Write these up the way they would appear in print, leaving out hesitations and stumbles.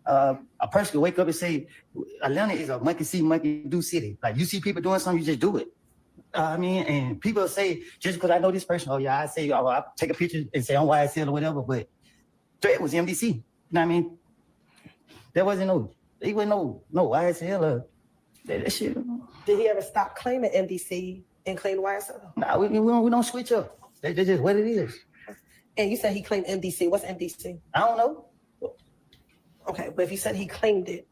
a person could wake up and say, Atlanta is a monkey see, monkey do city. Like you see people doing something, you just do it. I mean, and people say, just because I know this person, oh yeah, I say, oh, I take a picture and say I'm YSL or whatever, but Threat was MDC. You know what I mean? There wasn't no YSL or that shit. Did he ever stop claiming MDC and claim YSL? Nah, we don't switch up. That's just what it is. And you said he claimed MDC. What's MDC? I don't know. Okay, but if you said he claimed it,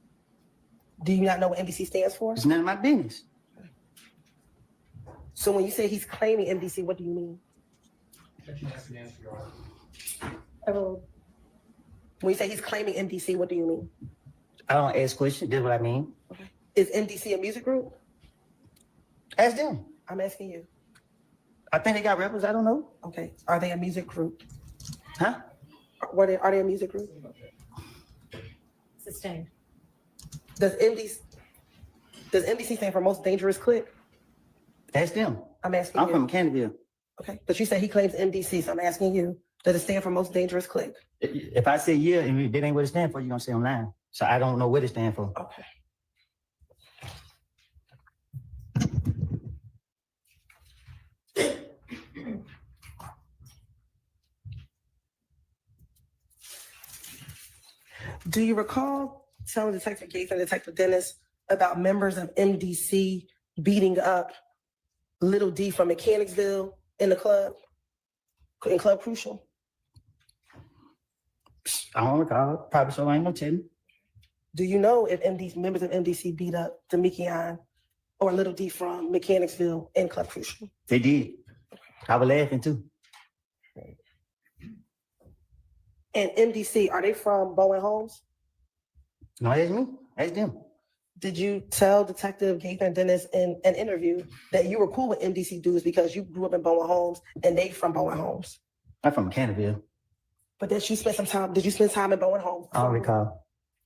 do you not know what MDC stands for? It's none of my business. So when you say he's claiming MDC, what do you mean? When you say he's claiming MDC, what do you mean? I don't ask questions. That's what I mean. Okay. Is MDC a music group? Ask them. I'm asking you. I think they got rappers. I don't know. Okay. Are they a music group? Huh? Are they a music group? Sustained. Does MDC stand for most dangerous clique? Ask them. I'm asking I'm you. from Canterville. Okay. But you said he claims MDC, so I'm asking you, does it stand for most dangerous clique? If I say yeah, and that ain't what it stands for, you're gonna say I'm lying. So I don't know what it stands for. Okay. Do you recall telling Detective Gates and Detective Dennis about members of MDC beating up Little D from Mechanicsville in Club Crucial? I don't recall. Probably so. I ain't no telling. Do you know if members of MDC beat up Demekion or Little D from Mechanicsville in Club Crucial? They did. I was laughing too. And MDC, are they from Bowen Holmes? No, that's me. That's them. Did you tell Detective Gates and Dennis in an interview that you were cool with MDC dudes because you grew up in Bowen Holmes and they from Bowen Holmes? I'm from Canterville. But did you spend time in Bowen Holmes? I don't recall.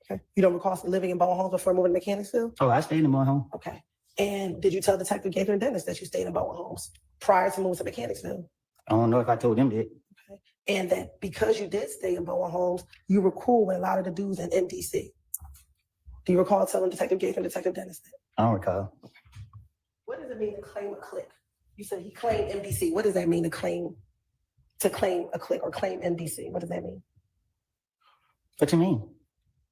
Okay. You don't recall living in Bowen Holmes before moving to Mechanicsville? Oh, I stayed in Bowen Holmes. Okay. And did you tell Detective Gates and Dennis that you stayed in Bowen Holmes prior to moving to Mechanicsville? I don't know if I told them that. Okay. And that because you did stay in Bowen Holmes, you were cool with a lot of the dudes in MDC. Do you recall telling Detective Gates and Detective Dennis that? I don't recall. What does it mean to claim a clique? You said he claimed MDC. What does that mean to claim a clique or claim MDC? What does that mean? What you mean?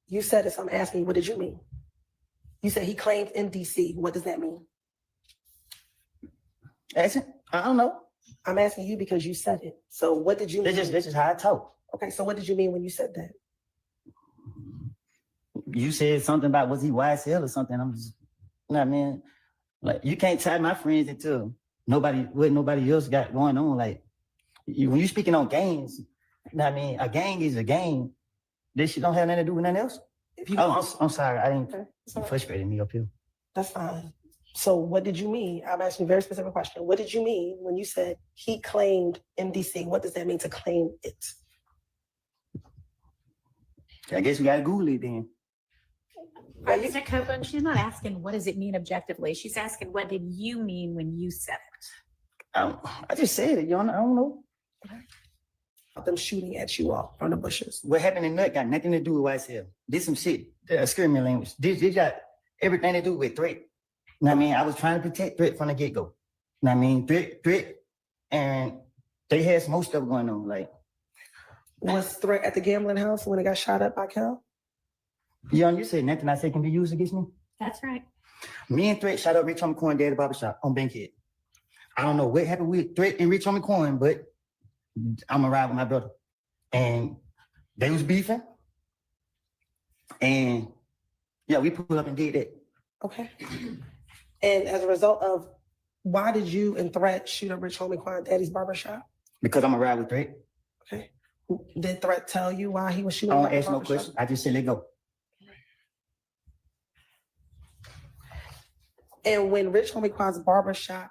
You said it, so I'm asking you, what did you mean? You said he claimed MDC. What does that mean? Ask it. I don't know. I'm asking you because you said it. So what did you mean? This is how I talk. Okay, so what did you mean when you said that? You said something about was he YSL or something. I'm just, you know what I mean? Like you can't tie my friends into what nobody else got going on. Like when you speaking on gangs, you know what I mean? A gang is a gang. This shit don't have nothing to do with nothing else. I'm sorry. I didn't. Okay, frustrated me up here. That's fine. So what did you mean? I'm asking a very specific question. What did you mean when you said he claimed MDC? What does that mean to claim it? I guess we gotta Google it then. Mr. Copeland, she's not asking what does it mean objectively. She's asking what did you mean when you said it? I just said it, I don't know. Them shooting at you all from the bushes. What happened in Nut got nothing to do with YSL. This some shit, screaming language. This got everything to do with Threat. You know what I mean? I was trying to protect Threat from the get-go. You know what I mean? Threat, and they had some more stuff going on. Like, was Threat at the gambling house when it got shot up by Cal? Young, you said nothing I say can be used against me? That's right. Me and Threat shot up Rich Homie Coin Daddy Barbershop on Bankhead. I don't know what happened with Threat and Rich Homie Coin, but I'm a ride with my brother. And they was beefing. And yeah, we pulled up and did that. Okay. And as a result of, why did you and Threat shoot up Rich Homie Coin Daddy's Barbershop? Because I'm a ride with Threat. Okay. Did Threat tell you why he was shooting? I don't ask no questions. I just say let go. And when Rich Homie Quad's barbershop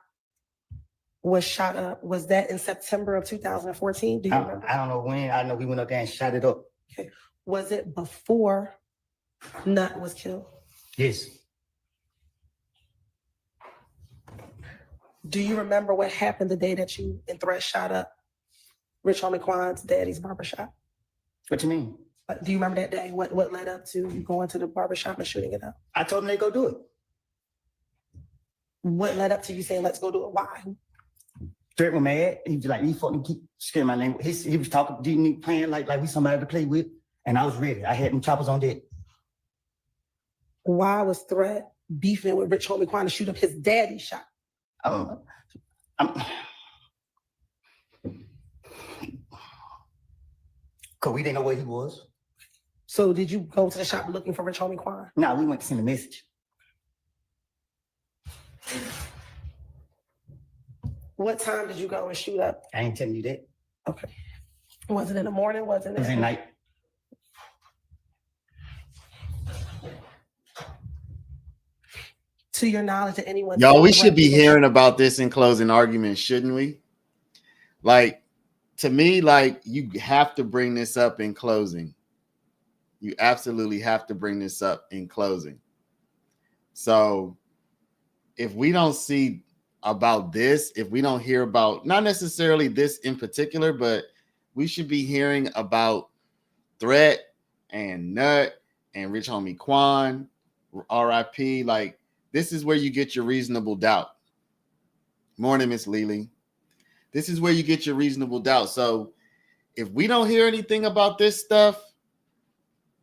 was shot up, was that in September of 2014? Do you remember? I don't know when. I know we went up there and shot it up. Okay. Was it before Nut was killed? Yes. Do you remember what happened the day that you and Threat shot up Rich Homie Quad's daddy's barbershop? What you mean? Do you remember that day? What led up to you going to the barbershop and shooting it up? I told him they go do it. What led up to you saying, let's go do it? Why? Threat was mad. He was like, you fucking keep scaring my name. He was talking, didn't he playing like we somebody to play with? And I was ready. I had them choppers on deck. Why was Threat beefing with Rich Homie Quan to shoot up his daddy's shop? Cause we didn't know where he was. So did you go to the shop looking for Rich Homie Quan? No, we went to send a message. What time did you go and shoot up? I ain't telling you that. Okay. Was it in the morning? Was it It was at night. To your knowledge, that anyone? Y'all, we should be hearing about this in closing arguments, shouldn't we? Like, to me, like, you have to bring this up in closing. You absolutely have to bring this up in closing. So if we don't see about this, if we don't hear about, not necessarily this in particular, but we should be hearing about Threat and Nut and Rich Homie Quan, RIP. Like, this is where you get your reasonable doubt. Morning, Miss Lily. This is where you get your reasonable doubt. So if we don't hear anything about this stuff,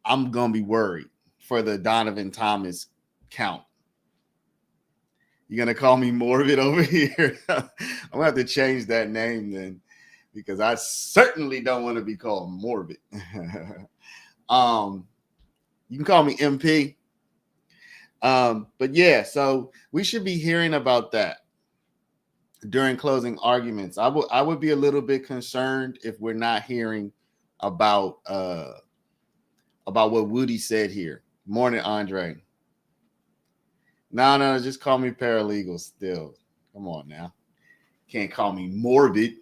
I'm going to be worried for the Donovan Thomas count. You're going to call me morbid over here? I'm going to have to change that name then, because I certainly don't want to be called morbid. You can call me MP. But yeah, so we should be hearing about that during closing arguments. I would be a little bit concerned if we're not hearing about what Woody said here. Morning, Andre. No, just call me Paralegal still. Come on now. Can't call me morbid.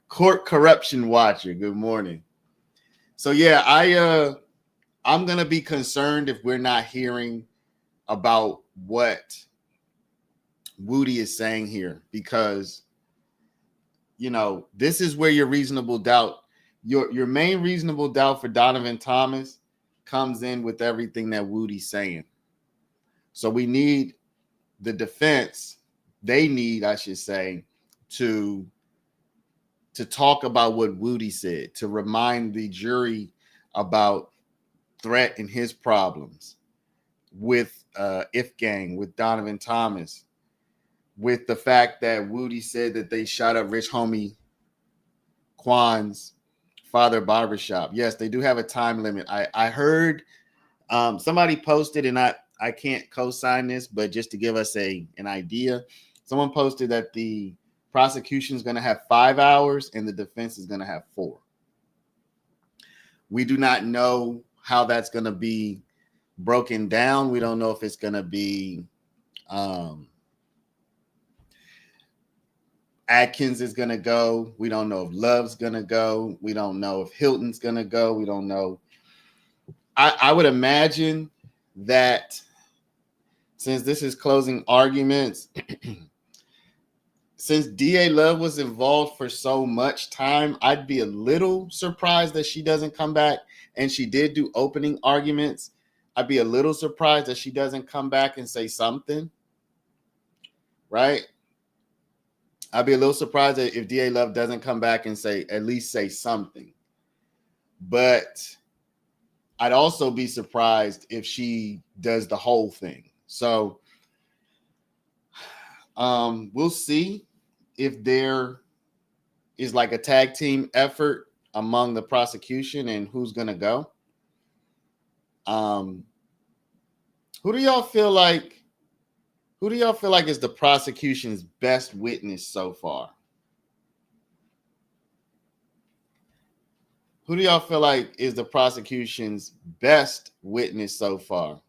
Court Corruption Watcher. Good morning. So yeah, I'm going to be concerned if we're not hearing about what Woody is saying here, because, you know, this is where your reasonable doubt, your main reasonable doubt for Donovan Thomas comes in with everything that Woody's saying. So we need the defense, they need, I should say, to talk about what Woody said, to remind the jury about Threat and his problems with If Gang, with Donovan Thomas, with the fact that Woody said that they shot up Rich Homie Quan's father barbershop. Yes, they do have a time limit. I heard somebody posted, and I can't co-sign this, but just to give us an idea, someone posted that the prosecution is going to have 5 hours and the defense is going to have 4. We do not know how that's going to be broken down. We don't know if it's going to be Atkins is going to go. We don't know if Love's going to go. We don't know if Hilton's going to go. We don't know. I would imagine that since this is closing arguments, since DA Love was involved for so much time, I'd be a little surprised that she doesn't come back. And she did do opening arguments. I'd be a little surprised that she doesn't come back and say something, right? I'd be a little surprised that if DA Love doesn't come back and at least say something. But I'd also be surprised if she does the whole thing. So we'll see if there is like a tag team effort among the prosecution and who's going to go. Who do y'all feel like is the prosecution's best witness so far? Who do y'all feel like is the prosecution's best witness so far?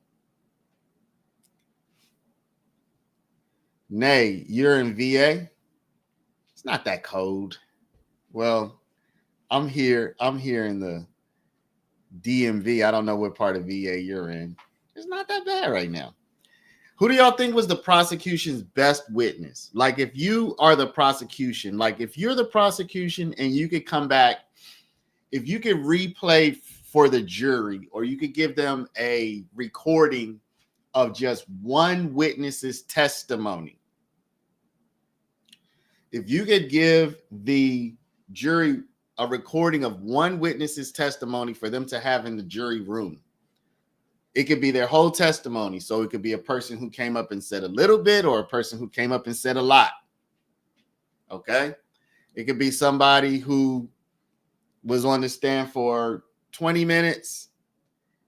Nay, you're in VA? It's not that cold. Well, I'm here in the DMV. I don't know what part of VA you're in. It's not that bad right now. Who do y'all think was the prosecution's best witness? Like, if you are the prosecution, like if you're the prosecution and you could come back if you could replay for the jury, or you could give them a recording of just one witness's testimony. If you could give the jury a recording of one witness's testimony for them to have in the jury room, it could be their whole testimony. So it could be a person who came up and said a little bit, or a person who came up and said a lot. Okay. It could be somebody who was on the stand for 20 minutes,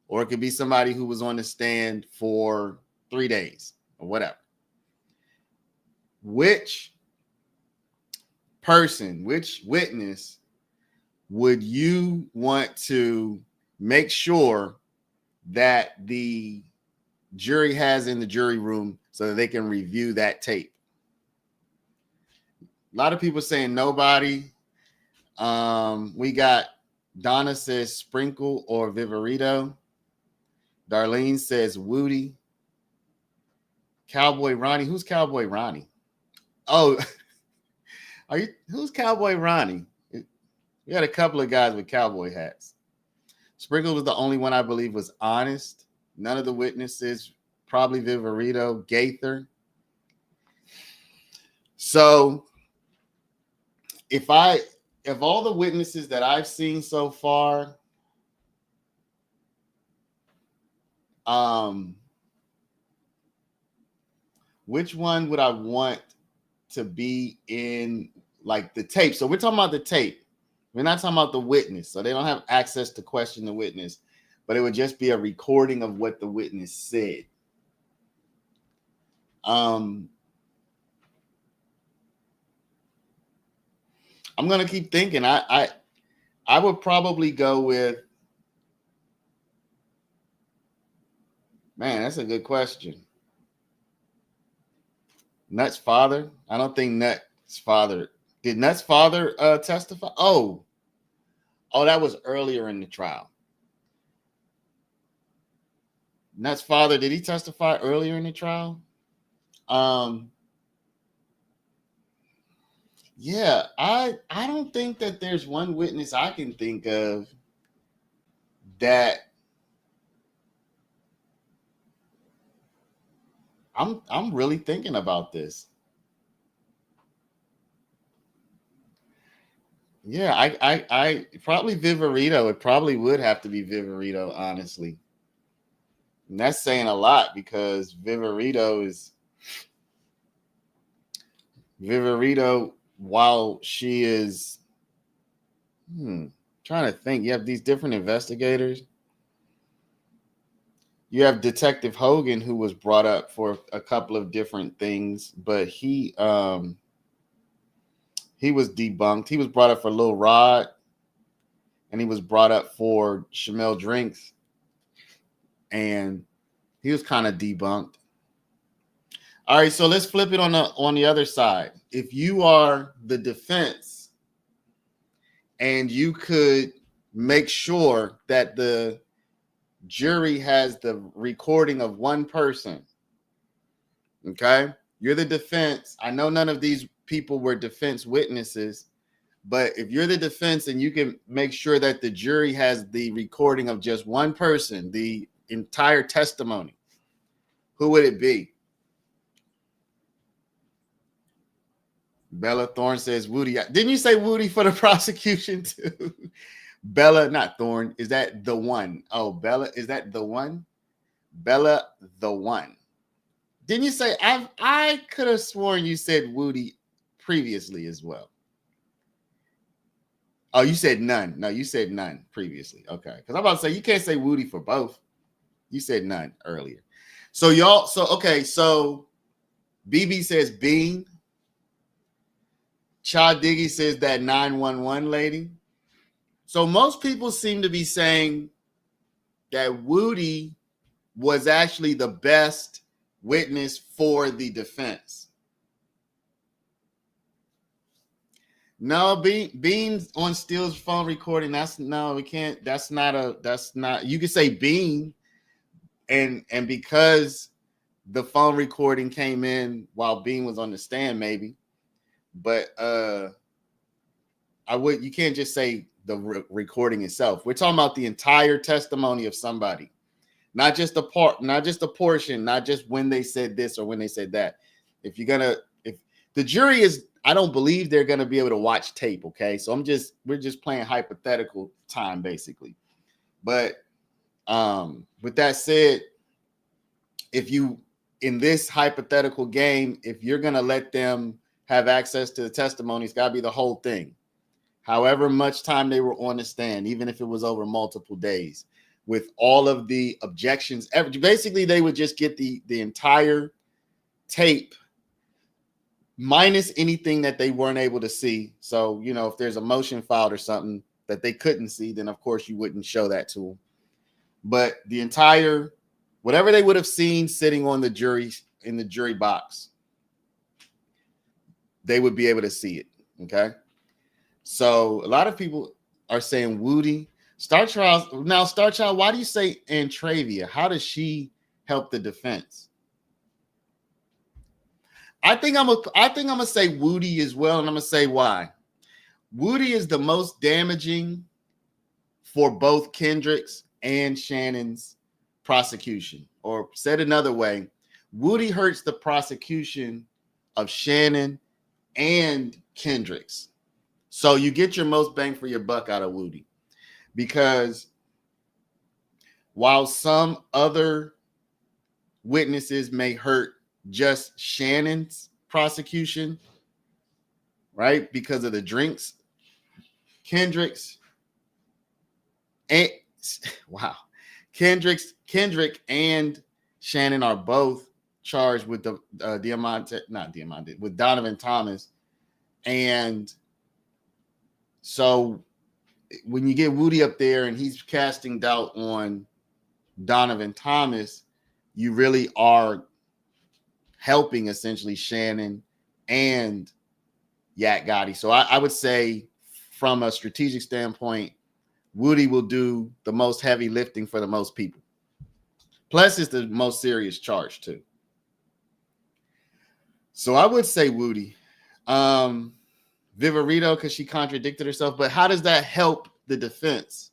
or it could be somebody who was on the stand for 3 days or whatever. Which person, which witness would you want to make sure that the jury has in the jury room so that they can review that tape? A lot of people saying nobody. We got Donna says Sprinkle or Viverito. Darlene says Woody. Cowboy Ronnie. Who's Cowboy Ronnie? Oh, who's Cowboy Ronnie? We had a couple of guys with cowboy hats. Sprinkle was the only one I believe was honest. None of the witnesses, probably Viverito, Gaither. So if all the witnesses that I've seen so far, which one would I want to be in like the tape? So we're talking about the tape. We're not talking about the witness. So they don't have access to question the witness, but it would just be a recording of what the witness said. I'm going to keep thinking. I would probably go with, man, that's a good question. Nuts' father? I don't think Nuts' father. Did Nuts' father testify? Oh, that was earlier in the trial. Nuts' father, did he testify earlier in the trial? Yeah, I don't think that there's one witness I can think of that I'm really thinking about this. Yeah, I probably Viverito. It probably would have to be Viverito, honestly. And that's saying a lot because Viverito, while she is trying to think, you have these different investigators. You have Detective Hogan, who was brought up for a couple of different things, but he was debunked. He was brought up for Lil Rod, and he was brought up for Shamel Drinks, and he was kind of debunked. All right, so let's flip it on the other side. If you are the defense and you could make sure that the jury has the recording of one person, okay? You're the defense. I know none of these people were defense witnesses, but if you're the defense and you can make sure that the jury has the recording of just one person, the entire testimony, who would it be? Bella Thorne says Woody. Didn't you say Woody for the prosecution too? Bella, not Thorne. Is that the one? Oh, Bella, is that the one? Bella, the one. Didn't you say? I could have sworn you said Woody previously as well. Oh, you said none. No, you said none previously. Okay, because I'm about to say you can't say Woody for both. You said none earlier. So y'all. So okay. So BB says Bean. Cha Diggy says that 911 lady. So most people seem to be saying that Woody was actually the best witness for the defense. No, Bean's on Steele's phone recording. We can't. That's not. You could say Bean, and because the phone recording came in while Bean was on the stand, maybe. But you can't just say recording itself. We're talking about the entire testimony of somebody, not just a part, not just a portion, not just when they said this or when they said that. If the jury is, I don't believe they're going to be able to watch tape. Okay. So we're just playing hypothetical time basically. But with that said, in this hypothetical game, if you're going to let them have access to the testimony, it's got to be the whole thing. However much time they were on the stand, even if it was over multiple days, with all of the objections, basically they would just get the entire tape minus anything that they weren't able to see. So, if there's a motion filed or something that they couldn't see, then of course you wouldn't show that to them. But the entire, whatever they would have seen sitting on the jury, in the jury box, they would be able to see it. Okay. So a lot of people are saying Woody. Star Child, why do you say Antravia? How does she help the defense? I think I'm gonna say Woody as well, and I'm gonna say why. Woody is the most damaging for both Kendrick's and Shannon's prosecution. Or said another way, Woody hurts the prosecution of Shannon and Kendrick's. So you get your most bang for your buck out of Woody. Because while some other witnesses may hurt just Shannon's prosecution, right, because of the drinks, Kendrick and Shannon are both charged with with Donovan Thomas. And so when you get Woody up there and he's casting doubt on Donovan Thomas, you really are helping essentially Shannon and Yak Gotti. So I would say from a strategic standpoint, Woody will do the most heavy lifting for the most people. Plus, it's the most serious charge too. So I would say Woody. Vivarito, because she contradicted herself, but how does that help the defense?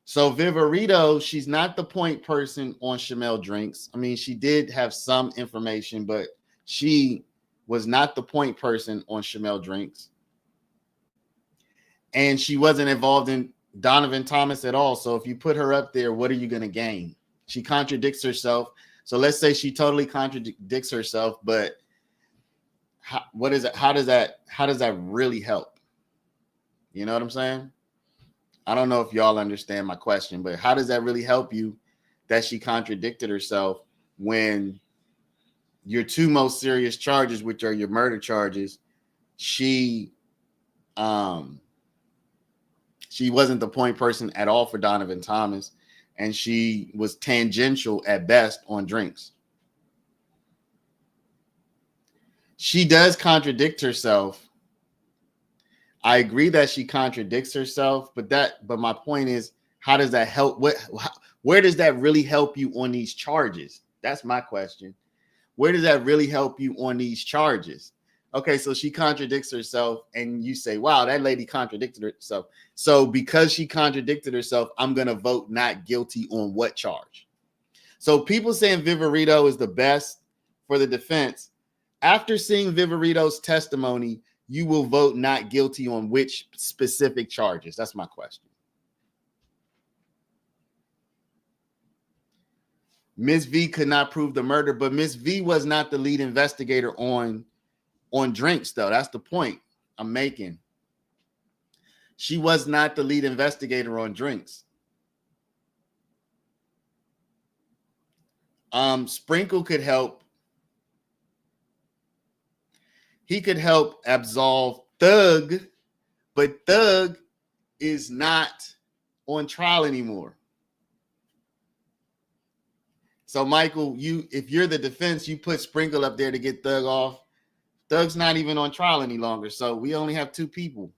So Vivarito, she's not the point person on Shamel Drinks. I mean, she did have some information, but she was not the point person on Shamel Drinks. And she wasn't involved in Donovan Thomas at all. So if you put her up there, what are you going to gain? She contradicts herself. So let's say she totally contradicts herself, but how does that really help? You know what I'm saying? I don't know if y'all understand my question, but how does that really help you that she contradicted herself when your two most serious charges, which are your murder charges, she wasn't the point person at all for Donovan Thomas, and she was tangential at best on drinks. She does contradict herself. I agree that she contradicts herself, but my point is, how does that help? Where does that really help you on these charges? That's my question. Where does that really help you on these charges? Okay, so she contradicts herself, and you say, wow, that lady contradicted herself. So because she contradicted herself, I'm going to vote not guilty on what charge? So people saying Vivarito is the best for the defense. After seeing Vivarito's testimony, you will vote not guilty on which specific charges? That's my question. Ms. V could not prove the murder, but Ms. V was not the lead investigator on drinks, though. That's the point I'm making. She was not the lead investigator on drinks. Sprinkle could help. He could help absolve Thug, but Thug is not on trial anymore. So, Michael, if you're the defense, you put Sprinkle up there to get Thug off. Thug's not even on trial any longer, so we only have two people.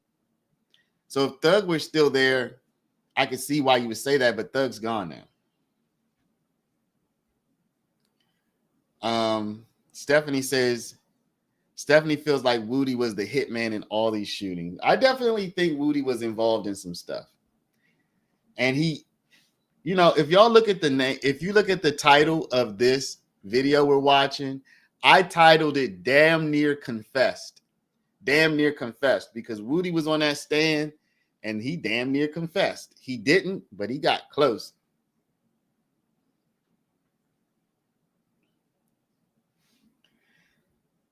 So if Thug were still there, I could see why you would say that, but Thug's gone now. Stephanie says, Stephanie feels like Woody was the hitman in all these shootings. I definitely think Woody was involved in some stuff. And he, you know, if y'all look at the name, if you look at the title of this video we're watching, I titled it Damn Near Confessed. Damn near confessed, because Woody was on that stand and he damn near confessed. He didn't, but he got close.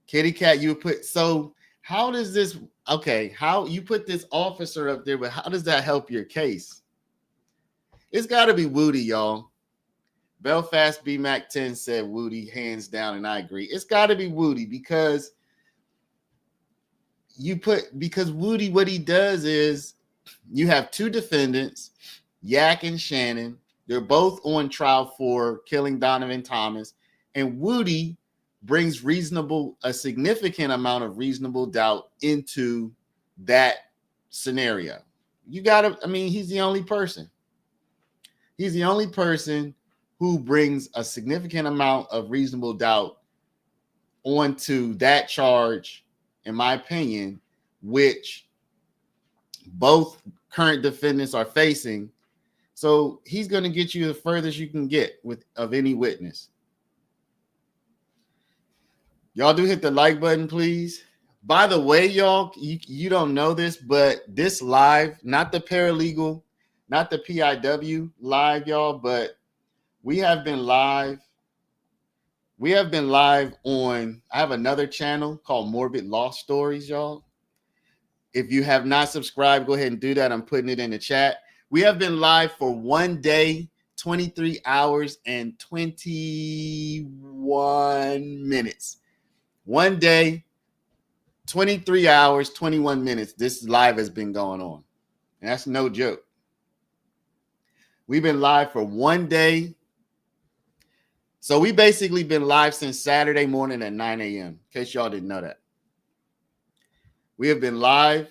Kitty Cat, you put, so how does this, okay, how you put this officer up there, but how does that help your case? It's got to be Woody, y'all. Belfast BMAC 10 said Woody, hands down, and I agree. It's got to be Woody because Woody, what he does is you have two defendants, Yak and Shannon. They're both on trial for killing Donovan Thomas, and Woody brings a significant amount of reasonable doubt into that scenario. You gotta, I mean, he's the only person. He's the only person who brings a significant amount of reasonable doubt onto that charge, in my opinion, which both current defendants are facing. So he's going to get you the furthest you can get of any witness. Y'all do hit the like button, please. By the way, y'all, you don't know this, but this live, not the paralegal, not the PIW live, y'all, but we have been live. We have been live on, I have another channel called Morbid Law Stories, y'all. If you have not subscribed, go ahead and do that. I'm putting it in the chat. We have been live for 1 day, 23 hours, and 21 minutes. 1 day, 23 hours, 21 minutes. This live has been going on. And that's no joke. We've been live for 1 day. So we basically been live since Saturday morning at 9 a.m. In case y'all didn't know that. We have been live.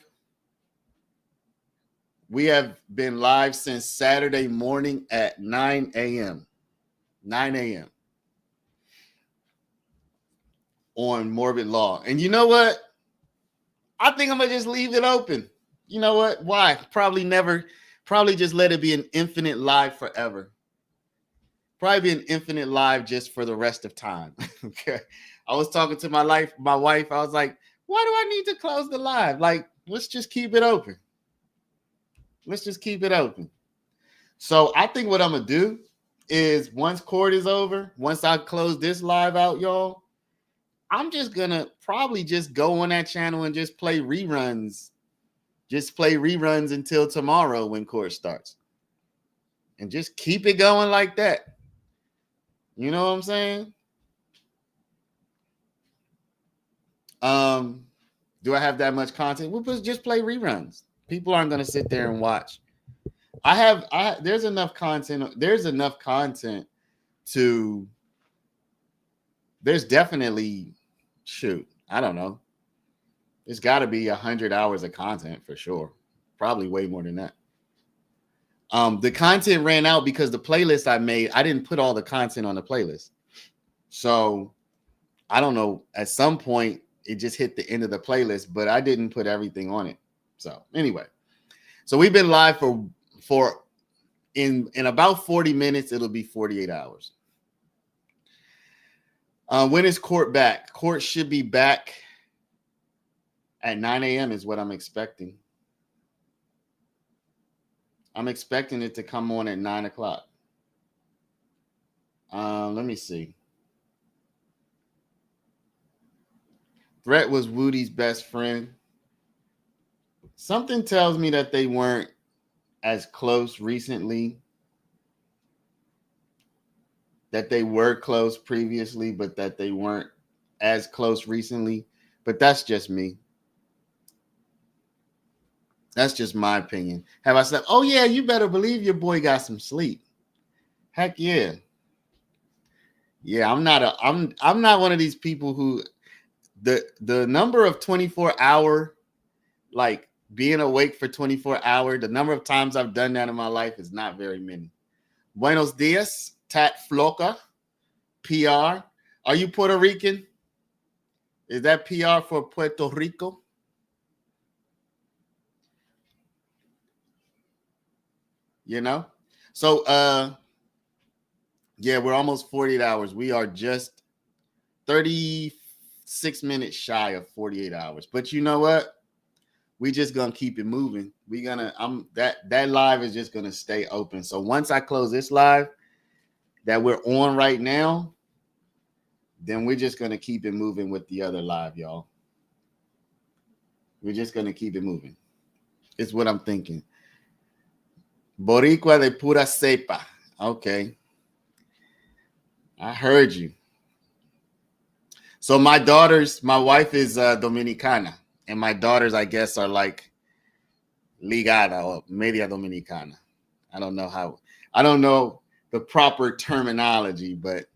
We have been live since Saturday morning at 9 a.m. 9 a.m. on Morbid Law. And you know what? I think I'm going to just leave it open. You know what? Why? Probably just let it be an infinite live forever. Probably be an infinite live just for the rest of time. Okay. I was talking to my wife. I was like, why do I need to close the live? Like, let's just keep it open. Let's just keep it open. So I think what I'm going to do is once court is over, once I close this live out, y'all, I'm just going to probably just go on that channel and just play reruns. Just play reruns until tomorrow when court starts. And just keep it going like that. You know what I'm saying? Do I have that much content? We'll just play reruns. People aren't going to sit there and watch. There's enough content. There's enough content to, there's definitely, I don't know. There's got to be 100 hours of content for sure. Probably way more than that. The content ran out because the playlist I made, I didn't put all the content on the playlist. So I don't know. At some point, it just hit the end of the playlist, but I didn't put everything on it. So anyway, so we've been live for in about 40 minutes. It'll be 48 hours. When is court back? Court should be back at 9 a.m. is what I'm expecting. I'm expecting it to come on at 9 o'clock. Let me see. Threat was Woody's best friend. Something tells me that they weren't as close recently. That they were close previously, but that they weren't as close recently. But that's just me. That's just my opinion. Have I slept? Oh yeah, you better believe your boy got some sleep. Heck yeah. Yeah, I'm not one of these people who the number of 24-hour, like being awake for 24 hours, the number of times I've done that in my life is not very many. Buenos dias, Tat Floca, PR. Are you Puerto Rican? Is that PR for Puerto Rico? You know? So yeah, we're almost 48 hours. We are just 36 minutes shy of 48 hours. But you know what? We just gonna keep it moving. That live is just gonna stay open. So once I close this live that we're on right now, then we're just gonna keep it moving with the other live, y'all. We're just gonna keep it moving. It's what I'm thinking. Boricua de pura cepa. Okay. I heard you. So my wife is Dominicana, and my daughters, I guess, are like ligada or media dominicana. I don't know the proper terminology, but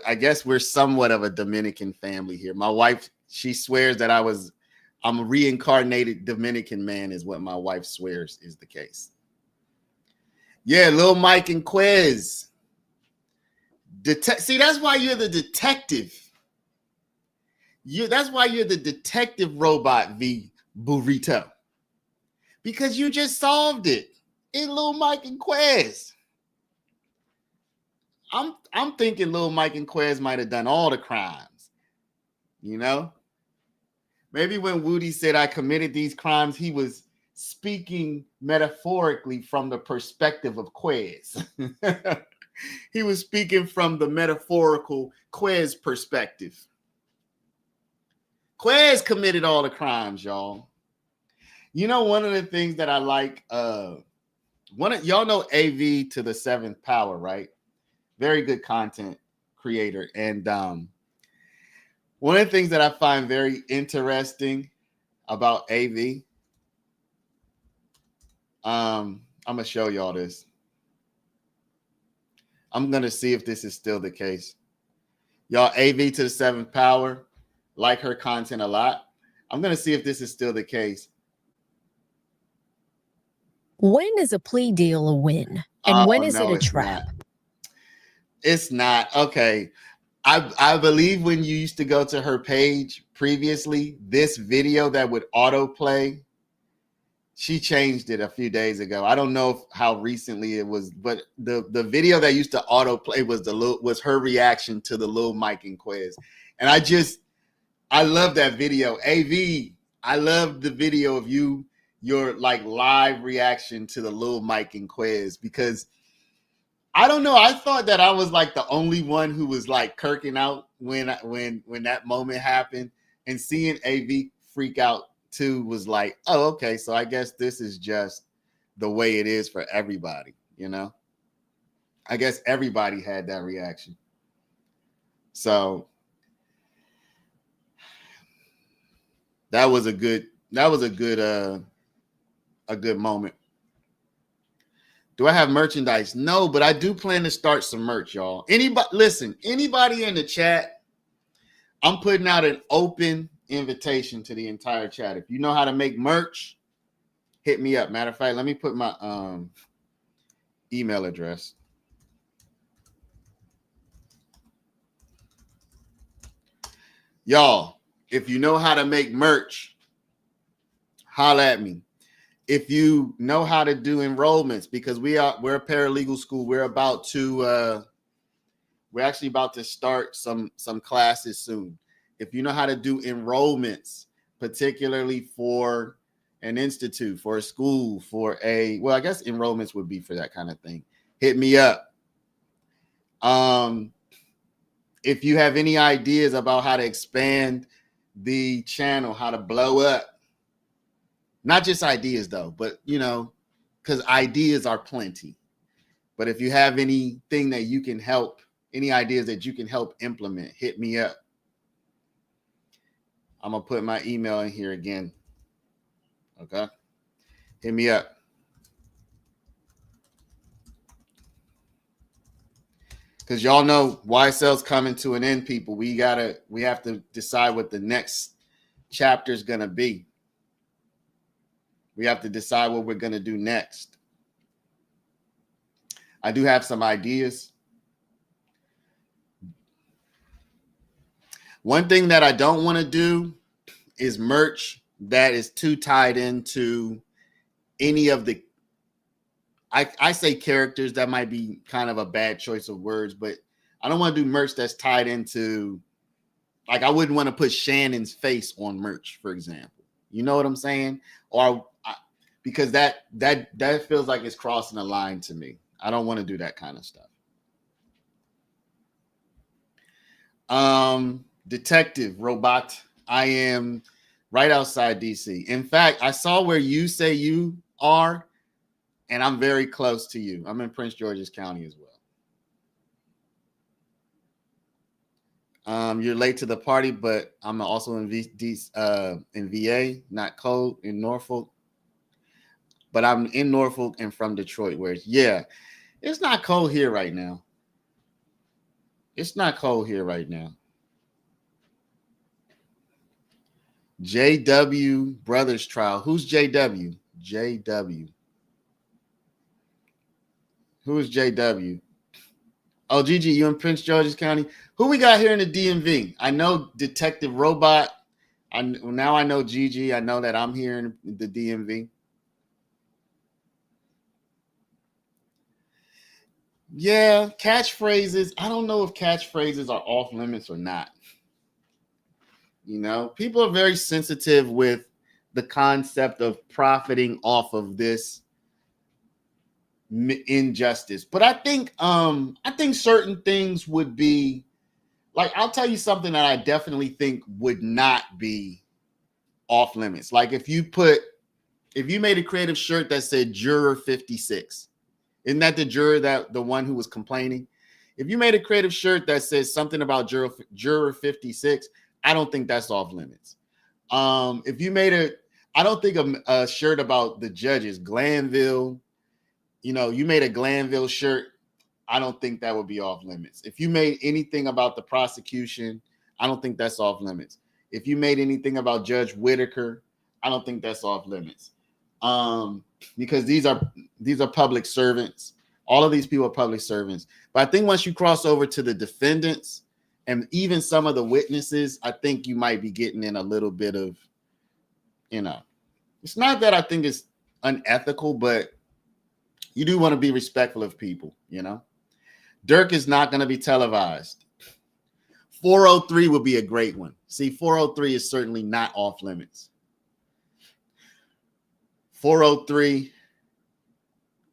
I guess we're somewhat of a Dominican family here. My wife, she swears that I'm a reincarnated Dominican man, is what my wife swears is the case. Yeah, Lil Mike and Quez. See, that's why you're the detective. That's why you're the detective robot, V Burrito. Because you just solved it in Lil Mike and Quez. I'm thinking Lil Mike and Quez might have done all the crimes. You know? Maybe when Woody said I committed these crimes, he was speaking metaphorically from the perspective of Quez. He was speaking from the metaphorical Quez perspective. Quez committed all the crimes, y'all. You know, one of the things that I like, y'all know AV to the 7th power, right? Very good content creator. And one of the things that I find very interesting about AV, I'm going to show y'all this. I'm going to see if this is still the case. Y'all, AV to the 7th power, like her content a lot. I'm going to see if this is still the case. When is a plea deal a win? And when is it a trap? It's not. Okay. I believe when you used to go to her page previously, this video that would autoplay, she changed it a few days ago. I don't know how recently it was, but the video that used to autoplay was her reaction to the Lil Mike and Quez. And I love that video. AV, I love the video of your like live reaction to the Lil Mike and Quez, because I don't know. I thought that I was like the only one who was like kirking out when that moment happened, and seeing AV freak out too was like, oh, okay. So I guess this is just the way it is for everybody, you know? I guess everybody had that reaction. So that was a good moment. Do I have merchandise? No, but I do plan to start some merch, y'all. Anybody in the chat, I'm putting out an open invitation to the entire chat. If you know how to make merch, hit me up. Matter of fact, let me put my email address. Y'all, if you know how to make merch, holla at me. If you know how to do enrollments, because we're a paralegal school, we're actually about to start some classes soon. If you know how to do enrollments, particularly for an institute, for a school, I guess enrollments would be for that kind of thing, hit me up. If you have any ideas about how to expand the channel, how to blow up, not just ideas though, but because ideas are plenty. But if you have anything that you can help, any ideas that you can help implement, hit me up. I'm going to put my email in here again. Okay. Hit me up. Because y'all know YSL's coming to an end, people. We have to decide what the next chapter is going to be. We have to decide what we're going to do next. I do have some ideas. One thing that I don't want to do is merch that is too tied into any of the, I say characters, that might be kind of a bad choice of words, but I don't want to do merch that's tied into, like, I wouldn't want to put Shannon's face on merch, for example. You know what I'm saying? Or because that feels like it's crossing a line to me. I don't want to do that kind of stuff. Detective Robot, I am right outside DC. In fact, I saw where you say you are, and I'm very close to you. I'm in Prince George's County as well. You're late to the party, but I'm also in VA, not cold, in Norfolk. But I'm in Norfolk and from Detroit, where it's not cold here right now. It's not cold here right now. JW Brothers trial. Who's JW? JW. Who is JW? Oh, Gigi, you in Prince George's County? Who we got here in the DMV? I know Detective Robot. Now I know Gigi. I know that I'm here in the DMV. Yeah, catchphrases. I don't know if catchphrases are off limits or not. You know, people are very sensitive with the concept of profiting off of this injustice. But I think certain things would be, like, I'll tell you something that I definitely think would not be off limits. Like if you made a creative shirt that said Juror 56, isn't that the juror, that the one who was complaining? If you made a creative shirt that says something about Juror 56, I don't think that's off limits. If you made I don't think a shirt about the judges, Glanville, you made a Glanville shirt, I don't think that would be off limits. If you made anything about the prosecution, I don't think that's off limits. If you made anything about Judge Whitaker, I don't think that's off limits. Because these are public servants. All of these people are public servants. But I think once you cross over to the defendants and even some of the witnesses, I think you might be getting in a little bit of, it's not that I think it's unethical, but you do want to be respectful of people, Dirk is not going to be televised. 403 would be a great one. See, 403 is certainly not off limits. 403.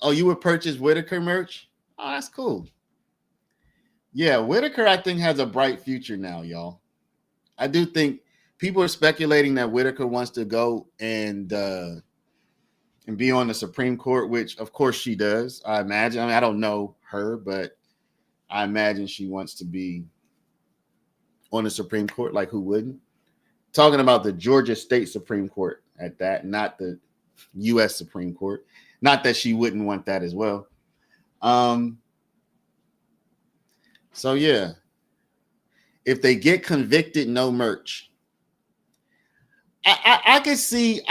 Oh, you would purchase Whitaker merch? Oh, that's cool. Yeah, Whitaker, I think, has a bright future now, y'all. I do think people are speculating that Whitaker wants to go and be on the Supreme Court, which, of course, she does, I imagine. I mean, I don't know her, but I imagine she wants to be on the Supreme Court. Like, who wouldn't? Talking about the Georgia State Supreme Court at that, not the U.S. Supreme Court. Not that she wouldn't want that as well. So yeah, if they get convicted, no merch. I can see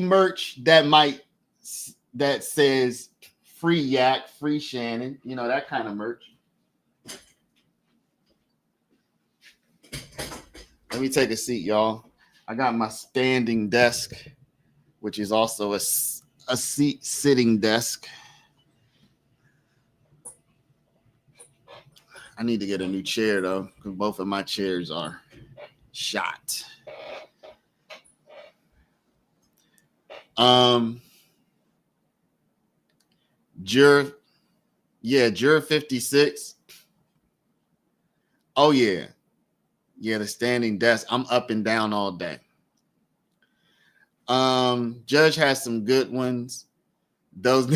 merch that says free Yak, free Shannon, that kind of merch. Let me take a seat, y'all. I got my standing desk, which is also a sitting desk. I need to get a new chair though, because both of my chairs are shot. Juror 56. Oh yeah. Yeah, the standing desk. I'm up and down all day. Judge has some good ones. Those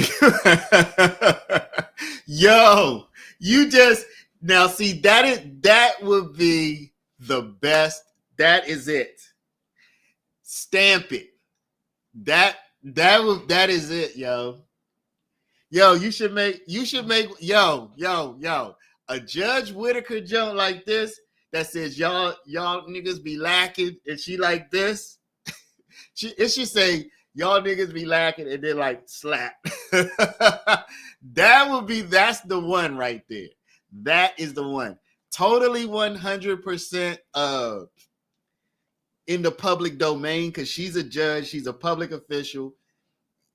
yo, you just now see that would be the best. That is it. Stamp it. That is it, yo. Yo, you should make a Judge Whitaker joke like this that says y'all niggas be lacking, and she like this. It should say y'all niggas be lacking and then like slap. That's the one right there. That is the one. totally 100% in the public domain because she's a judge, she's a public official.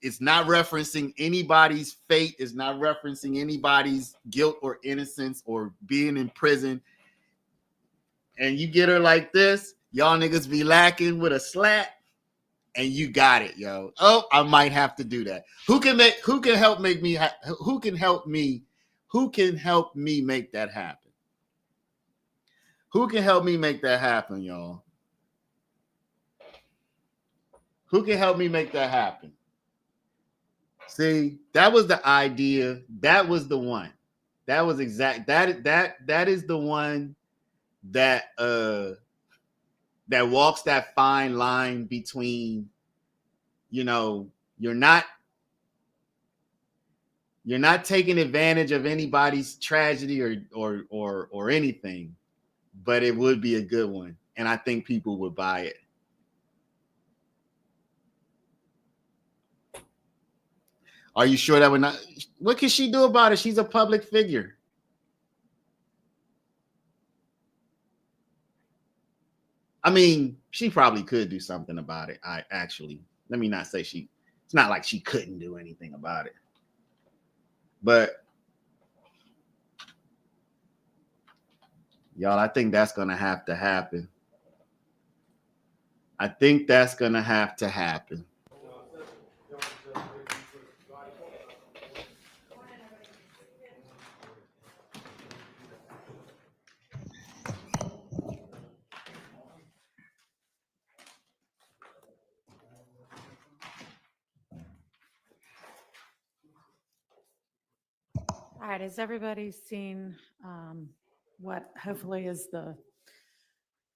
It's not referencing anybody's fate, it's not referencing anybody's guilt or innocence or being in prison. And you get her like this, y'all niggas be lacking with a slap, and you got it, yo. Oh, I might have to do that. Who can help me make that happen? Who can help me make that happen, y'all? Who can help me make that happen? See, that was the idea. That was the one. That was exact. That is the one that that walks that fine line between, you know, you're not taking advantage of anybody's tragedy or anything, but it would be a good one, and I think people would buy it. Are you sure that would not? What can she do about it? She's a public figure. I mean, she probably could do something about it. Let me not say it's not like she couldn't do anything about it. But y'all, I think that's going to have to happen. All right, has everybody seen what hopefully is the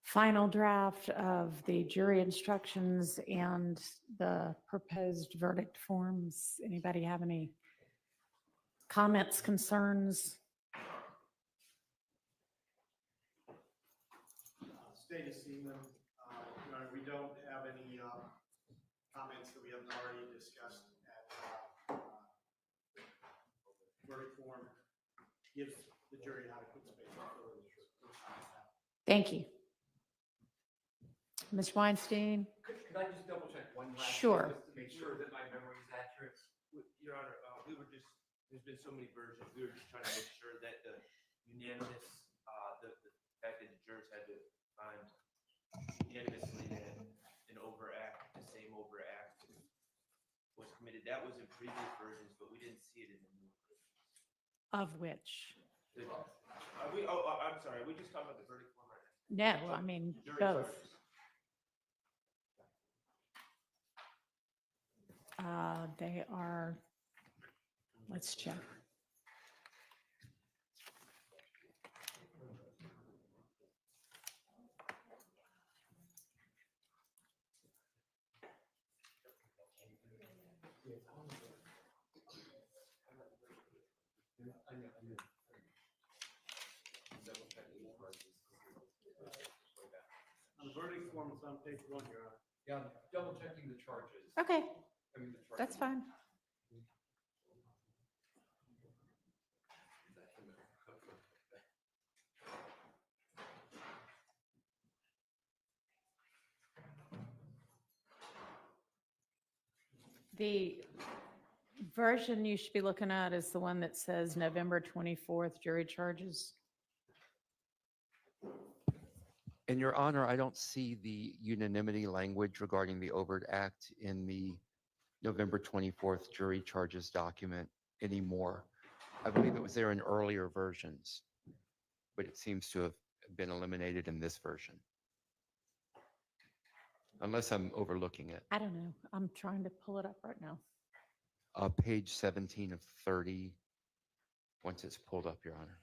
final draft of the jury instructions and the proposed verdict forms? Anybody have any comments, concerns? Stay to see them. We don't have any comments that we haven't already discussed at verdict form. Gives the jury adequate space. Thank you. Ms. Weinstein? Could I just double check one last Sure. thing just to make sure that my memory is accurate? Your Honor, there's been so many versions. We were just trying to make sure that the unanimous, the fact that the jurors had to find unanimously that an overact, the same overact was committed. That was in previous versions, but we didn't see it in the new version. Of which? I'm sorry. Are we just talking about the verdict form right now? No, I mean, Jury both. charges. They are, let's check. On the verdict form, it's on page 1, Your Honor. Yeah, I'm double checking the charges. Okay, I mean, the charges. that's fine. The version you should be looking at is the one that says November 24th jury charges. In Your Honor, I don't see the unanimity language regarding the Overt Act in the November 24th jury charges document anymore. I believe it was there in earlier versions, but it seems to have been eliminated in this version. Unless I'm overlooking it. I don't know. I'm trying to pull it up right now. Page 17 of 30, once it's pulled up, Your Honor.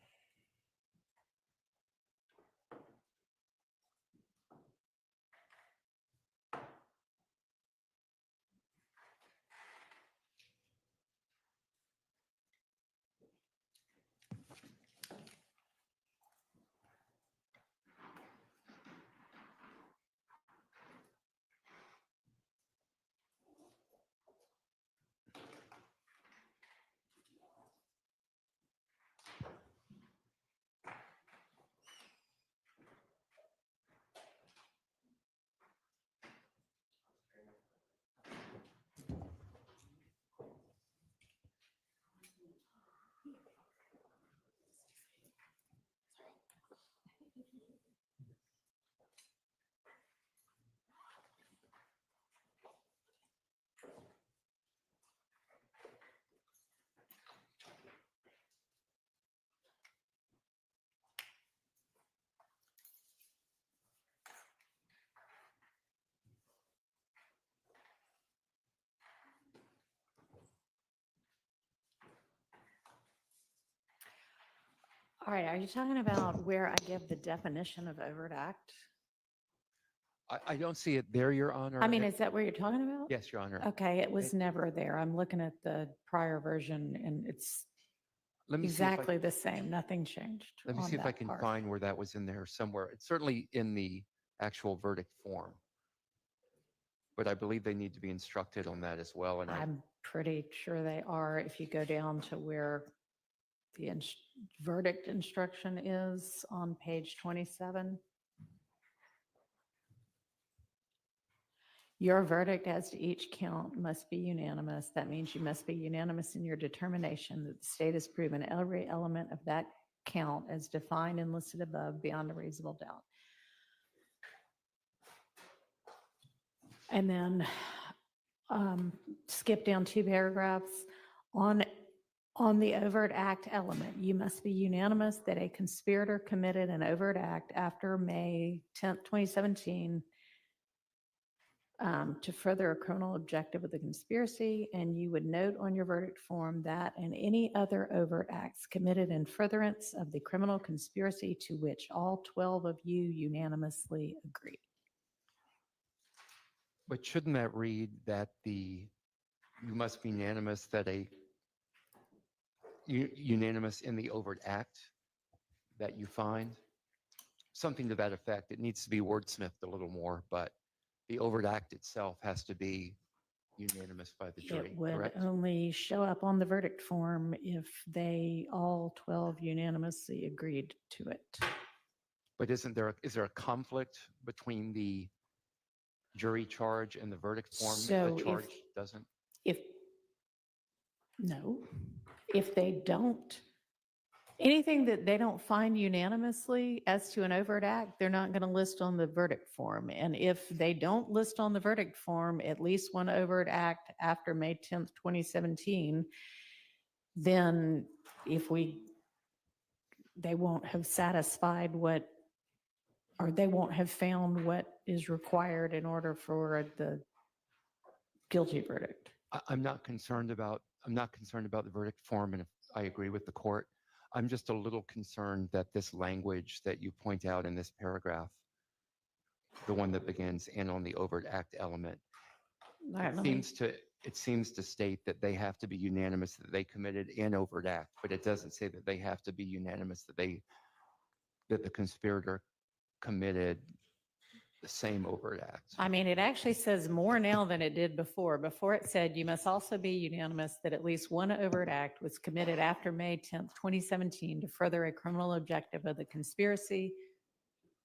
All right, are you talking about where I give the definition of overt act? I don't see it there, Your Honor. I mean, It- is that what you're talking about? Yes, Your Honor. Okay, it was It- never there. I'm looking at the prior version and it's Let me see if I- exactly the same. Nothing changed Let me on see if I that can part. find where that was in there somewhere. It's certainly in the actual verdict form. But I believe they need to be instructed on that as well. And I'm pretty sure they are. If you go down to where the verdict instruction is on page 27. Your verdict as to each count must be unanimous. That means you must be unanimous in your determination that the state has proven every element of that count as defined and listed above beyond a reasonable doubt. And then skip down 2 paragraphs. On the overt act element, you must be unanimous that a conspirator committed an overt act after May 10th, 2017 to further a criminal objective of the conspiracy, and you would note on your verdict form that and any other overt acts committed in furtherance of the criminal conspiracy to which all 12 of you unanimously agree. But shouldn't that read that you must be unanimous that unanimous in the overt act that you find? Something to that effect. It needs to be wordsmithed a little more, but the overt act itself has to be unanimous by the jury, It would correct? only show up on the verdict form if they all 12 unanimously agreed to it. But is there a conflict between the jury charge and the verdict form? So The if- charge doesn't? No, if they don't, anything that they don't find unanimously as to an overt act, they're not going to list on the verdict form. And if they don't list on the verdict form at least one overt act after May 10th, 2017, then they won't have satisfied or they won't have found what is required in order for the guilty verdict. I'm not concerned about the verdict form, and if I agree with the court, I'm just a little concerned that this language that you point out in this paragraph, the one that begins and on the overt act element, All right, it let me- seems to state that they have to be unanimous that they committed an overt act, but it doesn't say that they have to be unanimous that the conspirator committed the same overt act. I mean, it actually says more now than it did before. Before it said you must also be unanimous that at least one overt act was committed after May 10th, 2017 to further a criminal objective of the conspiracy.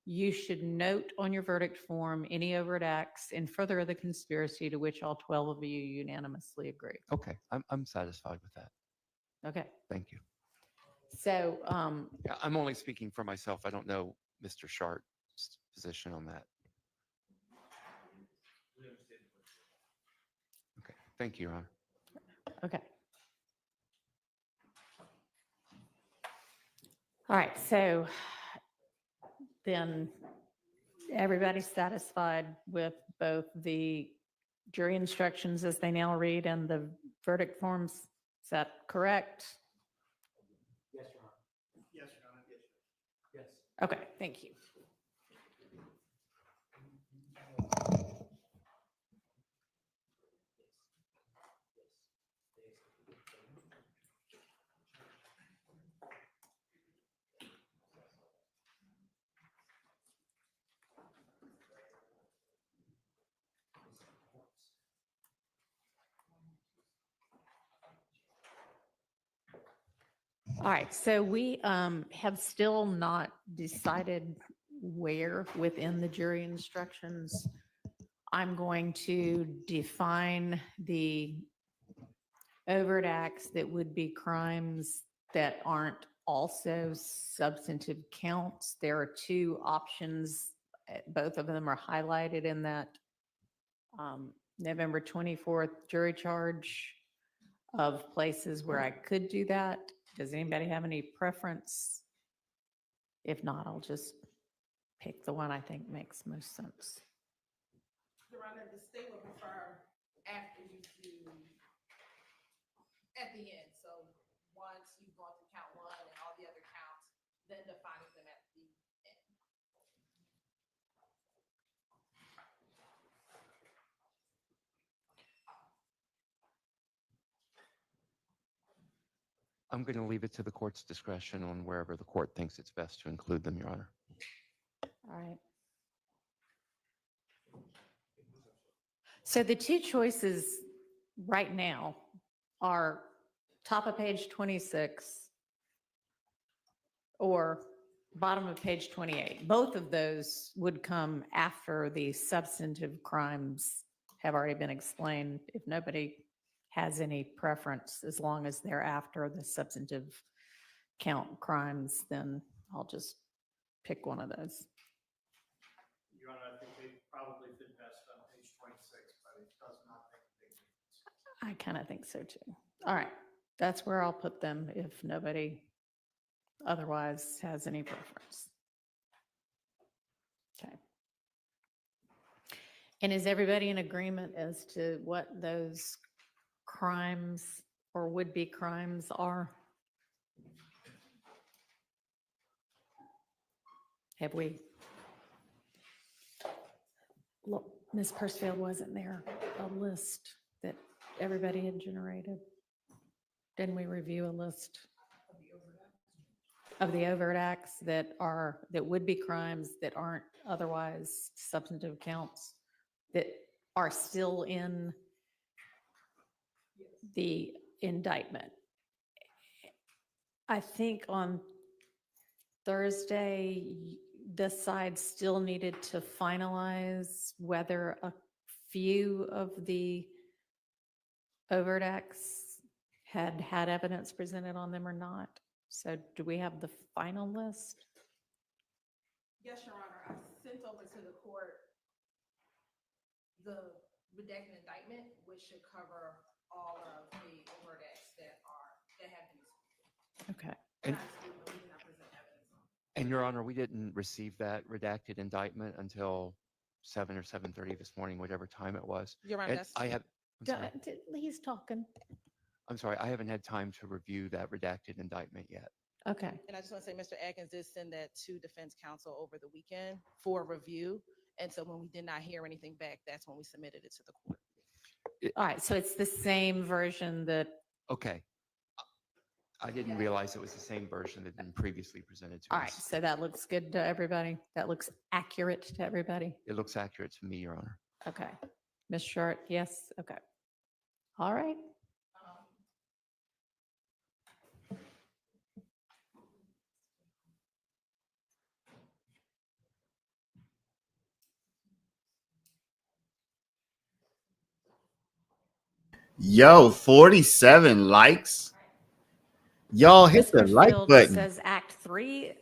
You should note on your verdict form any overt acts in further of the conspiracy to which all 12 of you unanimously agree. Okay, I'm satisfied with that. Okay, Thank you. so Yeah, I'm only speaking for myself. I don't know Mr. Sharp's position on that. Okay, thank you, Your Honor. okay. All right, so then everybody's satisfied with both the jury instructions as they now read and the verdict forms. Is that correct? Yes, Your Honor. Yes, Your Honor. Yes. Okay, thank you. All right, so we have still not decided where within the jury instructions I'm going to define the overt acts that would be crimes that aren't also substantive counts. There are 2 options. Both of them are highlighted in that November 24th jury charge of places where I could do that. Does anybody have any preference? If not, I'll just pick the one I think makes most sense. Your Honor, the state would prefer after you do, at the end. So once you've gone through count 1 and all the other counts, I'm going to leave it to the court's discretion on wherever the court thinks it's best to include them, Your Honor. All right. So the two choices right now are top of page 26 or bottom of page 28. Both of those would come after the substantive crimes have already been explained. If nobody has any preference, as long as they're after the substantive count crimes, then I'll just pick one of those. Your Honor, I think they probably fit best on page 26, but it does not make a big difference. I kind of think so too. All right, that's where I'll put them if nobody otherwise has any preference. Okay. And is everybody in agreement as to what those crimes or would-be crimes are? Have we? Look, Ms. Pursfield, wasn't there a list that everybody had generated? Didn't we review a list of the overt acts that would be crimes that aren't otherwise substantive counts that are still in the indictment? I think on Thursday, this side still needed to finalize whether a few of the overt acts had evidence presented on them or not. So do we have the final list? Yes, Your Honor, I sent over to the court the redacted indictment, which should cover all of the overt acts that have been. Okay. And- Not excluded, but we did not present evidence on. And Your Honor, we didn't receive that redacted indictment until 7 or 7:30 this morning, whatever time it was. Your Honor, And that's. He's talking. I'm sorry, I haven't had time to review that redacted indictment yet. Okay. And I just want to say, Mr. Atkins did send that to defense counsel over the weekend for review. And so when we did not hear anything back, that's when we submitted it to the court. All right. So it's the same version that, Okay. I didn't realize it was the same version that had been previously presented to all right. us. So that looks good to everybody. That looks accurate to everybody. It looks accurate to me, Your Honor. Okay. Ms. Short, yes? Okay. All right. Yo, 47 likes. Y'all hit Ms. the like Crisfield button. says Act 3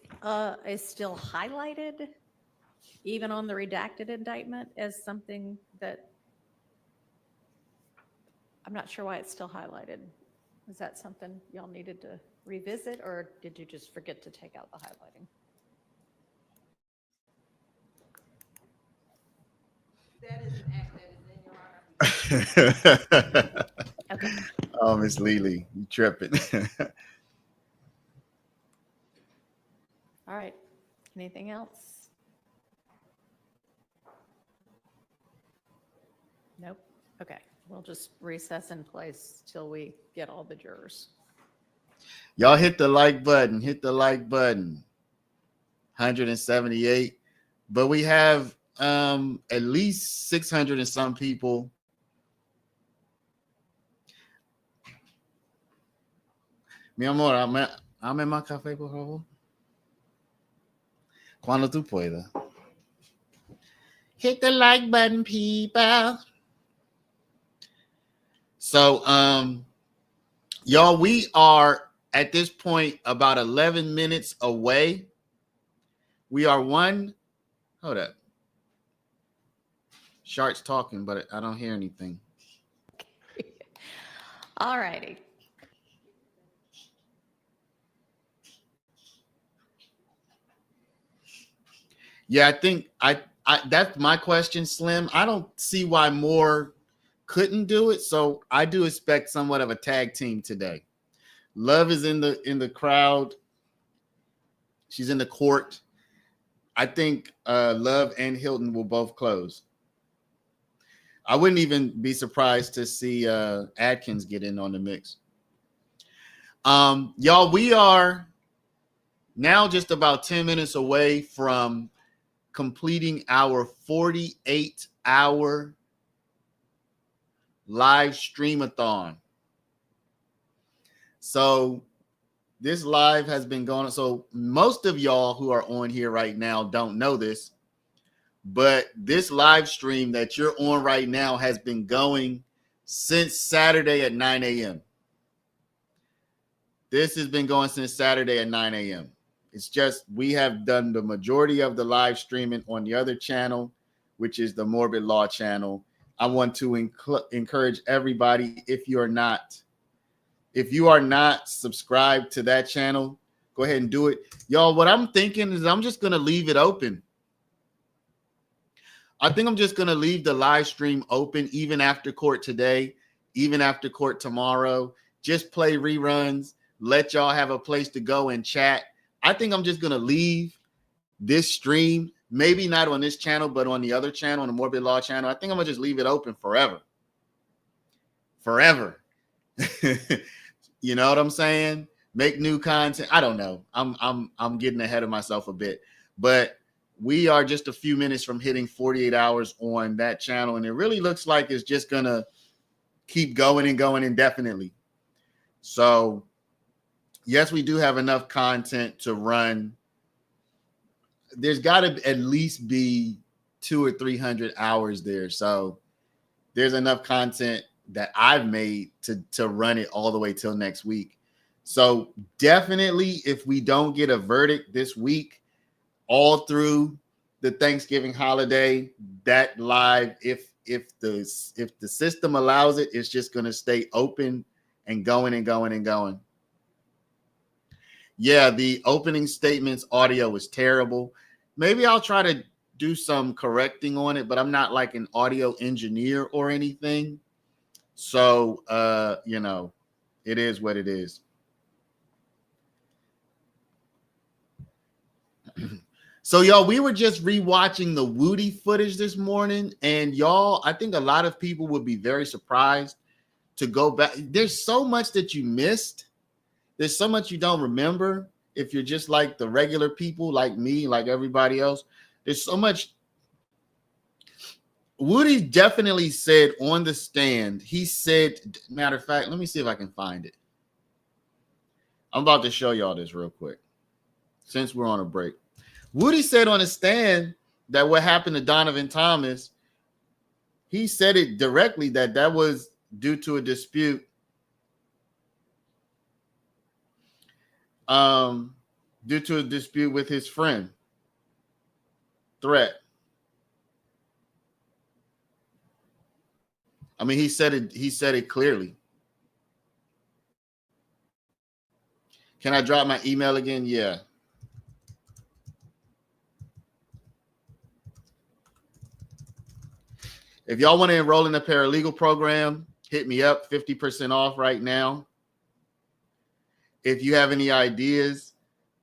is still highlighted, even on the redacted indictment, as something that, I'm not sure why it's still highlighted. Is that something y'all needed to revisit, or did you just forget to take out the highlighting? That is an act that is in, Your Honor. Okay. Oh, Miss Lily, you tripping. All right. Anything else? Nope. Okay. We'll just recess in place till we get all the jurors. Y'all hit the like button. Hit the like button. 178. But we have at least 600 and some people. Mi amor, ame más café, por favor. Cuando tú puedas. Hit the like button, people. So, y'all, we are at this point about 11 minutes away. We are hold up. Shark's talking, but I don't hear anything. All righty. Yeah, I think I that's my question, Slim. I don't see why more couldn't do it. So I do expect somewhat of a tag team today. Love is in the crowd. She's in the court. I think Love and Hilton will both close. I wouldn't even be surprised to see Adkins get in on the mix. Y'all, we are now just about 10 minutes away from completing our 48-hour live streamathon. So this live has been going on. So most of y'all who are on here right now don't know this, but this live stream that you're on right now has been going since Saturday at 9 a.m. This has been going since Saturday at 9 a.m. It's just we have done the majority of the live streaming on the other channel, which is the Morbid Law channel. I want to encourage everybody, if you are not subscribed to that channel, go ahead and do it. Y'all, what I'm thinking is I'm just going to leave it open. I think I'm just going to leave the live stream open even after court today, even after court tomorrow. Just play reruns. Let y'all have a place to go and chat. I think I'm just going to leave this stream, maybe not on this channel, but on the other channel, on the Morbid Law channel. I think I'm going to just leave it open forever. Forever. You know what I'm saying? Make new content. I don't know. I'm getting ahead of myself a bit, but we are just a few minutes from hitting 48 hours on that channel, and it really looks like it's just going to keep going and going indefinitely. So, yes, we do have enough content to run. There's got to at least be 200 or 300 hours there. So there's enough content that I've made to run it all the way till next week. So definitely, if we don't get a verdict this week, all through the Thanksgiving holiday, that live, if the system allows it, it's just going to stay open and going and going and going. Yeah, the opening statements audio was terrible. Maybe I'll try to do some correcting on it, but I'm not like an audio engineer or anything. So, you know, it is what it is. So, y'all, we were just rewatching the Woody footage this morning, and y'all, I think a lot of people would be very surprised to go back. There's so much that you missed. There's so much you don't remember if you're just like the regular people, like me, like everybody else. There's so much. Woody definitely said on the stand, he said, matter of fact, let me see if I can find it. I'm about to show y'all this real quick since we're on a break. Woody said on the stand that what happened to Donovan Thomas, he said it directly that was due to a dispute. Due to a dispute with his friend. Threat. I mean, he said it clearly. Can I drop my email again? Yeah. If y'all want to enroll in the paralegal program, hit me up, 50% off right now. If you have any ideas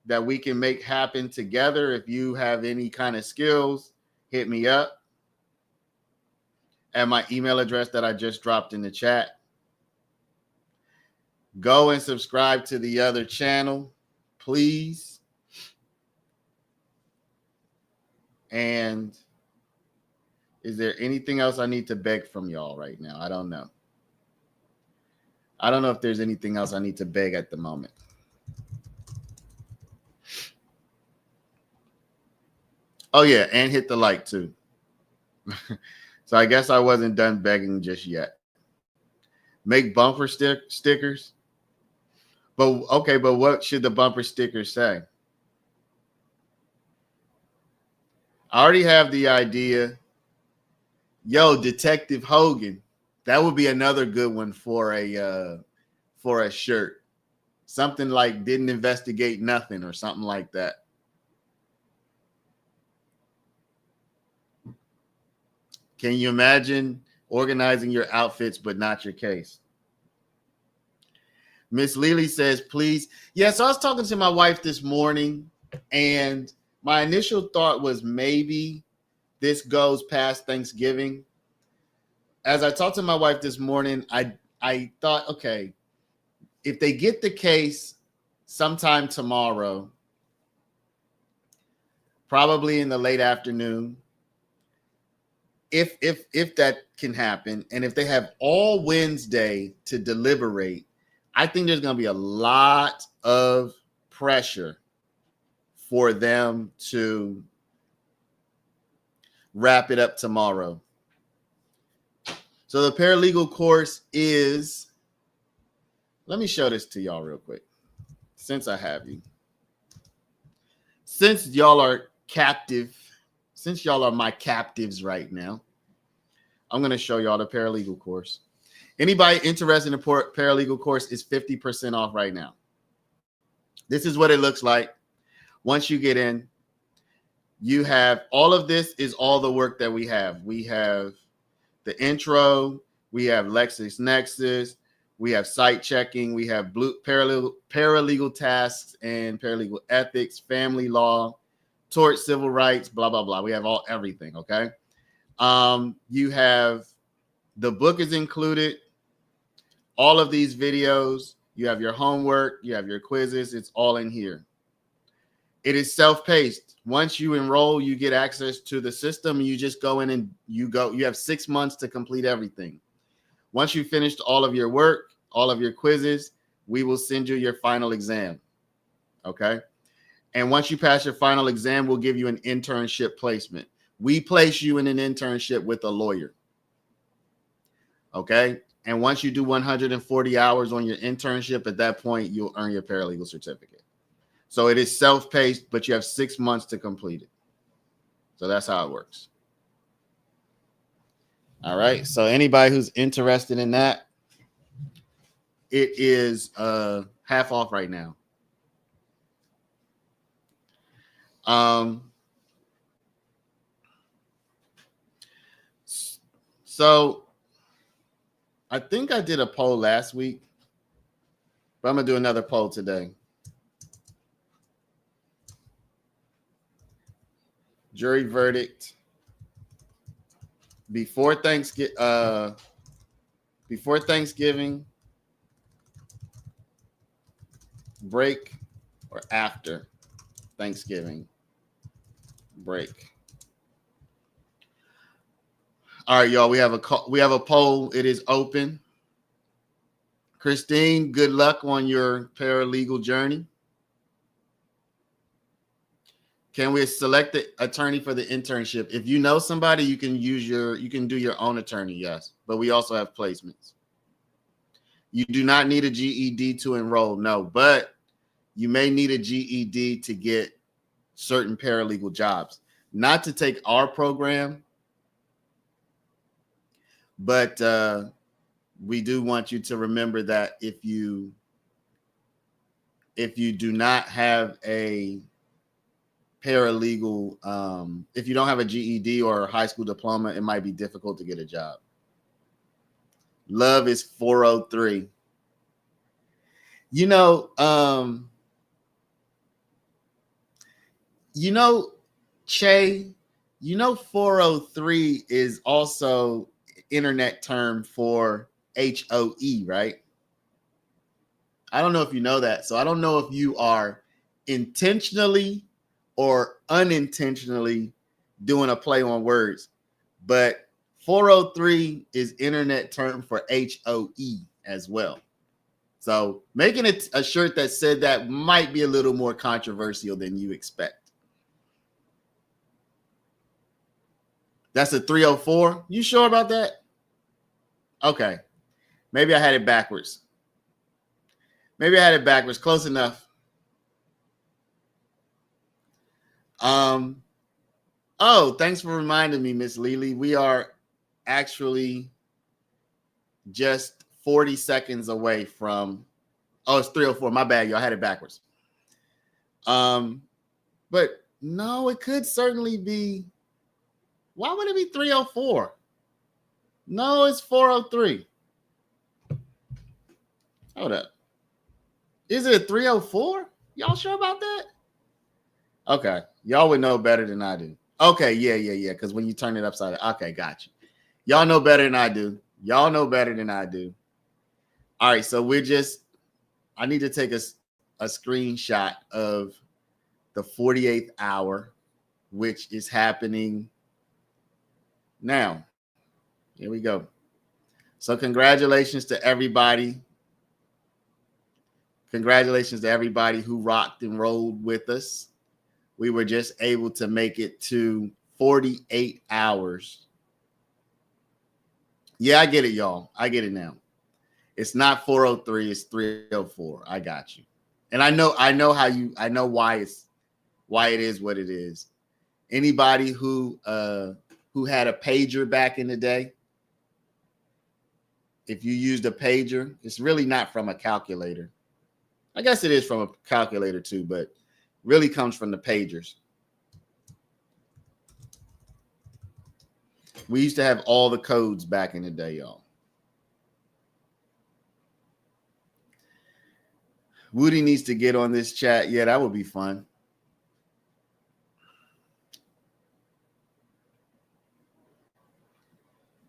that we can make happen together, if you have any kind of skills, hit me up at my email address that I just dropped in the chat. Go and subscribe to the other channel, please. And is there anything else I need to beg from y'all right now? I don't know. I don't know if there's anything else I need to beg at the moment. Oh, yeah, and hit the like, too. So I guess I wasn't done begging just yet. Make bumper stickers. But, okay, but what should the bumper stickers say? I already have the idea. Yo, Detective Hogan. That would be another good one for a shirt. Something like didn't investigate nothing or something like that. Can you imagine organizing your outfits but not your case? Miss Lily says, please. Yeah, so I was talking to my wife this morning, and my initial thought was maybe this goes past Thanksgiving. As I talked to my wife this morning, I thought, okay, if they get the case sometime tomorrow, probably in the late afternoon, if that can happen, and if they have all Wednesday to deliberate, I think there's going to be a lot of pressure for them to wrap it up tomorrow. So the paralegal course is, let me show this to y'all real quick, since I have you. Since y'all are captive, since y'all are my captives right now, I'm going to show y'all the paralegal course. Anybody interested in the paralegal course is 50% off right now. This is what it looks like. Once you get in, you have all of this is all the work that we have. We have the intro, we have LexisNexis, we have site checking, we have paralegal tasks and paralegal ethics, family law, tort, civil rights, blah, blah, blah. We have everything, okay? You have, the book is included, all of these videos, you have your homework, you have your quizzes, it's all in here. It is self-paced. Once you enroll, you get access to the system. You just go in and you have 6 months to complete everything. Once you finished all of your work, all of your quizzes, we will send you your final exam. Okay. And once you pass your final exam, we'll give you an internship placement. We place you in an internship with a lawyer. Okay. And once you do 140 hours on your internship, at that point, you'll earn your paralegal certificate. So it is self-paced, but you have 6 months to complete it. So that's how it works. All right. So anybody who's interested in that, it is half off right now. So I think I did a poll last week, but I'm going to do another poll today. Jury verdict before Thanksgiving, break, or after Thanksgiving break. All right, y'all. We have a poll. It is open. Christine, good luck on your paralegal journey. Can we select the attorney for the internship? If you know somebody, you can do your own attorney, yes. But we also have placements. You do not need a GED to enroll, no, but you may need a GED to get certain paralegal jobs. Not to take our program, but we do want you to remember that if you do not have a paralegal, if you don't have a GED or a high school diploma, it might be difficult to get a job. Love is 403. Che, 403 is also internet term for HOE, right? I don't know if you know that. So I don't know if you are intentionally or unintentionally doing a play on words, but 403 is internet term for HOE as well. So making it a shirt that said that might be a little more controversial than you expect. That's a 304. You sure about that? Okay. Maybe I had it backwards. Close enough. Oh, thanks for reminding me, Miss Lily. We are actually just 40 seconds away from, it's 304. My bad, y'all, had it backwards. But no, it could certainly be. Why would it be 304? No, it's 403. Hold up. Is it a 304? Y'all sure about that? Okay. Y'all would know better than I do. Okay, yeah. Because when you turn it upside down. Okay, got you. Y'all know better than I do. All right, so we're just I need to take a screenshot of the 48th hour, which is happening now. Here we go. So congratulations to everybody. Congratulations to everybody who rocked and rolled with us. We were just able to make it to 48 hours. Yeah, I get it, y'all. I get it now. It's not 403, it's 304. I got you. And I know why it is what it is. Anybody who had a pager back in the day, if you used a pager, it's really not from a calculator. I guess it is from a calculator too, but really comes from the pagers. We used to have all the codes back in the day, y'all. Woody needs to get on this chat. Yeah, that would be fun.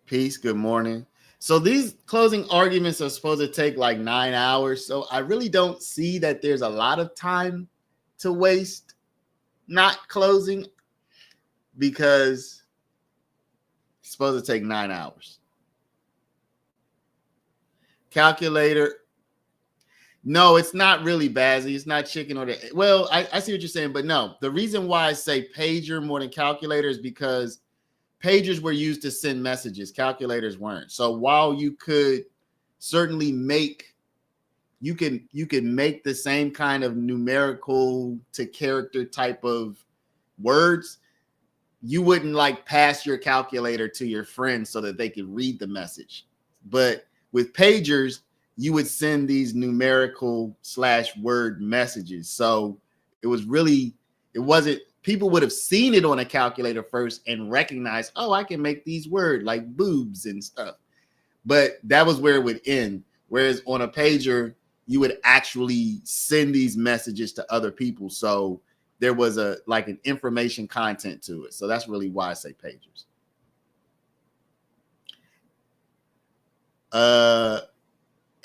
Peace. Good morning. So these closing arguments are supposed to take like 9 hours. So I really don't see that there's a lot of time to waste not closing, because it's supposed to take 9 hours. Calculator. No, it's not really Bazzy. It's not chicken or the. Well, I see what you're saying, but no. The reason why I say pager more than calculator is because pagers were used to send messages. Calculators weren't. So while you could certainly make, you can make the same kind of numerical to character type of words, you wouldn't like pass your calculator to your friends so that they could read the message. But with pagers, you would send these numerical / word messages. So it wasn't, people would have seen it on a calculator first and recognized, oh, I can make these words like boobs and stuff. But that was where it would end. Whereas on a pager, you would actually send these messages to other people. So there was an information content to it. So that's really why I say pagers.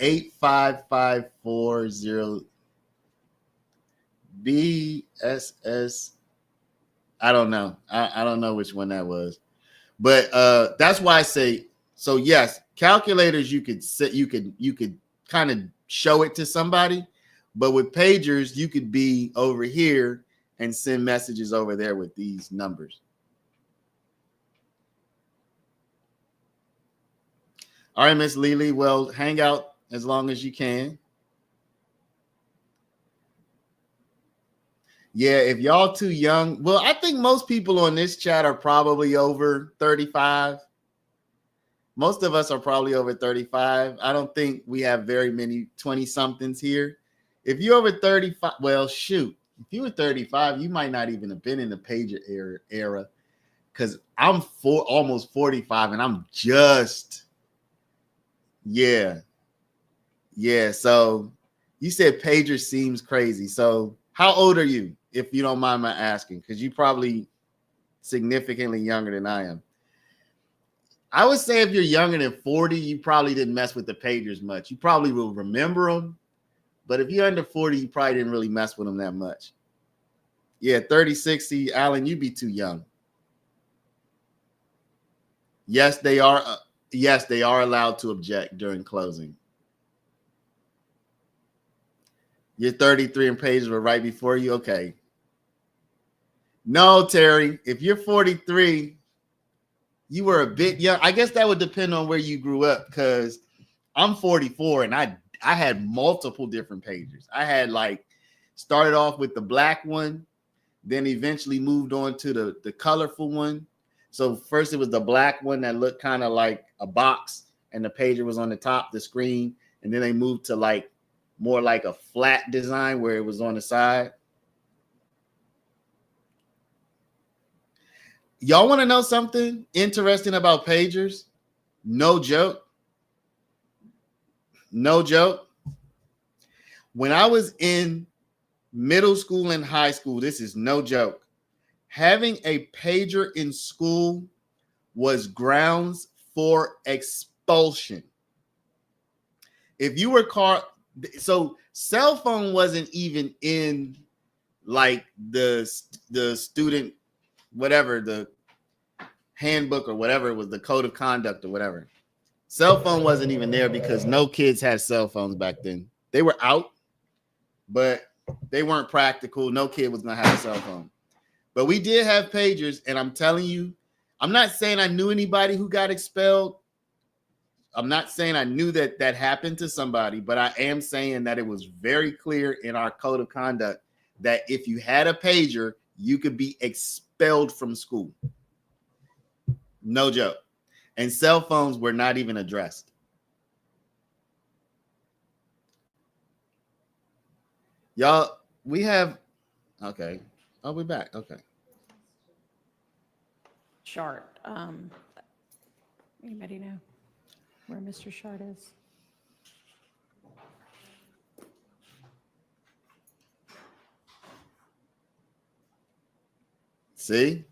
85540 BSS. I don't know. I don't know which one that was, but that's why I say, so yes, calculators, you could kind of show it to somebody, but with pagers, you could be over here and send messages over there with these numbers. All right, Miss Lily. Well, hang out as long as you can. Yeah, if y'all too young, well, I think most people on this chat are probably over 35. Most of us are probably over 35. I don't think we have very many 20-somethings here. If you're over 35, well, shoot. If you were 35, you might not even have been in the pager era, because I'm almost 45, and I'm just, yeah. So you said pager seems crazy. So how old are you, if you don't mind my asking? Because you're probably significantly younger than I am. I would say if you're younger than 40, you probably didn't mess with the pagers much. You probably will remember them. But if you're under 40, you probably didn't really mess with them that much. Yeah, 30, 60. Alan, you'd be too young. Yes, they are. Yes, they are allowed to object during closing. You're 33 and pagers were right before you. Okay. No, Terry, if you're 43, you were a bit young. I guess that would depend on where you grew up, because I'm 44 and I had multiple different pagers. I had started off with the black one, then eventually moved on to the colorful one. So first it was the black one that looked kind of like a box and the pager was on the top, the screen. And then they moved to more like a flat design where it was on the side. Y'all want to know something interesting about pagers? No joke. No joke. When I was in middle school and high school, this is no joke, having a pager in school was grounds for expulsion. If you were caught, So cell phone wasn't even in like the student, whatever, the handbook or whatever it was, the code of conduct or whatever. Cell phone wasn't even there because no kids had cell phones back then. They were out, but they weren't practical. No kid was gonna have a cell phone. But we did have pagers, and I'm telling you, I'm not saying I knew anybody who got expelled. I'm not saying I knew that happened to somebody, but I am saying that it was very clear in our code of conduct that if you had a pager, you could be expelled from school. No joke. And cell phones were not even addressed. Y'all, we have, okay. Oh, we're back. Okay. Chart. Anybody know where Mr. Shard is? See?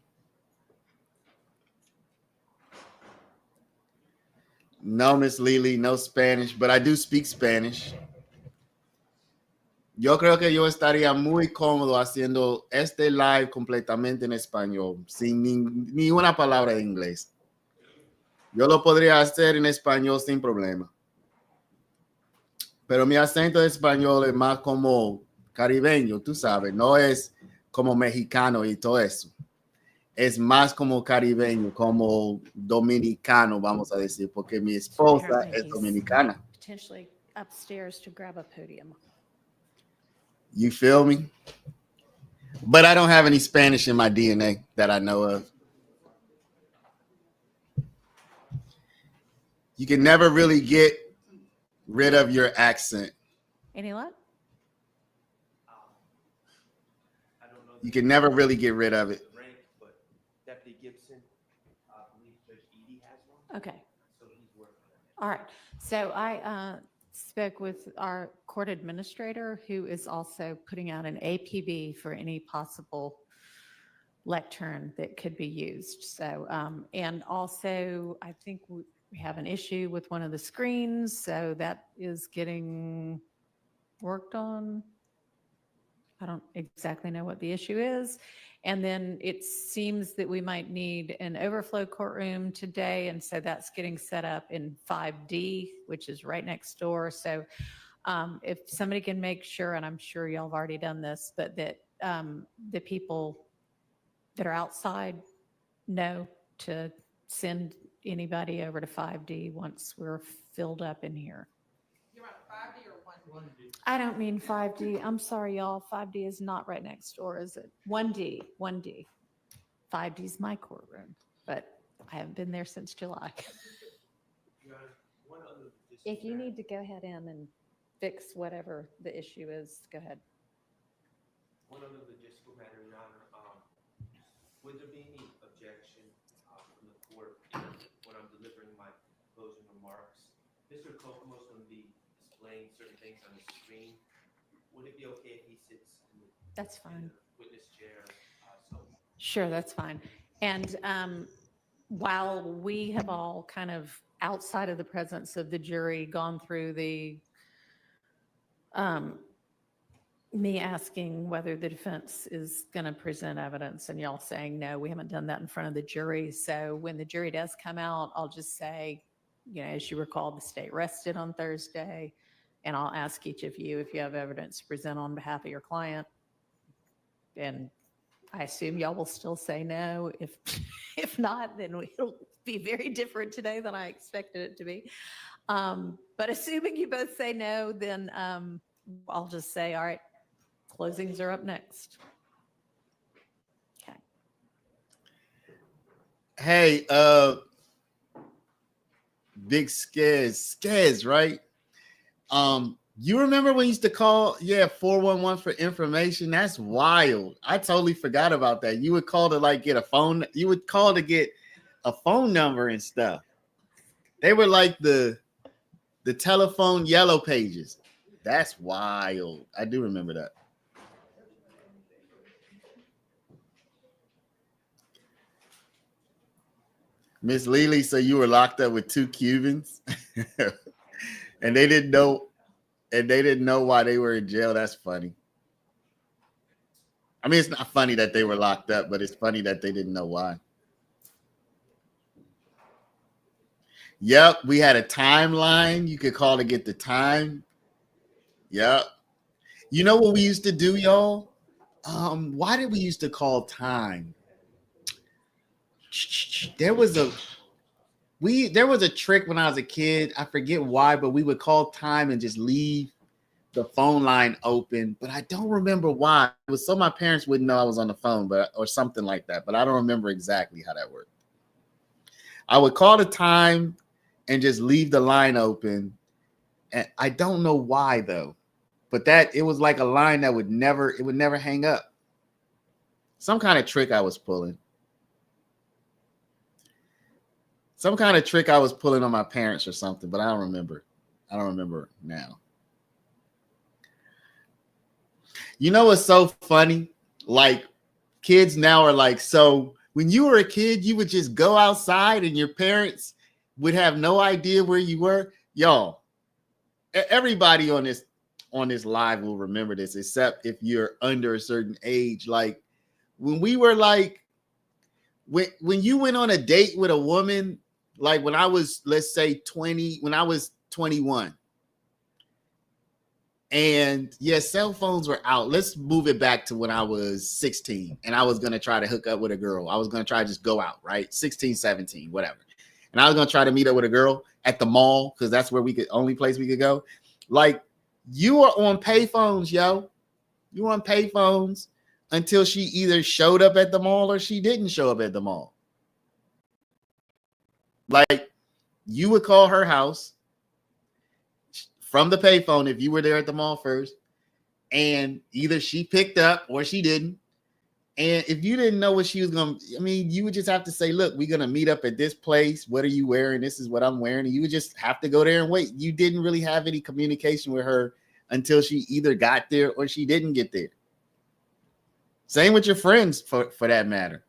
No, Miss Lily, no Spanish, but I do speak Spanish. Yo creo que yo estaría muy cómodo haciendo este live completamente en español, sin ni una palabra de inglés. Yo lo podría hacer en español sin problema. Pero mi acento de español es más como caribeño, tú sabes, no es como mexicano y todo eso. Es más como caribeño, como dominicano, vamos a decir, porque mi esposa Apparently es he's dominicana. Potentially upstairs to grab a podium. You feel me? But I don't have any Spanish in my DNA that I know of. You can never really get rid of your accent. Any luck? I don't know. You can never really get rid of it. Rank, but Deputy Gibson, I believe Judge Edie has one, Okay. so he's working on it. All right. So I spoke with our court administrator, who is also putting out an APB for any possible lectern that could be used. So, and also I think we have an issue with one of the screens, so that is getting worked on. I don't exactly know what the issue is. And then it seems that we might need an overflow courtroom today. And so that's getting set up in 5D, which is right next door. So if somebody can make sure, and I'm sure y'all have already done this, but that the people that are outside know to send anybody over to 5D once we're filled up in here. You're on 5D or 1D? I don't mean 5D. I'm sorry, y'all. 5D is not right next door, is it? 1D, 1D. 5D is my courtroom, but I haven't been there since July. Your Honor, one other If you need to go ahead in and fix whatever the issue is, go ahead. One other logistical matter, Your Honor, would there be any objection from the court when I'm delivering my closing remarks? Mr. Kokomo's going to be displaying certain things on the screen. Would it be okay if he sits in the That's fine. witness chair? So Sure, that's fine. And while we have all kind of outside of the presence of the jury gone through the me asking whether the defense is going to present evidence and y'all saying, no, we haven't done that in front of the jury. So when the jury does come out, I'll just say, you know, as you recall, the state rested on Thursday, and I'll ask each of you if you have evidence to present on behalf of your client. And I assume y'all will still say no. If not, then it'll be very different today than I expected it to be. But assuming you both say no, then I'll just say, all right, closings are up next. Okay. Hey, Big Skez, right? You remember when you used to call, 411 for information? That's wild. I totally forgot about that. You would call to like get a phone. You would call to get a phone number and stuff. They were like the telephone yellow pages. That's wild. I do remember that. Miss Lily, so you were locked up with 2 Cubans and they didn't know and they didn't know why they were in jail. That's funny. I mean, it's not funny that they were locked up, but it's funny that they didn't know why. Yep, we had a timeline. You could call to get the time. Yep. You know what we used to do, y'all? Why did we used to call time? There was a trick when I was a kid. I forget why, but we would call time and just leave the phone line open. But I don't remember why. It was so my parents wouldn't know I was on the phone, or something like that. But I don't remember exactly how that worked. I would call the time and just leave the line open. And I don't know why though. But it was like a line that would never hang up. Some kind of trick I was pulling. Some kind of trick I was pulling on my parents or something, but I don't remember. I don't remember now. You know what's so funny? Like, kids now are like, so when you were a kid, you would just go outside and your parents would have no idea where you were. Y'all, everybody on this live will remember this, except if you're under a certain age. Like, when we were like, when you went on a date with a woman, like when I was, let's say 20, when I was 21, and yeah, cell phones were out. Let's move it back to when I was 16 and I was going to try to hook up with a girl. I was going to try to just go out, right? 16, 17, whatever. And I was going to try to meet up with a girl at the mall because that's where only place we could go. Like, you were on payphones, yo. You were on payphones until she either showed up at the mall or she didn't show up at the mall. Like, you would call her house from the payphone if you were there at the mall first, and either she picked up or she didn't. And if you didn't know what she was going to, I mean, you would just have to say, look, we're going to meet up at this place. What are you wearing? This is what I'm wearing. And you would just have to go there and wait. You didn't really have any communication with her until she either got there or she didn't get there. Same with your friends, for that matter.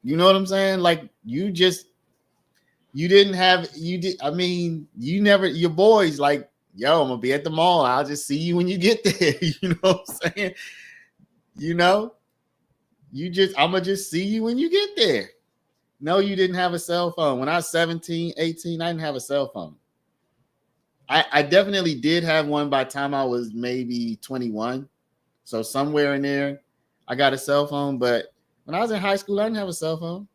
You know what I'm saying? Like, your boys, like, yo, I'm gonna be at the mall. I'll just see you when you get there. You know what I'm saying? You know, I'm gonna just see you when you get there. No, you didn't have a cell phone. When I was 17, 18, I didn't have a cell phone. I definitely did have one by the time I was maybe 21. So somewhere in there, I got a cell phone. But when I was in high school, I didn't have a cell phone.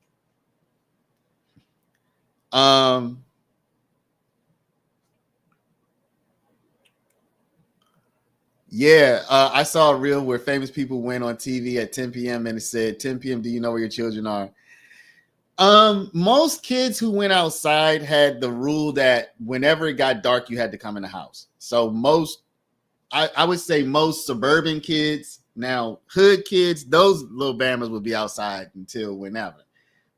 Yeah, I saw a reel where famous people went on TV at 10 p.m. and it said, 10 p.m., do you know where your children are? Most kids who went outside had the rule that whenever it got dark, you had to come in the house. So I would say most suburban kids, now hood kids, those little bammers would be outside until whenever.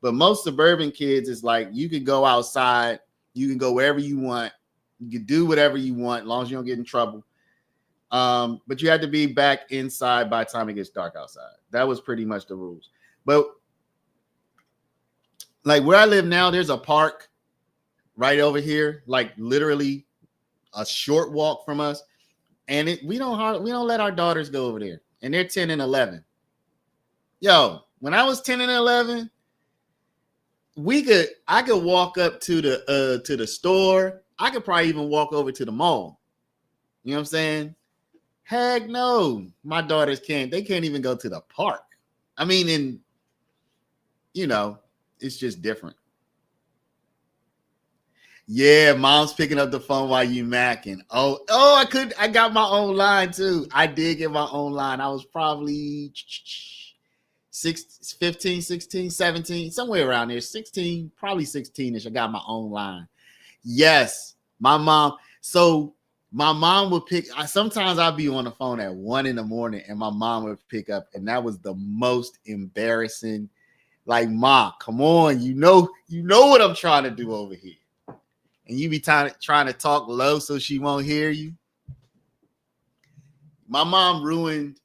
But most suburban kids is like, you can go outside, you can go wherever you want, you can do whatever you want, as long as you don't get in trouble. But you had to be back inside by the time it gets dark outside. That was pretty much the rules. But like where I live now, there's a park right over here, like literally a short walk from us. And we don't let our daughters go over there. And they're 10 and 11. Yo, when I was 10 and 11, I could walk up to the store. I could probably even walk over to the mall. You know what I'm saying? Heck no, my daughters can't. They can't even go to the park. I mean, it's just different. Yeah, mom's picking up the phone while you macking. Oh, I got my own line too. I did get my own line. I was probably 15, 16, 17, somewhere around there. 16, probably 16-ish. I got my own line. Yes, my mom. So my mom would sometimes I'd be on the phone at 1 a.m. and my mom would pick up. And that was the most embarrassing. Like, Ma, come on. You know what I'm trying to do over here. And you be trying to talk low so she won't hear you. My mom ruined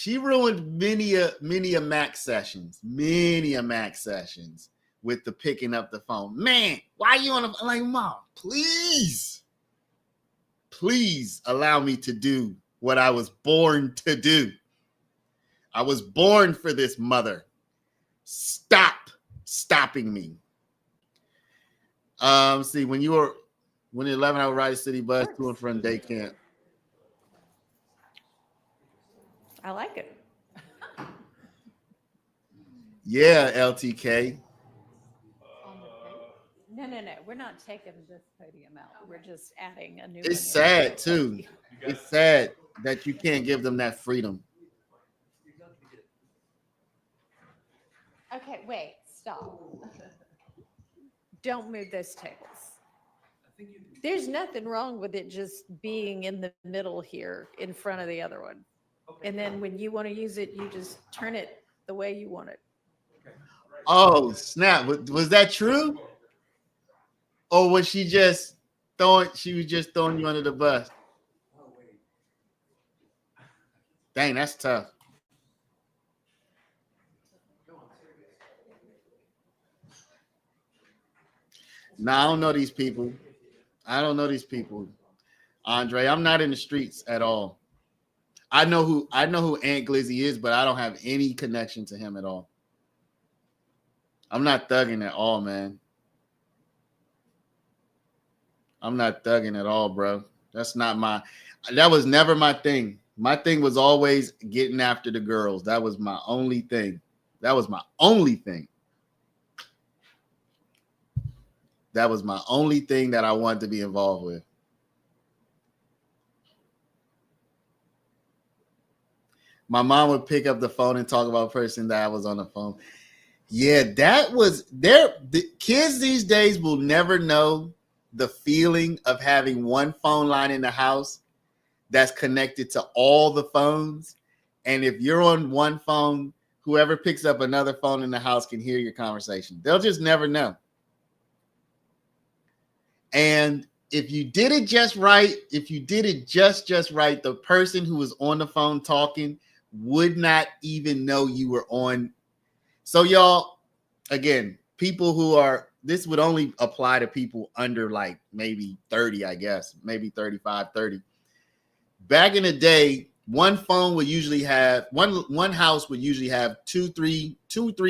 many a Mac sessions with the picking up the phone. Man, why are you on the phone? Like, Mom, please allow me to do what I was born to do. I was born for this, mother. Stop stopping me. See, when you're 11, I would ride a city bus to and from day camp. I like it. Yeah, LTK. No. We're not taking this podium out. We're just adding a new. It's sad too. It's sad that you can't give them that freedom. Okay, wait, stop. Don't move those tables. There's nothing wrong with it just being in the middle here in front of the other one. And then when you want to use it, you just turn it the way you want it. Oh, snap. Was that true? Or was she just throwing you under the bus? Dang, that's tough. Nah, I don't know these people. Andre, I'm not in the streets at all. I know who Aunt Glizzy is, but I don't have any connection to him at all. I'm not thugging at all, man. I'm not thugging at all, bro. That was never my thing. My thing was always getting after the girls. That was my only thing. That was my only thing that I wanted to be involved with. My mom would pick up the phone and talk about a person that I was on the phone. Yeah, that was there. The kids these days will never know the feeling of having one phone line in the house that's connected to all the phones. And if you're on one phone, whoever picks up another phone in the house can hear your conversation. They'll just never know. And if you did it just right, the person who was on the phone talking would not even know you were on. So y'all, again, people who are, this would only apply to people under like maybe 30, I guess, maybe 35, 30. Back in the day, one phone would usually have, one house would usually have two, three,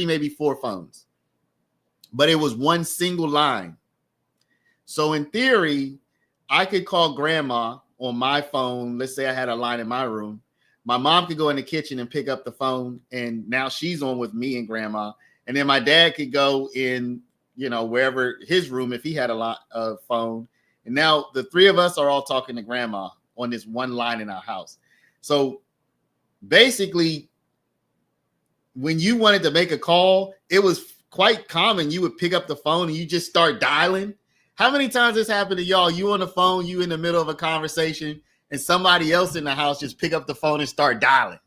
maybe four phones. But it was one single line. So in theory, I could call grandma on my phone. Let's say I had a line in my room. My mom could go in the kitchen and pick up the phone, and now she's on with me and grandma. And then my dad could go in, wherever his room if he had a lot of phone. And now the three of us are all talking to grandma on this one line in our house. So basically, when you wanted to make a call, it was quite common. You would pick up the phone and you just start dialing. How many times this happened to y'all? You on the phone, you in the middle of a conversation, and somebody else in the house just pick up the phone and start dialing.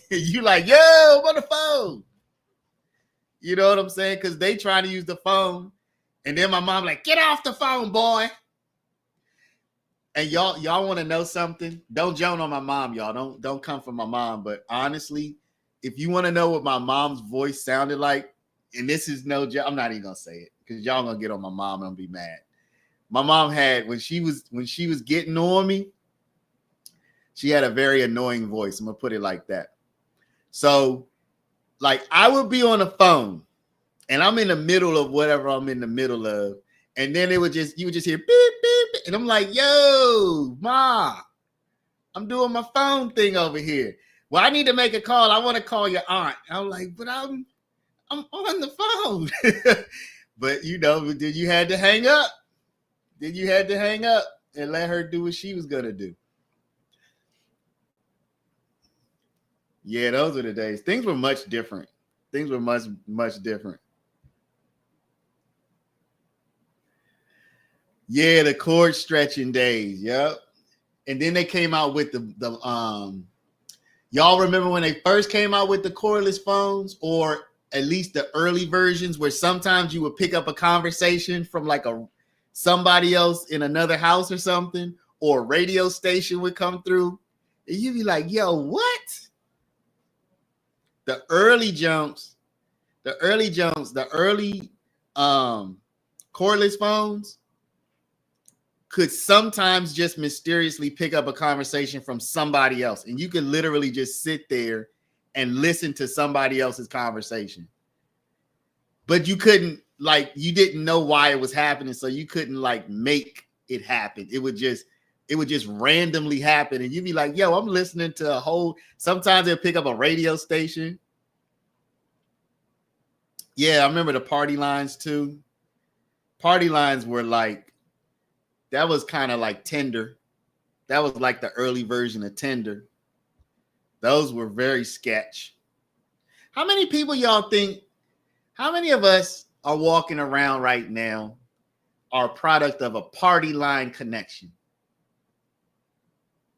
You like, yo, I'm on the phone. You know what I'm saying? Because they trying to use the phone. And then my mom like, get off the phone, boy. And y'all want to know something? Don't joan on my mom, y'all. Don't come for my mom. But honestly, if you want to know what my mom's voice sounded like, and this is no joke, I'm not even gonna say it because y'all gonna get on my mom and I'm gonna be mad. My mom had, when she was getting on me, she had a very annoying voice. I'm gonna put it like that. So, like, I would be on the phone and I'm in the middle of whatever I'm in the middle of, and then you would just hear beep, beep, beep, and I'm like, yo, Ma, I'm doing my phone thing over here. Well, I need to make a call. I want to call your aunt. I'm like, but I'm on the phone. But then you had to hang up. Then you had to hang up and let her do what she was gonna do. Yeah, those are the days. Things were much different. Things were much, much different. Yeah, the cord stretching days. Yep. And then they came out with the y'all remember when they first came out with the cordless phones, or at least the early versions, where sometimes you would pick up a conversation from like somebody else in another house or something, or a radio station would come through, and you'd be like, yo, what? The early cordless phones could sometimes just mysteriously pick up a conversation from somebody else. And you could literally just sit there and listen to somebody else's conversation. But you couldn't, like, you didn't know why it was happening. So you couldn't like make it happen. It would just randomly happen. And you'd be like, yo, I'm listening to a whole, sometimes they'll pick up a radio station. Yeah, I remember the party lines too. Party lines were like, that was kind of like Tinder. That was like the early version of Tinder. Those were very sketch. How many people y'all think, how many of us are walking around right now are a product of a party line connection?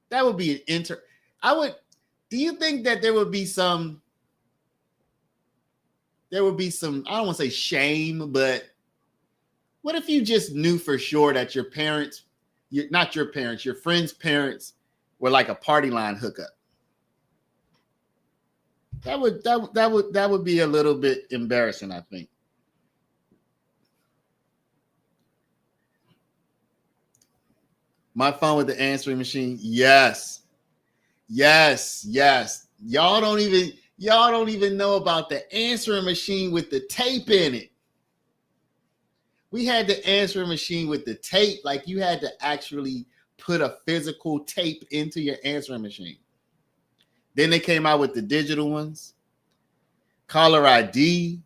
That would be an do you think that there would be some, I don't want to say shame, but what if you just knew for sure that your parents, not your parents, your friends' parents were like a party line hookup? That would be a little bit embarrassing, I think. My phone with the answering machine. Yes. Y'all don't even know about the answering machine with the tape in it. We had the answering machine with the tape, like you had to actually put a physical tape into your answering machine. Then they came out with the digital ones. Caller ID.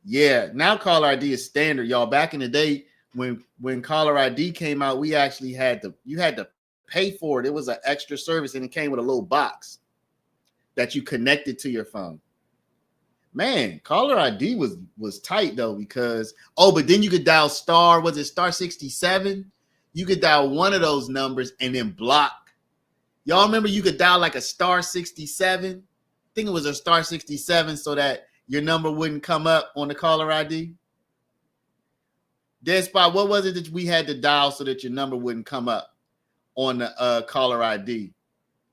Yeah, now caller ID is standard, y'all. Back in the day, when caller ID came out, you had to pay for it. It was an extra service, and it came with a little box that you connected to your phone. Man, caller ID was tight though, because but then you could dial star 67? You could dial one of those numbers and then block. Y'all remember you could dial like a star 67? I think it was a star 67 so that your number wouldn't come up on the caller ID. Dead Spot, what was it that we had to dial so that your number wouldn't come up on the caller ID?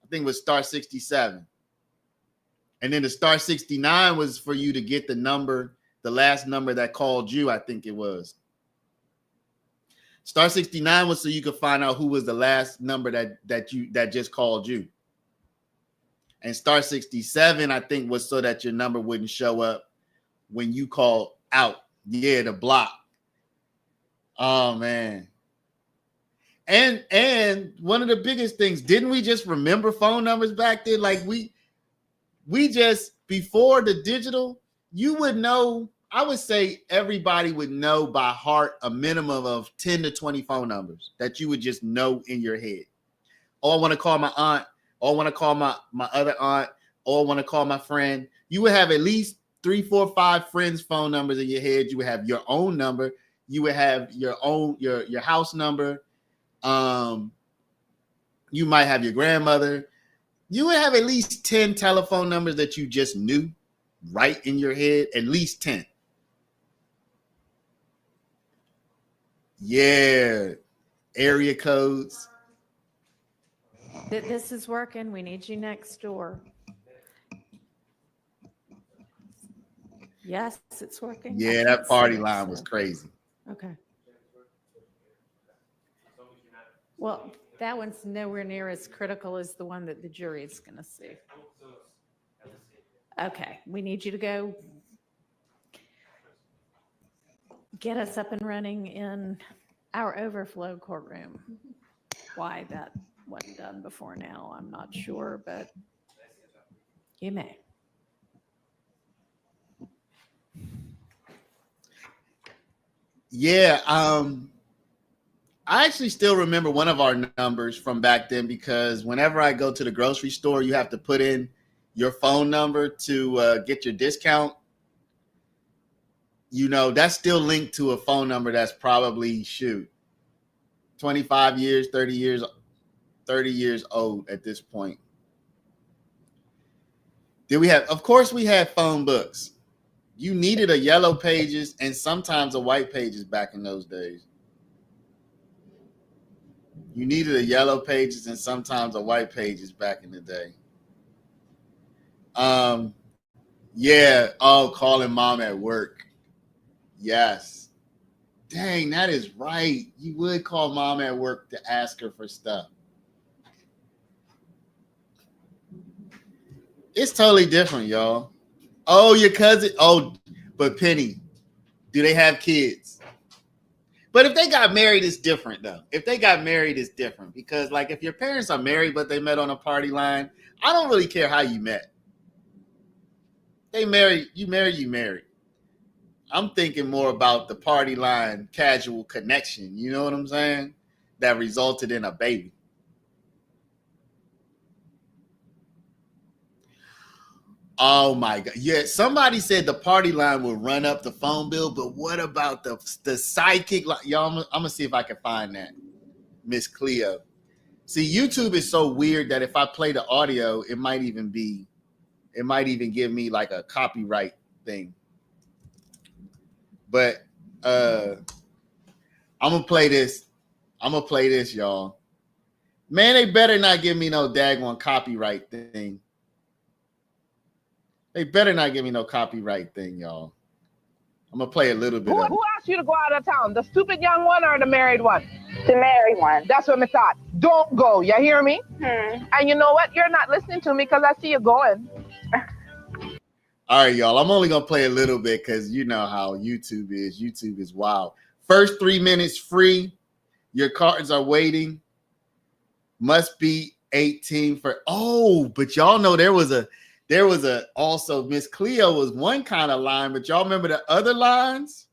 I think it was star 67. And then the star 69 was for you to get the number, the last number that called you, I think it was. Star 69 was so you could find out who was the last number that just called you. And star 67, I think, was so that your number wouldn't show up when you called out. Yeah, the block. Oh man. And one of the biggest things, didn't we just remember phone numbers back then? Like we just, before the digital, you would know, I would say everybody would know by heart a minimum of 10 to 20 phone numbers that you would just know in your head. Oh, I want to call my aunt. Oh, I want to call my other aunt. Oh, I want to call my friend. You would have at least 3, 4, 5 friends' phone numbers in your head. You would have your own number. You would have your own, your house number. You might have your grandmother. You would have at least 10 telephone numbers that you just knew right in your head, at least 10. Yeah. Area codes. This is working. We need you next door. Yes, it's working. Yeah, that party line was crazy. Okay. Well, that one's nowhere near as critical as the one that the jury is going to see. Okay, we need you to go get us up and running in our overflow courtroom. Why that wasn't done before now, I'm not sure, but you may. Yeah, I actually still remember one of our numbers from back then, because whenever I go to the grocery store, you have to put in your phone number to get your discount. You know, that's still linked to a phone number that's probably 25 years, 30 years old at this point. Of course we had phone books. You needed a yellow pages and sometimes a white pages back in those days. You needed a yellow pages and sometimes a white pages back in the day. Yeah. Oh, calling mom at work. Yes. Dang, that is right. You would call mom at work to ask her for stuff. It's totally different, y'all. Oh, your cousin. Oh, but Penny, do they have kids? But if they got married, it's different, though. If they got married, it's different. Because, like, if your parents are married, but they met on a party line, I don't really care how you met. They married, you married. I'm thinking more about the party line casual connection. You know what I'm saying? That resulted in a baby. Oh my God. Yeah, somebody said the party line will run up the phone bill, but what about the sidekick? Y'all, I'm gonna see if I can find that. Miss Cleo. See, YouTube is so weird that if I play the audio, it might even give me like a copyright thing. But I'm gonna play this. Y'all. Man, they better not give me no daggone copyright thing. They better not give me no copyright thing, y'all. I'm gonna play a little bit. Who asked you to go out of town? The stupid young one or the married one? The married one. That's what I thought. Don't go. You hear me? And you know what? You're not listening to me because I see you going. All right, y'all. I'm only gonna play a little bit because you know how YouTube is. YouTube is wild. First 3 minutes free. Your cards are waiting. Must be 18 for. Oh, but y'all know there was a also Miss Cleo was one kind of line, but y'all remember the other lines?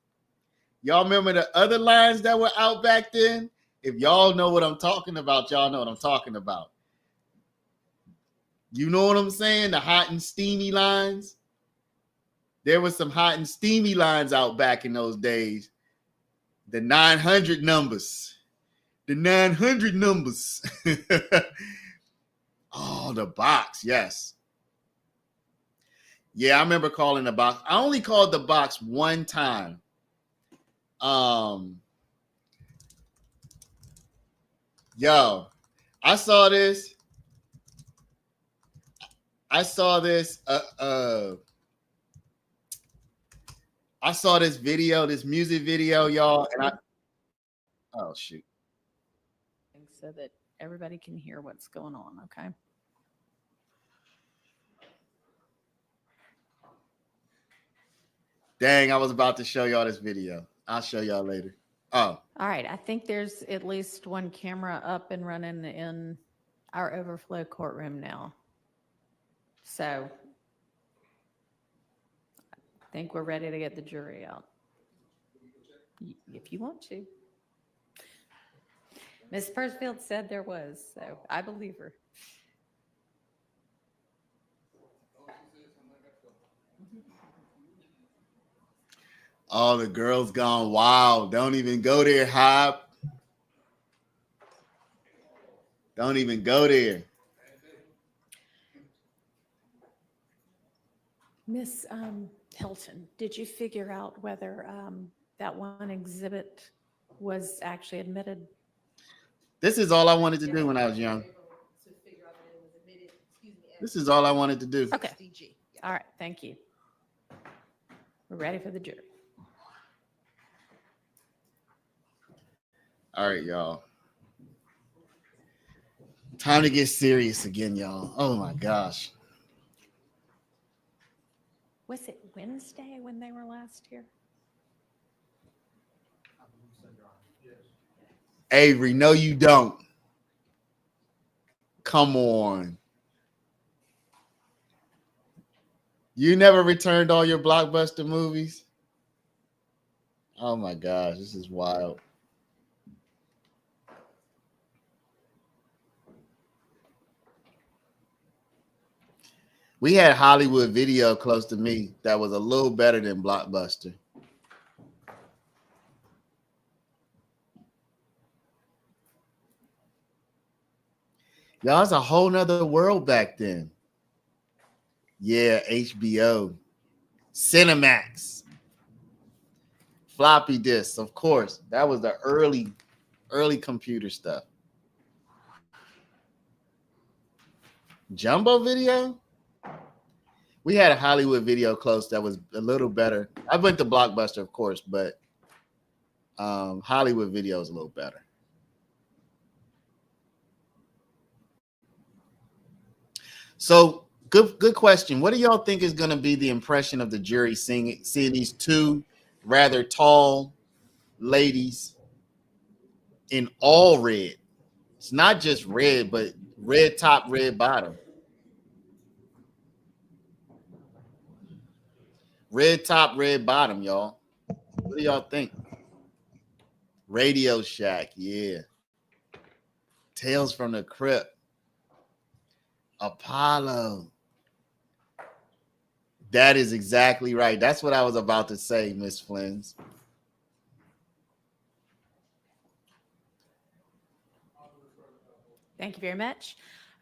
Y'all remember the other lines that were out back then? If y'all know what I'm talking about, y'all know what I'm talking about. You know what I'm saying? The hot and steamy lines. There was some hot and steamy lines out back in those days. The 900 numbers. The 900 numbers. Oh, the box. Yes. Yeah, I remember calling the box. I only called the box one time. Yo, I saw this. I saw this video, this music video, y'all, and oh shoot. So that everybody can hear what's going on, okay? Dang, I was about to show y'all this video. I'll show y'all later. Oh. All right, I think there's at least one camera up and running in our overflow courtroom now. So I think we're ready to get the jury out. If you want to. Ms. Persfield said there was, so I believe her. Oh, the girl's gone wild. Don't even go there, Hop. Don't even go there. Miss Hilton, did you figure out whether that one exhibit was actually admitted? This is all I wanted to do when I was young. This is all I wanted to do. Okay. All right. Thank you. We're ready for the jury. All right, y'all. Time to get serious again, y'all. Oh my gosh. Was it Wednesday when they were last here? Avery, no, you don't. Come on. You never returned all your Blockbuster movies? Oh my gosh, this is wild. We had Hollywood Video close to me that was a little better than Blockbuster. Y'all, it's a whole nother world back then. Yeah, HBO, Cinemax, floppy disks, of course. That was the early computer stuff. Jumbo Video? We had a Hollywood video close that was a little better. I went to Blockbuster, of course, but Hollywood video is a little better. So good question. What do y'all think is going to be the impression of the jury seeing these two rather tall ladies in all red? It's not just red, but red top, red bottom. Red top, red bottom, y'all. What do y'all think? Radio Shack, yeah. Tales from the Crypt. Apollo. That is exactly right. That's what I was about to say, Miss Flynn's. Thank you very much.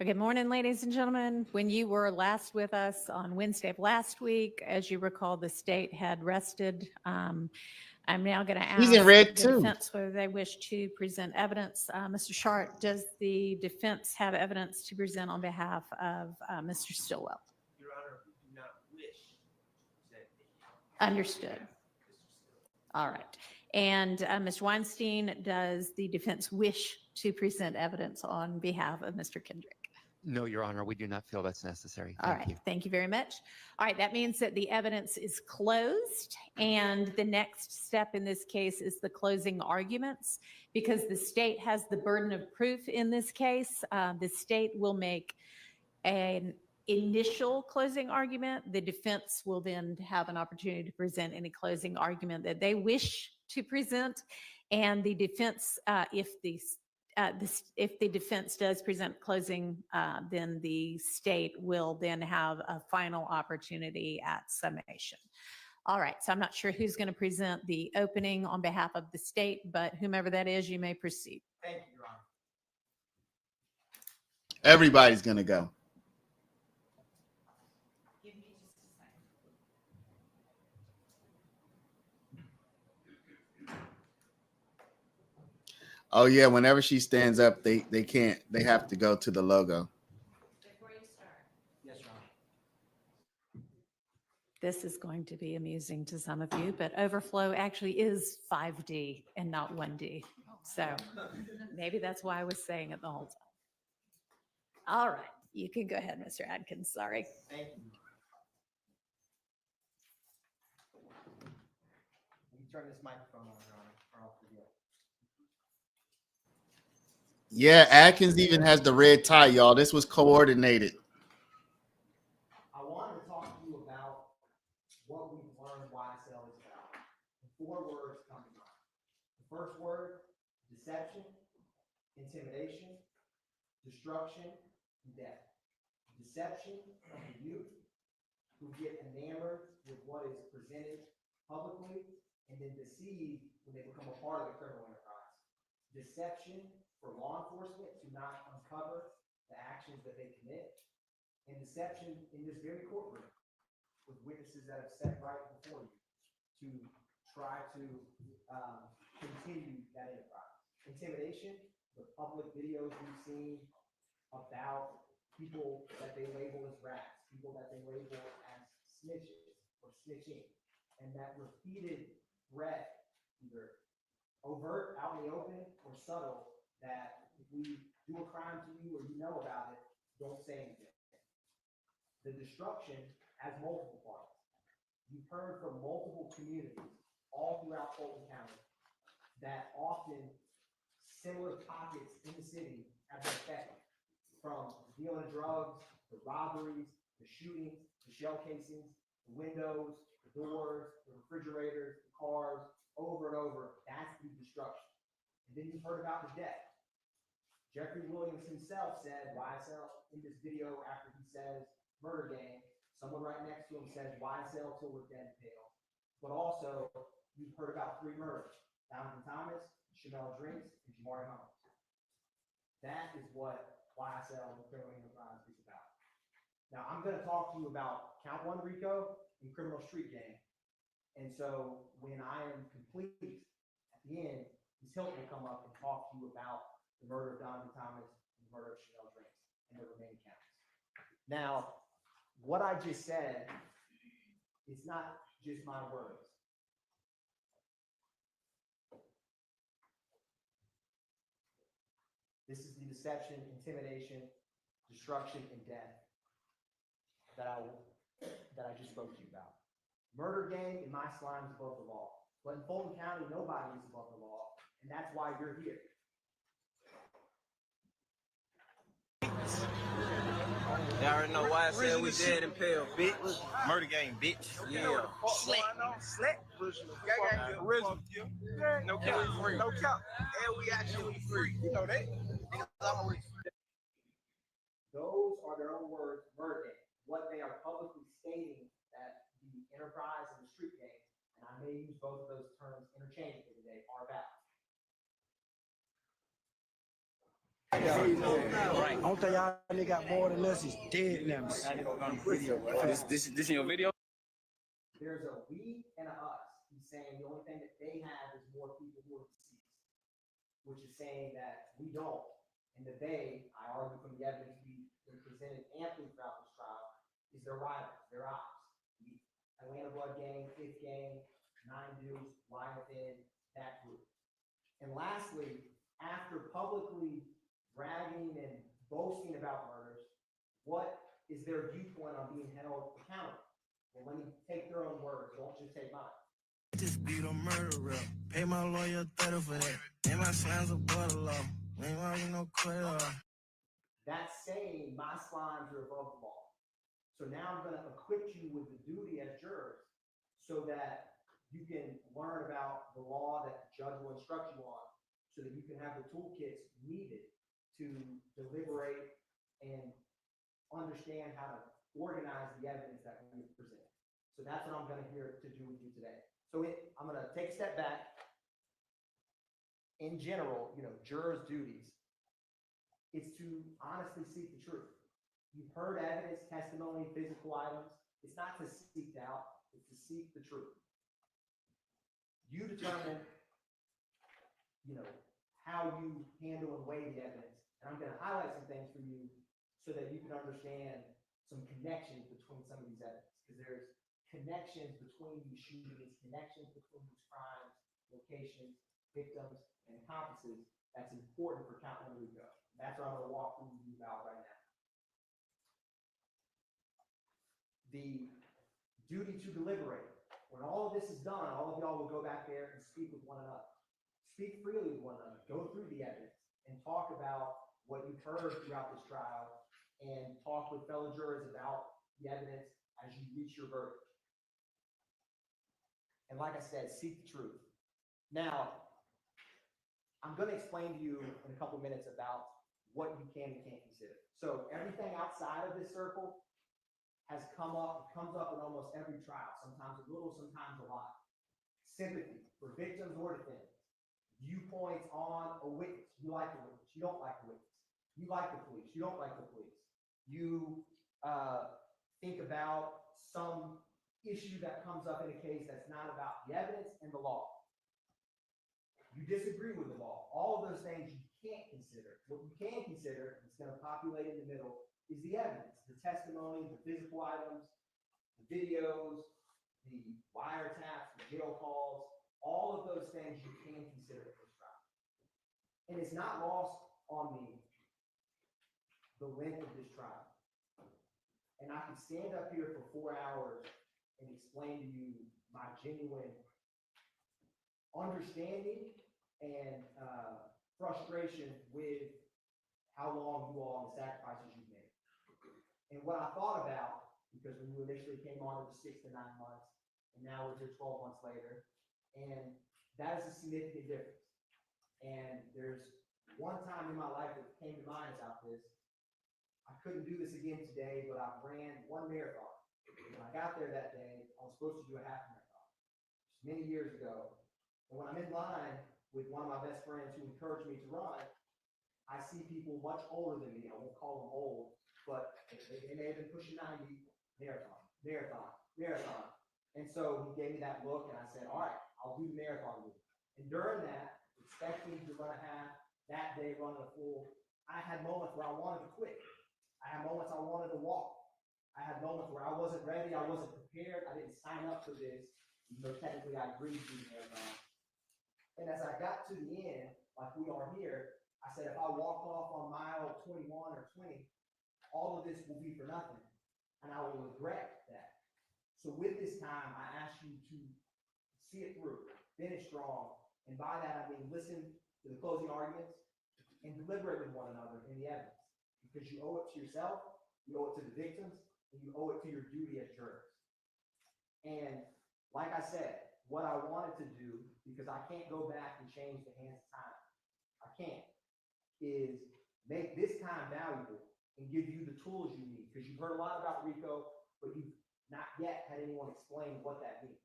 Good morning, ladies and gentlemen. When you were last with us on Wednesday of last week, as you recall, the state had rested. I'm now going to ask He's in red the too. defense whether they wish to present evidence. Mr. Sharp, does the defense have evidence to present on behalf of Mr. Stillwell? Your Honor, we do not wish to present Understood. All right. And Mr. Weinstein, does the defense wish to present evidence on behalf of Mr. Kendrick? No, Your Honor, we do not feel that's necessary. All Thank right. you. Thank you very much. All right. That means that the evidence is closed. And the next step in this case is the closing arguments. Because the state has the burden of proof in this case, the state will make an initial closing argument. The defense will then have an opportunity to present any closing argument that they wish to present. And the defense, if the defense does present closing, then the state will then have a final opportunity at summation. All right, so I'm not sure who's going to present the opening on behalf of the state, but whomever that is, you may proceed. Thank you, Your Honor. Everybody's going to go. Oh yeah, whenever she stands up, they can't. They have to go to the logo. Before you start, Yes, Your Honor. this is going to be amusing to some of you, but overflow actually is 5D and not 1D. So maybe that's why I was saying it the whole time. All right, you can go ahead, Mr. Adkins. Sorry. Thank you. Let me turn this microphone on, Your Honor, or I'll forget. Yeah, Atkins even has the red tie, y'all. This was coordinated. I wanted to talk to you about what we've learned YSL is about. 4 words come to mind. The first word, deception, intimidation, destruction, and death. Deception of the youth who get enamored with what is presented publicly and then deceived when they become a part of the criminal enterprise. Deception for law enforcement to not uncover the actions that they commit, and deception in this very courtroom with witnesses that have sat right before you to try to continue that enterprise. Intimidation, the public videos we've seen about people that they label as rats, people that they label as snitches or snitching, and that repeated threat, either overt, out in the open, or subtle, that if we do a crime to you or you know about it, don't say anything. The destruction has multiple parts. You've heard from multiple communities all throughout Fulton County that often similar pockets in the city have been affected, from dealing drugs, the robberies, the shootings, the shell casings, the windows, the doors, the refrigerators, the cars, over and over. That's the destruction. And then you've heard about the death. Jeffrey Williams himself said YSL in this video after he says murder gang. Someone right next to him says YSL till we're dead pale. But also, you've heard about 3 murders: Donovan Thomas, Chanel Drinks, and Jamari Holmes. That is what YSL and the criminal enterprise is about. Now, I'm going to talk to you about count 1 RICO and criminal street gang. And so when I am complete at the end, Ms. Hilton will come up and talk to you about the murder of Donovan Thomas and the murder of Chanel Drinks and the remaining counts. Now, what I just said, it's not just my words. This is the deception, intimidation, destruction, and death that I just spoke to you about. Murder gang in my slime is above the law. But in Fulton County, nobody is above the law, and that's why you're here. Y'all already know YSL, we dead and pale, bitch. Murder gang, bitch. Yeah. Slack. No cap, free. No cap. And we actually free. You know that? Those are their own words, murder gang. What they are publicly stating that the enterprise and the street gang, and I may use both of those terms interchangeably today, are about. Right. I don't think y'all nigga got more than us is dead now. This in your video? There's a we and a us. He's saying the only thing that they have is more people who are deceased, which is saying that we don't. And the they, I argue from the evidence we've been presented amply throughout this trial, is their rivals, their ops. The Atlanta Blood Gang, Fifth Gang, Nine Dudes, YSL, that group. And lastly, after publicly bragging and boasting about murders, what is their viewpoint on being held accountable? Well, let me take their own words, don't just take mine. Just beat a murderer. Pay my lawyer 30 for that. And my slimes above the law. Ain't arguing no quarter. That's saying my slimes are above the law. So now I'm going to equip you with the duty as jurors so that you can learn about the law that the judge will instruct you on, so that you can have the toolkits needed to deliberate and understand how to organize the evidence that we present. So that's what I'm going to here to do with you today. So I'm going to take a step back. In general, jurors' duties is to honestly seek the truth. You've heard evidence, testimony, physical items. It's not to seek doubt, it's to seek the truth. You determine, how you handle and weigh the evidence. And I'm going to highlight some things for you so that you can understand some connections between some of these evidence, because there's connections between these shootings, connections between these crimes, locations, victims, and accomplices that's important for count one RICO. That's what I'm going to walk through you about right now. The duty to deliberate. When all of this is done, all of y'all will go back there and speak with one another. Speak freely with one another. Go through the evidence and talk about what you've heard throughout this trial, and talk with fellow jurors about the evidence as you reach your verdict. And like I said, seek the truth. Now, I'm going to explain to you in a couple minutes about what you can and can't consider. So everything outside of this circle comes up in almost every trial, sometimes a little, sometimes a lot. Sympathy for victims or defendants. Viewpoints on a witness. You like the witness, you don't like the witness. You like the police, you don't like the police. You think about some issue that comes up in a case that's not about the evidence and the law. You disagree with the law. All of those things you can't consider. What you can consider, it's going to populate in the middle, is the evidence, the testimony, the physical items, the videos, the wiretaps, the jail calls, all of those things you can consider at this trial. And it's not lost on me the length of this trial. And I can stand up here for 4 hours and explain to you my genuine understanding and frustration with how long you all and the sacrifices you've made. And what I thought about, because when you initially came on, it was 6 to 9 months, and now we're here 12 months later, and that is a significant difference. And there's one time in my life that came to mind about this. I couldn't do this again today, but I ran one marathon. When I got there that day, I was supposed to do a half marathon, just many years ago. And when I'm in line with one of my best friends who encouraged me to run, I see people much older than me. I won't call them old, but they may have been pushing 90, marathon. And so he gave me that look, and I said, all right, I'll do the marathon with you. And during that, expecting to run a half, that day running a full, I had moments where I wanted to quit. I had moments I wanted to walk. I had moments where I wasn't ready, I wasn't prepared, I didn't sign up for this, even though technically I agreed to the marathon. And as I got to the end, like we are here, I said, if I walk off on mile 21 or 20, all of this will be for nothing, and I will regret that. So with this time, I ask you to see it through, finish strong, and by that I mean listen to the closing arguments and deliberate with one another in the evidence, because you owe it to yourself, you owe it to the victims, and you owe it to your duty as jurors. And like I said, what I wanted to do, because I can't go back and change the hands of time, I can't, is make this time valuable and give you the tools you need, because you've heard a lot about RICO, but you've not yet had anyone explain what that means.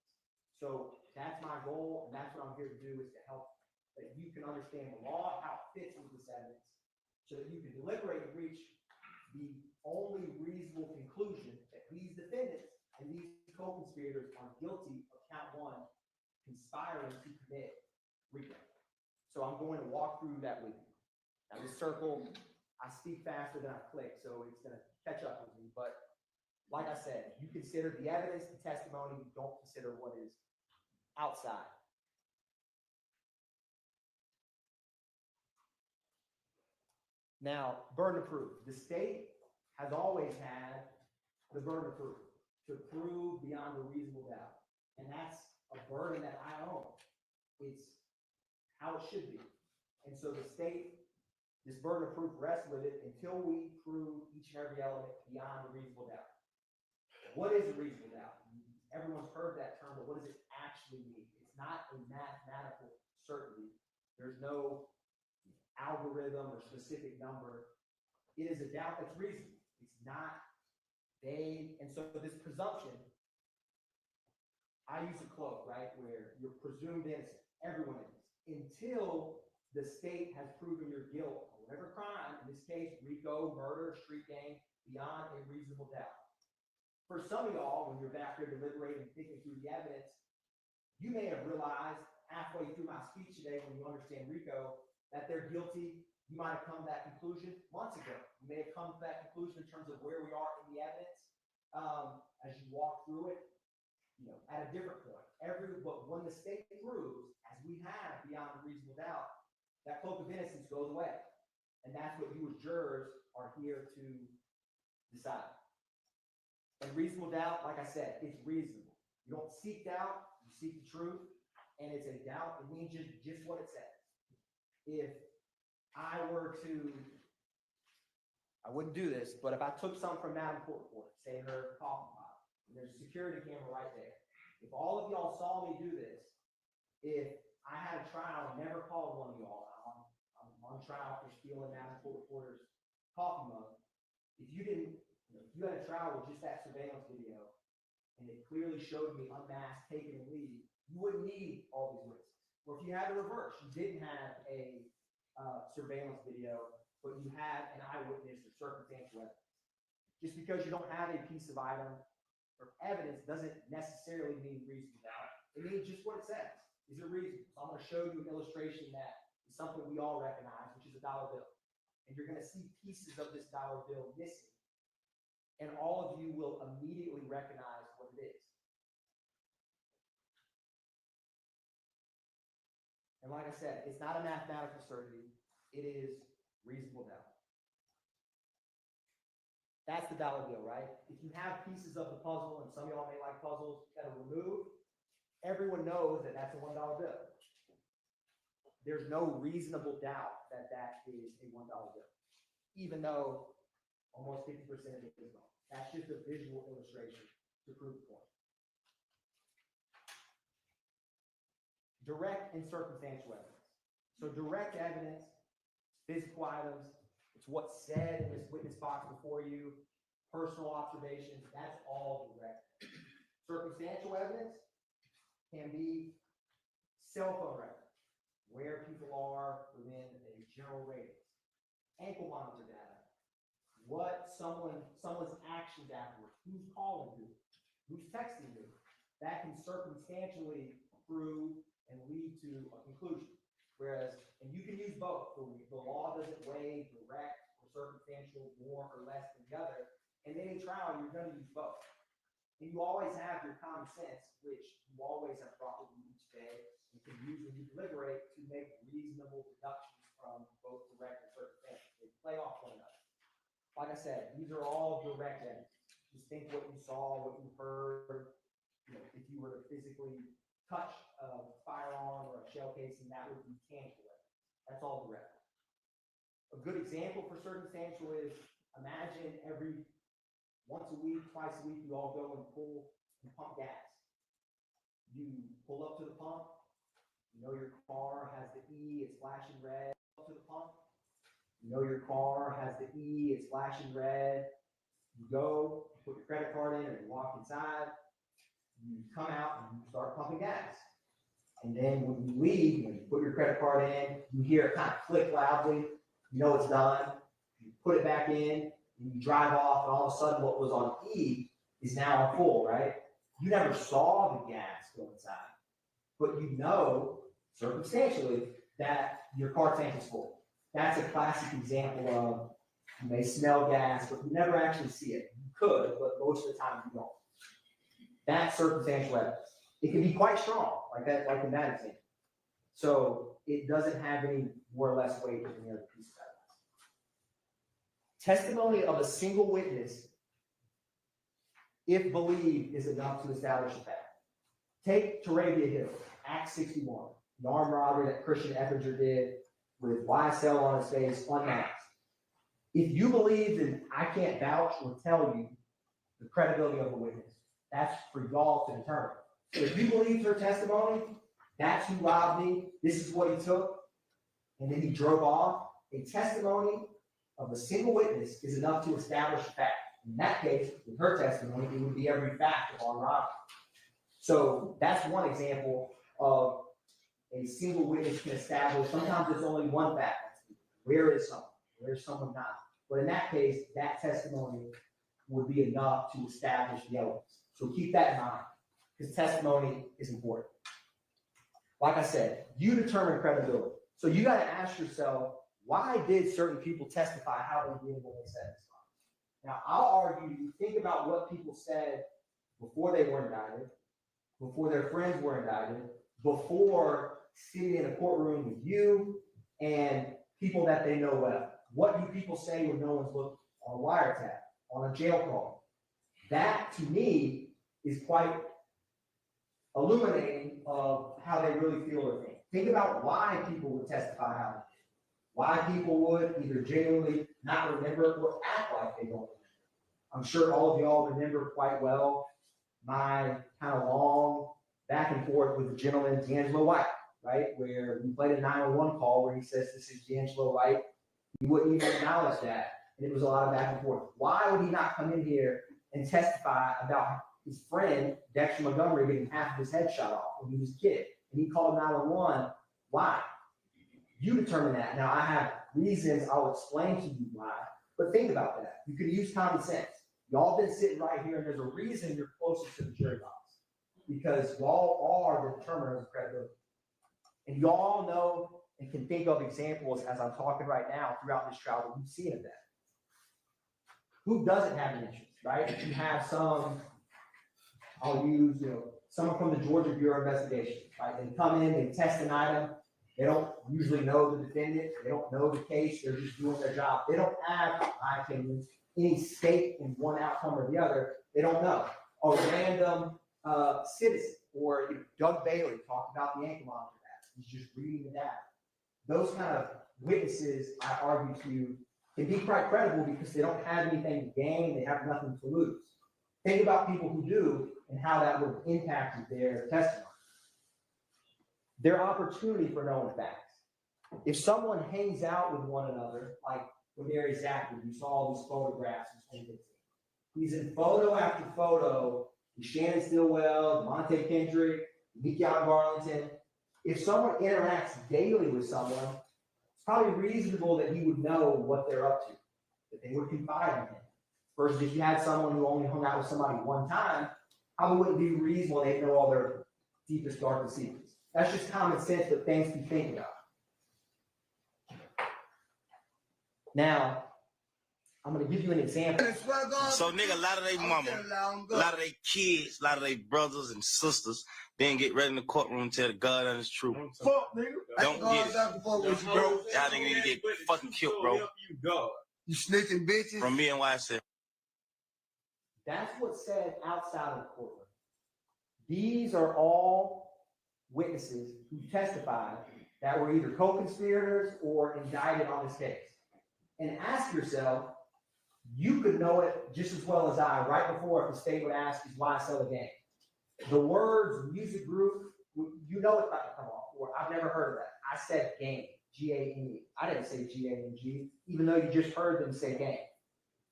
So that's my goal, and that's what I'm here to do, is to help that you can understand the law, how it fits with this evidence, so that you can deliberate and reach the only reasonable conclusion that these defendants and these co-conspirators are guilty of count one, conspiring to commit RICO. So I'm going to walk through that with you. Now this circle, I speak faster than I click, so it's gonna catch up with me, but like I said, you consider the evidence, the testimony, you don't consider what is outside. Now, burden of proof. The state has always had the burden of proof, to prove beyond a reasonable doubt. And that's a burden that I own. It's how it should be. And so the state, this burden of proof rests with it until we prove each and every element beyond a reasonable doubt. What is a reasonable doubt? Everyone's heard that term, but what does it actually mean? It's not a mathematical certainty. There's no algorithm or specific number. It is a doubt that's reasonable. It's not vague. And so this presumption, I use a quote, right, where you're presumed innocent. Everyone is, until the state has proven your guilt on whatever crime, in this case, RICO, murder, street gang, beyond a reasonable doubt. For some of y'all, when you're back there deliberating and thinking through the evidence, you may have realized halfway through my speech today, when you understand RICO, that they're guilty. You might have come to that conclusion months ago. You may have come to that conclusion in terms of where we are in the evidence as you walk through it, at a different point. But when the state proves, as we have beyond a reasonable doubt, that cloak of innocence goes away. And that's what you as jurors are here to decide. And reasonable doubt, like I said, it's reasonable. You don't seek doubt, you seek the truth, and it's a doubt. It means just what it says. If I were to, I wouldn't do this, but if I took some from Madam Court Reporter, say her coffee pot, and there's a security camera right there. If all of y'all saw me do this, if I had a trial and never called one of y'all out, I'm on trial for stealing Madam Court Reporter's coffee mug. If you didn't, if you had a trial with just that surveillance video, and it clearly showed me unmasked, taking a lead, you wouldn't need all these witnesses. Or if you had the reverse, you didn't have a surveillance video, but you had an eyewitness or circumstantial evidence. Just because you don't have a piece of item or evidence doesn't necessarily mean reasonable doubt. It means just what it says. Is it reasonable? So I'm going to show you an illustration that is something we all recognize, which is a dollar bill. And you're going to see pieces of this dollar bill missing. And all of you will immediately recognize what it is. And like I said, it's not a mathematical certainty. It is reasonable doubt. That's the dollar bill, right? If you have pieces of the puzzle, and some of y'all may like puzzles that are removed, everyone knows that that's a $1 bill. There's no reasonable doubt that that is a $1 bill, even though almost 50% of it is wrong. That's just a visual illustration to prove the point. Direct and circumstantial evidence. So direct evidence, physical items, it's what's said in this witness box before you, personal observations, that's all direct. Circumstantial evidence can be cell phone records, where people are within a general radius, ankle monitor data, what someone's actions afterwards, who's calling who, who's texting who. That can circumstantially prove and lead to a conclusion. Whereas, and you can use both. The law doesn't weigh direct or circumstantial more or less than the other. And then in trial, you're going to use both. And you always have your common sense, which you always have brought with you each day. You can use when you deliberate to make reasonable deductions from both direct and circumstantial. They play off one another. Like I said, these are all direct evidence. Just think what you saw, what you heard. You know, if you were to physically touch a firearm or a shell casing, that would be tangible evidence. That's all direct. A good example for circumstantial is imagine every once a week, twice a week, you all go and pull and pump gas. You pull up to the pump, you know your car has the E, it's flashing red. Up to the pump, you know your car has the E, it's flashing red. You go, put your credit card in, or you walk inside, you come out and you start pumping gas. And then when you leave, when you put your credit card in, you hear it kind of click loudly, you know it's done. You put it back in, and you drive off, and all of a sudden what was on E is now on full, right? You never saw the gas go inside, but you know circumstantially that your car tank is full. That's a classic example of you may smell gas, but you never actually see it. You could, but most of the time you don't. That's circumstantial evidence. It can be quite strong, like that, like in that example. So it doesn't have any more or less weight than the other piece of evidence. Testimony of a single witness, if believed, is enough to establish a fact. Take Tarabia Hill, Act 61, the armed robbery that Christian Effinger did with YSL on his face, unmasked. If you believe, then I can't vouch or tell you the credibility of the witness. That's for y'all to determine. So if you believe her testimony, that's who robbed me, this is what he took, and then he drove off, a testimony of a single witness is enough to establish a fact. In that case, with her testimony, it would be every fact of armed robbery. So that's one example of a single witness can establish. Sometimes there's only one fact. Where is someone? Where is someone not? But in that case, that testimony would be enough to establish the evidence. So keep that in mind, because testimony is important. Like I said, you determine credibility. So you got to ask yourself, why did certain people testify how they did when they said this? Now, I'll argue, you think about what people said before they were indicted, before their friends were indicted, before sitting in a courtroom with you and people that they know well. What do people say when no one's looked on a wiretap, on a jail call? That, to me, is quite illuminating of how they really feel or think. Think about why people would testify how they did. Why people would either genuinely not remember or act like they don't remember. I'm sure all of y'all remember quite well my kind of long back and forth with the gentleman, D'Angelo White, right? Where we played a 911 call where he says, this is D'Angelo White. He wouldn't even acknowledge that. And it was a lot of back and forth. Why would he not come in here and testify about his friend, Dexter Montgomery, getting half of his head shot off when he was a kid? And he called 911. Why? You determine that. Now, I have reasons I'll explain to you why, but think about that. You can use common sense. Y'all been sitting right here, and there's a reason you're closer to the jury box, because y'all are the determiners of credibility. And y'all know and can think of examples as I'm talking right now throughout this trial that you've seen of that. Who doesn't have an interest, right? You have some, I'll use, someone from the Georgia Bureau of Investigation, right? They come in, they test an item. They don't usually know the defendant. They don't know the case. They're just doing their job. They don't have, in my opinion, any stake in one outcome or the other. They don't know. A random citizen or Doug Bailey talked about the ankle monitor app. He's just reading the data. Those kind of witnesses, I argue to you, can be quite credible because they don't have anything to gain. They have nothing to lose. Think about people who do and how that would have impacted their testimony. Their opportunity for knowing facts. If someone hangs out with one another, like with Mary Zachary, you saw all these photographs in 2015. He's in photo after photo with Shannon Stillwell, Monte Kendrick, Mikion Garlington. If someone interacts daily with someone, it's probably reasonable that he would know what they're up to, that they would confide in him. Versus if you had someone who only hung out with somebody one time, probably wouldn't be reasonable they'd know all their deepest, darkest secrets. That's just common sense, but things to think about. Now, I'm gonna give you an example. So nigga, a lot of they mama, a lot of they kids, a lot of they brothers and sisters, then get ready in the courtroom and tell the God and his truth. Fuck, nigga. Don't get it. Bro. Y'all niggas need to get fucking killed, bro. You snitching bitches. From me and YSL. That's what's said outside of the courtroom. These are all witnesses who testified that were either co-conspirators or indicted on this case. And ask yourself, you could know it just as well as I right before if the state would ask, is YSL a gang? The words music group, you know it's about to come off. Or I've never heard of that. I said gang, G-A-N-E. I didn't say G-A-N-G, even though you just heard them say gang.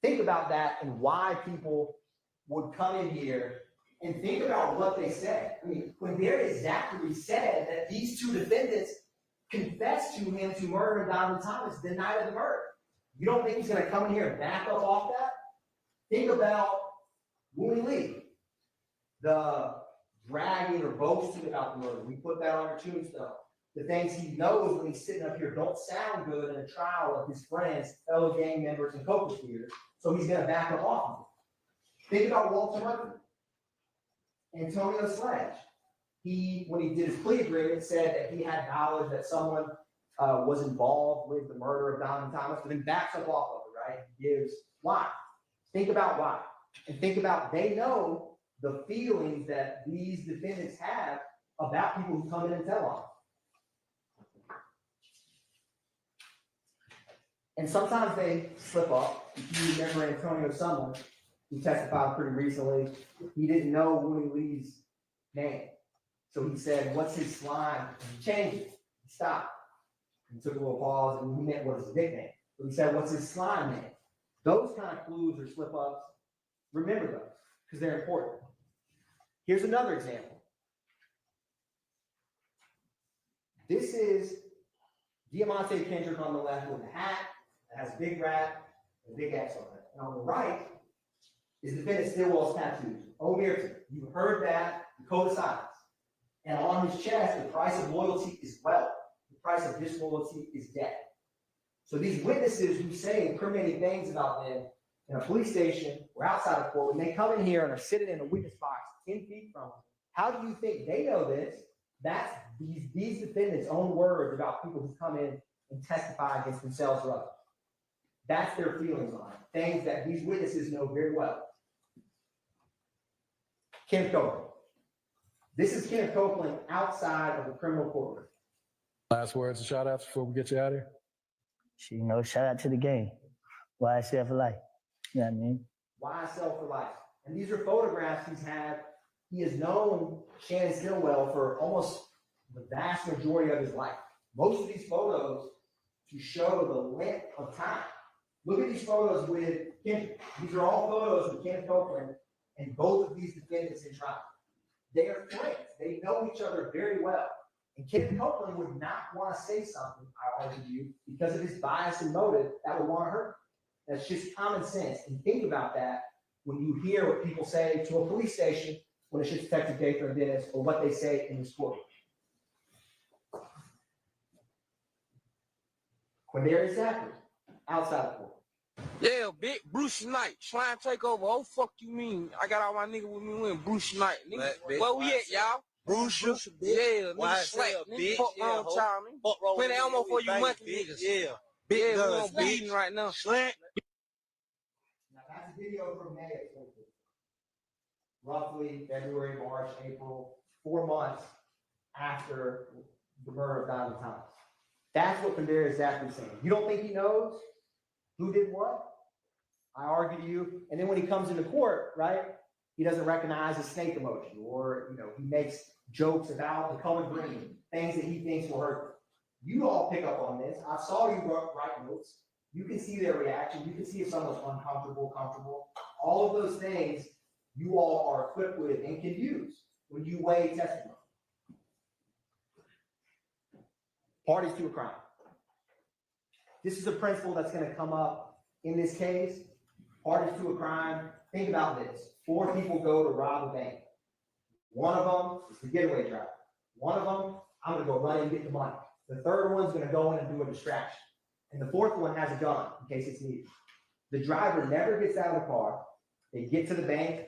Think about that and why people would come in here and think about what they said. I mean, when Darius Zachary said that these two defendants confessed to him to murder Donovan Thomas the night of the murder, you don't think he's going to come in here and back up off that? Think about Woody Lee, the bragging or boasting about the murder. We put that on our tombstone. The things he knows when he's sitting up here don't sound good in a trial of his friends, fellow gang members, and co-conspirators, so he's going to back up off of it. Think about Walter Murphy, Antonio Sledge. When he did his plea agreement, said that he had knowledge that someone was involved with the murder of Donovan Thomas, but then backs up off of it, right? Gives why. Think about why. And think about they know the feelings that these defendants have about people who come in and tell on them. And sometimes they slip up. If you remember Antonio Summer, who testified pretty recently, he didn't know Woody Lee's name. So he said, what's his slime? And he changed it. He stopped. He took a little pause and he meant what is his nickname. So he said, what's his slime name? Those kind of clues or slip ups, remember those because they're important. Here's another example. This is Diamante Kendrick on the left with a hat that has a big rat and a big X on it. And on the right is defendant Stillwell's tattoos. Overt, you've heard that, the code of silence. And on his chest, the price of loyalty is wealth. The price of disloyalty is death. So these witnesses who say incriminating things about them in a police station or outside of court, when they come in here and are sitting in a witness box 10 feet from them, how do you think they know this? That's these defendants' own words about people who come in and testify against themselves or others. That's their feelings on it. Things that these witnesses know very well. Kenneth Copeland. This is Kenneth Copeland outside of the criminal courtroom. Last words and shout outs before we get you out of here. You know, shout out to the game. YSL for life. You know what I mean? YSL for life. And these are photographs he's had. He has known Shannon Stillwell for almost the vast majority of his life. Most of these photos to show the length of time. Look at these photos with Kendrick. These are all photos with Kenneth Copeland and both of these defendants in trial. They are friends. They know each other very well. And Kenneth Copeland would not want to say something, I argue to you, because of his bias and motive that would want to hurt. That's just common sense. And think about that when you hear what people say to a police station when it's just Detective Gaither and Dennis, or what they say in this court. Quindarius Zachary, outside of court. Yeah, big Bruce Knight, trying to take over. Oh, fuck you mean? I got all my niggas with me when Bruce Knight. Nigga, where we at, y'all? Bruce, yeah, nigga slack, nigga, fuck wrong with y'all, nigga. Plenty ammo for you monkey niggas. Yeah, big guns, we on bleeding right now. Slant. Now that's a video from May of 2020. Roughly February, March, April, 4 months after the murder of Donovan Thomas. That's what Quindarius Zachary is saying. You don't think he knows who did what? I argue to you. And then when he comes into court, right, he doesn't recognize a snake emoji, or he makes jokes about the color green, things that he thinks will hurt. You all pick up on this. I saw you write notes. You can see their reaction. You can see if someone's uncomfortable, comfortable. All of those things you all are equipped with and can use when you weigh testimony. Parties to a crime. This is a principle that's going to come up in this case. Parties to a crime. Think about this. 4 people go to rob a bank. One of them is the getaway driver. One of them, I'm going to go run and get the money. The third one's going to go in and do a distraction. And the fourth one has a gun in case it's needed. The driver never gets out of the car. They get to the bank.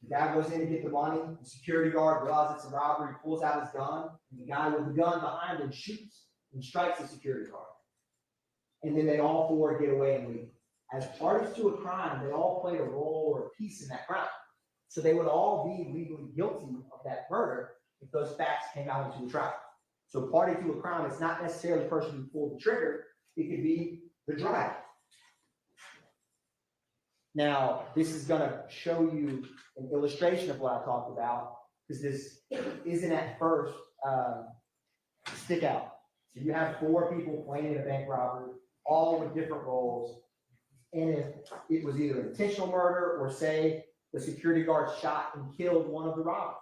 The guy goes in to get the money. The security guard realizes it's a robbery, pulls out his gun, and the guy with the gun behind him shoots and strikes the security guard. And then they all four get away and leave. As parties to a crime, they all played a role or a piece in that crime. So they would all be legally guilty of that murder if those facts came out into the trial. So party to a crime, it's not necessarily the person who pulled the trigger. It could be the driver. Now, this is going to show you an illustration of what I talked about, because this isn't at first stick out. So you have four people planning a bank robbery, all with different roles. And if it was either intentional murder or say the security guard shot and killed one of the robbers,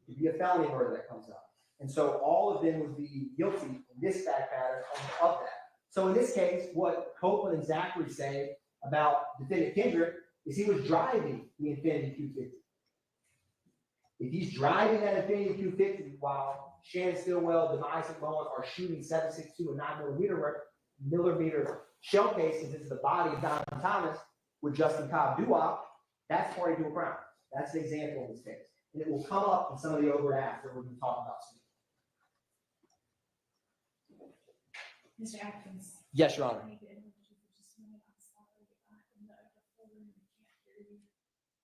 it could be a felony murder that comes up. And so all of them would be guilty in this fact pattern of that. So in this case, what Copeland and Zachary say about defendant Kendrick is he was driving the Infiniti Q50. If he's driving that Infiniti Q50 while Shannon Stillwell, Demise and Bowen are shooting 7.62 and 9mm shell casings into the body of Donovan Thomas with Justin Cobb doo-wop, that's party to a crime. That's an example in this case. And it will come up in some of the overt acts that we're going to talk about soon. Mr. Atkins. Yes, Your Honor.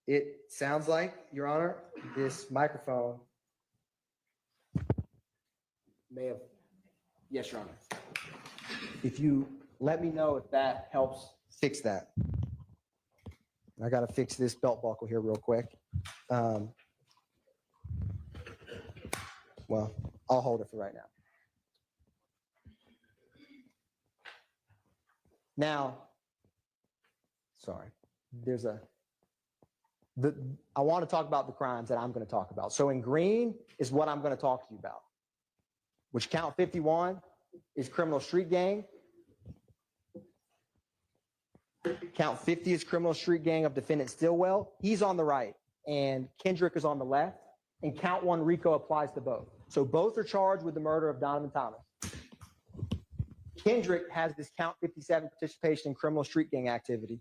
It sounds like, Your Honor, this microphone may have. Yes, Your Honor. If you let me know if that helps fix that. I got to fix this belt buckle here real quick. Well, I'll hold it for right now. Now, sorry, I want to talk about the crimes that I'm going to talk about. So in green is what I'm going to talk to you about, which count 51 is criminal street gang. Count 50 is criminal street gang of defendant Stillwell. He's on the right and Kendrick is on the left, and count 1 RICO applies to both. So both are charged with the murder of Donovan Thomas. Kendrick has this count 57 participation in criminal street gang activity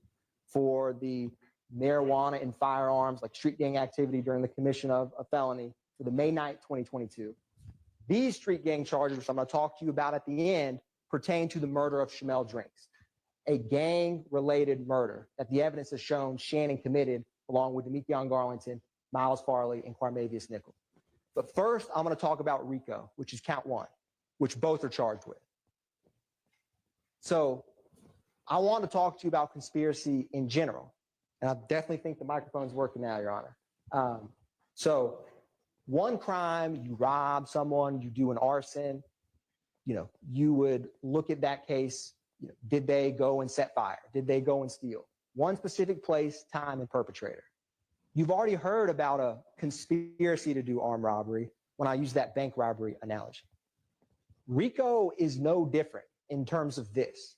for the marijuana and firearms, like street gang activity during the commission of a felony for the May 9th, 2022. These street gang charges, which I'm going to talk to you about at the end, pertain to the murder of Shamel Drinks, a gang-related murder that the evidence has shown Shannon committed along with Demekion Garlington, Miles Farley, and Quarmavius Nickel. But first, I'm going to talk about RICO, which is count 1, which both are charged with. So I want to talk to you about conspiracy in general. And I definitely think the microphone's working now, Your Honor. So one crime, you rob someone, you do an arson, you would look at that case, did they go and set fire? Did they go and steal? One specific place, time, and perpetrator. You've already heard about a conspiracy to do armed robbery when I use that bank robbery analogy. RICO is no different in terms of this.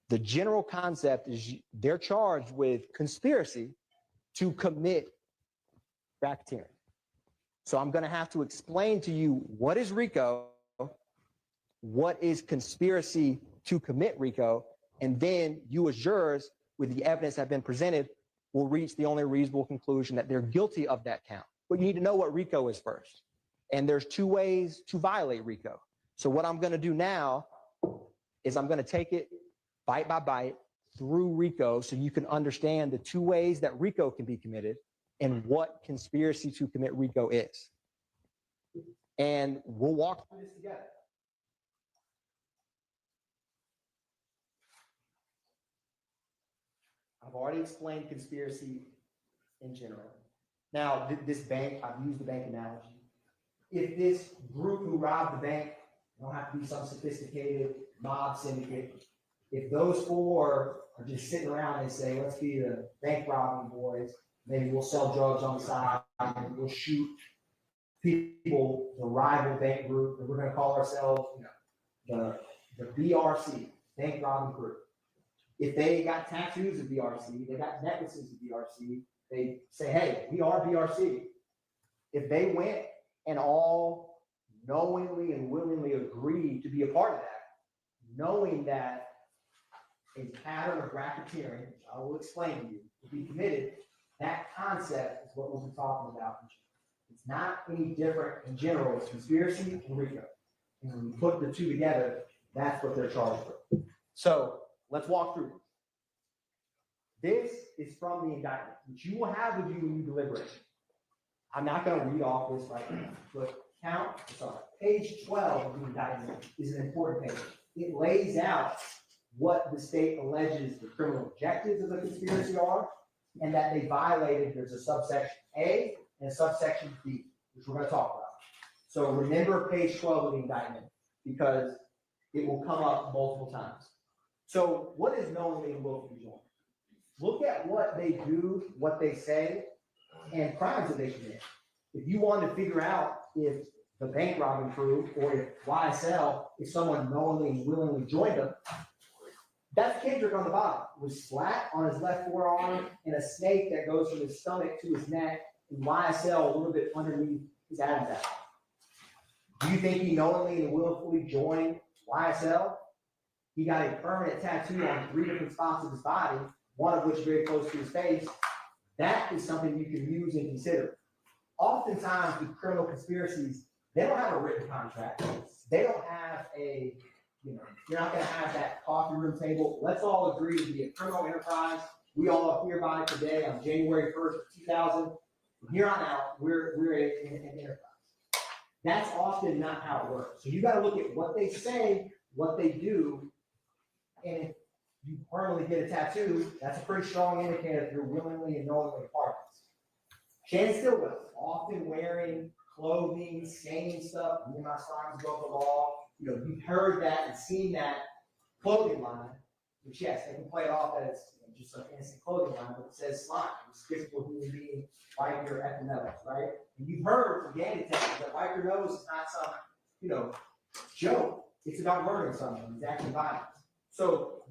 The general concept is they're charged with conspiracy to commit racketeering. So I'm going to have to explain to you what is RICO, what is conspiracy to commit RICO, and then you as jurors, with the evidence that have been presented, will reach the only reasonable conclusion that they're guilty of that count. But you need to know what RICO is first. And there's 2 ways to violate RICO. So what I'm going to do now is I'm going to take it bite by bite through RICO so you can understand the 2 ways that RICO can be committed and what conspiracy to commit RICO is. And we'll walk through this together. I've already explained conspiracy in general. Now, this bank, I've used the bank analogy. If this group who robbed the bank, don't have to be some sophisticated mob syndicate. If those 4 are just sitting around and say, let's be the bank robbing boys, maybe we'll sell drugs on the side, and we'll shoot people, the rival bank group, and we're going to call ourselves, the BRC, bank robbing group. If they got tattoos of BRC, they got necklaces of BRC, they say, hey, we are BRC. If they went and all knowingly and willingly agreed to be a part of that, knowing that a pattern of racketeering, which I will explain to you, will be committed, that concept is what we'll be talking about. It's not any different in general. It's conspiracy and RICO. And when you put the two together, that's what they're charged with. So let's walk through this. This is from the indictment, which you will have with you when you deliberate. I'm not going to read off this right now, but page 12 of the indictment is an important page. It lays out what the state alleges the criminal objectives of the conspiracy are, and that they violated. There's a subsection A and a subsection B, which we're going to talk about. So remember page 12 of the indictment, because it will come up multiple times. So what is knowingly and willfully joined? Look at what they do, what they say, and crimes that they commit. If you want to figure out if the bank robbing crew or if YSL, if someone knowingly and willingly joined them, that's Kendrick on the bottom, with slat on his left forearm and a snake that goes from his stomach to his neck, and YSL a little bit underneath his Adam's apple. Do you think he knowingly and willfully joined YSL? He got a permanent tattoo on 3 different spots of his body, one of which very close to his face. That is something you can use and consider. Oftentimes with criminal conspiracies, they don't have a written contract. They don't have a, you're not going to have that coffee room table. Let's all agree to be a criminal enterprise. We all hereby today on January 1st, 2000. From here on out, we're an enterprise. That's often not how it works. So you got to look at what they say, what they do, and if you permanently get a tattoo, that's a pretty strong indicator that you're willingly and knowingly a part of this. Shannon Stillwell, often wearing clothing, saying stuff. Me and my slimes go up the law. You've heard that and seen that clothing line, which yes, they can play it off as just an innocent clothing line, but it says slime. It's physical human being, wipe your epinephrine, right? And you've heard from gang detectives that wipe your nose is not some, joke. It's about murdering someone. It's actually violence. So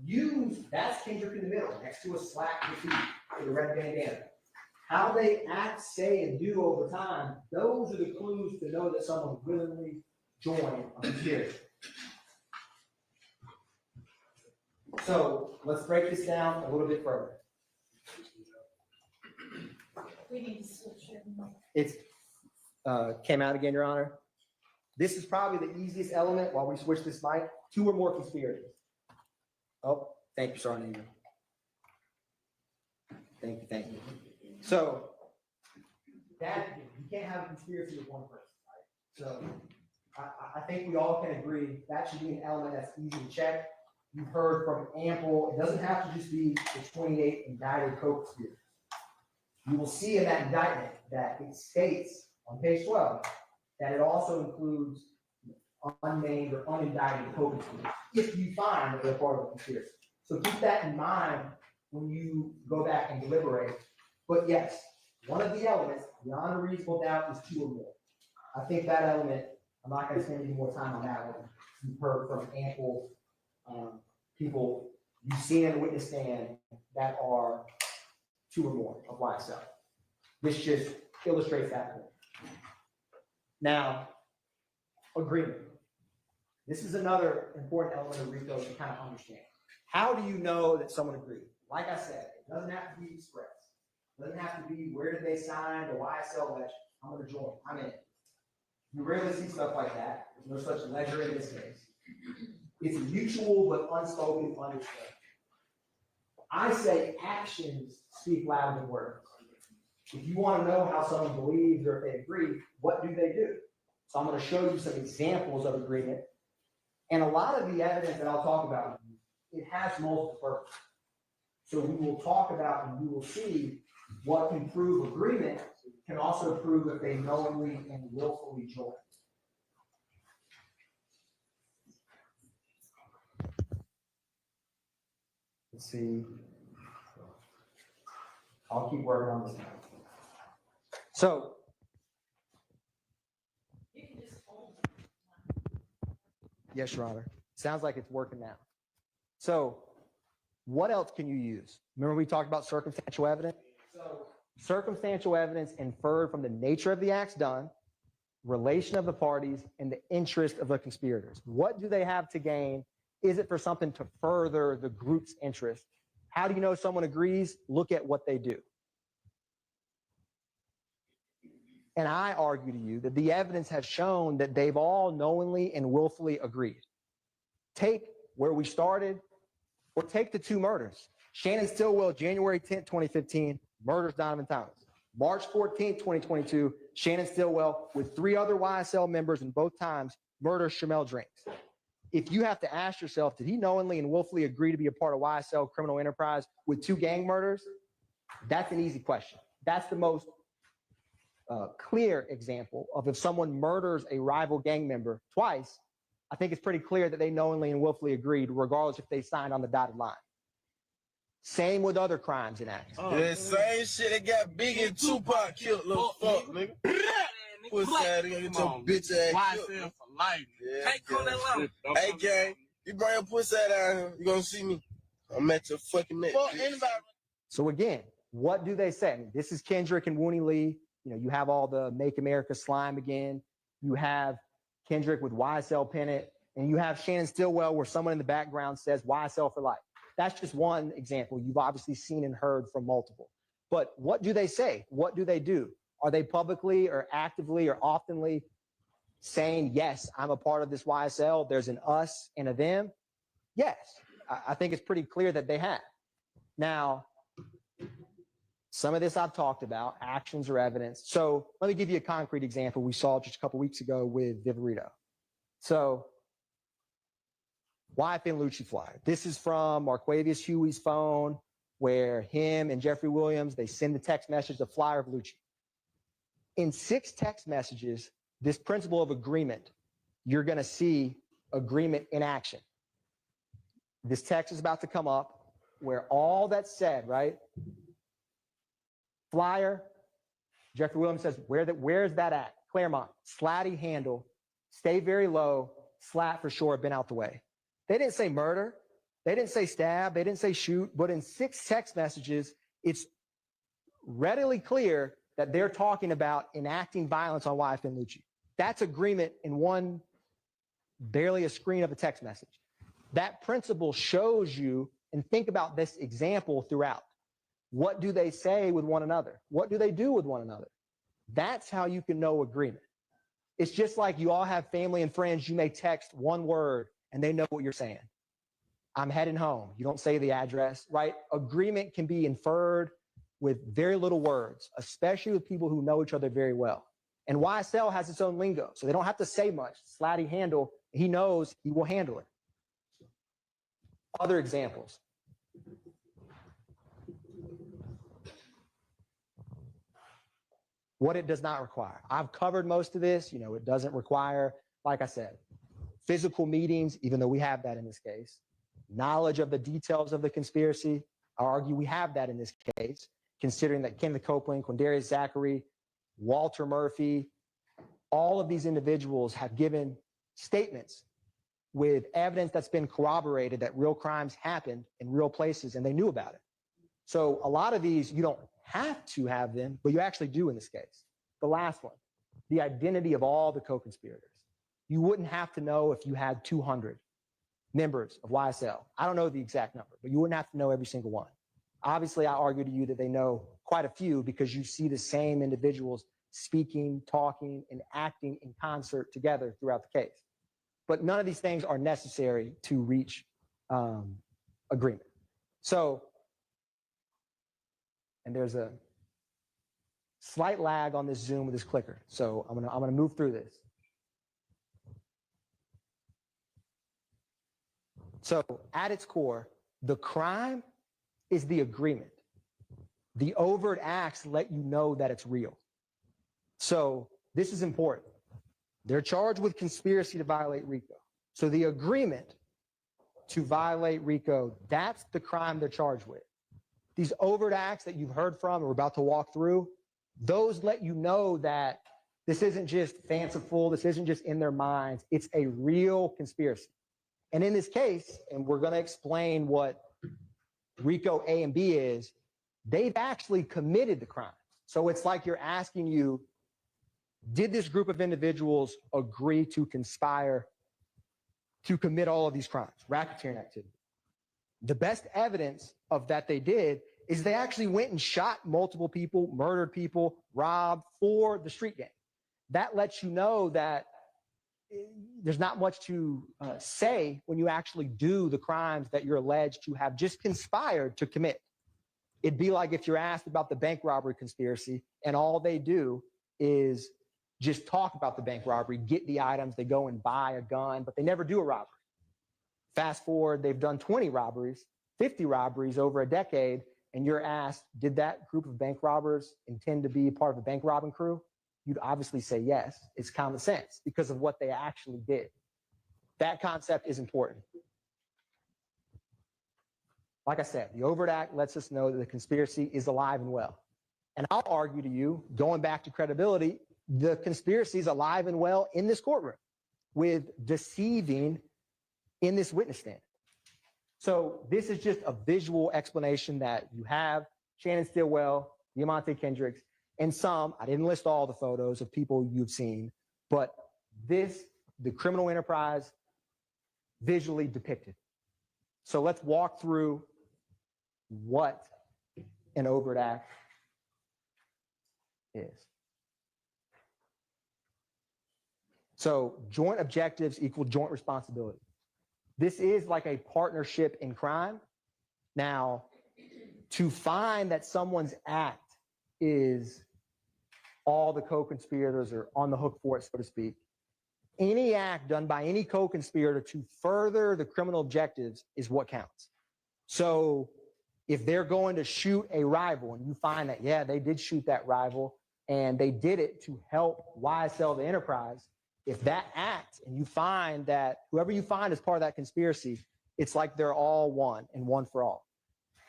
that's Kendrick in the middle, next to a slack graffiti with a red bandana. How they act, say, and do over time, those are the clues to know that someone willingly joined a conspiracy. So let's break this down a little bit further. We need to switch it. It's came out again, Your Honor. This is probably the easiest element while we switch this mic. 2 or more conspirators. Oh, thank you, Sergeant. Thank you. So that you can't have a conspiracy with one person, right? So I think we all can agree that should be an element that's easy to check. You've heard from ample. It doesn't have to just be the 28 indicted co-conspirators. You will see in that indictment that it states on page 12 that it also includes unnamed or unindicted co-conspirators if you find that they're part of the conspiracy. So keep that in mind when you go back and deliberate. But yes, one of the elements beyond a reasonable doubt is 2 or more. I think that element, I'm not going to spend any more time on that one. You've heard from ample people you've seen in the witness stand that are 2 or more of YSL. This just illustrates that point. Now, agreement. This is another important element of RICO to kind of understand. How do you know that someone agreed? Like I said, it doesn't have to be expressed. It doesn't have to be where did they sign the YSL ledger. I'm going to join. I'm in it. You rarely see stuff like that. There's no such ledger in this case. It's mutual but unspoken understanding. I say actions speak louder than words. If you want to know how someone believes or if they agree, what do they do? So I'm going to show you some examples of agreement. And a lot of the evidence that I'll talk about, it has multiple purposes. So we will talk about and you will see what can prove agreement can also prove if they knowingly and willfully join. Let's see. I'll keep working on this now. So, yes, Your Honor. Sounds like it's working now. So, what else can you use? Remember we talked about circumstantial evidence? So, circumstantial evidence inferred from the nature of the acts done, relation of the parties, and the interest of the conspirators. What do they have to gain Is it for something to further the group's interest? How do you know someone agrees? Look at what they do. And I argue to you that the evidence has shown that they've all knowingly and willfully agreed. Take where we started, or take the two murders. Shannon Stillwell, January 10th, 2015, murders Donovan Thomas. March 14th, 2022, Shannon Stillwell, with 3 other YSL members in both times, murders Shamel Drinks. If you have to ask yourself, did he knowingly and willfully agree to be a part of YSL criminal enterprise with 2 gang murders? That's an easy question. That's the most clear example of if someone murders a rival gang member twice, I think it's pretty clear that they knowingly and willfully agreed, regardless if they signed on the dotted line. Same with other crimes and acts. Yeah, same shit that got Biggie and Tupac killed, little fuck, nigga. Pussy ass, you gonna get your bitch ass killed. For life. Yeah, Can't call that line. hey, gang, you bring your pussy ass down here, you gonna see me. I'm at your fucking neck. Fuck anybody. So again, what do they say? I mean, this is Kendrick and Wooney Lee. You know, you have all the Make America Slime Again. You have Kendrick with YSL Pennant, and you have Shannon Stillwell where someone in the background says YSL for life. That's just one example. You've obviously seen and heard from multiple. But what do they say? What do they do? Are they publicly or actively or oftenly saying, yes, I'm a part of this YSL, there's an us and a them? Yes, I think it's pretty clear that they have. Now, some of this I've talked about, actions or evidence. So let me give you a concrete example we saw just a couple weeks ago with Viverito. So YFN Lucci flyer. This is from Marquavius Huey's phone, where him and Jeffrey Williams, they send the text message, the flyer of Lucci. In 6 text messages, this principle of agreement, you're going to see agreement in action. This text is about to come up where all that's said, right? Flyer, Jeffrey Williams says, where's that at? Claremont, slatty handle, stay very low, slat for sure, been out the way. They didn't say murder. They didn't say stab. They didn't say shoot. But in 6 text messages, it's readily clear that they're talking about enacting violence on YFN Lucci. That's agreement in one, barely a screen of a text message. That principle shows you, and think about this example throughout. What do they say with one another? What do they do with one another? That's how you can know agreement. It's just like you all have family and friends. You may text one word and they know what you're saying. I'm heading home. You don't say the address, right? Agreement can be inferred with very little words, especially with people who know each other very well. And YSL has its own lingo, so they don't have to say much. Slatty handle, he knows he will handle it. Other examples. What it does not require. I've covered most of this. You know, it doesn't require, like I said, physical meetings, even though we have that in this case. Knowledge of the details of the conspiracy. I argue we have that in this case, considering that Kenneth Copeland, Quindarius Zachary, Walter Murphy, all of these individuals have given statements with evidence that's been corroborated that real crimes happened in real places and they knew about it. So a lot of these, you don't have to have them, but you actually do in this case. The last one, the identity of all the co-conspirators. You wouldn't have to know if you had 200 members of YSL. I don't know the exact number, but you wouldn't have to know every single one. Obviously, I argue to you that they know quite a few because you see the same individuals speaking, talking, and acting in concert together throughout the case. But none of these things are necessary to reach agreement. So, and there's a slight lag on this Zoom with this clicker. So I'm gonna move through this. So at its core, the crime is the agreement. The overt acts let you know that it's real. So this is important. They're charged with conspiracy to violate RICO. So the agreement to violate RICO, that's the crime they're charged with. These overt acts that you've heard from and we're about to walk through, those let you know that this isn't just fanciful, this isn't just in their minds, it's a real conspiracy. And in this case, and we're going to explain what RICO A and B is, they've actually committed the crime. So it's like you're asking you, did this group of individuals agree to conspire to commit all of these crimes, racketeering activity. The best evidence of that they did is they actually went and shot multiple people, murdered people, robbed for the street gang. That lets you know that there's not much to say when you actually do the crimes that you're alleged to have just conspired to commit. It'd be like if you're asked about the bank robbery conspiracy and all they do is just talk about the bank robbery, get the items, they go and buy a gun, but they never do a robbery. Fast forward, they've done 20 robberies, 50 robberies over a decade, and you're asked, did that group of bank robbers intend to be part of a bank robbing crew? You'd obviously say yes. It's common sense because of what they actually did. That concept is important. Like I said, the Overt Act lets us know that the conspiracy is alive and well. And I'll argue to you, going back to credibility, the conspiracy is alive and well in this courtroom with deceiving in this witness stand. So this is just a visual explanation that you have Shannon Stillwell, Diamante Kendricks, and some, I didn't list all the photos of people you've seen, but this, the criminal enterprise, visually depicted. So let's walk through what an Overt Act is. So joint objectives equal joint responsibility. This is like a partnership in crime. Now, to find that someone's act is all the co-conspirators are on the hook for it, so to speak, any act done by any co-conspirator to further the criminal objectives is what counts. So if they're going to shoot a rival and you find that, yeah, they did shoot that rival and they did it to help YSL the enterprise, if that act and you find that whoever you find is part of that conspiracy, it's like they're all one and one for all.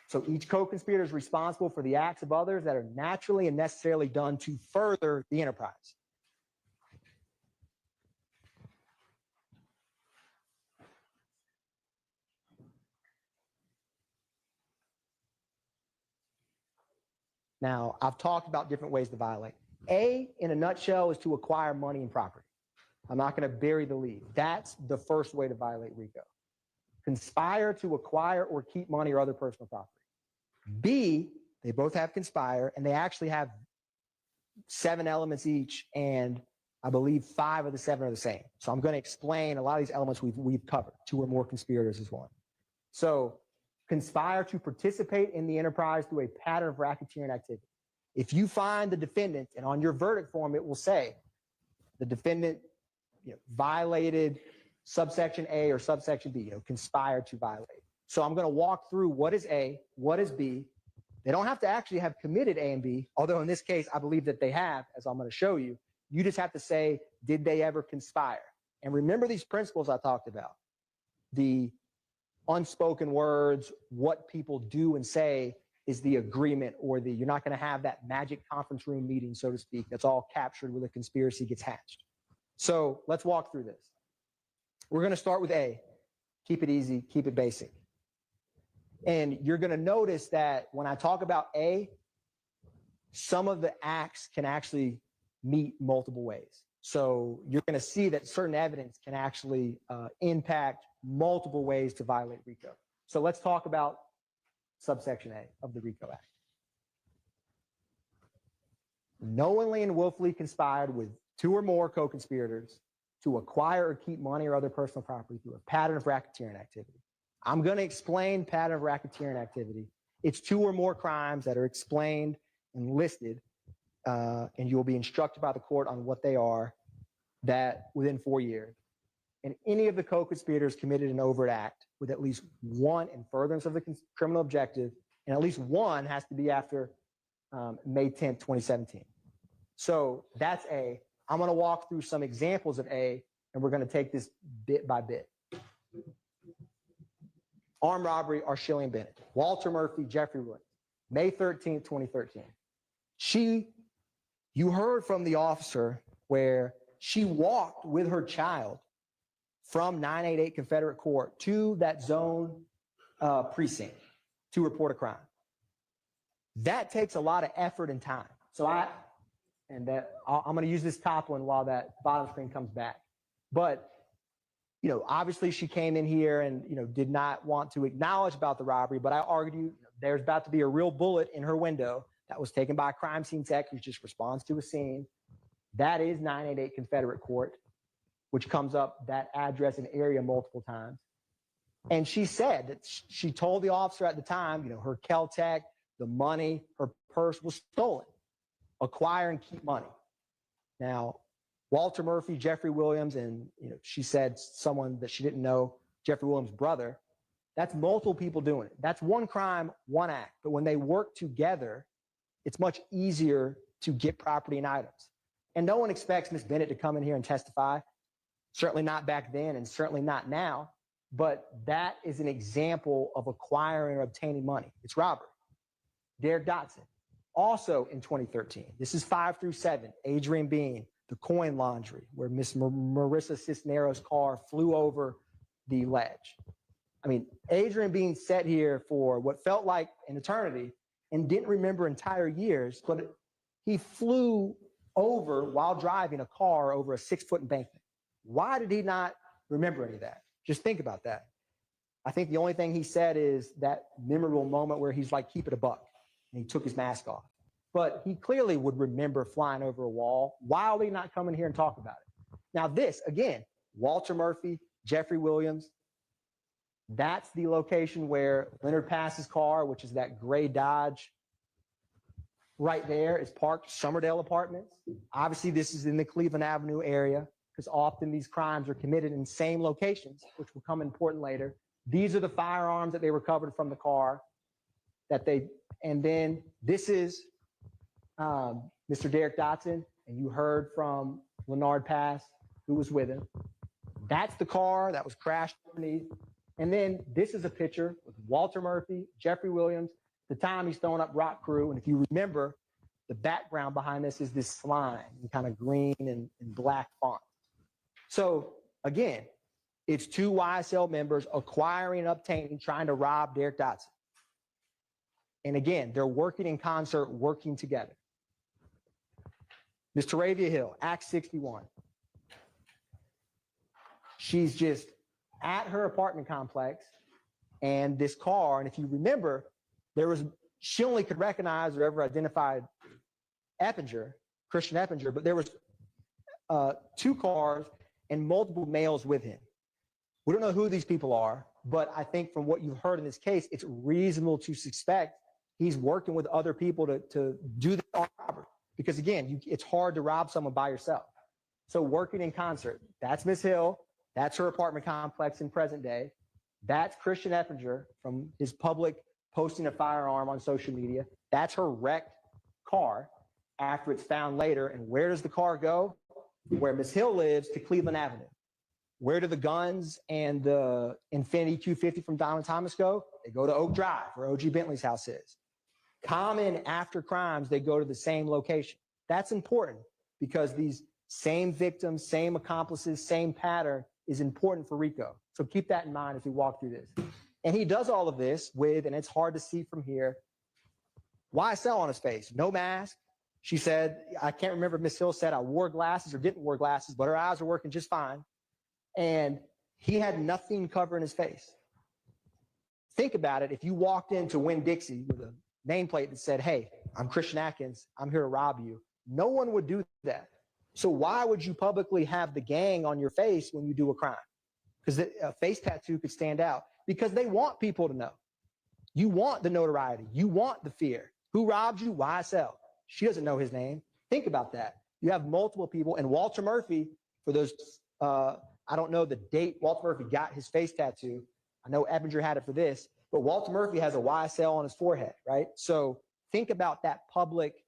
So each co-conspirator is responsible for the acts of others that are naturally and necessarily done to further the enterprise. Now, I've talked about different ways to violate. A, in a nutshell, is to acquire money and property. I'm not going to bury the lead. That's the first way to violate RICO. Conspire to acquire or keep money or other personal property. B, they both have conspire, and they actually have 7 elements each, and I believe 5 of the 7 are the same. So I'm going to explain a lot of these elements we've covered. 2 or more conspirators is one. So conspire to participate in the enterprise through a pattern of racketeering activity. If you find the defendant, and on your verdict form it will say the defendant violated subsection A or subsection B, conspired to violate. So I'm going to walk through what is A, what is B. They don't have to actually have committed A and B, although in this case, I believe that they have, as I'm going to show you. You just have to say, did they ever conspire? And remember these principles I talked about. The unspoken words, what people do and say is the agreement, or you're not going to have that magic conference room meeting, so to speak, that's all captured where the conspiracy gets hatched. So let's walk through this. We're going to start with A. Keep it easy, keep it basic. And you're going to notice that when I talk about A, some of the acts can actually meet multiple ways. So you're going to see that certain evidence can actually impact multiple ways to violate RICO. So let's talk about subsection A of the RICO Act. Knowingly and willfully conspired with 2 or more co-conspirators to acquire or keep money or other personal property through a pattern of racketeering activity. I'm going to explain pattern of racketeering activity. It's 2 or more crimes that are explained and listed, and you'll be instructed by the court on what they are, that within 4 years. And any of the co-conspirators committed an overt act with at least 1 in furtherance of the criminal objective, and at least 1 has to be after May 10th, 2017. So that's A. I'm going to walk through some examples of A, and we're going to take this bit by bit. Armed robbery, Arshillian Bennett. Walter Murphy, Jeffrey Williams. May 13th, 2013. You heard from the officer where she walked with her child from 988 Confederate Court to that zone precinct to report a crime. That takes a lot of effort and time. So I'm going to use this top one while that bottom screen comes back. But Obviously she came in here and, did not want to acknowledge about the robbery, but I argue there's about to be a real bullet in her window that was taken by a crime scene tech who just responds to a scene. That is 988 Confederate Court, which comes up that address and area multiple times. And she said that she told the officer at the time, her Kel-Tec, the money, her purse was stolen. Acquire and keep money. Now, Walter Murphy, Jeffrey Williams, and she said someone that she didn't know, Jeffrey Williams' brother, that's multiple people doing it. That's one crime, one act. But when they work together, it's much easier to get property and items. And no one expects Ms. Bennett to come in here and testify. Certainly not back then and certainly not now. But that is an example of acquiring or obtaining money. It's robbery. Derek Dotson, also in 2013. This is 5 through 7. Adrian Bean, the coin laundry, where Miss Marissa Cisneros' car flew over the ledge. I mean, Adrian Bean sat here for what felt like an eternity and didn't remember entire years, but he flew over while driving a car over a 6-foot embankment. Why did he not remember any of that? Just think about that. I think the only thing he said is that memorable moment where he's like, keep it a buck, and he took his mask off. But he clearly would remember flying over a wall. Why are they not coming here and talk about it? Now this, again, Walter Murphy, Jeffrey Williams, that's the location where Leonard Pass's car, which is that gray Dodge right there, is parked, Summerdale Apartments. Obviously, this is in the Cleveland Avenue area because often these crimes are committed in same locations, which will come important later. These are the firearms that they recovered from the car and then this is Mr. Derek Dotson, and you heard from Leonard Pass, who was with him. That's the car that was crashed underneath. And then this is a picture with Walter Murphy, Jeffrey Williams, the time he's throwing up Rock Crew. And if you remember, the background behind this is this slime in kind of green and black font. So again, it's 2 YSL members acquiring and obtaining, trying to rob Derek Dotson. And again, they're working in concert, working together. Ms. Taravia Hill, Act 61. She's just at her apartment complex and this car, and if you remember, she only could recognize or ever identified Eppinger, Christian Eppinger, but there was 2 cars and multiple males with him. We don't know who these people are, but I think from what you've heard in this case, it's reasonable to suspect he's working with other people to do the robbery. Because again, it's hard to rob someone by yourself. So working in concert, that's Ms. Hill, that's her apartment complex in present day. That's Christian Eppinger from his public posting a firearm on social media. That's her wrecked car after it's found later. And where does the car go? Where Ms. Hill lives, to Cleveland Avenue. Where do the guns and the Infinity 250 from Donovan Thomas go? They go to Oak Drive, where OG Bentley's house is. Common after crimes, they go to the same location. That's important because these same victims, same accomplices, same pattern is important for RICO. So keep that in mind as we walk through this. And he does all of this with, and it's hard to see from here, YSL on his face, no mask. She said, I can't remember if Ms. Hill said I wore glasses or didn't wear glasses, but her eyes are working just fine. And he had nothing covering his face. Think about it. If you walked into Winn-Dixie with a nameplate that said, hey, I'm Christian Atkins, I'm here to rob you, no one would do that. So why would you publicly have the gang on your face when you do a crime? Because a face tattoo could stand out. Because they want people to know. You want the notoriety. You want the fear. Who robbed you? YSL. She doesn't know his name. Think about that. You have multiple people. And Walter Murphy, for those, I don't know the date Walter Murphy got his face tattoo. I know Eppinger had it for this. But Walter Murphy has a YSL on his forehead, right? So think about that public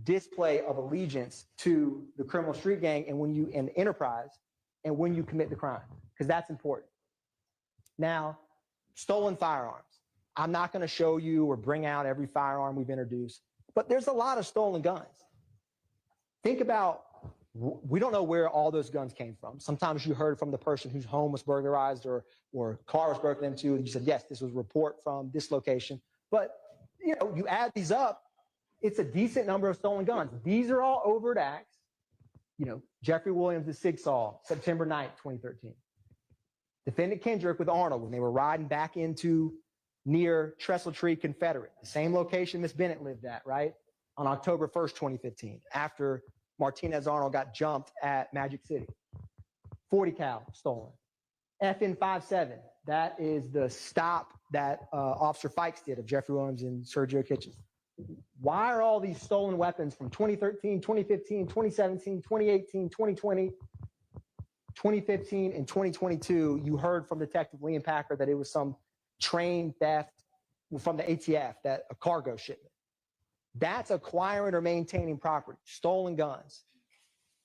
display of allegiance to the criminal street gang and enterprise and when you commit the crime, because that's important. Now, stolen firearms. I'm not going to show you or bring out every firearm we've introduced, but there's a lot of stolen guns. Think about, we don't know where all those guns came from. Sometimes you heard from the person whose home was burglarized or car was broken into, and you said, yes, this was a report from this location. But, you add these up, it's a decent number of stolen guns. These are all overt acts. Jeffrey Williams, the Sig Saw, September 9th, 2013. Defendant Kendrick with Arnold when they were riding back into near Trestle Tree Confederate, the same location Miss Bennett lived at, right? On October 1st, 2015, after Martinez Arnold got jumped at Magic City. 40 cal stolen. FN 57, that is the stop that Officer Fikes did of Jeffrey Williams and Sergio Kitchens. Why are all these stolen weapons from 2013, 2015, 2017, 2018, 2020, 2015, and 2022? You heard from Detective Liam Packer that it was some train theft from the ATF, that a cargo shipment. That's acquiring or maintaining property, stolen guns.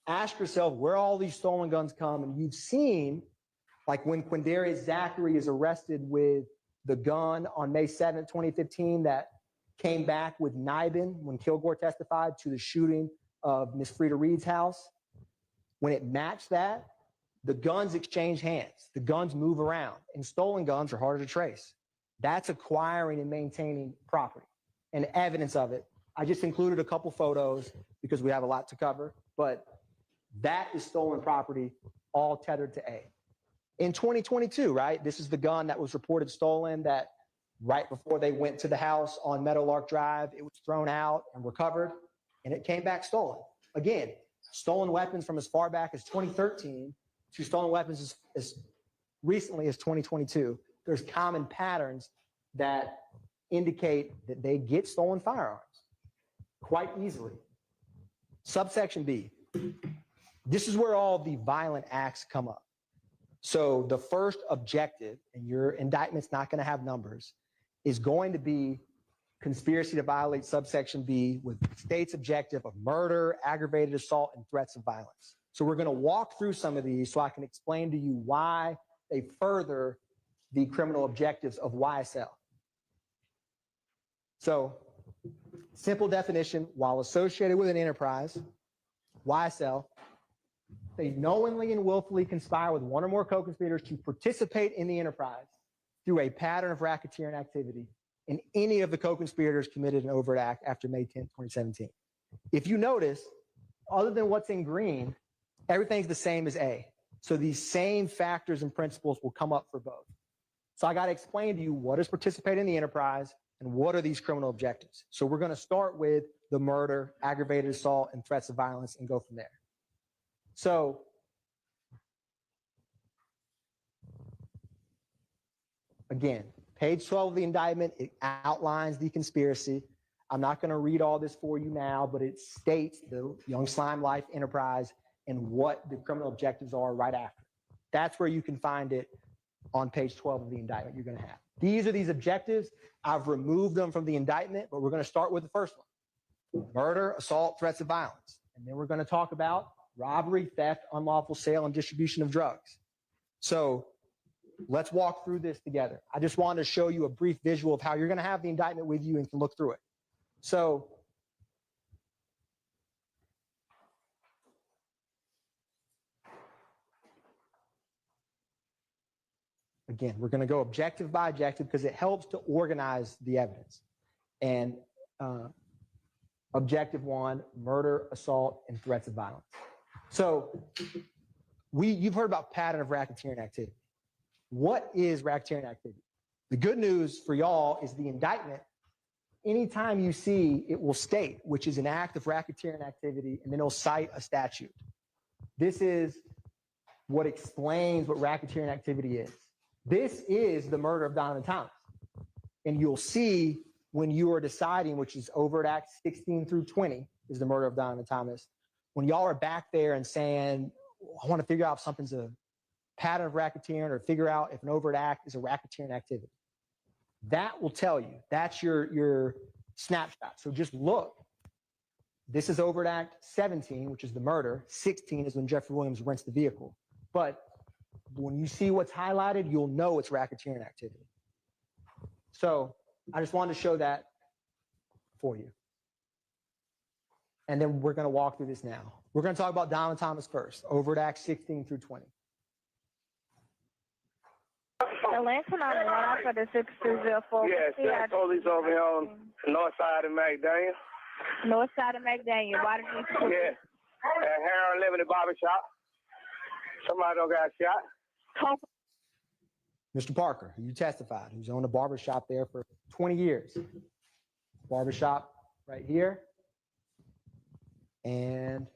Ask yourself where all these stolen guns come, and you've seen, like when Quindarius Zachary is arrested with the gun on May 7th, 2015, that came back with Nibin when Kilgore testified to the shooting of Miss Frida Reed's house. When it matched that, the guns exchange hands. The guns move around, and stolen guns are harder to trace. That's acquiring and maintaining property, and evidence of it. I just included a couple photos because we have a lot to cover, but that is stolen property, all tethered to A. In 2022, right, this is the gun that was reported stolen, that right before they went to the house on Meadowlark Drive, it was thrown out and recovered, and it came back stolen. Again, stolen weapons from as far back as 2013 to stolen weapons as recently as 2022. There's common patterns that indicate that they get stolen firearms quite easily. Subsection B. This is where all the violent acts come up. So the first objective, and your indictment's not going to have numbers, is going to be conspiracy to violate subsection B with the state's objective of murder, aggravated assault, and threats of violence. So we're going to walk through some of these so I can explain to you why they further the criminal objectives of YSL. So simple definition: while associated with an enterprise, YSL, they knowingly and willfully conspire with one or more co-conspirators to participate in the enterprise through a pattern of racketeering activity, and any of the co-conspirators committed an overt act after May 10, 2017. If you notice, other than what's in green, everything's the same as A. So these same factors and principles will come up for both. So I got to explain to you what is participate in the enterprise and what are these criminal objectives. So we're going to start with the murder, aggravated assault, and threats of violence and go from there. So again, page 12 of the indictment, it outlines the conspiracy. I'm not going to read all this for you now, but it states the Young Slime Life enterprise and what the criminal objectives are right after. That's where you can find it on page 12 of the indictment you're going to have. These are these objectives. I've removed them from the indictment, but we're going to start with the first one: murder, assault, threats of violence. And then we're going to talk about robbery, theft, unlawful sale, and distribution of drugs. So let's walk through this together. I just wanted to show you a brief visual of how you're going to have the indictment with you and can look through it. So again, we're going to go objective by objective because it helps to organize the evidence. And objective one: murder, assault, and threats of violence. So you've heard about pattern of racketeering activity. What is racketeering activity? The good news for y'all is the indictment, anytime you see, it will state which is an act of racketeering activity, and then it'll cite a statute. This is what explains what racketeering activity is. This is the murder of Donovan Thomas. And you'll see when you are deciding, which is Overt Act 16 through 20 is the murder of Donovan Thomas. When y'all are back there and saying, I want to figure out if something's a pattern of racketeering or figure out if an overt act is a racketeering activity, that will tell you. That's your snapshot. So just look. This is Overt Act 17, which is the murder. 16 is when Jeffrey Williams rents the vehicle. But when you see what's highlighted, you'll know it's racketeering activity. So I just wanted to show that for you. And then we're going to walk through this now. We're going to talk about Donovan Thomas first, Overt Act 16 through 20. Atlanta 911 for the 620. Yes, that's police over here on the north side of McDaniel. North side of McDaniel. Why did you shoot? Yeah. At Harold living in the barber shop. Somebody done got shot. Mr. Parker, who you testified, who's owned a barbershop there for 20 years. Barbershop right here. And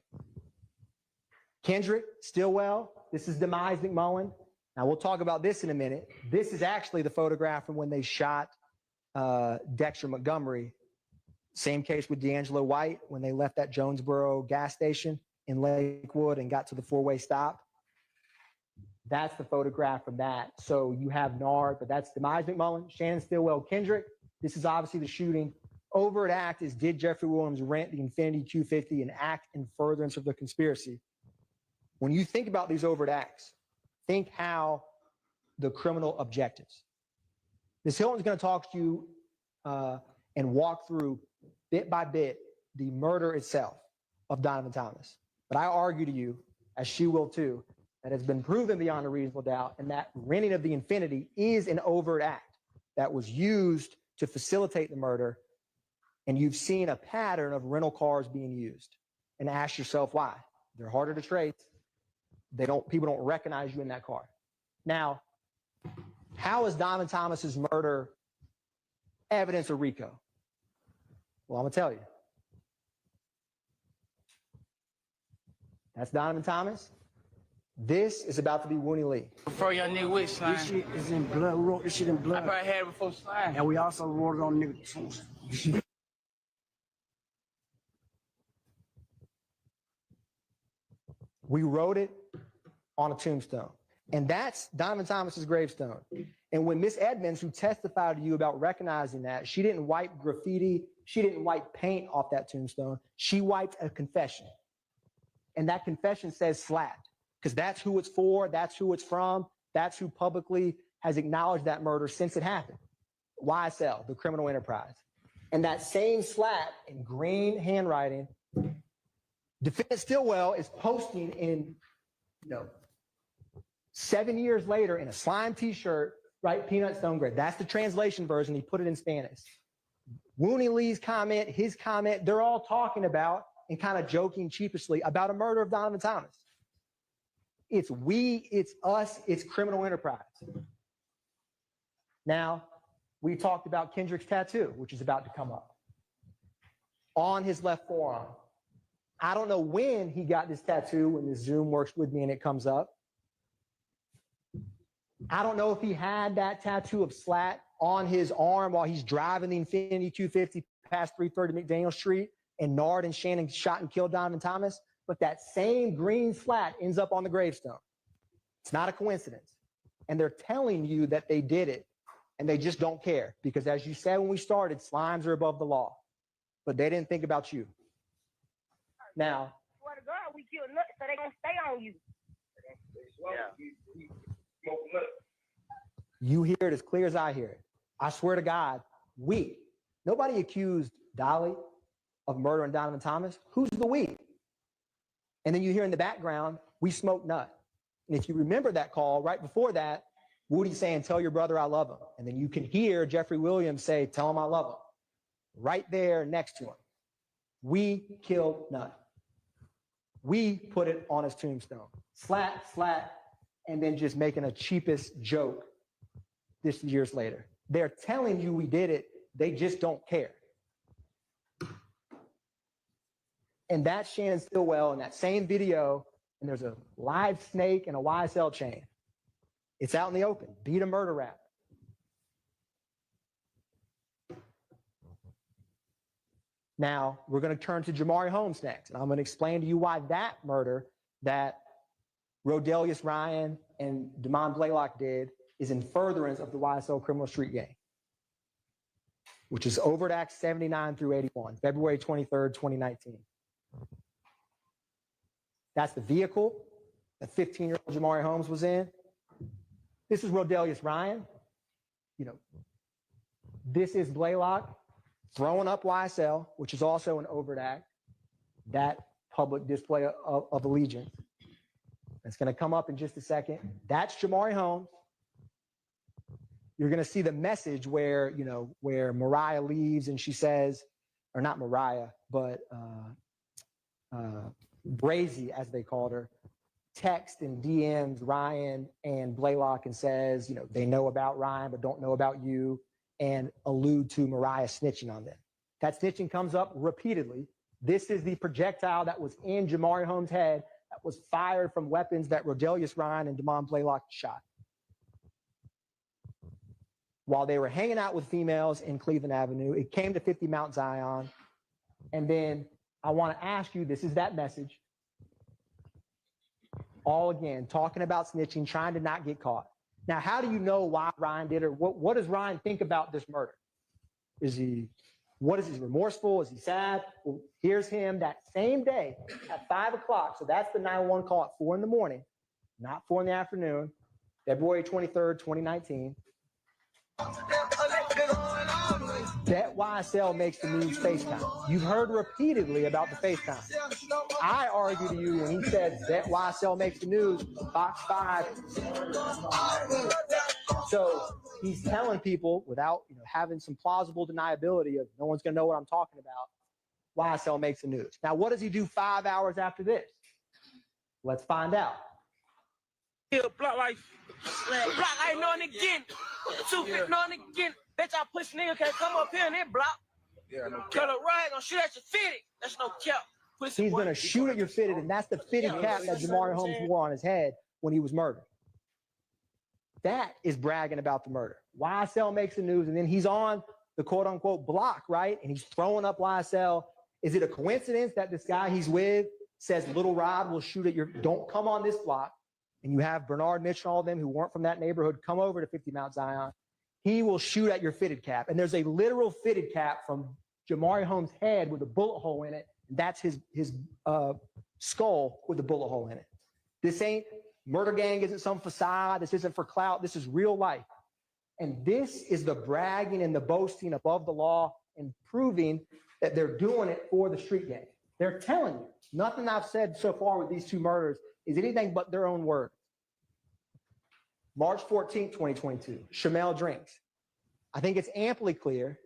Kendrick Stillwell, this is Demise McMullen. Now we'll talk about this in a minute. This is actually the photograph from when they shot Dexter Montgomery. Same case with D'Angelo White when they left that Jonesboro gas station in Lakewood and got to the four-way stop. That's the photograph from that. So you have Nard, but that's Demise McMullen, Shannon Stillwell, Kendrick. This is obviously the shooting. Overt act is, did Jeffrey Williams rent the Infinity Q50 and act in furtherance of the conspiracy? When you think about these overt acts, think how the criminal objectives. Ms. Hilton's going to talk to you and walk through bit by bit the murder itself of Donovan Thomas. But I argue to you, as she will too, that has been proven beyond a reasonable doubt, and that renting of the Infinity is an overt act that was used to facilitate the murder. And you've seen a pattern of rental cars being used. And ask yourself why. They're harder to trace. People don't recognize you in that car. Now, how is Donovan Thomas's murder evidence of RICO? Well, I'm gonna tell you. That's Donovan Thomas. This is about to be Wooney Lee. Before y'all nigga with slime. This shit is in blood. We wrote this shit in blood. I probably had it before slime. And we also wrote it on niggas. We wrote it on a tombstone. And that's Donovan Thomas's gravestone. And when Miss Edmonds, who testified to you about recognizing that, she didn't wipe graffiti, she didn't wipe paint off that tombstone. She wiped a confession. And that confession says slapped, because that's who it's for, that's who it's from, that's who publicly has acknowledged that murder since it happened. YSL, the criminal enterprise. And that same slap in green handwriting, Defendant Stillwell is posting in, 7 years later in a slime t-shirt, right? Peanut Stone Gray. That's the translation version. He put it in Spanish. Wooney Lee's comment, his comment, they're all talking about and kind of joking sheepishly about a murder of Donovan Thomas. It's we, it's us, it's criminal enterprise. Now, we talked about Kendrick's tattoo, which is about to come up on his left forearm. I don't know when he got this tattoo, when the Zoom works with me and it comes up. I don't know if he had that tattoo of slat on his arm while he's driving the Infinity 250 past 330 McDaniel Street and Nard and Shannon shot and killed Donovan Thomas, but that same green slat ends up on the gravestone. It's not a coincidence. And they're telling you that they did it, and they just don't care, because as you said when we started, slimes are above the law, but they didn't think about you. Now, Swear to God, we kill nuts, so they gonna stay on you. you hear it as clear as I hear it. I swear to God, nobody accused Dolly of murdering Donovan Thomas. Who's the we? And then you hear in the background, we smoke nut. And if you remember that call right before that, Woody saying, tell your brother I love him. And then you can hear Jeffrey Williams say, tell him I love him. Right there next to him. We killed Nut. We put it on his tombstone. Slat, and then just making a cheapest joke this years later. They're telling you we did it. They just don't care. And that's Shannon Stillwell in that same video. And there's a live snake and a YSL chain. It's out in the open. Beat a murder rap. Now, we're going to turn to Jamari Holmes next. And I'm going to explain to you why that murder that Rodelius Ryan and Damon Blaylock did is in furtherance of the YSL criminal street gang, which is Overt Act 79 through 81, February 23rd, 2019. That's the vehicle that 15-year-old Jamari Holmes was in. This is Rodelius Ryan. This is Blaylock throwing up YSL, which is also an overt act, that public display of allegiance. That's going to come up in just a second. That's Jamari Holmes. You're going to see the message where, where Mariah leaves and she says, or not Mariah, but Brazy, as they called her, text and DMs Ryan and Blaylock and says, you know, they know about Ryan but don't know about you, and allude to Mariah snitching on them. That snitching comes up repeatedly. This is the projectile that was in Jamari Holmes' head that was fired from weapons that Rodelius Ryan and Damon Blaylock shot while they were hanging out with females in Cleveland Avenue. It came to 50 Mount Zion. And then I want to ask you, this is that message. All again, talking about snitching, trying to not get caught. Now, how do you know why Ryan did it? What does Ryan think about this murder? What is he remorseful? Is he sad? Well, here's him that same day at 5 o'clock. So that's the 911 call at 4 in the morning, not 4 in the afternoon, February 23rd, 2019. That YSL makes the news FaceTime. You've heard repeatedly about the FaceTime. I argue to you when he says that YSL makes the news, Fox 5. So he's telling people without having some plausible deniability of no one's going to know what I'm talking about, YSL makes the news. Now, what does he do 5 hours after this? Let's find out. Yeah, block life knowing again. 250 knowing again. Bet y'all push nigga can't come up here in that block. Yeah, no cap. Cut a ride, gonna shoot at your fitted. That's no cap. He's going to shoot at your fitted, and that's the fitted cap that Jamari Holmes wore on his head when he was murdered. That is bragging about the murder. YSL makes the news, and then he's on the quote-unquote block, right? And he's throwing up YSL. Is it a coincidence that this guy he's with says Little Rod will shoot at your, don't come on this block, and you have Bernard Mitchell and all of them who weren't from that neighborhood come over to 50 Mount Zion, he will shoot at your fitted cap. And there's a literal fitted cap from Jamari Holmes' head with a bullet hole in it. That's his skull with a bullet hole in it. This ain't, murder gang isn't some facade. This isn't for clout. This is real life. And this is the bragging and the boasting above the law and proving that they're doing it for the street gang. They're telling you. Nothing I've said so far with these two murders is anything but their own word. March 14th, 2022, Shamel drinks. I think it's amply clear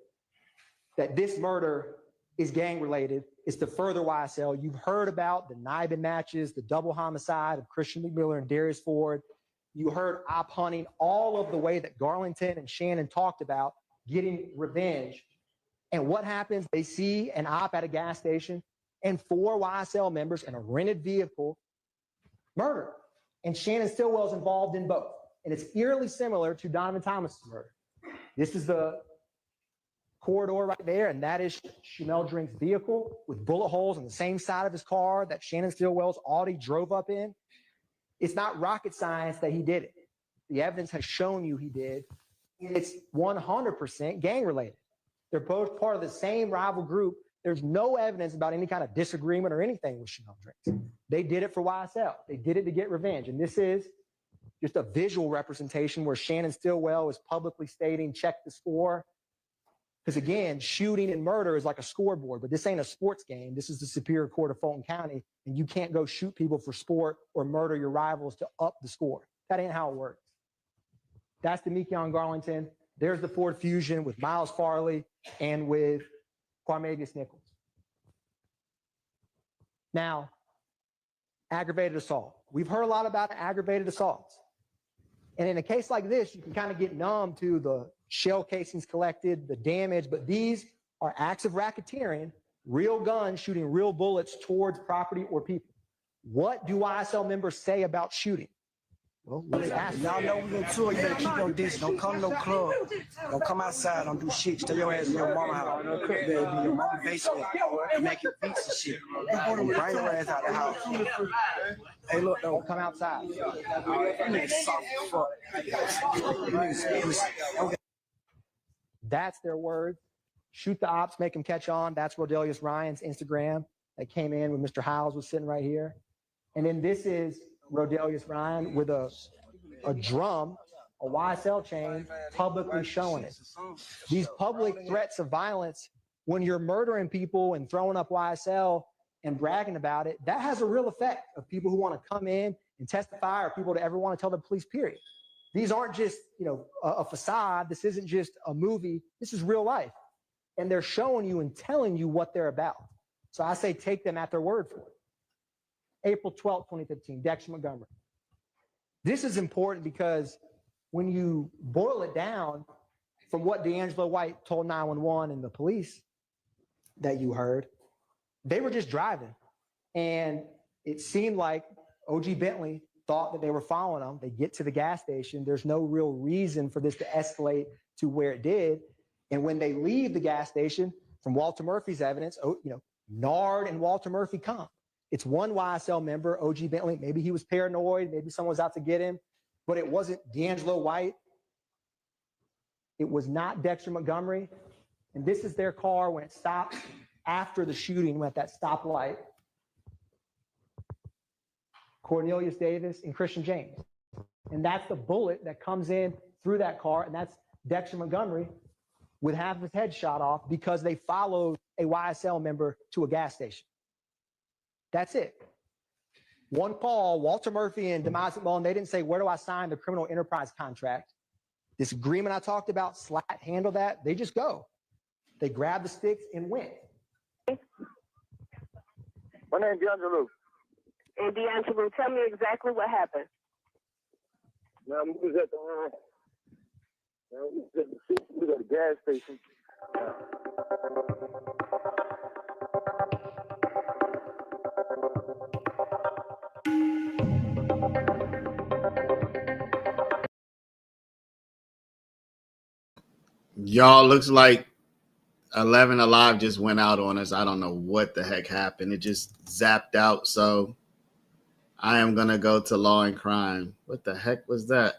that this murder is gang related. It's to further YSL. You've heard about the Nibin matches, the double homicide of Christian McMiller and Darius Ford. You heard op hunting, all of the way that Garlington and Shannon talked about getting revenge. And what happens? They see an op at a gas station and 4 YSL members in a rented vehicle murder. And Shannon Stillwell's involved in both. And it's eerily similar to Donovan Thomas' murder. This is the corridor right there, and that is Shamel Drink's vehicle with bullet holes on the same side of his car that Shannon Stillwell's Audi drove up in. It's not rocket science that he did it. The evidence has shown you he did. It's 100% gang related. They're both part of the same rival group. There's no evidence about any kind of disagreement or anything with Shamel Drinks. They did it for YSL. They did it to get revenge. And this is just a visual representation where Shannon Stillwell is publicly stating, check the score. Because again, shooting and murder is like a scoreboard, but this ain't a sports game. This is the Superior Court of Fulton County, and you can't go shoot people for sport or murder your rivals to up the score. That ain't how it works. That's the Mekion Garlington. There's the Ford Fusion with Miles Farley and with Quarmavius Nichols. Now, aggravated assault. We've heard a lot about aggravated assaults. And in a case like this, you can kind of get numb to the shell casings collected, the damage, but these are acts of racketeering, real guns shooting real bullets towards property or people. What do YSL members say about shooting? Well, let's ask. Y'all know we gonna tour. You better keep on this. Don't come to no club. Don't come outside. Don't do shit. Stay your ass in your mama house. Baby, your mama basement. Making beats and shit. Bring your ass out the house. Hey, look, don't come outside. You niggas soft as fuck. Okay. That's their word. Shoot the ops, make them catch on. That's Rodelius Ryan's Instagram that came in when Mr. Howes was sitting right here. And then this is Rodelius Ryan with a drum, a YSL chain, publicly showing it. These public threats of violence, when you're murdering people and throwing up YSL and bragging about it, that has a real effect of people who want to come in and testify or people that ever want to tell the police, period. These aren't just, a facade. This isn't just a movie. This is real life. And they're showing you and telling you what they're about. So I say take them at their word for it. April 12th, 2015, Dexter Montgomery. This is important because when you boil it down from what D'Angelo White told 911 and the police that you heard, they were just driving. And it seemed like OG Bentley thought that they were following them. They get to the gas station. There's no real reason for this to escalate to where it did. And when they leave the gas station, from Walter Murphy's evidence, Nard and Walter Murphy come. It's one YSL member, OG Bentley. Maybe he was paranoid. Maybe someone was out to get him. But it wasn't D'Angelo White. It was not Dexter Montgomery. And this is their car when it stopped after the shooting at that stoplight. Cornelius Davis and Christian James. And that's the bullet that comes in through that car. And that's Dexter Montgomery with half of his head shot off because they followed a YSL member to a gas station. That's it. One call, Walter Murphy and Demise McMullen, they didn't say, where do I sign the criminal enterprise contract? This agreement I talked about, Slat handle that. They just go. They grab the sticks and went. My name's D'Angelo. And D'Angelo, tell me exactly what happened. Now, we was at the gas station. Y'all, looks like 11 Alive just went out on us. I don't know what the heck happened. It just zapped out. So I am going to go to Law and Crime. What the heck was that?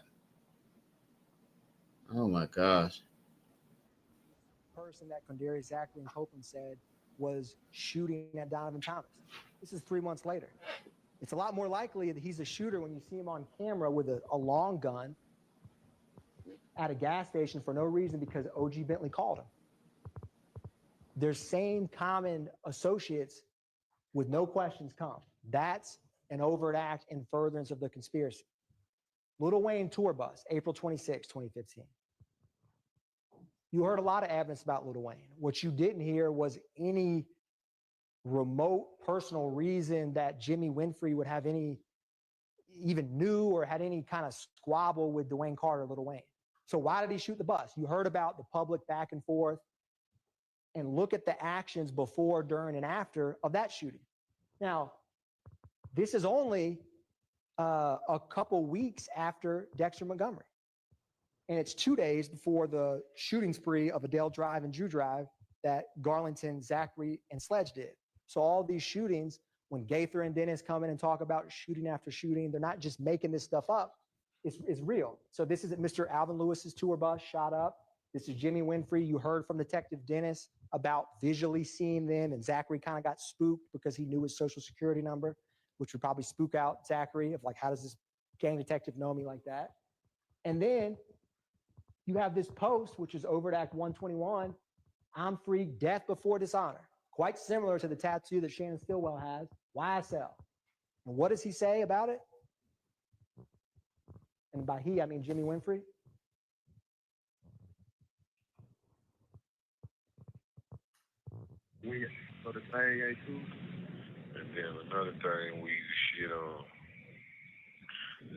Oh my gosh. Person that Condari, Zachary, and Copeland said was shooting at Donovan Thomas. This is 3 months later. It's a lot more likely that he's a shooter when you see him on camera with a long gun at a gas station for no reason because OG Bentley called him. Their same common associates with no questions come. That's an overt act in furtherance of the conspiracy. Lil Wayne tour bus, April 26, 2015. You heard a lot of evidence about Lil Wayne. What you didn't hear was any remote personal reason that Jimmy Winfrey would have any, even knew or had any kind of squabble with Dwayne Carter, Lil Wayne. So why did he shoot the bus? You heard about the public back and forth, and look at the actions before, during, and after of that shooting. Now, this is only a couple weeks after Dexter Montgomery. And it's 2 days before the shooting spree of Adele Drive and Drew Drive that Garlington, Zachary, and Sledge did. So all these shootings, when Gaither and Dennis come in and talk about shooting after shooting, they're not just making this stuff up. It's real. So this is Mr. Alvin Lewis's tour bus shot up. This is Jimmy Winfrey. You heard from Detective Dennis about visually seeing them, and Zachary kind of got spooked because he knew his social security number, which would probably spook out Zachary of like, how does this gang detective know me like that? And then you have this post, which is Overt Act 121, I'm free, death before dishonor. Quite similar to the tattoo that Shannon Stillwell has, YSL. And what does he say about it? And by he, I mean Jimmy Winfrey. So the thing ain't cool. And then another thing, we should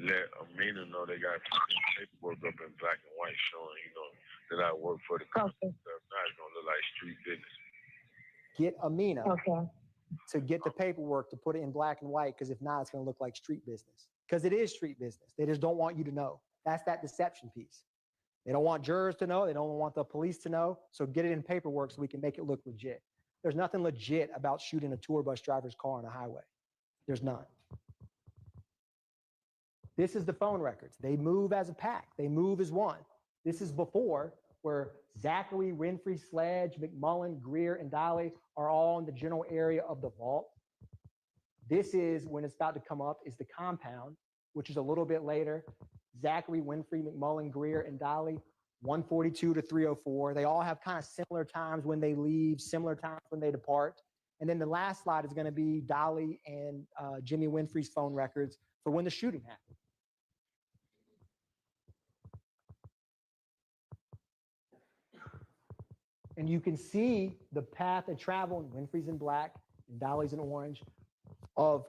let Amina know they got paperwork up in black and white showing, that I work for the company. Now it's gonna look like street business. Get Amina to get the paperwork to put it in black and white, because if not, it's gonna look like street business. Because it is street business. They just don't want you to know. That's that deception piece. They don't want jurors to know. They don't want the police to know. So get it in paperwork so we can make it look legit. There's nothing legit about shooting a tour bus driver's car on a highway. There's none. This is the phone records. They move as a pack. They move as one. This is before, where Zachary, Winfrey, Sledge, McMullen, Greer, and Dolly are all in the general area of the vault. This is when it's about to come up is the compound, which is a little bit later. Zachary, Winfrey, McMullen, Greer, and Dolly, 142 to 304. They all have kind of similar times when they leave, similar times when they depart. And then the last slide is going to be Dolly and Jimmy Winfrey's phone records for when the shooting happened. And you can see the path of travel, and Winfrey's in black and Dolly's in orange, of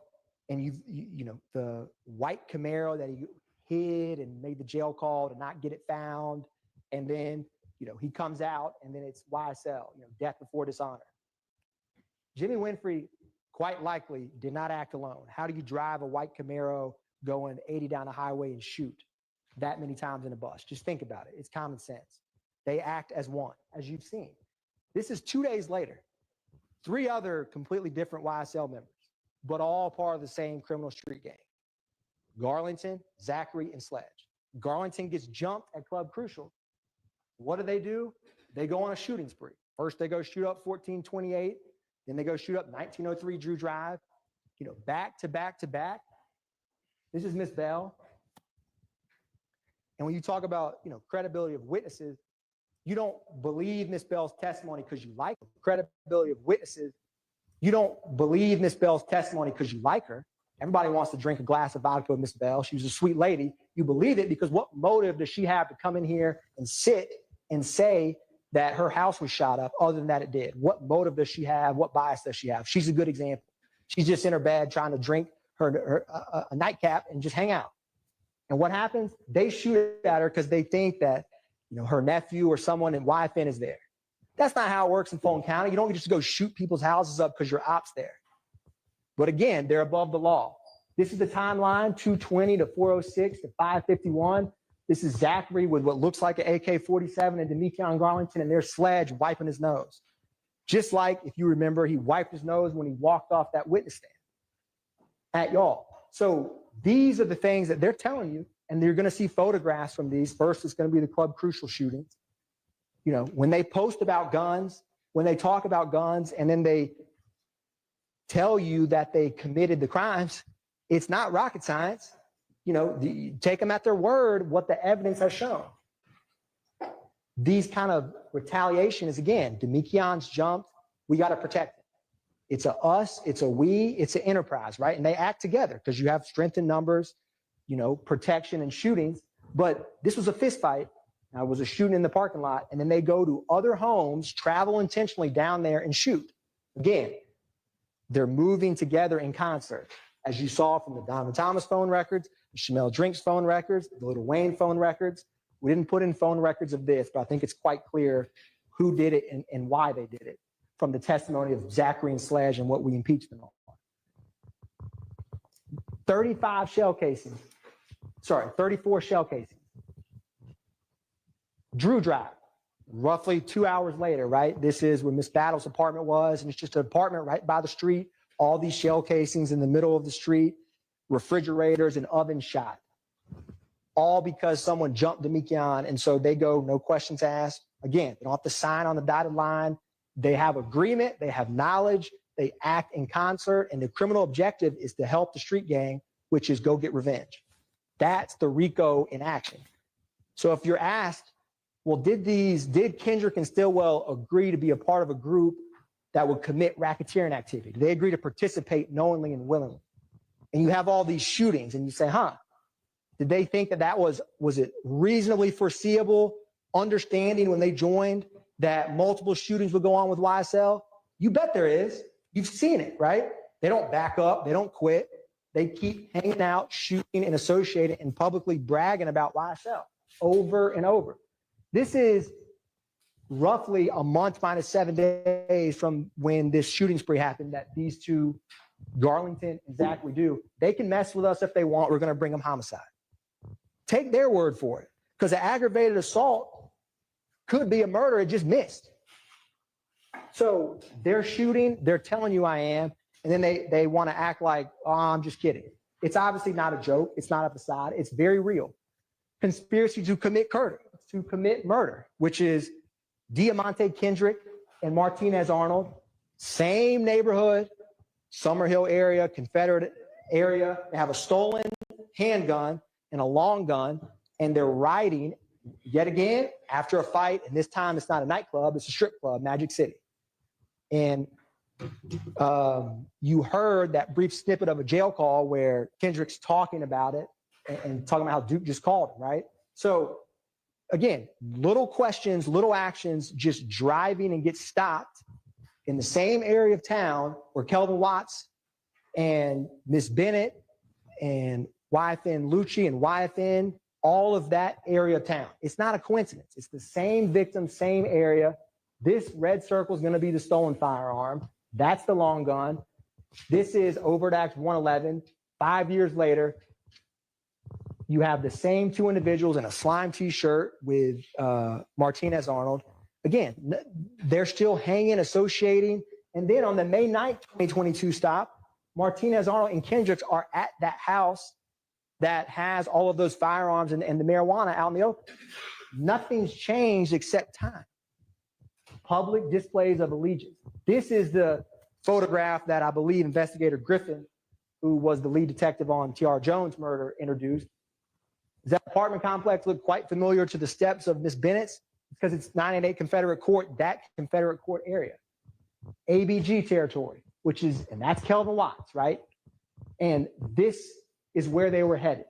and you know, the white Camaro that he hid and made the jail call to not get it found. And then, you know, he comes out and then it's YSL, you know, death before dishonor. Jimmy Winfrey quite likely did not act alone. How do you drive a white Camaro going 80 down a highway and shoot that many times in a bus? Just think about it. It's common sense. They act as one, as you've seen. This is 2 days later. 3 other completely different YSL members, but all part of the same criminal street gang. Garlington, Zachary, and Sledge. Garlington gets jumped at Club Crucial. What do? They go on a shooting spree. First, they go shoot up 1428. Then they go shoot up 1903 Drew Drive. You know, back to back to back. This is Miss Bell. And when you talk about, you know, credibility of witnesses, you don't believe Miss Bell's testimony because you like her. Credibility of witnesses, you don't believe Miss Bell's testimony because you like her. Everybody wants to drink a glass of vodka with Miss Bell. She was a sweet lady. You believe it because what motive does she have to come in here and sit and say that her house was shot up other than that it did? What motive does she have? What bias does she have? She's a good example. She's just in her bed trying to drink a nightcap and just hang out. And what happens? They shoot at her because they think that, you know, her nephew or someone in YFN is there. That's not how it works in Fulton County. You don't just go shoot people's houses up because your ops there. But again, they're above the law. This is the timeline, 220 to 406 to 551. This is Zachary with what looks like an AK-47 and Demetrion Garlington and their Sledge wiping his nose. Just like, if you remember, he wiped his nose when he walked off that witness stand at y'all. So these are the things that they're telling you, and you're going to see photographs from these. First, it's going to be the Club Crucial shootings. You know, when they post about guns, when they talk about guns, and then they tell you that they committed the crimes, it's not rocket science. You know, take them at their word, what the evidence has shown. These kind of retaliation is, again, Demikion's jumped. We got to protect it. It's a us, it's a we, it's an enterprise, right? And they act together because you have strength in numbers, you know, protection and shootings. But this was a fist fight. It was a shooting in the parking lot. And then they go to other homes, travel intentionally down there and shoot. Again, they're moving together in concert. As you saw from the Donovan Thomas phone records, the Shamel Drinks phone records, the Lil Wayne phone records. We didn't put in phone records of this, but I think it's quite clear who did it and why they did it from the testimony of Zachary and Sledge and what we impeached them on. 34 shell casings. Drew Drive, roughly 2 hours later, right? This is where Miss Battle's apartment was, and it's just an apartment right by the street. All these shell casings in the middle of the street, refrigerators and ovens shot. All because someone jumped Demikion, and so they go, no questions asked. Again, they don't have to sign on the dotted line. They have agreement, they have knowledge, they act in concert, and the criminal objective is to help the street gang, which is go get revenge. That's the RICO in action. So if you're asked, well, did Kendrick and Stillwell agree to be a part of a group that would commit racketeering activity? Do they agree to participate knowingly and willingly? And you have all these shootings, and you say, did they think that was it reasonably foreseeable, understanding when they joined that multiple shootings would go on with YSL? You bet there is. You've seen it, right? They don't back up. They don't quit. They keep hanging out, shooting, and associating and publicly bragging about YSL over and over. This is roughly a month minus 7 days from when this shooting spree happened that these two, Garlington and Zachary, do. They can mess with us if they want. We're going to bring them homicide. Take their word for it, because an aggravated assault could be a murder. It just missed. So they're shooting. They're telling you I am. And then they want to act like, oh, I'm just kidding. It's obviously not a joke. It's not a facade. It's very real. Conspiracy to commit murder, which is Diamante Kendrick and Martinez Arnold, same neighborhood, Summerhill area, Confederate area. They have a stolen handgun and a long gun, and they're riding yet again after a fight. And this time it's not a nightclub, it's a strip club, Magic City. And you heard that brief snippet of a jail call where Kendrick's talking about it and talking about how Duke just called him, right? So again, little questions, little actions, just driving and get stopped in the same area of town where Kelvin Watts And Miss Bennett and YFN Lucci and YFN, all of that area of town. It's not a coincidence. It's the same victim, same area. This red circle is going to be the stolen firearm. That's the long gun. This is Overt Act 111. 5 years later, you have the same two individuals in a slime t-shirt with Martinez Arnold. Again, they're still hanging, associating. And then on the May 9th, 2022 stop, Martinez Arnold and Kendricks are at that house that has all of those firearms and the marijuana out in the open. Nothing's changed except time. Public displays of allegiance. This is the photograph that I believe investigator Griffin, who was the lead detective on T.R. Jones' murder, introduced. Does that apartment complex look quite familiar to the steps of Miss Bennett's? Because it's 988 Confederate Court, that Confederate Court area. ABG territory, which is, and that's Kelvin Watts, right? And this is where they were headed.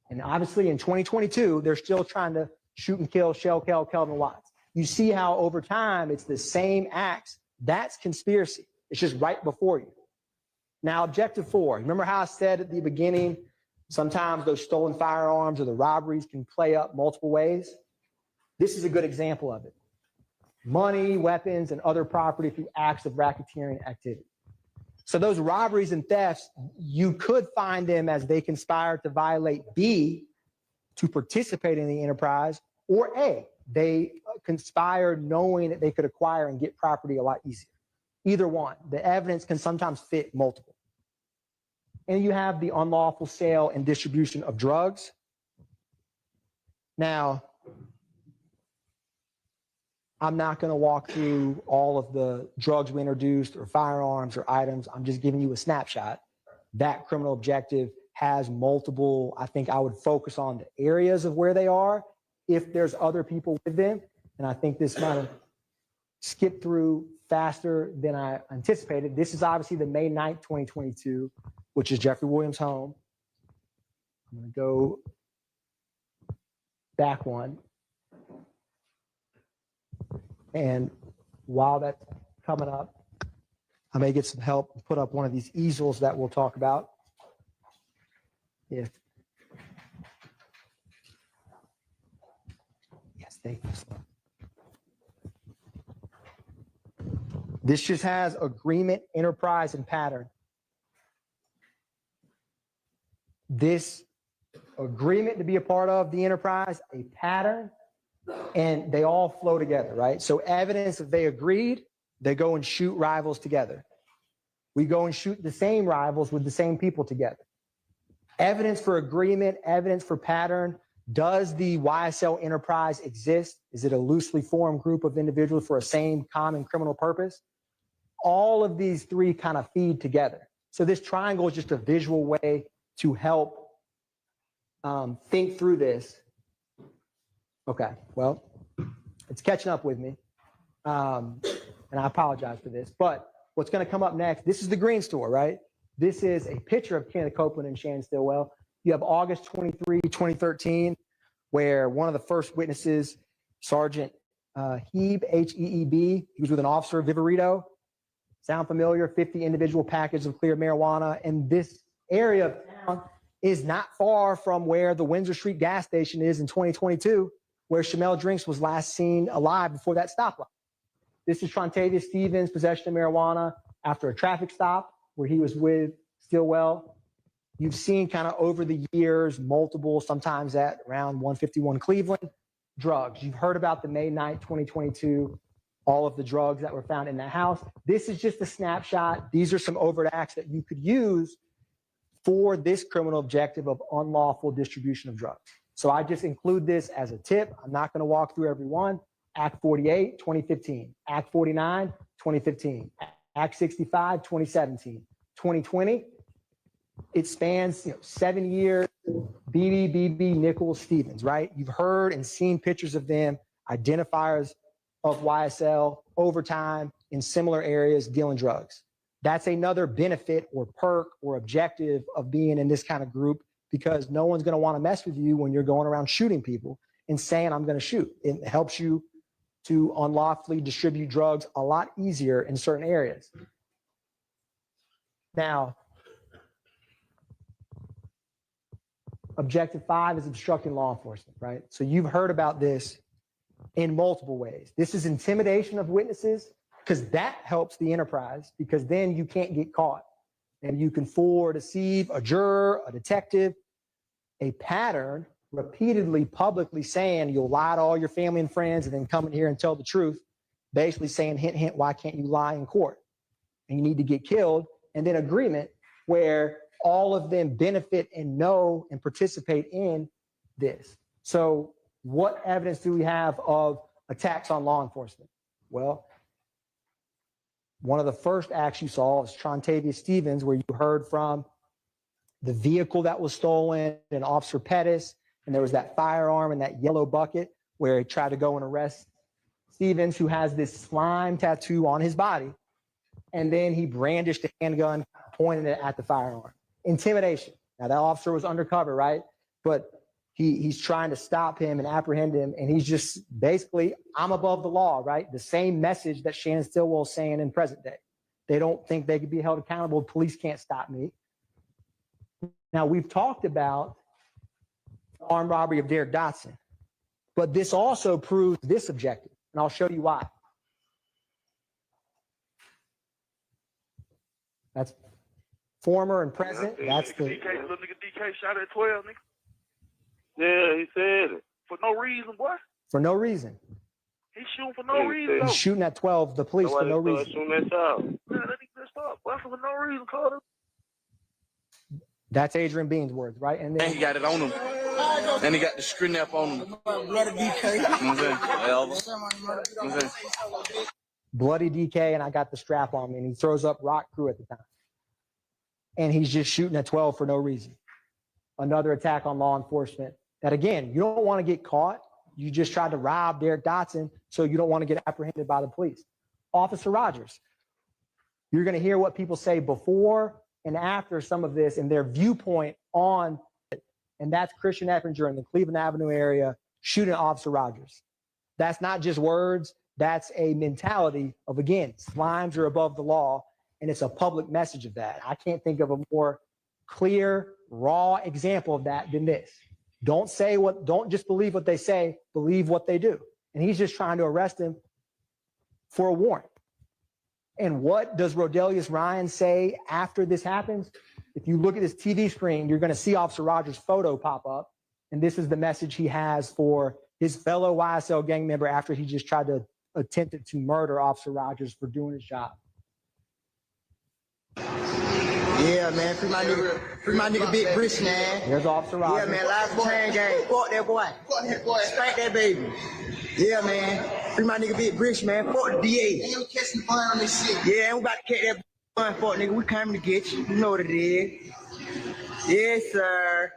And obviously in 2022, they're still trying to shoot and kill Kelvin Watts. You see how over time, it's the same acts. That's conspiracy. It's just right before you. Now, objective 4. Remember how I said at the beginning, sometimes those stolen firearms or the robberies can play up multiple ways? This is a good example of it. Money, weapons, and other property through acts of racketeering activity. So those robberies and thefts, you could find them as they conspired to violate B, to participate in the enterprise, or A, they conspired knowing that they could acquire and get property a lot easier. Either one. The evidence can sometimes fit multiple. And you have the unlawful sale and distribution of drugs. Now, I'm not going to walk through all of the drugs we introduced or firearms or items. I'm just giving you a snapshot. That criminal objective has multiple, I think I would focus on the areas of where they are if there's other people with them. And I think this might have skipped through faster than I anticipated. This is obviously the May 9th, 2022, which is Jeffrey Williams' home. I'm going to go back one. And while that's coming up, I may get some help and put up one of these easels that we'll talk about. Yes, thank you. This just has agreement, enterprise, and pattern. This agreement to be a part of the enterprise, a pattern, and they all flow together, right? So evidence that they agreed, they go and shoot rivals together. We go and shoot the same rivals with the same people together. Evidence for agreement, evidence for pattern. Does the YSL enterprise exist? Is it a loosely formed group of individuals for a same common criminal purpose? All of these three kind of feed together. So this triangle is just a visual way to help think through this. Okay, well, it's catching up with me. And I apologize for this, but what's going to come up next, this is the Green Store, right? This is a picture of Kenneth Copeland and Shannon Stillwell. You have August 23, 2013, where one of the first witnesses, Sergeant Heeb, H-E-E-B, he was with an officer, Viverito. Sound familiar? 50 individual packets of clear marijuana. And this area of town is not far from where the Windsor Street gas station is in 2022, where Shamel Drinks was last seen alive before that stoplight. This is Trontavious Stevens' possession of marijuana after a traffic stop where he was with Stillwell. You've seen kind of over the years, multiple, sometimes at around 151 Cleveland, drugs. You've heard about the May 9th, 2022, all of the drugs that were found in that house. This is just a snapshot. These are some overt acts that you could use for this criminal objective of unlawful distribution of drugs. So I just include this as a tip. I'm not going to walk through every one. Act 48, 2015. Act 49, 2015. Act 65, 2017. 2020, it spans 7 years. BB, Nichols, Stevens, right? You've heard and seen pictures of them, identifiers of YSL over time in similar areas dealing drugs. That's another benefit or perk or objective of being in this kind of group, because no one's going to want to mess with you when you're going around shooting people and saying, I'm going to shoot. It helps you to unlawfully distribute drugs a lot easier in certain areas. Now, Objective 5 is obstructing law enforcement, right? So you've heard about this in multiple ways. This is intimidation of witnesses, because that helps the enterprise, because then you can't get caught. And you can fool or deceive a juror, a detective. A pattern repeatedly publicly saying you'll lie to all your family and friends and then come in here and tell the truth, basically saying, hint, hint, why can't you lie in court? And you need to get killed. And then agreement where all of them benefit and know and participate in this. So what evidence do we have of attacks on law enforcement? Well, one of the first acts you saw is Trontavia Stevens, where you heard from the vehicle that was stolen and Officer Pettis, and there was that firearm in that yellow bucket where he tried to go and arrest Stevens, who has this slime tattoo on his body. And then he brandished a handgun, pointed it at the firearm. Intimidation. Now that officer was undercover, right? But he's trying to stop him and apprehend him. And he's just basically, I'm above the law, right? The same message that Shannon Stillwell is saying in present day. They don't think they could be held accountable. Police can't stop me. Now, we've talked about the armed robbery of Derek Dotson, but this also proves this objective, and I'll show you why. That's former and present. That's the DK, little nigga DK shot at 12, nigga. Yeah, he said it. For no reason, boy. for no reason. He's shooting for no reason. He's shooting at 12, the police, for no reason. Shooting that child. Yeah, that nigga messed up. Boy, for no reason, Carter. That's Adrian Bean's words, right? And then he got it on him. And he got the screen up on him. Bloody DK, and I got the strap on me, and he throws up Rock Crew at the time. And he's just shooting at 12 for no reason. Another attack on law enforcement. That again, you don't want to get caught. You just tried to rob Derek Dotson, so you don't want to get apprehended by the police. Officer Rogers, you're going to hear what people say before and after some of this and their viewpoint on it. And that's Christian Eppinger in the Cleveland Avenue area shooting Officer Rogers. That's not just words. That's a mentality of, again, slimes are above the law, and it's a public message of that. I can't think of a more clear, raw example of that than this. Don't just believe what they say, believe what they do. And he's just trying to arrest him for a warrant. And what does Rodelius Ryan say after this happens? If you look at his TV screen, you're going to see Officer Rogers' photo pop up. And this is the message he has for his fellow YSL gang member after he just tried to attempt to murder Officer Rogers for doing his job. Yeah, man, free my nigga Big Brish, man. There's Officer Rogers. Yeah, man, live chain gang. Fuck that boy. Fuck that boy. Spank that baby. Yeah, man. Free my nigga Big Brish, man. Fuck the DA. And we catching the bun on this shit. Yeah, we about to catch that bun, fuck nigga. We coming to get you. You know what it is. Yes, sir.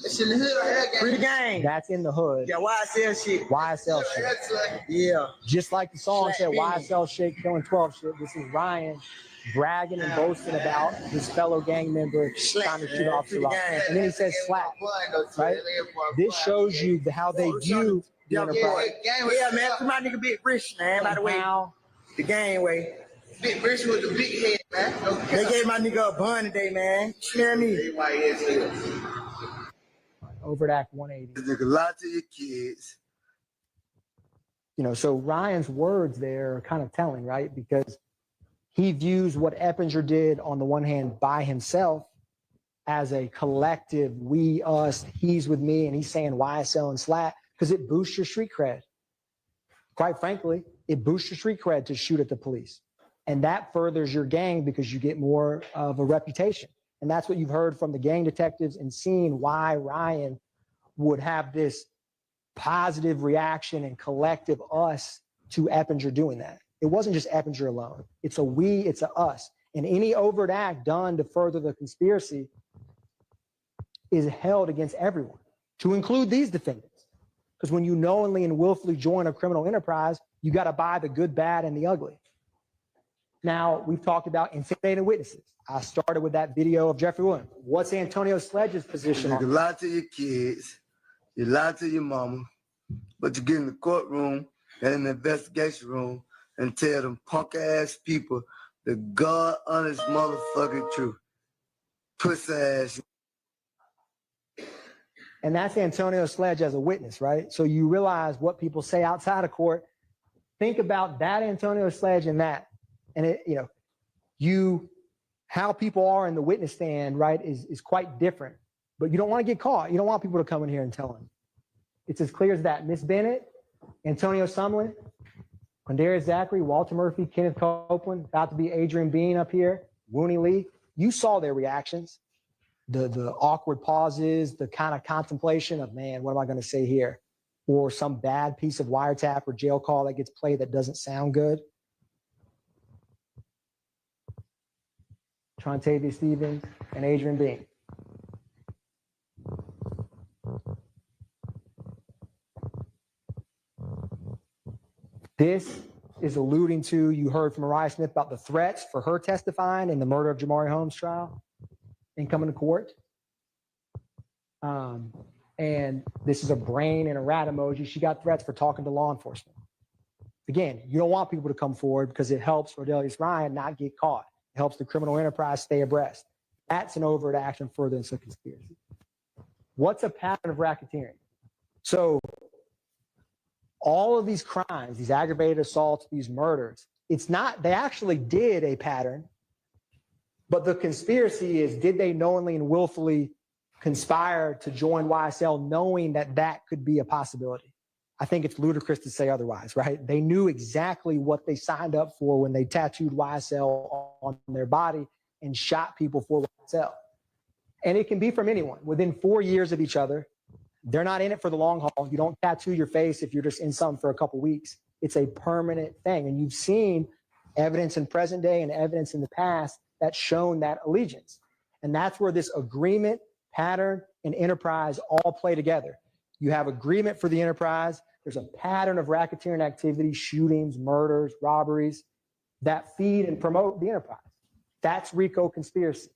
That's in the hood right here, gang. Free the gang. That's in the hood. Yeah, YSL shit. YSL shit. Yeah. Just like the song said, YSL shit, killing 12 shit. This is Ryan bragging and boasting about his fellow gang member trying to shoot Officer Rogers. And then he says slap, right? This shows you how they view the enterprise. Yeah, man, free my nigga Big Brish, man. By the way, the gang way. Big Brish with the big head, man. They gave my nigga a bun today, man. Smell me. Overt Act 180. Nigga, lie to your kids. You know, so Ryan's words there are kind of telling, right? Because he views what Eppinger did on the one hand by himself as a collective, we, us, he's with me, and he's saying YSL and SLAT because it boosts your street cred. Quite frankly, it boosts your street cred to shoot at the police. And that furthers your gang because you get more of a reputation. And that's what you've heard from the gang detectives and seen why Ryan would have this positive reaction and collective us to Eppinger doing that. It wasn't just Eppinger alone. It's a we, it's a us. And any overt act done to further the conspiracy is held against everyone, to include these defendants. Because when you knowingly and willfully join a criminal enterprise, you got to buy the good, bad, and the ugly. Now, we've talked about intimidating witnesses. I started with that video of Jeffrey Williams. What's Antonio Sledge's position on You lie to your kids, you lie to your mama, but you get in the courtroom and in the investigation room and tell them punk-ass people the God-honest motherfucking truth. Pussy ass. And that's Antonio Sledge as a witness, right? So you realize what people say outside of court. Think about that Antonio Sledge and that. And it, how people are in the witness stand, right, is quite different. But you don't want to get caught. You don't want people to come in here and tell them. It's as clear as that. Miss Bennett, Antonio Sumlin, Quindarius Zachary, Walter Murphy, Kenneth Copeland, about to be Adrian Bean up here, Wooney Lee. You saw their reactions, the awkward pauses, the kind of contemplation of, man, what am I going to say here? Or some bad piece of wiretap or jail call that gets played that doesn't sound good. Trontavia Stevens and Adrian Bean. This is alluding to, you heard from Mariah Smith about the threats for her testifying in the murder of Jamari Holmes trial and coming to court. And this is a brain and a rat emoji. She got threats for talking to law enforcement. Again, you don't want people to come forward because it helps Rodelius Ryan not get caught. It helps the criminal enterprise stay abreast. That's an overt action furtherance of conspiracy. What's a pattern of racketeering? So all of these crimes, these aggravated assaults, these murders, it's not, they actually did a pattern, but the conspiracy is, did they knowingly and willfully conspire to join YSL knowing that that could be a possibility? I think it's ludicrous to say otherwise, right? They knew exactly what they signed up for when they tattooed YSL on their body and shot people for YSL. And it can be from anyone within 4 years of each other. They're not in it for the long haul. You don't tattoo your face if you're just in something for a couple weeks. It's a permanent thing. And you've seen evidence in present day and evidence in the past that's shown that allegiance. And that's where this agreement, pattern, and enterprise all play together. You have agreement for the enterprise. There's a pattern of racketeering activity, shootings, murders, robberies that feed and promote the enterprise. That's RICO conspiracy.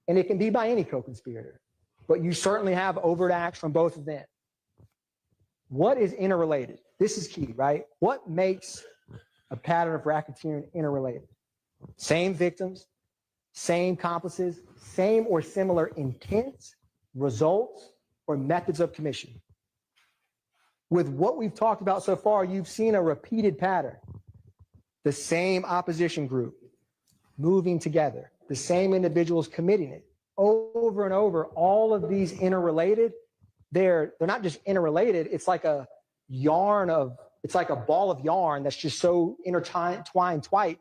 And it can be by any co-conspirator, but you certainly have overt acts from both of them. What is interrelated? This is key, right? What makes a pattern of racketeering interrelated? Same victims, same accomplices, same or similar intents, results, or methods of commission. With what we've talked about so far, you've seen a repeated pattern. The same opposition group moving together, the same individuals committing it over and over. All of these interrelated. They're not just interrelated. It's like a yarn of, it's like a ball of yarn that's just so intertwined, tight,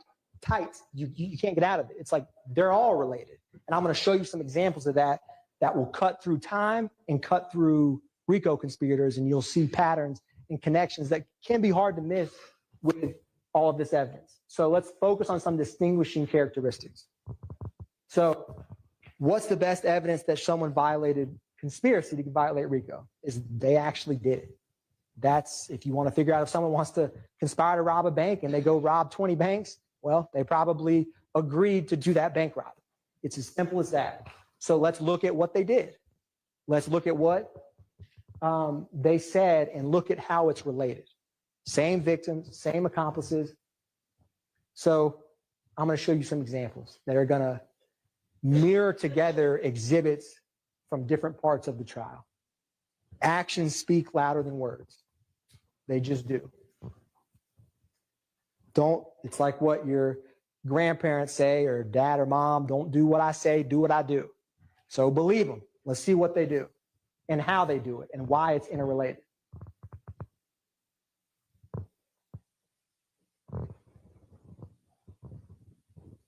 you can't get out of it. It's like they're all related. And I'm going to show you some examples of that will cut through time and cut through RICO conspirators, and you'll see patterns and connections that can be hard to miss with all of this evidence. So let's focus on some distinguishing characteristics. So what's the best evidence that someone violated conspiracy to violate RICO? Is they actually did it. That's, if you want to figure out if someone wants to conspire to rob a bank and they go rob 20 banks, well, they probably agreed to do that bank robbery. It's as simple as that. So let's look at what they did. Let's look at what they said and look at how it's related. Same victims, same accomplices. So I'm going to show you some examples that are going to mirror together exhibits from different parts of the trial. Actions speak louder than words. They just do. It's like what your grandparents say, or dad or mom, don't do what I say, do what I do. So believe them. Let's see what they do and how they do it and why it's interrelated.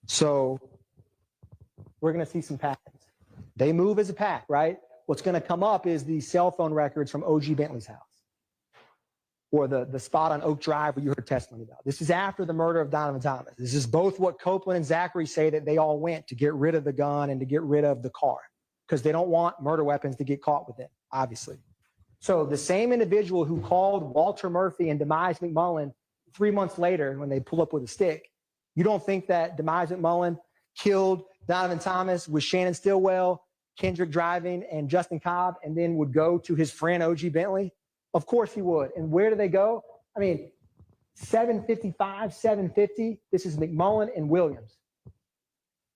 So we're going to see some patterns. They move as a pack, right? What's going to come up is the cell phone records from OG Bentley's house, or the spot on Oak Drive where you heard testimony about. This is after the murder of Donovan Thomas. This is both what Copeland and Zachary say that they all went to get rid of the gun and to get rid of the car, because they don't want murder weapons to get caught with it, obviously. So the same individual who called Walter Murphy and Demise McMullen 3 months later when they pull up with a stick, you don't think that Demise McMullen killed Donovan Thomas with Shannon Stillwell, Kendrick driving, and Justin Cobb, and then would go to his friend OG Bentley? Of course he would. And where do they go? I mean, 755, 750. This is McMullen and Williams.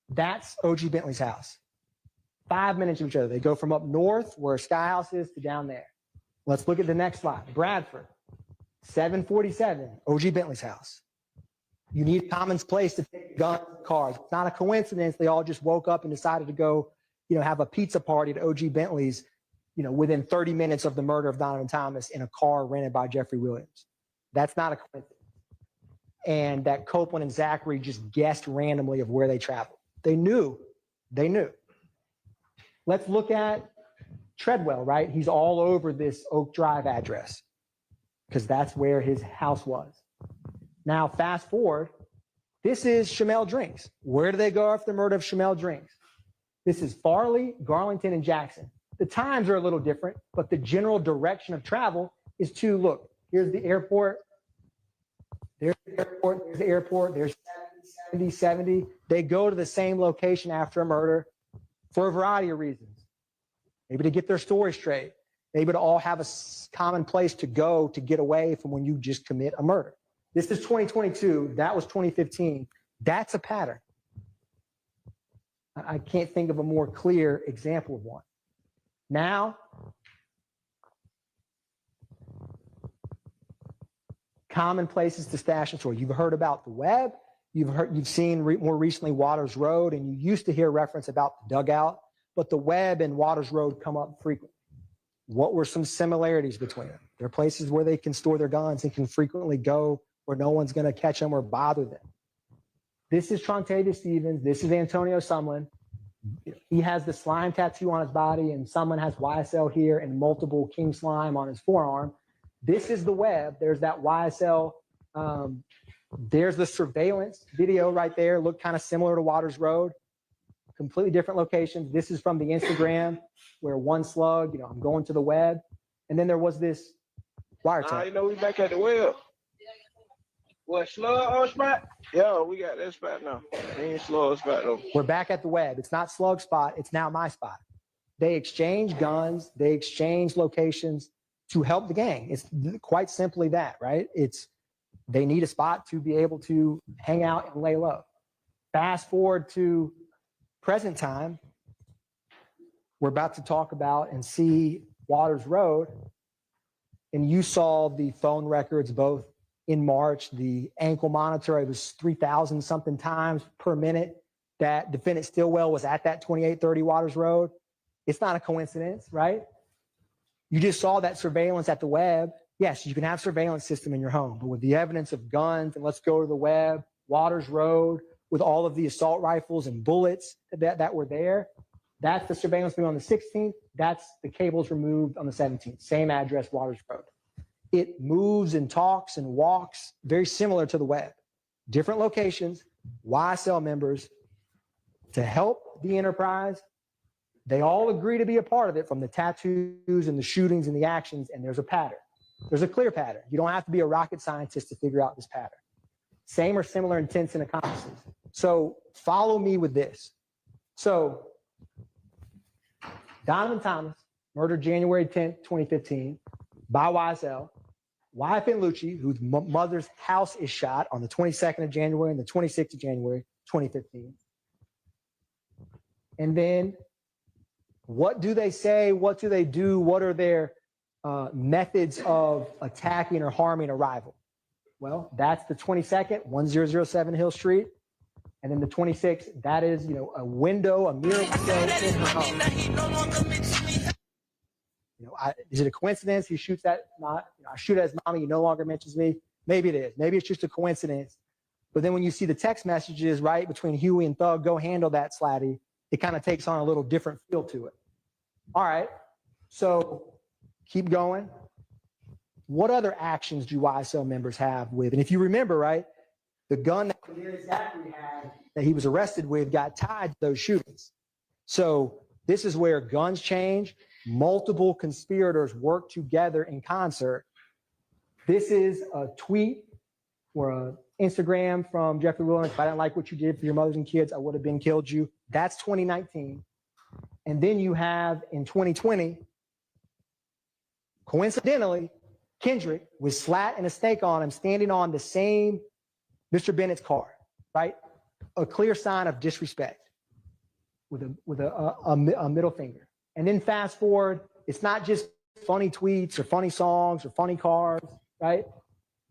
That's OG Bentley's house. 5 minutes of each other. They go from up north where Sky House is to down there. Let's look at the next slide. Bradford, 747, OG Bentley's house. You need a common place to take guns, cars. It's not a coincidence they all just woke up and decided to go, have a pizza party at OG Bentley's, within 30 minutes of the murder of Donovan Thomas in a car rented by Jeffrey Williams. That's not a coincidence. And that Copeland and Zachary just guessed randomly of where they traveled. They knew. Let's look at Treadwell, right? He's all over this Oak Drive address because that's where his house was. Now, fast forward, this is Chamel Drinks. Where do they go after the murder of Chamel Drinks? This is Farley, Garlington, and Jackson. The times are a little different, but the general direction of travel is to, look, here's the airport, there's the airport, there's the airport, there's 70. They go to the same location after a murder for a variety of reasons. Maybe to get their story straight. Maybe to all have a common place to go to get away from when you just commit a murder. This is 2022. That was 2015. That's a pattern. I can't think of a more clear example of one. Now, common places to stash and store. You've heard about the web. You've seen more recently Waters Road, and you used to hear reference about the dugout, but the web and Waters Road come up frequently. What were some similarities between them? They're places where they can store their guns and can frequently go where no one's going to catch them or bother them. This is Trontavious Stevens. This is Antonio Sumlin. He has the slime tattoo on his body, and Sumlin has YSL here and multiple king slime on his forearm. This is the web. There's that YSL. There's the surveillance video right there. Looked kind of similar to Waters Road. Completely different locations. This is from the Instagram where one slug, I'm going to the web. And then there was this wiretap. We back at the web. What, slug on spot? Yeah, we got that spot now. Ain't slug spot though. We're back at the web. It's not slug spot. It's now my spot. They exchange guns. They exchange locations to help the gang. It's quite simply that, right? They need a spot to be able to hang out and lay low. Fast forward to present time. We're about to talk about and see Waters Road. And you saw the phone records both in March, the ankle monitor, it was 3,000 something times per minute that defendant Stillwell was at that 2830 Waters Road. It's not a coincidence, right? You just saw that surveillance at the web. Yes, you can have surveillance system in your home, but with the evidence of guns, and let's go to the web, Waters Road, with all of the assault rifles and bullets that were there, that's the surveillance on the 16th. That's the cables removed on the 17th. Same address, Waters Road. It moves and talks and walks very similar to the web. Different locations, YSL members to help the enterprise. They all agree to be a part of it, from the tattoos and the shootings and the actions, and there's a pattern. There's a clear pattern. You don't have to be a rocket scientist to figure out this pattern. Same or similar intents and accomplices. So follow me with this. So Donovan Thomas, murdered January 10th, 2015 by YSL. Wyatt Lucci, whose mother's house is shot on the 22nd of January and the 26th of January, 2015. And then what do they say? What do they do? What are their methods of attacking or harming a rival? Well, that's the 22nd, 1007 Hill Street. And then the 26th, that is, a window, a mirror window in her home. Is it a coincidence he shoots at? Not. I shoot at his mommy. He no longer mentions me. Maybe it is. Maybe it's just a coincidence. But then when you see the text messages, right, between Huey and Thug, go handle that, Slatty, it kind of takes on a little different feel to it. All right. So keep going. What other actions do YSL members have with? And if you remember, right, the gun that Zachary had that he was arrested with got tied to those shootings. So this is where guns change. Multiple conspirators work together in concert. This is a tweet or an Instagram from Jeffrey Williams. If I didn't like what you did for your mothers and kids, I would have been killed you. That's 2019. And then you have in 2020, coincidentally, Kendrick with slat and a snake on him standing on the same Mr. Bennett's car, right? A clear sign of disrespect. a middle finger. And then fast forward, it's not just funny tweets or funny songs or funny cars, right?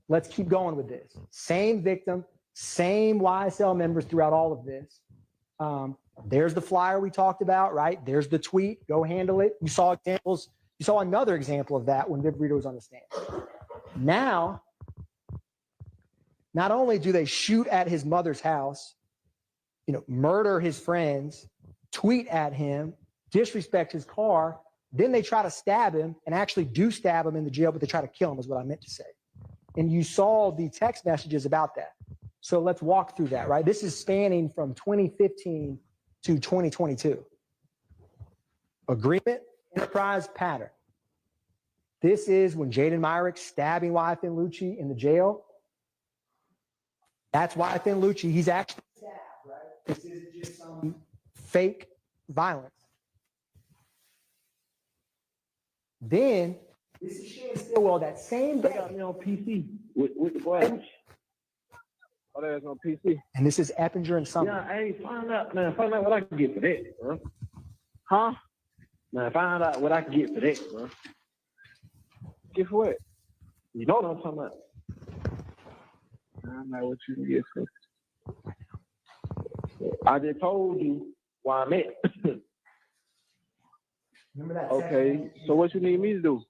Let's keep going with this. Same victim, same YSL members throughout all of this. There's the flyer we talked about, right? There's the tweet, go handle it. You saw examples. You saw another example of that when Viv Rito was on the stand. Now, not only do they shoot at his mother's house, murder his friends, tweet at him, disrespect his car, then they try to stab him and actually do stab him in the jail, but they try to kill him is what I meant to say. And you saw the text messages about that. So let's walk through that, right? This is spanning from 2015 to 2022. Agreement, enterprise, pattern. This is when Jaden Myrick's stabbing YFN Lucci in the jail. That's YFN Lucci. He's actually stabbed, right? This isn't just some fake violence. Then, this is Shannon Stillwell, that same day. Got me on PC with the boys. Oh, that's on PC. And this is Eppinger and Summer. Yeah, hey, find out what I can get for that, bro. Huh? Man, find out what I can get for that, bro. Get what? You know what I'm talking about. I know what you can get for. I just told you why I'm at. Remember that? Okay, so what you need me to do?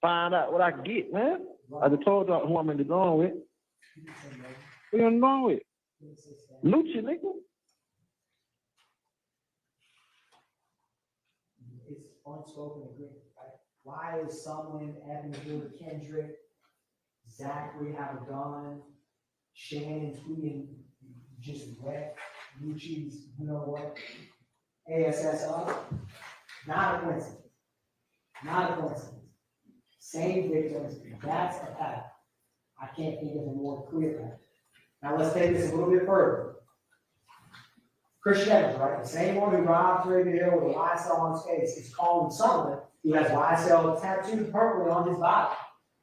Find out what I can get, man. I just told you who I'm in the going with. Who you in the going with? Lucci, nigga. It's unspoken agreement, right? Why is someone, Eppinger, Kendrick, Zachary have a gun, Shannon tweeting just wet, Lucci's, you know what, ASS up? Not a coincidence. Not a coincidence. Same victims, that's a pattern. I can't think of a more clear pattern. Now let's take this a little bit further. Christian Evans, right? The same one who robbed Ray Hill with a YSL on his face is calling someone who has YSL tattooed permanently on his body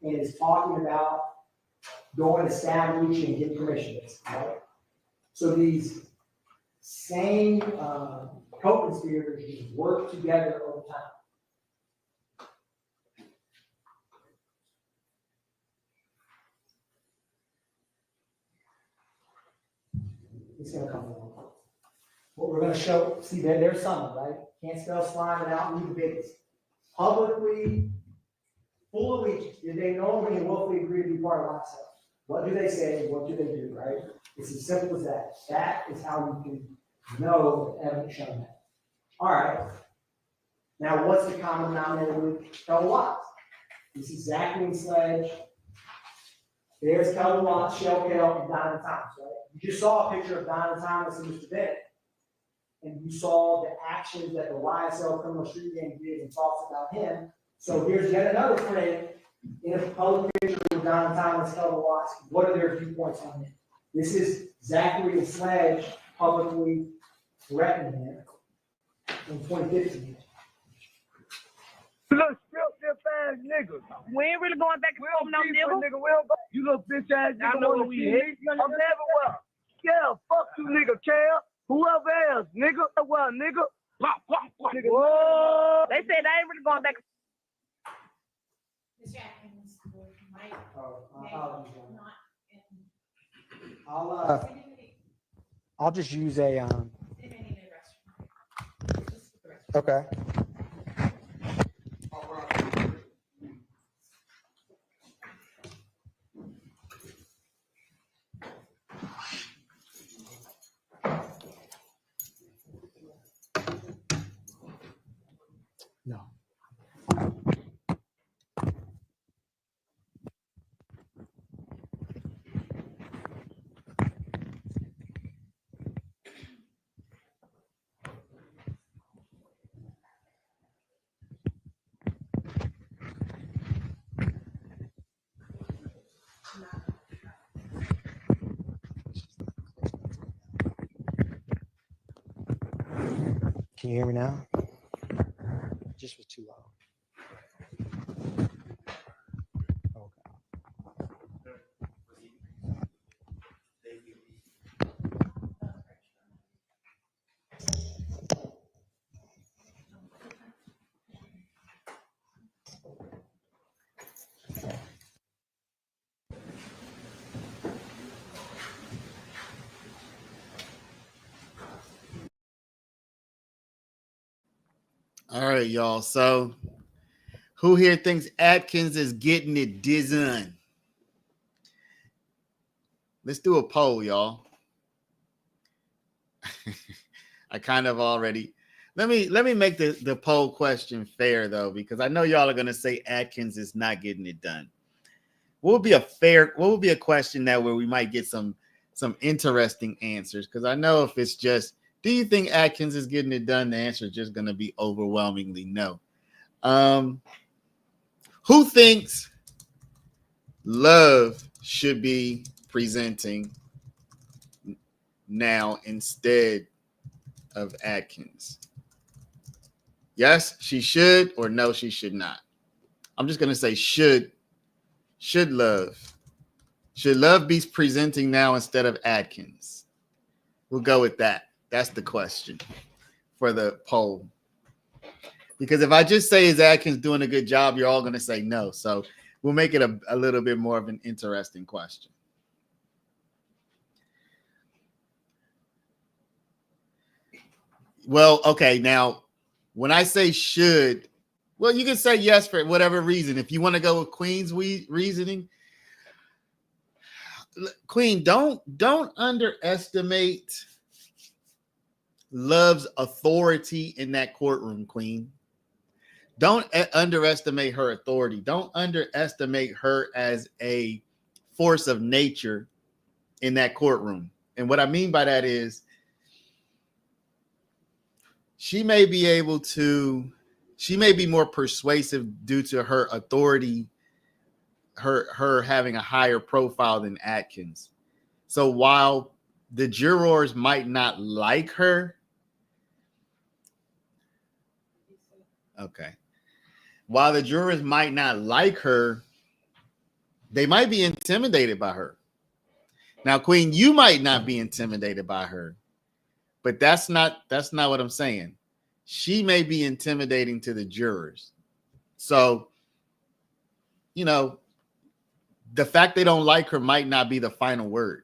and is talking about going to stab Lucci and get permission, right? So these same co-conspirators just work together over time. It's going to come along. What we're going to show, see that there's some, right? Can't spell slime without leaving the biggest. Publicly, full allegiance. Did they knowingly and willfully agree to be part of YSL? What do they say? What do they do, right? It's as simple as that. That is how you can know the evidence showing that. All right. Now, what's the common denominator with Kelvin Watts? This is Zachary and Sledge. There's Kelvin Watts, Shell Kell, and Donovan Thomas, right? You just saw a picture of Donovan Thomas and Mr. Bennett. And you saw the actions that the YSL criminal street gang did and talks about him. So here's yet another friend in a public picture with Donovan Thomas, Kelvin Watts. What are their viewpoints on him? This is Zachary and Sledge publicly threatening him in 2015. You little stiff ass nigga. We ain't really going back and forth no nigga. You little bitch ass nigga. I know what we hit. I'm everywhere. Yeah, fuck you nigga, Cal. Whoever else, nigga. Well, nigga. Pop, pop, pop. Nigga. Whoa. They said I ain't really going back. Mr. Atkins, Mike, I'll just use a okay. No. Can you hear me now? Just was too loud. All right, y'all. So who here thinks Atkins is getting it done? Let's do a poll, y'all. I kind of already let me make the poll question fair though, because I know y'all are gonna say Atkins is not getting it done. What would be a question that where we might get some interesting answers? Because I know if it's just, do you think Atkins is getting it done? The answer is just gonna be overwhelmingly no. Who thinks Love should be presenting now instead of Atkins? Yes, she should, or no, she should not. I'm just gonna say should Love be presenting now instead of Atkins? We'll go with that. That's the question for the poll. Because if I just say is Atkins doing a good job, you're all gonna say no. So we'll make it a little bit more of an interesting question. Well, okay, now when I say should, well, you can say yes for whatever reason. If you want to go with Queen's reasoning, Queen, don't underestimate Love's authority in that courtroom, Queen. Don't underestimate her authority. Don't underestimate her as a force of nature in that courtroom. And what I mean by that is she may be more persuasive due to her authority, her having a higher profile than Atkins. So while the jurors might not like her, while the jurors might not like her, they might be intimidated by her. Now, Queen, you might not be intimidated by her, but that's not what I'm saying. She may be intimidating to the jurors. So, you know, the fact they don't like her might not be the final word.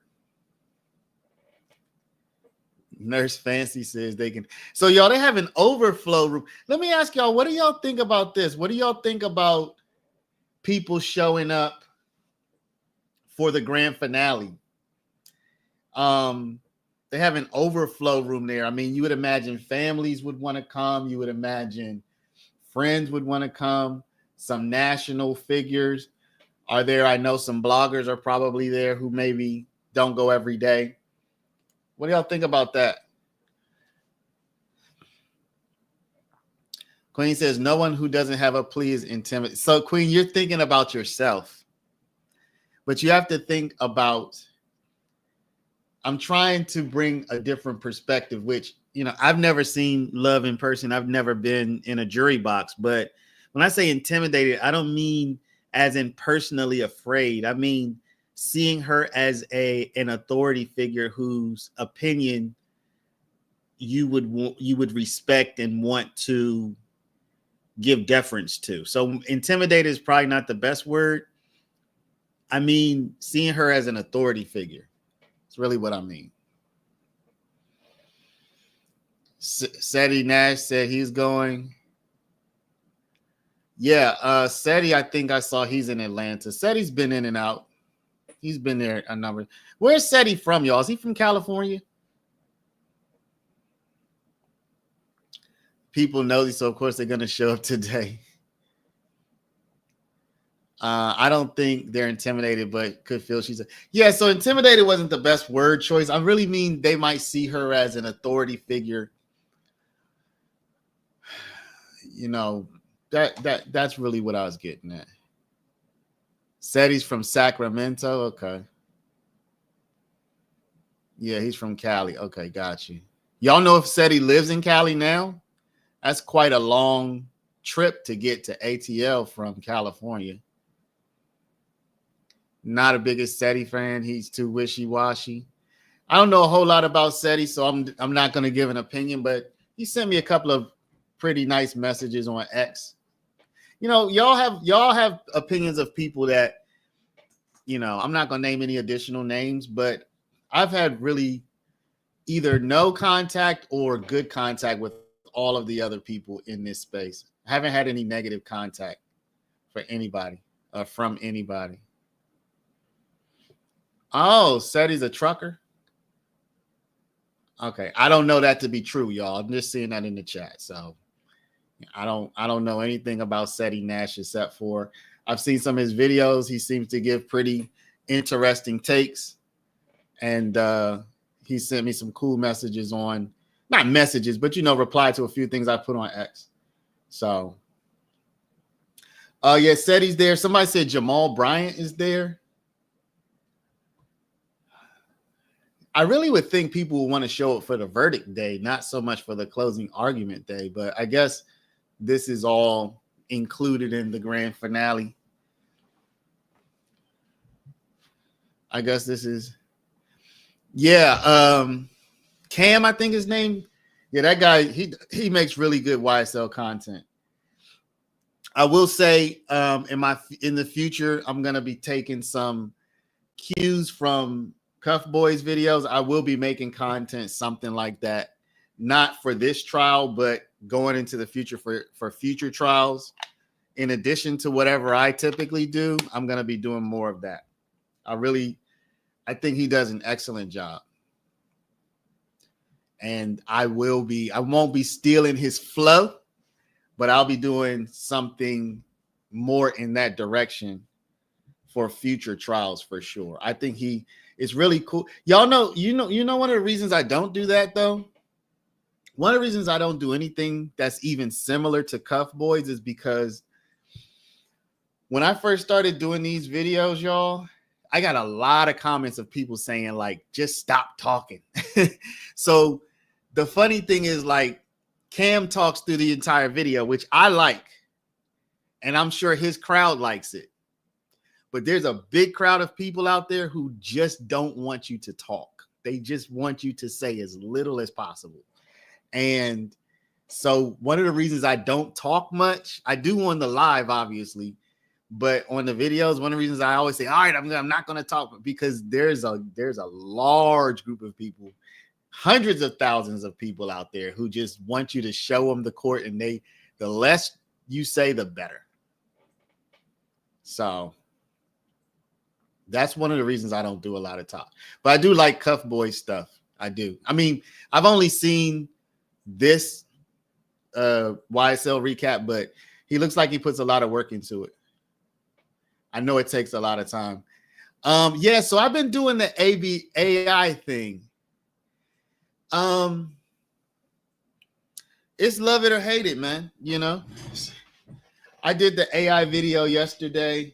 Nurse Fancy says they can. So y'all, they have an overflow room. Let me ask y'all, what do y'all think about this? What do y'all think about people showing up for the grand finale? They have an overflow room there. I mean, you would imagine families would want to come. You would imagine friends would want to come. Some national figures are there. I know some bloggers are probably there who maybe don't go every day. What do y'all think about that? Queen says, no one who doesn't have a plea is intimidated. So, Queen, you're thinking about yourself. But you have to think about, I'm trying to bring a different perspective, which, you know, I've never seen Love in person. I've never been in a jury box. But when I say intimidated, I don't mean as in personally afraid. I mean seeing her as an authority figure whose opinion you would respect and want to give deference to. So intimidated is probably not the best word. I mean seeing her as an authority figure. It's really what I mean. Seti Nash said he's going. Yeah, Seti, I think I saw he's in Atlanta. Seti's been in and out. He's been there a number. Where's Seti from, y'all? Is he from California? People know this, so of course they're going to show up today. I don't think they're intimidated, but could feel yeah. So intimidated wasn't the best word choice. I really mean they might see her as an authority figure. You know, that's really what I was getting at. Said he's from Sacramento. Okay. Yeah, he's from Cali. Okay, got you. Y'all know if said he lives in Cali now? That's quite a long trip to get to ATL from California. Not a biggest SETI fan. He's too wishy-washy. I don't know a whole lot about SETI, so I'm not going to give an opinion, but he sent me a couple of pretty nice messages on X. You know, y'all have opinions of people that, you know, I'm not going to name any additional names, but I've had really either no contact or good contact with all of the other people in this space. I haven't had any negative contact for anybody from anybody. Oh, said he's a trucker. Okay, I don't know that to be true, y'all. I'm just seeing that in the chat. So I don't know anything about Seti Nash except for I've seen some of his videos. He seems to give pretty interesting takes, and he sent me some cool messages on, not messages, but reply to a few things I put on X. So yeah, Seti's there. Somebody said Jamal Bryant is there. I really would think people would want to show up for the verdict day, not so much for the closing argument day, but I guess this is all included in the grand finale. I guess this is, yeah. Cam, I think his name. Yeah, that guy, he makes really good YSL content. I will say in the future, I'm gonna be taking some cues from Cuff Boys videos. I will be making content, something like that, not for this trial, but going into the future for future trials. In addition to whatever I typically do, I'm going to be doing more of that. I think he does an excellent job. And I won't be stealing his flow, but I'll be doing something more in that direction for future trials for sure. I think it's really cool. Y'all know, one of the reasons I don't do that though. One of the reasons I don't do anything that's even similar to Cuff Boys is because when I first started doing these videos, y'all, I got a lot of comments of people saying like, just stop talking. So the funny thing is like Cam talks through the entire video, which I like. And I'm sure his crowd likes it. But there's a big crowd of people out there who just don't want you to talk. They just want you to say as little as possible. And so one of the reasons I don't talk much, I do on the live, obviously, but on the videos, one of the reasons I always say, all right, I'm not going to talk, because there's a large group of people, hundreds of thousands of people out there who just want you to show them the court, and the less you say, the better. So that's one of the reasons I don't do a lot of talk. But I do like Cuff Boy stuff. I do. I mean, I've only seen this YSL recap, but he looks like he puts a lot of work into it. I know it takes a lot of time. Yeah, so I've been doing the AI thing. It's love it or hate it, man. I did the AI video yesterday.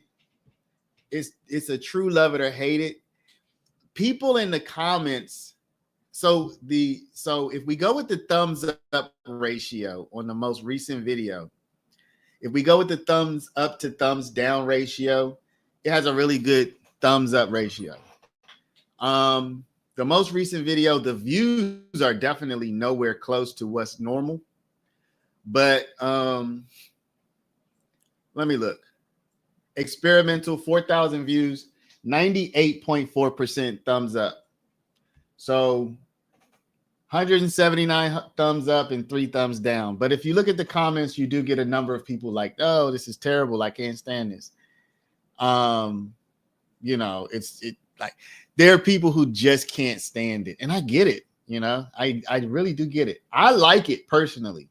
It's a true love it or hate it. People in the comments. So if we go with the thumbs up ratio on the most recent video, if we go with the thumbs up to thumbs down ratio, it has a really good thumbs up ratio. The most recent video, the views are definitely nowhere close to what's normal. But let me look. Experimental, 4,000 views, 98.4% thumbs up. So 179 thumbs up and 3 thumbs down. But if you look at the comments, you do get a number of people like, oh, this is terrible. I can't stand this. It's like there are people who just can't stand it. And I get it. I really do get it. I like it personally.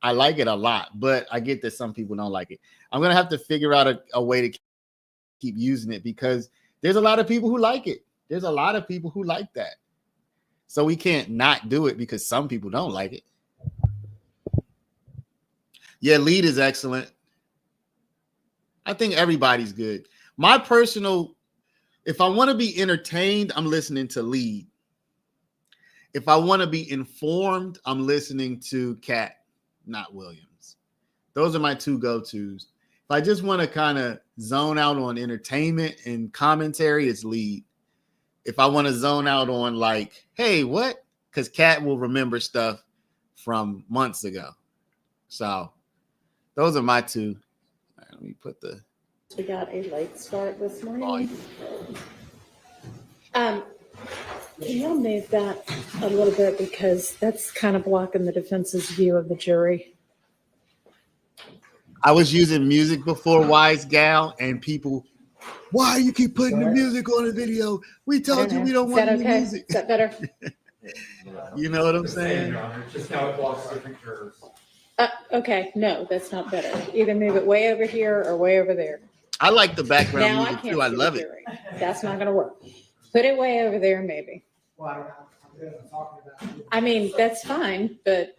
I like it a lot, but I get that some people don't like it. I'm going to have to figure out a way to keep using it, because there's a lot of people who like it. There's a lot of people who like that. So we can't not do it because some people don't like it. Yeah, lead is excellent. I think everybody's good. My personal, if I want to be entertained, I'm listening to lead. If I want to be informed, I'm listening to Cat, not Williams. Those are my two go-tos. If I just want to kind of zone out on entertainment and commentary, it's lead. If I want to zone out on like, hey, what? Because Cat will remember stuff from months ago. So those are my two. All right, let me put the... We got a late start this morning. Can y'all move that a little bit because that's kind of blocking the defense's view of the jury. I was using music before, Wise Gal, and people, why you keep putting the music on the video? We told you we don't want any music. Is that better? You know what I'm saying? Just how it blocks different curves. Okay, no, that's not better. Either move it way over here or way over there. I like the background Now I music can't too. I see love the it. jury. That's not gonna work. Put it way over there, maybe. I mean, that's fine, but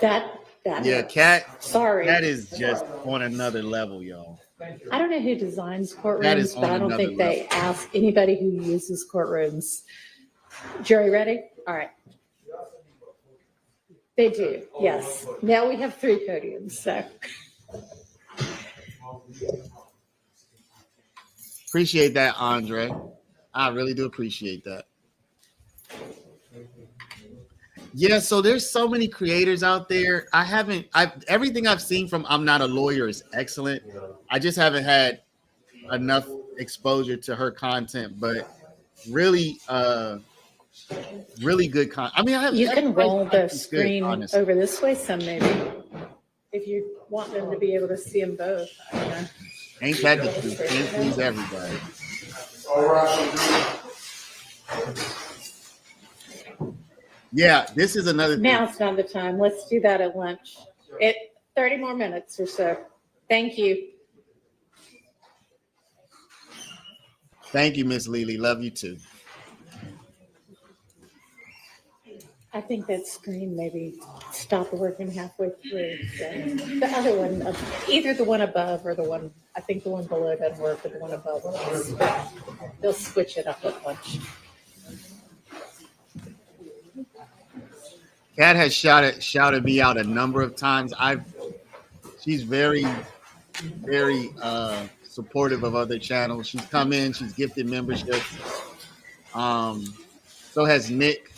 that. Yeah, Cat. Sorry. That is just on another level, y'all. I don't know who designs That is courtrooms, but on I don't another think they ask anybody who uses courtrooms. Jury ready? All right. They do, yes. Now we have 3 podiums, so. Appreciate that, Andre. I really do appreciate that. Yeah, so there's so many creators out there. Everything I've seen from I'm Not a Lawyer is excellent. I just haven't had enough exposure to her content, but really really good content. I mean, You can roll the screen honestly. over this way some maybe, if you want them to be able to see them both. I don't know. Ain't that the truth? Can't please everybody. Yeah, this is another thing. Now it's not the time. Let's do that at lunch. 30 more minutes or so. Thank you. Thank you, Miss Lily. Love you too. I think that screen maybe stopped working halfway through. So the other one, either the one above or the one, I think the one below doesn't work, but the one above does. They'll switch it up at lunch. Kat has shouted me out a number of times. She's very, very supportive of other channels. She's come in, she's gifted memberships. So has Nick.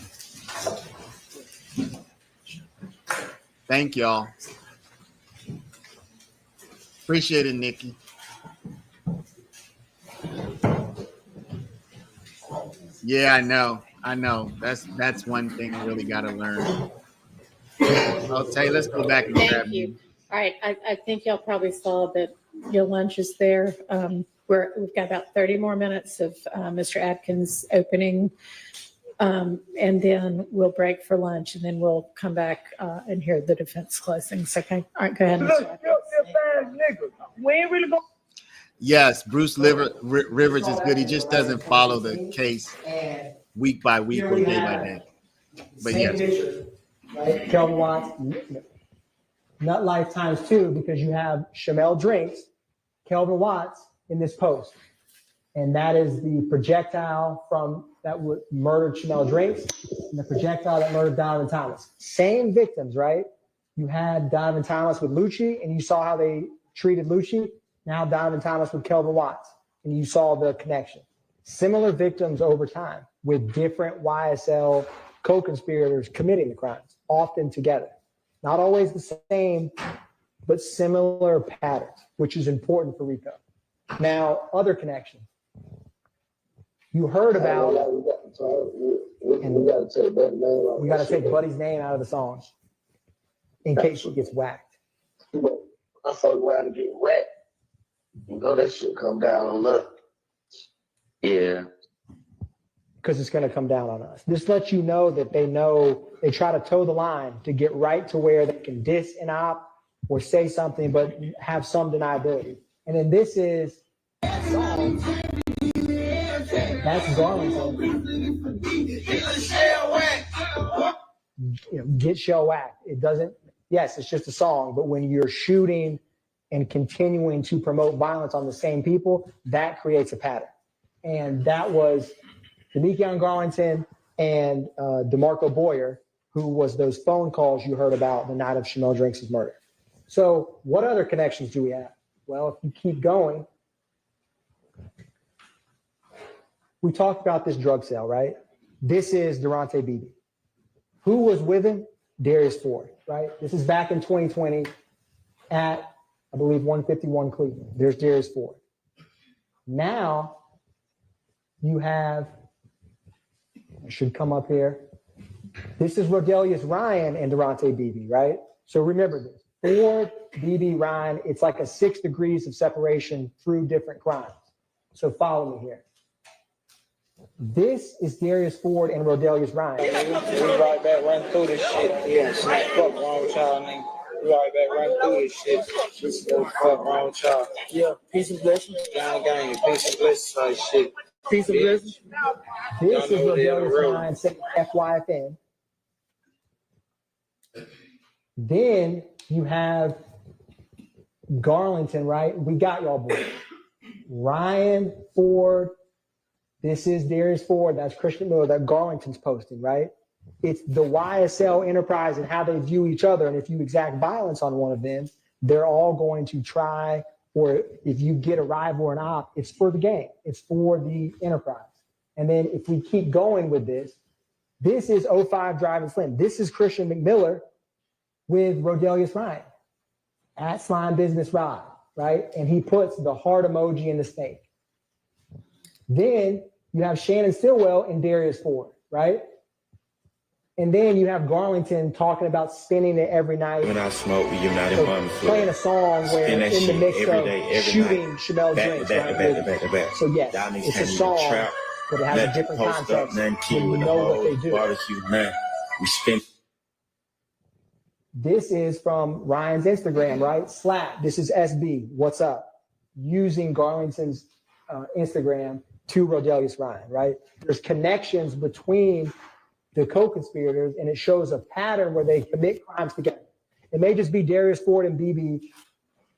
Thank y'all. Appreciate it, Nikki. Yeah, I know. That's one thing I really got to learn. I'll tell you, let's go back and grab Thank you. All right, I think y'all probably saw that your lunch is there. We've got about 30 more minutes of Mr. Atkins opening, and then we'll break for lunch, and then we'll come back and hear the defense closings. Okay, all right, go ahead. Mr. Atkins. We ain't really going. Yes, Bruce Rivers is good. He just doesn't follow the case week by week or day by day. But Same yes. picture, right? Kelvin Watts, Nut Life times 2, because you have Shamel Drinks, Kelvin Watts in this post. And that is the projectile that murdered Shamel Drinks and the projectile that murdered Donovan Thomas. Same victims, right? You had Donovan Thomas with Lucci, and you saw how they treated Lucci. Now Donovan Thomas with Kelvin Watts, and you saw the connection. Similar victims over time with different YSL co-conspirators committing the crimes, often together. Not always the same, but similar patterns, which is important for RICO. Now, other connections. You heard about, and we got to take Buddy's name out of the song in case she gets whacked. I fuck around and get whacked. You know that shit come down on us. Yeah. Because it's going to come down on us. This lets you know that they try to toe the line to get right to where they can diss an op or say something, but have some deniability. And then this is song. That's Garland. Get shell whacked. It doesn't, yes, it's just a song, but when you're shooting and continuing to promote violence on the same people, that creates a pattern. And that was Demikion Garlington and DeMarco Boyer, who was those phone calls you heard about the night of Shamel Drinks' murder. So what other connections do we have? Well, if you keep going, we talked about this drug sale, right? This is Durante Beebe. Who was with him? Darius Ford, right? This is back in 2020 at, I believe, 151 Cleveland. There's Darius Ford. Now, you have, it should come up here. This is Rodelius Ryan and Durante Beebe, right? So remember this, Ford, Beebe, Ryan, it's like a 6 degrees of separation through different crimes. So follow me here. This is Darius Ford and Rodelius Ryan. We right back running through this shit. Yeah, fuck wrong with y'all, nigga. We right back running through this shit. Fuck wrong with y'all. Yeah, peace and blessings. Gang, peace and blessings like shit. Peace and blessings. This is Rodelius Ryan saying FYFN. Then you have Garlington, right? We got y'all boys. Ryan, Ford. This is Darius Ford. That's Christian Miller. That Garlington's posting, right? It's the YSL enterprise and how they view each other. And if you exact violence on one of them, they're all going to try, or if you get a rival or an op, it's for the game. It's for the enterprise. And then if we keep going with this, this is 05 Driving Slim. This is Christian McMiller with Rodelius Ryan at Slime Business Rod, right? And he puts the heart emoji in the snake. Then you have Shannon Stillwell and Darius Ford, right? And then you have Garlington talking about spinning it every night. When I smoke with United Mom, playing a song where in the mix of shooting Chanel drinks, right? So yes, it's a song, but it has a different context when you know what they do. We spin. This is from Ryan's Instagram, right? Slap. This is SB. What's up? Using Garlington's Instagram to Rodelius Ryan, right? There's connections between the co-conspirators, and it shows a pattern where they commit crimes together. It may just be Darius Ford and BB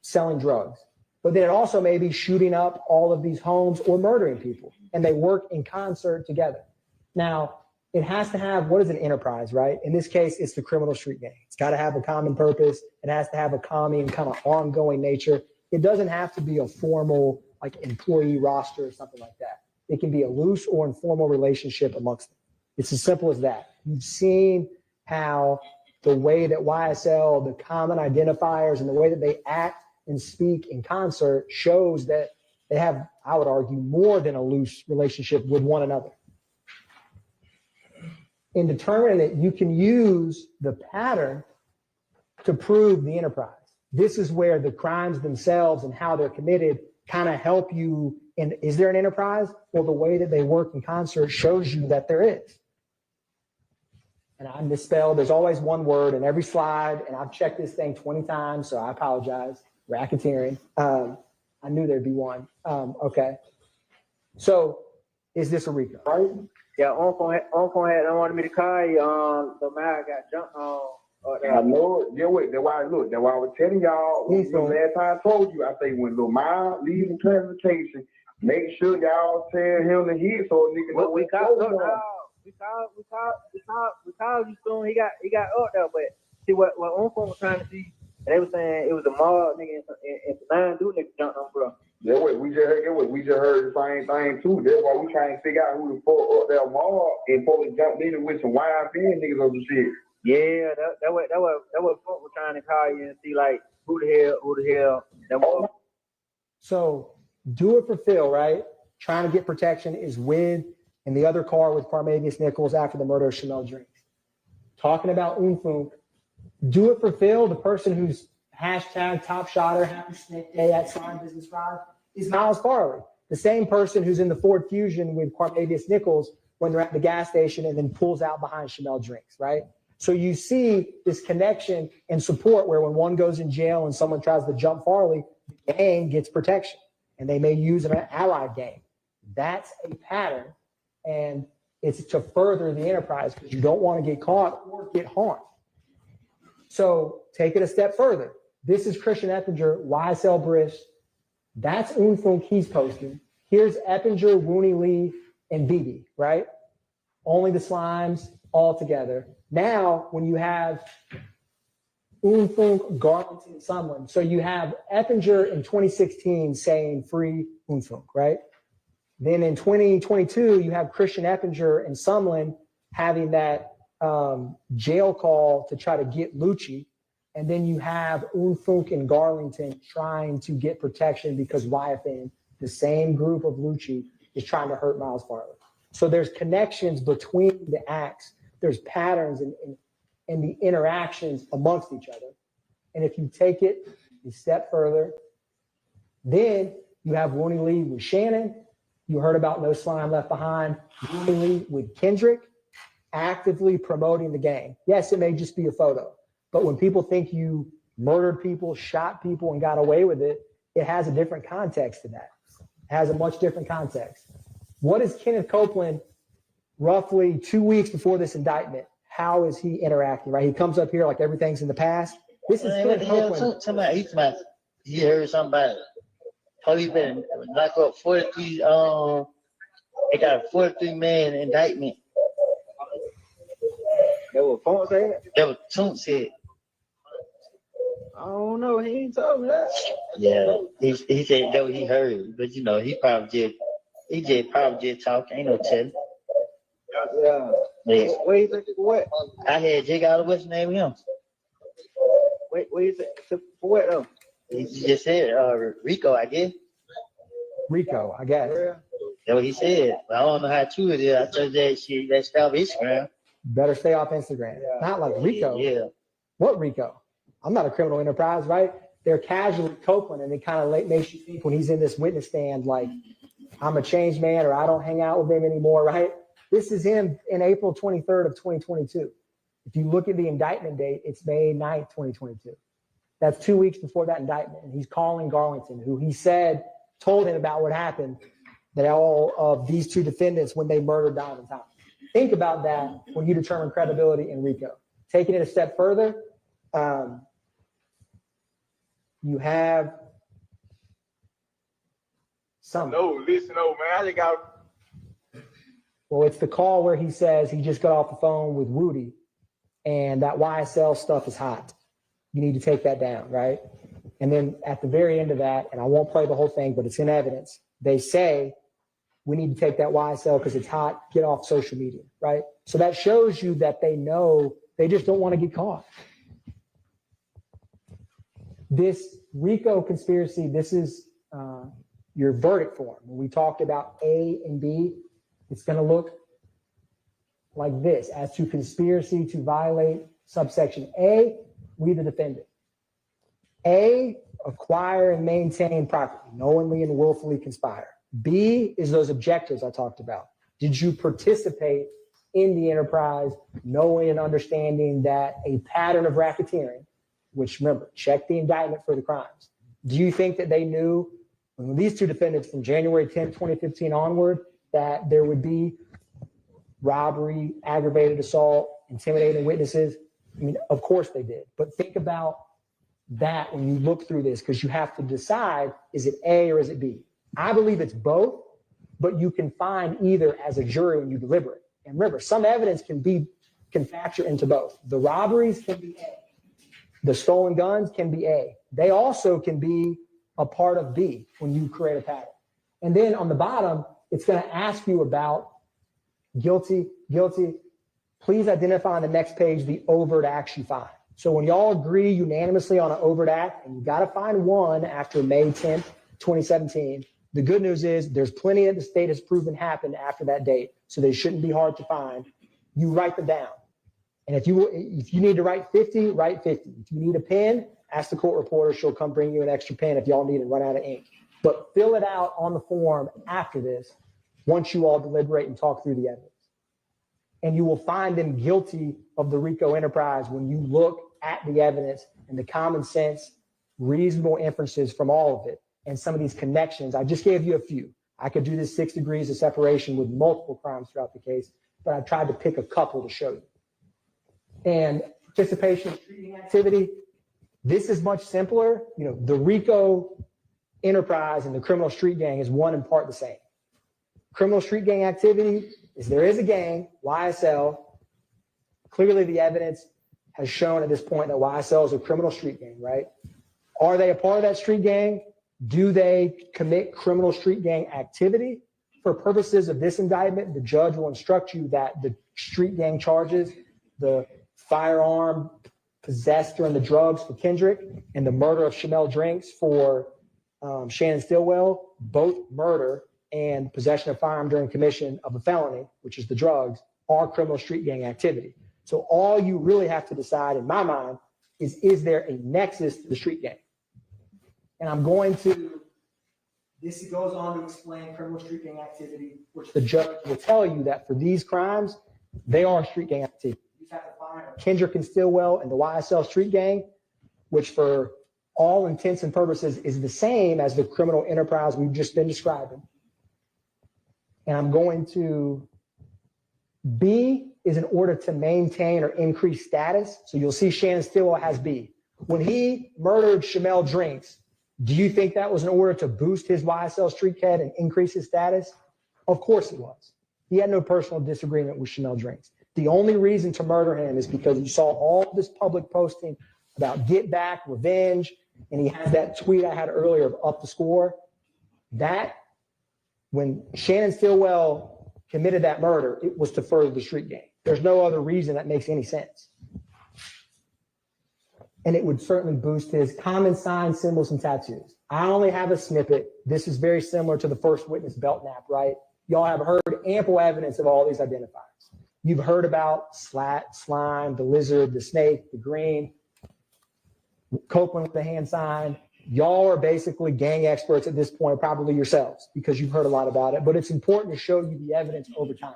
selling drugs, but then it also may be shooting up all of these homes or murdering people, and they work in concert together. Now, it has to have, what is an enterprise, right? In this case, it's the criminal street gang. It's got to have a common purpose. It has to have a common kind of ongoing nature. It doesn't have to be a formal like employee roster or something like that. It can be a loose or informal relationship amongst them. It's as simple as that. You've seen how the way that YSL, the common identifiers and the way that they act and speak in concert shows that they have, I would argue, more than a loose relationship with one another. In determining that you can use the pattern to prove the enterprise. This is where the crimes themselves and how they're committed kind of help you. And is there an enterprise? Well, the way that they work in concert shows you that there is. And I misspelled. There's always one word in every slide, and I've checked this thing 20 times, so I apologize. Racketeering. I knew there'd be one. Okay. So, is this a RICO? Right? Yeah, Uncle had wanted me to call you. The man got jumped on. I know it. Yeah, wait. That's why I was telling y'all. Last time I told you, I say when Lil Miles leaves the classification, make sure y'all tell him to hit so a nigga know we called you soon. He got up there, but see what Uncle was trying to see. They were saying it was a mob nigga and nine dude nigga jumped on, bro. Yeah, wait. We just heard the same thing too. That's why we trying to figure out who the fuck up there mob and probably jumped in with some YFN niggas over shit. Yeah, that what folk were trying to call you and see like who the hell that was. So do it for Phil, right? Trying to get protection is with in the other car with Parmevius Nichols after the murder of Chanel Drinks. Talking about Unfunk. Do it for Phil, the person who's hashtag top shotter, happy snake day at Slime Business Ride, is Miles Farley, the same person who's in the Ford Fusion with Parmevius Nichols when they're at the gas station and then pulls out behind Chanel Drinks, right? So you see this connection and support where when one goes in jail and someone tries to jump Farley, the gang gets protection and they may use an allied gang. That's a pattern, and it's to further the enterprise because you don't want to get caught or get harmed. So take it a step further. This is Christian Eppinger, YSL Brish. That's Unfunk he's posting. Here's Eppinger, Wooney Lee, and BB, right? Only the Slimes all together. Now, when you have Unfunk, Garlington, and Sumlin, so you have Eppinger in 2016 saying free Unfunk, right? Then in 2022, you have Christian Eppinger and Sumlin having that jail call to try to get Lucci. And then you have Unfunk and Garlington trying to get protection because YFN, the same group of Lucci, is trying to hurt Miles Farley. So there's connections between the acts. There's patterns in the interactions amongst each other. And if you take it a step further, then you have Rooney Lee with Shannon. You heard about No Slime Left Behind. Rooney Lee with Kendrick, actively promoting the gang. Yes, it may just be a photo, but when people think you murdered people, shot people, and got away with it, it has a different context to that. It has a much different context. What is Kenneth Copeland roughly 2 weeks before this indictment? How is he interacting, right? He comes up here like everything's in the past. This is Kenneth Copeland. He heard somebody. Police been knock up 43, they got a 43-man indictment. That was Font said? That was Toon said. I don't know. He ain't told me that. Yeah, he said that what he heard, but you know, he probably just talking, ain't no telling. Yeah. Yeah. Where you think what? I had Jake out of what's the name of him? Where you think for what though? He just said RICO, I guess. RICO, I guess. That's what he said. But I don't know how true it is. I told that shit, that's off Instagram. Better stay off Instagram. Yeah. Not like RICO. Yeah. What RICO? I'm not a criminal enterprise, right? They're casually Copeland, and it kind of makes you think when he's in this witness stand, like, I'm a changed man or I don't hang out with them anymore, right? This is him in April 23rd of 2022. If you look at the indictment date, it's May 9th, 2022. That's 2 weeks before that indictment. And he's calling Garlington, who he said told him about what happened, that all of these two defendants when they murdered Donovan Thomas. Think about that when you determine credibility in RICO. Taking it a step further, you have some. No, listen, man. I just got. Well, it's the call where he says he just got off the phone with Rudy and that YSL stuff is hot. You need to take that down, right? And then at the very end of that, and I won't play the whole thing, but it's in evidence, they say, we need to take that YSL because it's hot, get off social media, right? So that shows you that they know, they just don't want to get caught. This RICO conspiracy, this is your verdict form. When we talked about A and B, it's going to look like this: as to conspiracy to violate subsection A, we the defendant. A, acquire and maintain property, knowingly and willfully conspire. B is those objectives I talked about. Did you participate in the enterprise, knowing and understanding that a pattern of racketeering, which remember, check the indictment for the crimes. Do you think that they knew when these two defendants from January 10, 2015 onward, that there would be robbery, aggravated assault, intimidating witnesses? I mean, of course they did. But think about that when you look through this, because you have to decide, is it A or is it B? I believe it's both, but you can find either as a jury when you deliberate. And remember, some evidence can factor into both. The robberies can be A. The stolen guns can be A. They also can be a part of B when you create a pattern. And then on the bottom, it's going to ask you about guilty, guilty. Please identify on the next page the overt acts you find. So when y'all agree unanimously on an overt act, and you got to find one after May 10th, 2017, the good news is there's plenty that the state has proven happened after that date, so they shouldn't be hard to find. You write them down. And if you need to write 50, write 50. If you need a pen, ask the court reporter. She'll come bring you an extra pen if y'all need it, run out of ink. But fill it out on the form after this, once you all deliberate and talk through the evidence. And you will find them guilty of the RICO enterprise when you look at the evidence and the common sense, reasonable inferences from all of it and some of these connections. I just gave you a few. I could do this 6 degrees of separation with multiple crimes throughout the case, but I tried to pick a couple to show you. And participation in treating activity, this is much simpler. You know, the RICO enterprise and the criminal street gang is one in part the same. Criminal street gang activity is there is a gang, YSL. Clearly the evidence has shown at this point that YSL is a criminal street gang, right? Are they a part of that street gang? Do they commit criminal street gang activity? For purposes of this indictment, the judge will instruct you that the street gang charges, the firearm possessed during the drugs for Kendrick and the murder of Chanel Drinks for Shannon Stillwell, both murder, and possession of firearm during commission of a felony, which is the drugs, are criminal street gang activity. So all you really have to decide, in my mind, is there a nexus to the street gang? And I'm going to, this goes on to explain criminal street gang activity, which the judge will tell you that for these crimes, they are street gang activity. You have to find Kendrick and Stillwell and the YSL street gang, which for all intents and purposes is the same as the criminal enterprise we've just been describing. And I'm going to, B is in order to maintain or increase status. So you'll see Shannon Stillwell has B. When he murdered Shamel Drinks, do you think that was in order to boost his YSL street cred and increase his status? Of course it was. He had no personal disagreement with Shamel Drinks. The only reason to murder him is because you saw all this public posting about get back, revenge, and he has that tweet I had earlier of up the score. That, when Shannon Stillwell committed that murder, it was to further the street gang. There's no other reason that makes any sense. And it would certainly boost his common signs, symbols, and tattoos. I only have a snippet. This is very similar to the first witness belt nap, right? Y'all have heard ample evidence of all these identifiers. You've heard about slat, slime, the lizard, the snake, the green, Copeland with the hand sign. Y'all are basically gang experts at this point, probably yourselves, because you've heard a lot about it, but it's important to show you the evidence over time.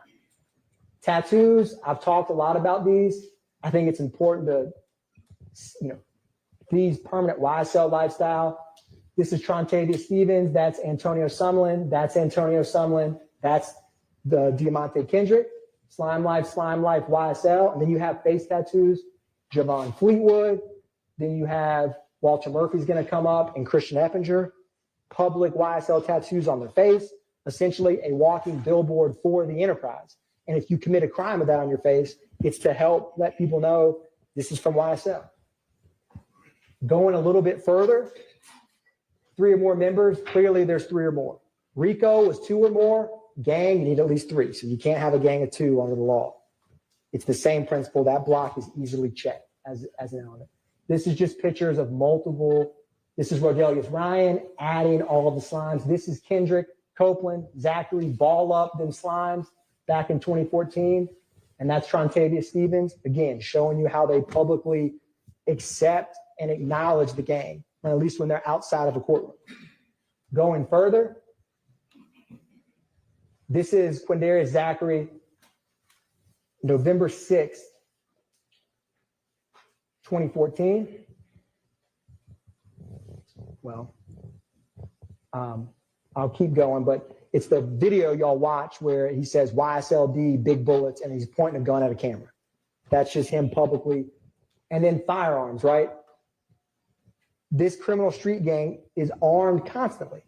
Tattoos, I've talked a lot about these. I think it's important to, these permanent YSL lifestyle. This is Trontavia Stevens. That's Antonio Sumlin. That's Antonio Sumlin. That's the Diamante Kendrick. Slime Life, YSL. And then you have face tattoos, Javon Fleetwood. Then you have Walter Murphy's going to come up, and Christian Eppinger. Public YSL tattoos on their face, essentially a walking billboard for the enterprise. And if you commit a crime with that on your face, it's to help let people know this is from YSL. Going a little bit further, 3 or more members, clearly there's 3 or more. RICO was 2 or more, gang, you need at least 3. So you can't have a gang of 2 under the law. It's the same principle. That block is easily checked as an element. This is just pictures of multiple. This is Rodelius Ryan adding all of the slimes. This is Kendrick, Copeland, Zachary, ball up them slimes back in 2014. And that's Trontavia Stevens, again, showing you how they publicly accept and acknowledge the gang, at least when they're outside of a courtroom. Going further, this is Quindarius Zachary, November 6th, 2014. Well, I'll keep going, but it's the video y'all watch where he says YSLD, big bullets, and he's pointing a gun at a camera. That's just him publicly. And then firearms, right? This criminal street gang is armed constantly.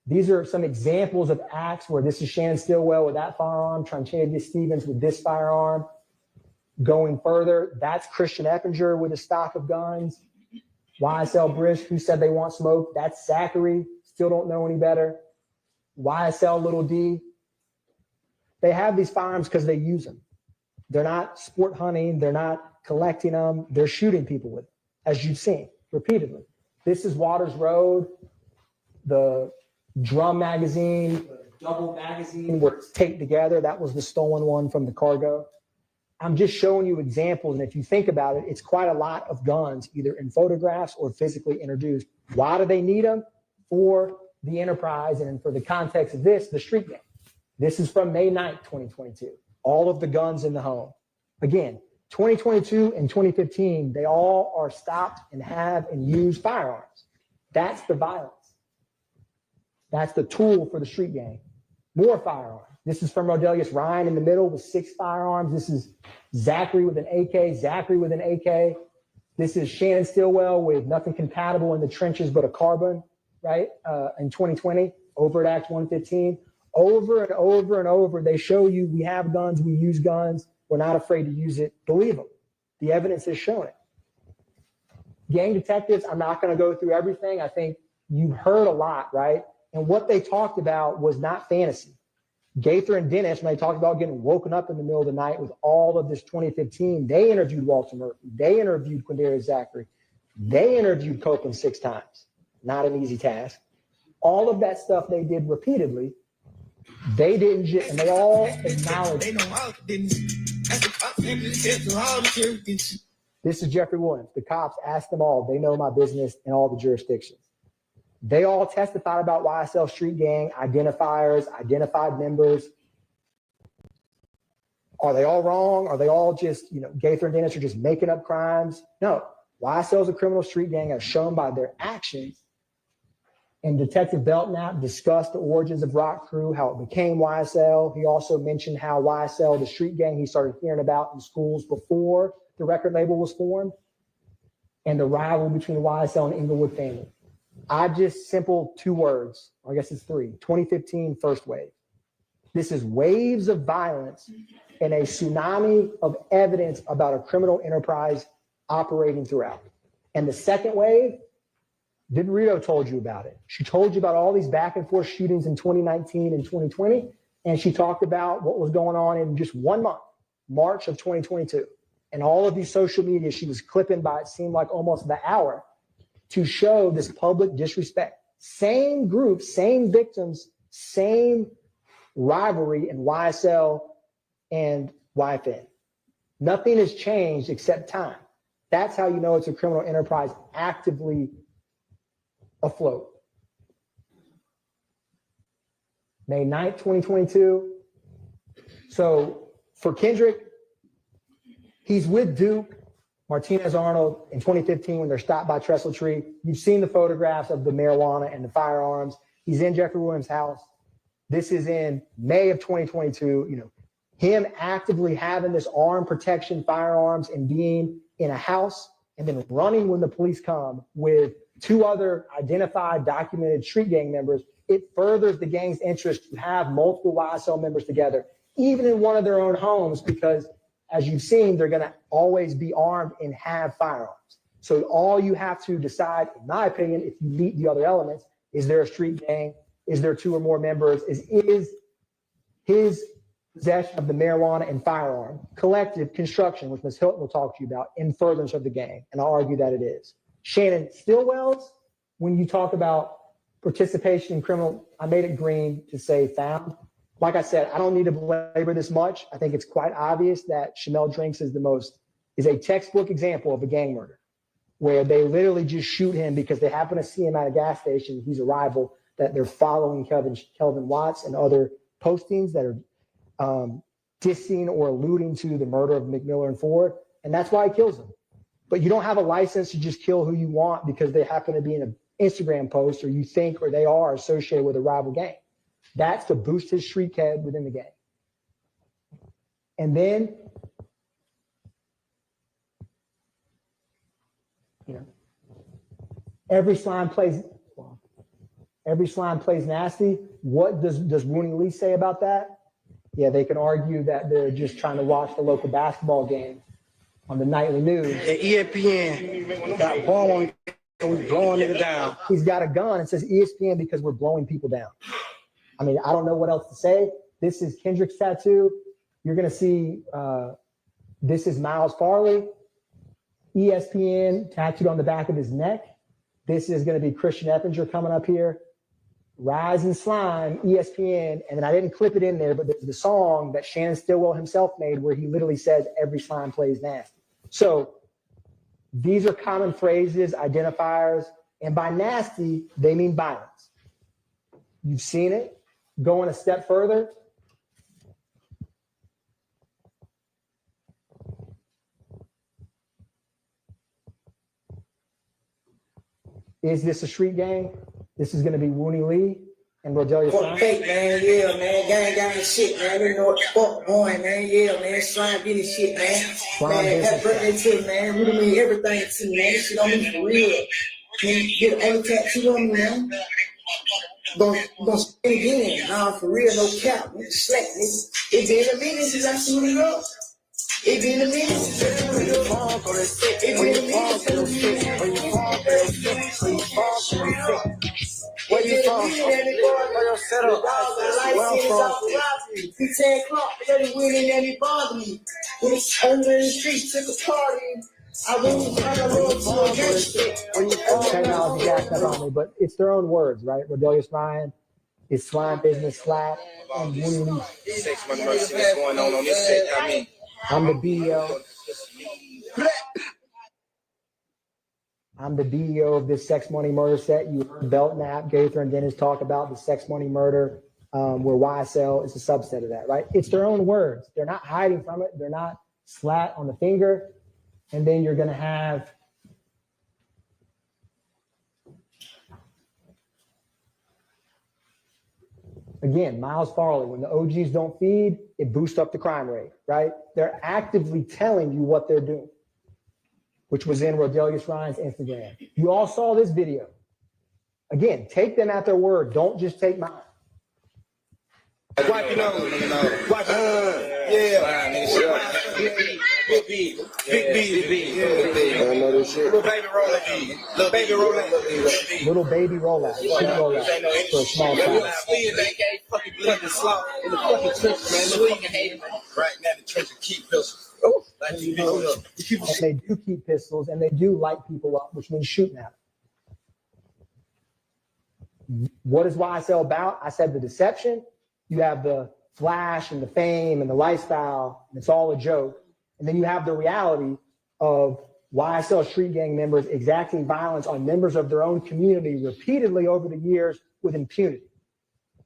These are some examples of acts where this is Shannon Stillwell with that firearm, Trontavia Stevens with this firearm. Going further, that's Christian Eppinger with a stock of guns. YSL Brisk, who said they want smoke. That's Zachary, still don't know any better. YSL Little D. They have these firearms because they use them. They're not sport hunting. They're not collecting them. They're shooting people with them, as you've seen repeatedly. This is Waters Road, the drum magazine, the double magazine where it's taped together. That was the stolen one from the cargo. I'm just showing you examples. And if you think about it, it's quite a lot of guns, either in photographs or physically introduced. Why do they need them? For the enterprise, and for the context of this, the street gang. This is from May 9th, 2022. All of the guns in the home. Again, 2022 and 2015, they all are stopped and have and use firearms. That's the violence. That's the tool for the street gang. More firearms. This is from Rodelius Ryan in the middle with 6 firearms. This is Zachary with an AK, Zachary with an AK. This is Shannon Stillwell with nothing compatible in the trenches but a carbine, right? In 2020, Overt Act 115. Over and over and over, they show you we have guns, we use guns, we're not afraid to use it. Believe them. The evidence has shown it. Gang detectives, I'm not going to go through everything. I think you've heard a lot, right? And what they talked about was not fantasy. Gaither and Dennis, when they talked about getting woken up in the middle of the night with all of this 2015, they interviewed Walter Murphy. They interviewed Quindarius Zachary. They interviewed Copeland 6 times. Not an easy task. All of that stuff they did repeatedly. They didn't just, and they all acknowledge. This is Jeffrey Williams. The cops asked them all. They know my business in all the jurisdictions. They all testified about YSL Street Gang, identifiers, identified members. Are they all wrong? Are they all just, gay threat dentists are just making up crimes? No. YSL is a criminal street gang as shown by their actions. And Detective Belknap discussed the origins of Rock Crew, how it became YSL. He also mentioned how YSL, the street gang he started hearing about in schools before the record label was formed, and the rival between the YSL and Inglewood family. Simple 2 words, or I guess it's 3, 2015 first wave. This is waves of violence and a tsunami of evidence about a criminal enterprise operating throughout. And the second wave, Rito told you about it. She told you about all these back and forth shootings in 2019 and 2020. And she talked about what was going on in just 1 month, March of 2022. And all of these social media, she was clipping by, it seemed like almost the hour, to show this public disrespect. Same group, same victims, same rivalry in YSL and YFN. Nothing has changed except time. That's how you know it's a criminal enterprise actively afloat. May 9th, 2022. So for Kendrick, he's with Duke, Martinez Arnold in 2015 when they're stopped by Trestle Tree. You've seen the photographs of the marijuana and the firearms. He's in Jeffrey Williams' house. This is in May of 2022. Him actively having this arm protection, firearms, and being in a house and then running when the police come with 2 other identified, documented street gang members. It furthers the gang's interest to have multiple YSL members together, even in one of their own homes, because as you've seen, they're going to always be armed and have firearms. So all you have to decide, in my opinion, if you meet the other elements, is there a street gang? Is there 2 or more members? Is his possession of the marijuana and firearm collective construction, which Ms. Hilton will talk to you about, in furtherance of the gang? And I'll argue that it is. Shannon Stillwell's, when you talk about participation in criminal, I made it green to say found. Like I said, I don't need to belabor this much. I think it's quite obvious that Shamel Drinks is a textbook example of a gang murder, where they literally just shoot him because they happen to see him at a gas station. He's a rival, that they're following Kelvin Watts and other postings that are dissing or alluding to the murder of McMiller and Ford. And that's why he kills them. But you don't have a license to just kill who you want because they happen to be in an Instagram post, or you think, or they are associated with a rival gang. That's to boost his street cred within the gang. And then, every slime plays nasty. What does Rooney Lee say about that? Yeah, they can argue that they're just trying to watch the local basketball game on the nightly news. The ESPN got a bomb on and we blowing it down. He's got a gun and says ESPN because we're blowing people down. I mean, I don't know what else to say. This is Kendrick's tattoo. You're going to see this is Miles Farley, ESPN tattooed on the back of his neck. This is going to be Christian Eppinger coming up here. Rise and Slime, ESPN. And then I didn't clip it in there, but there's the song that Shannon Stillwell himself made where he literally says, every slime plays nasty. So these are common phrases, identifiers. And by nasty, they mean violence. You've seen it. Going a step further. Is this a street gang? This is going to be Rooney Lee and Rodelia Slime. Fake, man. Yeah, man. Gang shit, man. You know what the fuck going, man. Yeah, man. Slime getting shit, man. Man, happy birthday to me, man. Really mean everything to me, man. Shit on me for real. Man, get an tattoo on me, man. Gonna spin again. Nah, for real, no cap. Nigga, slack, nigga. It been a minute since I seen it up. It been a minute since I seen it up. It been a minute since I seen it up. Where you from? Where your setup? Where I'm from? 10 o'clock, they winning and he bothered me. When it's over in the street, took a party. I wouldn't try to roll to a gangster. Technology jacked up on me, but it's their own words, right? Rodelia Slime, It's Slime Business Slap and Woody. Sex Money Murder shit that's going on this set. I mean, I'm the BEO. I'm the BEO of this Sex Money Murder set. You heard Belknap, Gaither, and Dennis talk about the Sex Money Murder, where YSL is a subset of that, right? It's their own words. They're not hiding from it. They're not slat on the finger. And then you're going to have again, Miles Farley, when the OGs don't feed, it boosts up the crime rate, right? They're actively telling you what they're doing, which was in Rodelius Ryan's Instagram. You all saw this video. Again, take them at their word. Don't just take mine. wipe your nose. Wipe Big B. I know this shit. Little baby rollout. Little baby rollout. Little baby rollout. Big rollout for a small size. Fucking bleed the slop in the fucking trenches, man. Right now, the trenches keep pistols. And they do keep pistols, and they do light people up, which means shooting at them. What is YSL about? I said the deception. You have the flash and the fame and the lifestyle, and it's all a joke. And then you have the reality of YSL street gang members exacting violence on members of their own community repeatedly over the years with impunity.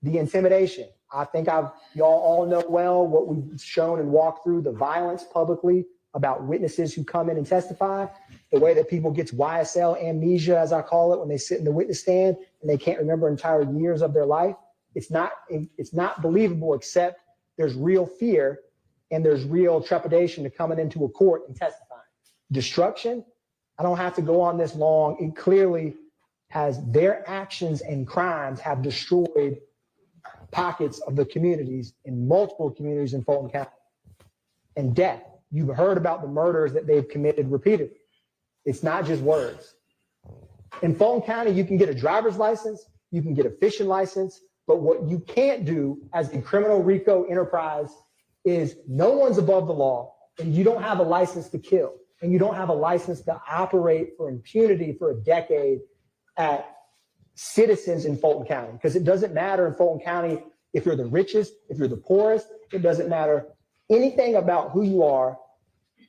The intimidation. I think y'all all know well what we've shown and walked through, the violence publicly about witnesses who come in and testify, the way that people get YSL amnesia, as I call it, when they sit in the witness stand and they can't remember entire years of their life. It's not believable, except there's real fear and there's real trepidation to coming into a court and testifying. Destruction, I don't have to go on this long. It clearly has their actions and crimes have destroyed pockets of the communities in multiple communities in Fulton County. And death, you've heard about the murders that they've committed repeatedly. It's not just words. In Fulton County, you can get a driver's license, you can get a fishing license, but what you can't do as a criminal RICO enterprise is no one's above the law, and you don't have a license to kill, and you don't have a license to operate for impunity for a decade at citizens in Fulton County. Because it doesn't matter in Fulton County if you're the richest, if you're the poorest, it doesn't matter anything about who you are.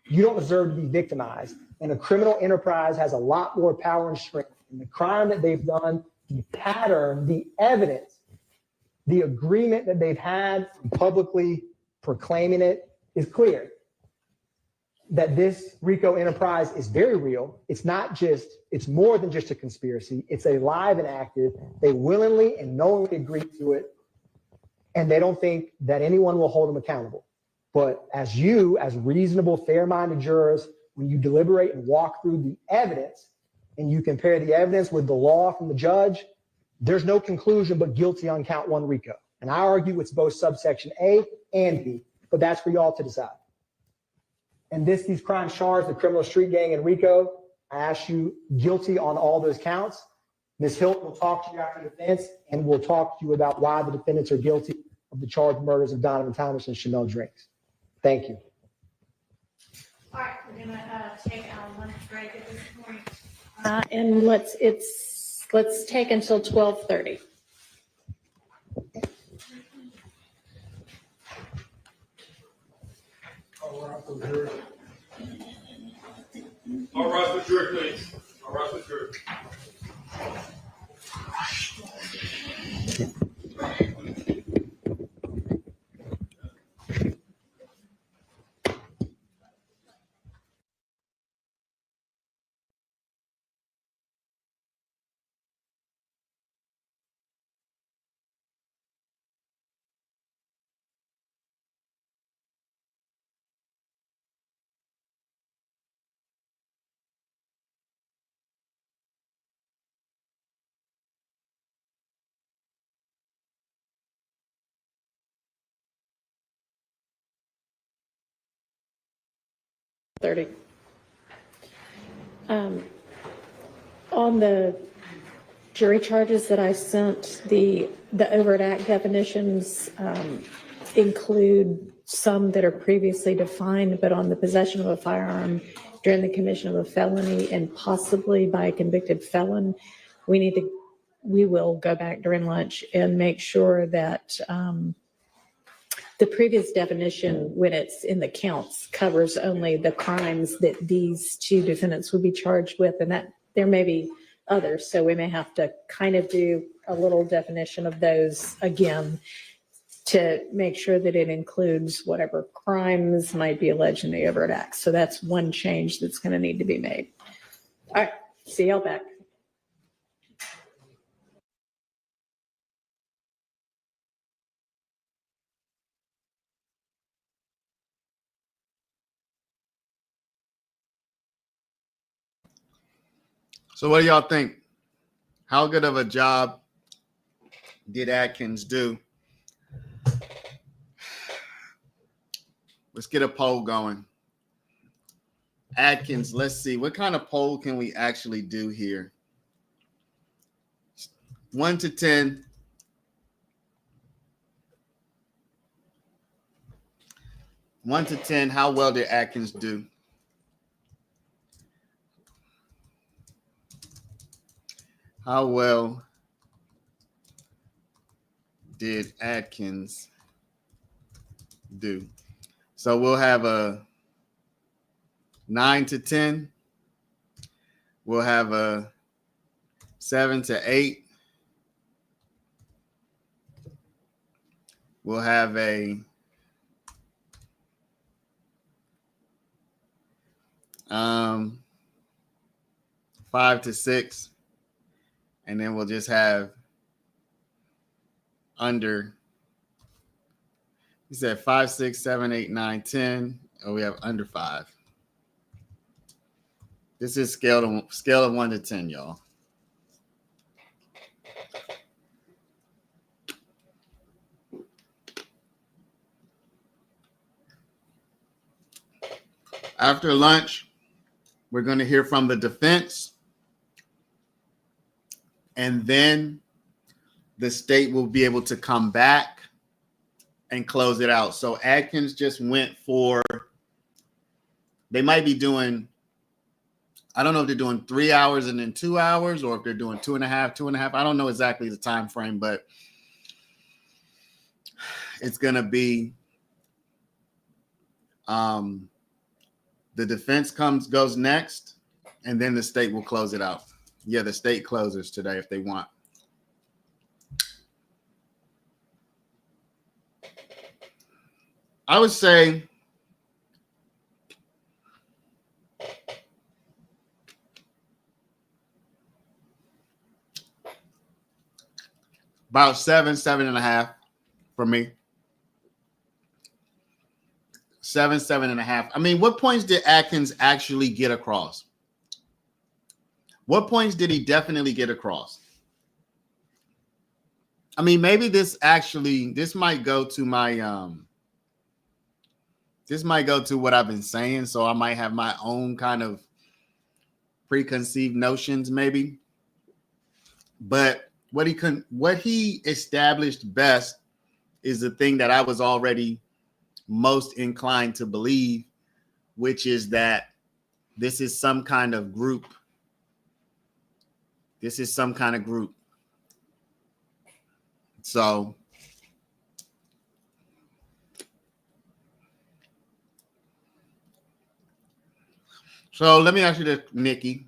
You don't deserve to be victimized. And a criminal enterprise has a lot more power and strength. And the crime that they've done, the pattern, the evidence, the agreement that they've had publicly proclaiming it is clear that this RICO enterprise is very real. It's more than just a conspiracy. It's alive and active. They willingly and knowingly agree to it. And they don't think that anyone will hold them accountable. But as reasonable, fair-minded jurors, when you deliberate and walk through the evidence and you compare the evidence with the law from the judge, there's no conclusion but guilty on count one RICO. And I argue it's both subsection A and B, but that's for y'all to decide. And these crimes charged, the criminal street gang and RICO, I ask you guilty on all those counts. Ms. Hilton will talk to you after the defense, and we'll talk to you about why the defendants are guilty of the charged murders of Donovan Thomas and Chanel Drinks. Thank you. All right, we're gonna take our lunch break at this point. And let's take until 12:30. All right, for sure, please. All right, for sure. On the jury charges that I sent, the overt act definitions include some that are previously defined, but on the possession of a firearm during the commission of a felony and possibly by a convicted felon, we need to we will go back during lunch and make sure that the previous definition, when it's in the counts, covers only the crimes that these two defendants would be charged with, and that there may be others. So we may have to kind of do a little definition of those again to make sure that it includes whatever crimes might be alleged in the overt acts. So that's one change that's going to need to be made. All right, see y'all back. So what do y'all think? How good of a job did Atkins do? Let's get a poll going. Atkins, let's see. What kind of poll can we actually do here? 1 to 10. One to 10, how well did Atkins do? How well did Atkins do? So we'll have a 9 to 10. We'll have a 7 to 8. We'll have a 5 to 6. And then we'll just have under. You said 5, 6, 7, 8, 9, 10. Oh, we have under 5. This is scale of 1 to 10, y'all. After lunch, we're going to hear from the defense. And then the state will be able to come back and close it out. So Atkins just went for, they might be doing, I don't know if they're doing 3 hours and then 2 hours, or if they're doing 2.5. I don't know exactly the time frame, but it's going to be the defense goes next, and then the state will close it out. Yeah, the state closes today if they want. I would say about 7.5 for me. 7.5. I mean, what points did Atkins actually get across? What points did he definitely get across? I mean, maybe this might go to my this might go to what I've been saying, so I might have my own kind of preconceived notions, maybe. But what he established best is the thing that I was already most inclined to believe, which is that this is some kind of group. This is some kind of group. So let me ask you this, Nikki.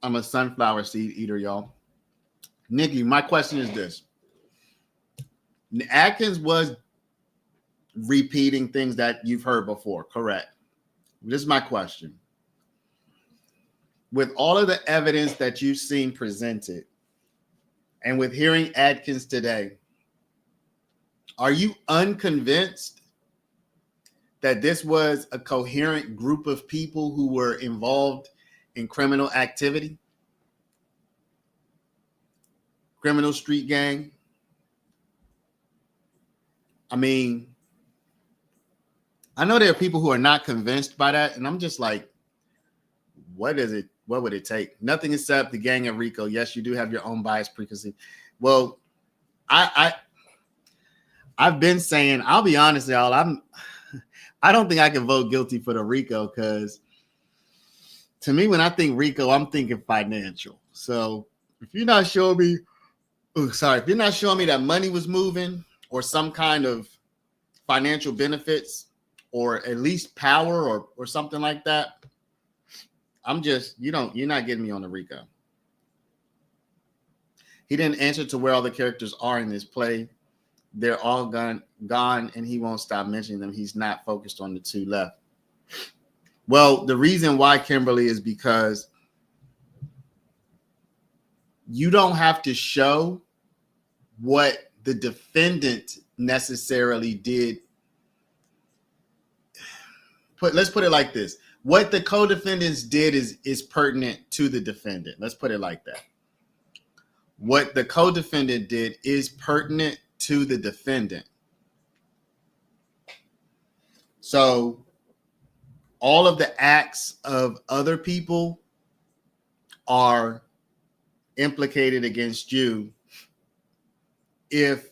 I'm a sunflower seed eater, y'all. Nikki, my question is this. Atkins was repeating things that you've heard before, correct? This is my question. With all of the evidence that you've seen presented, and with hearing Atkins today, are you unconvinced that this was a coherent group of people who were involved in criminal activity? Criminal street gang? I mean, I know there are people who are not convinced by that, and I'm just like, what would it take? Nothing except the gang of RICO. Yes, you do have your own bias preconceived. Well, I've been saying, I'll be honest, y'all, I don't think I can vote guilty for the RICO because to me, when I think RICO, I'm thinking financial. So if you're not showing me, if you're not showing me that money was moving or some kind of financial benefits or at least power or something like that, I'm just, you're not getting me on the RICO. He didn't answer to where all the characters are in this play. They're all gone, and he won't stop mentioning them. He's not focused on the two left. Well, the reason why, Kimberly, is because you don't have to show what the defendant necessarily did. Let's put it like this. What the co-defendants did is pertinent to the defendant. Let's put it like that. What the co-defendant did is pertinent to the defendant. So all of the acts of other people are implicated against you if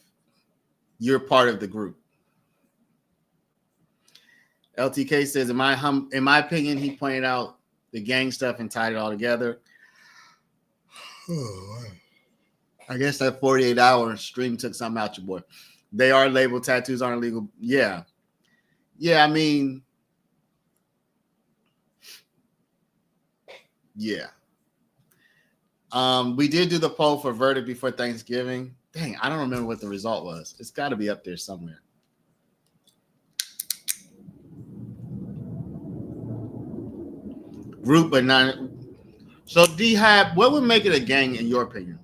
you're part of the group. LTK says, in my opinion, he pointed out the gang stuff and tied it all together. I guess that 48-hour stream took something out your boy. They are labeled, tattoos aren't illegal. Yeah. Yeah, I mean, yeah. We did do the poll for verdict before Thanksgiving. Dang, I don't remember what the result was. It's got to be up there somewhere. Group, but not. So, D-Hab, what would make it a gang in your opinion?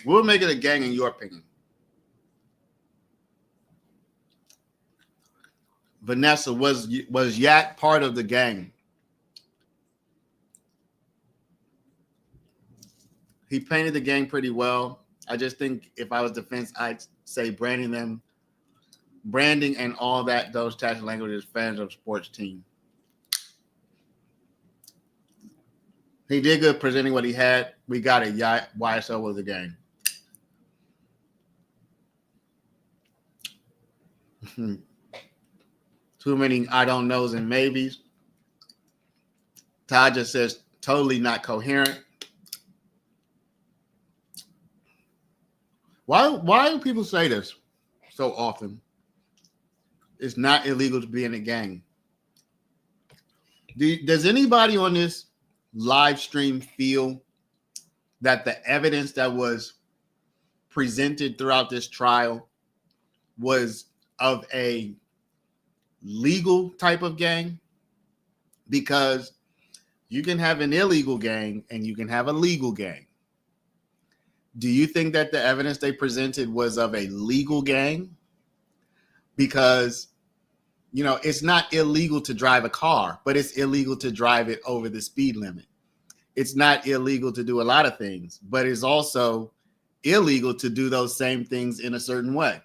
What would make it a gang in your opinion? Vanessa, was Yak part of the gang? He painted the gang pretty well. I just think if I was defense, I'd say branding and all that, those types of languages, fans of sports team. He did good presenting what he had. We got it. YSL was a gang. Too many I don't knows and maybes. Todd just says totally not coherent. Why do people say this so often? It's not illegal to be in a gang. Does anybody on this live stream feel that the evidence that was presented throughout this trial was of a legal type of gang? Because you can have an illegal gang and you can have a legal gang. Do you think that the evidence they presented was of a legal gang? Because, you know, it's not illegal to drive a car, but it's illegal to drive it over the speed limit. It's not illegal to do a lot of things, but it's also illegal to do those same things in a certain way.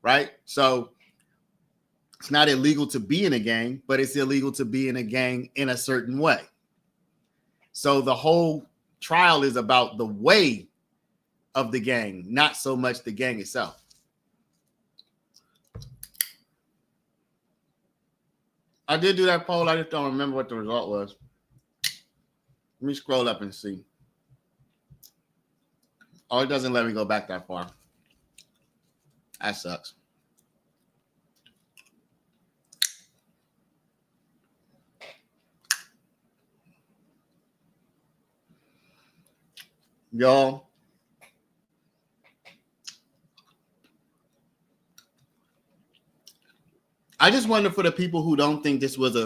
Right? So it's not illegal to be in a gang, but it's illegal to be in a gang in a certain way. So the whole trial is about the way of the gang, not so much the gang itself. I did do that poll. I just don't remember what the result was. Let me scroll up and see. Oh, it doesn't let me go back that far. That sucks. Y'all, I just wonder for the people who don't think this was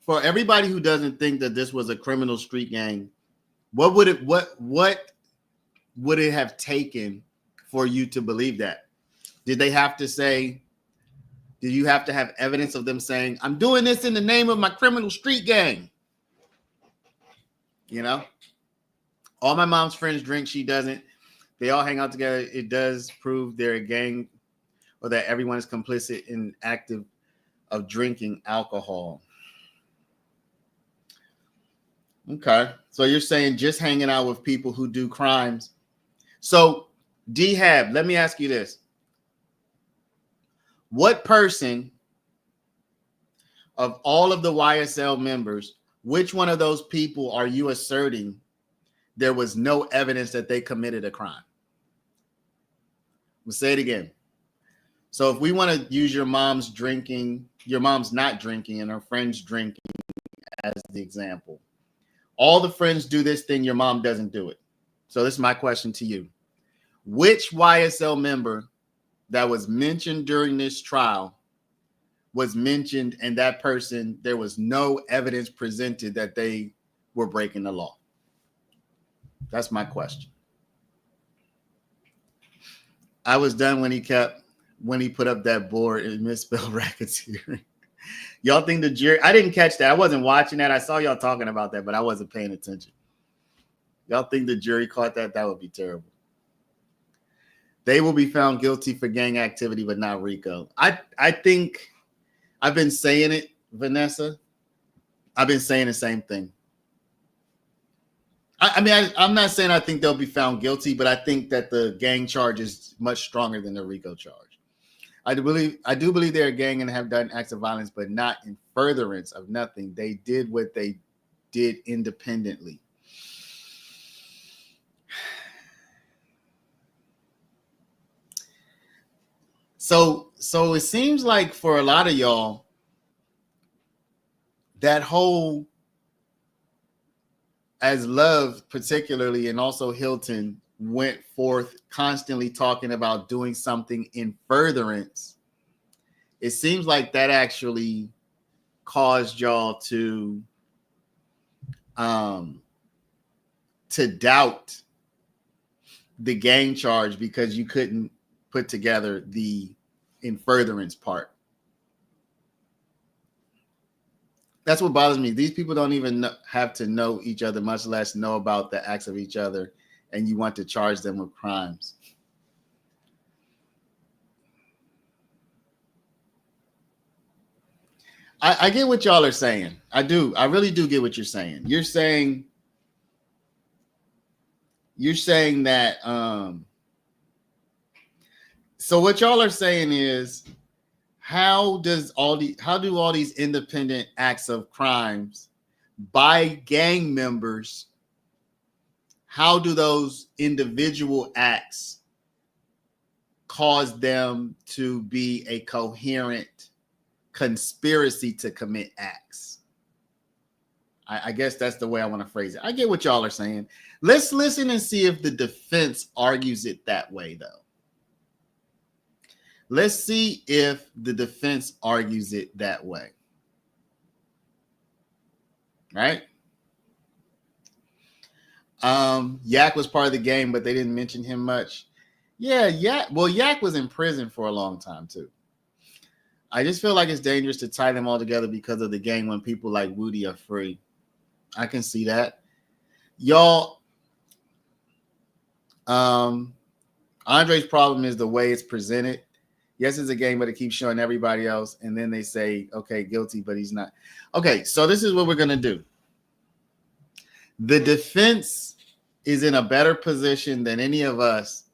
for everybody who doesn't think that this was a criminal street gang, what would it have taken for you to believe that? Did you have to have evidence of them saying, I'm doing this in the name of my criminal street gang? You know, all my mom's friends drink. She doesn't. They all hang out together. It does prove they're a gang, or that everyone is complicit in active of drinking alcohol. Okay. So you're saying just hanging out with people who do crimes. So, D-Hab, let me ask you this. What person of all of the YSL members, which one of those people are you asserting there was no evidence that they committed a crime? We'll say it again. So if we want to use your mom's not drinking and her friends drinking as the example, all the friends do this thing, your mom doesn't do it. So this is my question to you. Which YSL member that was mentioned during this trial was mentioned, and that person, there was no evidence presented that they were breaking the law? That's my question. I was done when he put up that board and misspelled racketeering. Y'all think the jury, I didn't catch that. I wasn't watching that. I saw y'all talking about that, but I wasn't paying attention. Y'all think the jury caught that? That would be terrible. They will be found guilty for gang activity, but not RICO. I think I've been saying it, Vanessa. I've been saying the same thing. I'm not saying I think they'll be found guilty, but I think that the gang charge is much stronger than the RICO charge. I do believe they're a gang and have done acts of violence, but not in furtherance of nothing. They did what they did independently. So it seems like for a lot of y'all, that whole, as Love particularly, and also Hilton, went forth constantly talking about doing something in furtherance, it seems like that actually caused y'all to doubt the gang charge because you couldn't put together the in furtherance part. That's what bothers me. These people don't even have to know each other, much less know about the acts of each other, and you want to charge them with crimes. I get what y'all are saying. I do. I really do get what you're saying. You're saying that so what y'all are saying is, how do all these independent acts of crimes by gang members, how do those individual acts cause them to be a coherent conspiracy to commit acts? I guess that's the way I want to phrase it. I get what y'all are saying. Let's listen and see if the defense argues it that way, though. Let's see if the defense argues it that way. Right? Yak was part of the game, but they didn't mention him much. Yeah, Yak. Well, Yak was in prison for a long time, too. I just feel like it's dangerous to tie them all together because of the game when people like Woody are free. I can see that. Y'all, Andre's problem is the way it's presented. Yes, it's a game, but it keeps showing everybody else. And then they say, okay, guilty, but he's not. Okay, so this is what we're going to do. The defense is in a better position than any of us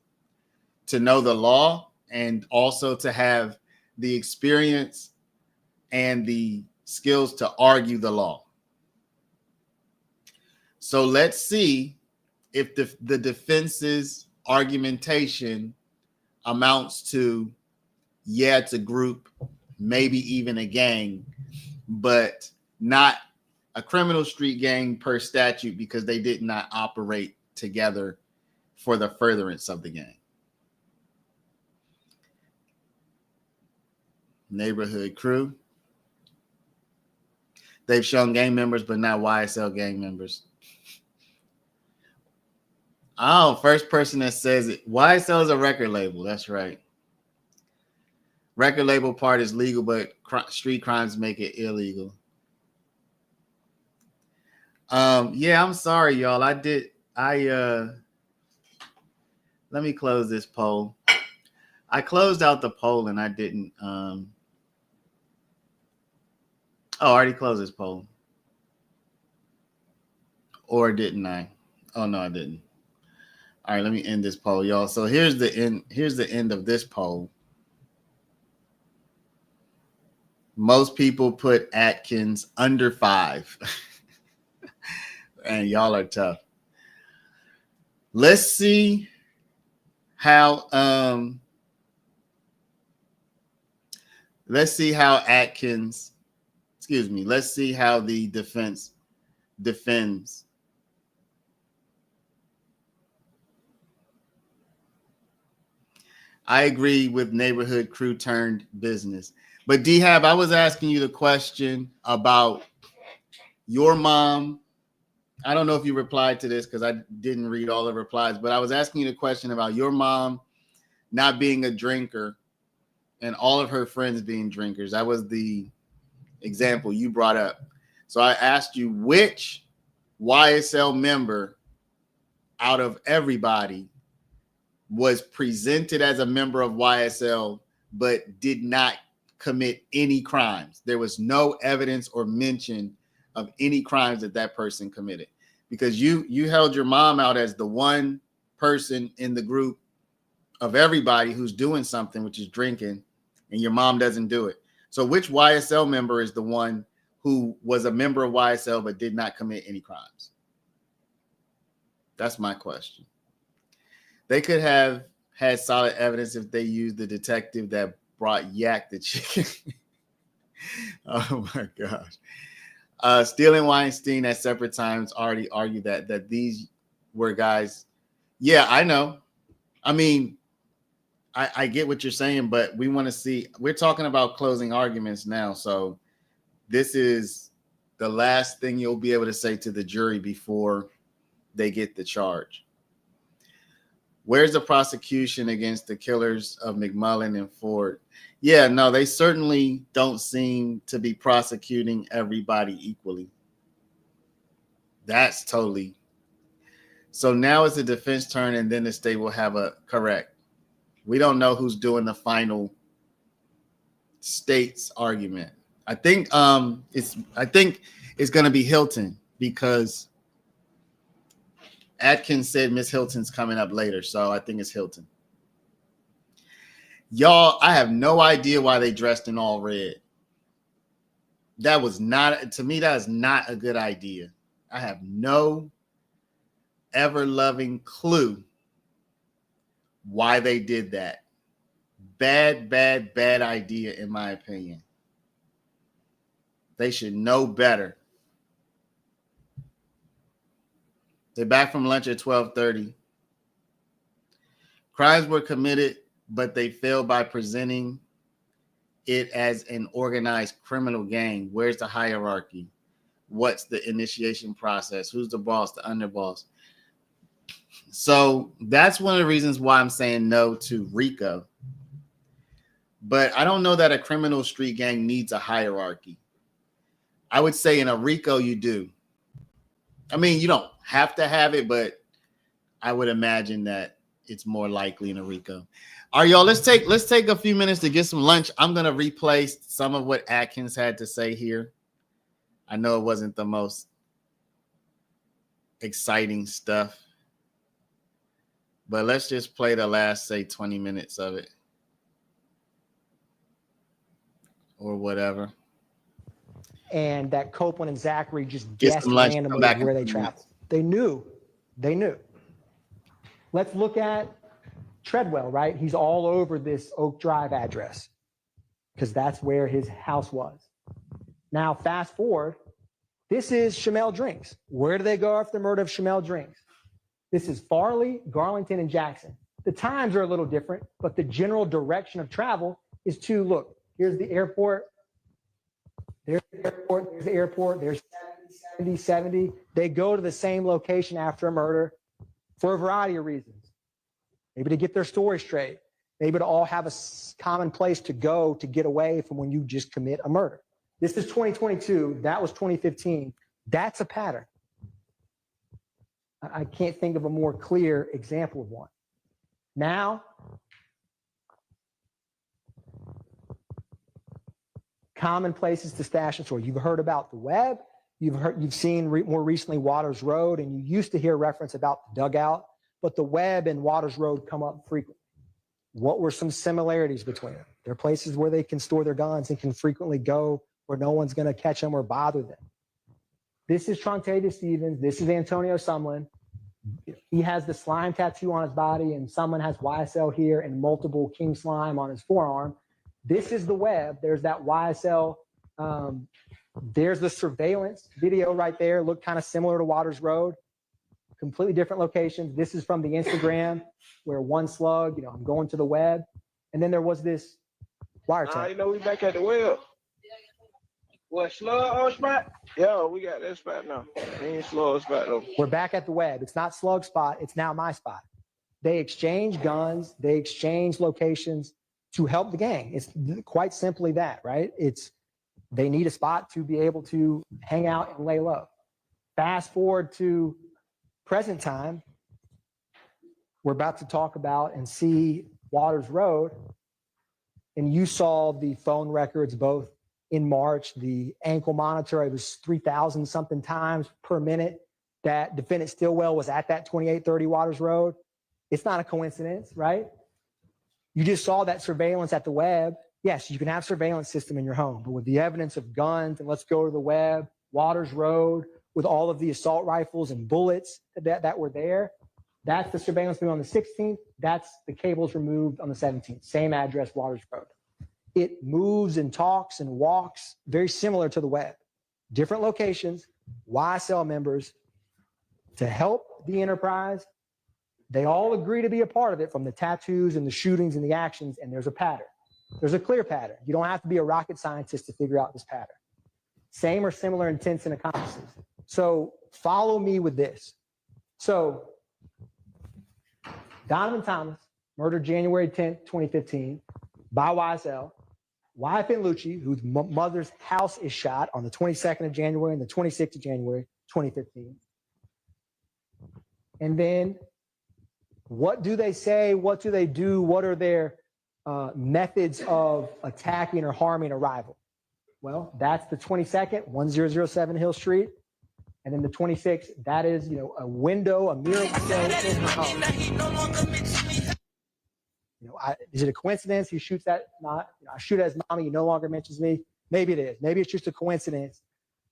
to know the law and also to have the experience and the skills to argue the law. So let's see if the defense's argumentation amounts to, yeah, it's a group, maybe even a gang, but not a criminal street gang per statute because they did not operate together for the furtherance of the gang. Neighborhood crew. They've shown gang members, but not YSL gang members. Oh, first person that says it. YSL is a record label. That's right. Record label part is legal, but street crimes make it illegal. Yeah, I'm sorry, y'all. Let me close this poll. I closed out the poll and I didn't. I already closed this poll. Or didn't I? Oh, no, I didn't. All right, let me end this poll, y'all. So here's the end. Here's the end of this poll. Most people put Atkins under 5. And y'all are tough. Let's see how Atkins, excuse me, let's see how the defense defends. I agree with neighborhood crew turned business. But D-Hab, I was asking you the question about your mom. I don't know if you replied to this because I didn't read all the replies, but I was asking you the question about your mom not being a drinker and all of her friends being drinkers. That was the example you brought up. So I asked you which YSL member out of everybody was presented as a member of YSL but did not commit any crimes. There was no evidence or mention of any crimes that person committed, because you held your mom out as the one person in the group of everybody who's doing something, which is drinking, and your mom doesn't do it. So which YSL member is the one who was a member of YSL but did not commit any crimes? That's my question. They could have had solid evidence if they used the detective that brought Yak the chicken. Oh my gosh. Steele and Weinstein at separate times already argued that these were guys. Yeah, I know. I mean, I get what you're saying, but we want to see. We're talking about closing arguments now. So this is the last thing you'll be able to say to the jury before they get the charge. Where's the prosecution against the killers of McMullen and Ford? Yeah, no, they certainly don't seem to be prosecuting everybody equally. That's totally. So now it's the defense turn, and then the state will have a correct. We don't know who's doing the final state's argument. I think it's going to be Hilton, because Atkins said Miss Hilton's coming up later, so I think it's Hilton. Y'all, I have no idea why they dressed in all red. That was not, to me, that is not a good idea. I have no ever-loving clue why they did that. Bad idea, in my opinion. They should know better. They're back from lunch at 12:30. Crimes were committed, but they failed by presenting it as an organized criminal gang. Where's the hierarchy? What's the initiation process? Who's the boss, the underboss? So that's one of the reasons why I'm saying no to RICO. But I don't know that a criminal street gang needs a hierarchy. I would say in a RICO you do. I mean, you don't have to have it, but I would imagine that it's more likely in a RICO. All right, y'all, let's take a few minutes to get some lunch. I'm going to replay some of what Atkins had to say here. I know it wasn't the most exciting stuff, but let's just play the last, say, 20 minutes of it or whatever. And that Copeland and Zachary just Get guessed some lunch, randomly come back where in they 2 traveled. They knew. Let's look at Treadwell, right? He's all over this Oak Drive address because that's where his house was. Now, fast forward, this is Shamel Drinks. Where do they go after the murder of Shamel Drinks? This is Farley, Garlington, and Jackson. The times are a little different, but the general direction of travel is to, look, here's the airport. There's the airport, there's the airport, there's 70. They go to the same location after a murder for a variety of reasons. Maybe to get their story straight. Maybe to all have a common place to go to get away from when you just commit a murder. This is 2022. That was 2015. That's a pattern. I can't think of a more clear example of one. Now, common places to stash and store. You've heard about the web. You've seen more recently Waters Road, and you used to hear reference about the dugout. but the web and Waters Road come up frequently. What were some similarities between them? They're places where they can store their guns and can frequently go where no one's going to catch them or bother them. This is Trontavious Stevens. This is Antonio Sumlin. He has the slime tattoo on his body, and someone has YSL here and multiple king slime on his forearm. This is the web. There's that YSL. There's the surveillance video right there. Looked kind of similar to Waters Road. Completely different locations. This is from the Instagram where one slug, I'm going to the web. And then there was this wiretap. We back at the web. What, slug on spot? Yeah, we got that spot now. Ain't slug spot though. We're back at the web. It's not slug spot. It's now my spot. They exchange guns. They exchange locations to help the gang. It's quite simply that, right? They need a spot to be able to hang out and lay low. Fast forward to present time, we're about to talk about and see Waters Road, and you saw the phone records both in March, the ankle monitor, it was 3,000 something times per minute that defendant Stillwell was at that 2830 Waters Road. It's not a coincidence, right? You just saw that surveillance at the web. Yes, you can have surveillance system in your home, but with the evidence of guns, and let's go to the web, Waters Road, with all of the assault rifles and bullets that were there, that's the surveillance on the 16th. That's the cables removed on the 17th. Same address, Waters Road. It moves and talks and walks very similar to the web. Different locations, YSL members to help the enterprise. They all agree to be a part of it, from the tattoos and the shootings and the actions, and there's a pattern. There's a clear pattern. You don't have to be a rocket scientist to figure out this pattern. Same or similar intents and accomplices. So follow me with this. So Donovan Thomas, murdered January 10th, 2015 by YSL. YFN Lucci, whose mother's house is shot on the 22nd of January and the 26th of January, 2015. And then what do they say? What do they do? What are their methods of attacking or harming a rival? Well, that's the 22nd, 1007 Hill Street. And then the 26th, that is, a window, a mirror window in her home. Is it a coincidence he shoots that? Not. I shoot at his mommy, he no longer mentions me. Maybe it is. Maybe it's just a coincidence.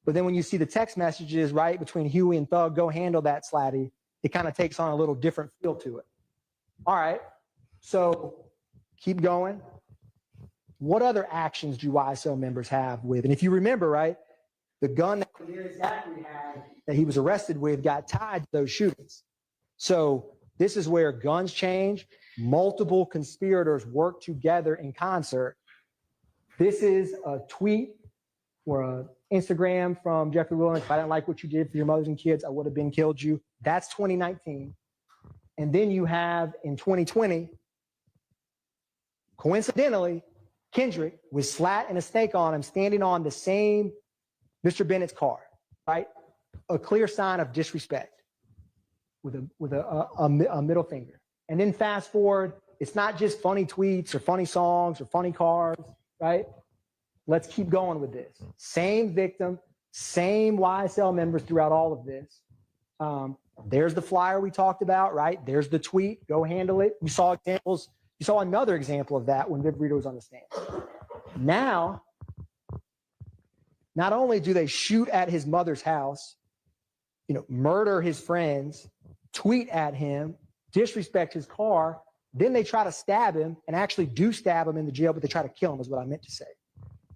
But then when you see the text messages, right, between Huey and Thug, go handle that, Slatty, it kind of takes on a little different feel to it. All right. So keep going. What other actions do YSL members have with? And if you remember, right, the gun that Zachary had that he was arrested with got tied to those shootings. So this is where guns change. Multiple conspirators work together in concert. This is a tweet or an Instagram from Jeffrey Williams. If I didn't like what you did for your mothers and kids, I would have been killed you. That's 2019. And then you have in 2020, coincidentally, Kendrick with slat and a snake on him standing on the same Mr. Bennett's car, right? A clear sign of disrespect with a middle finger. And then fast forward, it's not just funny tweets or funny songs or funny cars, right? Let's keep going with this. Same victim, same YSL members throughout all of this. There's the flyer we talked about, right? There's the tweet, go handle it. You saw examples. You saw another example of that when Viv Rito was on the stand. Now, not only do they shoot at his mother's house, murder his friends, tweet at him, disrespect his car, then they try to stab him and actually do stab him in the jail, but they try to kill him is what I meant to say.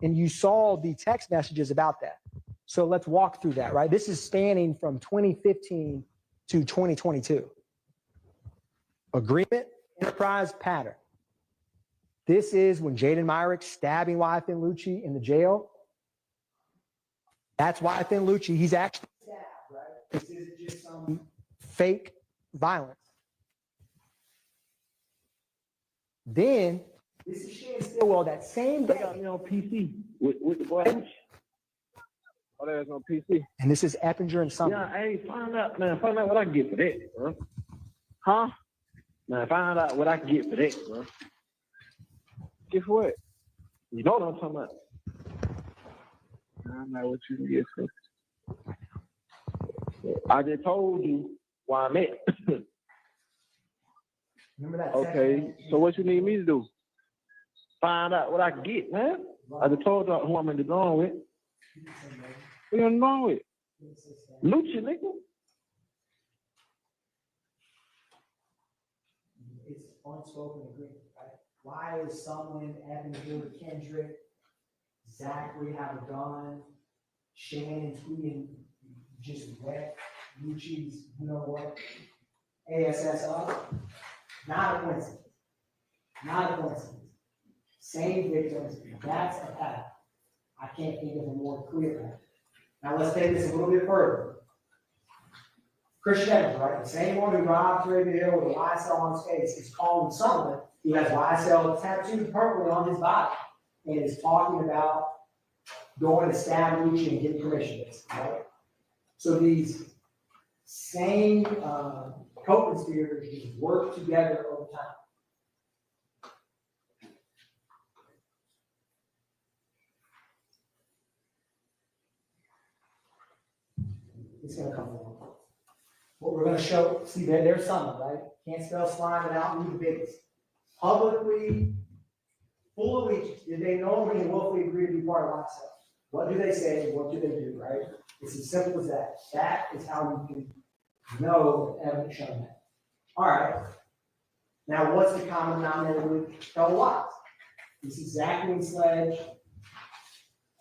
And you saw the text messages about that. So let's walk through that, right? This is spanning from 2015 to 2022. Agreement, enterprise, pattern. This is when Jaden Myrick stabbing YFN Lucci in the jail. That's YFN Lucci. He's actually stabbed, right? This isn't just some fake violence. Then this is Shannon Stillwell that same day. They got me on PC with the boy. Oh, there's no PC. And this is Eppinger and Sumner. Yeah, hey, find out what I can get for that, bro. Huh? Man, find out what I can get for that, bro. Guess what? You know what I'm talking about. I know what you can get for. I just told you why I'm at. Remember that? Okay, so what you need me to do? Find out what I can get, man. I just told you who I'm in the zone with. What you in the zone with? Lucha, nigga. It's unspoken agreement, right? Why is someone having to do with Kendrick, Zachary have a gun, Shannon tweeting just wet, Lucci's, you know what, ASS up? Not a coincidence. Not a coincidence. Same victims, that's a pattern. I can't think of a more clear pattern. Now let's take this a little bit further. Christian Evans, right? The same one who robbed Trader Hill with a YSL on his face is calling someone who has YSL tattooed permanently on his body and is talking about going to stab Lucci and getting permission, right? So these same co-conspirators just work together over time. It's gonna come along. What we're gonna show, see there's some, right? Can't spell slime without me the biggest. Publicly, full allegiance. Did they knowingly and willfully agree to be part of YSL? What do they say? What do they do, right? It's as simple as that. That is how you can know the evidence showing that. All right. Now, what's the common denominator with Kelly Watts? This is Zachary and Sledge.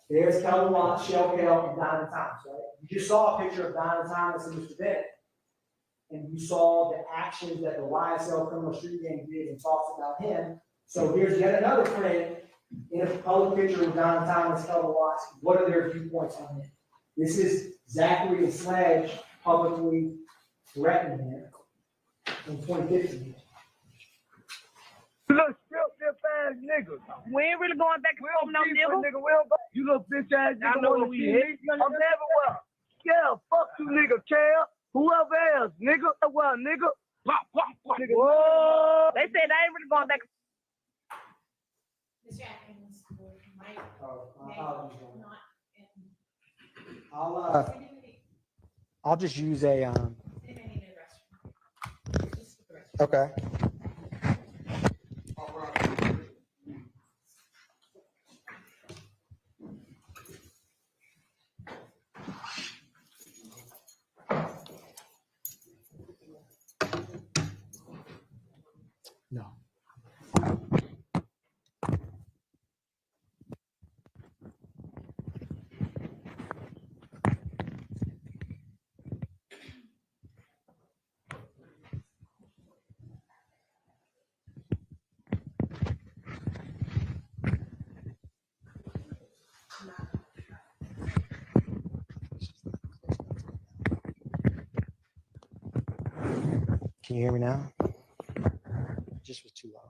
There's Kelly Watts, Shell Kale, and Donovan Thomas, right? You just saw a picture of Donovan Thomas and Mr. Bennett. And you saw the actions that the YSL criminal street gang did and talks about him. So here's yet another friend in a public picture of Donovan Thomas, Kelly Watts. What are their viewpoints on him? This is Zachary and Sledge publicly threatening him in 2015. Look, strip ass niggas. We ain't really going back and forth no nigga. You little bitch ass nigga. I know what we hate. I'm everywhere. Yeah, fuck you nigga, Cal. Whoever else, nigga. Well, nigga. Pop, nigga. Whoa. They said they ain't really going back. Mr. Atkins, Mike, I'll just use a okay. No. Can you hear me now? Just was too loud.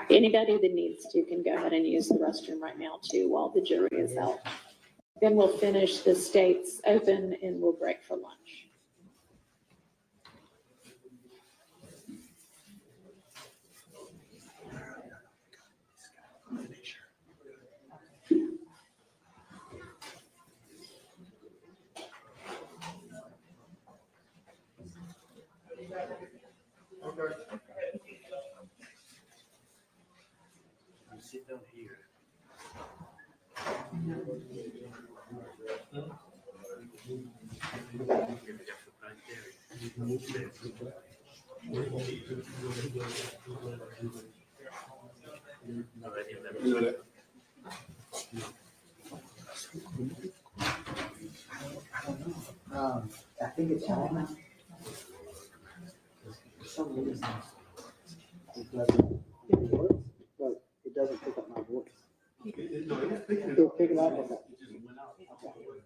Anybody that needs to can go ahead and use the restroom right now too while the jury is out. Then we'll finish the states open and we'll break for lunch. Sit down here. I think it's on. For some reason, it doesn't. But it doesn't pick up my voice. It'll pick it up. Okay.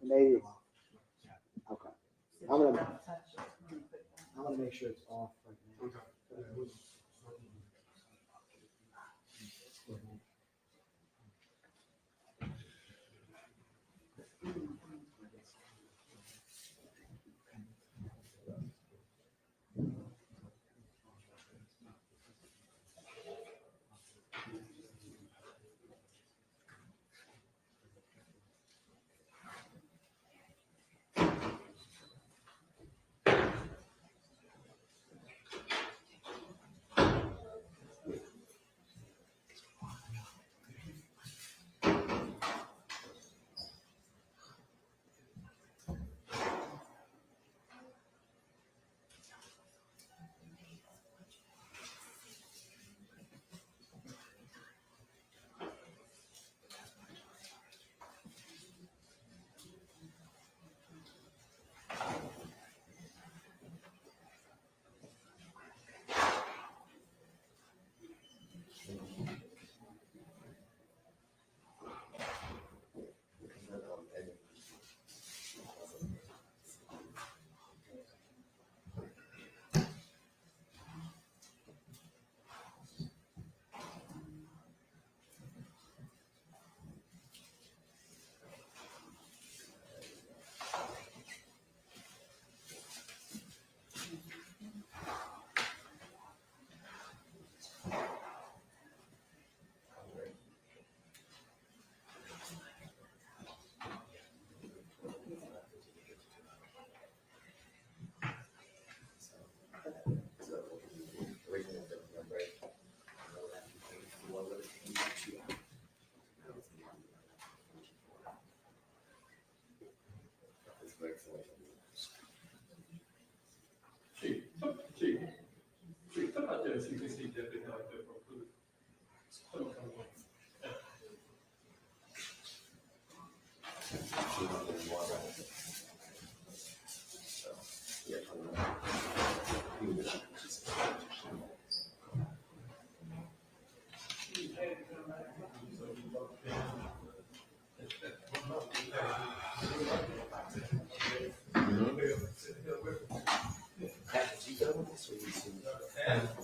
Maybe. Okay. I'm gonna make sure it's off right now.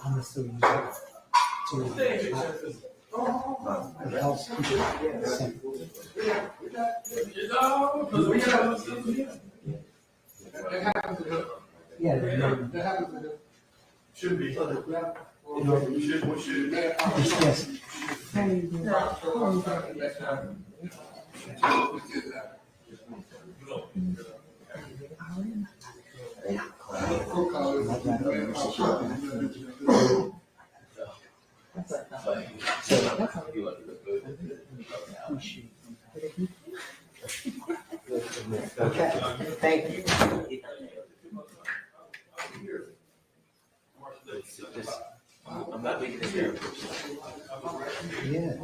I'm assuming yeah, that happens. Should be. Yes. Okay, thank you. I'm not making this here. Yeah.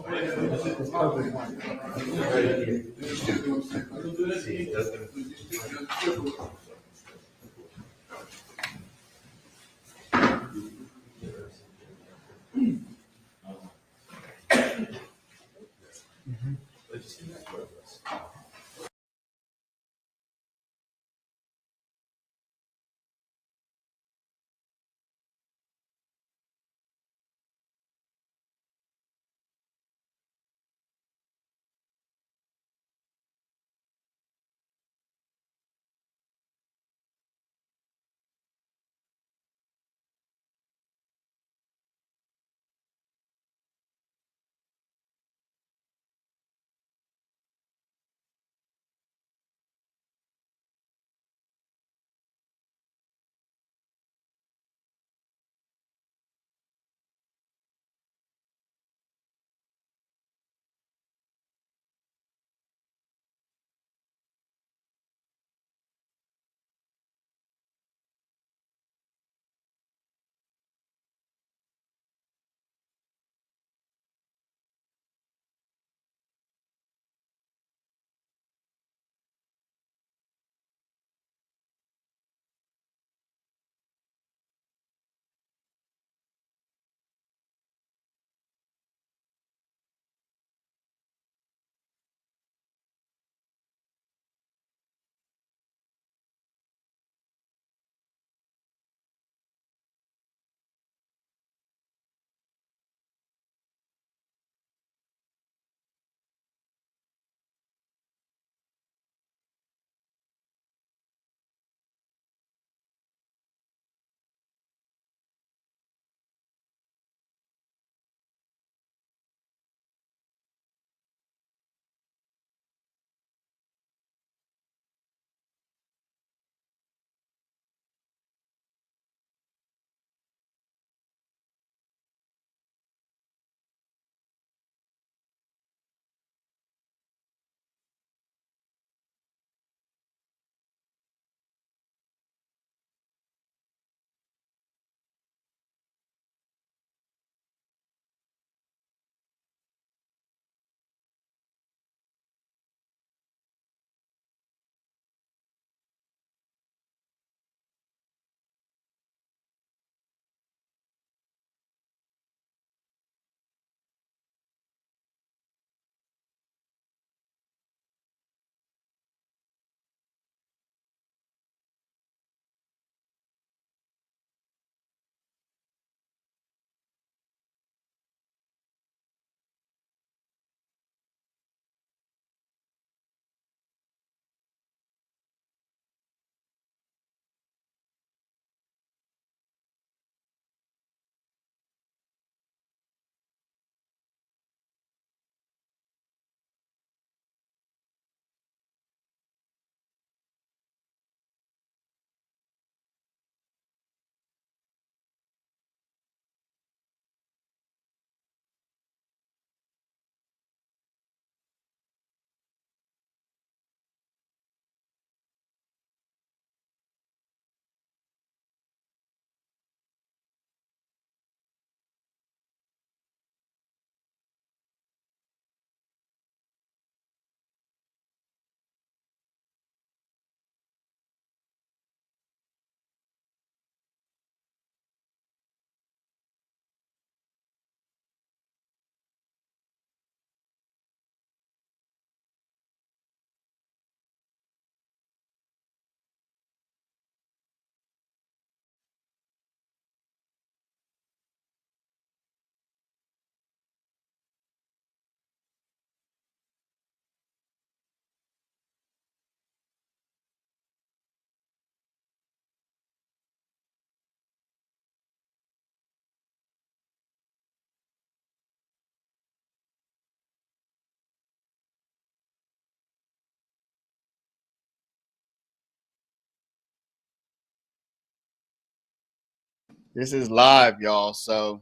This is live, y'all. So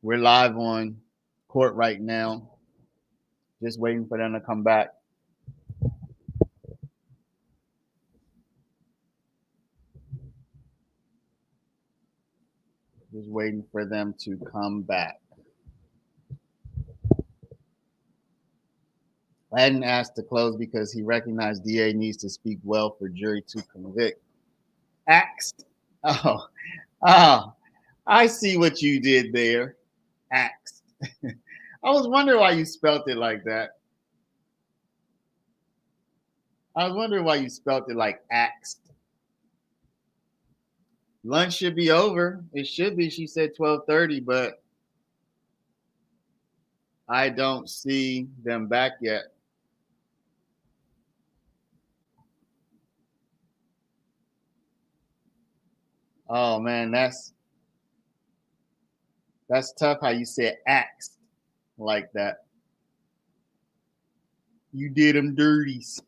we're live on court right now. Just waiting for them to come back. Just waiting for them to come back. I hadn't asked to close because he recognized DA needs to speak well for jury to convict. Axed. Oh, I see what you did there. Axed. I was wondering why you spelt it like that. I was wondering why you spelt it like axed. Lunch should be over. It should be. She said 12:30, but I don't see them back yet. Oh man, that's tough how you said axed like that. You did them dirties.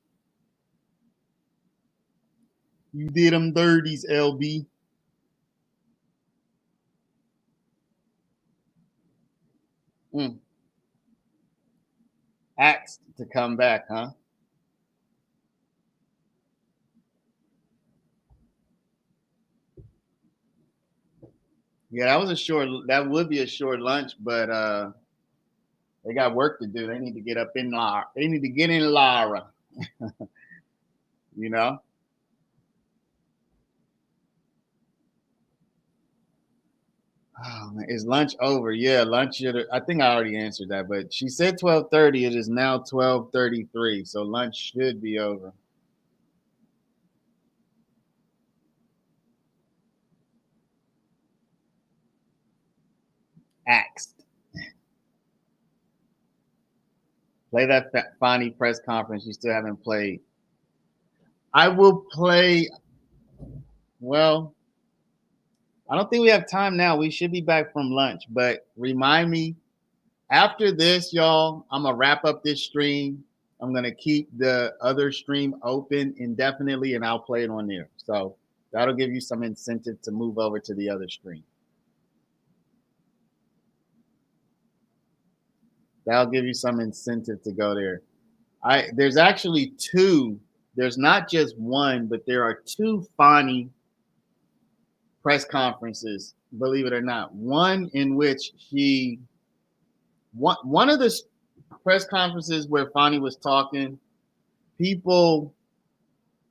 You did them dirties, LB. Axed to come back, huh? Yeah, that would be a short lunch, but they got work to do. They need to get up in Lara. They need to get in Lara. You know? Oh man, is lunch over? Yeah, lunch should. I think I already answered that, but she said 12:30. It is now 12:33, so lunch should be over. Axed. Play that Fonny press conference. You still haven't played. I will play. Well, I don't think we have time now. We should be back from lunch, but remind me after this, y'all. I'm gonna wrap up this stream. I'm gonna keep the other stream open indefinitely, and I'll play it on there. So that'll give you some incentive to move over to the other stream. That'll give you some incentive to go there. There's actually two. There's not just one, but there are two Fonny press conferences, believe it or not. One in which one of the press conferences where Fonny was talking, people,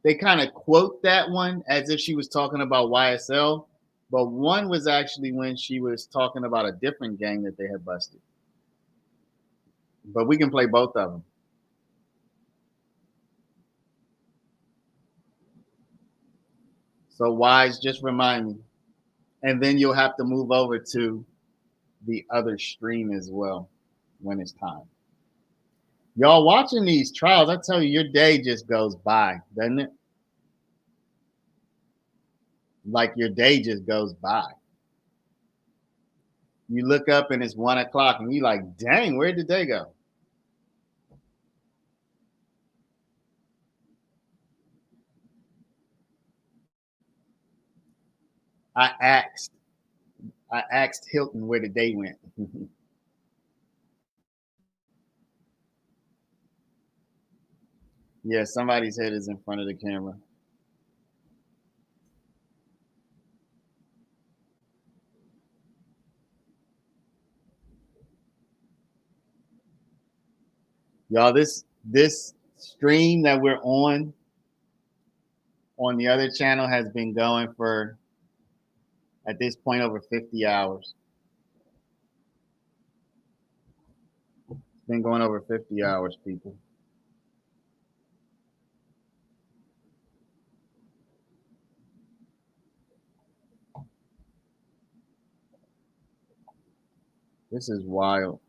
they kind of quote that one as if she was talking about YSL, but one was actually when she was talking about a different gang that they had busted. But we can play both of them. So Wise, just remind me. And then you'll have to move over to the other stream as well when it's time. Y'all watching these trials, I tell you, your day just goes by, doesn't it? Like your day just goes by. You look up and it's 1 o'clock and you're like, dang, where did the day go? I asked Hilton where the day went. Yeah, somebody's head is in front of the camera. Y'all, this stream that we're on the other channel has been going for, at this point, over 50 hours. It's been going over 50 hours, people. This is wild.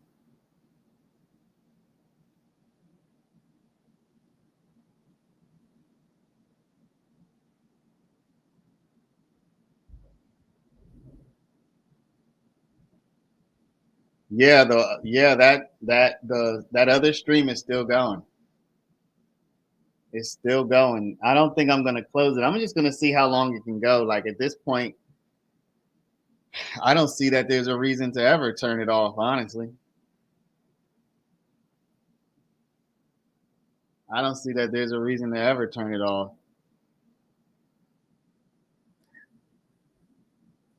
Yeah, that other stream is still going. It's still going. I don't think I'm gonna close it. I'm just gonna see how long it can go. Like at this point, I don't see that there's a reason to ever turn it off, honestly. I don't see that there's a reason to ever turn it off.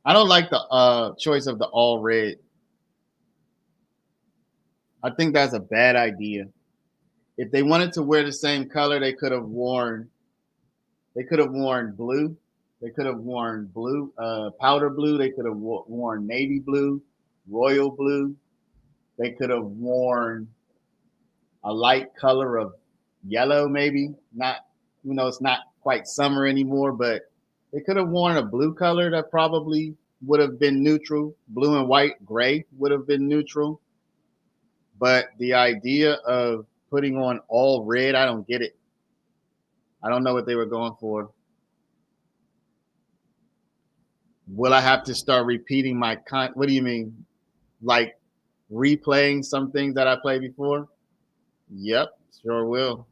I don't like the choice of the all red. I think that's a bad idea. If they wanted to wear the same color, they could have worn blue. They could have worn blue, powder blue. They could have worn navy blue, royal blue. They could have worn a light color of yellow, maybe. Not, it's not quite summer anymore, but they could have worn a blue color that probably would have been neutral. Blue and white, gray would have been neutral. But the idea of putting on all red, I don't get it. I don't know what they were going for. Will I have to start repeating my what do you mean? Like replaying some things that I played before? Yep, sure will.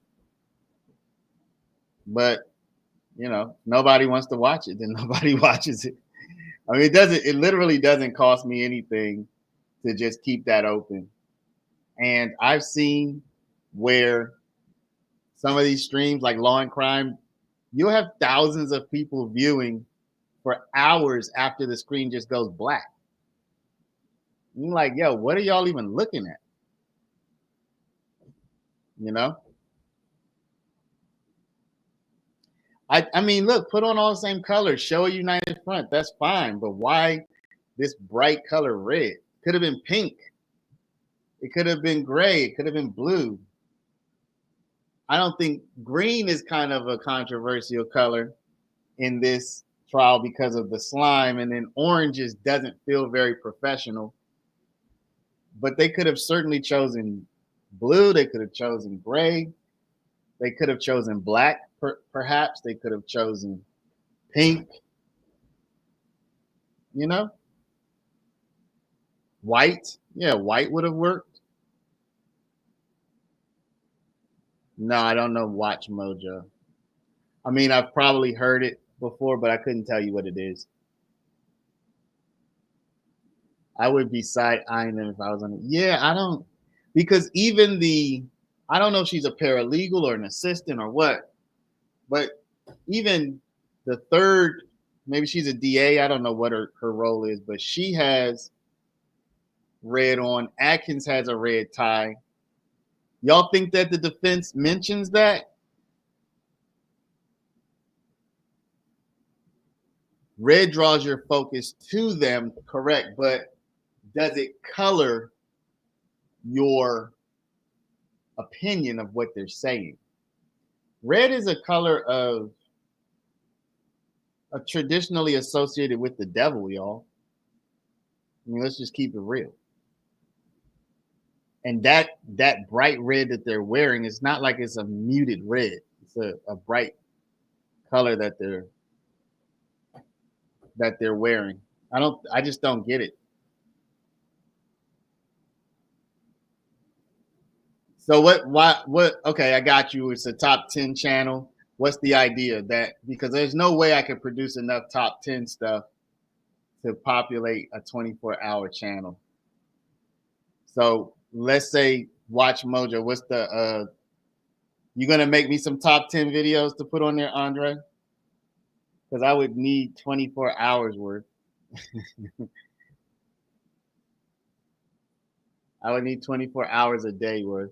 But nobody wants to watch it, then nobody watches it. I mean, it literally doesn't cost me anything to just keep that open. And I've seen where some of these streams like Law and Crime, you'll have thousands of people viewing for hours after the screen just goes black. I'm like, yo, what are y'all even looking at? I mean, look, put on all the same colors, show a united front. That's fine. But why this bright color red? Could have been pink. It could have been gray. It could have been blue. I don't think green is kind of a controversial color in this trial because of the slime, and then orange just doesn't feel very professional. But they could have certainly chosen blue. They could have chosen gray. They could have chosen black, perhaps. They could have chosen pink. White. Yeah, white would have worked. No, I don't know Watch Mojo. I mean, I've probably heard it before, but I couldn't tell you what it is. I would be side-eyeing them if I was on it. Yeah, I don't, because even I don't know if she's a paralegal or an assistant or what, but even the third, maybe she's a DA, I don't know what her role is, but she has red on. Atkins has a red tie. Y'all think that the defense mentions that? Red draws your focus to them, correct, but does it color your opinion of what they're saying? Red is a color traditionally associated with the devil, y'all. I mean, let's just keep it real. And that bright red that they're wearing is not like it's a muted red. It's a bright color that they're wearing. I just don't get it. So okay, I got you. It's a top 10 channel. What's the idea? That because there's no way I could produce enough top 10 stuff to populate a 24-hour channel. So let's say Watch Mojo. What's you gonna make me some top 10 videos to put on there, Andre? Because I would need 24 hours worth. I would need 24 hours a day worth.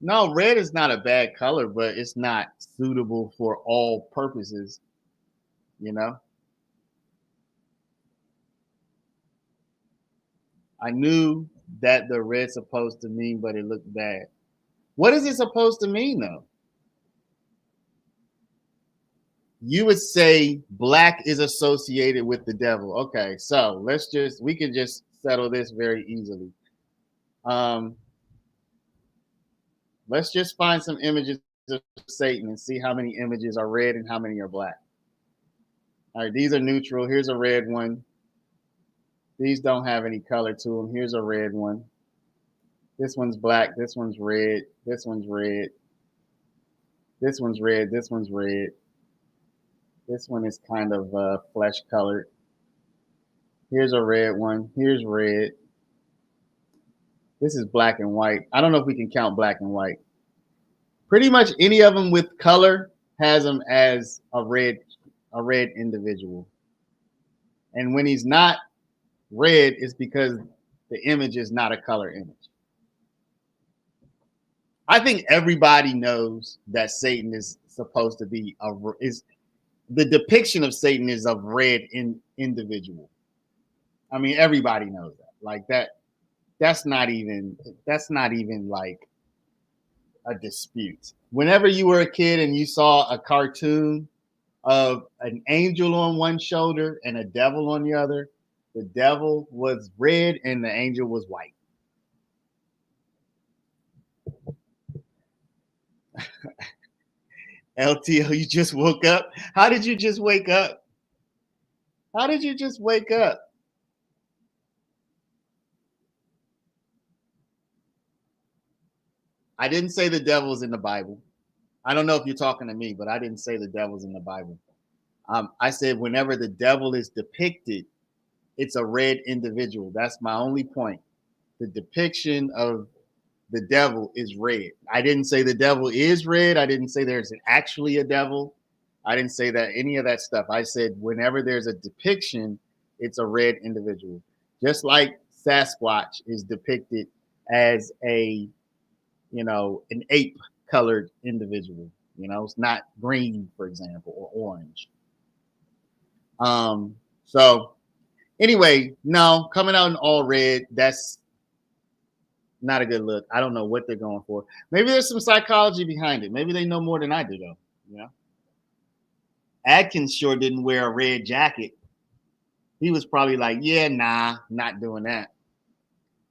No, red is not a bad color, but it's not suitable for all purposes, I knew that the red's supposed to mean, but it looked bad. What is it supposed to mean, though? You would say black is associated with the devil. Okay, so we can just settle this very easily. Let's just find some images of Satan and see how many images are red and how many are black. All right, these are neutral. Here's a red one. These don't have any color to them. Here's a red one. This one's black. This one's red. This one's red. This one's red. This one's red. This one is kind of flesh colored. Here's a red one. Here's red. This is black and white. I don't know if we can count black and white. Pretty much any of them with color has him as a red individual. And when he's not red, it's because the image is not a color image. I think everybody knows that Satan is supposed to be the depiction of Satan is a red individual. I mean, everybody knows that. Like that. That's not even like a dispute. Whenever you were a kid and you saw a cartoon of an angel on one shoulder and a devil on the other, the devil was red and the angel was white. LTO, you just woke up? How did you just wake up? How did you just wake up? I didn't say the devil's in the Bible. I don't know if you're talking to me, but I didn't say the devil's in the Bible. I said whenever the devil is depicted, it's a red individual. That's my only point. The depiction of the devil is red. I didn't say the devil is red. I didn't say there's actually a devil. I didn't say that any of that stuff. I said whenever there's a depiction, it's a red individual. Just like Sasquatch is depicted as an ape colored individual. It's not green, for example, or orange. So anyway, no, coming out in all red, that's not a good look. I don't know what they're going for. Maybe there's some psychology behind it. Maybe they know more than I do, though. Adkins sure didn't wear a red jacket. He was probably like, yeah, nah, not doing that.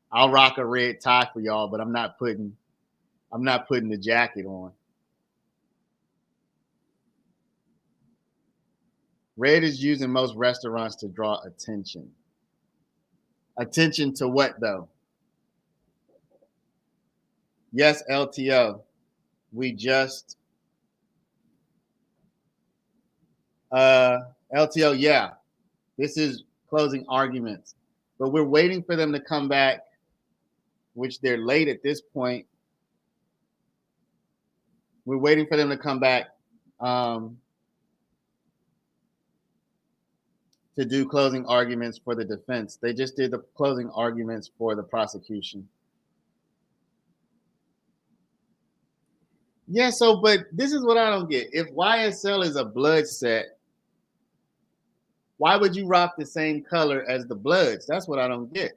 I'll rock a red tie for y'all, but I'm not putting the jacket on. Red is used in most restaurants to draw attention. Attention to what, though? Yes, LTO. We just LTO, yeah. This is closing arguments. But we're waiting for them to come back, which they're late at this point. We're waiting for them to come back to do closing arguments for the defense. They just did the closing arguments for the prosecution. Yeah, but this is what I don't get. If YSL is a blood set, why would you rock the same color as the Bloods? That's what I don't get.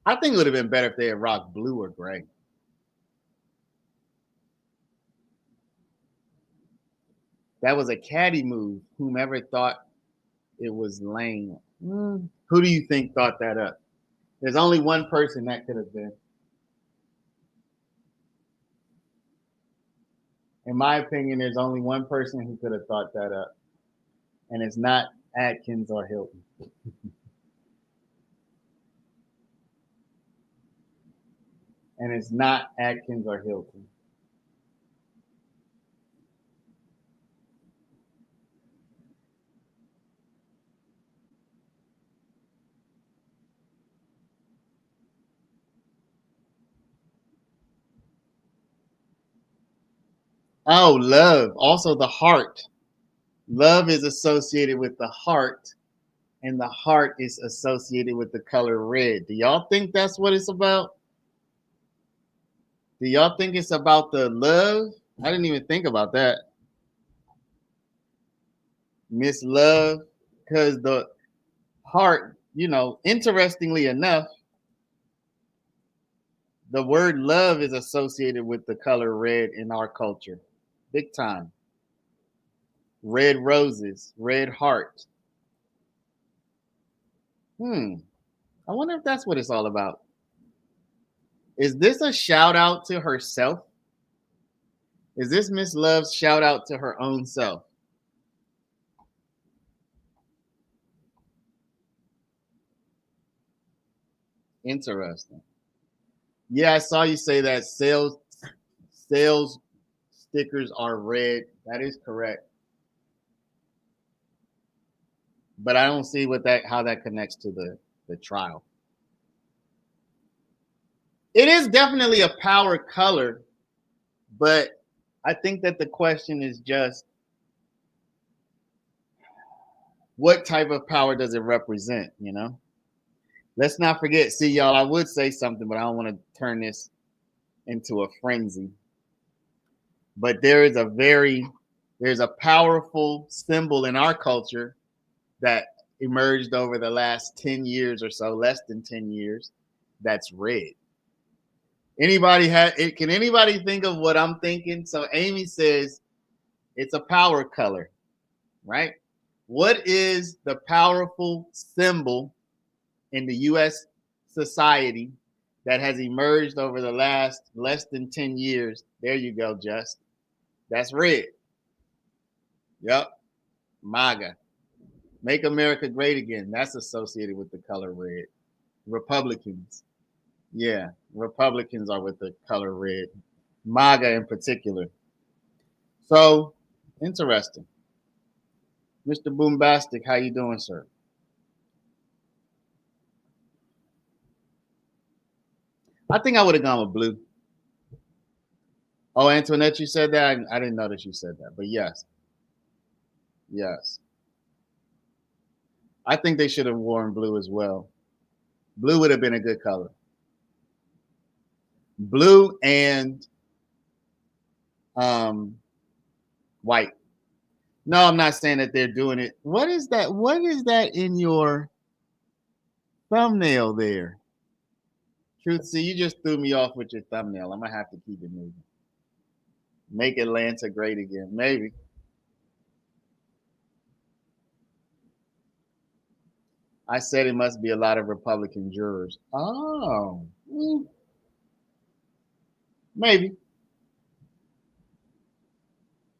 I think it would have been better if they had rocked blue or gray. That was a catty move. Whomever thought it was lame. Who do you think thought that up? There's only one person that could have been. In my opinion, there's only one person who could have thought that up. And it's not Atkins or Hilton. And it's not Atkins or Hilton. Oh, love. Also the heart. Love is associated with the heart, and the heart is associated with the color red. Do y'all think that's what it's about? Do y'all think it's about the love? I didn't even think about that. Miss Love, because the heart, interestingly enough, the word love is associated with the color red in our culture. Big time. Red roses, red heart. I wonder if that's what it's all about. Is this a shout out to herself? Is this Miss Love's shout out to her own self? Interesting. Yeah, I saw you say that sales stickers are red. That is correct. but I don't see how that connects to the trial. It is definitely a power color, but I think that the question is just what type of power does it represent, you know? Let's not forget, see, y'all, I would say something, but I don't want to turn this into a frenzy. But there's a powerful symbol in our culture that emerged over the last 10 years or so, less than 10 years, that's red. Can anybody think of what I'm thinking? So Amy says it's a power color, right? What is the powerful symbol in the US society that has emerged over the last less than 10 years? There you go, Just. That's red. Yep. MAGA. Make America Great Again. That's associated with the color red. Republicans. Yeah, Republicans are with the color red. MAGA in particular. So, interesting. Mr. Boombastic, how you doing, sir? I think I would have gone with blue. Oh, Antoinette, you said that? I didn't know that you said that, but yes. Yes. I think they should have worn blue as well. Blue would have been a good color. Blue and white. No, I'm not saying that they're doing it. What is that? What is that in your thumbnail there? Truth, see, you just threw me off with your thumbnail. I'm gonna have to keep it moving. Make Atlanta great again. Maybe. I said it must be a lot of Republican jurors. Oh. Maybe.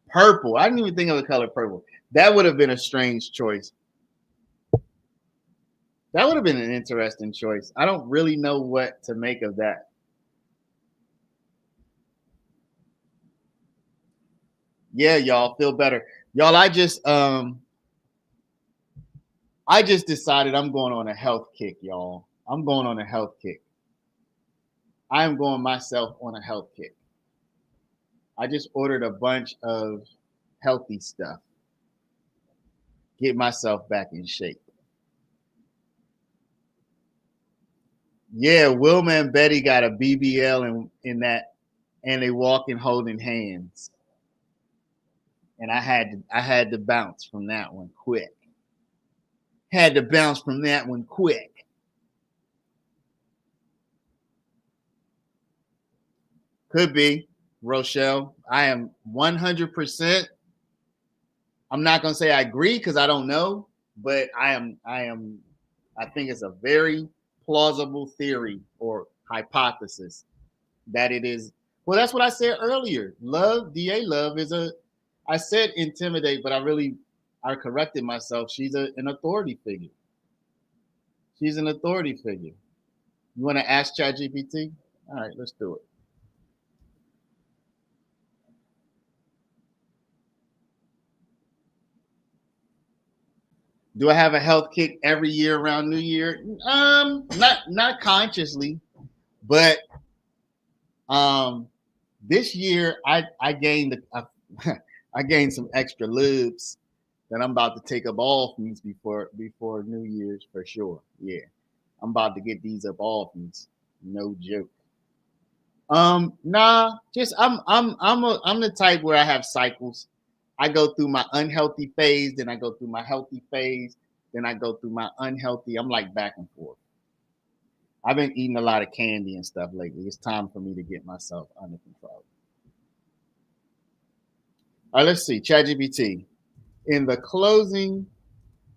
Purple. I didn't even think of the color purple. That would have been a strange choice. That would have been an interesting choice. I don't really know what to make of that. Yeah, y'all feel better. Y'all, I just decided I'm going on a health kick, y'all. I'm going on a health kick. I am going myself on a health kick. I just ordered a bunch of healthy stuff. Get myself back in shape. Yeah, Wilma and Betty got a BBL in that, and they walking holding hands. And I had to bounce from that one quick. Had to bounce from that one quick. Could be, Rochelle. I am 100%. I'm not gonna say I agree because I don't know, but I think it's a very plausible theory or hypothesis that it is. Well, that's what I said earlier. DA Love is I said intimidate, but I corrected myself. She's an authority figure. She's an authority figure. You want to ask ChatGPT? All right, let's do it. Do I have a health kick every year around New Year? Not consciously, but this year I gained I gained some extra lubes that I'm about to take up off me before New Year's for sure. Yeah, I'm about to get these up off me. No joke. Nah, just I'm the type where I have cycles. I go through my unhealthy phase, then I go through my healthy phase, then I go through my unhealthy. I'm like back and forth. I've been eating a lot of candy and stuff lately. It's time for me to get myself under control. All right, let's see. ChatGPT. In the closing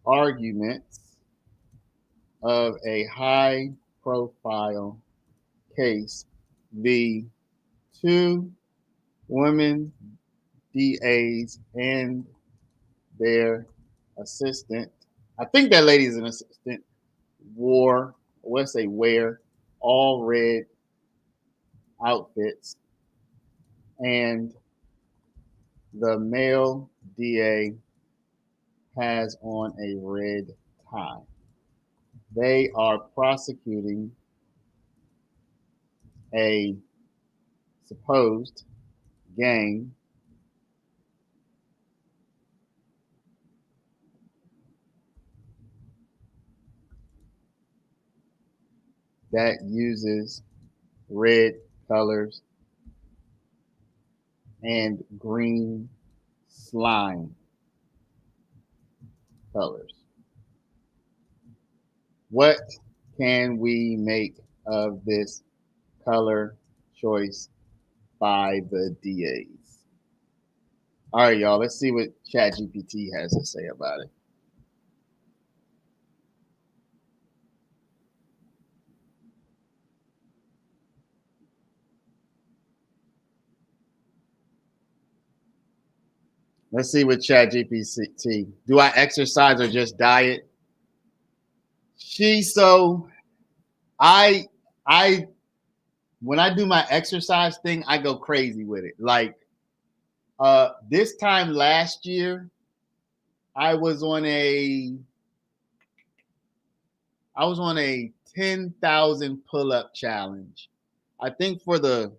arguments of a high-profile case, the two women DAs and their assistant, I think that lady is an assistant, wear all red outfits, and the male DA has on a red tie. They are prosecuting a supposed gang that uses red colors and green slime colors. What can we make of this color choice by the DAs? All right, y'all, let's see what ChatGPT has to say about it. Let's see what ChatGPT. Do I exercise or just diet? I when I do my exercise thing, I go crazy with it. Like this time last year, I was on a 10,000 pull-up challenge. I think for the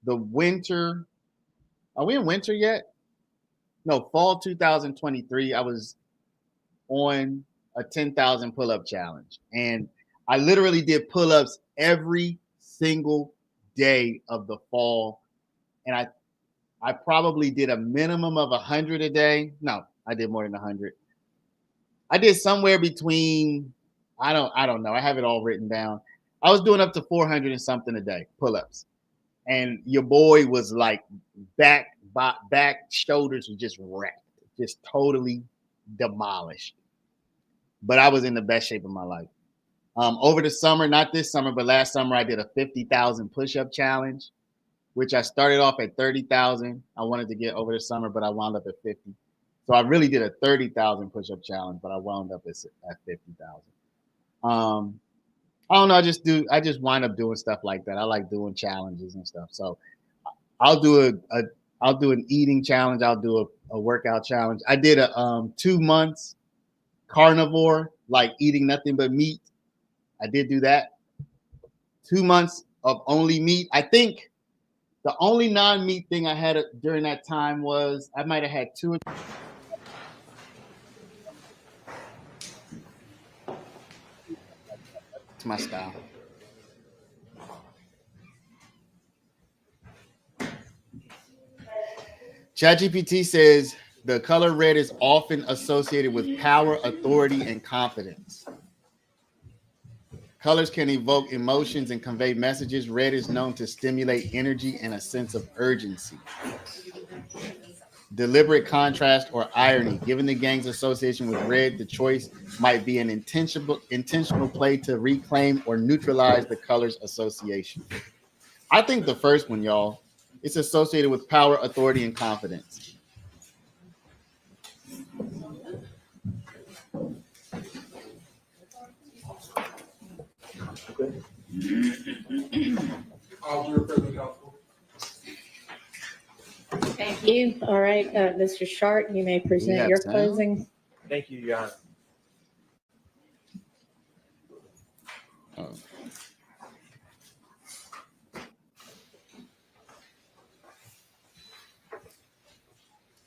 winter. Are we in winter yet? No, fall 2023. I was on a 10,000 pull-up challenge, and I literally did pull-ups every single day of the fall, and I probably did a minimum of 100 a day. No, I did more than 100. I did somewhere between I don't know. I have it all written down. I was doing up to 400 and something a day pull-ups, and your boy was like back shoulders were just wrecked, just totally demolished. But I was in the best shape of my life. Over the summer, not this summer, but last summer, I did a 50,000 push-up challenge, which I started off at 30,000. I wanted to get over the summer, but I wound up at 50. So I really did a 30,000 push-up challenge, but I wound up at 50,000. I don't know. I just wind up doing stuff like that. I like doing challenges and stuff. So I'll do an eating challenge. I'll do a workout challenge. I did a 2 months carnivore, like eating nothing but meat. I did do that. 2 months of only meat. I think the only non-meat thing I had during that time was I might have had 2 or 3. It's my style. ChatGPT says the color red is often associated with power, authority, and confidence. Colors can evoke emotions and convey messages. Red is known to stimulate energy and a sense of urgency. Deliberate contrast or irony. Given the gang's association with red, the choice might be an intentional play to reclaim or neutralize the color's association. I think the first one, y'all, it's associated with power, authority, and confidence. Thank you. All right, Mr. Sharp, you may present your closing. Thank you, Your Honor.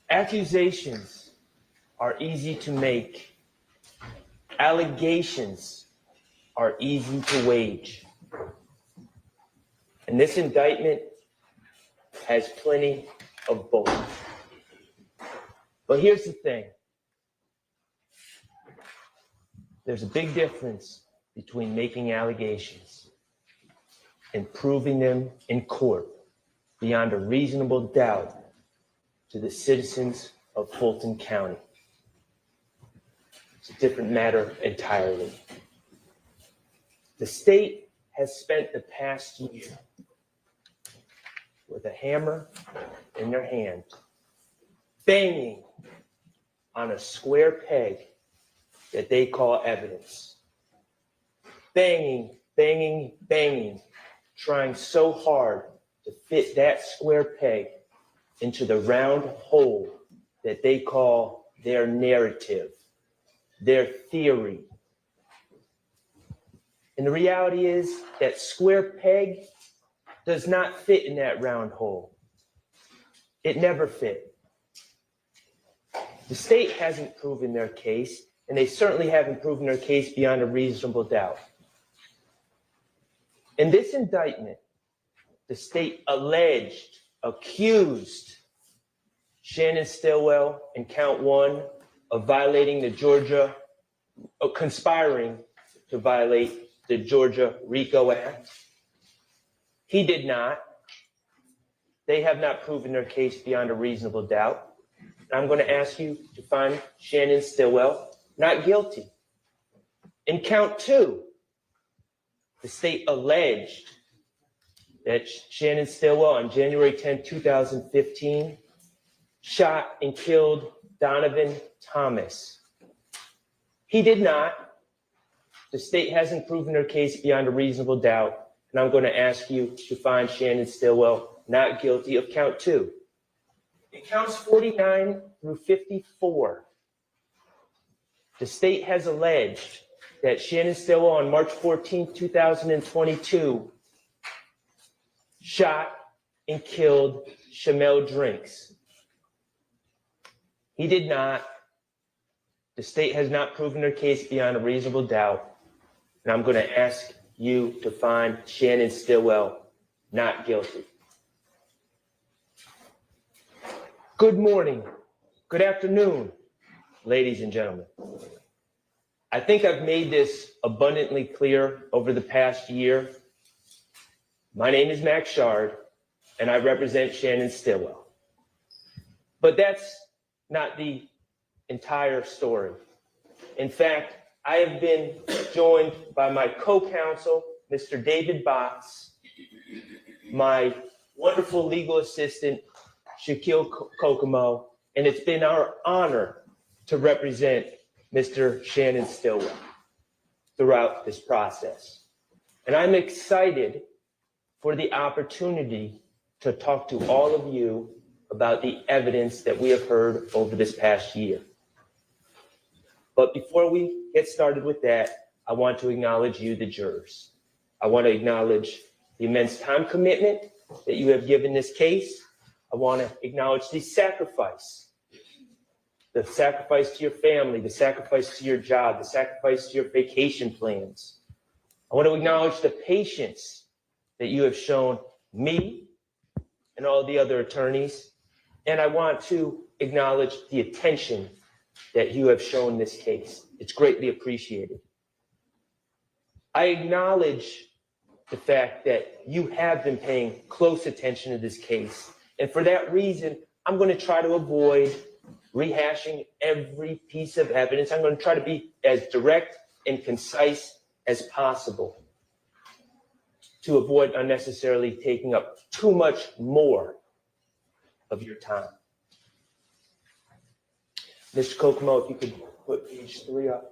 Accusations are easy to make. Allegations are easy to wage. And this indictment has plenty of both. But here's the thing. There's a big difference between making allegations and proving them in court beyond a reasonable doubt to the citizens of Fulton County. It's a different matter entirely. The state has spent the past year with a hammer in their hand, banging on a square peg that they call evidence. Banging, banging, banging, trying so hard to fit that square peg into the round hole that they call their narrative. their theory. And the reality is that square peg does not fit in that round hole. It never fit. The state hasn't proven their case, and they certainly haven't proven their case beyond a reasonable doubt. In this indictment, the state accused Shannon Stillwell in count 1 of violating conspiring to violate the Georgia RICO Act. He did not. They have not proven their case beyond a reasonable doubt. I'm going to ask you to find Shannon Stillwell not guilty. In count 2, the state alleged that Shannon Stillwell on January 10, 2015, shot and killed Donovan Thomas. He did not. The state hasn't proven their case beyond a reasonable doubt, and I'm going to ask you to find Shannon Stillwell not guilty of count 2. In counts 49 through 54, the state has alleged that Shannon Stillwell on March 14, 2022, shot and killed Shamel Drinks. He did not. The state has not proven their case beyond a reasonable doubt. And I'm going to ask you to find Shannon Stillwell not guilty. Good morning. Good afternoon, ladies and gentlemen. I think I've made this abundantly clear over the past year. My name is Max Shard, and I represent Shannon Stillwell. But that's not the entire story. In fact, I have been joined by my co-counsel, Mr. David Botts, my wonderful legal assistant, Shaquille Kokomo, and it's been our honor to represent Mr. Shannon Stillwell throughout this process. And I'm excited for the opportunity to talk to all of you about the evidence that we have heard over this past year. But before we get started with that, I want to acknowledge you, the jurors. I want to acknowledge the immense time commitment that you have given this case. I want to acknowledge the sacrifice to your family, the sacrifice to your job, the sacrifice to your vacation plans. I want to acknowledge the patience that you have shown me and all the other attorneys. And I want to acknowledge the attention that you have shown this case. It's greatly appreciated. I acknowledge the fact that you have been paying close attention to this case. And for that reason, I'm going to try to avoid rehashing every piece of evidence. I'm going to try to be as direct and concise as possible to avoid unnecessarily taking up too much more of your time. Mr. Kokomo, if you could put page 3 up.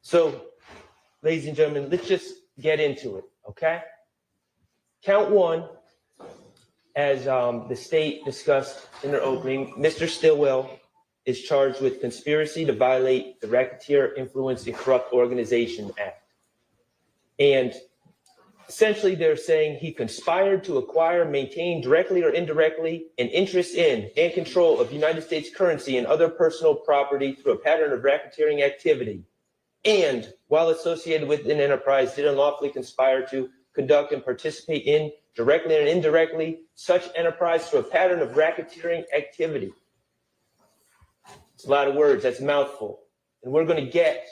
So, ladies and gentlemen, let's just get into it, okay? Count 1, as the state discussed in their opening, Mr. Stillwell is charged with conspiracy to violate the Racketeer Influence and Corrupt Organization Act. And essentially, they're saying he conspired to acquire, maintain directly or indirectly an interest in and control of United States currency and other personal property through a pattern of racketeering activity. And while associated with an enterprise, did unlawfully conspire to conduct and participate in, directly and indirectly, such enterprise through a pattern of racketeering activity. It's a lot of words, that's a mouthful. And we're going to get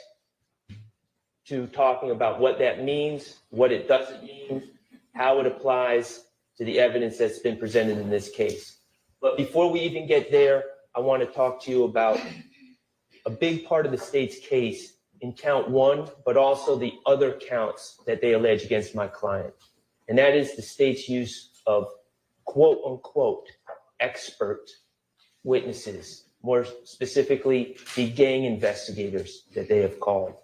to talking about what that means, what it doesn't mean, how it applies to the evidence that's been presented in this case. But before we even get there, I want to talk to you about a big part of the state's case in count 1, but also the other counts that they allege against my client. And that is the state's use of quote unquote expert witnesses, more specifically the gang investigators that they have called.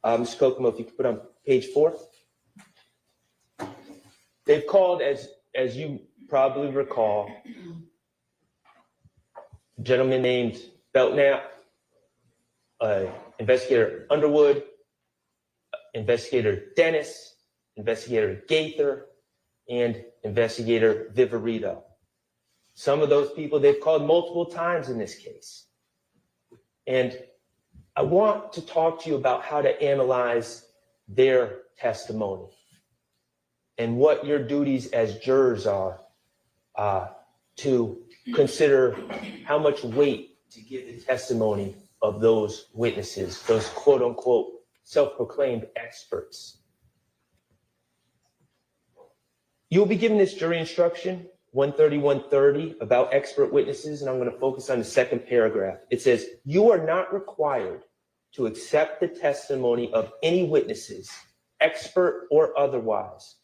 Mr. Kokomo, if you could put on page 4. They've called, as you probably recall, a gentleman named Belknap, Investigator Underwood, Investigator Dennis, Investigator Gaither, and Investigator Viverito. Some of those people they've called multiple times in this case. And I want to talk to you about how to analyze their testimony and what your duties as jurors are to consider how much weight to give the testimony of those witnesses, those quote unquote self-proclaimed experts. You'll be given this jury instruction 130 about expert witnesses, and I'm going to focus on the second paragraph. It says, you are not required to accept the testimony of any witnesses, expert or otherwise.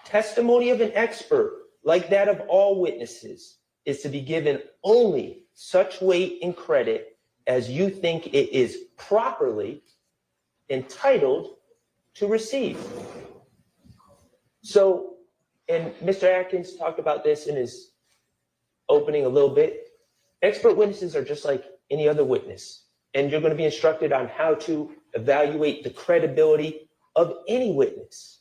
Testimony of an expert, like that of all witnesses, is to be given only such weight and credit as you think it is properly entitled to receive. So, and Mr. Atkins talked about this in his opening a little bit. Expert witnesses are just like any other witness, and you're going to be instructed on how to evaluate the credibility of any witness.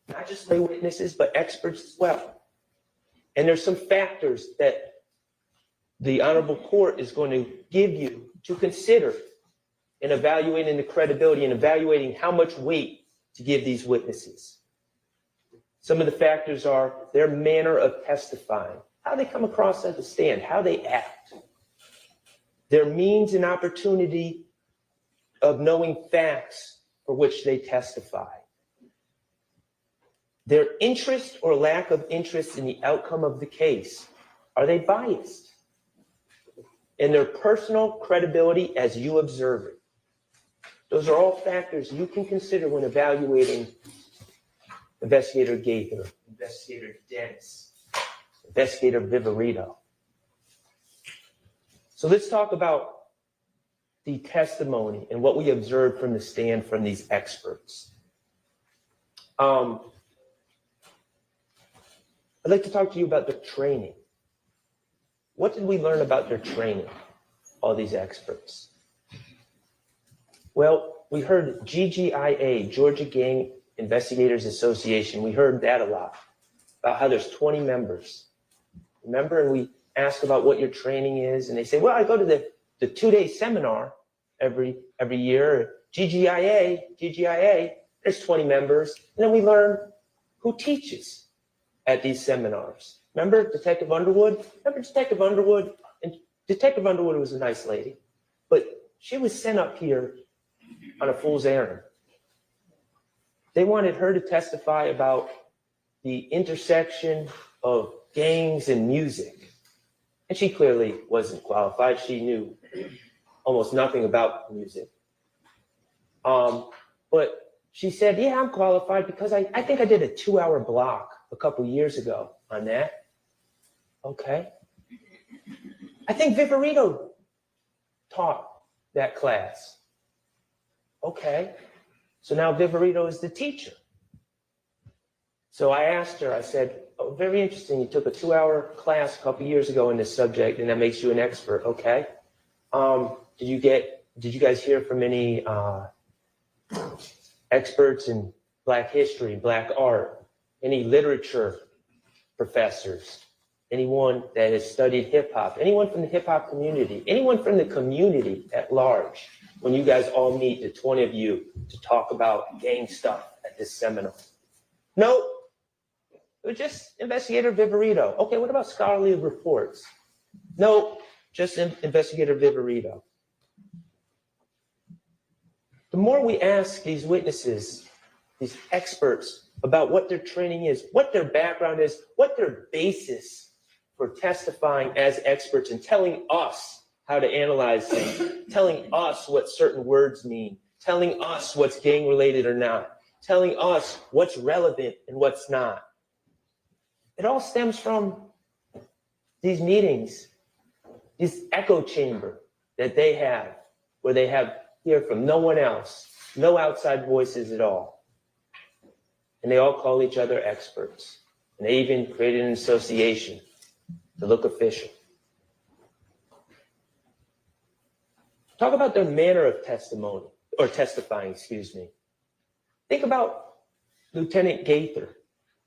Not just lay witnesses, but experts as well. And there's some factors that the Honorable Court is going to give you to consider in evaluating the credibility and evaluating how much weight to give these witnesses. Some of the factors are their manner of testifying, how they come across at the stand, how they act, their means and opportunity of knowing facts for which they testify, their interest or lack of interest in the outcome of the case. Are they biased? And their personal credibility as you observe it. Those are all factors you can consider when evaluating Investigator Gaither, Investigator Dennis, Investigator Viverito. So let's talk about the testimony and what we observed from the stand from these experts. I'd like to talk to you about the training. What did we learn about their training, all these experts? Well, we heard GGIA, Georgia Gang Investigators Association. We heard that a lot, about how there's 20 members. Remember, and we asked about what your training is, and they say, well, I go to the 2-day seminar every year. GGIA, there's 20 members. And then we learn who teaches at these seminars. Remember Detective Underwood? Remember Detective Underwood? And Detective Underwood was a nice lady, but she was sent up here on a fool's errand. They wanted her to testify about the intersection of gangs and music. And she clearly wasn't qualified. She knew almost nothing about music. But she said, yeah, I'm qualified because I think I did a 2-hour block a couple years ago on that. Okay. I think Viverito taught that class. Okay. So now Viverito is the teacher. So I asked her, I said, oh, very interesting. You took a 2-hour class a couple years ago in this subject, and that makes you an expert. Okay. Did you guys hear from any experts in Black history, Black art, any literature professors, anyone that has studied hip hop, anyone from the hip hop community, anyone from the community at large, when you guys all meet, the 20 of you, to talk about gang stuff at this seminar? Nope. It was just Investigator Viverito. Okay, what about scholarly reports? Nope, just Investigator Viverito. The more we ask these witnesses, these experts, about what their training is, what their background is, what their basis for testifying as experts and telling us how to analyze things, telling us what certain words mean, telling us what's gang related or not, telling us what's relevant and what's not. It all stems from these meetings, this echo chamber that they have, where they hear from no one else, no outside voices at all. and they all call each other experts. And they even created an association to look official. Talk about their manner of testimony, or testifying, excuse me. Think about Lieutenant Gaither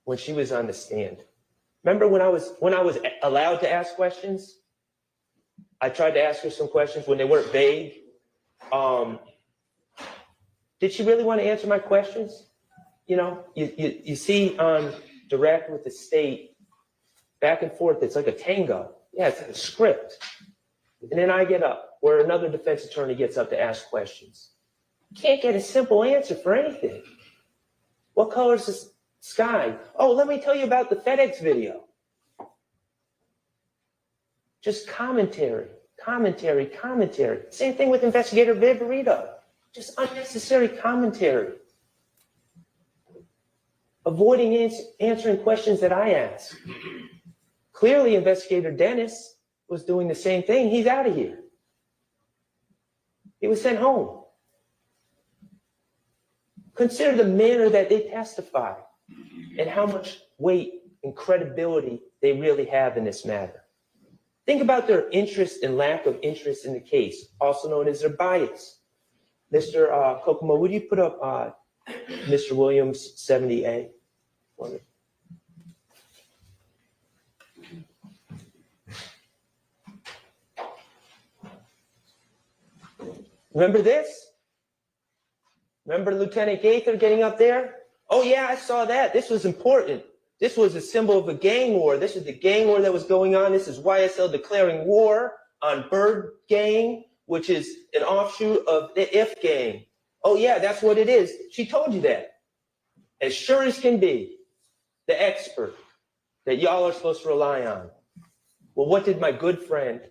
when she was on the stand. Remember when I was allowed to ask questions? I tried to ask her some questions when they weren't vague. Did she really want to answer my questions? You know, you see on direct with the state, back and forth, it's like a tango. Yeah, it's like a script. And then I get up, where another defense attorney gets up to ask questions. Can't get a simple answer for anything. What color is the sky? Oh, let me tell you about the FedEx video. Just commentary. Same thing with Investigator Viverito. Just unnecessary commentary. Avoiding answering questions that I ask. Clearly, Investigator Dennis was doing the same thing. He's out of here. He was sent home. Consider the manner that they testify and how much weight and credibility they really have in this matter. Think about their interest and lack of interest in the case, also known as their bias. Mr. Kokomo, would you put up Mr. Williams 70A? Remember this? Remember Lieutenant Gaither getting up there? Oh yeah, I saw that. This was important. This was a symbol of a gang war. This is the gang war that was going on. This is YSL declaring war on Bird Gang, which is an offshoot of the If Gang. Oh yeah, that's what it is. She told you that. As sure as can be, the expert that y'all are supposed to rely on. Well, what did my good friend,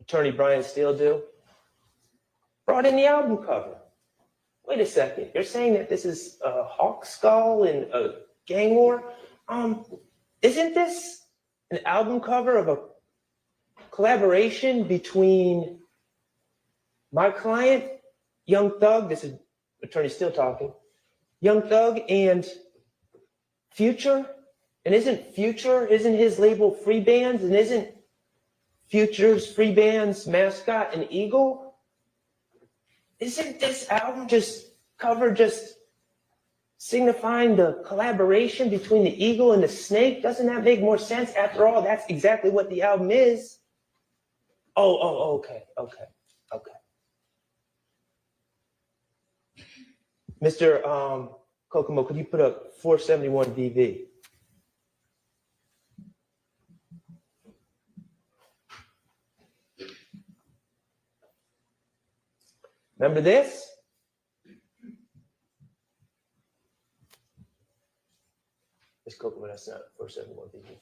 Attorney Brian Steele, do? Brought in the album cover. Wait a second, you're saying that this is a hawk skull and a gang war? Isn't this an album cover of a collaboration between my client, Young Thug, this is Attorney Steele talking, Young Thug and Future? And isn't his label Free Bands? And isn't Future's Free Bands mascot an eagle? Isn't this album cover just signifying the collaboration between the eagle and the snake? Doesn't that make more sense? After all, that's exactly what the album is. Okay. Mr. Kokomo, could you put up 471 VV? Remember this? This Kokomo, that's not 471 VV.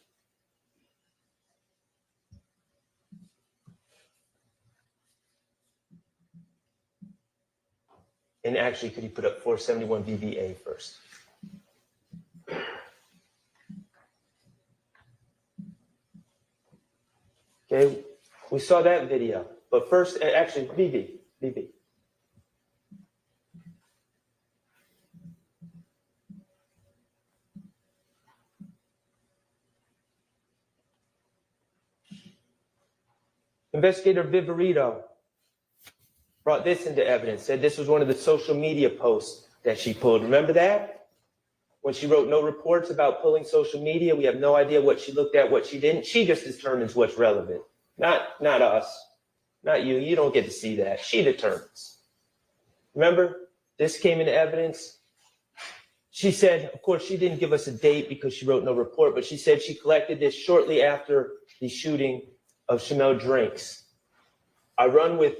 And actually, could you put up 471 VVA first? Okay, we saw that video, but first, actually, VV. Investigator Viverito brought this into evidence, said this was one of the social media posts that she pulled. Remember that? When she wrote no reports about pulling social media, we have no idea what she looked at, what she didn't. She just determines what's relevant. Not us, not you. You don't get to see that. She determines. Remember, this came into evidence. She said, of course, she didn't give us a date because she wrote no report, but she said she collected this shortly after the shooting of Chanel Drinks. I run with,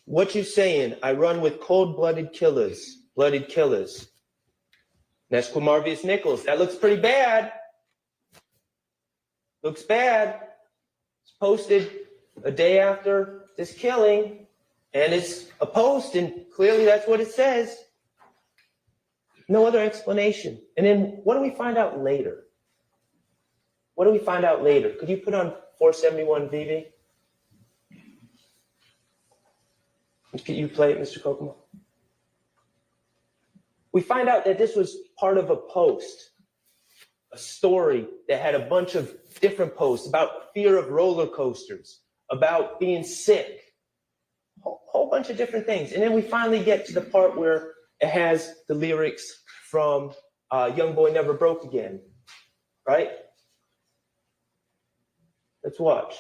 what you saying? I run with cold-blooded killers, blooded killers. That's Quamarvius Nichols. That looks pretty bad. Looks bad. It's posted a day after this killing, and it's a post, and clearly that's what it says. No other explanation. And then what do we find out later? What do we find out later? Could you put on 471 VV? Could you play it, Mr. Kokomo? We find out that this was part of a post, a story that had a bunch of different posts about fear of roller coasters, about being sick, a whole bunch of different things. And then we finally get to the part where it has the lyrics from Young Boy Never Broke Again, right? Let's watch.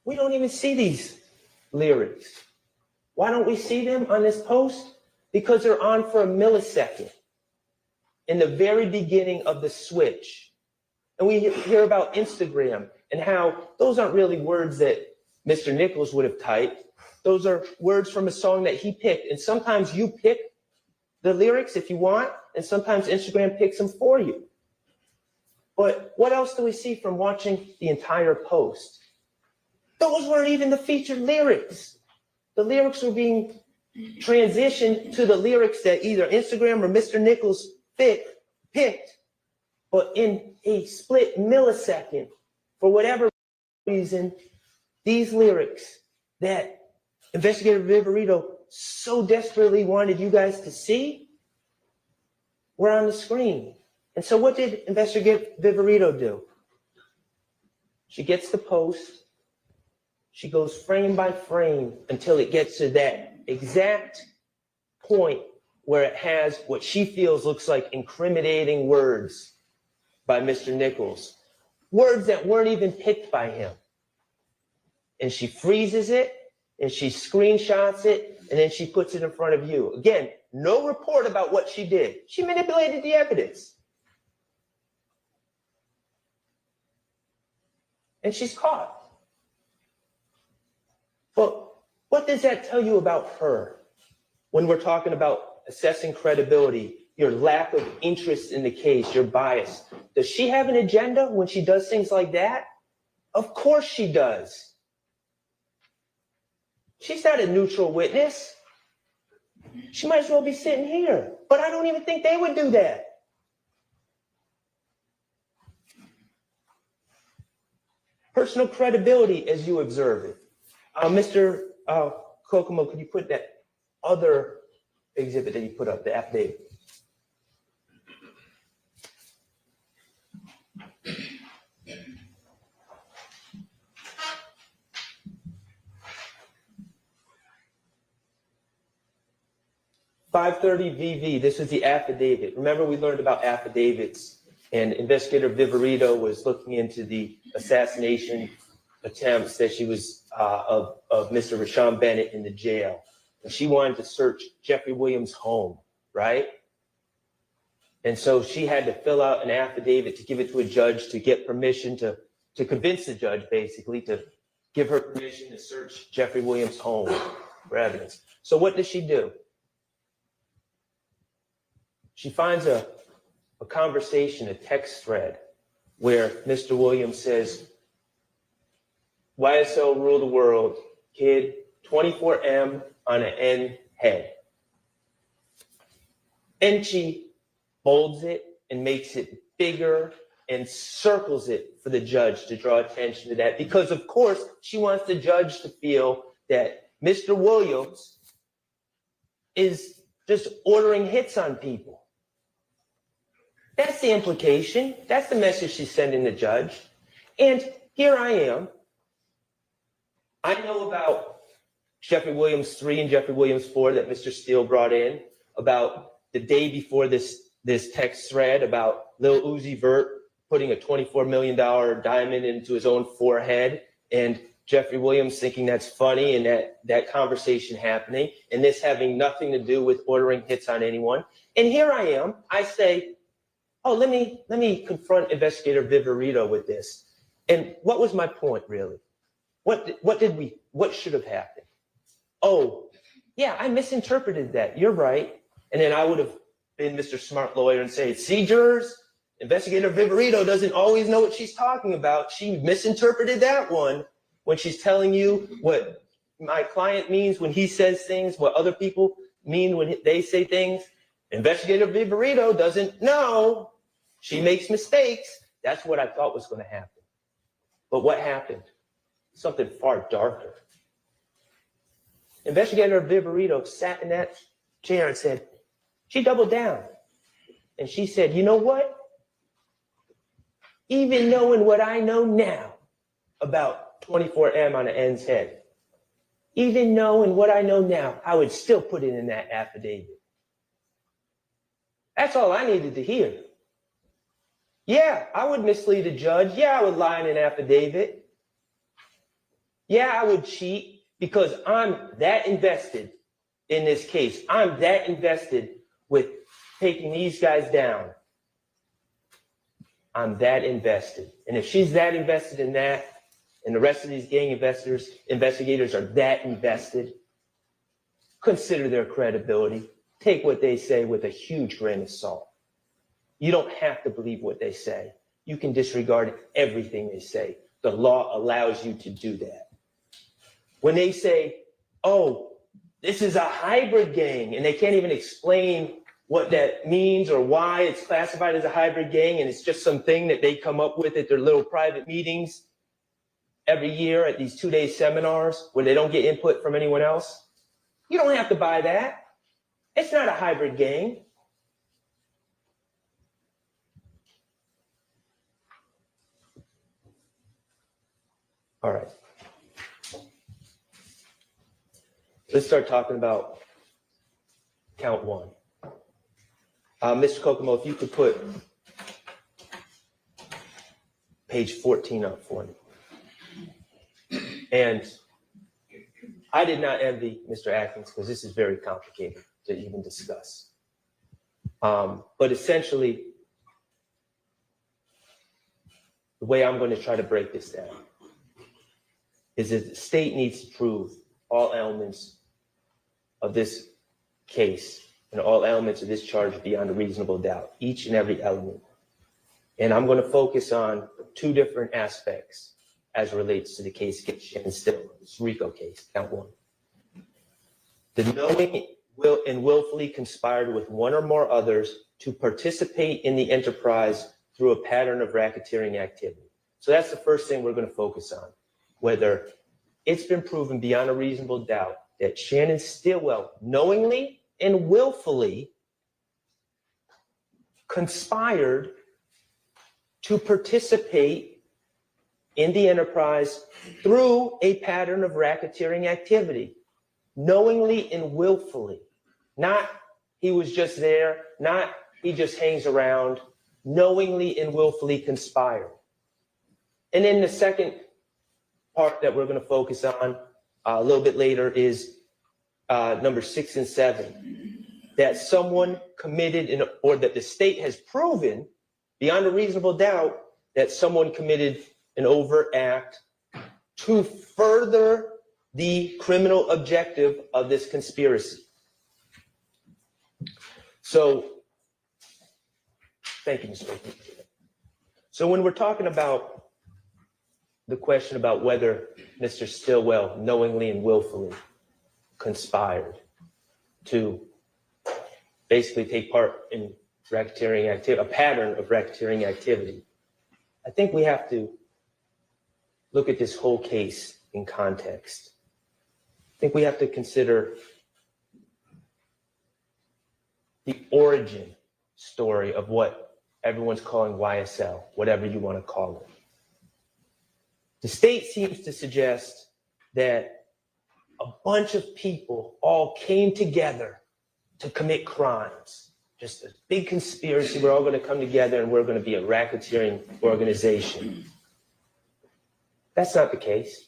We don't even see these lyrics. Why don't we see them on this post? Because they're on for a millisecond in the very beginning of the switch. And we hear about Instagram and how those aren't really words that Mr. Nichols would have typed. Those are words from a song that he picked. And sometimes you pick the lyrics if you want, and sometimes Instagram picks them for you. But what else do we see from watching the entire post? Those weren't even the featured lyrics. The lyrics were being transitioned to the lyrics that either Instagram or Mr. Nichols picked, but in a split millisecond, for whatever reason, these lyrics that Investigator Viverito so desperately wanted you guys to see were on the screen. And so what did Investigator Viverito do? She gets the post. She goes frame by frame until it gets to that exact point where it has what she feels looks like incriminating words by Mr. Nichols. Words that weren't even picked by him. And she freezes it, and she screenshots it, and then she puts it in front of you. Again, no report about what she did. She manipulated the evidence. And she's caught. But what does that tell you about her when we're talking about assessing credibility, your lack of interest in the case, your bias? Does she have an agenda when she does things like that? Of course she does. She's not a neutral witness. She might as well be sitting here, but I don't even think they would do that. Personal credibility as you observe it. Mr. Kokomo, could you put that other exhibit that you put up, the affidavit? .530 VV, this is the affidavit. Remember, we learned about affidavits, and Investigator Viverito was looking into the assassination attempts that she was of Mr. Rashawn Bennett in the jail. And she wanted to search Jeffrey Williams' home, right? And so she had to fill out an affidavit to give it to a judge to get permission to convince the judge, basically, to give her permission to search Jeffrey Williams' home for evidence. So what does she do? She finds a conversation, a text thread, where Mr. Williams says, YSL rule the world, kid, 24M on an N head. And she bolds it and makes it bigger and circles it for the judge to draw attention to that, because of course she wants the judge to feel that Mr. Williams is just ordering hits on people. That's the implication. That's the message she's sending the judge. And here I am. I know about Jeffrey Williams 3 and Jeffrey Williams 4 that Mr. Steele brought in, about the day before this text thread about Lil Uzi Vert putting a $24 million diamond into his own forehead, and Jeffrey Williams thinking that's funny, and that conversation happening, and this having nothing to do with ordering hits on anyone. And here I am. I say, oh, let me confront Investigator Viverito with this. And what was my point, really? What should have happened? Oh, yeah, I misinterpreted that. You're right. And then I would have been Mr. Smart Lawyer and say, see, jurors, Investigator Viverito doesn't always know what she's talking about. She misinterpreted that one when she's telling you what my client means when he says things, what other people mean when they say things. Investigator Viverito doesn't know. She makes mistakes. That's what I thought was going to happen. But what happened? something far darker. Investigator Viverito sat in that chair and said, she doubled down. And she said, you know what? Even knowing what I know now about 24M on the end's head, even knowing what I know now, I would still put it in that affidavit. That's all I needed to hear. Yeah, I would mislead a judge. Yeah, I would lie in an affidavit. Yeah, I would cheat because I'm that invested in this case. I'm that invested with taking these guys down. I'm that invested. And if she's that invested in that, and the rest of these gang investigators are that invested, consider their credibility. Take what they say with a huge grain of salt. You don't have to believe what they say. You can disregard everything they say. The law allows you to do that. When they say, oh, this is a hybrid gang, and they can't even explain what that means or why it's classified as a hybrid gang, and it's just something that they come up with at their little private meetings every year at these 2-day seminars where they don't get input from anyone else. You don't have to buy that. It's not a hybrid gang. All right. Let's start talking about count one. Mr. Kokomo, if you could put page 14 up for me. And I did not envy Mr. Atkins because this is very complicated to even discuss. But essentially, the way I'm going to try to break this down is that the state needs to prove all elements of this case and all elements of this charge beyond a reasonable doubt, each and every element. And I'm going to focus on two different aspects as relates to the case against Shannon Still, this RICO case, count one. The knowing and willfully conspired with one or more others to participate in the enterprise through a pattern of racketeering activity. So that's the first thing we're going to focus on, whether it's been proven beyond a reasonable doubt that Shannon Stillwell knowingly and willfully conspired to participate in the enterprise through a pattern of racketeering activity, knowingly and willfully. Not he was just there, not he just hangs around, knowingly and willfully conspired. And then the second part that we're going to focus on a little bit later is number 6 and 7, that someone committed or that the state has proven beyond a reasonable doubt that someone committed an overt act to further the criminal objective of this conspiracy. So, thank you, Mr. Speaker. So when we're talking about the question about whether Mr. Stillwell knowingly and willfully conspired to basically take part in racketeering activity, a pattern of racketeering activity, I think we have to look at this whole case in context. I think we have to consider the origin story of what everyone's calling YSL, whatever you want to call it. The state seems to suggest that a bunch of people all came together to commit crimes. Just a big conspiracy. We're all going to come together and we're going to be a racketeering organization. That's not the case.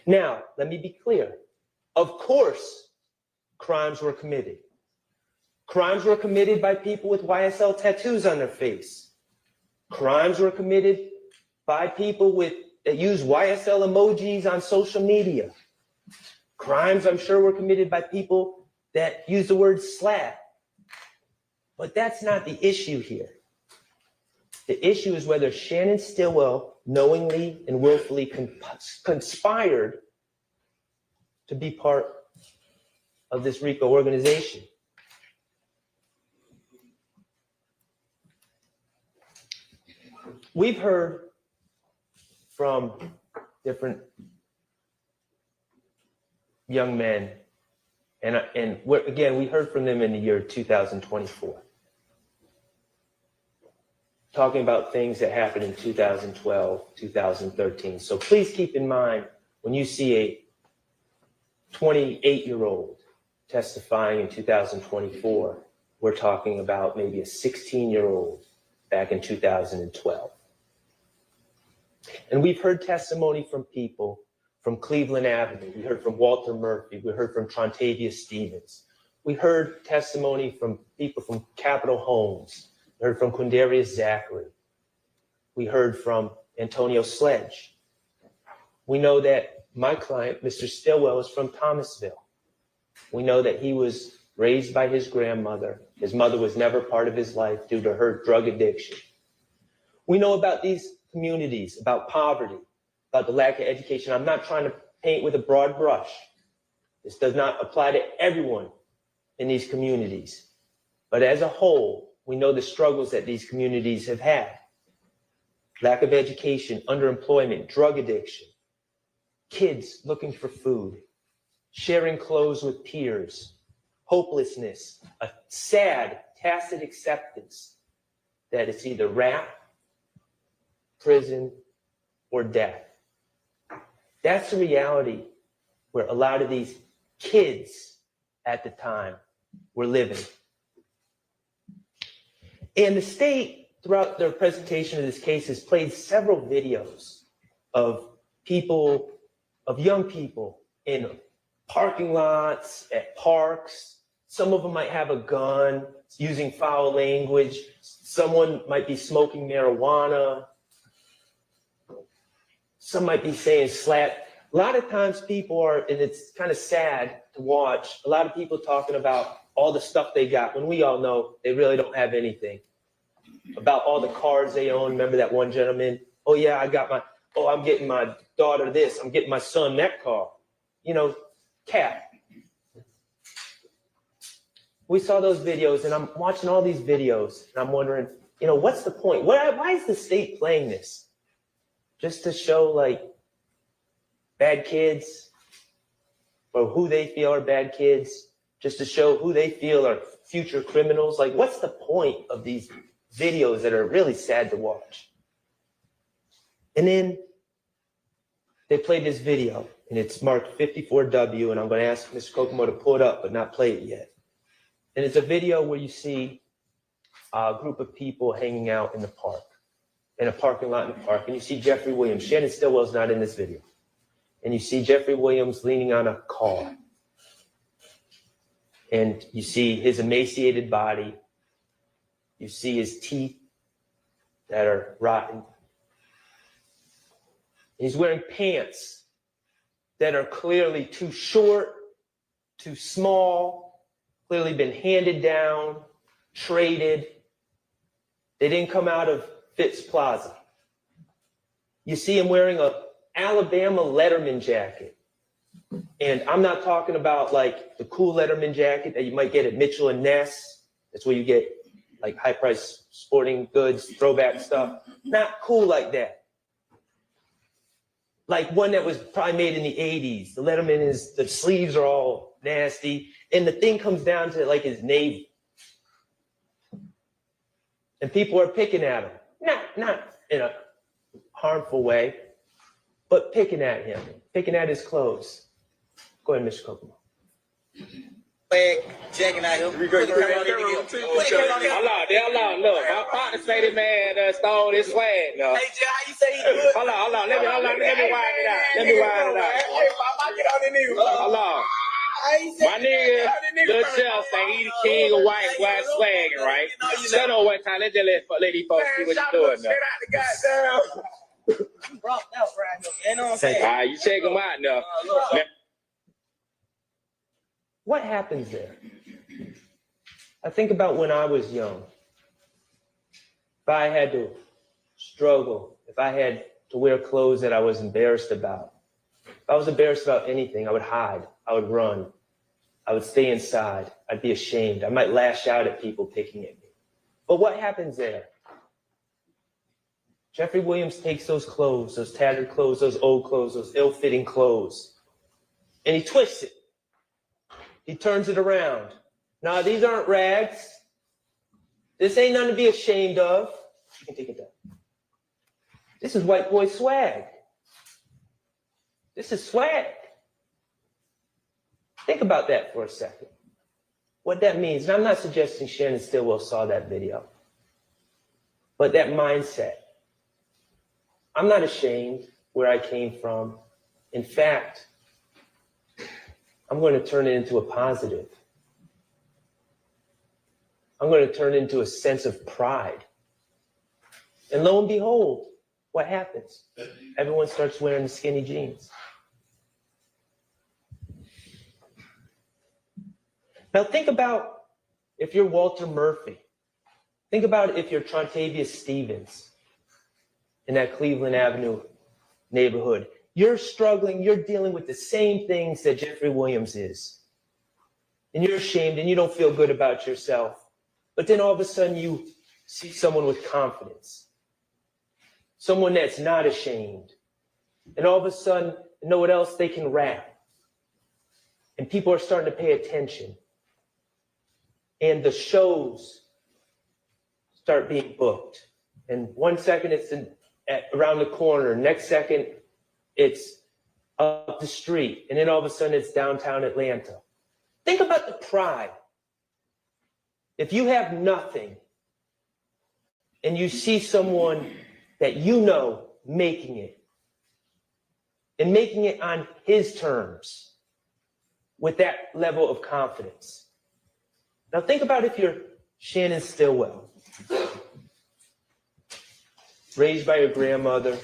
Now, let me be clear. Of course, crimes were committed. Crimes were committed by people with YSL tattoos on their face. Crimes were committed by people that use YSL emojis on social media. Crimes, I'm sure, were committed by people that use the word slap. But that's not the issue here. The issue is whether Shannon Stillwell knowingly and willfully conspired to be part of this RICO organization. We've heard from different young men, and again, we heard from them in the year 2024, talking about things that happened in 2012, 2013. So please keep in mind when you see a 28-year-old testifying in 2024, we're talking about maybe a 16-year-old back in 2012. And we've heard testimony from people from Cleveland Avenue. We heard from Walter Murphy. We heard from Trontavia Stevens. We heard testimony from people from Capitol Homes. We heard from Quindarius Zachary. We heard from Antonio Sledge. We know that my client, Mr. Stillwell, is from Thomasville. We know that he was raised by his grandmother. His mother was never part of his life due to her drug addiction. We know about these communities, about poverty, about the lack of education. I'm not trying to paint with a broad brush. This does not apply to everyone in these communities. But as a whole, we know the struggles that these communities have had. Lack of education, underemployment, drug addiction, kids looking for food, sharing clothes with peers, hopelessness, a sad, tacit acceptance that it's either rap, prison, or death. That's the reality where a lot of these kids at the time were living. And the state, throughout their presentation of this case, has played several videos of people, of young people in parking lots, at parks. Some of them might have a gun, using foul language. Someone might be smoking marijuana. Some might be saying slap. A lot of times people are, and it's kind of sad to watch, a lot of people talking about all the stuff they got when we all know they really don't have anything. About all the cars they own. Remember that one gentleman? Oh yeah, I'm getting my daughter this, I'm getting my son that car. You know, cat. We saw those videos and I'm watching all these videos and I'm wondering, you know, what's the point? Why is the state playing this? Just to show like bad kids or who they feel are bad kids, just to show who they feel are future criminals. Like, what's the point of these videos that are really sad to watch? And then they played this video and it's marked 54W, and I'm going to ask Mr. Kokomo to pull it up but not play it yet. And it's a video where you see a group of people hanging out in the park, in a parking lot in the park, and you see Jeffrey Williams. Shannon Stillwell's not in this video. And you see Jeffrey Williams leaning on a car. And you see his emaciated body. You see his teeth that are rotten. He's wearing pants that are clearly too short, too small, clearly been handed down, traded. They didn't come out of Fitz Plaza. You see him wearing a Alabama Letterman jacket. And I'm not talking about like the cool Letterman jacket that you might get at Mitchell and Ness. That's where you get like high price sporting goods, throwback stuff. Not cool like that. Like one that was probably made in the 80s. The Letterman is, the sleeves are all nasty. And the thing comes down to like his navel. And people are picking at him. Not in a harmful way, but picking at him, picking at his clothes. Go ahead, Mr. Kokomo. Checking out him. Hold on, look. My partner say this man stole his swag. Hey, Jay, how you say he good? Hold on. Let me wind it out. Hold on. My nigga, Lil Jeff say he the king of white swagging, right? Shut up one time. Let's just let these folks see what you're doing now. You know what I'm saying? All right, you check him out now. What happens there? I think about when I was young. If I had to struggle, if I had to wear clothes that I was embarrassed about, if I was embarrassed about anything, I would hide, I would run, I would stay inside, I'd be ashamed, I might lash out at people picking at me. But what happens there? Jeffrey Williams takes those clothes, those tattered clothes, those old clothes, those ill-fitting clothes, and he twists it. He turns it around. Nah, these aren't rags. This ain't nothing to be ashamed of. You can take it down. This is white boy swag. This is swag. Think about that for a second. What that means, and I'm not suggesting Shannon Stillwell saw that video, but that mindset. I'm not ashamed where I came from. In fact, I'm going to turn it into a positive. I'm going to turn it into a sense of pride. And lo and behold, what happens? Everyone starts wearing the skinny jeans. Now think about if you're Walter Murphy. Think about if you're Trontavious Stevens in that Cleveland Avenue neighborhood. You're struggling, you're dealing with the same things that Jeffrey Williams is. And you're ashamed and you don't feel good about yourself. But then all of a sudden you see someone with confidence. Someone that's not ashamed. And all of a sudden, you know what else? They can rap. And people are starting to pay attention. And the shows start being booked. And 1 second it's around the corner. Next second it's up the street. And then all of a sudden it's downtown Atlanta. Think about the pride. If you have nothing and you see someone that you know making it, and making it on his terms with that level of confidence. Now think about if you're Shannon Stillwell, raised by your grandmother,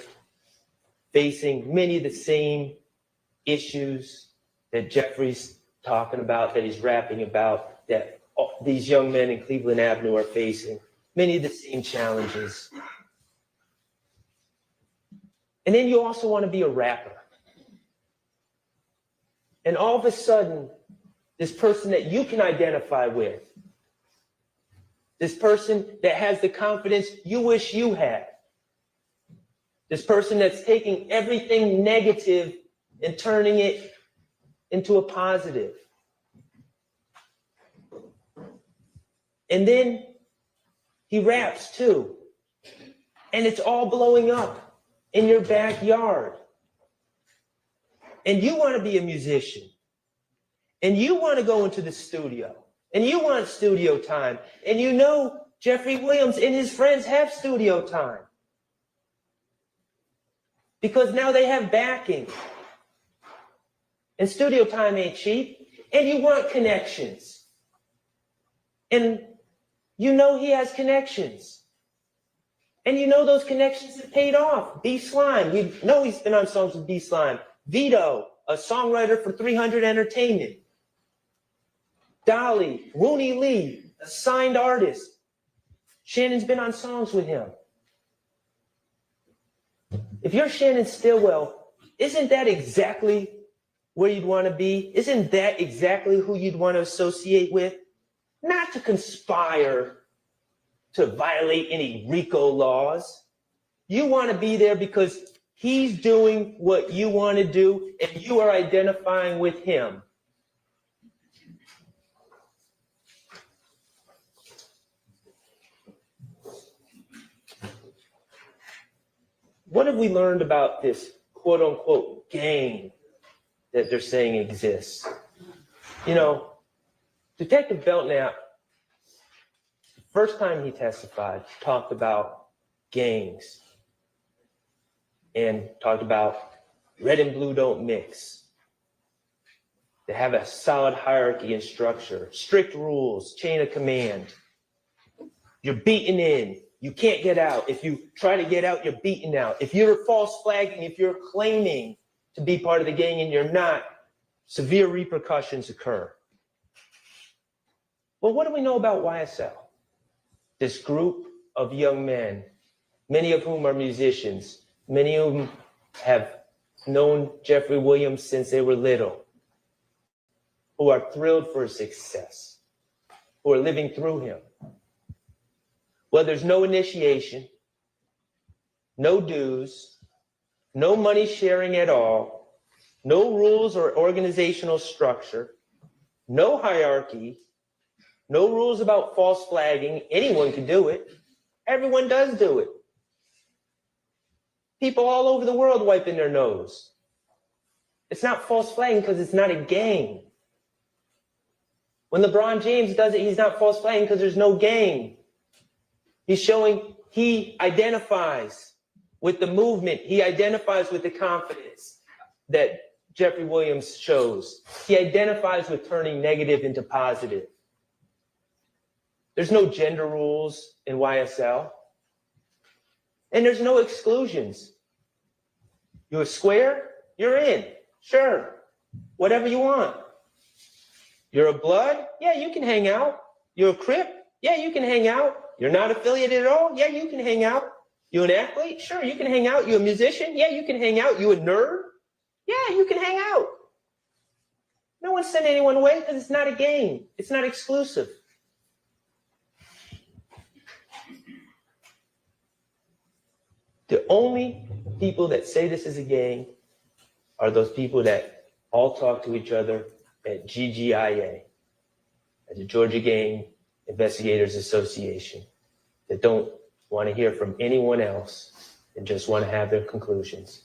facing many of the same issues that Jeffrey's talking about, that he's rapping about, that these young men in Cleveland Avenue are facing, many of the same challenges. And then you also want to be a rapper. And all of a sudden, this person that you can identify with, this person that has the confidence you wish you had, this person that's taking everything negative and turning it into a positive. And then he raps too. And it's all blowing up in your backyard. And you want to be a musician. And you want to go into the studio. And you want studio time. And you know Jeffrey Williams and his friends have studio time. Because now they have backing. And studio time ain't cheap. And you want connections. And you know he has connections. And you know those connections have paid off. B Slime, you know he's been on songs with B Slime. Vito, a songwriter for 300 Entertainment. Dolly, Rooney Lee, a signed artist. Shannon's been on songs with him. If you're Shannon Stillwell, isn't that exactly where you'd want to be? Isn't that exactly who you'd want to associate with? Not to conspire to violate any RICO laws. You want to be there because he's doing what you want to do and you are identifying with him. What have we learned about this quote unquote gang that they're saying exists? You know, Detective Belknap, the first time he testified, talked about gangs and talked about red and blue don't mix. They have a solid hierarchy and structure, strict rules, chain of command. You're beaten in. You can't get out. If you try to get out, you're beaten out. If you're false flagging, if you're claiming to be part of the gang and you're not, severe repercussions occur. Well, what do we know about YSL? This group of young men, many of whom are musicians, many of whom have known Jeffrey Williams since they were little, who are thrilled for his success, who are living through him. Well, there's no initiation, no dues, no money sharing at all, no rules or organizational structure. no hierarchy, no rules about false flagging. Anyone can do it. Everyone does do it. People all over the world wiping their nose. It's not false flagging because it's not a game. When LeBron James does it, he's not false flagging because there's no game. He's showing he identifies with the movement. He identifies with the confidence that Jeffrey Williams shows. He identifies with turning negative into positive. There's no gender rules in YSL. And there's no exclusions. You're a square, you're in. Sure. Whatever you want. You're a blood? Yeah, you can hang out. You're a Crip? Yeah, you can hang out. You're not affiliated at all? Yeah, you can hang out. You an athlete? Sure, you can hang out. You a musician? Yeah, you can hang out. You a nerd? Yeah, you can hang out. No one's sending anyone away because it's not a game. It's not exclusive. The only people that say this is a game are those people that all talk to each other at GGIA, at the Georgia Game Investigators Association, that don't want to hear from anyone else and just want to have their conclusions.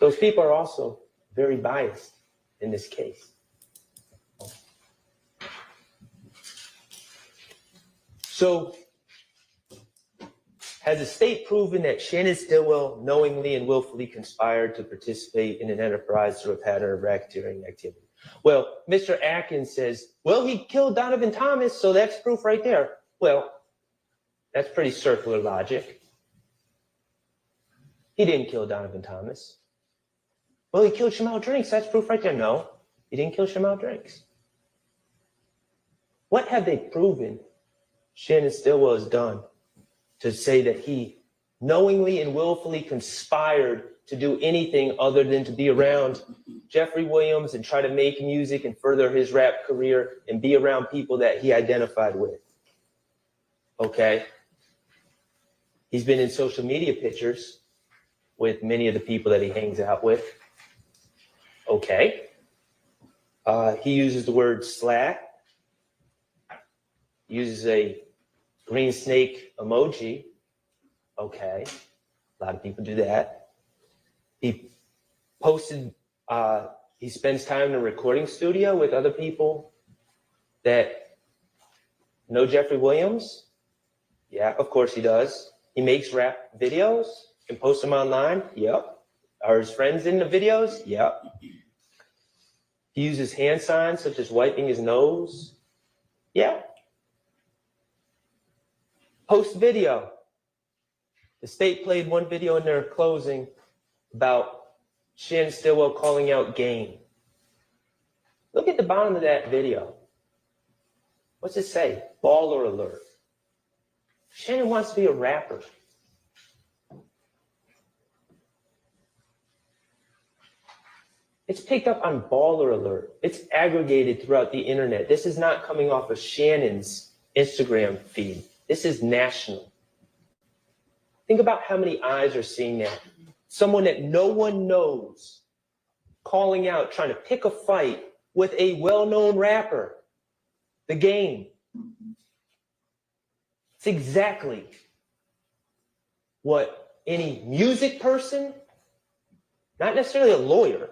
Those people are also very biased in this case. So, has the state proven that Shannon Stillwell knowingly and willfully conspired to participate in an enterprise through a pattern of racketeering activity? Well, Mr. Atkins says, well, he killed Donovan Thomas, so that's proof right there. Well, that's pretty circular logic. He didn't kill Donovan Thomas. Well, he killed Shamal Drinks, that's proof right there. No, he didn't kill Shamal Drinks. What have they proven Shannon Stillwell has done to say that he knowingly and willfully conspired to do anything other than to be around Jeffrey Williams and try to make music and further his rap career and be around people that he identified with? Okay. He's been in social media pictures with many of the people that he hangs out with. Okay. He uses the word slack. He uses a green snake emoji. Okay. A lot of people do that. He posted, he spends time in a recording studio with other people that know Jeffrey Williams. Yeah, of course he does. He makes rap videos and posts them online. Yep. Are his friends in the videos? Yep. He uses hand signs such as wiping his nose. Yeah. Post video. The state played one video in their closing about Shannon Stillwell calling out game. Look at the bottom of that video. What's it say? Baller alert. Shannon wants to be a rapper. It's picked up on Baller Alert. It's aggregated throughout the internet. This is not coming off of Shannon's Instagram feed. This is national. Think about how many eyes are seeing that. Someone that no one knows calling out, trying to pick a fight with a well-known rapper. The game. It's exactly what any music person, not necessarily a lawyer,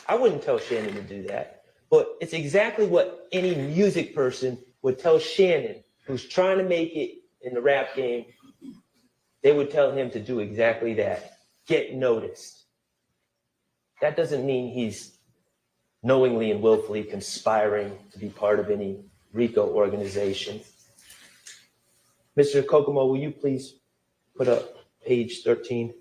I wouldn't tell Shannon to do that, but it's exactly what any music person would tell Shannon, who's trying to make it in the rap game. They would tell him to do exactly that. Get noticed. That doesn't mean he's knowingly and willfully conspiring to be part of any RICO organization. Mr. Kokomo, will you please put up page 13?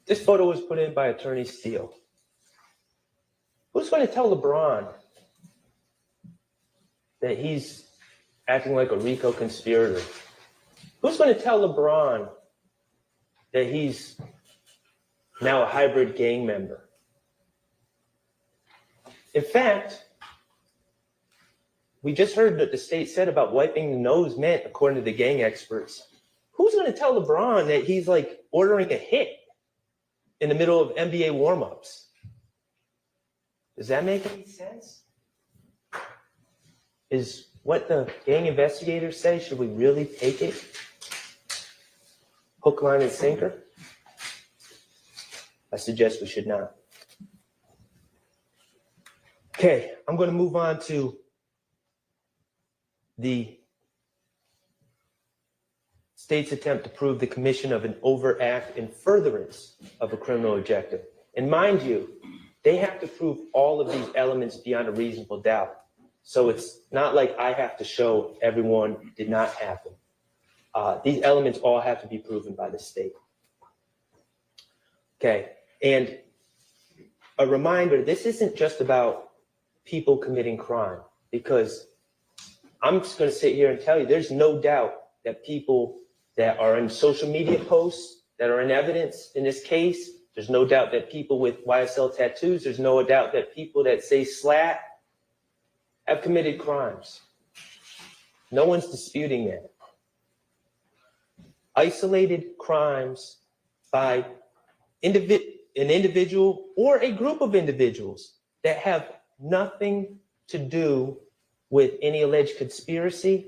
This photo was put in by Attorney Steele. Who's going to tell LeBron that he's acting like a RICO conspirator? Who's going to tell LeBron that he's now a hybrid gang member? In fact, we just heard that the state said about wiping the nose meant, according to the gang experts. Who's going to tell LeBron that he's like ordering a hit in the middle of NBA warmups? Does that make any sense? Is what the gang investigators say, should we really take it? Hook, line, and sinker? I suggest we should not. Okay, I'm going to move on to the state's attempt to prove the commission of an overt act in furtherance of a criminal objective. And mind you, they have to prove all of these elements beyond a reasonable doubt. So it's not like I have to show everyone did not happen. These elements all have to be proven by the state. Okay, and a reminder, this isn't just about people committing crime, because I'm just going to sit here and tell you, there's no doubt that people that are in social media posts, that are in evidence in this case, there's no doubt that people with YSL tattoos, there's no doubt that people that say slat have committed crimes. No one's disputing that. Isolated crimes by an individual or a group of individuals that have nothing to do with any alleged conspiracy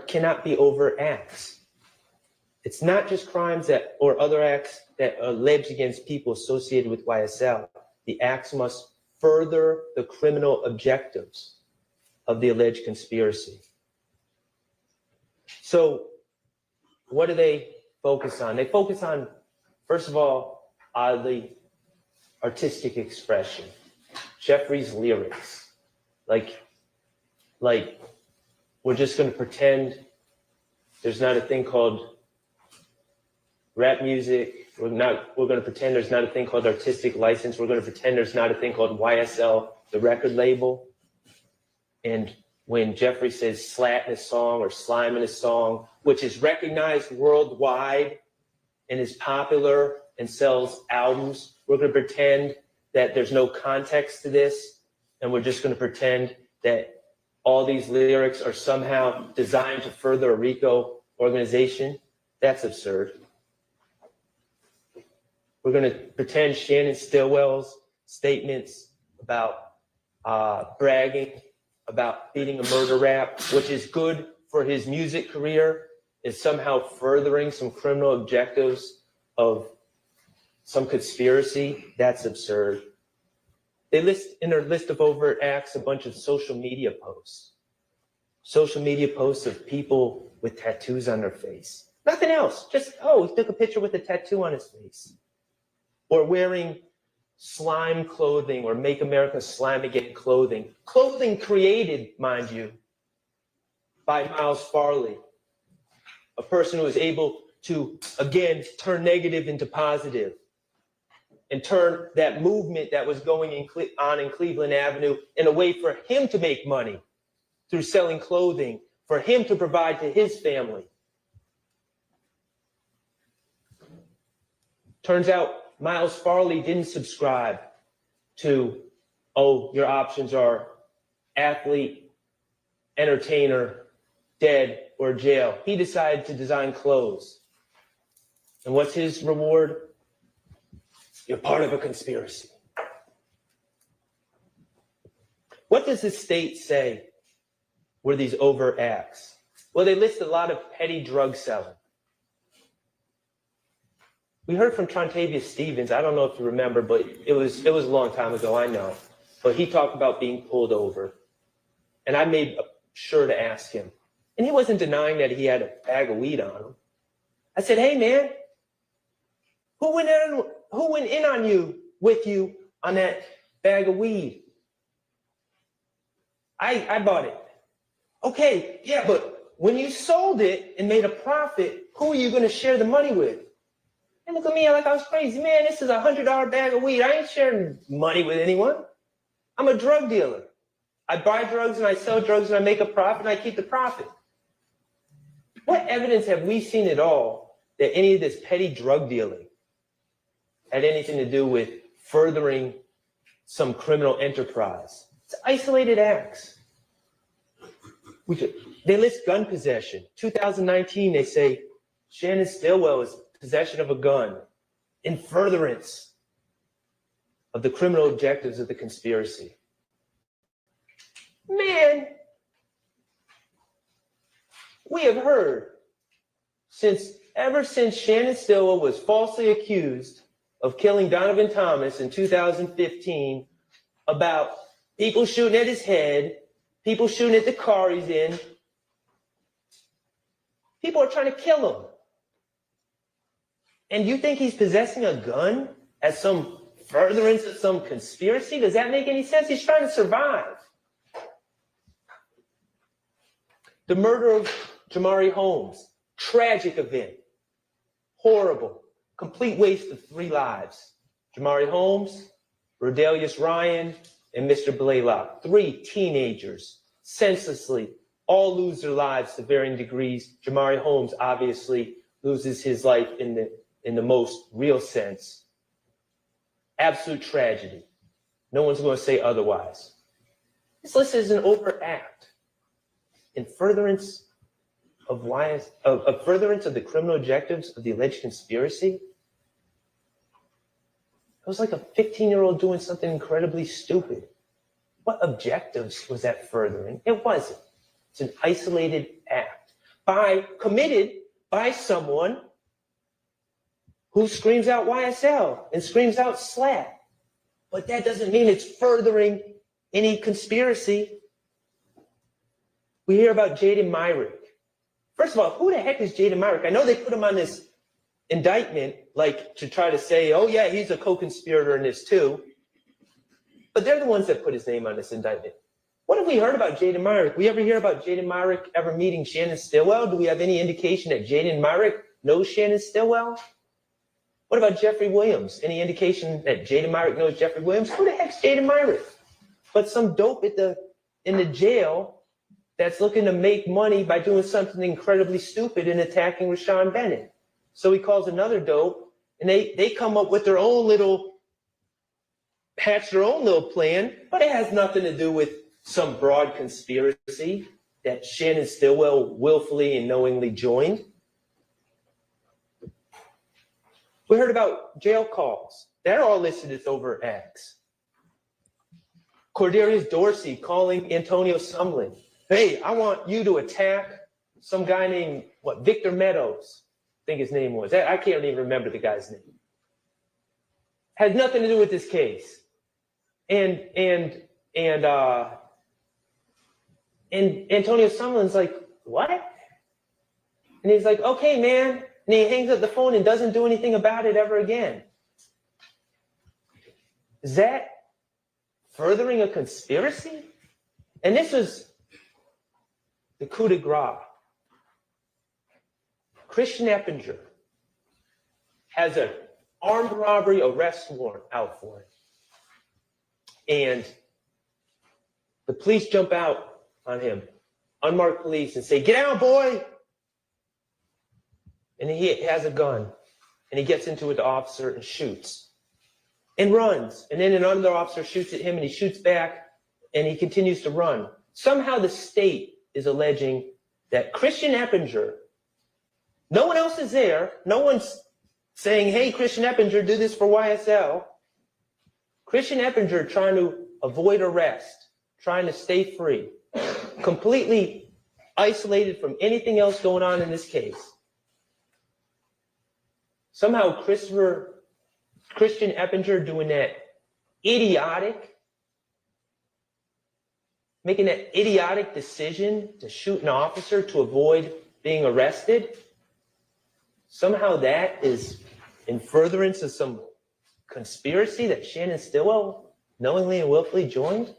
cannot be overt acts. It's not just crimes that or other acts that are alleged against people associated with YSL. The acts must further the criminal objectives of the alleged conspiracy. So what do they focus on? They focus on, first of all, oddly, artistic expression. Jeffrey's lyrics. Like we're just going to pretend there's not a thing called rap music. We're going to pretend there's not a thing called artistic license. We're going to pretend there's not a thing called YSL, the record label. And when Jeffrey says slat in a song or slime in a song, which is recognized worldwide and is popular and sells albums, we're going to pretend that there's no context to this. And we're just going to pretend that all these lyrics are somehow designed to further a RICO organization. That's absurd. We're going to pretend Shannon Stillwell's statements about bragging, about beating a murder rap, which is good for his music career, is somehow furthering some criminal objectives of some conspiracy. That's absurd. They list in their list of overt acts a bunch of social media posts. Social media posts of people with tattoos on their face. Nothing else. Just, oh, he took a picture with a tattoo on his face. Or wearing slime clothing or Make America Slime Again clothing. Clothing created, mind you, by Miles Farley, a person who was able to, again, turn negative into positive and turn that movement that was going on in Cleveland Avenue in a way for him to make money through selling clothing, for him to provide to his family. Turns out Miles Farley didn't subscribe to, oh, your options are athlete, entertainer, dead, or jail. He decided to design clothes. And what's his reward? You're part of a conspiracy. What does the state say were these overt acts? Well, they list a lot of petty drug selling. We heard from Trontavious Stevens. I don't know if you remember, but it was a long time ago, I know. But he talked about being pulled over. And I made sure to ask him. And he wasn't denying that he had a bag of weed on him. I said, hey, man, who went in on you, with you, on that bag of weed? I bought it. Okay, yeah, but when you sold it and made a profit, who are you going to share the money with? And look at me like I was crazy. Man, this is a $100 bag of weed. I ain't sharing money with anyone. I'm a drug dealer. I buy drugs and I sell drugs and I make a profit and I keep the profit. What evidence have we seen at all that any of this petty drug dealing had anything to do with furthering some criminal enterprise? It's isolated acts. They list gun possession. 2019, they say Shannon Stillwell is possession of a gun in furtherance of the criminal objectives of the conspiracy. Man, we have heard ever since Shannon Stillwell was falsely accused of killing Donovan Thomas in 2015 about people shooting at his head, people shooting at the car he's in. People are trying to kill him. And you think he's possessing a gun as some furtherance of some conspiracy? Does that make any sense? He's trying to survive. The murder of Jamari Holmes, tragic event, horrible, complete waste of 3 lives. Jamari Holmes, Rodelius Ryan, and Mr. Blaylock, 3 teenagers, senselessly, all lose their lives to varying degrees. Jamari Holmes obviously loses his life in the most real sense. Absolute tragedy. No one's going to say otherwise. This list is an overt act in furtherance of furtherance of the criminal objectives of the alleged conspiracy. It was like a 15-year-old doing something incredibly stupid. What objectives was that furthering? It wasn't. It's an isolated act committed by someone who screams out YSL and screams out SLAT. But that doesn't mean it's furthering any conspiracy. We hear about Jaden Myrick. First of all, who the heck is Jaden Myrick? I know they put him on this indictment, like to try to say, oh yeah, he's a co-conspirator in this too. But they're the ones that put his name on this indictment. What have we heard about Jaden Myrick? We ever hear about Jaden Myrick ever meeting Shannon Stillwell? Do we have any indication that Jaden Myrick knows Shannon Stillwell? What about Jeffrey Williams? Any indication that Jaden Myrick knows Jeffrey Williams? Who the heck's Jaden Myrick? But some dope in the jail that's looking to make money by doing something incredibly stupid and attacking Rashawn Bennett. So he calls another dope, and they come up with hatch their own little plan, but it has nothing to do with some broad conspiracy that Shannon Stillwell willfully and knowingly joined. We heard about jail calls. They're all listed as overt acts. Cordarius Dorsey calling Antonio Sumlin. Hey, I want you to attack some guy named, Victor Meadows, I think his name was. I can't even remember the guy's name. Had nothing to do with this case. And Antonio Sumlin's like, what? And he's like, okay, man. And he hangs up the phone and doesn't do anything about it ever again. Is that furthering a conspiracy? And this was the coup de grace. Christian Eppinger has an armed robbery arrest warrant out for him. And the police jump out on him, unmarked police, and say, get out, boy. And he has a gun. And he gets into it, the officer, and shoots. And runs. And then another officer shoots at him, and he shoots back, and he continues to run. Somehow the state is alleging that Christian Eppinger, no one else is there, no one's saying, hey, Christian Eppinger, do this for YSL. Christian Eppinger trying to avoid arrest, trying to stay free, completely isolated from anything else going on in this case. Somehow Christian Eppinger doing that making that idiotic decision to shoot an officer to avoid being arrested. Somehow that is in furtherance of some conspiracy that Shannon Stillwell knowingly and willfully joined?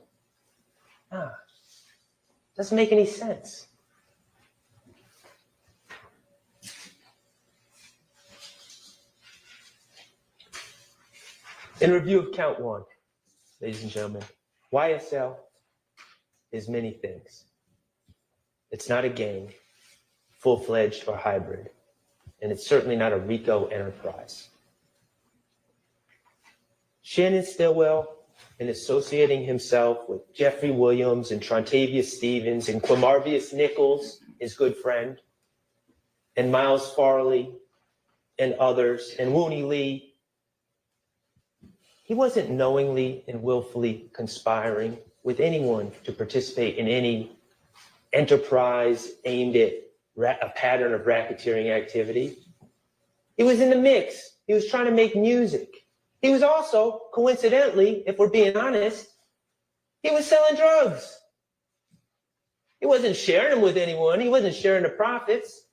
Doesn't make any sense. In review of count 1, ladies and gentlemen, YSL is many things. It's not a gang, full-fledged or hybrid, and it's certainly not a RICO enterprise. Shannon Stillwell in associating himself with Jeffrey Williams and Trontavious Stevens and Quamarvius Nichols, his good friend, and Miles Farley and others, and Wooney Lee. He wasn't knowingly and willfully conspiring with anyone to participate in any enterprise aimed at a pattern of racketeering activity. He was in the mix. He was trying to make music. He was also, coincidentally, if we're being honest, he was selling drugs. He wasn't sharing them with anyone. He wasn't sharing the profits.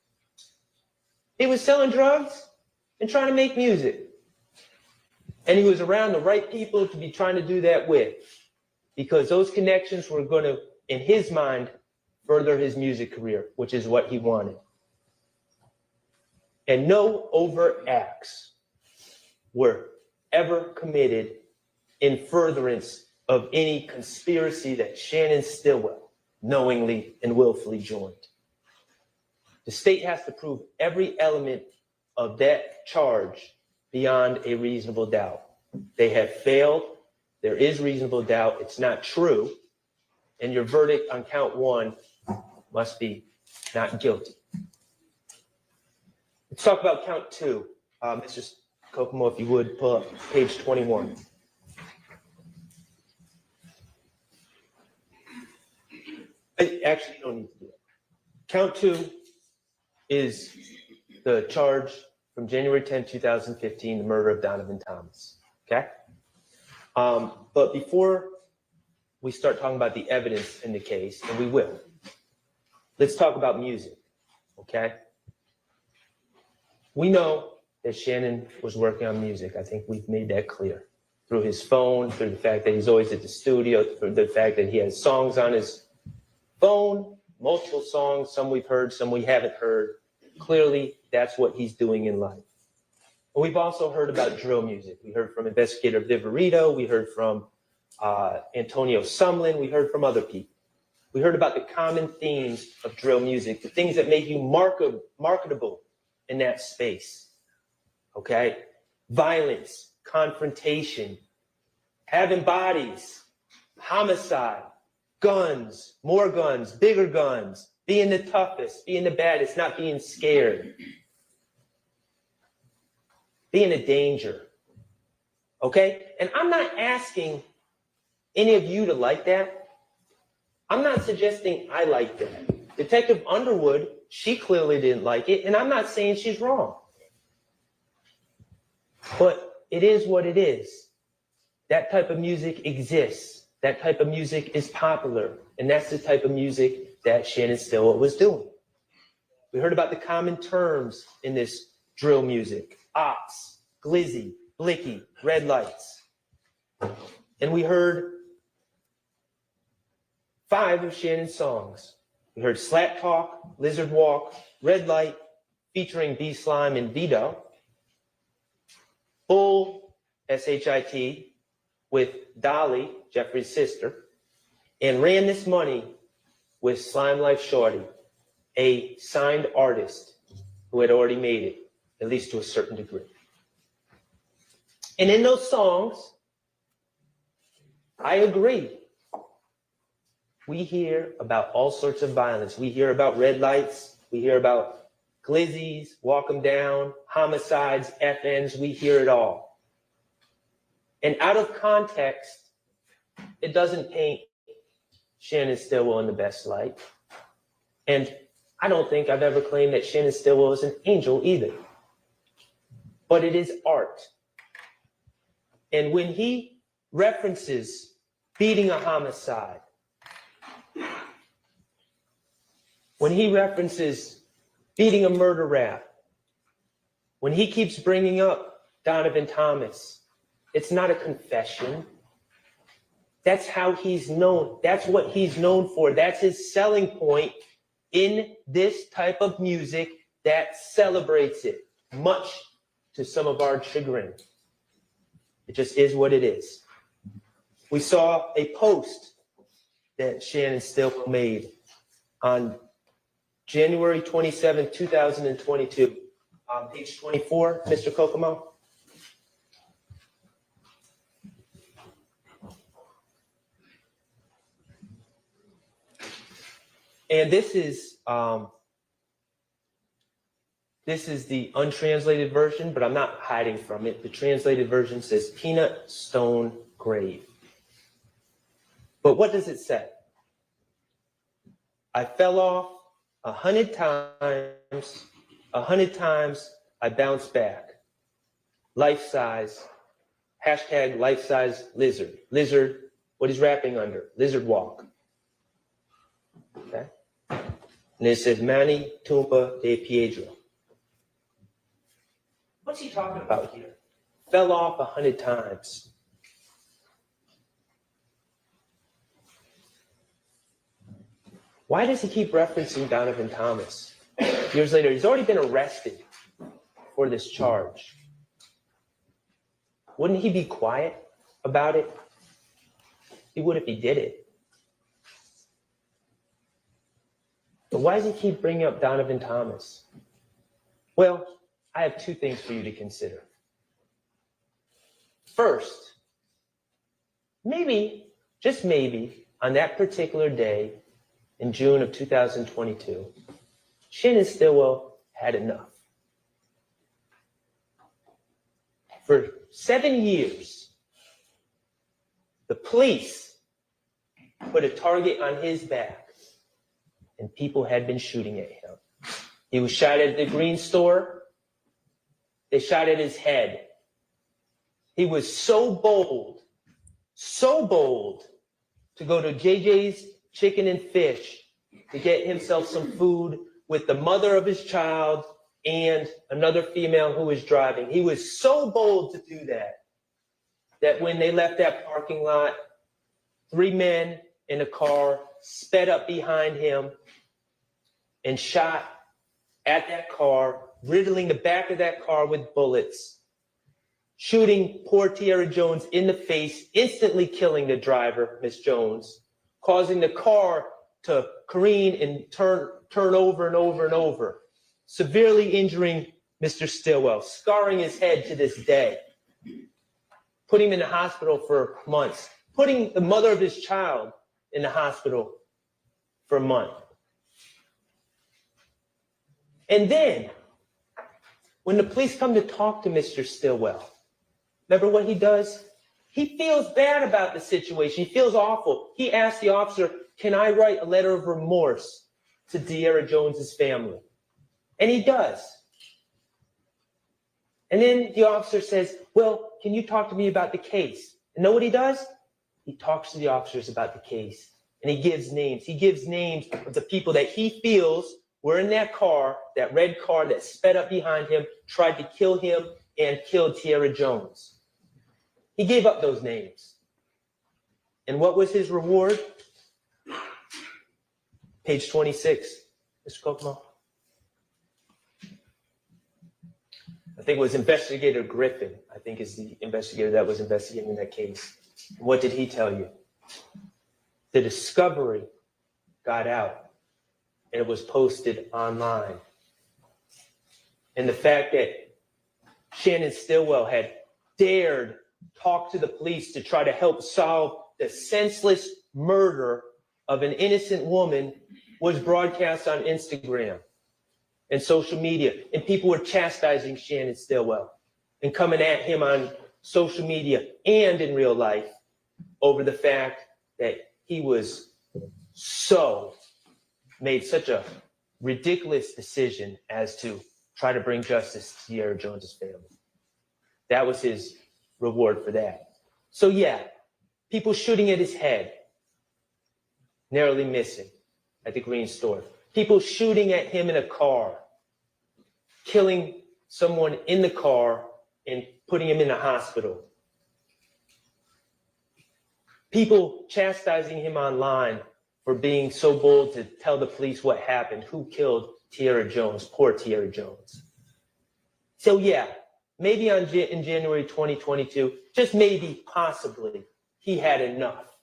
He was selling drugs and trying to make music. And he was around the right people to be trying to do that with, because those connections were going to, in his mind, further his music career, which is what he wanted. And no overt acts were ever committed in furtherance of any conspiracy that Shannon Stillwell knowingly and willfully joined. The state has to prove every element of that charge beyond a reasonable doubt. They have failed. There is reasonable doubt. It's not true. And your verdict on count 1 must be not guilty. Let's talk about count 2. Mr. Kokomo, if you would, pull up page 21. Actually, you don't need to do it. Count 2 is the charge from January 10, 2015, the murder of Donovan Thomas, okay? But before we start talking about the evidence in the case, and we will, let's talk about music, okay? We know that Shannon was working on music. I think we've made that clear through his phone, through the fact that he's always at the studio, through the fact that he has songs on his phone, multiple songs, some we've heard, some we haven't heard. Clearly, that's what he's doing in life. And we've also heard about drill music. We heard from Investigator Viverito. We heard from Antonio Sumlin. We heard from other people. We heard about the common themes of drill music, the things that make you marketable in that space, okay? Violence, confrontation, having bodies, homicide, guns, more guns, bigger guns, being the toughest, being the baddest, not being scared, being a danger, okay? And I'm not asking any of you to like that. I'm not suggesting I like that. Detective Underwood, she clearly didn't like it, and I'm not saying she's wrong. But it is what it is. That type of music exists. That type of music is popular, and that's the type of music that Shannon Stillwell was doing. We heard about the common terms in this drill music: ops, glizzy, blicky, red lights. And we heard 5 of Shannon's songs. We heard Slap Talk, Lizard Walk, Red Light, featuring B-Slime and Vito. Bull, S-H-I-T, with Dolly, Jeffrey's sister, and Ran This Money with Slime Life Shorty, a signed artist who had already made it, at least to a certain degree. And in those songs, I agree. We hear about all sorts of violence. We hear about red lights. We hear about glizzies, walk them down, homicides, FNs. We hear it all. And out of context, it doesn't paint Shannon Stillwell in the best light. And I don't think I've ever claimed that Shannon Stillwell is an angel either. But it is art. And when he references beating a homicide, when he references beating a murder rap, when he keeps bringing up Donovan Thomas, it's not a confession. That's how he's known. That's what he's known for. That's his selling point in this type of music that celebrates it, much to some of our chagrin. It just is what it is. We saw a post that Shannon Stillwell made on January 27, 2022, on page 24, Mr. Kokomo. And this is the untranslated version, but I'm not hiding from it. The translated version says peanut stone grave. But what does it say? I fell off 100 times, 100 times I bounced back. Life size, hashtag life size lizard. Lizard, what he's rapping under, lizard walk. Okay? And it says Manny Tumba de Piedro. What's he talking about here? Fell off 100 times. Why does he keep referencing Donovan Thomas? Years later, he's already been arrested for this charge. Wouldn't he be quiet about it? He would if he did it. But why does he keep bringing up Donovan Thomas? Well, I have two things for you to consider. First, maybe, just maybe, on that particular day in June of 2022, Shannon Stillwell had enough. For 7 years, the police put a target on his back, and people had been shooting at him. He was shot at the green store. They shot at his head. He was so bold to go to JJ's Chicken and Fish to get himself some food with the mother of his child and another female who was driving. He was so bold to do that when they left that parking lot, 3 men in a car sped up behind him and shot at that car, riddling the back of that car with bullets, shooting poor Tierra Jones in the face, instantly killing the driver, Miss Jones, causing the car to careen and turn over and over and over, severely injuring Mr. Stillwell, scarring his head to this day, putting him in the hospital for months, putting the mother of his child in the hospital for a month. And then, when the police come to talk to Mr. Stillwell, remember what he does? He feels bad about the situation. He feels awful. He asks the officer, can I write a letter of remorse to Tierra Jones's family? And he does. And then the officer says, well, can you talk to me about the case? And know what he does? He talks to the officers about the case. And he gives names. He gives names of the people that he feels were in that car, that red car that sped up behind him, tried to kill him and killed Tierra Jones. He gave up those names. And what was his reward? Page 26, Mr. Kokomo. I think it was Investigator Griffin, I think is the investigator that was investigating that case. And what did he tell you? The discovery got out and it was posted online. And the fact that Shannon Stillwell had dared talk to the police to try to help solve the senseless murder of an innocent woman was broadcast on Instagram and social media. And people were chastising Shannon Stillwell and coming at him on social media and in real life over the fact that he was made such a ridiculous decision as to try to bring justice to Tierra Jones's family. That was his reward for that. So yeah, people shooting at his head, narrowly missing at the green store. People shooting at him in a car, killing someone in the car and putting him in the hospital. People chastising him online for being so bold to tell the police what happened, who killed Tierra Jones, poor Tierra Jones. So yeah, maybe in January 2022, just maybe, possibly, he had enough.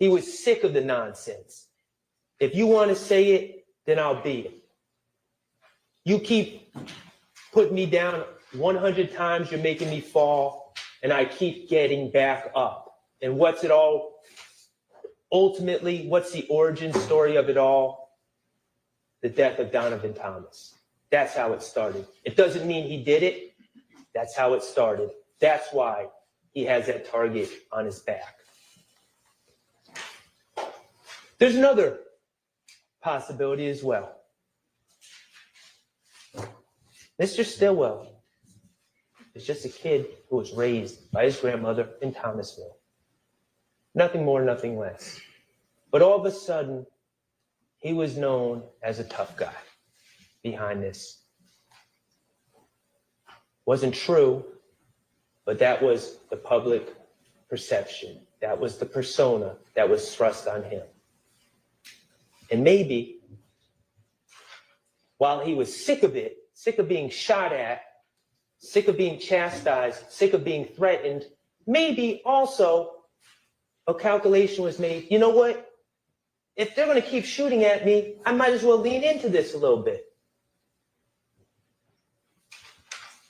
He was sick of the nonsense. If you want to say it, then I'll be it. You keep putting me down 100 times, you're making me fall, and I keep getting back up. And what's it all ultimately, what's the origin story of it all? The death of Donovan Thomas. That's how it started. It doesn't mean he did it. That's how it started. That's why he has that target on his back. There's another possibility as well. Mr. Stillwell is just a kid who was raised by his grandmother in Thomasville. Nothing more, nothing less. But all of a sudden, he was known as a tough guy behind this. Wasn't true, but that was the public perception. That was the persona that was thrust on him. And maybe while he was sick of it, sick of being shot at, sick of being chastised, sick of being threatened, maybe also a calculation was made, you know what? If they're going to keep shooting at me, I might as well lean into this a little bit.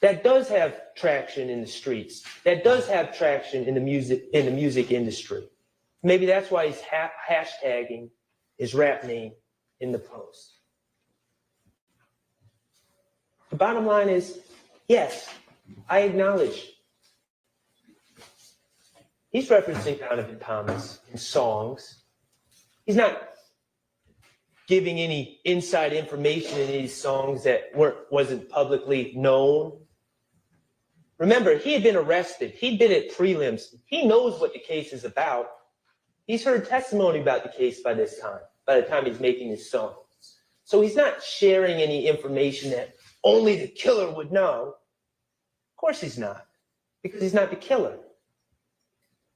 That does have traction in the streets. That does have traction in the music industry. Maybe that's why he's hashtagging his rap name in the post. The bottom line is, yes, I acknowledge he's referencing Donovan Thomas in songs. He's not giving any inside information in these songs that wasn't publicly known. Remember, he had been arrested. He'd been at prelims. He knows what the case is about. He's heard testimony about the case by this time, by the time he's making his songs. So he's not sharing any information that only the killer would know. Of course he's not, because he's not the killer.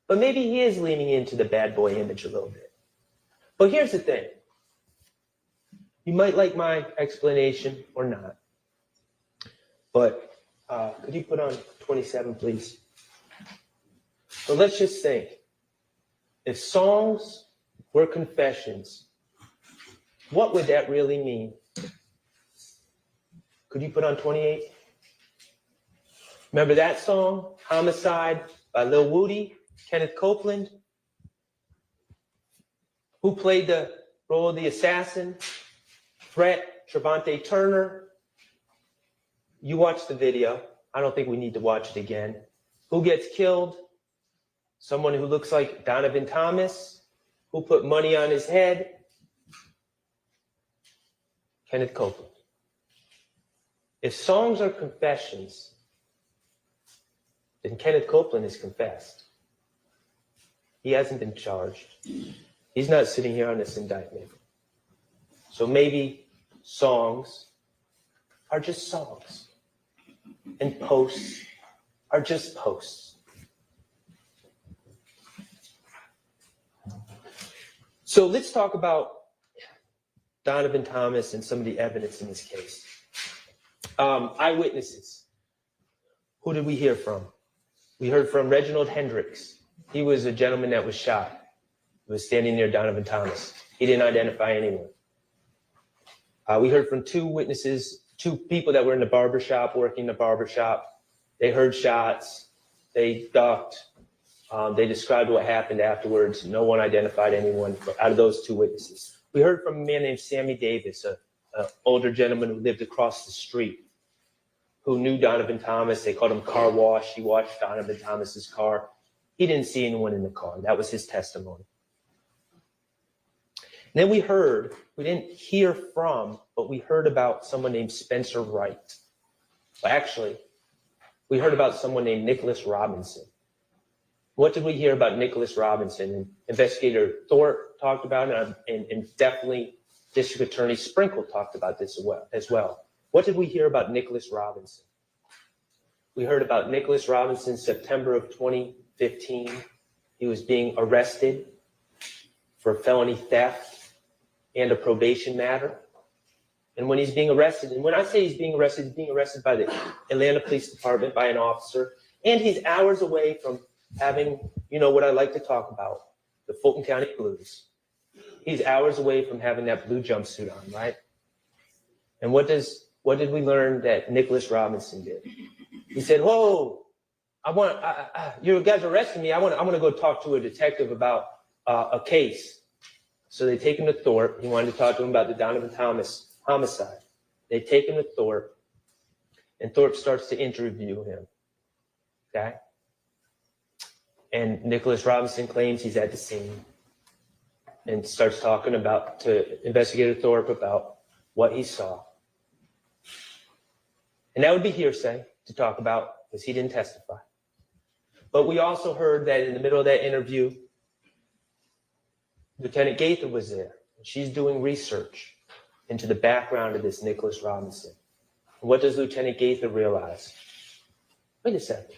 But maybe he is leaning into the bad boy image a little bit. But here's the thing. You might like my explanation or not. But could you put on 27, please? So let's just think. If songs were confessions, what would that really mean? Could you put on 28? Remember that song, Homicide by Lil Woody, Kenneth Copeland? Who played the role of the assassin? Threat, Trevante Turner. You watched the video. I don't think we need to watch it again. Who gets killed? Someone who looks like Donovan Thomas. Who put money on his head? Kenneth Copeland. If songs are confessions, then Kenneth Copeland is confessed. He hasn't been charged. He's not sitting here on this indictment. So maybe songs are just songs, and posts are just posts. So let's talk about Donovan Thomas and some of the evidence in this case. Eyewitnesses. Who did we hear from? We heard from Reginald Hendricks. He was a gentleman that was shot. He was standing near Donovan Thomas. He didn't identify anyone. We heard from two witnesses, two people that were in the barbershop, working in the barbershop. They heard shots. They ducked. They described what happened afterwards. No one identified anyone out of those two witnesses. We heard from a man named Sammy Davis, an older gentleman who lived across the street, who knew Donovan Thomas. They called him Car Wash. He washed Donovan Thomas's car. He didn't see anyone in the car. That was his testimony. And then we didn't hear from, but we heard about someone named Spencer Wright. Well, actually, we heard about someone named Nicholas Robinson. What did we hear about Nicholas Robinson? And Investigator Thorpe talked about it, and definitely District Attorney Sprinkle talked about this as well. What did we hear about Nicholas Robinson? We heard about Nicholas Robinson September of 2015. He was being arrested for felony theft and a probation matter. And when he's being arrested, and when I say he's being arrested by the Atlanta Police Department, by an officer, and he's hours away from having, you know, what I like to talk about, the Fulton County Blues. He's hours away from having that blue jumpsuit on, right? And what did we learn that Nicholas Robinson did? He said, "Whoa, you guys arrested me. I want to go talk to a detective about a case. So they take him to Thorpe. He wanted to talk to him about the Donovan Thomas homicide. They take him to Thorpe, and Thorpe starts to interview him. Okay? And Nicholas Robinson claims he's at the scene and starts talking to Investigator Thorpe about what he saw. And that would be hearsay to talk about because he didn't testify. But we also heard that in the middle of that interview, Lieutenant Gaither was there. She's doing research into the background of this Nicholas Robinson. And what does Lieutenant Gaither realize? Wait a second.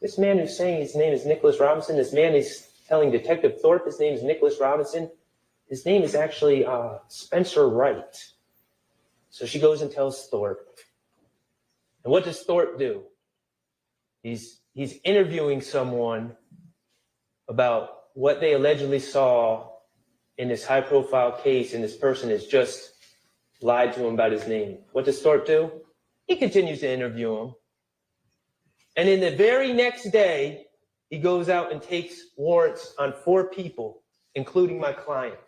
This man who's saying his name is Nicholas Robinson, this man is telling Detective Thorpe his name is Nicholas Robinson, his name is actually Spencer Wright. So she goes and tells Thorpe. And what does Thorpe do? He's interviewing someone about what they allegedly saw in this high-profile case, and this person has just lied to him about his name. What does Thorpe do? He continues to interview him. And in the very next day, he goes out and takes warrants on 4 people, including my client.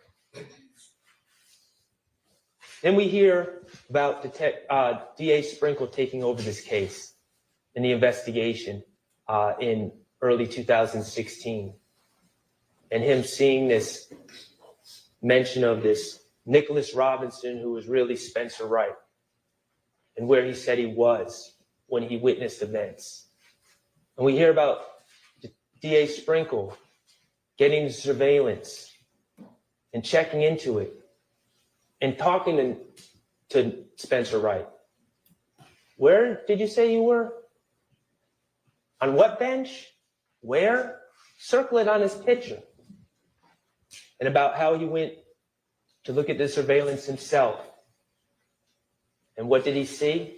Then we hear about DA Sprinkle taking over this case in the investigation in early 2016. And him seeing this mention of this Nicholas Robinson, who was really Spencer Wright, and where he said he was when he witnessed events. And we hear about DA Sprinkle getting the surveillance and checking into it and talking to Spencer Wright. Where did you say you were? On what bench? Where? Circle it on his picture. And about how he went to look at the surveillance himself. And what did he see?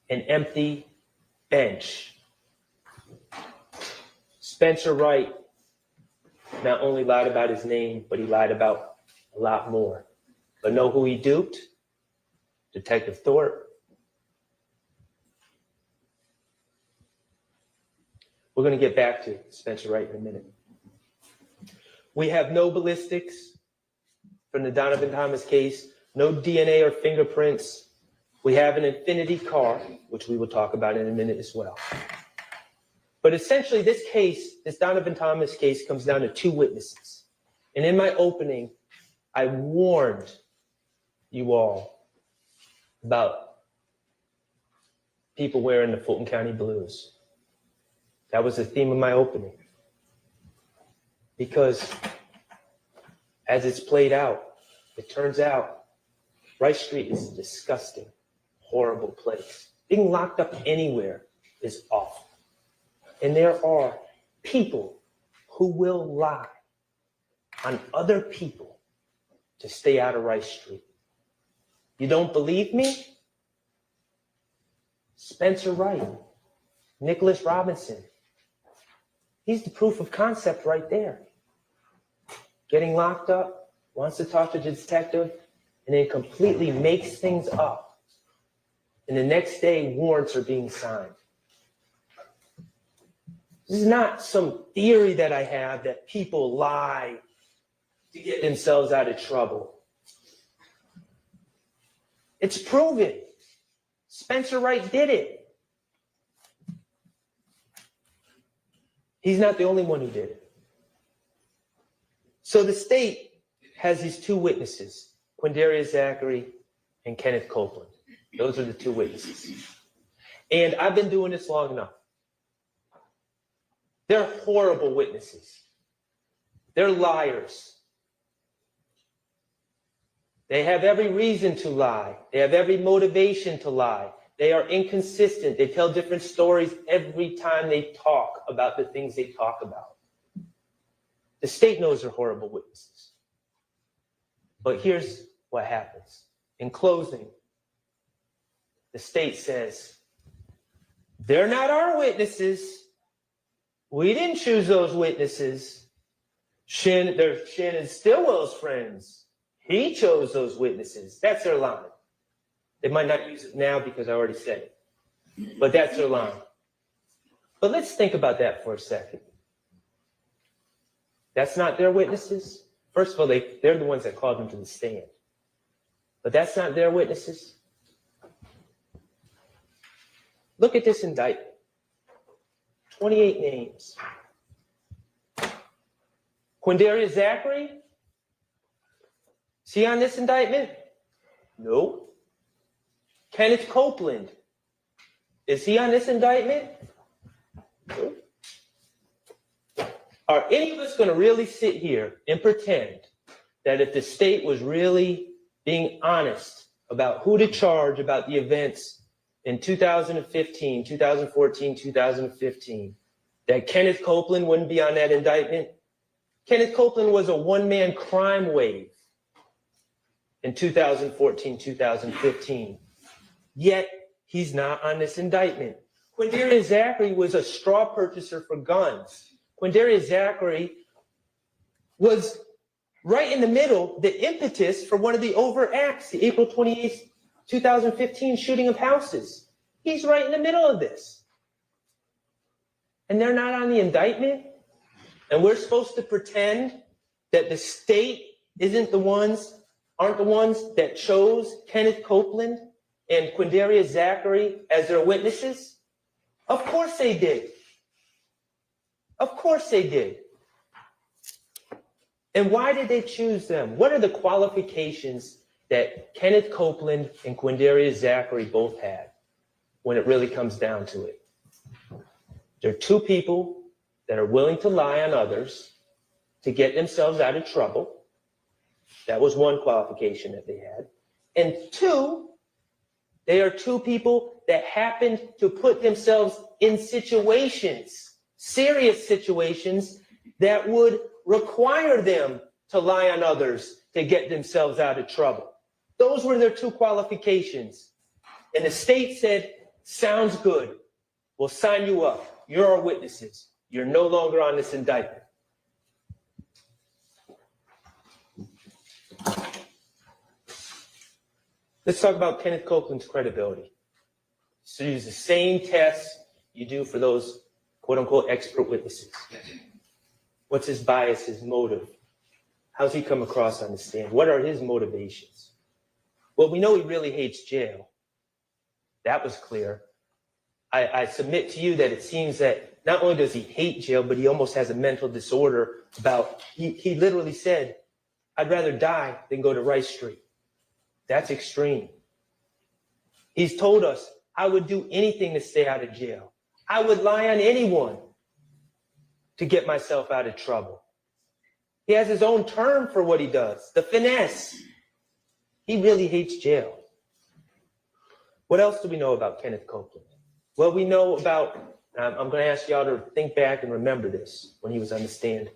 An empty bench. Spencer Wright not only lied about his name, but he lied about a lot more. But know who he duped? Detective Thorpe. We're going to get back to Spencer Wright in a minute. We have no ballistics from the Donovan Thomas case, no DNA or fingerprints. We have an infinity car, which we will talk about in a minute as well. But essentially, this case, this Donovan Thomas case, comes down to 2 witnesses. And in my opening, I warned you all about people wearing the Fulton County blues. That was the theme of my opening. Because as it's played out, it turns out Rice Street is a disgusting, horrible place. Being locked up anywhere is awful. And there are people who will lie on other people to stay out of Rice Street. You don't believe me? Spencer Wright, Nicholas Robinson. He's the proof of concept right there. Getting locked up, wants to talk to the detective, and then completely makes things up. And the next day, warrants are being signed. This is not some theory that I have that people lie to get themselves out of trouble. It's proven. Spencer Wright did it. He's not the only one who did it. So the state has these 2 witnesses, Quindarius Zachary and Kenneth Copeland. Those are the 2 witnesses. And I've been doing this long enough. They're horrible witnesses. They're liars. They have every reason to lie. They have every motivation to lie. They are inconsistent. They tell different stories every time they talk about the things they talk about. The state knows they're horrible witnesses. But here's what happens. In closing, the state says, they're not our witnesses. We didn't choose those witnesses. They're Shannon Stillwell's friends. He chose those witnesses. That's their line. They might not use it now because I already said it, but that's their line. But let's think about that for a second. That's not their witnesses. First of all, they're the ones that called them to the stand. But that's not their witnesses. Look at this indictment. 28 names. Quindarius Zachary? Is he on this indictment? No. Kenneth Copeland? Is he on this indictment? No. Are any of us going to really sit here and pretend that if the state was really being honest about who to charge about the events in 2015, 2014, 2015, that Kenneth Copeland wouldn't be on that indictment? Kenneth Copeland was a one-man crime wave in 2014, 2015. Yet he's not on this indictment. Quindarius Zachary was a straw purchaser for guns. Quindarius Zachary was right in the middle, the impetus for one of the overt acts, the April 28th, 2015 shooting of houses. He's right in the middle of this. And they're not on the indictment? And we're supposed to pretend that the state aren't the ones that chose Kenneth Copeland and Quindarius Zachary as their witnesses? Of course they did. Of course they did. And why did they choose them? What are the qualifications that Kenneth Copeland and Quindarius Zachary both had when it really comes down to it? They're two people that are willing to lie on others to get themselves out of trouble. That was one qualification that they had. And two, they are two people that happened to put themselves in situations, serious situations, that would require them to lie on others to get themselves out of trouble. Those were their two qualifications. And the state said, sounds good. We'll sign you up. You're our witnesses. You're no longer on this indictment. Let's talk about Kenneth Copeland's credibility. So use the same test you do for those quote-unquote expert witnesses. What's his bias, his motive? How's he come across on the stand? What are his motivations? Well, we know he really hates jail. That was clear. I submit to you that it seems that not only does he hate jail, but he almost has a mental disorder about, he literally said, I'd rather die than go to Rice Street. That's extreme. He's told us, I would do anything to stay out of jail. I would lie on anyone to get myself out of trouble. He has his own term for what he does, the finesse. He really hates jail. What else do we know about Kenneth Copeland? Well, we know about, I'm going to ask y'all to think back and remember this when he was on the stand,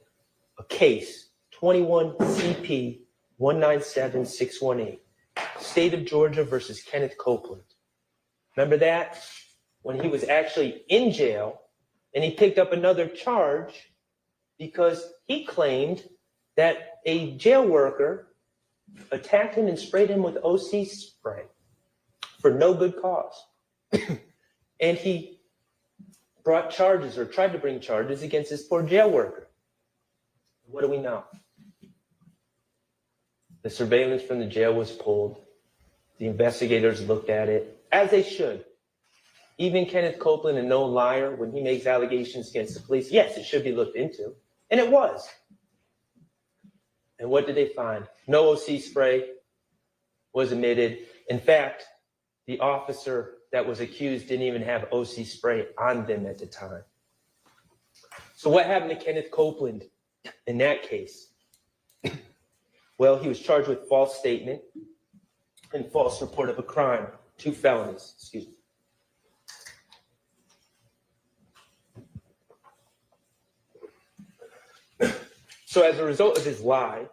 a case, 21 CP 197618, State of Georgia versus Kenneth Copeland. Remember that? When he was actually in jail and he picked up another charge because he claimed that a jail worker attacked him and sprayed him with OC spray for no good cause. And he brought charges or tried to bring charges against this poor jail worker. What do we know? The surveillance from the jail was pulled. The investigators looked at it, as they should. Even Kenneth Copeland, a known liar, when he makes allegations against the police, yes, it should be looked into. And it was. And what did they find? No OC spray was emitted. In fact, the officer that was accused didn't even have OC spray on them at the time. So what happened to Kenneth Copeland in that case? Well, he was charged with false statement and false report of a crime, 2 felonies, excuse me. So as a result of his lie,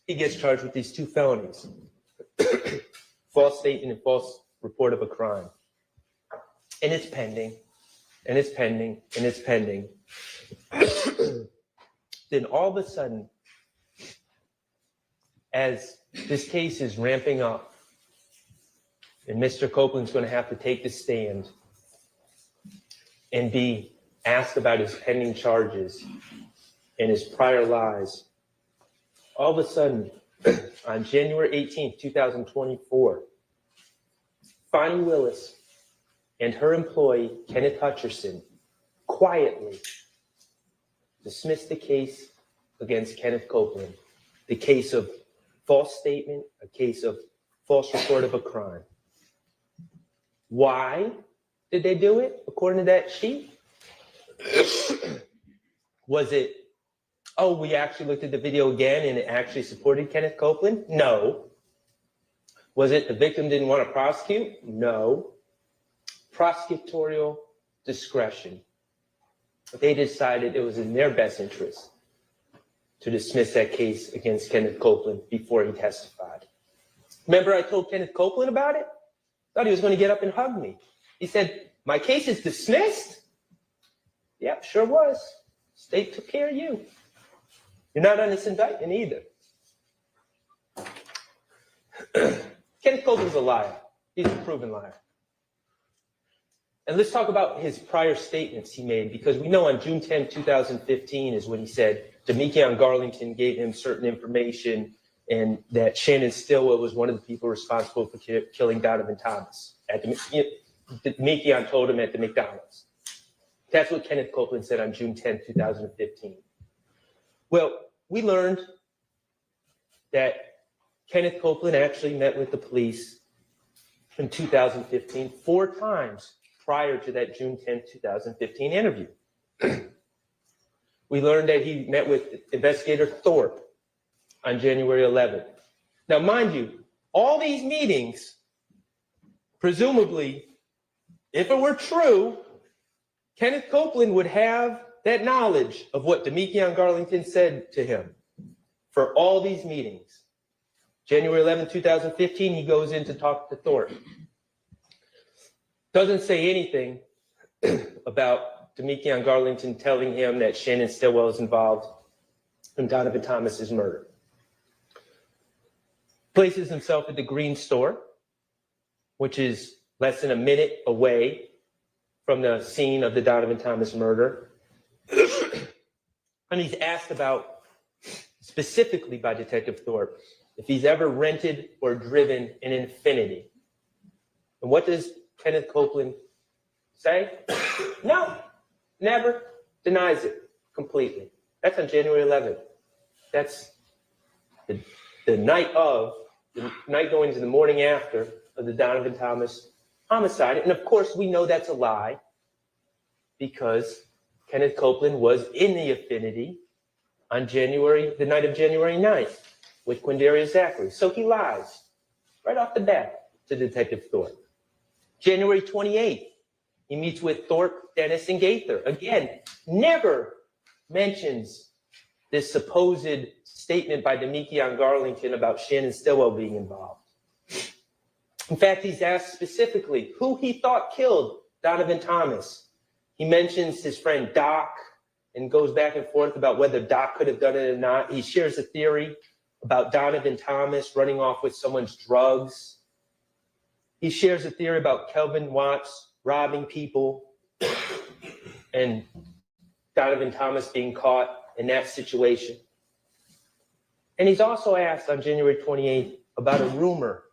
he gets charged with these 2 felonies, false statement and false report of a crime. And it's pending, and it's pending, and it's pending. Then all of a sudden, as this case is ramping up, and Mr. Copeland's going to have to take the stand and be asked about his pending charges, and his prior lies. All of a sudden, on January 18th, 2024, Fonnie Willis and her employee, Kenneth Hutcherson, quietly dismissed the case against Kenneth Copeland, the case of false statement, a case of false report of a crime. Why did they do it, according to that sheet? Was it, oh, we actually looked at the video again and it actually supported Kenneth Copeland? No. Was it the victim didn't want to prosecute? No. Prosecutorial discretion. They decided it was in their best interest to dismiss that case against Kenneth Copeland before he testified. Remember I told Kenneth Copeland about it? Thought he was going to get up and hug me. He said, my case is dismissed? Yep, sure was. State took care of you. You're not on this indictment either. Kenneth Copeland's a liar. He's a proven liar. And let's talk about his prior statements he made, because we know on June 10, 2015 is when he said Demekion Garlington gave him certain information and that Shannon Stillwell was one of the people responsible for killing Donovan Thomas. Demekion told him at the McDonald's. That's what Kenneth Copeland said on June 10, 2015. Well, we learned that Kenneth Copeland actually met with the police in 2015 4 times prior to that June 10, 2015 interview. We learned that he met with Investigator Thorpe on January 11th. Now, mind you, all these meetings, presumably, if it were true, Kenneth Copeland would have that knowledge of what Demekion Garlington said to him for all these meetings. January 11, 2015, he goes in to talk to Thorpe. Doesn't say anything about Demekion Garlington telling him that Shannon Stillwell is involved in Donovan Thomas's murder. Places himself at the Green Store, which is less than a minute away from the scene of the Donovan Thomas murder. And he's asked about, specifically by Detective Thorpe, if he's ever rented or driven an Infiniti. And what does Kenneth Copeland say? No, never. Denies it completely. That's on January 11th. That's the night going into the morning after of the Donovan Thomas homicide. And of course, we know that's a lie because Kenneth Copeland was in the Infiniti on the night of January 9th with Quindarius Zachary. So he lies right off the bat to Detective Thorpe. January 28th, he meets with Thorpe, Dennis, and Gaither. Again, never mentions this supposed statement by Demekion Garlington about Shannon Stillwell being involved. In fact, he's asked specifically who he thought killed Donovan Thomas. He mentions his friend Doc and goes back and forth about whether Doc could have done it or not. He shares a theory about Donovan Thomas running off with someone's drugs. He shares a theory about Kelvin Watts robbing people and Donovan Thomas being caught in that situation. And he's also asked on January 28th about a rumor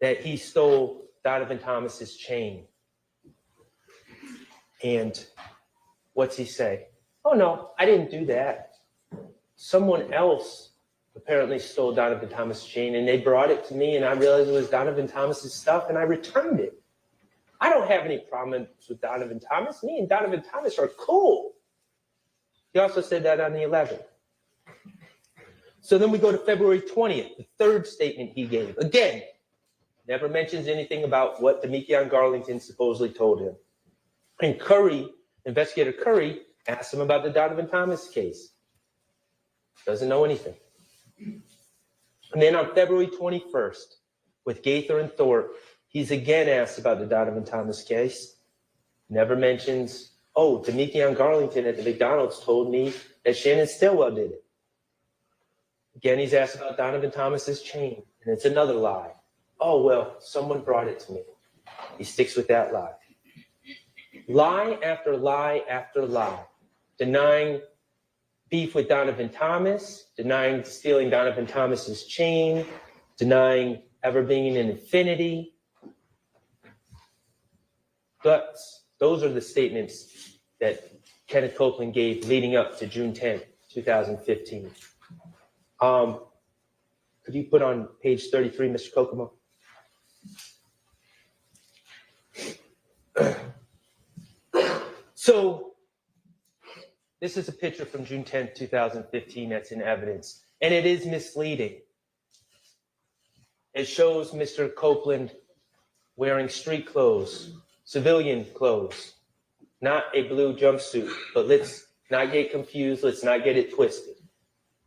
that he stole Donovan Thomas's chain. And what's he say? Oh, no, I didn't do that. Someone else apparently stole Donovan Thomas' chain, and they brought it to me, and I realized it was Donovan Thomas's stuff, and I returned it. I don't have any problems with Donovan Thomas. Me and Donovan Thomas are cool. He also said that on the 11th. So then we go to February 20th, the third statement he gave. Again, never mentions anything about what Demekion Garlington supposedly told him. And Investigator Curry, asked him about the Donovan Thomas case. Doesn't know anything. And then on February 21st, with Gaither and Thorpe, he's again asked about the Donovan Thomas case. Never mentions, oh, Demekion Garlington at the McDonald's told me that Shannon Stillwell did it. Again, he's asked about Donovan Thomas's chain, and it's another lie. Oh, well, someone brought it to me. He sticks with that lie. Lie after lie after lie, denying beef with Donovan Thomas, denying stealing Donovan Thomas's chain, denying ever being in an infinity. Those are the statements that Kenneth Copeland gave leading up to June 10, 2015. Could you put on page 33, Mr. Kokomo? So this is a picture from June 10, 2015 that's in evidence, and it is misleading. It shows Mr. Copeland wearing street clothes, civilian clothes, not a blue jumpsuit, but let's not get confused, let's not get it twisted.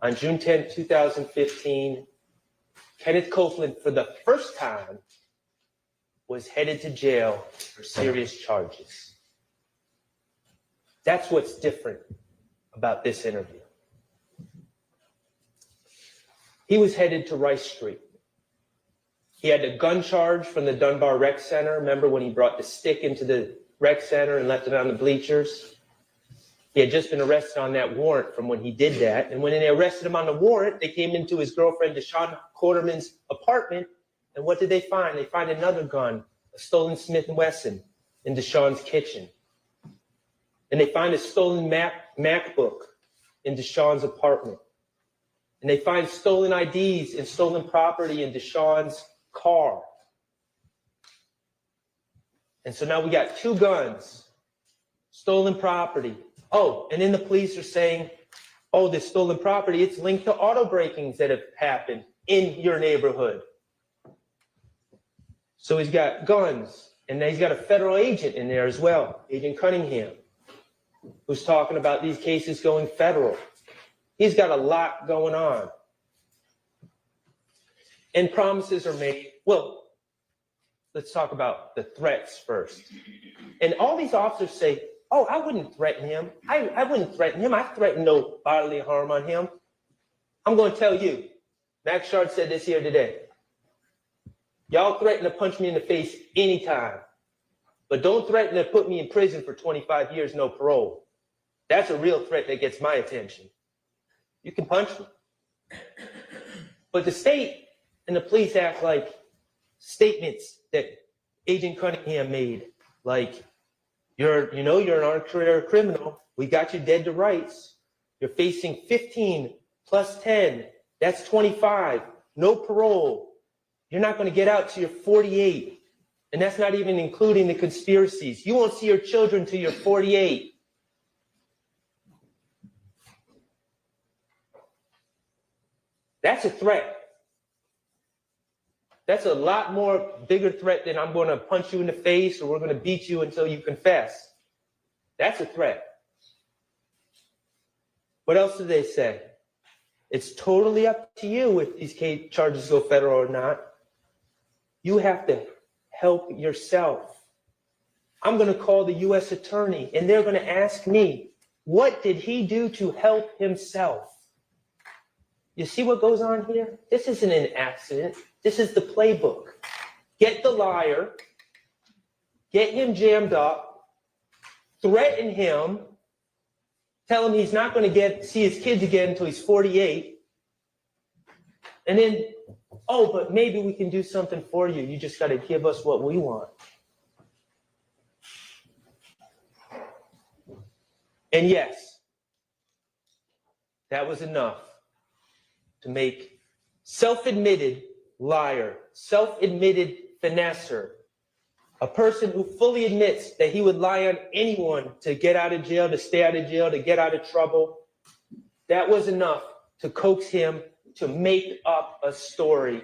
On June 10, 2015, Kenneth Copeland, for the first time, was headed to jail for serious charges. That's what's different about this interview. He was headed to Rice Street. He had a gun charge from the Dunbar Rec Center. Remember when he brought the stick into the rec center and left it on the bleachers? He had just been arrested on that warrant from when he did that. And when they arrested him on the warrant, they came into his girlfriend, Deshaun Quarterman's apartment. And what did they find? They find another gun, a stolen Smith & Wesson in Deshaun's kitchen. And they find a stolen MacBook in Deshaun's apartment. And they find stolen IDs and stolen property in Deshaun's car. And so now we got two guns, stolen property. Oh, and then the police are saying, oh, this stolen property, it's linked to auto breakings that have happened in your neighborhood. So he's got guns, and he's got a federal agent in there as well, Agent Cunningham, who's talking about these cases going federal. He's got a lot going on. And promises are made. Well, let's talk about the threats first. And all these officers say, oh, I wouldn't threaten him. I wouldn't threaten him. I threatened no bodily harm on him. I'm going to tell you, Max Shard said this here today. Y'all threaten to punch me in the face anytime, but don't threaten to put me in prison for 25 years, no parole. That's a real threat that gets my attention. You can punch me. But the state and the police act like statements that Agent Cunningham made, like, you're an armed criminal. We got you dead to rights. You're facing 15 plus 10. That's 25. No parole. You're not going to get out till you're 48. And that's not even including the conspiracies. You won't see your children till you're 48. That's a threat. That's a lot more bigger threat than I'm going to punch you in the face or we're going to beat you until you confess. That's a threat. What else do they say? It's totally up to you if these charges go federal or not. You have to help yourself. I'm going to call the U.S. attorney and they're going to ask me, what did he do to help himself? You see what goes on here? This isn't an accident. This is the playbook. Get the liar, get him jammed up, threaten him, tell him he's not going to see his kids again until he's 48, and then, oh, but maybe we can do something for you. You just got to give us what we want. And yes, that was enough to make self-admitted liar, self-admitted finesser, a person who fully admits that he would lie on anyone to get out of jail, to stay out of jail, to get out of trouble. That was enough to coax him to make up a story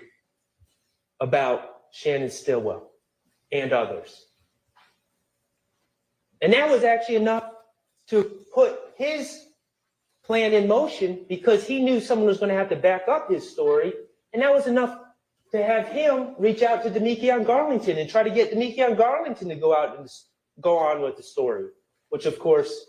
about Shannon Stillwell and others. And that was actually enough to put his plan in motion because he knew someone was going to have to back up his story. And that was enough to have him reach out to Demekion Garlington and try to get Demekion Garlington to go out and go on with the story, which of course,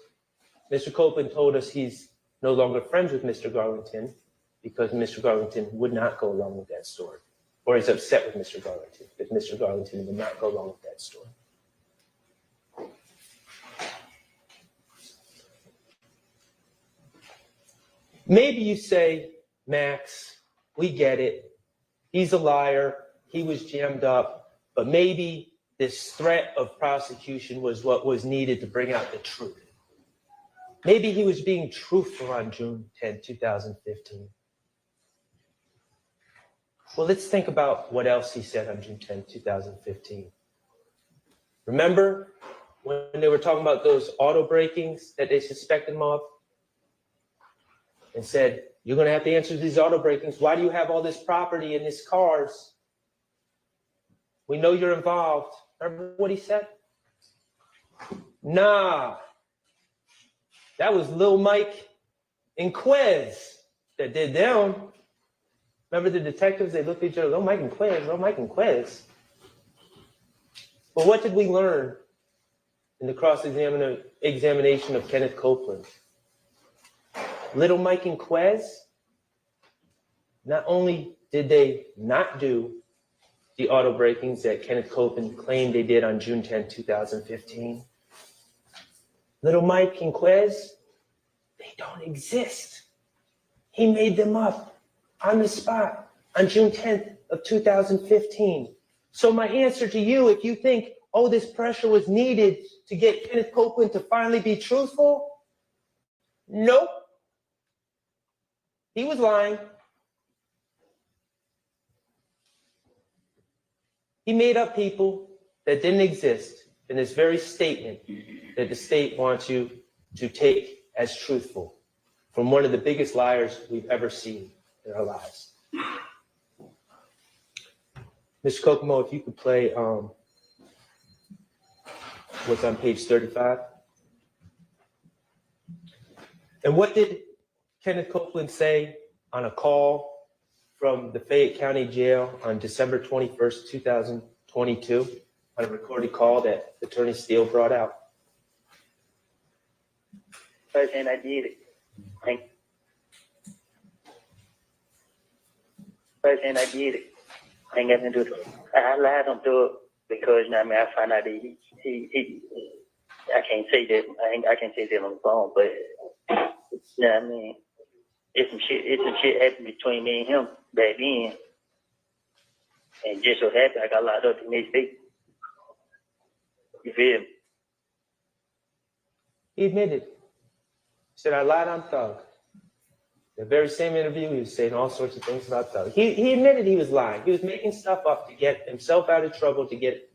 Mr. Copeland told us he's no longer friends with Mr. Garlington because Mr. Garlington would not go along with that story, or he's upset with Mr. Garlington if Mr. Garlington would not go along with that story. Maybe you say, Max, we get it. He's a liar. He was jammed up. But maybe this threat of prosecution was what was needed to bring out the truth. Maybe he was being truthful on June 10, 2015. Well, let's think about what else he said on June 10, 2015. Remember when they were talking about those auto breakings that they suspected him of? And said, you're going to have to answer these auto breakings. Why do you have all this property and these cars? We know you're involved. Remember what he said? Nah. That was Lil Mike and Quez that did them. Remember the detectives? They looked at each other, Lil Mike and Quez, Lil Mike and Quez. But what did we learn in the cross-examination of Kenneth Copeland? Little Mike and Quez, not only did they not do the auto breakings that Kenneth Copeland claimed they did on June 10, 2015, Little Mike and Quez, they don't exist. He made them up on the spot on June 10th of 2015. So my answer to you, if you think, oh, this pressure was needed to get Kenneth Copeland to finally be truthful, nope. He was lying. He made up people that didn't exist in this very statement that the state wants you to take as truthful from one of the biggest liars we've ever seen in our lives. Mr. Kokomo, if you could play what's on page 35. And what did Kenneth Copeland say on a call from the Fayette County Jail on December 21st, 2022, on a recorded call that Attorney Steele brought out? First thing I did it. First thing I did it. Ain't got nothing to do with it. I lied on to it because, you know what I mean, I found out that he I can't say that. I can't say that on the phone, but, you know what I mean? It's some shit happened between me and him back then. And just so happened I got locked up the next day. You feel me? He admitted. He said, I lied on Thug. The very same interview, he was saying all sorts of things about Thug. He admitted he was lying. He was making stuff up to get himself out of trouble, to get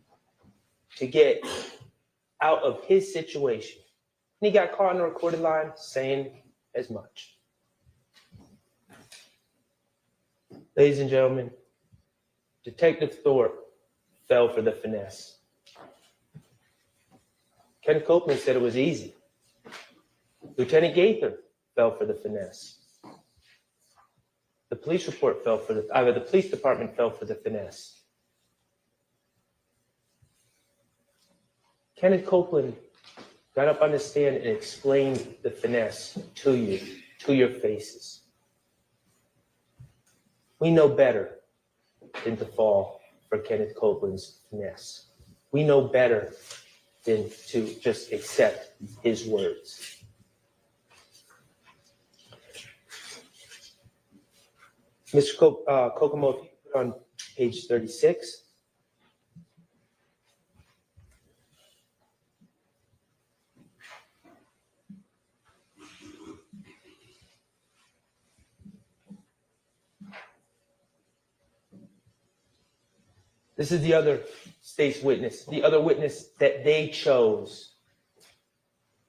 out of his situation. And he got caught on the recorded line saying as much. Ladies and gentlemen, Detective Thorpe fell for the finesse. Kenneth Copeland said it was easy. Lieutenant Gaither fell for the finesse. The police report fell for the police department fell for the finesse. Kenneth Copeland got up on the stand and explained the finesse to you, to your faces. We know better than to fall for Kenneth Copeland's finesse. We know better than to just accept his words. Mr. Kokomo, if you put on page 36. This is the other state's witness, the other witness that they chose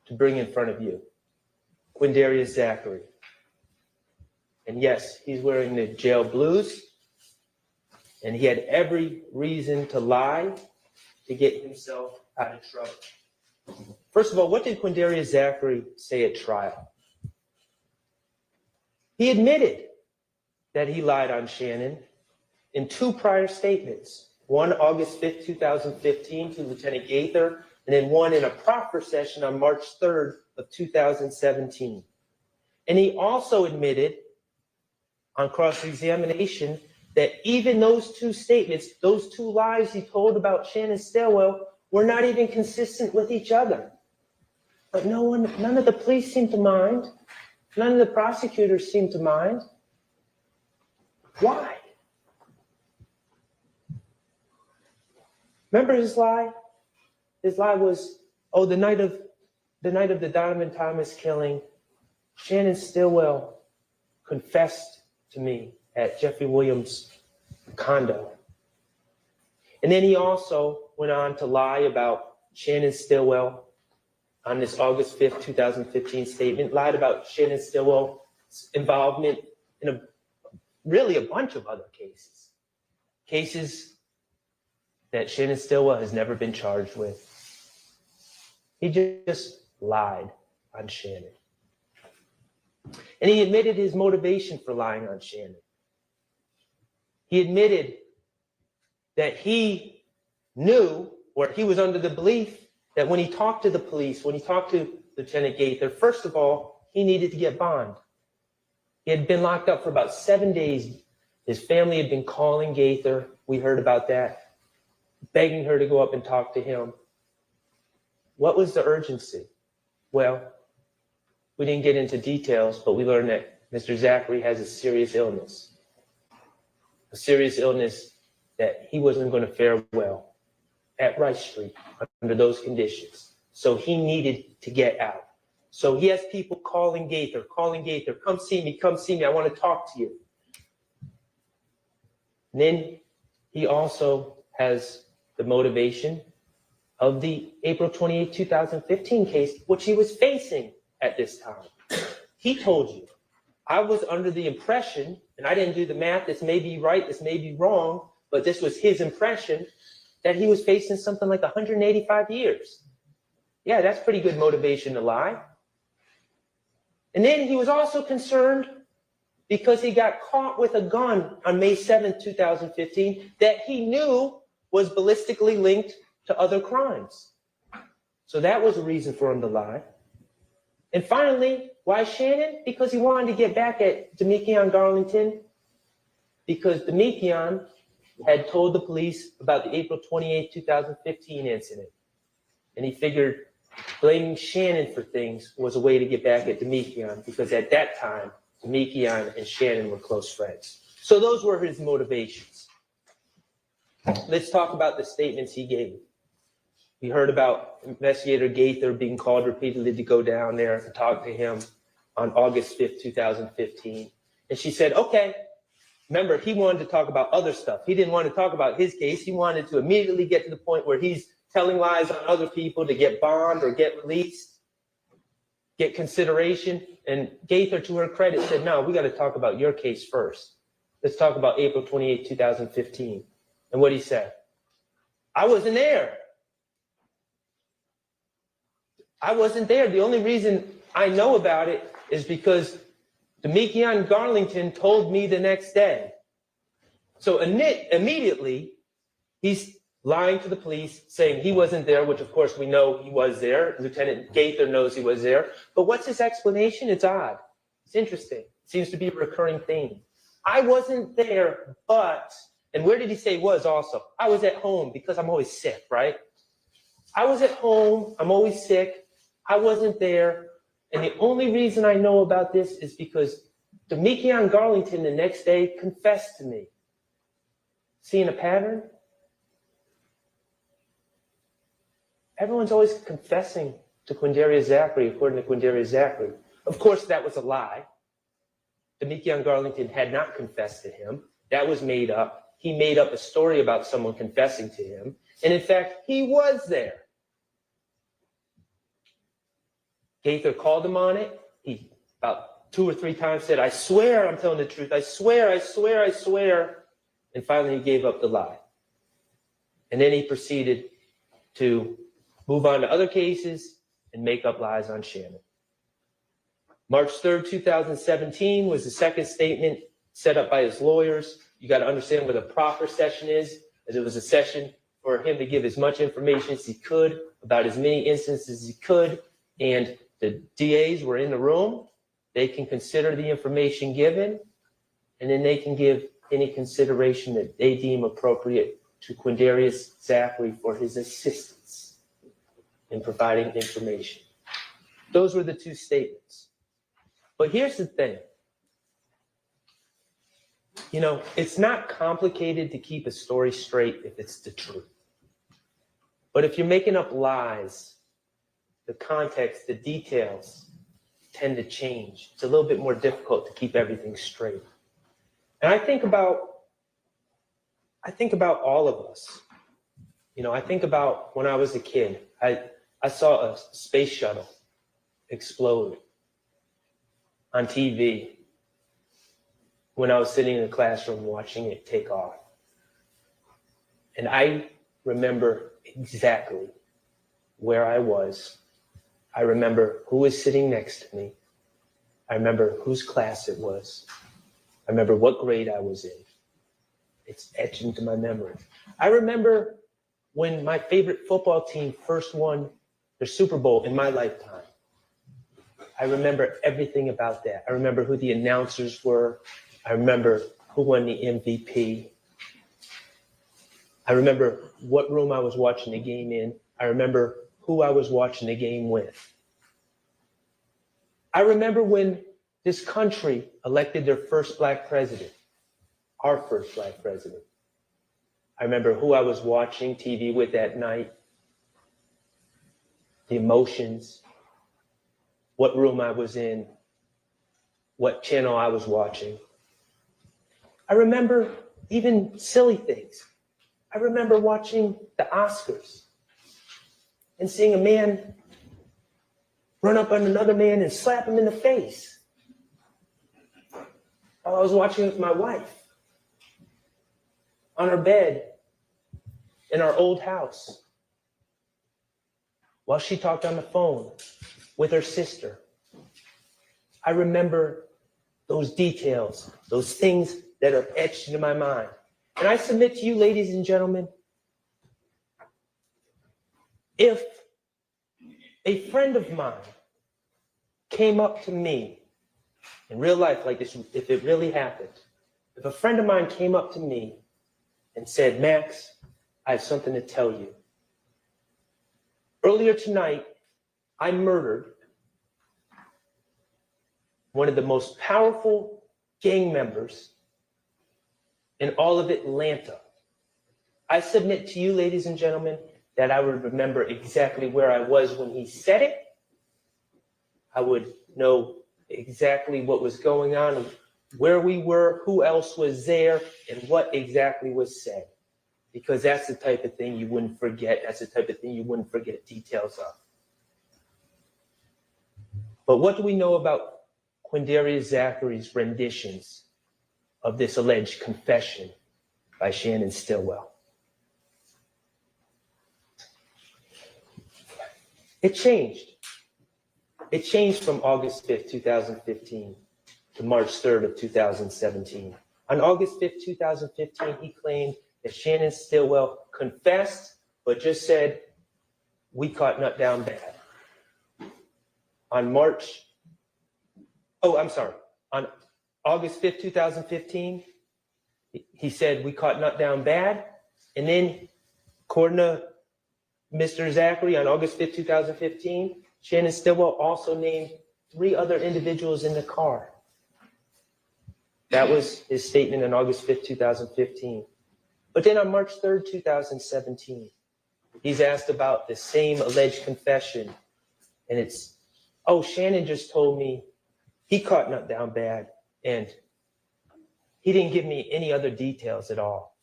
to bring in front of you, Quindarius Zachary. And yes, he's wearing the jail blues, and he had every reason to lie to get himself out of trouble. First of all, what did Quindarius Zachary say at trial? He admitted that he lied on Shannon in two prior statements. One August 5th, 2015 to Lieutenant Gaither, and then one in a proffer session on March 3rd of 2017. And he also admitted on cross-examination that even those two statements, those two lies he told about Shannon Stilwell were not even consistent with each other. But none of the police seemed to mind. None of the prosecutors seem to mind. Why? Remember his lie? His lie was, oh, the night of the Donovan Thomas killing, Shannon Stillwell confessed to me at Jeffrey Williams' condo. And then he also went on to lie about Shannon Stillwell on this August 5th, 2015 statement, lied about Shannon Stillwell's involvement in really a bunch of other cases. Cases that Shannon Stillwell has never been charged with. He just lied on Shannon. And he admitted his motivation for lying on Shannon. He admitted that he knew, or he was under the belief, that when he talked to the police, when he talked to Lieutenant Gaither, first of all, he needed to get bond. He had been locked up for about 7 days. His family had been calling Gaither. We heard about that, begging her to go up and talk to him. What was the urgency? Well, we didn't get into details, but we learned that Mr. Zachary has a serious illness that he wasn't going to fare well at Rice Street under those conditions. So he needed to get out. So he has people calling Gaither, come see me, I want to talk to you. And then he also has the motivation of the April 28, 2015 case, which he was facing at this time. He told you, I was under the impression, and I didn't do the math, this may be right, this may be wrong, but this was his impression, that he was facing something like 185 years. Yeah, that's pretty good motivation to lie. And then he was also concerned because he got caught with a gun on May 7th, 2015, that he knew was ballistically linked to other crimes. So that was a reason for him to lie. And finally, why Shannon? Because he wanted to get back at Demekion Garlington, because Demekion had told the police about the April 28, 2015 incident. And he figured blaming Shannon for things was a way to get back at Demekion, because at that time, Demekion and Shannon were close friends. So those were his motivations. Let's talk about the statements he gave. We heard about Investigator Gaither being called repeatedly to go down there and talk to him on August 5th, 2015. And she said, okay. Remember, he wanted to talk about other stuff. He didn't want to talk about his case. He wanted to immediately get to the point where he's telling lies on other people to get bond or get released, get consideration. And Gaither, to her credit, said, no, we got to talk about your case first. Let's talk about April 28, 2015. And what he said, I wasn't there. I wasn't there. The only reason I know about it is because Demekion Garlington told me the next day. So immediately, he's lying to the police, saying he wasn't there, which of course we know he was there. Lieutenant Gaither knows he was there. But what's his explanation? It's odd. It's interesting. It seems to be a recurring theme. I wasn't there, but, and where did he say was also? I was at home because I'm always sick, right? I was at home. I'm always sick. I wasn't there. And the only reason I know about this is because Demekion Garlington the next day confessed to me. Seeing a pattern? Everyone's always confessing to Quindarius Zachary, according to Quindarius Zachary. Of course, that was a lie. Demekion Garlington had not confessed to him. That was made up. He made up a story about someone confessing to him. And in fact, he was there. Gaither called him on it. He about 2 or 3 times said, I swear I'm telling the truth. I swear, I swear, I swear. And finally, he gave up the lie. And then he proceeded to move on to other cases and make up lies on Shannon. March 3rd, 2017 was the second statement set up by his lawyers. You got to understand what a proper session is, as it was a session for him to give as much information as he could about as many instances as he could. And the DAs were in the room. They can consider the information given, and then they can give any consideration that they deem appropriate to Quindarius Zachary for his assistance in providing information. Those were the 2 statements. But here's the thing. You know, it's not complicated to keep a story straight if it's the truth. But if you're making up lies, the context, the details tend to change. It's a little bit more difficult to keep everything straight. And I think about all of us. You know, I think about when I was a kid, I saw a space shuttle explode on TV when I was sitting in the classroom watching it take off. And I remember exactly where I was. I remember who was sitting next to me. I remember whose class it was. I remember what grade I was in. It's etched into my memory. I remember when my favorite football team first won their Super Bowl in my lifetime. I remember everything about that. I remember who the announcers were. I remember who won the MVP. I remember what room I was watching the game in. I remember who I was watching the game with. I remember when this country elected their first black president, our first black president. I remember who I was watching TV with that night, the emotions, what room I was in, what channel I was watching. I remember even silly things. I remember watching the Oscars and seeing a man run up on another man and slap him in the face while I was watching with my wife on our bed in our old house while she talked on the phone with her sister. I remember those details, those things that are etched into my mind. And I submit to you, ladies and gentlemen, if a friend of mine came up to me in real life like this, if it really happened, if a friend of mine came up to me and said, Max, I have something to tell you. Earlier tonight, I murdered one of the most powerful gang members in all of Atlanta. I submit to you, ladies and gentlemen, that I would remember exactly where I was when he said it. I would know exactly what was going on, where we were, who else was there, and what exactly was said. Because that's the type of thing you wouldn't forget. That's the type of thing you wouldn't forget details of. But what do we know about Quindarius Zachary's renditions of this alleged confession by Shannon Stillwell? It changed. It changed from August 5th, 2015 to March 3rd of 2017. On August 5th, 2015, he claimed that Shannon Stillwell confessed, but just said, we caught Nut down bad. On August 5th, 2015, he said, we caught Nut down bad. And then, according to Mr. Zachary, on August 5th, 2015, Shannon Stillwell also named 3 other individuals in the car. That was his statement on August 5th, 2015. But then on March 3rd, 2017, he's asked about the same alleged confession. And it's, oh, Shannon just told me he caught Nut down bad and he didn't give me any other details at all.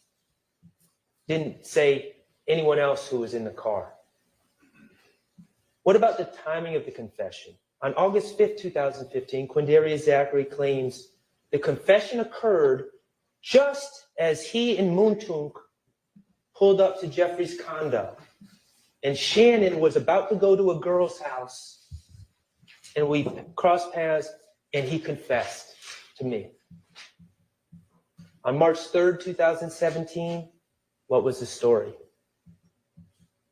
Didn't say anyone else who was in the car. What about the timing of the confession? On August 5th, 2015, Quindarius Zachary claims the confession occurred just as he and Moontunk pulled up to Jeffrey's condo. And Shannon was about to go to a girl's house. And we crossed paths and he confessed to me. On March 3rd, 2017, what was the story?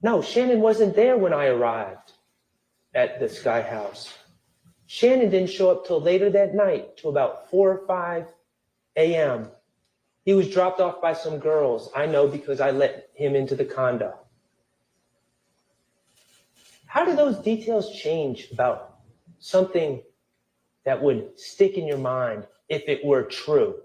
No, Shannon wasn't there when I arrived at the Sky House. Shannon didn't show up till later that night, till about 4 or 5 a.m. He was dropped off by some girls. I know because I let him into the condo. How do those details change about something that would stick in your mind if it were true?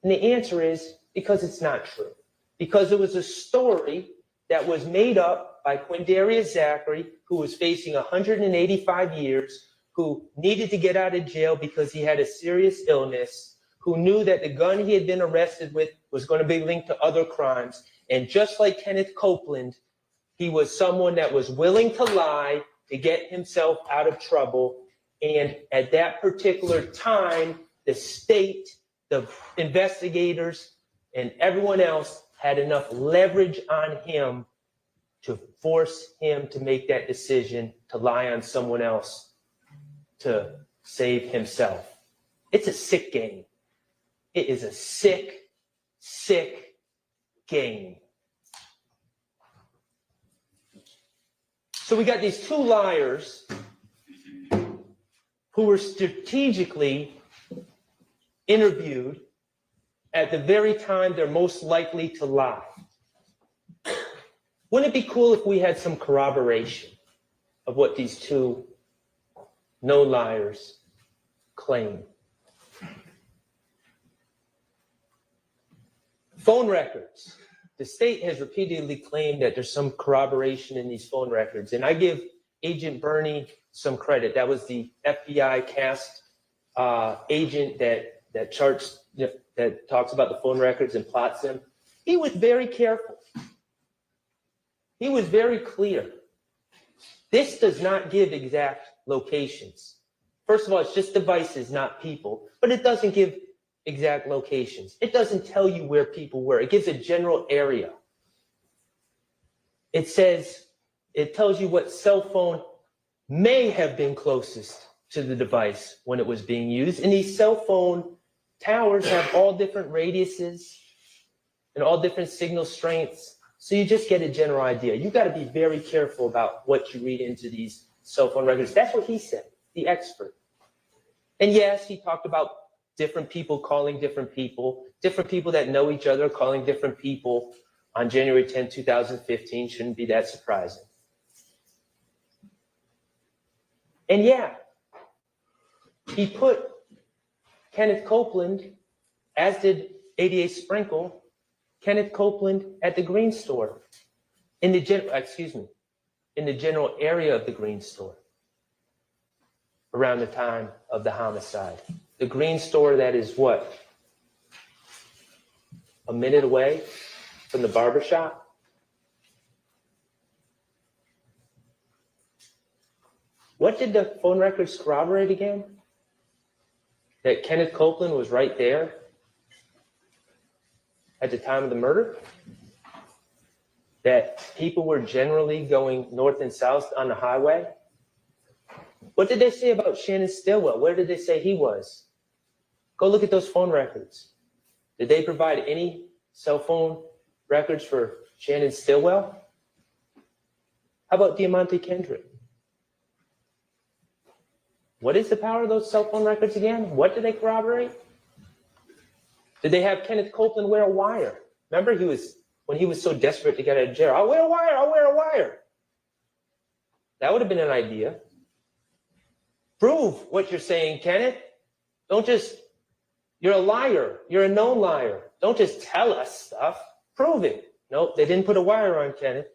And the answer is because it's not true. Because it was a story that was made up by Quindarius Zachary, who was facing 185 years, who needed to get out of jail because he had a serious illness, who knew that the gun he had been arrested with was going to be linked to other crimes. And just like Kenneth Copeland, he was someone that was willing to lie to get himself out of trouble. And at that particular time, the state, the investigators, and everyone else had enough leverage on him to force him to make that decision to lie on someone else to save himself. It's a sick game. It is a sick, sick game. So we got these two liars who were strategically interviewed at the very time they're most likely to lie. Wouldn't it be cool if we had some corroboration of what these two no liars claim? Phone records. The state has repeatedly claimed that there's some corroboration in these phone records, and I give Agent Bernie some credit. That was the FBI cast agent that charts, that talks about the phone records and plots them. He was very careful. He was very clear. This does not give exact locations. First of all, it's just devices, not people, but it doesn't give exact locations. It doesn't tell you where people were. It gives a general area. It says, it tells you what cell phone may have been closest to the device when it was being used. And these cell phone towers have all different radiuses and all different signal strengths. So you just get a general idea. You got to be very careful about what you read into these cell phone records. That's what he said, the expert. And yes, he talked about different people calling different people that know each other calling different people on January 10, 2015. Shouldn't be that surprising. And yeah, he put Kenneth Copeland, as did ADA Sprinkle, Kenneth Copeland at the Green Store, in the general area of the Green Store around the time of the homicide. The Green Store that is what? A minute away from the barbershop? What did the phone records corroborate again? That Kenneth Copeland was right there at the time of the murder? That people were generally going north and south on the highway? What did they say about Shannon Stillwell? Where did they say he was? Go look at those phone records. Did they provide any cell phone records for Shannon Stillwell? How about Diamante Kendrick? What is the power of those cell phone records again? What did they corroborate? Did they have Kenneth Copeland wear a wire? Remember, when he was so desperate to get out of jail, I'll wear a wire, I'll wear a wire. That would have been an idea. Prove what you're saying, Kenneth. Don't just, you're a liar. You're a known liar. Don't just tell us stuff. Prove it. Nope, they didn't put a wire on Kenneth.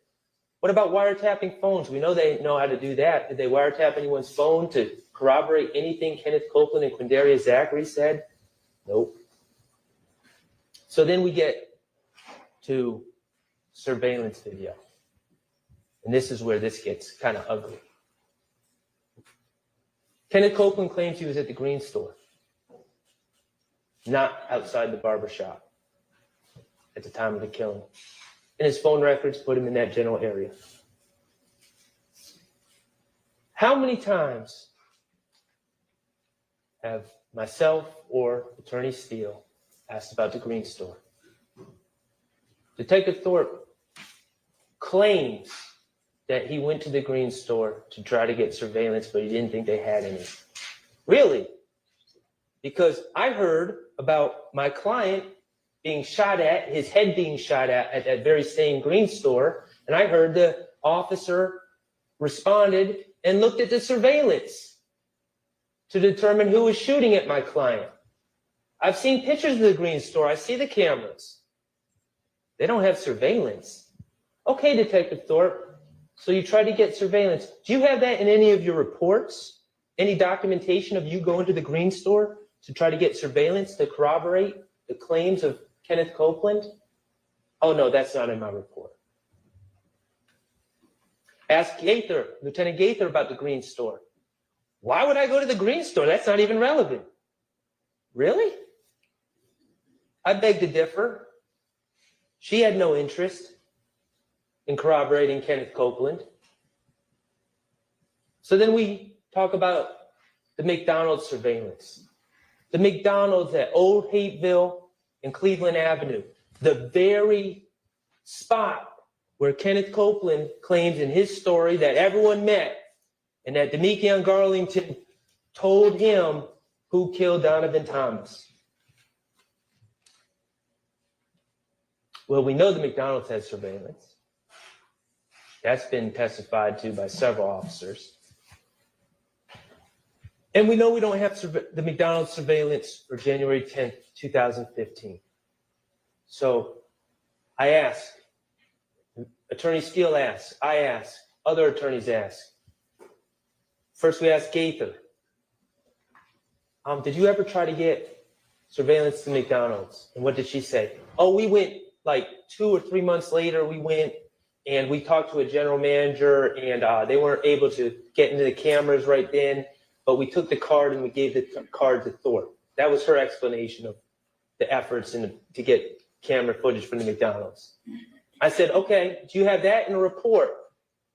What about wiretapping phones? We know they know how to do that. Did they wiretap anyone's phone to corroborate anything Kenneth Copeland and Quindarius Zachary said? Nope. So then we get to surveillance video. And this is where this gets kind of ugly. Kenneth Copeland claims he was at the Green Store, not outside the barbershop at the time of the killing. And his phone records put him in that general area. How many times have myself or Attorney Steele asked about the Green Store? Detective Thorpe claims that he went to the Green Store to try to get surveillance, but he didn't think they had any. Really? Because I heard about my client being shot at, his head being shot at that very same Green Store, and I heard the officer responded and looked at the surveillance. to determine who was shooting at my client. I've seen pictures of the green store. I see the cameras. They don't have surveillance. Okay, Detective Thorpe, so you try to get surveillance. Do you have that in any of your reports? Any documentation of you going to the green store to try to get surveillance to corroborate the claims of Kenneth Copeland? Oh, no, that's not in my report. Ask Gaither, Lieutenant Gaither, about the green store. Why would I go to the green store? That's not even relevant. Really? I beg to differ. She had no interest in corroborating Kenneth Copeland. So then we talk about the McDonald's surveillance. The McDonald's at Old Hateville and Cleveland Avenue, the very spot where Kenneth Copeland claims in his story that everyone met and that Demekion Garlington told him who killed Donovan Thomas. Well, we know the McDonald's has surveillance. That's been testified to by several officers. And we know we don't have the McDonald's surveillance for January 10th, 2015. So I ask, Attorney Steele asks, I ask, other attorneys ask. First we ask Gaither, did you ever try to get surveillance to McDonald's? And what did she say? Oh, we went like 2 or 3 months later, we went and we talked to a general manager and they weren't able to get into the cameras right then, but we took the card and we gave the card to Thorpe. That was her explanation of the efforts to get camera footage from the McDonald's. I said, okay, do you have that in a report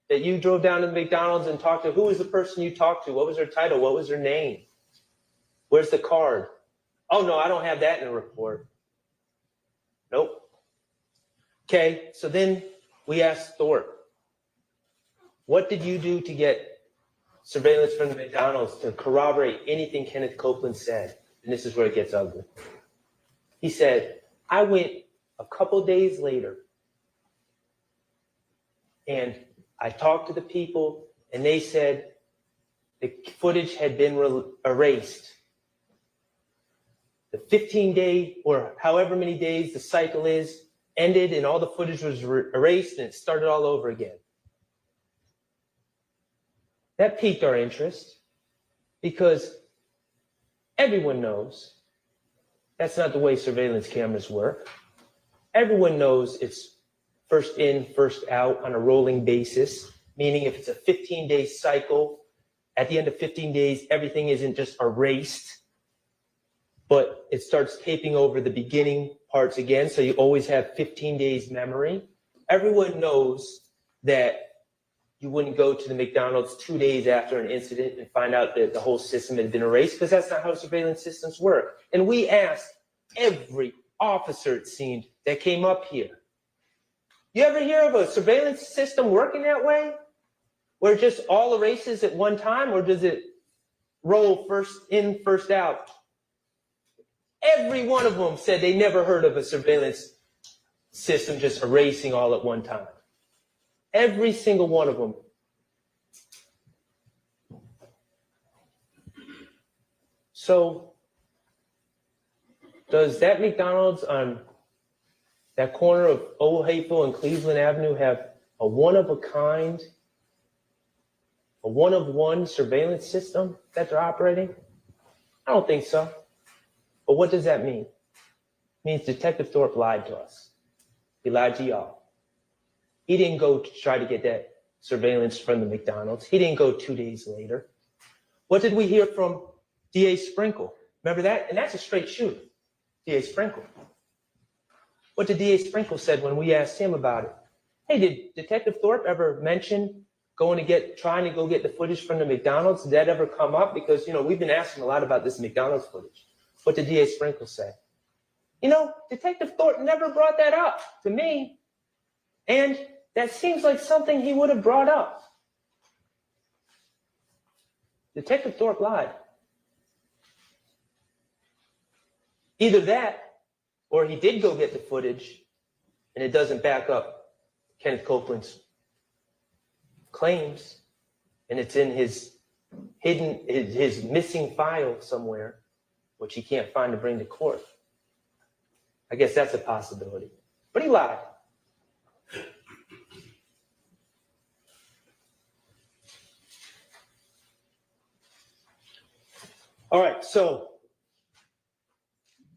that you drove down to the McDonald's and talked to? Who was the person you talked to? What was their title? What was their name? Where's the card? Oh, no, I don't have that in a report. Nope. Okay, so then we asked Thorpe, what did you do to get surveillance from the McDonald's to corroborate anything Kenneth Copeland said? And this is where it gets ugly. He said, I went a couple days later and I talked to the people and they said the footage had been erased. The 15-day or however many days the cycle is ended and all the footage was erased and it started all over again. That piqued our interest because everyone knows that's not the way surveillance cameras work. Everyone knows it's first in, first out on a rolling basis, meaning if it's a 15-day cycle, at the end of 15 days, everything isn't just erased, but it starts taping over the beginning parts again, so you always have 15 days memory. Everyone knows that you wouldn't go to the McDonald's 2 days after an incident and find out that the whole system had been erased, because that's not how surveillance systems work. And we asked every officer, it seemed, that came up here, you ever hear of a surveillance system working that way? Where it just all erases at one time, or does it roll first in, first out? Every one of them said they never heard of a surveillance system just erasing all at one time. Every single one of them. So, does that McDonald's on that corner of Old Hateville and Cleveland Avenue have a one-of-a-kind, a one-of-one surveillance system that they're operating? I don't think so. But what does that mean? It means Detective Thorpe lied to us. He lied to y'all. He didn't go to try to get that surveillance from the McDonald's. He didn't go 2 days later. What did we hear from DA Sprinkle? Remember that? And that's a straight shooter, DA Sprinkle. What did DA Sprinkle said when we asked him about it? Hey, did Detective Thorpe ever mention trying to go get the footage from the McDonald's? Did that ever come up? Because, we've been asking a lot about this McDonald's footage. What did DA Sprinkle say? Detective Thorpe never brought that up to me. And that seems like something he would have brought up. Detective Thorpe lied. Either that, or he did go get the footage and it doesn't back up Kenneth Copeland's claims and it's in his hidden his missing file somewhere, which he can't find to bring to court. I guess that's a possibility. But he lied. All right, so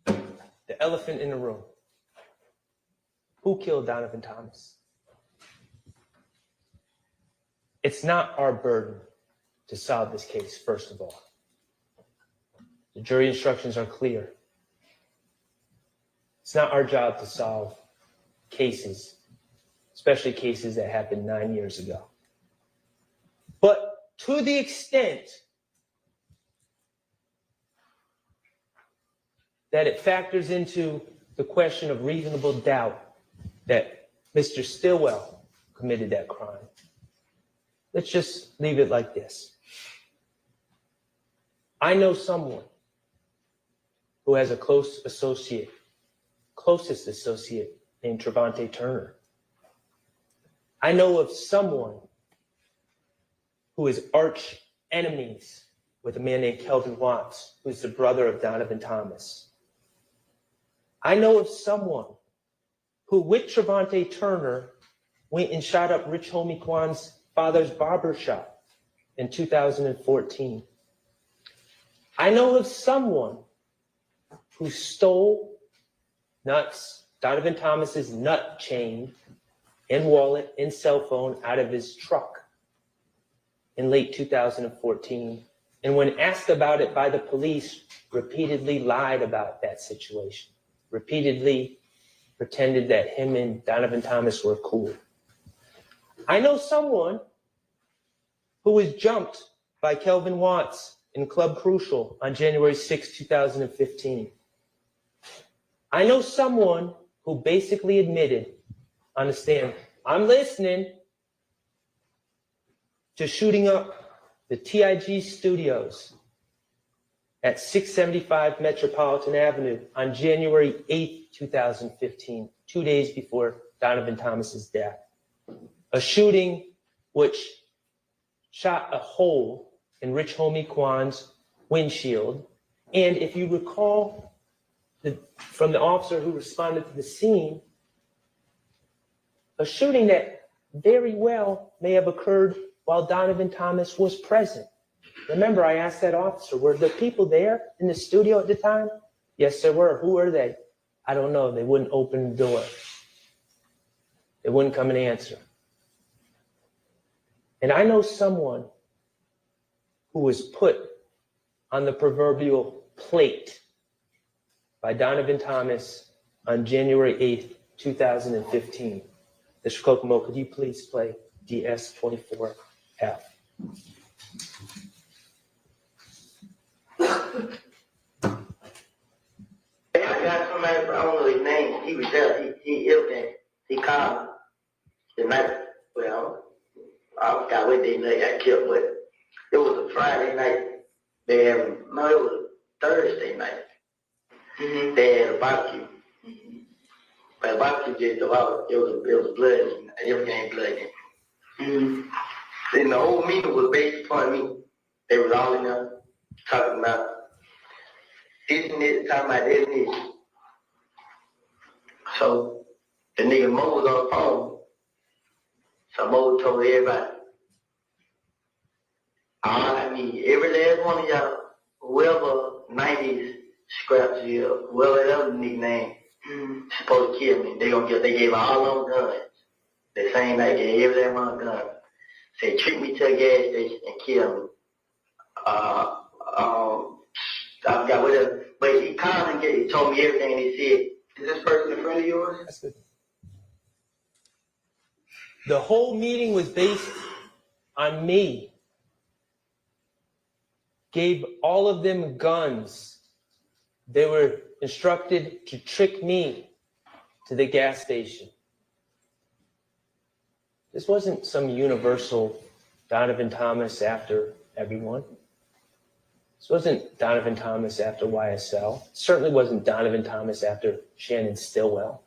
the elephant in the room. Who killed Donovan Thomas? It's not our burden to solve this case, first of all. The jury instructions are clear. It's not our job to solve cases, especially cases that happened 9 years ago. But to the extent that it factors into the question of reasonable doubt that Mr. Stillwell committed that crime, let's just leave it like this. I know someone who has a closest associate named Trevante Turner. I know of someone who is arch enemies with a man named Kelvin Watts, who's the brother of Donovan Thomas. I know of someone who, with Trevante Turner, went and shot up Rich Homie Kwan's father's barber shop in 2014. I know of someone who stole Donovan Thomas's nut chain and wallet and cell phone out of his truck in late 2014. And when asked about it by the police, repeatedly lied about that situation, repeatedly pretended that him and Donovan Thomas were cool. I know someone who was jumped by Kelvin Watts in Club Crucial on January 6, 2015. I know someone who basically admitted on the stand, I'm listening, to shooting up the TIG studios at 675 Metropolitan Avenue on January 8, 2015, 2 days before Donovan Thomas's death. A shooting which shot a hole in Rich Homie Kwan's windshield. And if you recall from the officer who responded to the scene, a shooting that very well may have occurred while Donovan Thomas was present. Remember, I asked that officer, were the people there in the studio at the time? Yes, there were. Who were they? I don't know. They wouldn't open the door. They wouldn't come and answer. And I know someone who was put on the proverbial plate by Donovan Thomas on January 8th, 2015. Mr. Kokomo, could you please play DS24F? I got somebody, I don't know his name. He was there. He everything. He called the night. Well, I forgot what day they got killed, but it was a Friday night. It was a Thursday night. Mm-hmm. They had a barbecue. Mm-hmm. But the barbecue just about it was blood and everything blood. Mm-hmm. Then the whole meeting was based upon me. They was all in there talking about this and this, talking about this and this. So the nigga Mo was on the phone. So Mo told everybody, I need every last one of y'all, whoever 90s scraps here, whoever that was nickname, supposed to kill me. They gave all them guns. The same night, they gave every last one gun. Said, treat me to a gas station and kill me. I forgot what else, but he called and he told me everything he said. Is this person in front of yours? That's good. The whole meeting was based on me. Gave all of them guns. They were instructed to trick me to the gas station. This wasn't some universal Donovan Thomas after everyone. This wasn't Donovan Thomas after YSL. It certainly wasn't Donovan Thomas after Shannon Stillwell.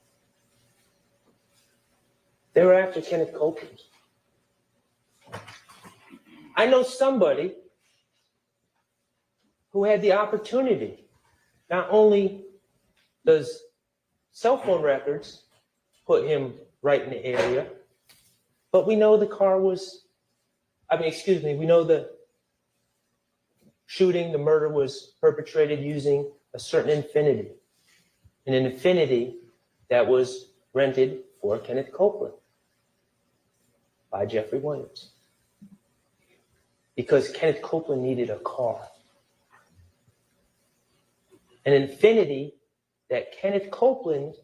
They were after Kenneth Copeland. I know somebody who had the opportunity. Not only does cell phone records put him right in the area, but we know the car was, we know the shooting, the murder was perpetrated using a certain Infiniti, an Infiniti that was rented for Kenneth Copeland by Jeffrey Williams. Because Kenneth Copeland needed a car. An Infiniti that Kenneth Copeland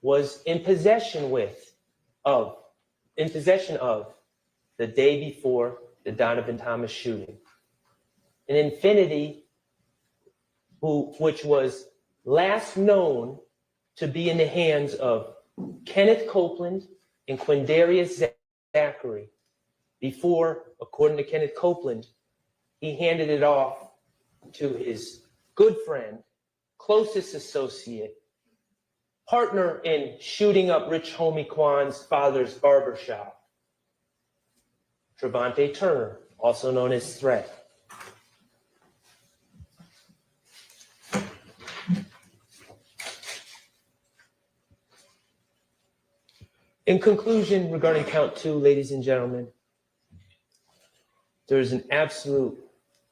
was in possession of the day before the Donovan Thomas shooting. An Infiniti which was last known to be in the hands of Kenneth Copeland and Quindarius Zachary before, according to Kenneth Copeland, he handed it off to his good friend, closest associate, partner in shooting up Rich Homie Kwan's father's barbershop, Trevante Turner, also known as Threat. In conclusion, regarding count 2, ladies and gentlemen, there is an absolute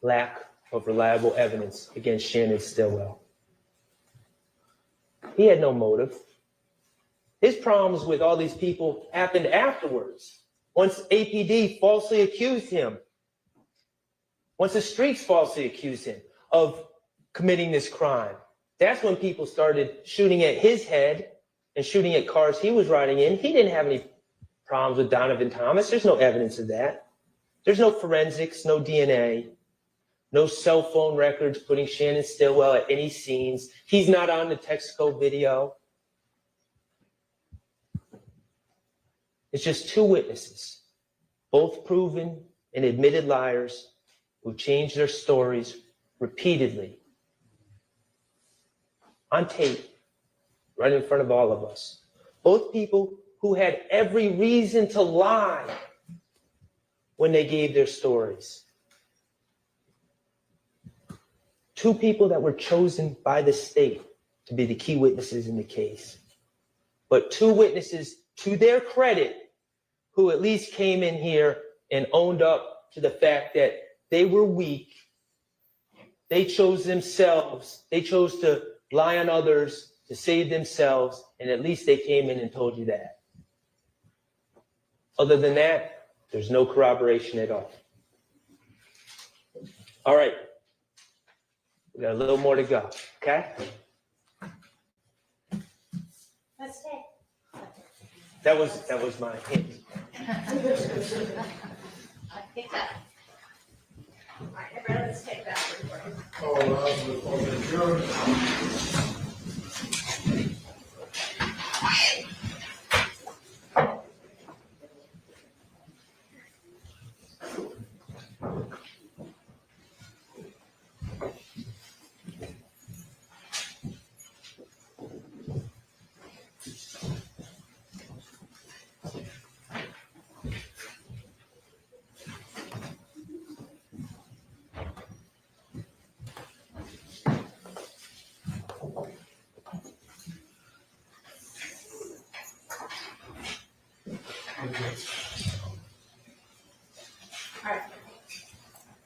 lack of reliable evidence against Shannon Stillwell. He had no motive. His problems with all these people happened afterwards. Once APD falsely accused him, once the streets falsely accused him of committing this crime, that's when people started shooting at his head and shooting at cars he was riding in. He didn't have any problems with Donovan Thomas. There's no evidence of that. There's no forensics, no DNA, no cell phone records putting Shannon Stillwell at any scenes. He's not on the Texaco video. It's just two witnesses, both proven and admitted liars who changed their stories repeatedly on tape, right in front of all of us. Both people who had every reason to lie when they gave their stories. Two people that were chosen by the state to be the key witnesses in the case. But two witnesses, to their credit, who at least came in here and owned up to the fact that they were weak. They chose themselves. They chose to lie on others to save themselves, and at least they came in and told you that. Other than that, there's no corroboration at all. All right. We got a little more to go, okay? Let's take. That was my hint. I think that. All right, everybody, let's take that for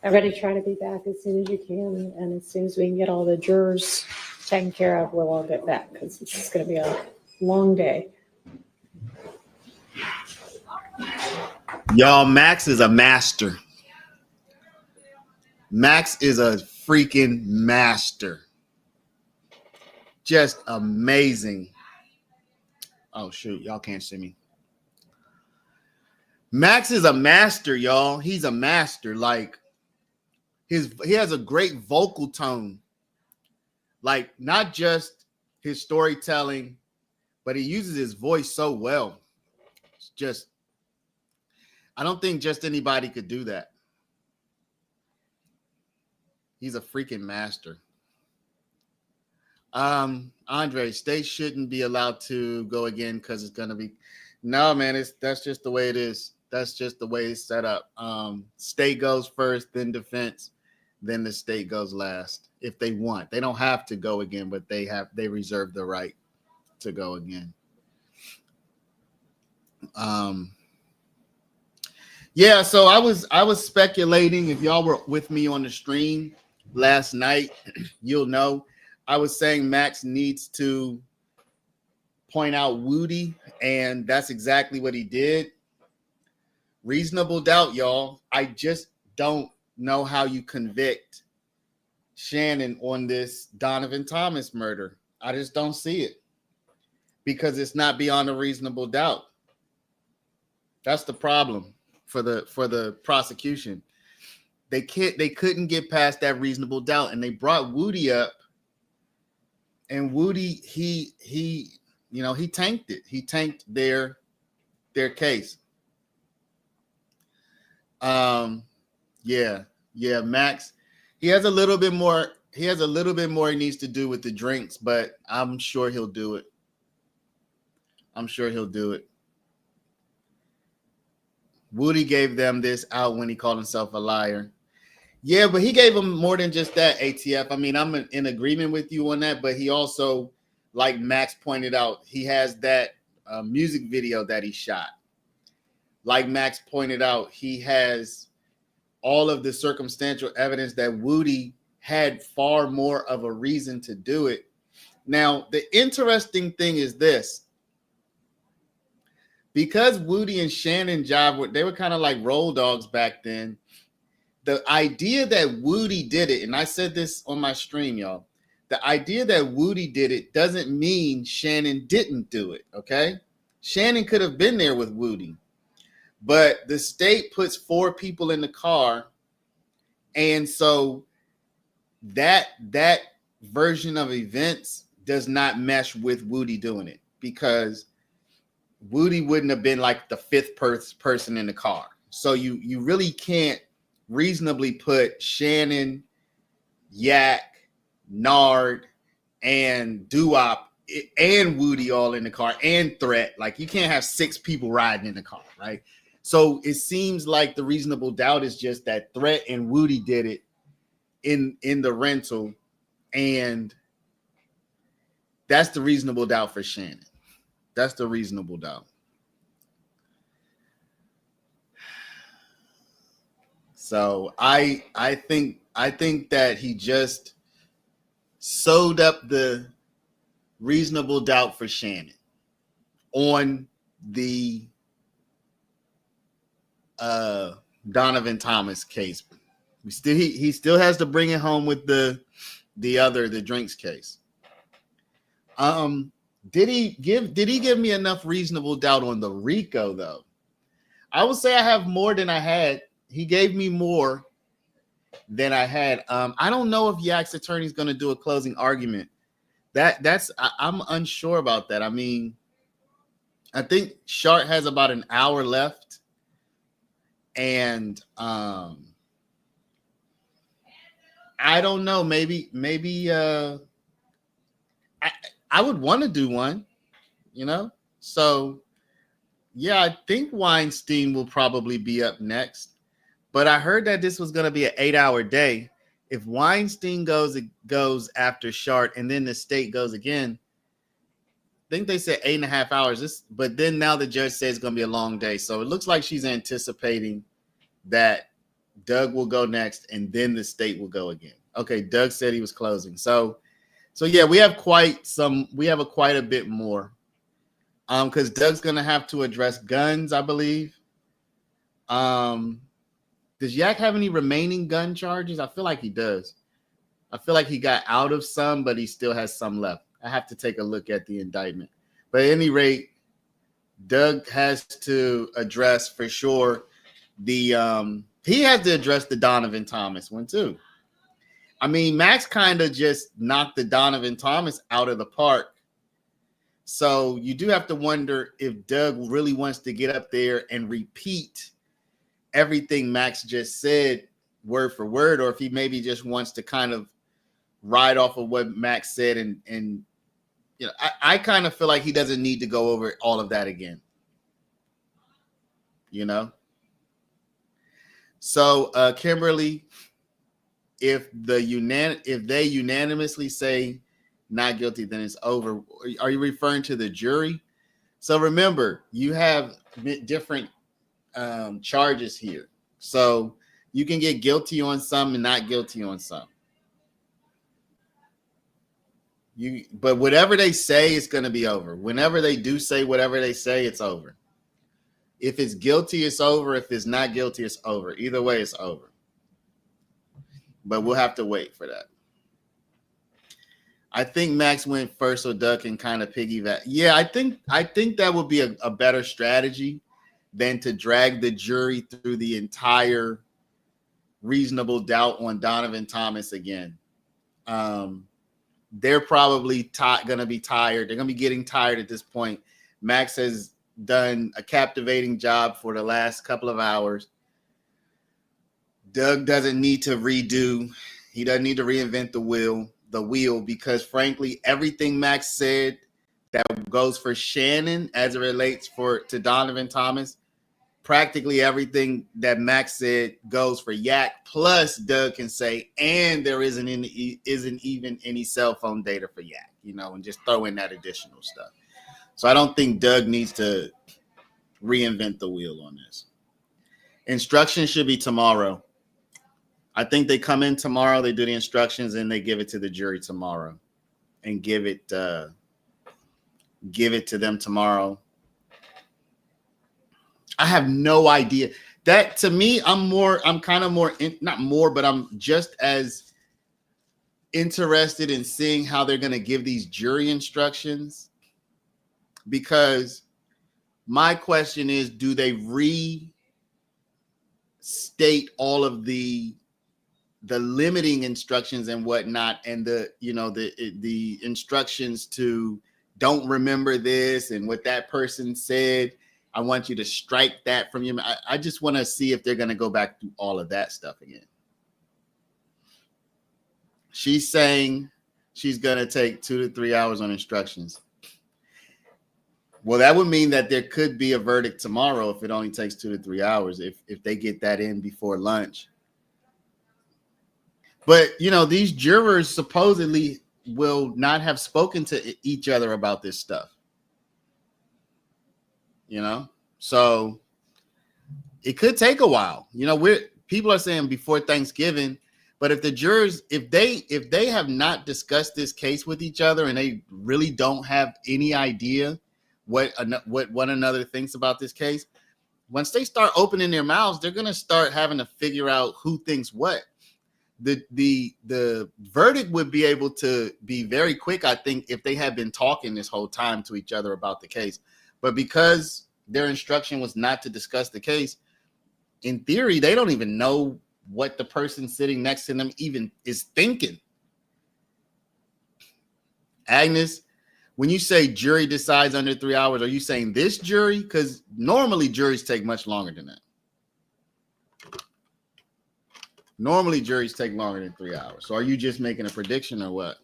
Everybody try to be back as soon as you can, and as soon as we can get all the jurors taken care of, we'll all get back, because it's just gonna be a long day. Y'all, Max is a master. Max is a freaking master. Just amazing. Oh, shoot. Y'all can't see me. Max is a master, y'all. He's a master. Like, he has a great vocal tone. Like, not just his storytelling, but he uses his voice so well. It's just, I don't think just anybody could do that. He's a freaking master. Andre, state shouldn't be allowed to go again because it's gonna be no, man. That's just the way it is. That's just the way it's set up. State goes first, then defense, then the state goes last if they want. They don't have to go again, but they reserve the right to go again. Yeah, so I was speculating. If y'all were with me on the stream last night, you'll know I was saying Max needs to point out Woody, and that's exactly what he did. Reasonable doubt, y'all. I just don't know how you convict Shannon on this Donovan Thomas murder. I just don't see it because it's not beyond a reasonable doubt. That's the problem for the prosecution. They couldn't get past that reasonable doubt, and they brought Woody up, and Woody he tanked it. He tanked their case. Yeah, Max. He has a little bit more he needs to do with the drinks, but I'm sure he'll do it. Woody gave them this out when he called himself a liar. Yeah, but he gave them more than just that, ATF. I mean, I'm in agreement with you on that, but he also, like Max pointed out, he has that music video that he shot. Like Max pointed out, he has all of the circumstantial evidence that Woody had far more of a reason to do it. Now, the interesting thing is this. Because Woody and Shannon they were kind of like roll dogs back then. The idea that Woody did it, and I said this on my stream, y'all. The idea that Woody did it doesn't mean Shannon didn't do it, okay? Shannon could have been there with Woody. But the state puts 4 people in the car, and so that version of events does not mesh with Woody doing it, because Woody wouldn't have been like the 5th person in the car. So you really can't reasonably put Shannon, Yak, Nard, and Doo-Wop and Woody all in the car, and Threat. Like, you can't have 6 people riding in the car, right? So it seems like the reasonable doubt is just that Threat and Woody did it in the rental, and that's the reasonable doubt for Shannon. That's the reasonable doubt. So I think that he just sewed up the reasonable doubt for Shannon on the Donovan Thomas case. He still has to bring it home with the drinks case. Did he give me enough reasonable doubt on the RICO though? I would say I have more than I had. He gave me more than I had. I don't know if Yak's attorney is going to do a closing argument. I'm unsure about that. I mean, I think Shart has about an hour left, and I don't know. Maybe I would want to do one, So, yeah, I think Weinstein will probably be up next. But I heard that this was going to be an 8-hour day. If Weinstein goes after Shart and then the state goes again, I think they said 8.5 hours. But then now the judge says it's going to be a long day. So it looks like she's anticipating that Doug will go next and then the state will go again. Okay, Doug said he was closing. So yeah, we have quite a bit more. Because Doug's gonna have to address guns, I believe. Does Yak have any remaining gun charges? I feel like he does. I feel like he got out of some, but he still has some left. I have to take a look at the indictment. But at any rate, Doug has to address for sure he has to address the Donovan Thomas one too. I mean, Max kind of just knocked the Donovan Thomas out of the park. So you do have to wonder if Doug really wants to get up there and repeat everything Max just said word for word, or if he maybe just wants to kind of ride off of what Max said. And I kind of feel like he doesn't need to go over all of that again. So Kimberly, if they unanimously say not guilty, then it's over. Are you referring to the jury? So remember, you have different charges here. So you can get guilty on some and not guilty on some. But whatever they say is going to be over. Whenever they do say whatever they say, it's over. If it's guilty, it's over. If it's not guilty, it's over. Either way, it's over. But we'll have to wait for that. I think Max went first, so Doug can kind of piggyback. Yeah, I think that would be a better strategy than to drag the jury through the entire reasonable doubt on Donovan Thomas again. They're probably going to be tired. They're going to be getting tired at this point. Max has done a captivating job for the last couple of hours. Doug doesn't need to redo. He doesn't need to reinvent the wheel because, frankly, everything Max said that goes for Shannon as it relates to Donovan Thomas, practically everything that Max said goes for Yak. Plus, Doug can say, and there isn't even any cell phone data for Yak, and just throw in that additional stuff. So I don't think Doug needs to reinvent the wheel on this. Instructions should be tomorrow. I think they come in tomorrow, they do the instructions, and they give it to the jury tomorrow and give it to them tomorrow. I have no idea. That to me, I'm just as interested in seeing how they're going to give these jury instructions, because my question is, do they restate all of the limiting instructions and whatnot, and the instructions to don't remember this and what that person said? I want you to strike that from your. I just want to see if they're going to go back through all of that stuff again. She's saying she's going to take 2 to 3 hours on instructions. Well, that would mean that there could be a verdict tomorrow if it only takes 2 to 3 hours, if they get that in before lunch. But, these jurors supposedly will not have spoken to each other about this stuff. So it could take a while. People are saying before Thanksgiving, but if the jurors, if they have not discussed this case with each other and they really don't have any idea what one another thinks about this case, once they start opening their mouths, they're going to start having to figure out who thinks what. The verdict would be able to be very quick, I think, if they had been talking this whole time to each other about the case. But because their instruction was not to discuss the case, in theory, they don't even know what the person sitting next to them even is thinking. Agnes, when you say jury decides under 3 hours, are you saying this jury? Because normally juries take much longer than that. Normally juries take longer than 3 hours. So are you just making a prediction or what?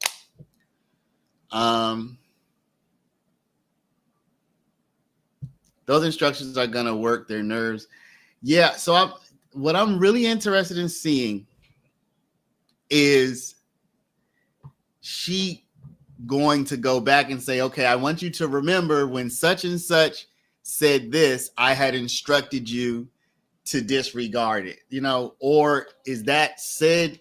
Those instructions are going to work their nerves. Yeah. So what I'm really interested in seeing is she going to go back and say, okay, I want you to remember when such and such said this, I had instructed you to disregard it, or is that said,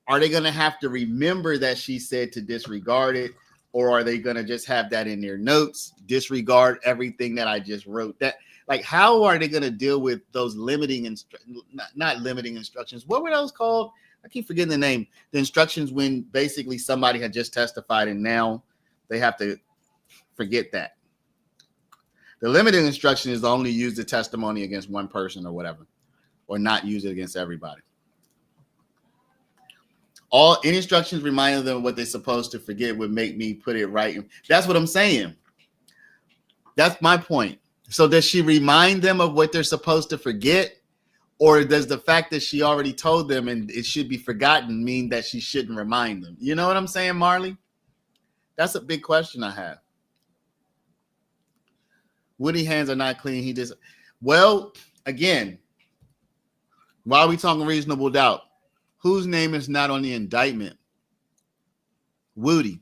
are they going to have to remember that she said to disregard it? Or are they going to just have that in their notes, disregard everything that I just wrote? How are they going to deal with those not limiting instructions? What were those called? I keep forgetting the name. The instructions when basically somebody had just testified and now they have to forget that. The limiting instruction is to only use the testimony against one person or whatever, or not use it against everybody. Any instructions reminding them of what they're supposed to forget would make me put it right. That's what I'm saying. That's my point. So does she remind them of what they're supposed to forget? Or does the fact that she already told them and it should be forgotten mean that she shouldn't remind them? You know what I'm saying, Marley? That's a big question I have. Woody hands are not clean. Well, again, why are we talking reasonable doubt? Whose name is not on the indictment? Woody.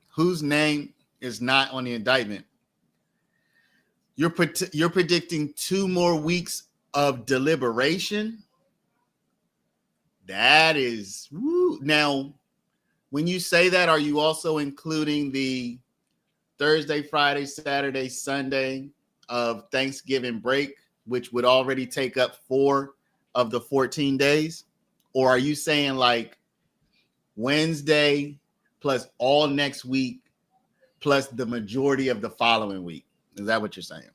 Whose name is not on the indictment? You're predicting 2 more weeks of deliberation. That is woo. Now, when you say that, are you also including the Thursday, Friday, Saturday, Sunday of Thanksgiving break, which would already take up 4 of the 14 days? Or are you saying like Wednesday plus all next week plus the majority of the following week? Is that what you're saying?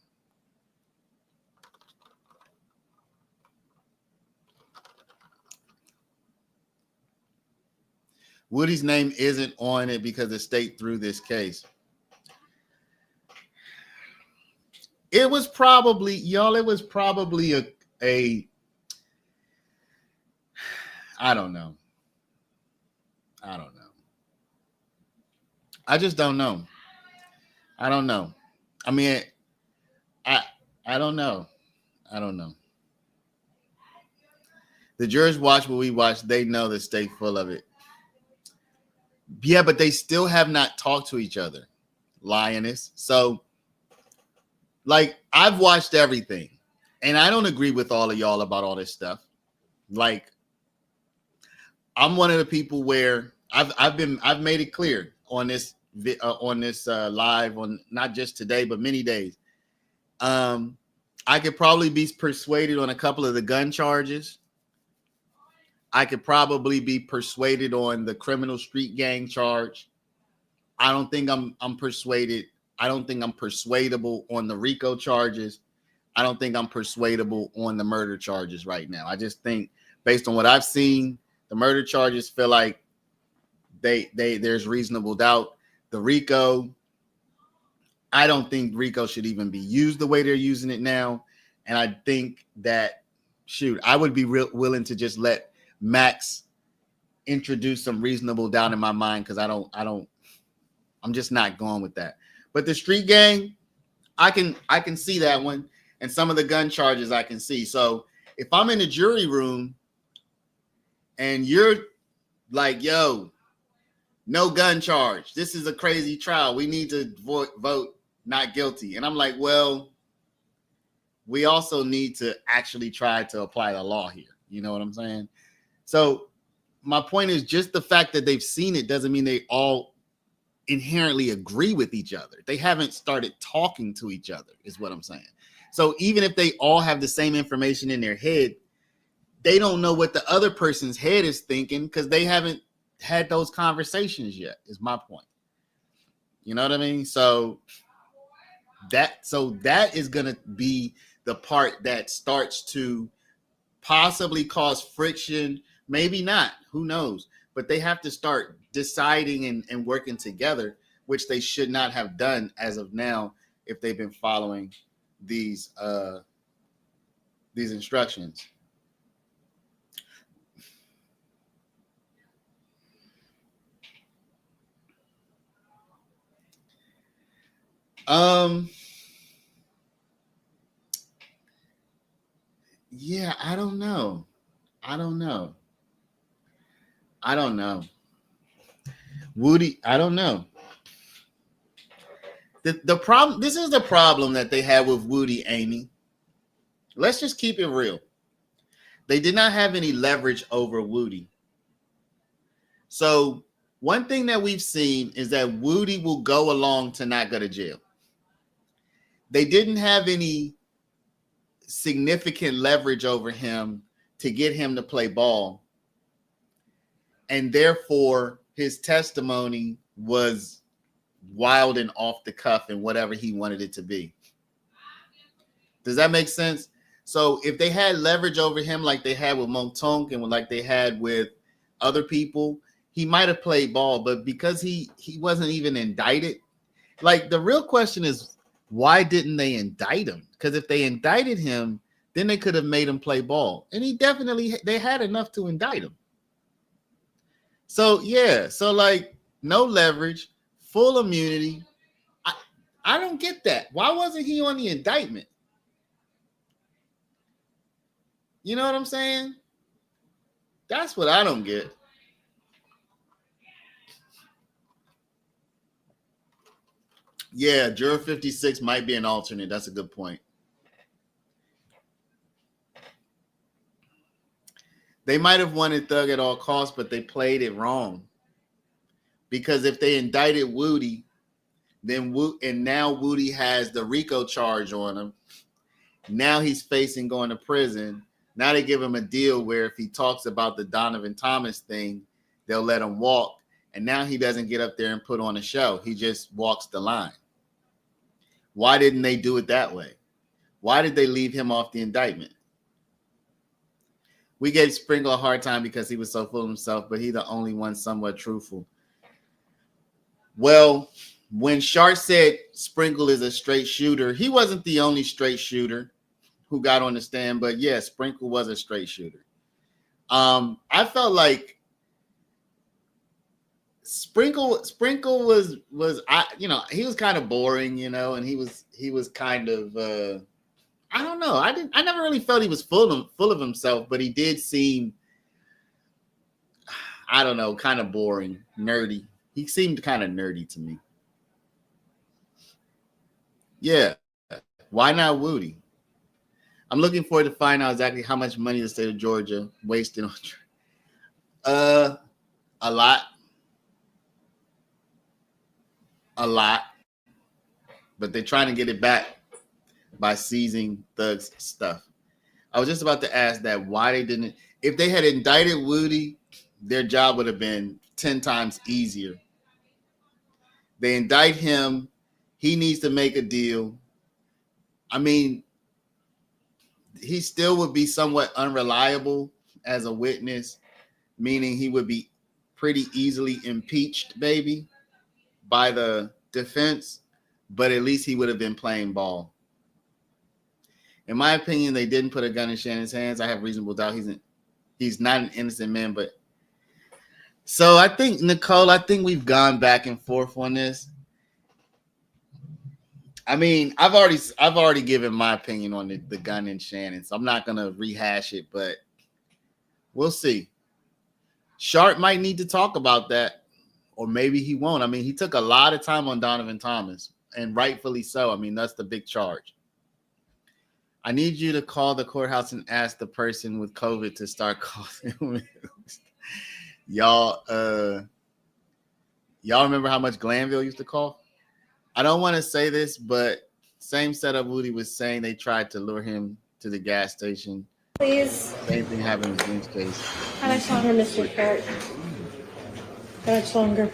Woody's name isn't on it because the state threw this case. It was probably, y'all, it was probably a I don't know. I just don't know. I don't know. I mean, I don't know. I don't know. The jurors watch what we watch. They know the state full of it. Yeah, but they still have not talked to each other, Lioness. So, like, I've watched everything, and I don't agree with all of y'all about all this stuff. Like, I'm one of the people where I've made it clear on this live, on not just today but many days. I could probably be persuaded on a couple of the gun charges. I could probably be persuaded on the criminal street gang charge. I don't think I'm persuaded. I don't think I'm persuadable on the RICO charges. I don't think I'm persuadable on the murder charges right now. I just think, based on what I've seen, the murder charges feel like there's reasonable doubt. The RICO, I don't think RICO should even be used the way they're using it now. And I think that, shoot, I would be willing to just let Max introduce some reasonable doubt in my mind, because I'm just not going with that. But the street gang, I can see that one, and some of the gun charges I can see. So if I'm in the jury room and you're like, yo, no gun charge, this is a crazy trial, we need to vote not guilty, and I'm like, well, we also need to actually try to apply the law here. You know what I'm saying? So my point is, just the fact that they've seen it doesn't mean they all inherently agree with each other. They haven't started talking to each other, is what I'm saying. So even if they all have the same information in their head, they don't know what the other person's head is thinking, because they haven't had those conversations yet, is my point. You know what I mean? So that is going to be the part that starts to possibly cause friction. Maybe not, who knows? But they have to start deciding and working together, which they should not have done as of now if they've been following these instructions. Yeah, I don't know. Woody, I don't know. The problem, this is the problem that they had with Woody, Amy. Let's just keep it real. They did not have any leverage over Woody. So one thing that we've seen is that Woody will go along to not go to jail. They didn't have any significant leverage over him to get him to play ball. And therefore, his testimony was wild and off the cuff and whatever he wanted it to be. Does that make sense? So if they had leverage over him like they had with Montonk and like they had with other people, he might have played ball. But because he wasn't even indicted, like, the real question is, why didn't they indict him? Because if they indicted him, then they could have made him play ball. And they had enough to indict him. So, yeah. So, like, no leverage, full immunity. I don't get that. Why wasn't he on the indictment? You know what I'm saying? That's what I don't get. Yeah, juror 56 might be an alternate. That's a good point. They might have wanted Thug at all costs, but they played it wrong. Because if they indicted Woody, then now Woody has the RICO charge on him. Now he's facing going to prison. Now they give him a deal where if he talks about the Donovan Thomas thing, they'll let him walk. And now he doesn't get up there and put on a show. He just walks the line. Why didn't they do it that way? Why did they leave him off the indictment? We gave Sprinkle a hard time because he was so full of himself, but he's the only one somewhat truthful. Well, when Shark said Sprinkle is a straight shooter, he wasn't the only straight shooter who got on the stand, but yes, Sprinkle was a straight shooter. I felt like Sprinkle was he was kind of boring, and he was kind of I don't know. I never really felt he was full of himself, but he did seem, I don't know, kind of boring, nerdy. He seemed kind of nerdy to me. Yeah. Why not Woody? I'm looking forward to find out exactly how much money the state of Georgia wasted on a lot. But they're trying to get it back by seizing Thug's stuff. I was just about to ask that why they didn't. If they had indicted Woody, their job would have been 10 times easier. They indict him. He needs to make a deal. I mean, he still would be somewhat unreliable as a witness, meaning he would be pretty easily impeached, maybe, by the defense, but at least he would have been playing ball. In my opinion, they didn't put a gun in Shannon's hands. I have reasonable doubt he's not an innocent man, but so I think, Nicole, we've gone back and forth on this. I mean, I've already given my opinion on the gun in Shannon, so I'm not gonna rehash it, but we'll see. Sharp might need to talk about that, or maybe he won't. I mean, he took a lot of time on Donovan Thomas, and rightfully so. I mean, that's the big charge. I need you to call the courthouse and ask the person with COVID to start calling. Y'all remember how much Glanville used to call? I don't want to say this, but same setup Woody was saying, they tried to lure him to the gas station. Please. Same thing happened with Link's case. How much longer, Mr. Carrot? How much longer?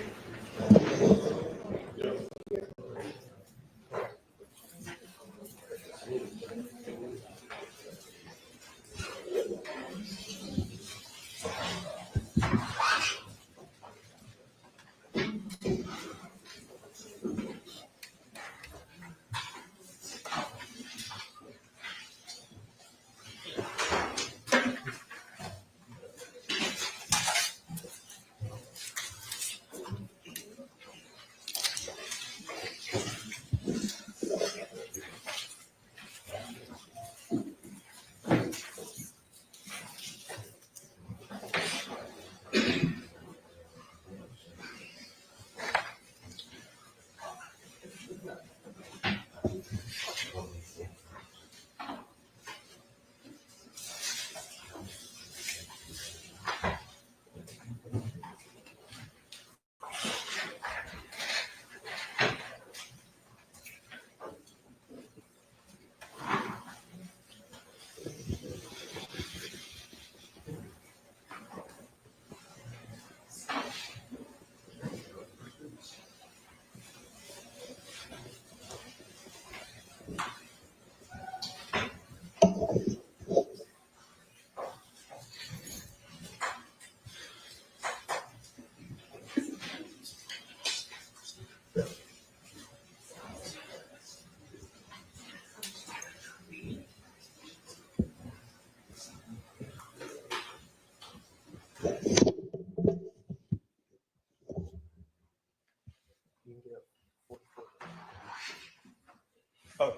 Oh,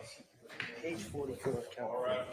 page 44. All right,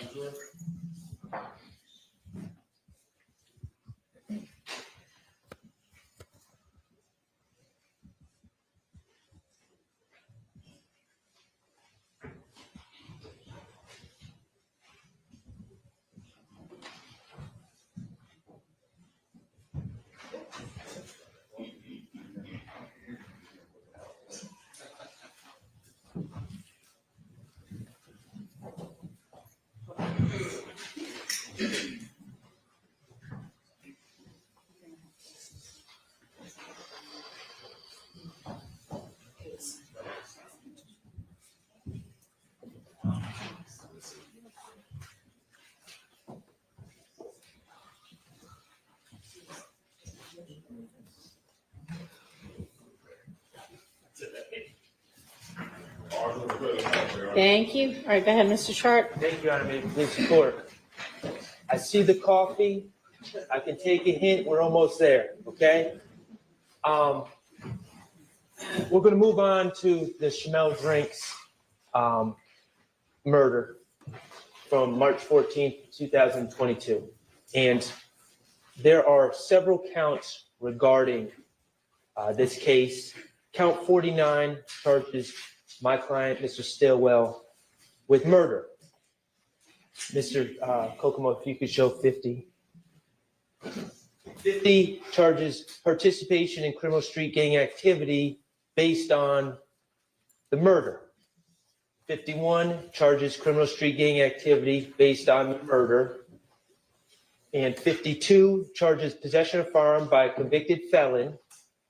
Honor. Thank you. All right, go ahead, Mr. Sharp. Thank you, Your Honor. May it please the court. I see the coffee. I can take a hint. We're almost there, okay? We're going to move on to the Chamel Drinks murder from March 14th, 2022. And there are several counts regarding this case. Count 49 charges my client, Mr. Stillwell, with murder. Mr. Kokomo, if you could show 50. 50 charges participation in criminal street gang activity based on the murder. 51 charges criminal street gang activity based on the murder. And 52 charges possession of firearm by a convicted felon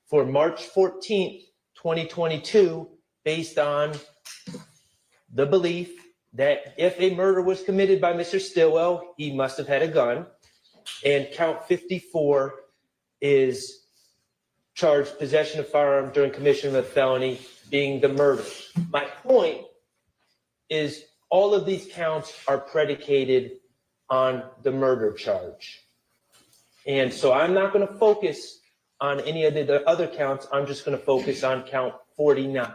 for March 14th, 2022, based on the belief that if a murder was committed by Mr. Stillwell, he must have had a gun. And count 54 is charged possession of firearm during commission of a felony, being the murder. My point is all of these counts are predicated on the murder charge. And so I'm not going to focus on any of the other counts. I'm just going to focus on count 49,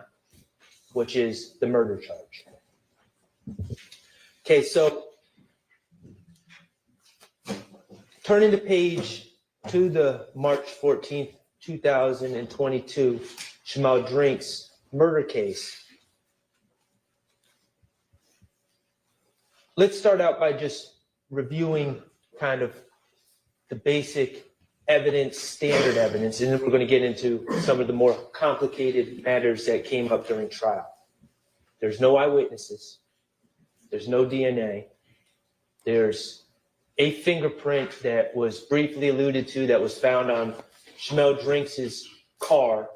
which is the murder charge. Okay, so turning the page to the March 14th, 2022 Chamel Drinks murder case. Let's start out by just reviewing kind of the basic evidence, standard evidence, and then we're going to get into some of the more complicated matters that came up during trial. There's no eyewitnesses. There's no DNA. There's a fingerprint that was briefly alluded to that was found on Chamel Drinks' car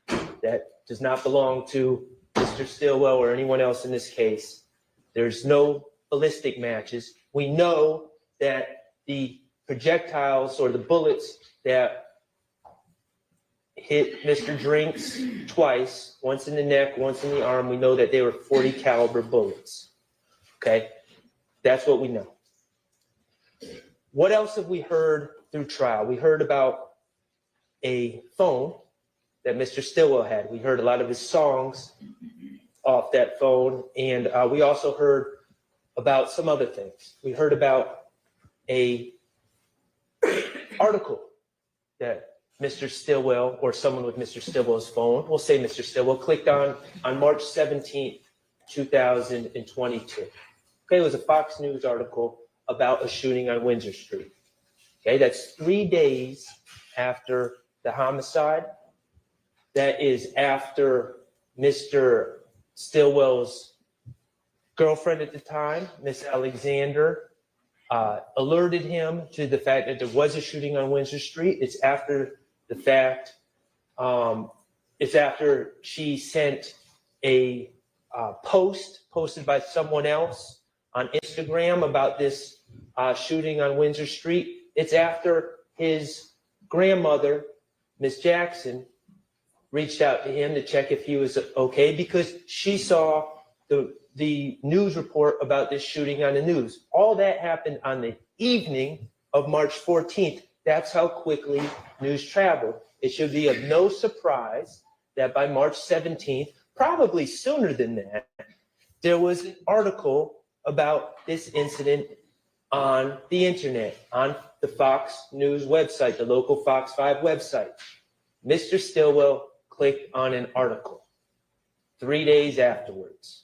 that does not belong to Mr. Stillwell or anyone else in this case. There's no ballistic matches. We know that the projectiles or the bullets that hit Mr. Drinks twice, once in the neck, once in the arm, we know that they were .40 caliber bullets. Okay, that's what we know. What else have we heard through trial? We heard about a phone that Mr. Stillwell had. We heard a lot of his songs off that phone, and we also heard about some other things. We heard about a article that Mr. Stillwell or someone with Mr. Stillwell's phone, we'll say Mr. Stillwell, clicked on March 17th, 2022. Okay, it was a Fox News article about a shooting on Windsor Street. Okay, that's 3 days after the homicide. That is after Mr. Stillwell's girlfriend at the time, Miss Alexander, alerted him to the fact that there was a shooting on Windsor Street. It's after the fact, it's after she sent a post posted by someone else on Instagram about this shooting on Windsor Street. It's after his grandmother, Miss Jackson, reached out to him to check if he was okay because she saw the news report about this shooting on the news. All that happened on the evening of March 14th. That's how quickly news traveled. It should be of no surprise that by March 17th, probably sooner than that, there was an article about this incident on the internet, on the Fox News website, the local Fox 5 website. Mr. Stillwell clicked on an article 3 days afterwards.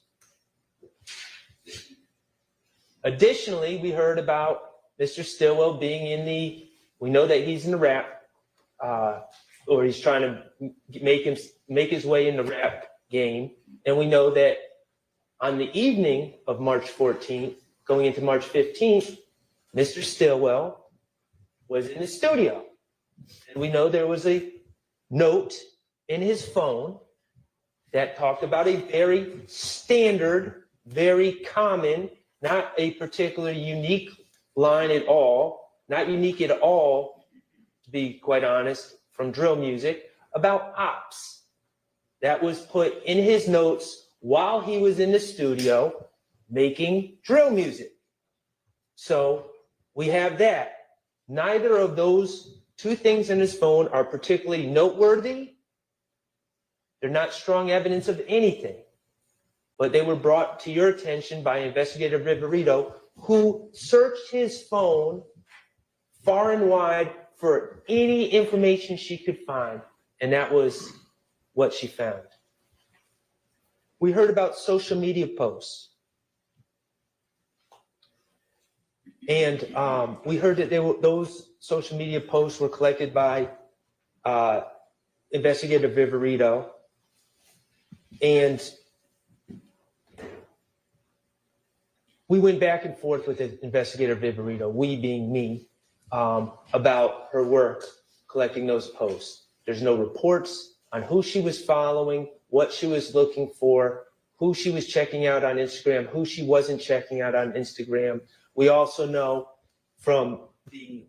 Additionally, we heard about Mr. Stillwell being we know that he's in the rap, or he's trying to make his way in the rap game. And we know that on the evening of March 14th, going into March 15th, Mr. Stillwell was in the studio. And we know there was a note in his phone that talked about a very standard, very common, not a particular unique line at all, not unique at all, to be quite honest, from drill music, about ops. That was put in his notes while he was in the studio making drill music. So we have that. Neither of those two things in his phone are particularly noteworthy. They're not strong evidence of anything, but they were brought to your attention by Investigator Viverito, who searched his phone far and wide for any information she could find, and that was what she found. We heard about social media posts, and we heard that those social media posts were collected by Investigator Viverito, and we went back and forth with Investigator Viverito, we being me, about her work collecting those posts. There's no reports on who she was following, what she was looking for, who she was checking out on Instagram, who she wasn't checking out on Instagram. We also know from the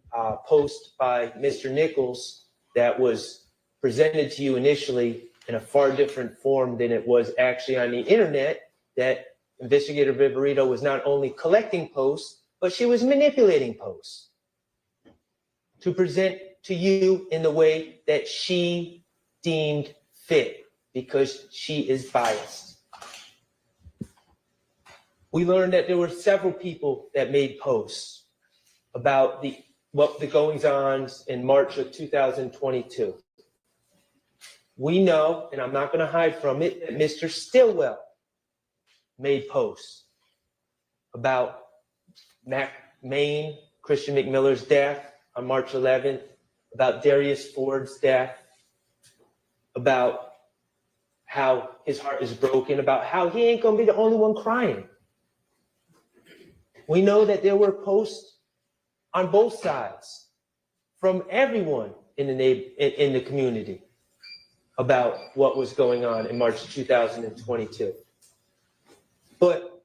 post by Mr. Nichols that was presented to you initially in a far different form than it was actually on the internet, that Investigator Viverito was not only collecting posts, but she was manipulating posts to present to you in the way that she deemed fit, because she is biased. We learned that there were several people that made posts about the goings-ons in March of 2022. We know, and I'm not going to hide from it, that Mr. Stillwell made posts about Maine, Christian McMiller's death on March 11th, about Darius Ford's death, about how his heart is broken, about how he ain't going to be the only one crying. We know that there were posts on both sides from everyone in the community about what was going on in March 2022. But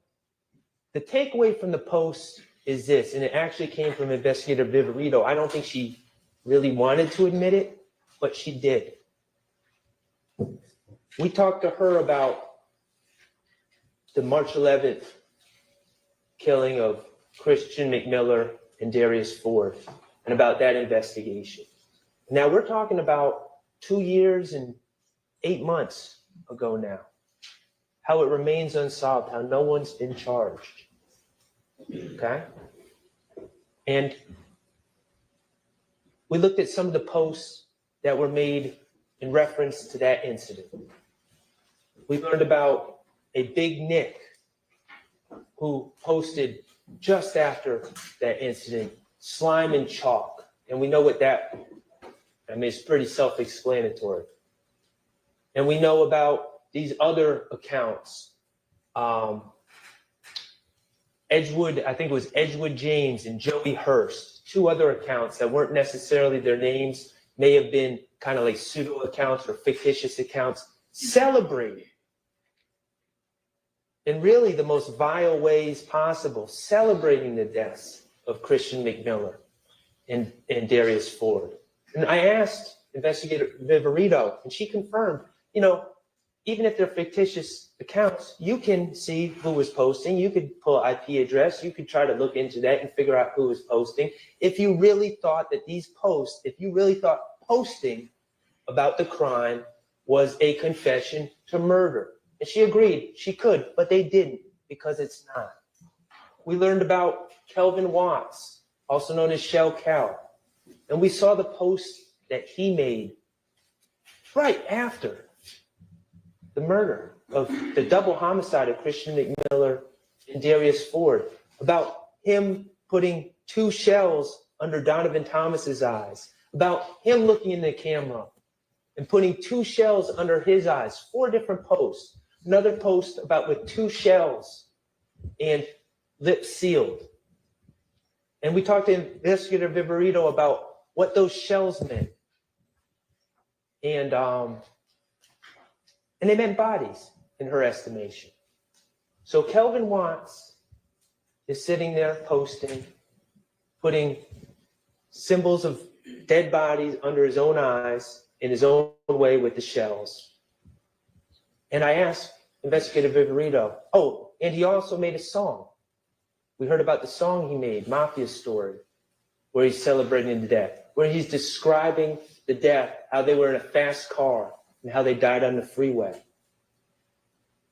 the takeaway from the post is this, and it actually came from Investigator Viverito. I don't think she really wanted to admit it, but she did. We talked to her about the March 11th killing of Christian McMiller and Darius Ford, and about that investigation. Now we're talking about 2 years and 8 months ago now, how it remains unsolved, how no one's been charged, okay? And we looked at some of the posts that were made in reference to that incident. We learned about a Big Nick who posted just after that incident, slime and chalk. And we know what that, I mean, it's pretty self-explanatory. And we know about these other accounts. Edgewood, I think it was Edgewood James and Joey Hurst, two other accounts that weren't necessarily their names, may have been kind of like pseudo accounts or fictitious accounts, celebrating in really the most vile ways possible, celebrating the deaths of Christian McMiller and Darius Ford. And I asked Investigator Viverito, and she confirmed, you know, even if they're fictitious accounts, you can see who was posting. You could pull an IP address. You could try to look into that and figure out who was posting. If you really thought that these posts, if you really thought posting about the crime was a confession to murder. And she agreed, she could, but they didn't, because it's not. We learned about Kelvin Watts, also known as Shell Cal. And we saw the post that he made right after the murder of the double homicide of Christian McMiller and Darius Ford, about him putting 2 shells under Donovan Thomas's eyes, about him looking in the camera and putting 2 shells under his eyes, 4 different posts. Another post about with 2 shells and lips sealed. And we talked to Investigator Viverito about what those shells meant. And they meant bodies in her estimation. So Kelvin Watts is sitting there posting, putting symbols of dead bodies under his own eyes in his own way with the shells. And I asked Investigator Viverito. Oh, and he also made a song. We heard about the song he made, Mafia Story, where he's celebrating the death, where he's describing the death, how they were in a fast car and how they died on the freeway.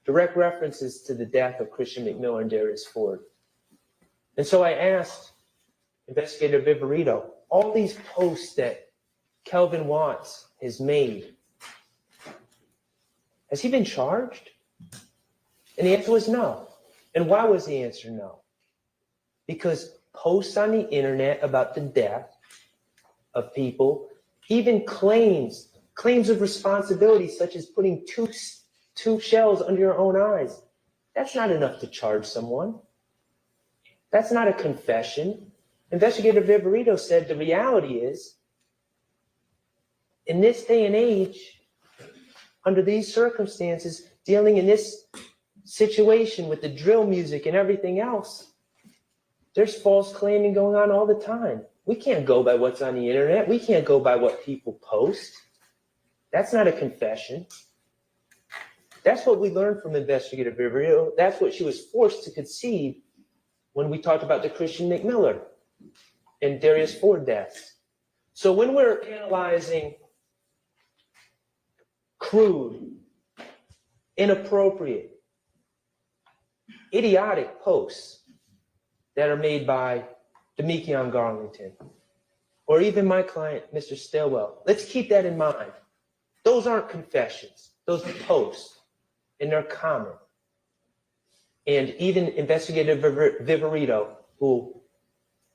Direct references to the death of Christian McMillan and Darius Ford. And so I asked Investigator Viverito, all these posts that Kelvin Watts has made, has he been charged? And the answer was no. And why was the answer no? Because posts on the internet about the death of people, even claims of responsibility, such as putting two shells under your own eyes, that's not enough to charge someone. That's not a confession. Investigator Viverito said the reality is, in this day and age, under these circumstances, dealing in this situation with the drill music and everything else, there's false claiming going on all the time. We can't go by what's on the internet. We can't go by what people post. That's not a confession. That's what we learned from Investigator Viverito. That's what she was forced to concede when we talked about the Christian McMillan and Darius Ford deaths. So when we're analyzing crude, inappropriate, idiotic posts that are made by Demekion Garlington, or even my client, Mr. Stillwell, let's keep that in mind. Those aren't confessions. Those are posts, and they're common. And even Investigator Viverito, who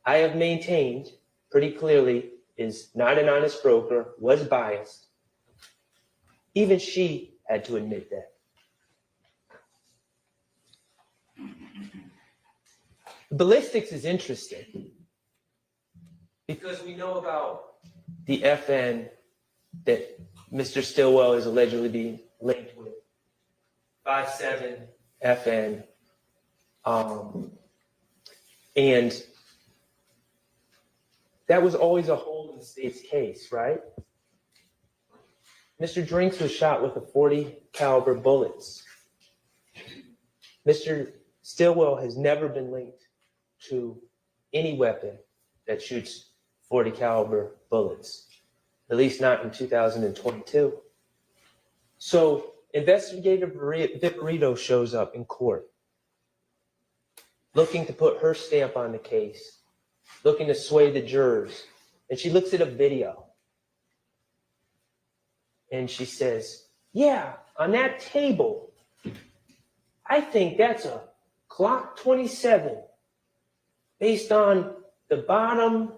I have maintained pretty clearly is not an honest broker, was biased, even she had to admit that. Ballistics is interesting because we know about the FN that Mr. Stillwell is allegedly being linked with, 5-7 FN, and that was always a hole in the state's case, right? Mr. Drinks was shot with a .40 caliber bullets. Mr. Stillwell has never been linked to any weapon that shoots .40 caliber bullets, at least not in 2022. So Investigator Viverito shows up in court, looking to put her stamp on the case, looking to sway the jurors. And she looks at a video and she says, yeah, on that table, I think that's a Glock 27 based on the bottom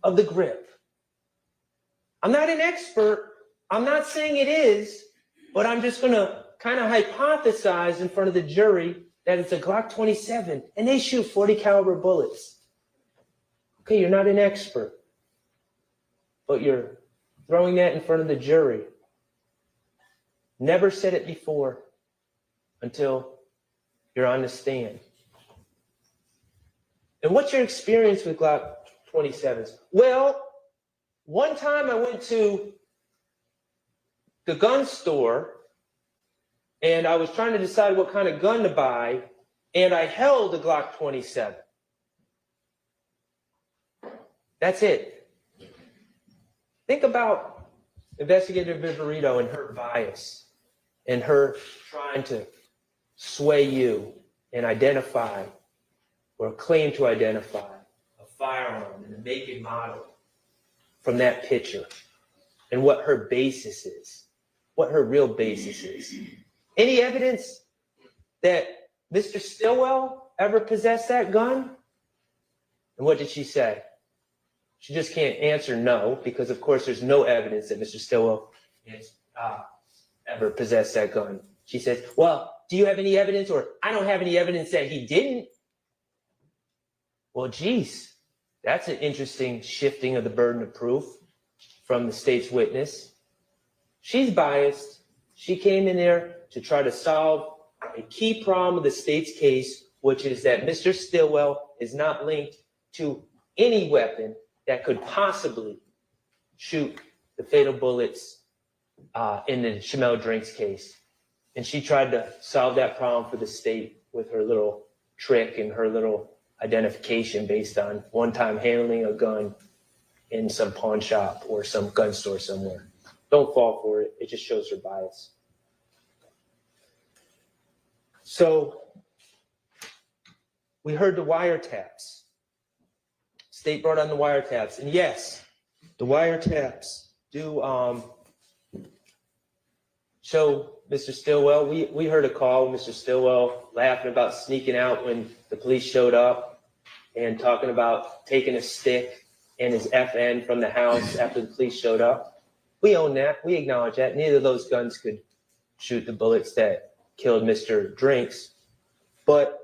of the grip. I'm not an expert. I'm not saying it is, but I'm just going to kind of hypothesize in front of the jury that it's a Glock 27 and they shoot .40 caliber bullets. Okay, you're not an expert, but you're throwing that in front of the jury. Never said it before until you're on the stand. And what's your experience with Glock 27s? Well, one time I went to the gun store and I was trying to decide what kind of gun to buy, and I held a Glock 27. That's it. Think about Investigator Viverito and her bias and her trying to sway you and identify or claim to identify a firearm and a make and model from that picture and what her basis is, what her real basis is. Any evidence that Mr. Stillwell ever possessed that gun? And what did she say? She just can't answer no, because of course there's no evidence that Mr. Stillwell has ever possessed that gun. She says, well, do you have any evidence? Or I don't have any evidence that he didn't. Well, geez, that's an interesting shifting of the burden of proof from the state's witness. She's biased. She came in there to try to solve a key problem of the state's case, which is that Mr. Stillwell is not linked to any weapon that could possibly shoot the fatal bullets in the Shamel Drinks case. And she tried to solve that problem for the state with her little trick and her little identification based on one-time handling a gun in some pawn shop or some gun store somewhere. Don't fall for it. It just shows her bias. So we heard the wiretaps. State brought on the wiretaps. And yes, the wiretaps do show Mr. Stillwell. We heard a call, Mr. Stillwell laughing about sneaking out when the police showed up and talking about taking a stick and his FN from the house after the police showed up. We own that. We acknowledge that. Neither of those guns could shoot the bullets that killed Mr. Drinks. But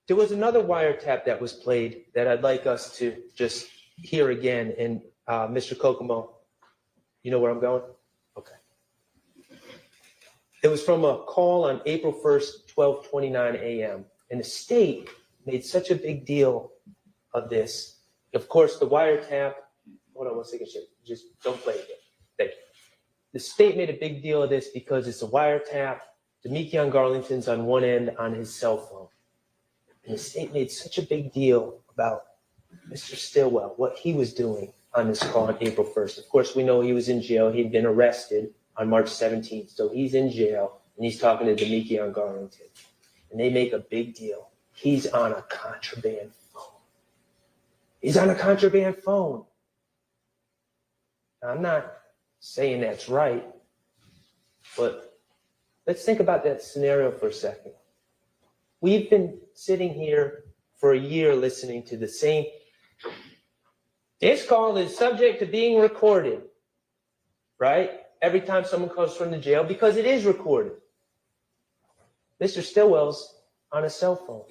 there was another wiretap that was played that I'd like us to just hear again. And Mr. Kokomo, you know where I'm going? Okay. It was from a call on April 1st, 12:29 a.m. And the state made such a big deal of this. Of course, the wiretap, hold on one second, just don't play it. Thank you. The state made a big deal of this because it's a wiretap. Demekion Garlington's on one end on his cell phone. And the state made such a big deal about Mr. Stillwell, what he was doing on this call on April 1st. Of course, we know he was in jail. He'd been arrested on March 17th. So he's in jail and he's talking to Demekion Garlington. And they make a big deal. He's on a contraband phone. He's on a contraband phone. Now, I'm not saying that's right, but let's think about that scenario for a second. We've been sitting here for a year listening to the same. This call is subject to being recorded, right? Every time someone comes from the jail, because it is recorded. Mr. Stillwell's on a cell phone.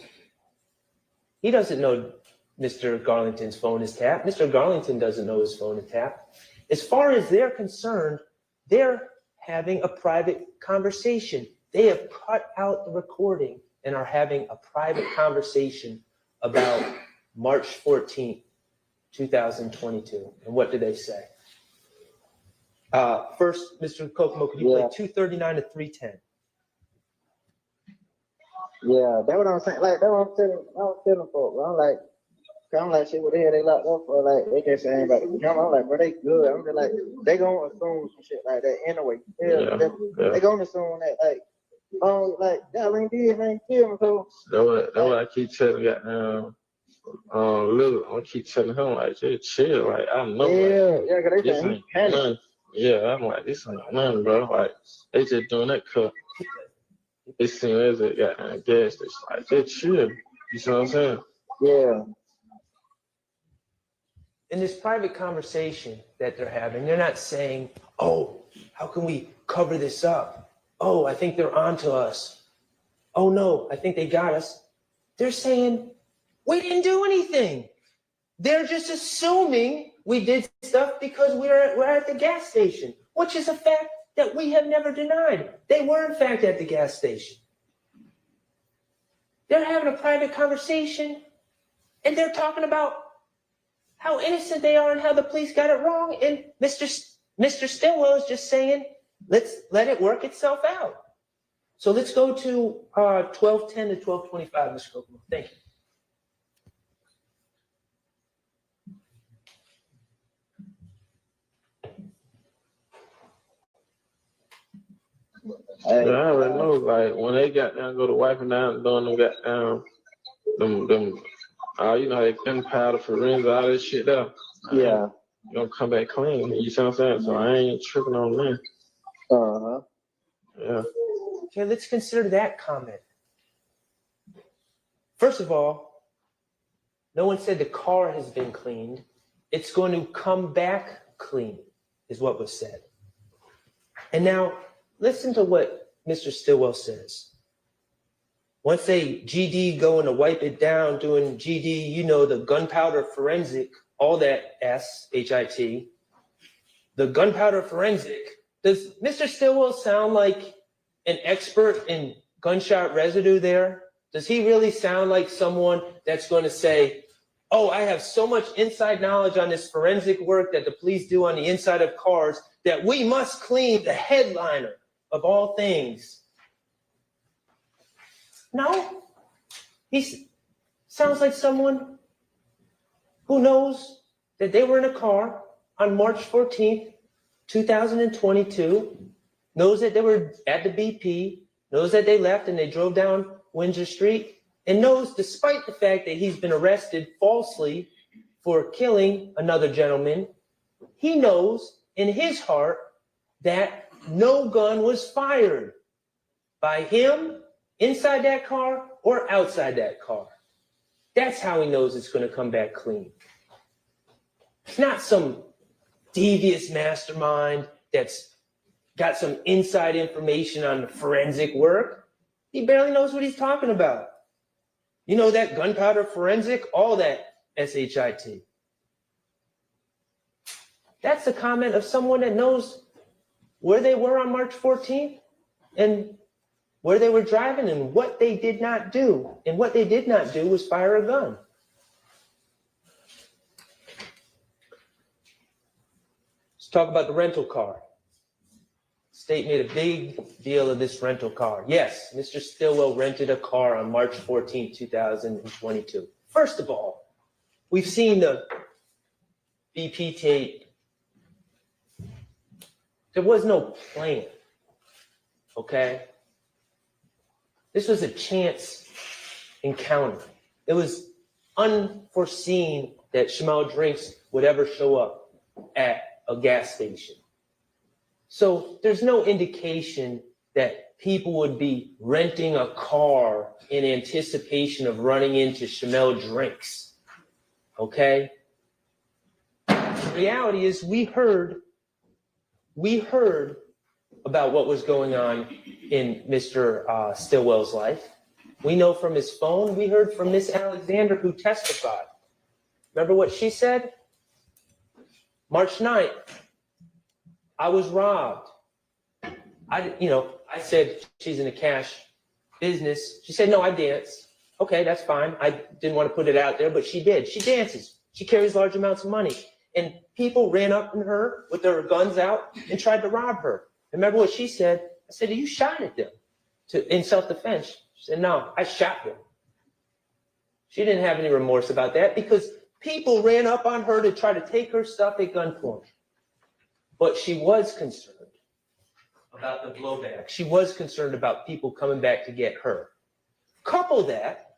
He doesn't know Mr. Garlington's phone is tapped. Mr. Garlington doesn't know his phone is tapped. As far as they're concerned, they're having a private conversation. They have cut out the recording and are having a private conversation about March 14th, 2022. And what do they say? First, Mr. Kokomo, could you play 239 to 310? Yeah, that's what I'm saying. Like, that's what I'm telling folks. I'm like, shit, what the hell they locked up for? Like, they can't say anything about it. I'm like, bro, they good. I'm just like, they gonna assume some shit like that anyway. They gonna assume that, like, oh, like, y'all ain't did, ain't kill him, so. That's what I keep telling Lil, I keep telling him, like, just chill. Like, I know. Yeah, cause they think he panicked. Yeah, I'm like, this ain't nothing, bro. Like, they just doing that cut. It seems as it got gas station. Like, just chill. You see what I'm saying? Yeah. In this private conversation that they're having, they're not saying, oh, how can we cover this up? Oh, I think they're onto us. Oh, no, I think they got us. They're saying, we didn't do anything. They're just assuming we did stuff because we're at the gas station, which is a fact that we have never denied. They were, in fact, at the gas station. They're having a private conversation, and they're talking about how innocent they are and how the police got it wrong. And Mr. Stillwell is just saying, let's let it work itself out. So let's go to 1210 to 1225, Mr. Kokomo. Thank you. Yeah, I already know, like, when they got down, go to wiping down, doing them got down, them, you know, they gunpowder, forensics, all this shit there. Yeah. You gonna come back clean, you see what I'm saying? So I ain't tripping on that. Uh-huh. Yeah. Okay, let's consider that comment. First of all, no one said the car has been cleaned. It's going to come back clean, is what was said. And now, listen to what Mr. Stillwell says. Once they GD going to wipe it down, doing GD, you know, the gunpowder forensic, all that S-H-I-T, the gunpowder forensic, does Mr. Stillwell sound like an expert in gunshot residue there? Does he really sound like someone that's going to say, oh, I have so much inside knowledge on this forensic work that the police do on the inside of cars that we must clean the headliner of all things, No. He sounds like someone who knows that they were in a car on March 14th, 2022, knows that they were at the BP, knows that they left and they drove down Windsor Street, and knows, despite the fact that he's been arrested falsely for killing another gentleman, he knows in his heart that no gun was fired by him inside that car or outside that car. That's how he knows it's going to come back clean. It's not some devious mastermind that's got some inside information on the forensic work. He barely knows what he's talking about. You know, that gunpowder forensic, all that SHIT. That's the comment of someone that knows where they were on March 14th and where they were driving and what they did not do. And what they did not do was fire a gun. Let's talk about the rental car. State made a big deal of this rental car. Yes, Mr. Stillwell rented a car on March 14, 2022. First of all, we've seen the BP tape. There was no plan, okay? This was a chance encounter. It was unforeseen that Shamel Drinks would ever show up at a gas station. So there's no indication that people would be renting a car in anticipation of running into Shamel Drinks, okay? The reality is we heard about what was going on in Mr. Stillwell's life. We know from his phone. We heard from Miss Alexander, who testified. Remember what she said? March 9th, I was robbed. I said she's in the cash business. She said, no, I dance. Okay, that's fine. I didn't want to put it out there, but she did. She dances. She carries large amounts of money. And people ran up on her with their guns out and tried to rob her. Remember what she said? I said, you shot at them in self-defense. She said, no, I shot them. She didn't have any remorse about that because people ran up on her to try to take her stuff at gunpoint. But she was concerned about the blowback. She was concerned about people coming back to get her. Couple that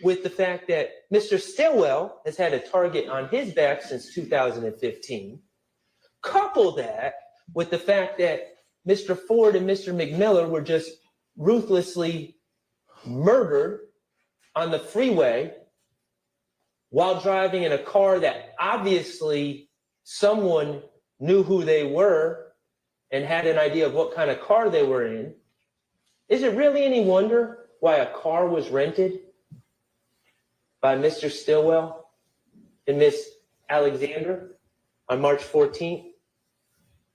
with the fact that Mr. Stillwell has had a target on his back since 2015. Couple that with the fact that Mr. Ford and Mr. McMiller were just ruthlessly murdered on the freeway while driving in a car that obviously someone knew who they were and had an idea of what kind of car they were in. Is it really any wonder why a car was rented by Mr. Stillwell and Miss Alexander on March 14th?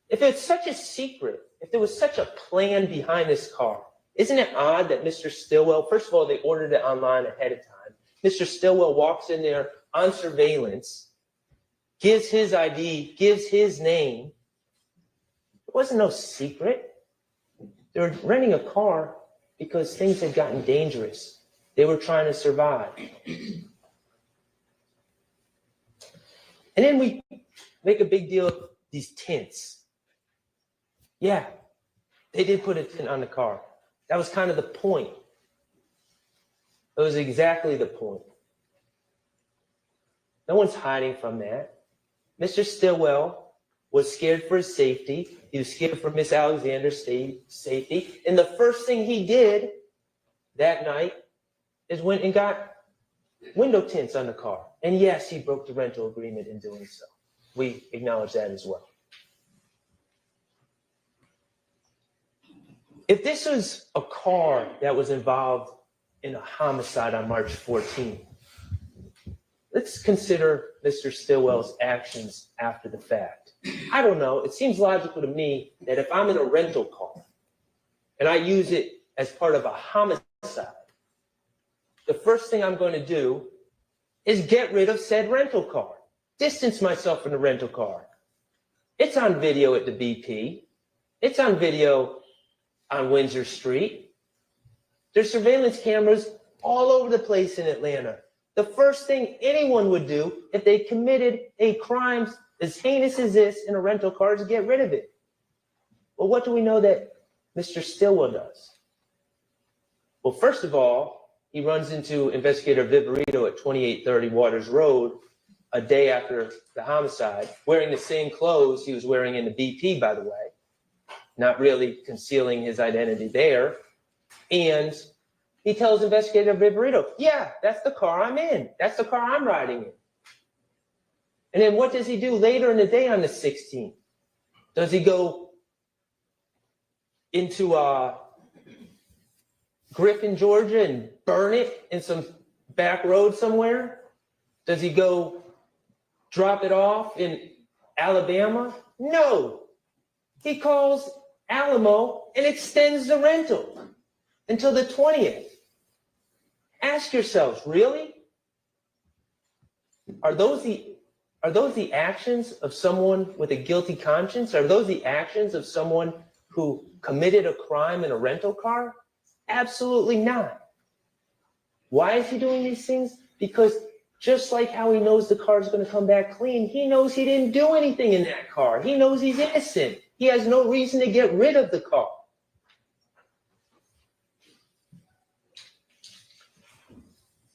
If it's such a secret, if there was such a plan behind this car, isn't it odd that Mr. Stillwell, first of all, they ordered it online ahead of time. Mr. Stillwell walks in there on surveillance, gives his ID, gives his name. It wasn't no secret. They were renting a car because things had gotten dangerous. They were trying to survive. And then we make a big deal of these tints. Yeah, they did put a tint on the car. That was kind of the point. It was exactly the point. No one's hiding from that. Mr. Stillwell was scared for his safety. He was scared for Miss Alexander's safety. And the first thing he did that night is went and got window tints on the car. And yes, he broke the rental agreement in doing so. We acknowledge that as well. If this was a car that was involved in a homicide on March 14th, let's consider Mr. Stillwell's actions after the fact. I don't know. It seems logical to me that if I'm in a rental car and I use it as part of a homicide, the first thing I'm going to do is get rid of said rental car, distance myself from the rental car. It's on video at the BP. It's on video on Windsor Street. There's surveillance cameras all over the place in Atlanta. The first thing anyone would do if they committed a crime as heinous as this in a rental car is to get rid of it. Well, what do we know that Mr. Stillwell does? Well, first of all, he runs into Investigator Viverito at 2830 Waters Road a day after the homicide, wearing the same clothes he was wearing in the BP, by the way, not really concealing his identity there. And he tells Investigator Viverito, yeah, that's the car I'm in. That's the car I'm riding in. And then what does he do later in the day on the 16th? Does he go into Griffin, Georgia and burn it in some back road somewhere? Does he go drop it off in Alabama? No. He calls Alamo and extends the rental until the 20th. Ask yourselves, really? Are those the actions of someone with a guilty conscience? Are those the actions of someone who committed a crime in a rental car? Absolutely not. Why is he doing these things? Because just like how he knows the car is going to come back clean, he knows he didn't do anything in that car. He knows he's innocent. He has no reason to get rid of the car.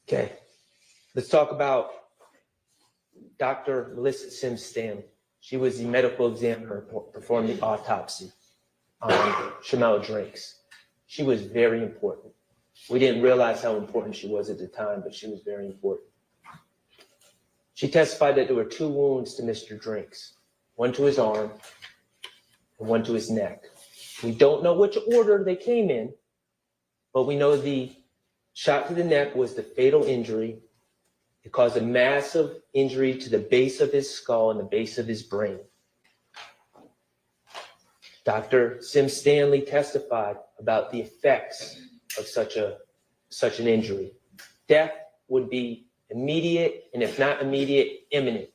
Okay, let's talk about Dr. Melissa Sims Stanley. She was the medical examiner who performed the autopsy on Shamel Drinks. She was very important. We didn't realize how important she was at the time, but she was very important. She testified that there were 2 wounds to Mr. Drinks, one to his arm and one to his neck. We don't know which order they came in, but we know the shot to the neck was the fatal injury. It caused a massive injury to the base of his skull and the base of his brain. Dr. Sims Stanley testified about the effects of such an injury. Death would be immediate, and if not immediate, imminent.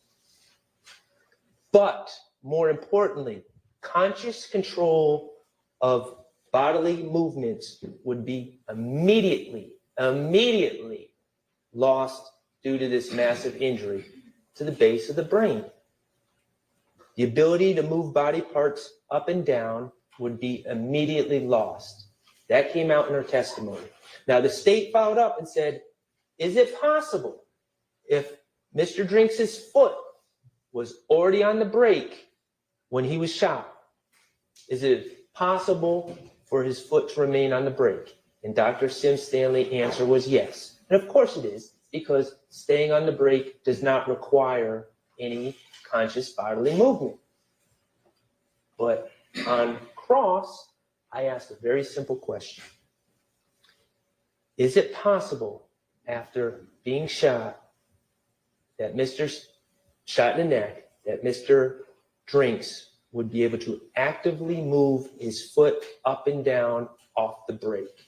But more importantly, conscious control of bodily movements would be immediately lost due to this massive injury to the base of the brain. The ability to move body parts up and down would be immediately lost. That came out in her testimony. Now, the state followed up and said, is it possible if Mr. Drinks' foot was already on the brake when he was shot, is it possible for his foot to remain on the brake? And Dr. Sims Stanley's answer was yes. And of course it is, because staying on the brake does not require any conscious bodily movement. But on cross, I asked a very simple question. Is it possible after being shot, that shot in the neck, that Mr. Drinks would be able to actively move his foot up and down off the brake?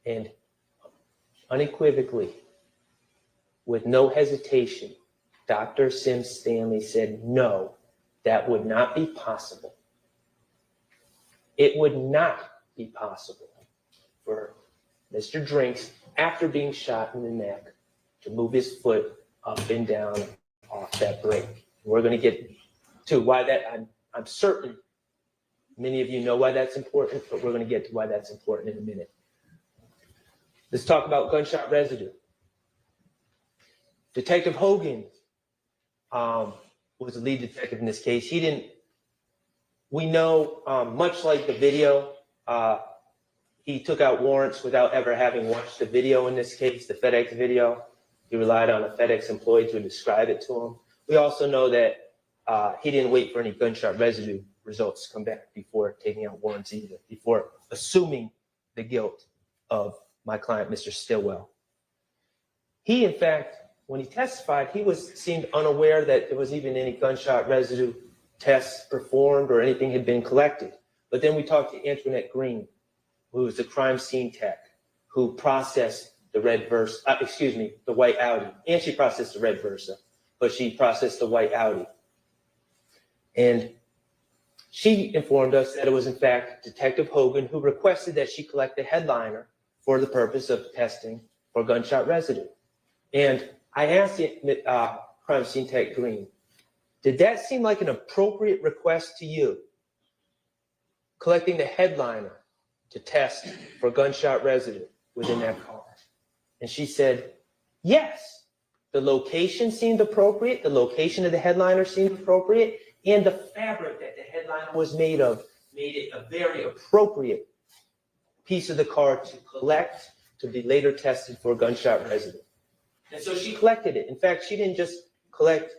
And unequivocally, with no hesitation, Dr. Sims Stanley said, no, that would not be possible. It would not be possible for Mr. Drinks, after being shot in the neck, to move his foot up and down off that brake. We're going to get to why that, I'm certain many of you know why that's important, but we're going to get to why that's important in a minute. Let's talk about gunshot residue. Detective Hogan was the lead detective in this case. We know, much like the video, he took out warrants without ever having watched the video in this case, the FedEx video. He relied on a FedEx employee to describe it to him. We also know that he didn't wait for any gunshot residue results to come back before taking out warrants either, before assuming the guilt of my client, Mr. Stillwell. He, in fact, when he testified, he seemed unaware that there was even any gunshot residue tests performed or anything had been collected. But then we talked to Antoinette Green, who was the crime scene tech, who processed the the white Audi. And she processed the red Versa, but she processed the white Audi. And She informed us that it was in fact Detective Hogan who requested that she collect the headliner for the purpose of testing for gunshot residue. And I asked Crime Scene Tech Green, did that seem like an appropriate request to you? Collecting the headliner to test for gunshot residue within that car. And she said, yes, the location seemed appropriate. The location of the headliner seemed appropriate. And the fabric that the headliner was made of made it a very appropriate piece of the car to collect, to be later tested for gunshot residue. And so she collected it. In fact, she didn't just collect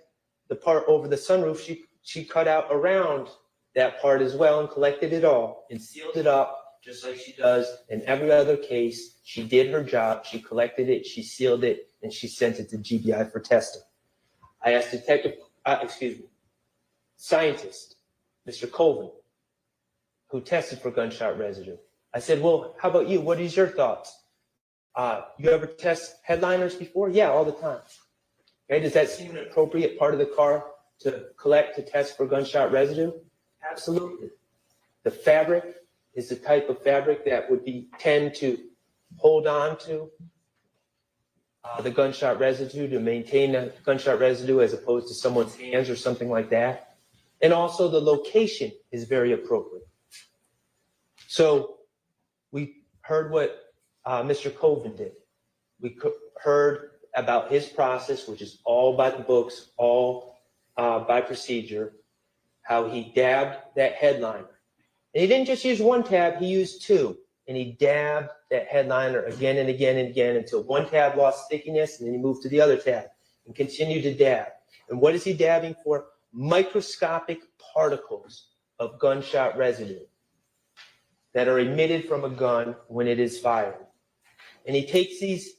the part over the sunroof. She cut out around that part as well and collected it all and sealed it up just like she does in every other case. She did her job. She collected it, she sealed it, and she sent it to GBI for testing. I asked scientist, Mr. Colvin, who tested for gunshot residue. I said, well, how about you? What is your thoughts? You ever test headliners before? Yeah, all the time. Okay, does that seem an appropriate part of the car to collect, to test for gunshot residue? Absolutely. The fabric is the type of fabric that would tend to hold on to the gunshot residue, to maintain the gunshot residue as opposed to someone's hands or something like that. And also the location is very appropriate. So we heard what Mr. Colvin did. We heard about his process, which is all by the books, all by procedure, how he dabbed that headliner. And he didn't just use one tab, he used two. And he dabbed that headliner again and again and again until one tab lost stickiness, and then he moved to the other tab and continued to dab. And what is he dabbing for? Microscopic particles of gunshot residue that are emitted from a gun when it is fired. And he takes these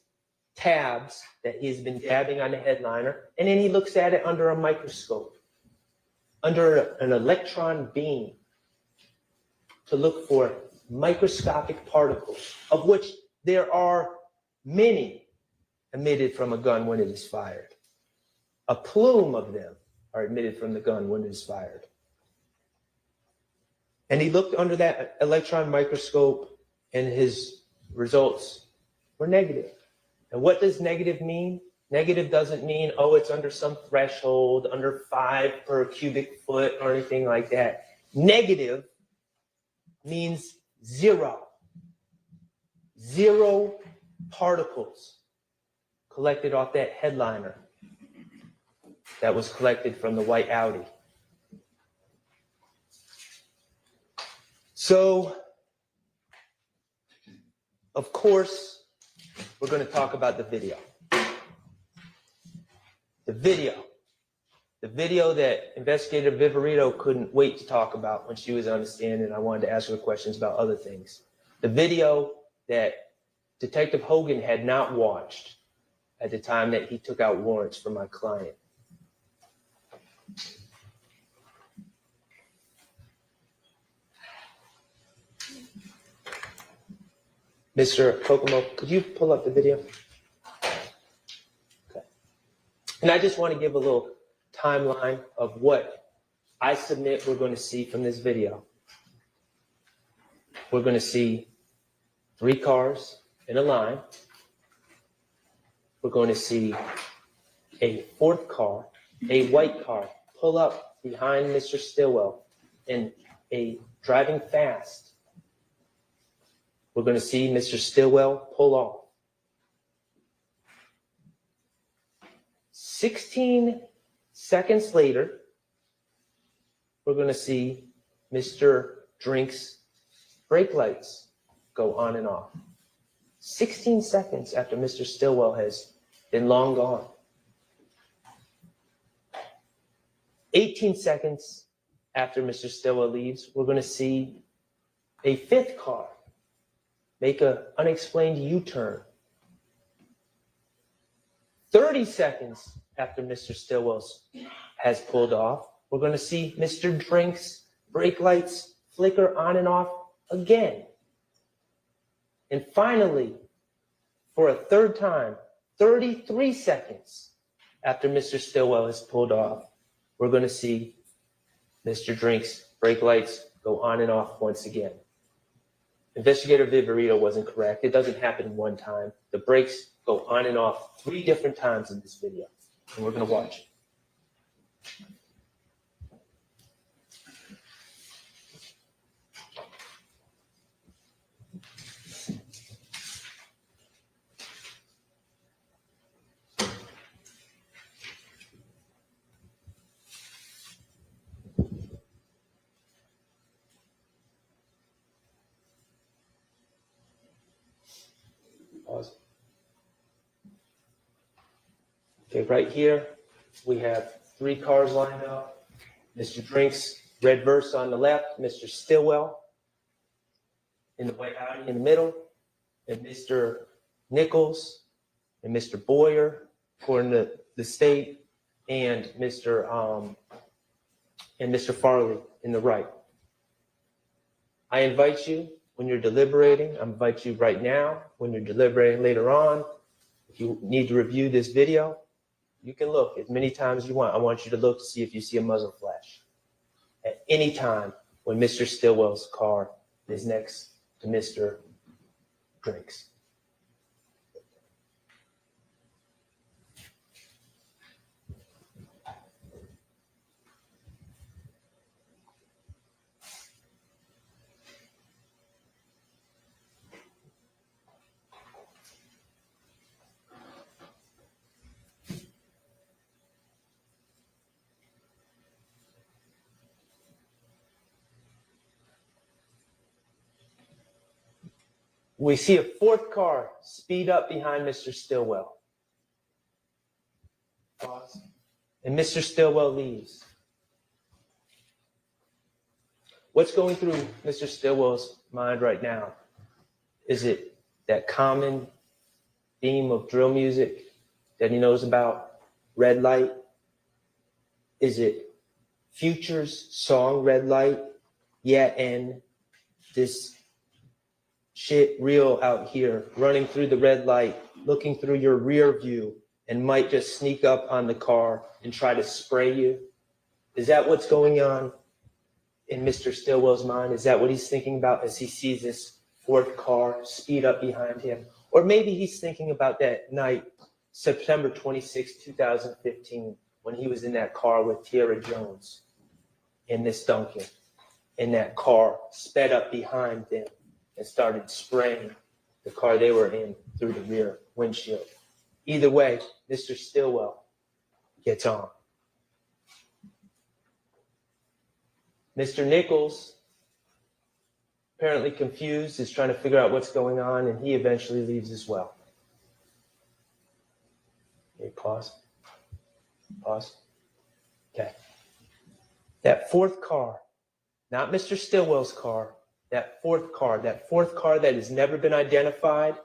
tabs that he's been dabbing on the headliner, and then he looks at it under a microscope, under an electron beam, to look for microscopic particles, of which there are many emitted from a gun when it is fired. A plume of them are emitted from the gun when it is fired. And he looked under that electron microscope, and his results were negative. And what does negative mean? Negative doesn't mean, oh, it's under some threshold, under 5 per cubic foot or anything like that. Negative means zero. Zero particles collected off that headliner that was collected from the white Audi. So, of course, we're going to talk about the video. The video that Investigator Viverito couldn't wait to talk about when she was on the stand, and I wanted to ask her questions about other things. The video that Detective Hogan had not watched at the time that he took out warrants for my client. Mr. Kokomo, could you pull up the video? Okay. And I just want to give a little timeline of what I submit we're going to see from this video. We're going to see 3 cars in a line. We're going to see a 4th car, a white car, pull up behind Mr. Stillwell and driving fast. We're going to see Mr. Stillwell pull off. 16 seconds later, we're going to see Mr. Drink's brake lights go on and off. 16 seconds after Mr. Stillwell has been long gone. 18 seconds after Mr. Stillwell leaves, we're going to see a 5th car make an unexplained U-turn. 30 seconds after Mr. Stillwell has pulled off, we're going to see Mr. Drink's brake lights flicker on and off again. And finally, for a 3rd time, 33 seconds after Mr. Stillwell has pulled off, we're going to see Mr. Drink's Brake lights go on and off once again. Investigator Viverito wasn't correct. It doesn't happen in one time. The brakes go on and off 3 different times in this video, and we're going to watch it. Pause. Okay, right here, we have 3 cars lined up. Mr. Drinks, red verse on the left, Mr. Stillwell in the white Audi in the middle, and Mr. Nichols and Mr. Boyer, according to the state, and Mr. Farley in the right. I invite you, when you're deliberating, I invite you right now, when you're deliberating later on, if you need to review this video, you can look as many times as you want. I want you to look to see if you see a muzzle flash. At any time when Mr. Stillwell's car is next to Mr. Drinks. We see a 4th car speed up behind Mr. Stillwell. Pause. And Mr. Stillwell leaves. What's going through Mr. Stillwell's mind right now? Is it that common theme of drill music that he knows about, Red Light? Is it Future's song, Red Light? Yeah, and this shit real out here, running through the red light, looking through your rear view, and might just sneak up on the car and try to spray you? Is that what's going on in Mr. Stillwell's mind? Is that what he's thinking about as he sees this 4th car speed up behind him? Or maybe he's thinking about that night, September 26, 2015, when he was in that car with Tierra Jones in this Duncan, and that car sped up behind them and started spraying the car they were in through the rear windshield. Either way, Mr. Stillwell gets on. Mr. Nichols, apparently confused, is trying to figure out what's going on, and he eventually leaves as well. Okay, pause. Pause. Okay. That 4th car, not Mr. Stillwell's car, that 4th car that has never been identified,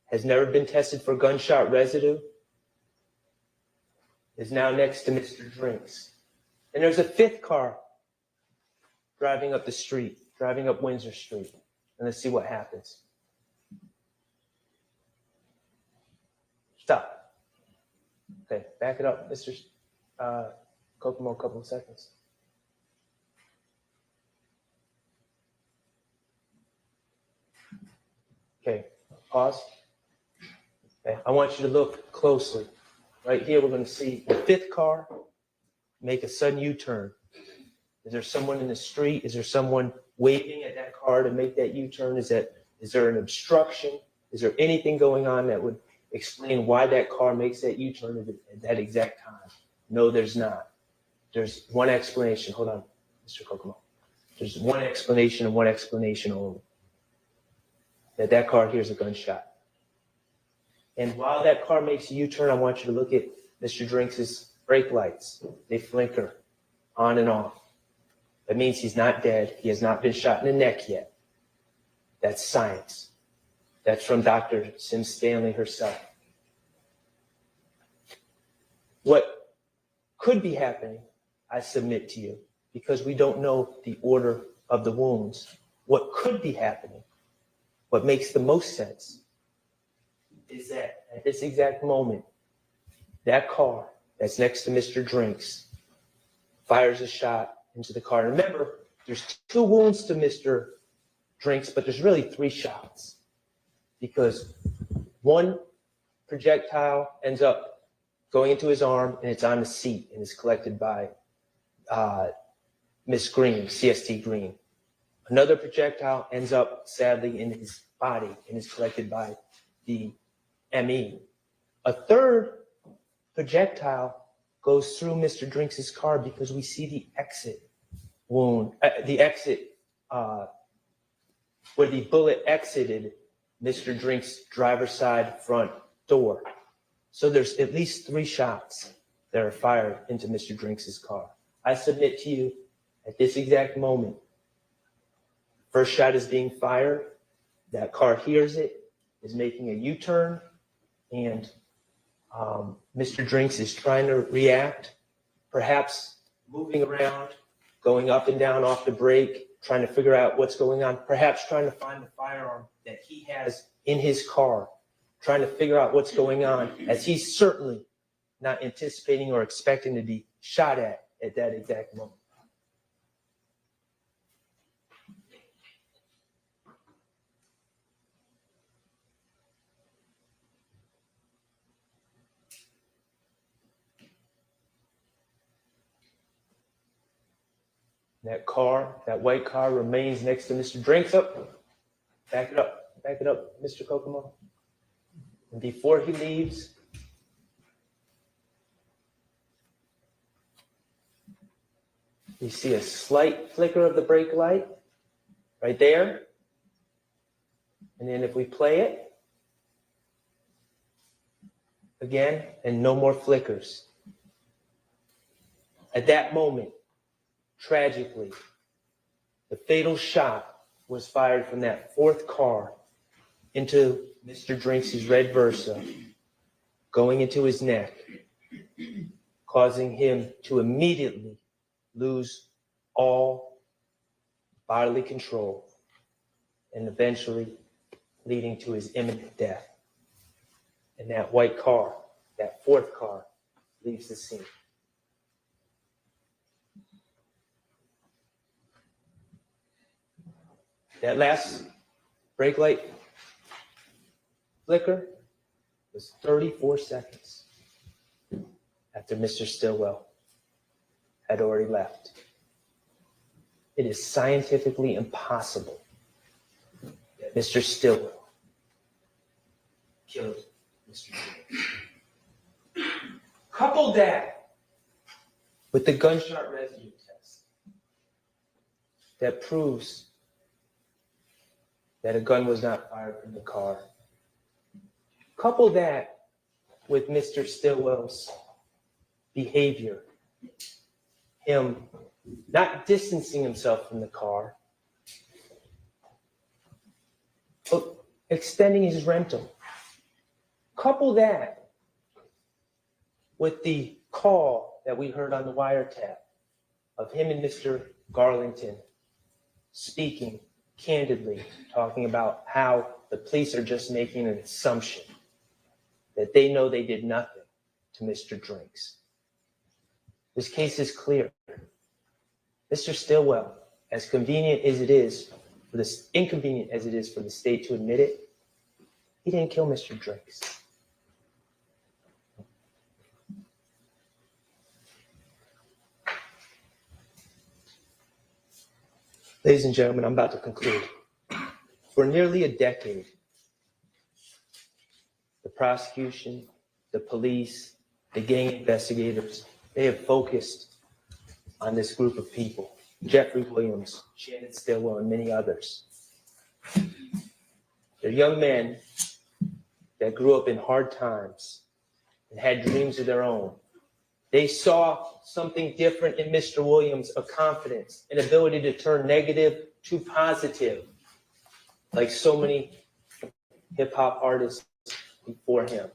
has never been tested for gunshot residue, is now next to Mr. Drinks. And there's a 5th car driving up the street, driving up Windsor Street. And let's see what happens. Stop. Okay, back it up, Mr. Kokomo, a couple of seconds. Okay, pause. Okay, I want you to look closely. Right here, we're going to see the 5th car make a sudden U-turn. Is there someone in the street? Is there someone waving at that car to make that U-turn? Is there an obstruction? Is there anything going on that would explain why that car makes that U-turn at that exact time? No, there's not. There's one explanation. Hold on, Mr. Kokomo. There's one explanation and one explanation only. That car hears a gunshot. And while that car makes a U-turn, I want you to look at Mr. Drinks' brake lights. They flicker on and off. That means he's not dead. He has not been shot in the neck yet. That's science. That's from Dr. Sim Stanley herself. What could be happening, I submit to you, because we don't know the order of the wounds. What could be happening, what makes the most sense, is that at this exact moment, that car that's next to Mr. Drinks fires a shot into the car. And remember, there's 2 wounds to Mr. Drinks, but there's really 3 shots because 1 projectile ends up going into his arm and it's on the seat and is collected by Miss Green, CST Green. Another projectile ends up sadly in his body and is collected by the ME. A 3rd projectile goes through Mr. Drinks' car because we see the exit wound, the exit where the bullet exited Mr. Drinks' driver's side front door. So there's at least 3 shots that are fired into Mr. Drinks' car. I submit to you at this exact moment, first shot is being fired, that car hears it, is making a U-turn, and Mr. Drinks is trying to react, perhaps moving around, going up and down off the brake, trying to figure out what's going on, perhaps trying to find the firearm that he has in his car, trying to figure out what's going on, as he's certainly not anticipating or expecting to be shot at that exact moment. That car, that white car, remains next to Mr. Drinks. Up. Back it up, Mr. Kokomo. And before he leaves, we see a slight flicker of the brake light right there. And then if we play it again, and no more flickers. At that moment, tragically, the fatal shot was fired from that 4th car into Mr. Drinks' red Versa, going into his neck, causing him to immediately lose all bodily control and eventually leading to his imminent death. And that white car, that 4th car, leaves the scene. That last brake light flicker was 34 seconds after Mr. Stillwell had already left. It is scientifically impossible that Mr. Stillwell killed Mr. Drinks. Couple that with the gunshot residue test that proves that a gun was not fired from the car. Couple that with Mr. Stillwell's behavior, him not distancing himself from the car, but extending his rental. Couple that with the call that we heard on the wiretap of him and Mr. Garlington speaking candidly, talking about how the police are just making an assumption that they know they did nothing to Mr. Drinks. This case is clear. Mr. Stillwell, as convenient as it is, inconvenient as it is for the state to admit it, he didn't kill Mr. Drinks. Ladies and gentlemen, I'm about to conclude. For nearly a decade, the prosecution, the police, the gang investigators, they have focused on this group of people, Jeffrey Williams, Shannon Stillwell, and many others. They're young men that grew up in hard times and had dreams of their own. They saw something different in Mr. Williams, a confidence, an ability to turn negative to positive, like so many hip-hop artists before him.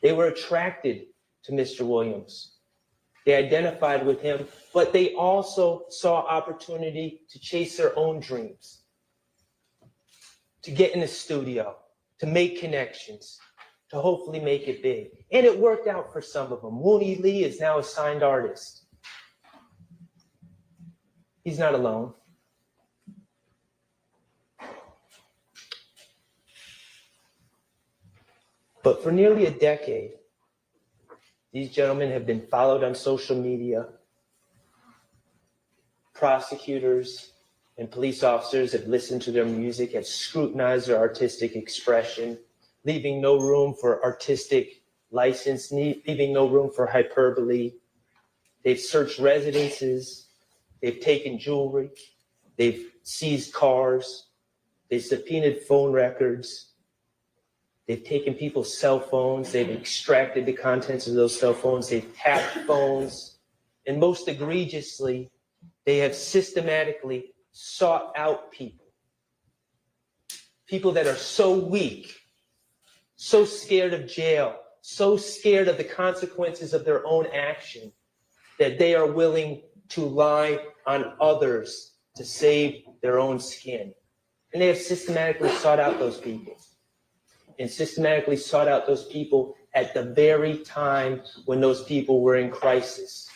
They were attracted to Mr. Williams. They identified with him, but they also saw opportunity to chase their own dreams, to get in the studio, to make connections, to hopefully make it big. And it worked out for some of them. Mooney Lee is now a signed artist. He's not alone. But for nearly a decade, these gentlemen have been followed on social media. Prosecutors and police officers have listened to their music, have scrutinized their artistic expression, leaving no room for artistic license, leaving no room for hyperbole. They've searched residences, they've taken jewelry, they've seized cars, they've subpoenaed phone records, they've taken people's cell phones, they've extracted the contents of those cell phones, they've tapped phones, and most egregiously, they have systematically sought out people that are so weak, so scared of jail, so scared of the consequences of their own action, that they are willing to lie on others to save their own skin. And they have systematically sought out those people, and systematically sought out those people at the very time when those people were in crisis.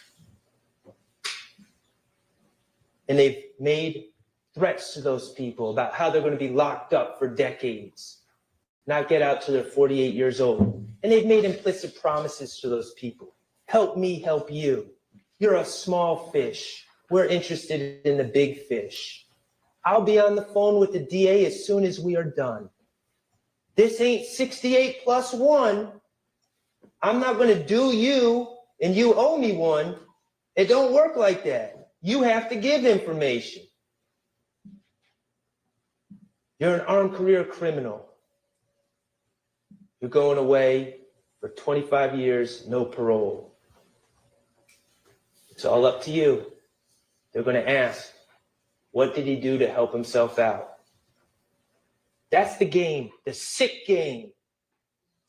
And they've made threats to those people about how they're going to be locked up for decades, not get out till they're 48 years old. And they've made implicit promises to those people. Help me help you. You're a small fish. We're interested in the big fish. I'll be on the phone with the DA as soon as we are done. This ain't 68 plus 1. I'm not going to do you and you owe me one. It don't work like that. You have to give information. You're an armed career criminal. You're going away for 25 years, no parole. It's all up to you. They're going to ask, what did he do to help himself out? That's the game, the sick game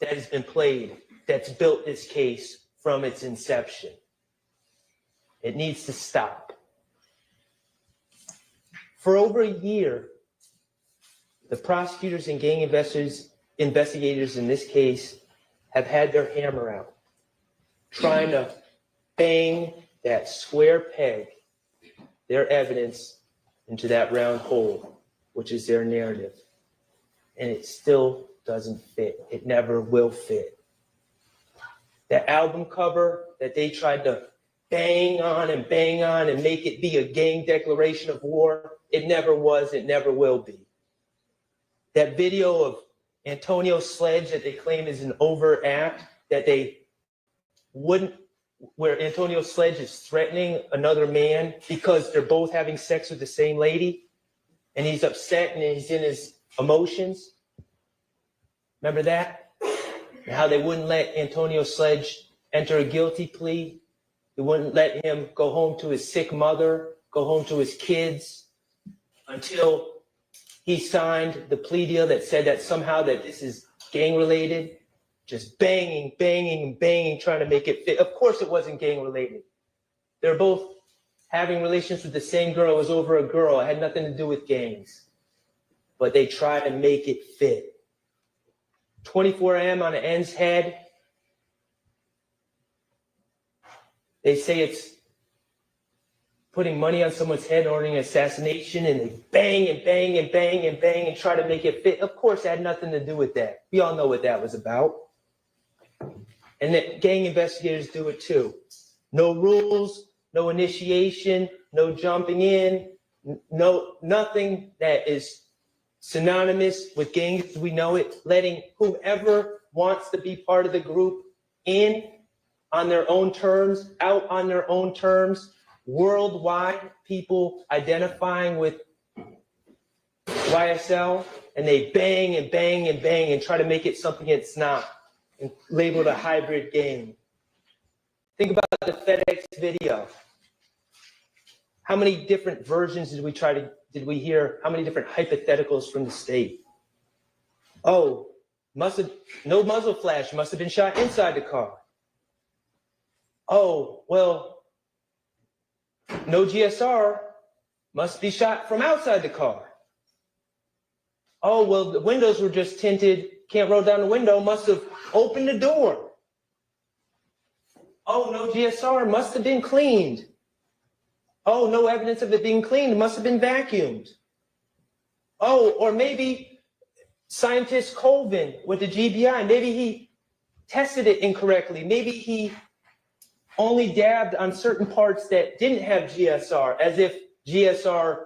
that has been played, that's built this case from its inception. It needs to stop. For over a year, the prosecutors and gang investigators in this case have had their hammer out, trying to bang that square peg, their evidence, into that round hole, which is their narrative. And it still doesn't fit. It never will fit. That album cover that they tried to bang on and make it be a gang declaration of war, it never was, it never will be. That video of Antonio Sledge that they claim is an overt act, that they wouldn't, where Antonio Sledge is threatening another man because they're both having sex with the same lady, and he's upset and he's in his emotions. Remember that? And how they wouldn't let Antonio Sledge enter a guilty plea. They wouldn't let him go home to his sick mother, go home to his kids, until he signed the plea deal that said that somehow that this is gang related. Just banging, trying to make it fit. Of course it wasn't gang related. They're both having relations with the same girl. It was over a girl. It had nothing to do with gangs. But they tried to make it fit. 24M on an end's head. They say it's putting money on someone's head, ordering an assassination, and they bang and try to make it fit. Of course, it had nothing to do with that. We all know what that was about. And that gang investigators do it too. No rules, no initiation, no jumping in, nothing that is synonymous with gangs as we know it, letting whoever wants to be part of the group in on their own terms, out on their own terms. Worldwide, people identifying with YSL, and they bang and try to make it something it's not, and label it a hybrid game. Think about the FedEx video. How many different versions did we hear? How many different hypotheticals from the state? Oh, no muzzle flash, must have been shot inside the car. Oh, well, no GSR, must be shot from outside the car. Oh, well, the windows were just tinted, can't roll down the window, must have opened the door. Oh, no GSR, must have been cleaned. Oh, no evidence of it being cleaned. It must have been vacuumed. Oh, or maybe scientist Colvin with the GBI, maybe he tested it incorrectly. Maybe he only dabbed on certain parts that didn't have GSR, as if GSR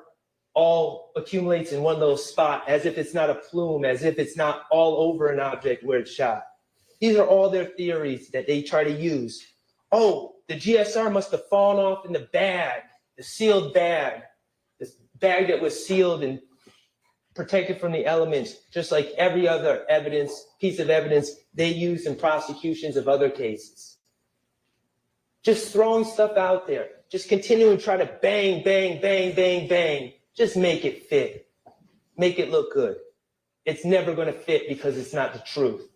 all accumulates in one little spot, as if it's not a plume, as if it's not all over an object where it's shot. These are all their theories that they try to use. Oh, the GSR must have fallen off in the bag, the sealed bag, this bag that was sealed and protected from the elements, just like every other piece of evidence they use in prosecutions of other cases. Just throwing stuff out there, just continuing to try to bang, bang, bang, bang, bang. Just make it fit. Make it look good. It's never going to fit because it's not the truth.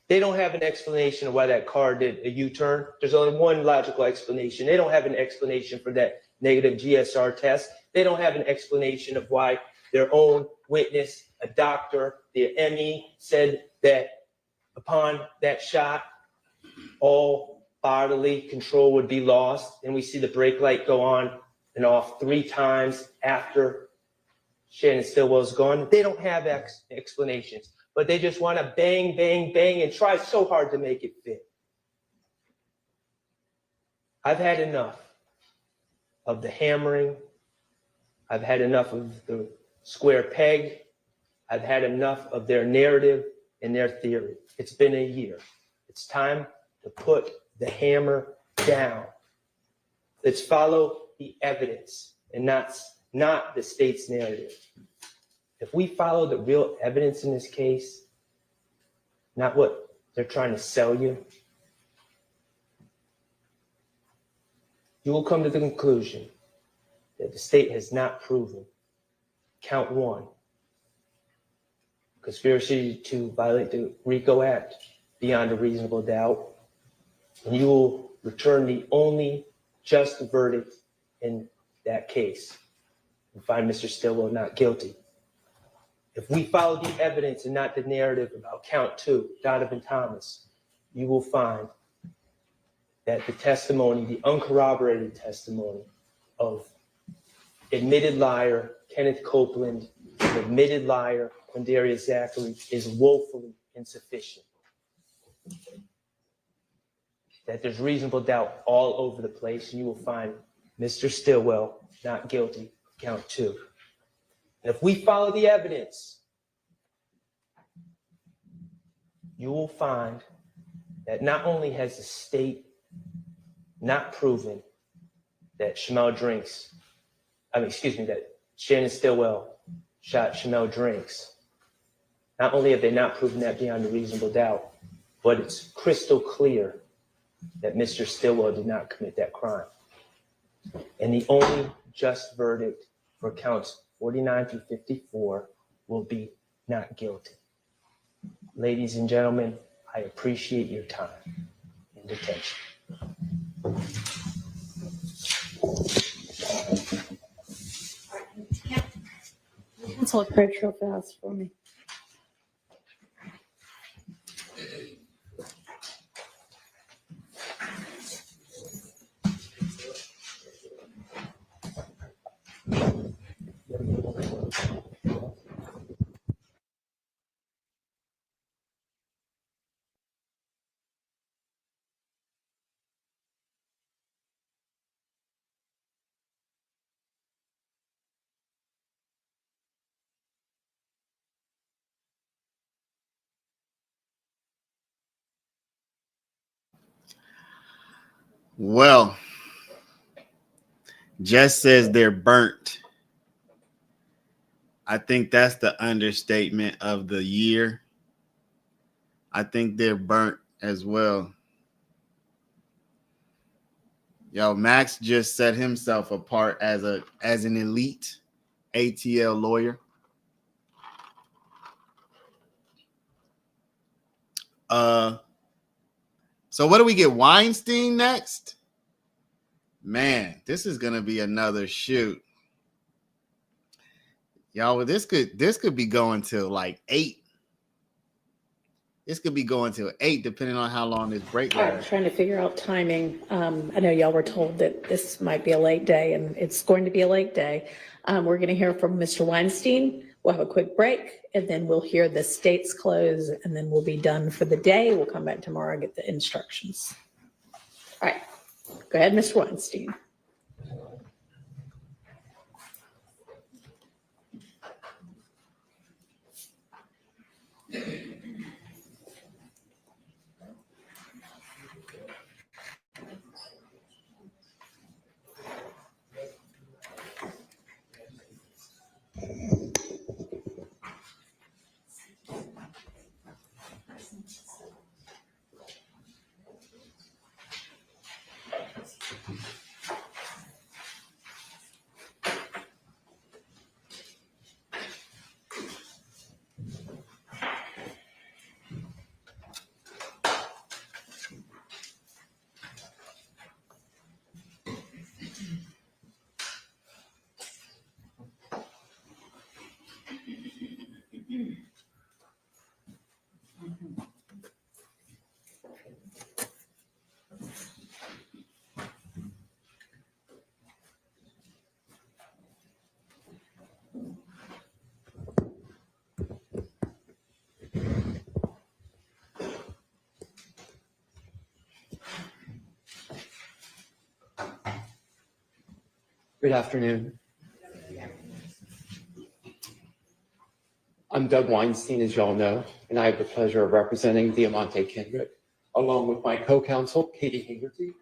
They don't have an explanation of why that car did a U-turn. There's only one logical explanation. They don't have an explanation for that negative GSR test. They don't have an explanation of why their own witness, a doctor, the ME, said that upon that shot, all bodily control would be lost. And we see the brake light go on and off 3 times after Shannon Stillwell's gone. They don't have explanations, but they just want to bang, bang, bang and try so hard to make it fit. I've had enough of the hammering. I've had enough of the square peg. I've had enough of their narrative and their theory. It's been a year. It's time to put the hammer down. Let's follow the evidence and not the state's narrative. If we follow the real evidence in this case, not what they're trying to sell you, you will come to the conclusion that the state has not proven count 1, conspiracy to violate the RICO Act beyond a reasonable doubt, and you will return the only just verdict in that case and find Mr. Stillwell not guilty. If we follow the evidence and not the narrative about count 2, Donovan Thomas, you will find that the testimony, the uncorroborated testimony of admitted liar Kenneth Copeland, and admitted liar Quindarius Zachary is woefully insufficient. That there's reasonable doubt all over the place, and you will find Mr. Stillwell not guilty, count 2. And if we follow the evidence, you will find that not only has the state not proven that that Shannon Stillwell shot Shamel Drinks. Not only have they not proven that beyond a reasonable doubt, but it's crystal clear that Mr. Stillwell did not commit that crime. And the only just verdict for counts 49 through 54 will be not guilty. Ladies and gentlemen, I appreciate your time and attention. Cancel approach real fast for me. Well, Jess says they're burnt. I think that's the understatement of the year. I think they're burnt as well. Yo, Max just set himself apart as an elite ATL lawyer. So what do we get? Weinstein next? Man, this is gonna be another shoot. Y'all, this could be going till like 8. This could be going till 8, depending on how long this break I'm lasts. trying to figure out timing. I know y'all were told that this might be a late day, and it's going to be a late day. We're going to hear from Mr. Weinstein. We'll have a quick break, and then we'll hear the state's close, and then we'll be done for the day. We'll come back tomorrow and get the instructions. All right. Go ahead, Mr. Weinstein. Good afternoon. I'm Doug Weinstein, as y'all know, and I have the pleasure of representing Diamante Kendrick, along with my co-counsel, Katie Hingerty,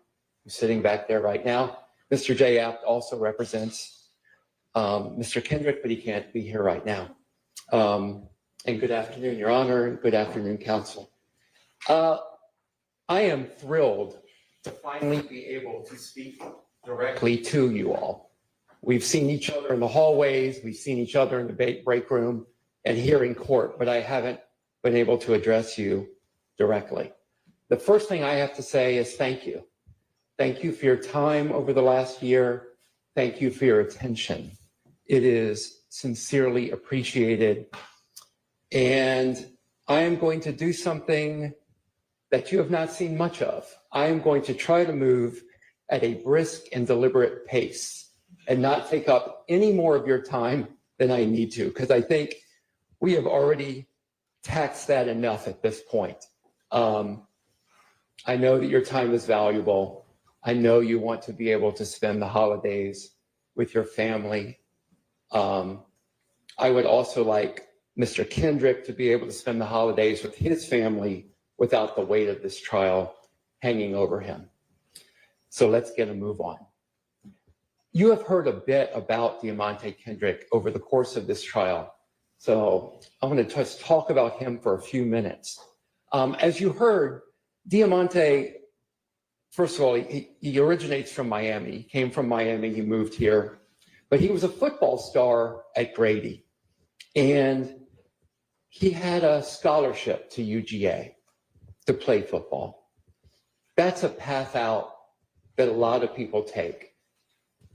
who's sitting back there right now. Mr. J. Apt also represents Mr. Kendrick, but he can't be here right now. And good afternoon, Your Honor, and good afternoon, counsel. I am thrilled to finally be able to speak directly to you all. We've seen each other in the hallways, we've seen each other in the break room and here in court, but I haven't been able to address you directly. The first thing I have to say is thank you. Thank you for your time over the last year. Thank you for your attention. It is sincerely appreciated. And I am going to do something that you have not seen much of. I am going to try to move at a brisk and deliberate pace and not take up any more of your time than I need to, because I think we have already taxed that enough at this point. I know that your time is valuable. I know you want to be able to spend the holidays with your family. I would also like Mr. Kendrick to be able to spend the holidays with his family without the weight of this trial hanging over him. So let's get a move on. You have heard a bit about Diamante Kendrick over the course of this trial. So I'm going to just talk about him for a few minutes. As you heard, Diamante, first of all, he originates from Miami. He came from Miami, he moved here, but he was a football star at Grady. And he had a scholarship to UGA to play football. That's a path out that a lot of people take.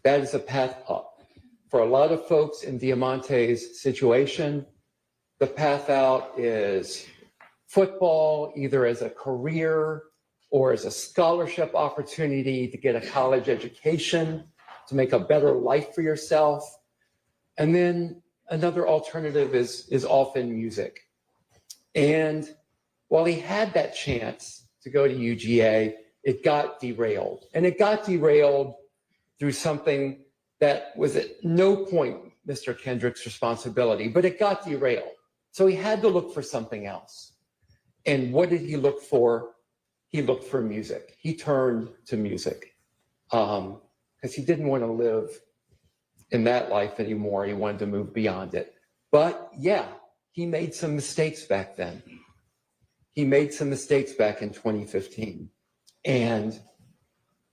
That is a path up. For a lot of folks in Diamante's situation, the path out is football, either as a career or as a scholarship opportunity to get a college education, to make a better life for yourself. And then another alternative is often music. And while he had that chance to go to UGA, it got derailed. And it got derailed through something that was at no point Mr. Kendrick's responsibility, but it got derailed. So he had to look for something else. And what did he look for? He looked for music. He turned to music because he didn't want to live in that life anymore. He wanted to move beyond it. But yeah, he made some mistakes back then. He made some mistakes back in 2015. And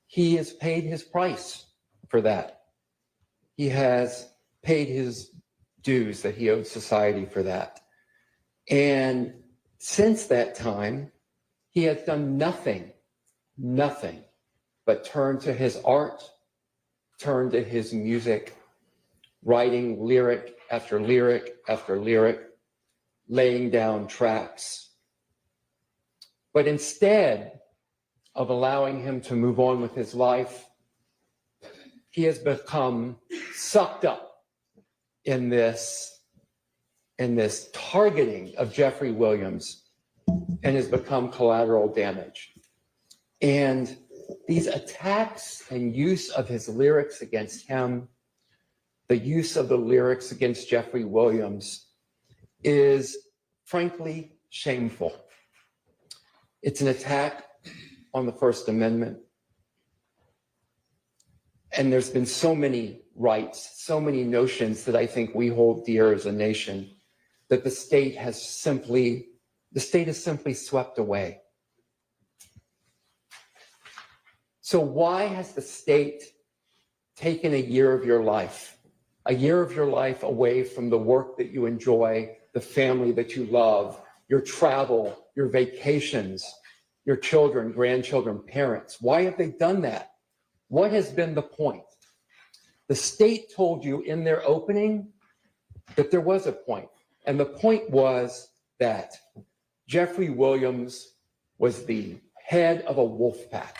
he has paid his price for that. He has paid his dues that he owed society for that. And since that time, he has done nothing but turn to his art, turn to his music, writing lyric after lyric after lyric, laying down tracks, But instead of allowing him to move on with his life, he has become sucked up in this targeting of Jeffrey Williams and has become collateral damage. And these attacks and use of his lyrics against him, the use of the lyrics against Jeffrey Williams, is frankly shameful. It's an attack on the First Amendment. And there's been so many rights, so many notions that I think we hold dear as a nation that the state has simply swept away. So why has the state taken a year of your life away from the work that you enjoy, the family that you love, your travel, your vacations, your children, grandchildren, parents? Why have they done that? What has been the point? The state told you in their opening that there was a point, and the point was that Jeffrey Williams was the head of a wolf pack.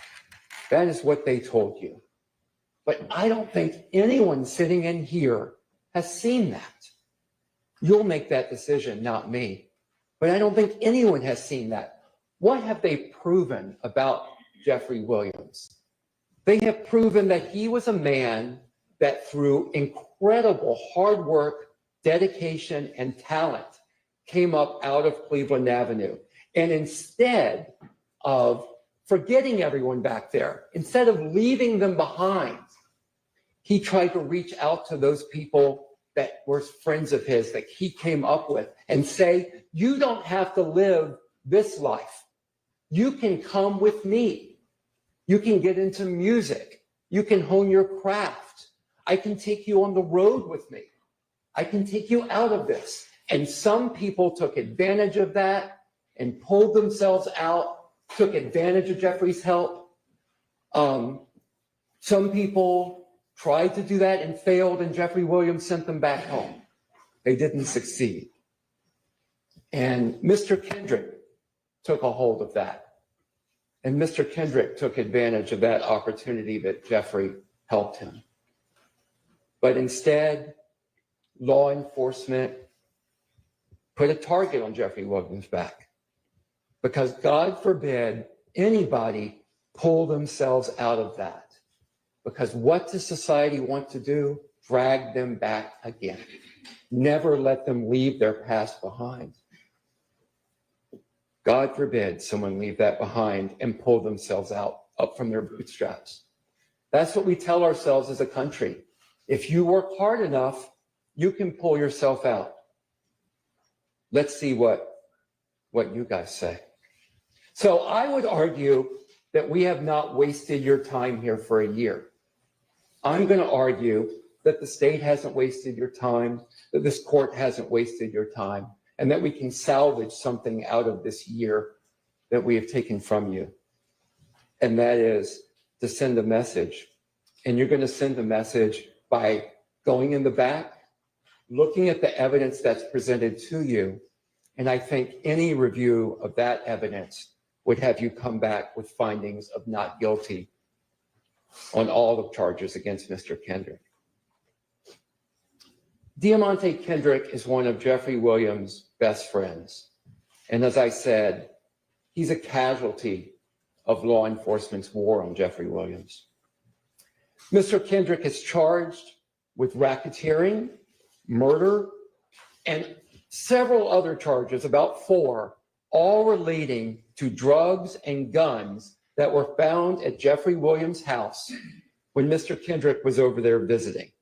That is what they told you. But I don't think anyone sitting in here has seen that. You'll make that decision, not me. But I don't think anyone has seen that. What have they proven about Jeffrey Williams? They have proven that he was a man that through incredible hard work, dedication, and talent came up out of Cleveland Avenue. And instead of forgetting everyone back there, instead of leaving them behind, he tried to reach out to those people that were friends of his that he came up with and say, you don't have to live this life. You can come with me. You can get into music. You can hone your craft. I can take you on the road with me. I can take you out of this. And some people took advantage of that and pulled themselves out, took advantage of Jeffrey's help. Some people tried to do that and failed, and Jeffrey Williams sent them back home. They didn't succeed. And Mr. Kendrick took a hold of that. And Mr. Kendrick took advantage of that opportunity that Jeffrey helped him. But instead, law enforcement put a target on Jeffrey Williams' back, because God forbid anybody pull themselves out of that. Because what does society want to do? Drag them back again. Never let them leave their past behind. God forbid someone leave that behind and pull themselves up from their bootstraps. That's what we tell ourselves as a country. If you work hard enough, you can pull yourself out. Let's see what you guys say. So I would argue that we have not wasted your time here for a year. I'm going to argue that the state hasn't wasted your time, that this court hasn't wasted your time, and that we can salvage something out of this year that we have taken from you. And that is to send a message. And you're going to send a message by going in the back, looking at the evidence that's presented to you. And I think any review of that evidence would have you come back with findings of not guilty on all the charges against Mr. Kendrick. Diamante Kendrick is one of Jeffrey Williams' best friends. And as I said, he's a casualty of law enforcement's war on Jeffrey Williams. Mr. Kendrick is charged with racketeering, murder, and several other charges, about 4, all relating to drugs and guns that were found at Jeffrey Williams' house when Mr. Kendrick was over there visiting.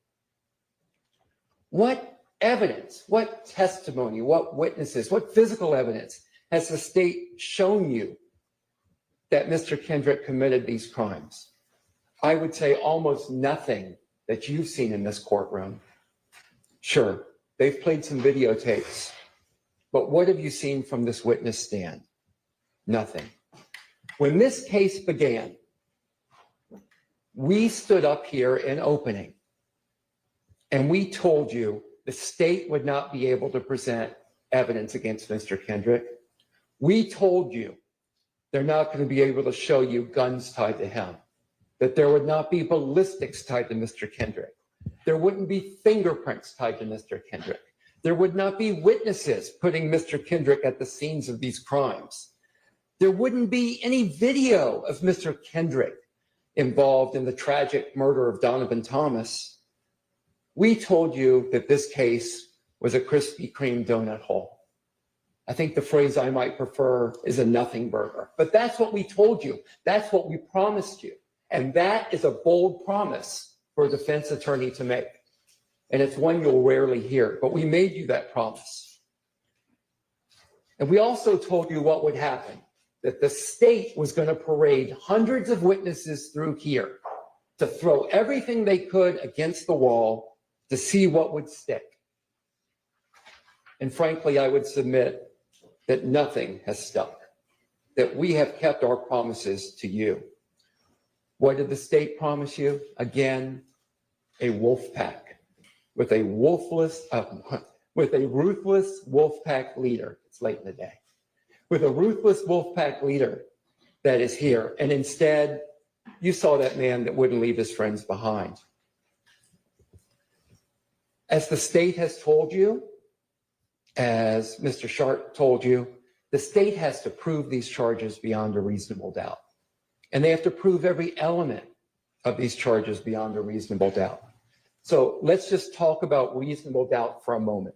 What evidence, what testimony, what witnesses, what physical evidence has the state shown you that Mr. Kendrick committed these crimes? I would say almost nothing that you've seen in this courtroom. Sure, they've played some videotapes, but what have you seen from this witness stand? Nothing. When this case began, we stood up here in opening and we told you the state would not be able to present evidence against Mr. Kendrick. We told you They're not going to be able to show you guns tied to him, that there would not be ballistics tied to Mr. Kendrick. There wouldn't be fingerprints tied to Mr. Kendrick. There would not be witnesses putting Mr. Kendrick at the scenes of these crimes. There wouldn't be any video of Mr. Kendrick involved in the tragic murder of Donovan Thomas. We told you that this case was a Krispy Kreme donut hole. I think the phrase I might prefer is a nothing burger. But that's what we told you. That's what we promised you. And that is a bold promise for a defense attorney to make. And it's one you'll rarely hear, but we made you that promise. And we also told you what would happen, that the state was going to parade hundreds of witnesses through here to throw everything they could against the wall to see what would stick. And frankly, I would submit that nothing has stuck, that we have kept our promises to you. What did the state promise you? Again, a wolf pack with a ruthless wolf pack leader. It's late in the day. With a ruthless wolf pack leader that is here. And instead, you saw that man that wouldn't leave his friends behind. As the state has told you, as Mr. Sharp told you, the state has to prove these charges beyond a reasonable doubt. And they have to prove every element of these charges beyond a reasonable doubt. So let's just talk about reasonable doubt for a moment.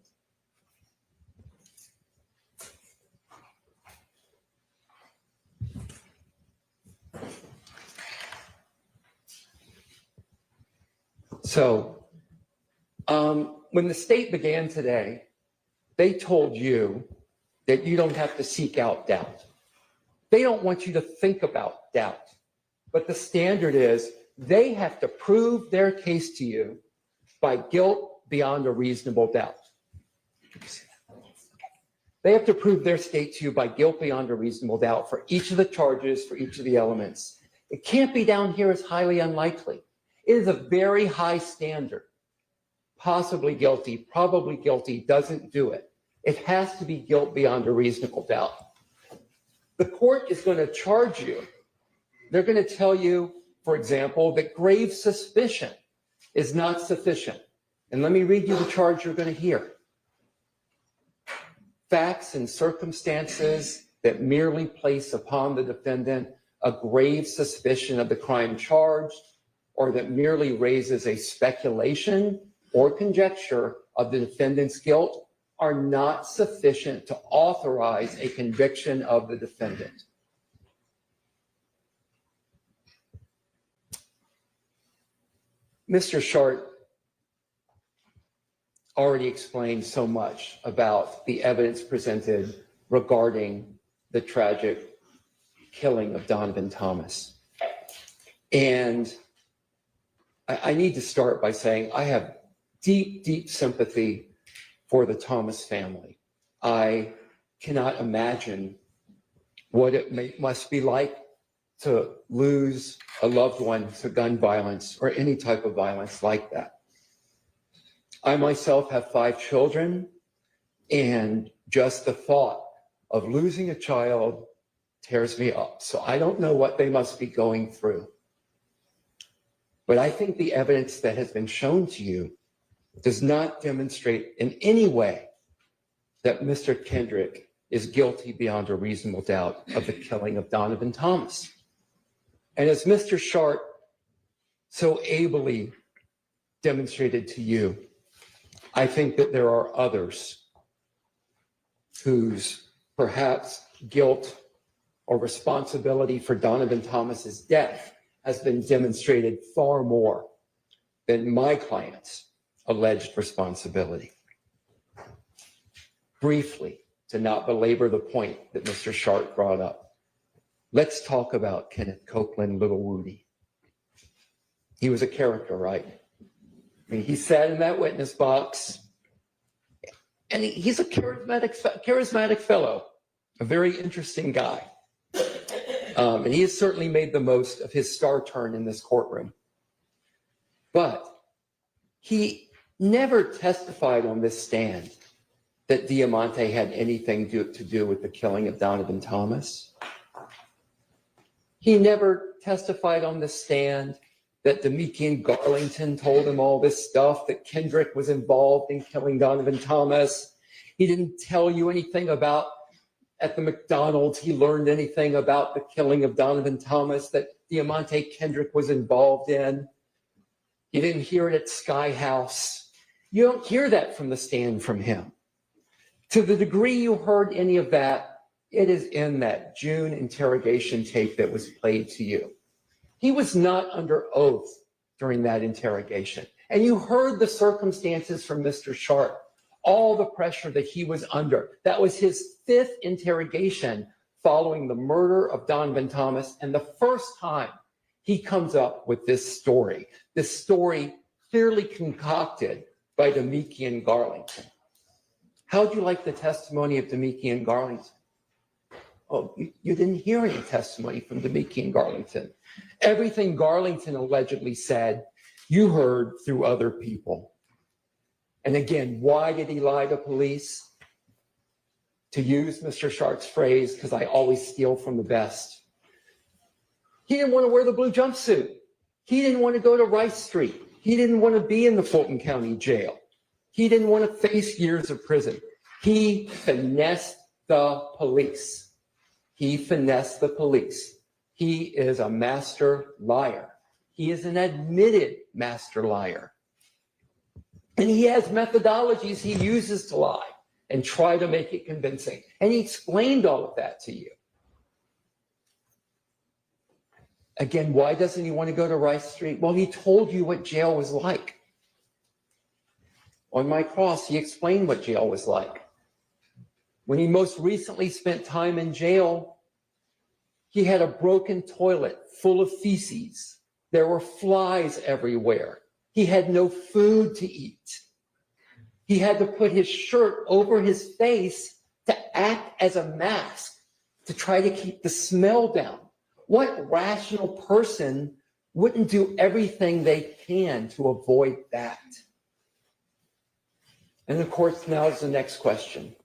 So when the state began today, they told you that you don't have to seek out doubt. They don't want you to think about doubt. But the standard is they have to prove their case to you by guilt beyond a reasonable doubt. They have to prove their state to you by guilt beyond a reasonable doubt for each of the charges, for each of the elements. It can't be down here as highly unlikely. It is a very high standard. Possibly guilty, probably guilty doesn't do it. It has to be guilt beyond a reasonable doubt. The court is going to charge you. They're going to tell you, for example, that grave suspicion is not sufficient. And let me read you the charge you're going to hear. Facts and circumstances that merely place upon the defendant a grave suspicion of the crime charged, or that merely raises a speculation or conjecture of the defendant's guilt, are not sufficient to authorize a conviction of the defendant. Mr. Short already explained so much about the evidence presented regarding the tragic killing of Donovan Thomas. And I need to start by saying I have deep, deep sympathy for the Thomas family. I cannot imagine what it must be like to lose a loved one to gun violence or any type of violence like that. I myself have 5 children, and just the thought of losing a child tears me up. So I don't know what they must be going through. But I think the evidence that has been shown to you does not demonstrate in any way that Mr. Kendrick is guilty beyond a reasonable doubt of the killing of Donovan Thomas. And as Mr. Sharp so ably demonstrated to you, I think that there are others whose perhaps guilt or responsibility for Donovan Thomas's death has been demonstrated far more than my client's alleged responsibility. Briefly, to not belabor the point that Mr. Sharp brought up, let's talk about Kenneth Copeland, Little Woody. He was a character, right? I mean, he sat in that witness box, and he's a charismatic fellow, a very interesting guy. And he has certainly made the most of his star turn in this courtroom. But he never testified on this stand that Diamante had anything to do with the killing of Donovan Thomas. He never testified on the stand that Demikian Garlington told him all this stuff, that Kendrick was involved in killing Donovan Thomas. He didn't tell you anything about at the McDonald's, he learned anything about the killing of Donovan Thomas that Diamante Kendrick was involved in. You didn't hear it at Sky House. You don't hear that from the stand from him. To the degree you heard any of that, it is in that June interrogation tape that was played to you. He was not under oath during that interrogation. And you heard the circumstances from Mr. Sharp, all the pressure that he was under. That was his 5th interrogation following the murder of Donovan Thomas. And the first time he comes up with this story clearly concocted by Demikian Garlington. How'd you like the testimony of Demikian Garlington? Oh, you didn't hear any testimony from Demikian Garlington. Everything Garlington allegedly said, you heard through other people. And again, why did he lie to police? To use Mr. Sharp's phrase, because I always steal from the best. He didn't want to wear the blue jumpsuit. He didn't want to go to Rice Street. He didn't want to be in the Fulton County Jail. He didn't want to face years of prison. He finessed the police. He finessed the police. He is a master liar. He is an admitted master liar. And he has methodologies he uses to lie and try to make it convincing. And he explained all of that to you. Again, why doesn't he want to go to Rice Street? Well, he told you what jail was like. On my cross, he explained what jail was like. When he most recently spent time in jail, he had a broken toilet full of feces. There were flies everywhere. He had no food to eat. He had to put his shirt over his face to act as a mask to try to keep the smell down. What rational person wouldn't do everything they can to avoid that? And of course, now is the next question.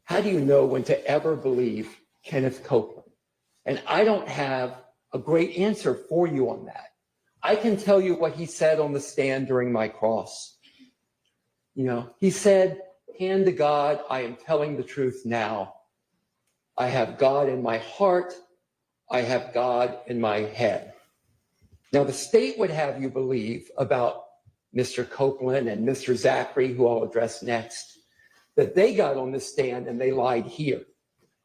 How do you know when to ever believe Kenneth Copeland? And I don't have a great answer for you on that. I can tell you what he said on the stand during my cross. You know, he said, hand to God, I am telling the truth now. I have God in my heart. I have God in my head. Now, the state would have you believe about Mr. Copeland and Mr. Zachary, who I'll address next, that they got on the stand and they lied here.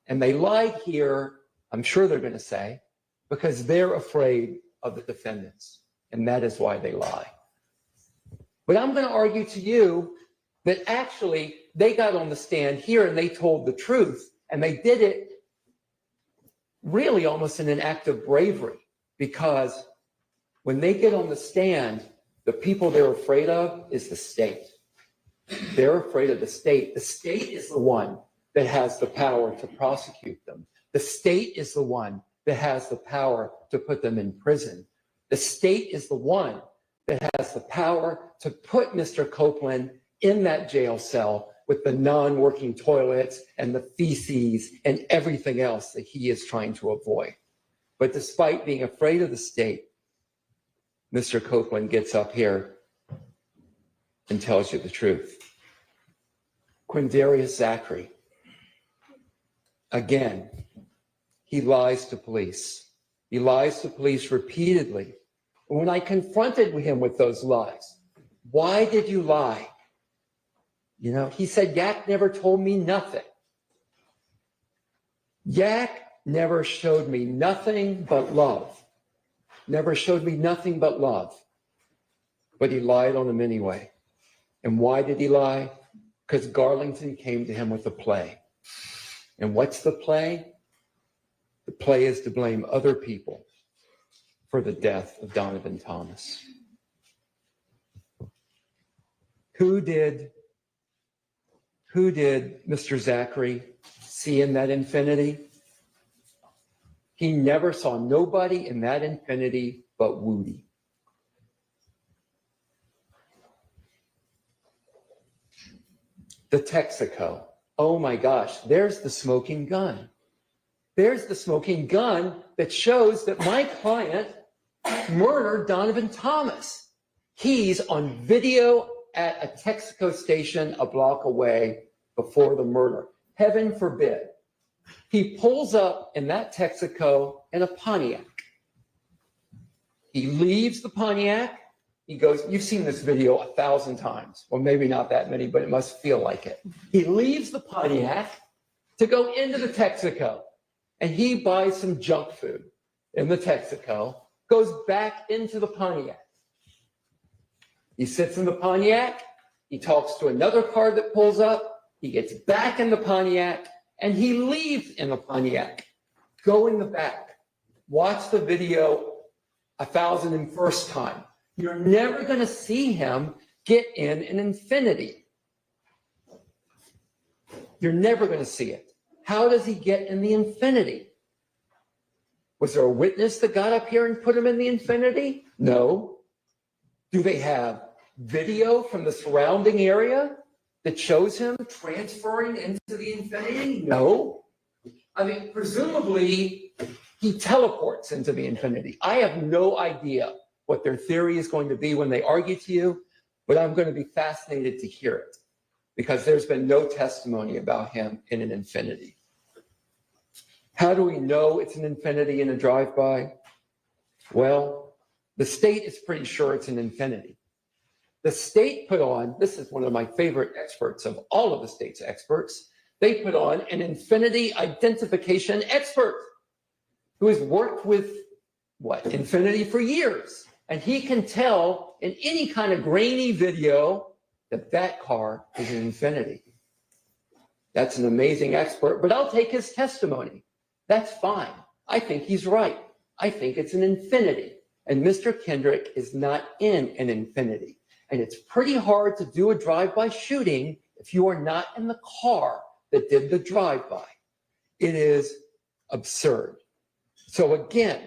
And they lied here, I'm sure they're going to say, because they're afraid of the defendants. And that is why they lie. But I'm going to argue to you that actually they got on the stand here and they told the truth. And they did it really almost in an act of bravery, because when they get on the stand, the people they're afraid of is the state. They're afraid of the state. The state is the one that has the power to prosecute them. The state is the one that has the power to put them in prison. The state is the one that has the power to put Mr. Copeland in that jail cell with the non-working toilets and the feces and everything else that he is trying to avoid. But despite being afraid of the state, Mr. Copeland gets up here and tells you the truth. Quindarius Zachary, again, he lies to police. He lies to police repeatedly. When I confronted him with those lies, why did you lie? You know, he said, Yak never told me nothing. Yak never showed me nothing but love. Never showed me nothing but love. But he lied on him anyway. And why did he lie? Because Garlington came to him with a play. And what's the play? The play is to blame other people for the death of Donovan Thomas. Who did Mr. Zachary see in that infinity? He never saw nobody in that infinity but Woody. The Texaco. Oh my gosh, there's the smoking gun. There's the smoking gun that shows that my client murdered Donovan Thomas. He's on video at a Texaco station a block away before the murder. Heaven forbid. He pulls up in that Texaco in a Pontiac. He leaves the Pontiac. He goes, you've seen this video 1,000 times. Well, maybe not that many, but it must feel like it. He leaves the Pontiac to go into the Texaco, and he buys some junk food in the Texaco, goes back into the Pontiac. He sits in the Pontiac. He talks to another car that pulls up. He gets back in the Pontiac, and he leaves in the Pontiac. Go in the back. Watch the video 1,001st time. You're never going to see him get in an Infinity. You're never going to see it. How does he get in the Infinity? Was there a witness that got up here and put him in the Infinity? No. Do they have video from the surrounding area that shows him transferring into the Infinity? No. I mean, presumably he teleports into the Infinity. I have no idea what their theory is going to be when they argue to you, but I'm going to be fascinated to hear it because there's been no testimony about him in an Infinity. How do we know it's an Infinity in a drive-by? Well, the state is pretty sure it's an Infinity. The state put on, this is one of my favorite experts of all of the state's experts, they put on an Infinity identification expert who has worked with, Infinity for years. And he can tell in any kind of grainy video that that car is an Infinity. That's an amazing expert, but I'll take his testimony. That's fine. I think he's right. I think it's an Infinity. And Mr. Kendrick is not in an Infinity. And it's pretty hard to do a drive-by shooting if you are not in the car that did the drive-by. It is absurd. So again,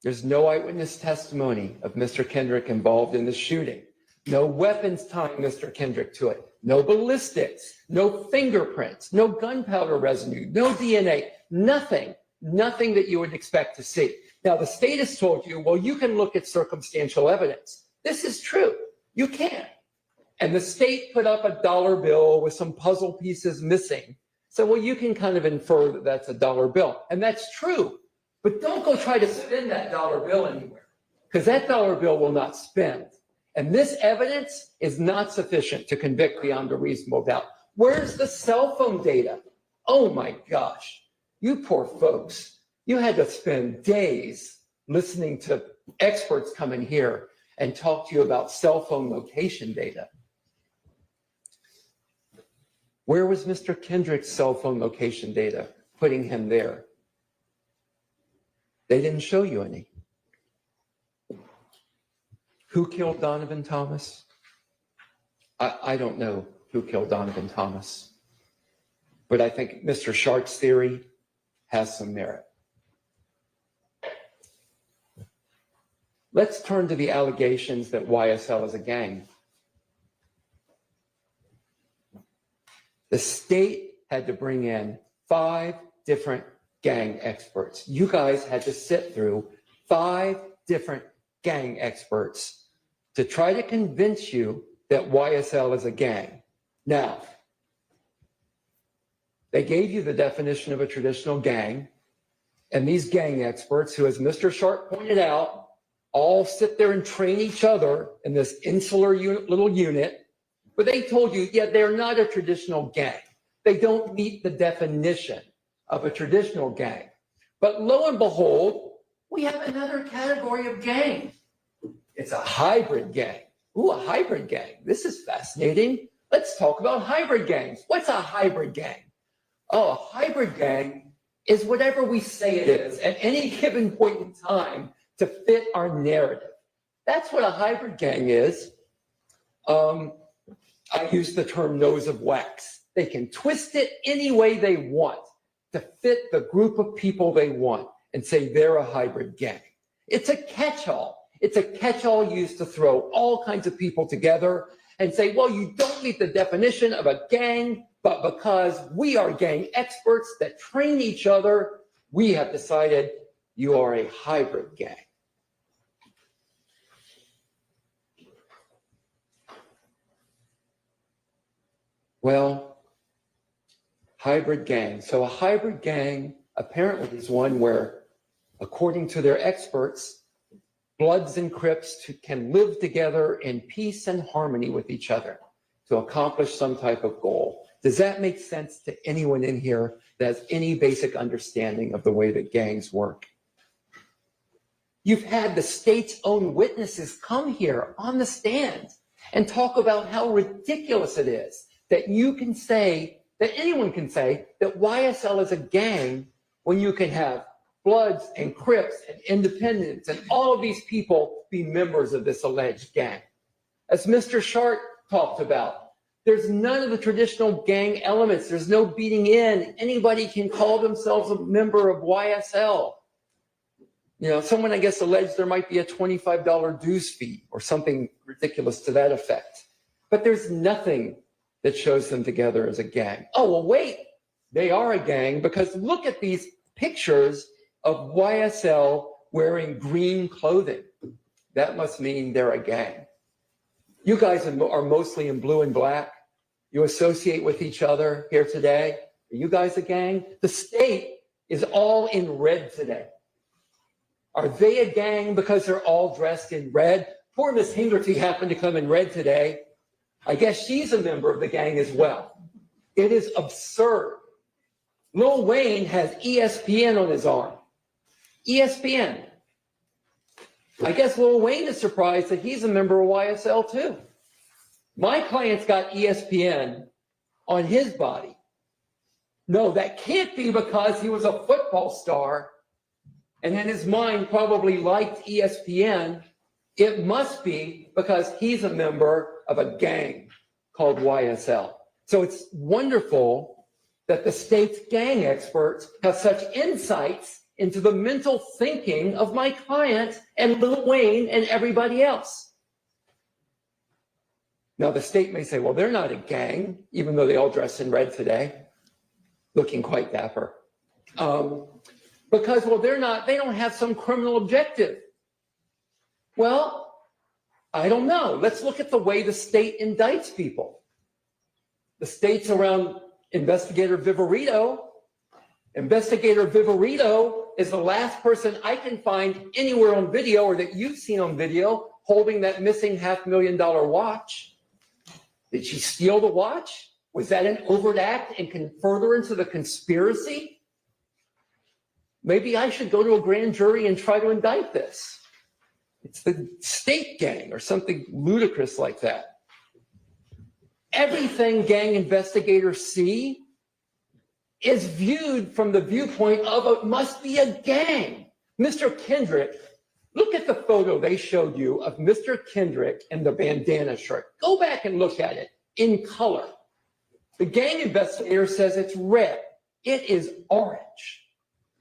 there's no eyewitness testimony of Mr. Kendrick involved in the shooting. No weapons tying Mr. Kendrick to it. No ballistics, no fingerprints, no gunpowder residue, no DNA, nothing that you would expect to see. Now, the state has told you, well, you can look at circumstantial evidence. This is true. You can. And the state put up a dollar bill with some puzzle pieces missing. So, well, you can kind of infer that that's a dollar bill. And that's true. But don't go try to spend that dollar bill anywhere, because that dollar bill will not spend. And this evidence is not sufficient to convict beyond a reasonable doubt. Where's the cell phone data? Oh my gosh, you poor folks. You had to spend days listening to experts come in here and talk to you about cell phone location data. Where was Mr. Kendrick's cell phone location data putting him there? They didn't show you any. Who killed Donovan Thomas? I don't know who killed Donovan Thomas, but I think Mr. Shark's theory has some merit. Let's turn to the allegations that YSL is a gang. The state had to bring in 5 different gang experts. You guys had to sit through 5 different gang experts to try to convince you that YSL is a gang. Now, they gave you the definition of a traditional gang, and these gang experts, who, as Mr. Sharp pointed out, all sit there and train each other in this insular little unit, but they told you, yeah, they're not a traditional gang. They don't meet the definition of a traditional gang. But lo and behold, we have another category of gang. It's a hybrid gang. Ooh, a hybrid gang. This is fascinating. Let's talk about hybrid gangs. What's a hybrid gang? Oh, a hybrid gang is whatever we say it is at any given point in time to fit our narrative. That's what a hybrid gang is. I use the term nose of wax. They can twist it any way they want to fit the group of people they want and say they're a hybrid gang. It's a catch-all. It's a catch-all used to throw all kinds of people together and say, well, you don't meet the definition of a gang, but because we are gang experts that train each other, we have decided you are a hybrid gang. Well, hybrid gang. So a hybrid gang apparently is one where, according to their experts, Bloods and Crips can live together in peace and harmony with each other to accomplish some type of goal. Does that make sense to anyone in here that has any basic understanding of the way that gangs work? You've had the state's own witnesses come here on the stand and talk about how ridiculous it is that you can say, that anyone can say, that YSL is a gang when you can have Bloods and Crips and Independents and all of these people be members of this alleged gang. As Mr. Sharp talked about, there's none of the traditional gang elements. There's no beating in. Anybody can call themselves a member of YSL. You know, someone, I guess, alleged there might be a $25 dues fee or something ridiculous to that effect. But there's nothing that shows them together as a gang. Oh, well, wait, they are a gang because look at these pictures of YSL wearing green clothing. That must mean they're a gang. You guys are mostly in blue and black. You associate with each other here today. Are you guys a gang? The state is all in red today. Are they a gang because they're all dressed in red? Poor Miss Hingerty happened to come in red today. I guess she's a member of the gang as well. It is absurd. Lil Wayne has ESPN on his arm. ESPN. I guess Lil Wayne is surprised that he's a member of YSL too. My client's got ESPN on his body. No, that can't be because he was a football star and in his mind probably liked ESPN. It must be because he's a member of a gang called YSL. So it's wonderful that the state's gang experts have such insights into the mental thinking of my client and Lil Wayne and everybody else. Now, the state may say, well, they're not a gang, even though they all dress in red today, looking quite dapper. Because, well, they don't have some criminal objective. Well, I don't know. Let's look at the way the state indicts people. The state's around Investigator Viverito. Investigator Viverito is the last person I can find anywhere on video or that you've seen on video holding that missing $500,000 watch. Did she steal the watch? Was that an overt act and can further into the conspiracy? Maybe I should go to a grand jury and try to indict this. It's the state gang or something ludicrous like that. Everything gang investigators see is viewed from the viewpoint of it must be a gang. Mr. Kendrick, look at the photo they showed you of Mr. Kendrick in the bandana shirt. Go back and look at it in color. The gang investigator says it's red. It is orange.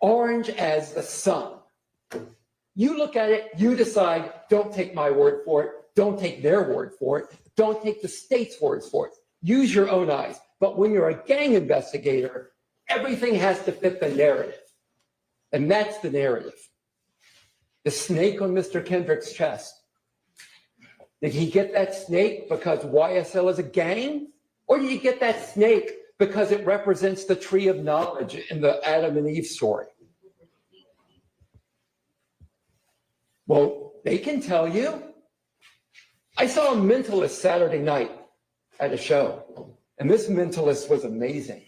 Orange as the sun. You look at it, you decide, don't take my word for it. Don't take their word for it. Don't take the state's words for it. Use your own eyes. But when you're a gang investigator, everything has to fit the narrative. And that's the narrative. The snake on Mr. Kendrick's chest. Did he get that snake because YSL is a gang? Or did he get that snake because it represents the tree of knowledge in the Adam and Eve story? Well, they can tell you. I saw a mentalist Saturday night at a show, and this mentalist was amazing.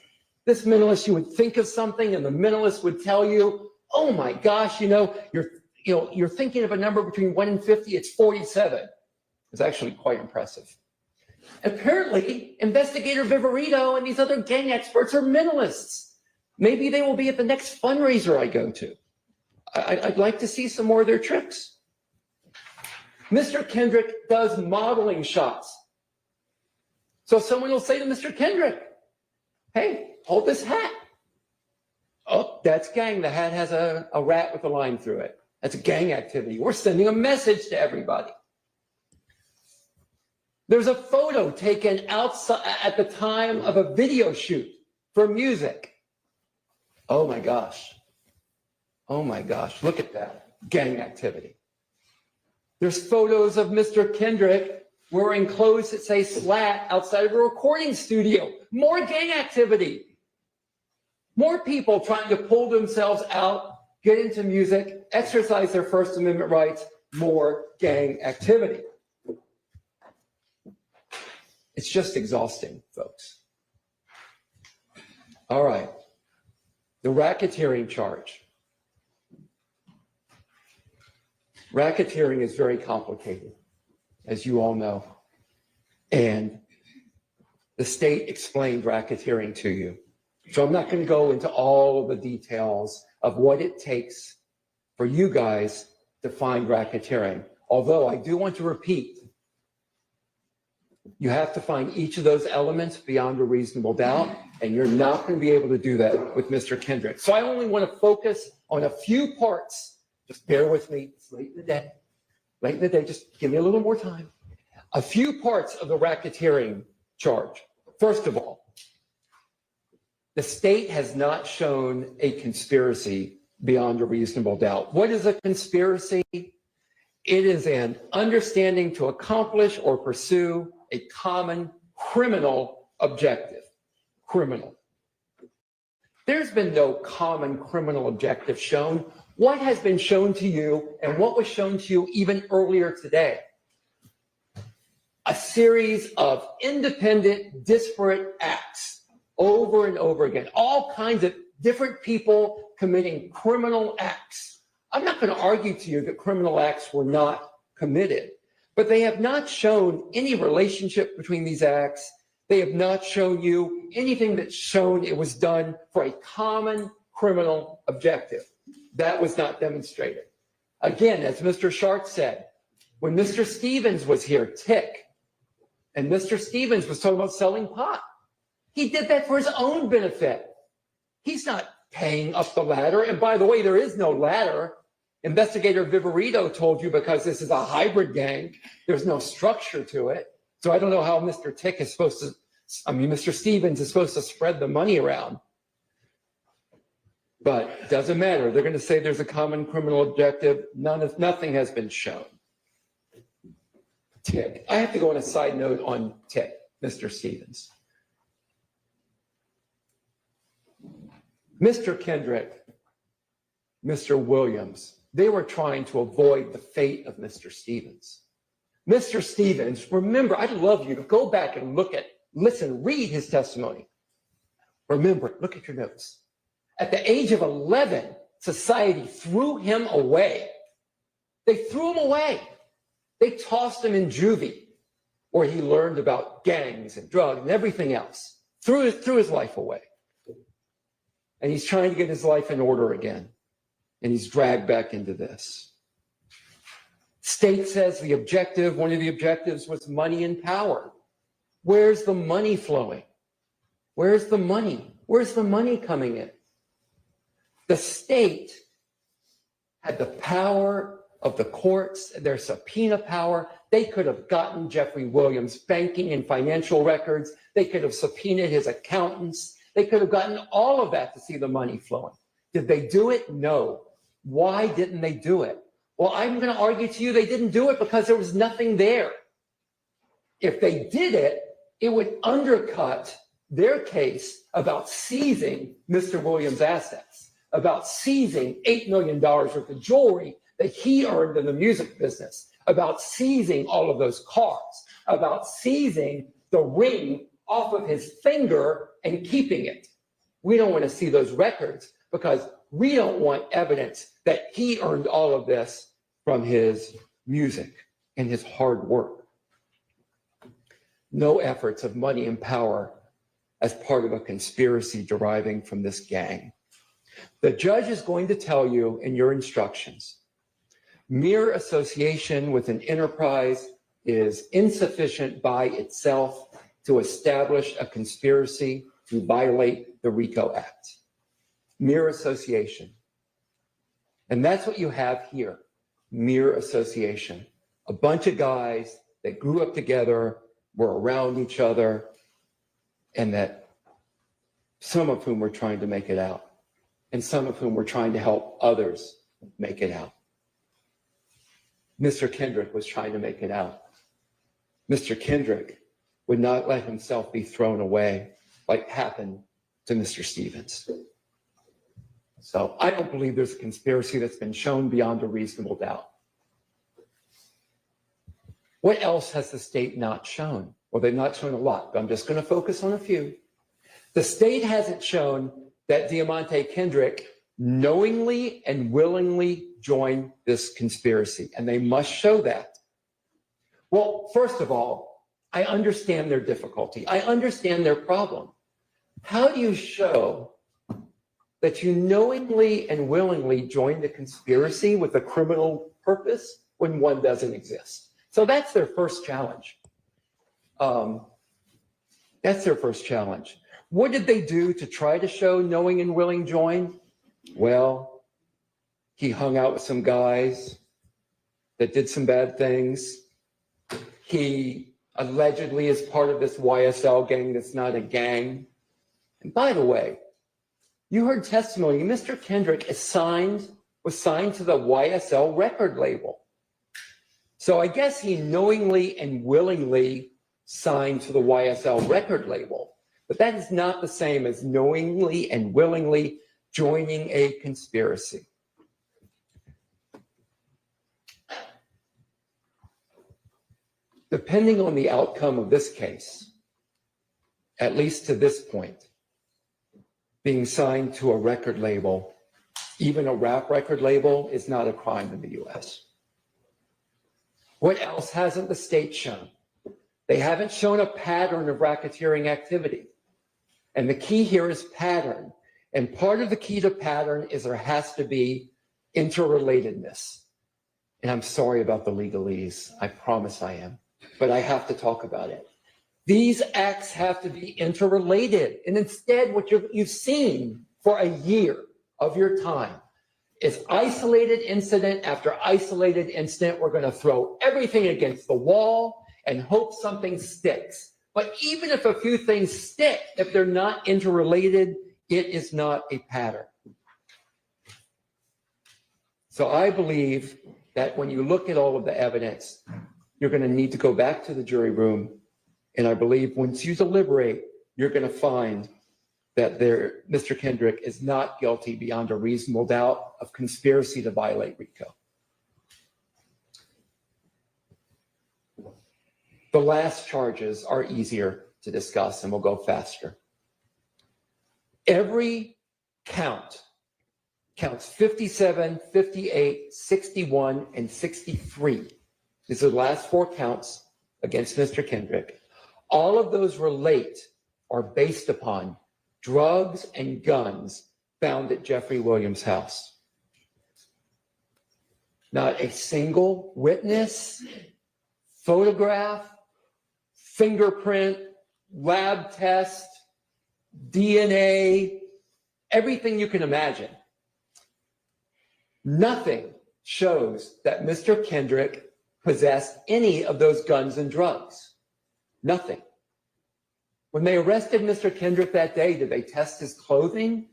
This mentalist, you would think of something, and the mentalist would tell you, "Oh my gosh, you're thinking of a number between 1 and 50. It's 47." It's actually quite impressive. Apparently, Investigator Viverito and these other gang experts are mentalists. Maybe they will be at the next fundraiser I go to. I'd like to see some more of their tricks. Mr. Kendrick does modeling shots. So someone will say to Mr. Kendrick, "Hey, hold this hat." Oh, that's gang. The hat has a rat with a line through it. That's a gang activity. We're sending a message to everybody. There's a photo taken outside at the time of a video shoot for music. Oh my gosh. Oh my gosh, look at that. Gang activity. There's photos of Mr. Kendrick wearing clothes that say slat outside of a recording studio. More gang activity. More people trying to pull themselves out, get into music, exercise their First Amendment rights. More gang activity. It's just exhausting, folks. All right. The racketeering charge. Racketeering is very complicated, as you all know. And the state explained racketeering to you. So I'm not going to go into all of the details of what it takes for you guys to find racketeering. Although I do want to repeat, you have to find each of those elements beyond a reasonable doubt, and you're not going to be able to do that with Mr. Kendrick. So I only want to focus on a few parts. Just bear with me. It's late in the day. Late in the day. Just give me a little more time. A few parts of the racketeering charge. First of all, the state has not shown a conspiracy beyond a reasonable doubt. What is a conspiracy? It is an understanding to accomplish or pursue a common criminal objective. Criminal. There's been no common criminal objective shown. What has been shown to you and what was shown to you even earlier today? A series of independent, disparate acts over and over again. All kinds of different people committing criminal acts. I'm not going to argue to you that criminal acts were not committed, but they have not shown any relationship between these acts. They have not shown you anything that's shown it was done for a common criminal objective. That was not demonstrated. Again, as Mr. Sharp said, when Mr. Stevens was here, Tick, and Mr. Stevens was talking about selling pot, he did that for his own benefit. He's not paying up the ladder. And by the way, there is no ladder. Investigator Viverito told you because this is a hybrid gang, there's no structure to it. So I don't know how Mr. Tick is supposed to, Mr. Stevens is supposed to spread the money around. But it doesn't matter. They're going to say there's a common criminal objective. Nothing has been shown. Tick. I have to go on a side note on Tick, Mr. Stevens. Mr. Kendrick, Mr. Williams, they were trying to avoid the fate of Mr. Stevens. Mr. Stevens, remember, I'd love you to go back and listen, read his testimony. Remember, look at your notes. At the age of 11, society threw him away. They threw him away. They tossed him in juvie, where he learned about gangs and drugs and everything else. Threw his life away. And he's trying to get his life in order again. And he's dragged back into this. State says the objective, one of the objectives was money and power. Where's the money flowing? Where's the money? Where's the money coming in? The state had the power of the courts, their subpoena power. They could have gotten Jeffrey Williams' banking and financial records. They could have subpoenaed his accountants. They could have gotten all of that to see the money flowing. Did they do it? No. Why didn't they do it? Well, I'm going to argue to you they didn't do it because there was nothing there. If they did it, it would undercut their case about seizing Mr. Williams' assets, about seizing $8 million worth of jewelry that he earned in the music business, about seizing all of those cars, about seizing the ring off of his finger and keeping it. We don't want to see those records because we don't want evidence that he earned all of this from his music and his hard work. No efforts of money and power as part of a conspiracy deriving from this gang. The judge is going to tell you in your instructions, mere association with an enterprise is insufficient by itself to establish a conspiracy to violate the RICO Act. Mere association. And that's what you have here, mere association. A bunch of guys that grew up together were around each other, and that some of whom were trying to make it out, and some of whom were trying to help others make it out. Mr. Kendrick was trying to make it out. Mr. Kendrick would not let himself be thrown away like happened to Mr. Stevens. So I don't believe there's a conspiracy that's been shown beyond a reasonable doubt. What else has the state not shown? Well, they've not shown a lot, but I'm just going to focus on a few. The state hasn't shown that Diamante Kendrick knowingly and willingly joined this conspiracy, and they must show that. Well, first of all, I understand their difficulty. I understand their problem. How do you show that you knowingly and willingly joined the conspiracy with a criminal purpose when one doesn't exist? So that's their first challenge. That's their first challenge. What did they do to try to show knowing and willing join? Well, he hung out with some guys that did some bad things. He allegedly is part of this YSL gang that's not a gang. And by the way, you heard testimony, Mr. Kendrick was signed to the YSL record label. So I guess he knowingly and willingly signed to the YSL record label, but that is not the same as knowingly and willingly joining a conspiracy. Depending on the outcome of this case, at least to this point, being signed to a record label, even a rap record label, is not a crime in the US. What else hasn't the state shown? They haven't shown a pattern of racketeering activity. And the key here is pattern. And part of the key to pattern is there has to be interrelatedness. And I'm sorry about the legalese. I promise I am. But I have to talk about it. These acts have to be interrelated. And instead, what you've seen for a year of your time is isolated incident after isolated incident. We're going to throw everything against the wall and hope something sticks. But even if a few things stick, if they're not interrelated, it is not a pattern. So I believe that when you look at all of the evidence, you're going to need to go back to the jury room. And I believe once you deliberate, you're going to find that Mr. Kendrick is not guilty beyond a reasonable doubt of conspiracy to violate RICO. The last charges are easier to discuss and we'll go faster. Every count, counts 57, 58, 61, and 63. These are the last four counts against Mr. Kendrick. All of those relate or based upon drugs and guns found at Jeffrey Williams' house. Not a single witness, photograph, fingerprint, lab test, DNA, everything you can imagine. Nothing shows that Mr. Kendrick possessed any of those guns and drugs. Nothing. When they arrested Mr. Kendrick that day, did they test his clothing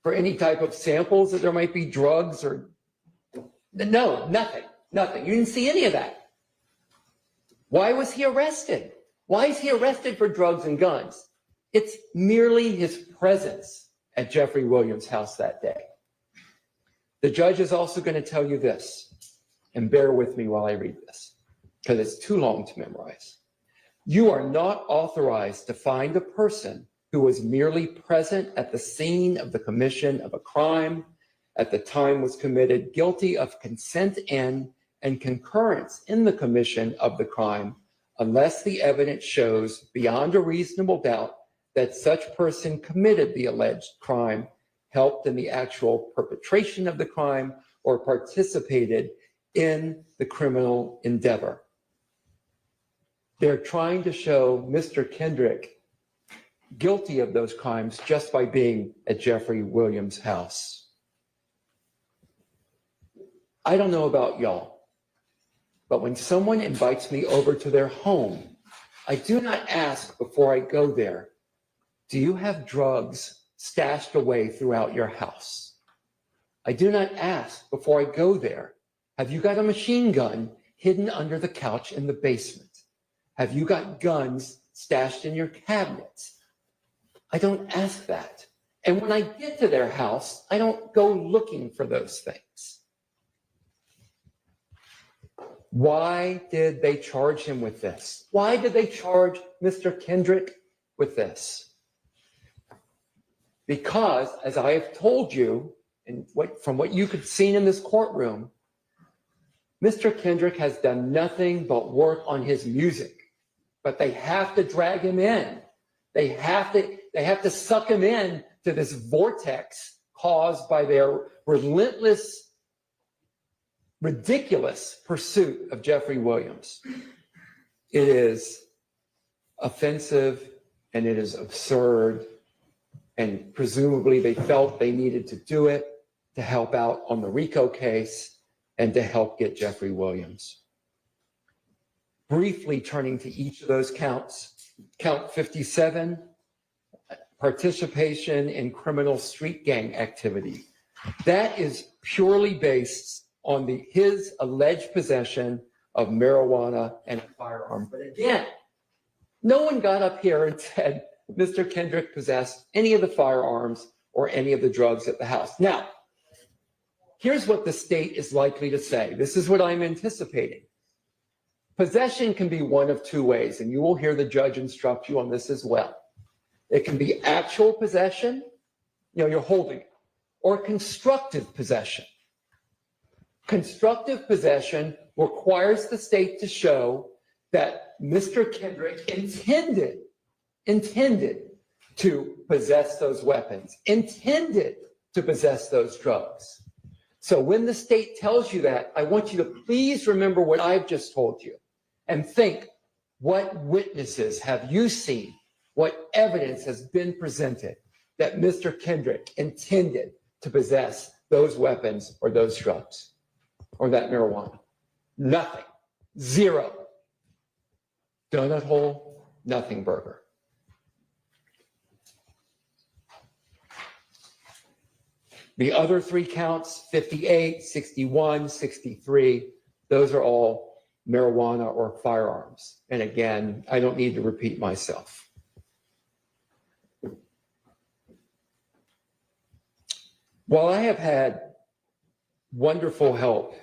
for any type of samples that there might be drugs or? No, nothing, nothing. You didn't see any of that. Why was he arrested? Why is he arrested for drugs and guns? It's merely his presence at Jeffrey Williams' house that day. The judge is also going to tell you this, and bear with me while I read this, because it's too long to memorize. You are not authorized to find a person who was merely present at the scene of the commission of a crime at the time was committed guilty of consent in and concurrence in the commission of the crime unless the evidence shows beyond a reasonable doubt that such person committed the alleged crime, helped in the actual perpetration of the crime, or participated in the criminal endeavor. They're trying to show Mr. Kendrick guilty of those crimes just by being at Jeffrey Williams' house. I don't know about y'all, but when someone invites me over to their home I do not ask before I go there, do you have drugs stashed away throughout your house? I do not ask before I go there, have you got a machine gun hidden under the couch in the basement? Have you got guns stashed in your cabinets? I don't ask that. And when I get to their house, I don't go looking for those things. Why did they charge him with this? Why did they charge Mr. Kendrick with this? Because, as I have told you, and from what you could see in this courtroom, Mr. Kendrick has done nothing but work on his music, but they have to drag him in. They have to suck him in to this vortex caused by their relentless, ridiculous pursuit of Jeffrey Williams. It is offensive and it is absurd, and presumably they felt they needed to do it to help out on the RICO case and to help get Jeffrey Williams. Briefly turning to each of those counts, count 57, participation in criminal street gang activity. That is purely based on his alleged possession of marijuana and a firearm. But again, no one got up here and said Mr. Kendrick possessed any of the firearms or any of the drugs at the house. Now, here's what the state is likely to say. This is what I'm anticipating. Possession can be one of two ways, and you will hear the judge instruct you on this as well. It can be actual possession, you're holding it, or constructive possession. Constructive possession requires the state to show that Mr. Kendrick intended to possess those weapons, intended to possess those drugs. So when the state tells you that, I want you to please remember what I've just told you and think, what witnesses have you seen? What evidence has been presented that Mr. Kendrick intended to possess those weapons or those drugs or that marijuana? Nothing. Zero. Donut hole, nothing burger. The other three counts, 58, 61, 63, those are all marijuana or firearms. And again, I don't need to repeat myself. While I have had wonderful help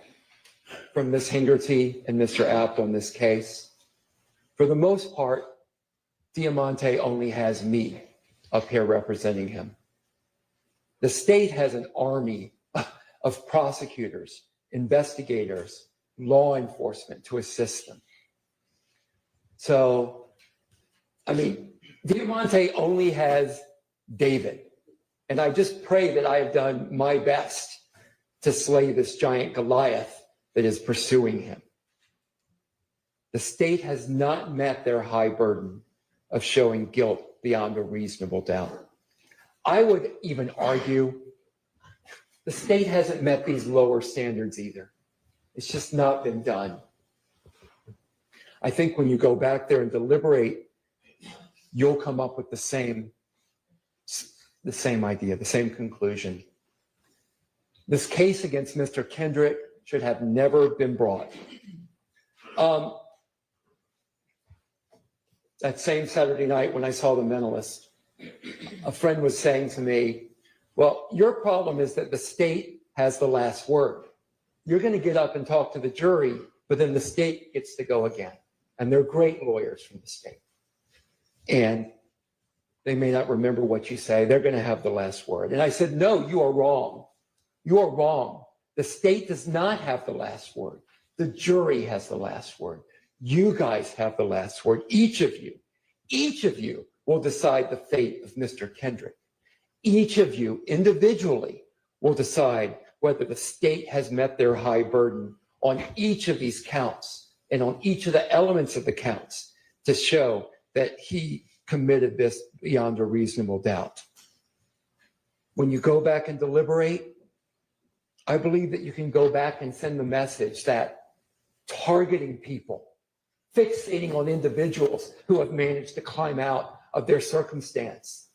from Ms. Hingerty and Mr. Apt on this case, for the most part, Diamante only has me up here representing him. The state has an army of prosecutors, investigators, law enforcement to assist them. So, I mean, Diamante only has David. And I just pray that I have done my best to slay this giant Goliath that is pursuing him. The state has not met their high burden of showing guilt beyond a reasonable doubt. I would even argue the state hasn't met these lower standards either. It's just not been done. I think when you go back there and deliberate, you'll come up with the same idea, the same conclusion. This case against Mr. Kendrick should have never been brought. That same Saturday night when I saw The Mentalist, a friend was saying to me, well, your problem is that the state has the last word. You're going to get up and talk to the jury, but then the state gets to go again. And they're great lawyers from the state. And they may not remember what you say. They're going to have the last word. And I said, no, you are wrong. You are wrong. The state does not have the last word. The jury has the last word. You guys have the last word. Each of you will decide the fate of Mr. Kendrick. Each of you individually will decide whether the state has met their high burden on each of these counts and on each of the elements of the counts to show that he committed this beyond a reasonable doubt. When you go back and deliberate, I believe that you can go back and send the message that targeting people fixating on individuals who have managed to climb out of their circumstance.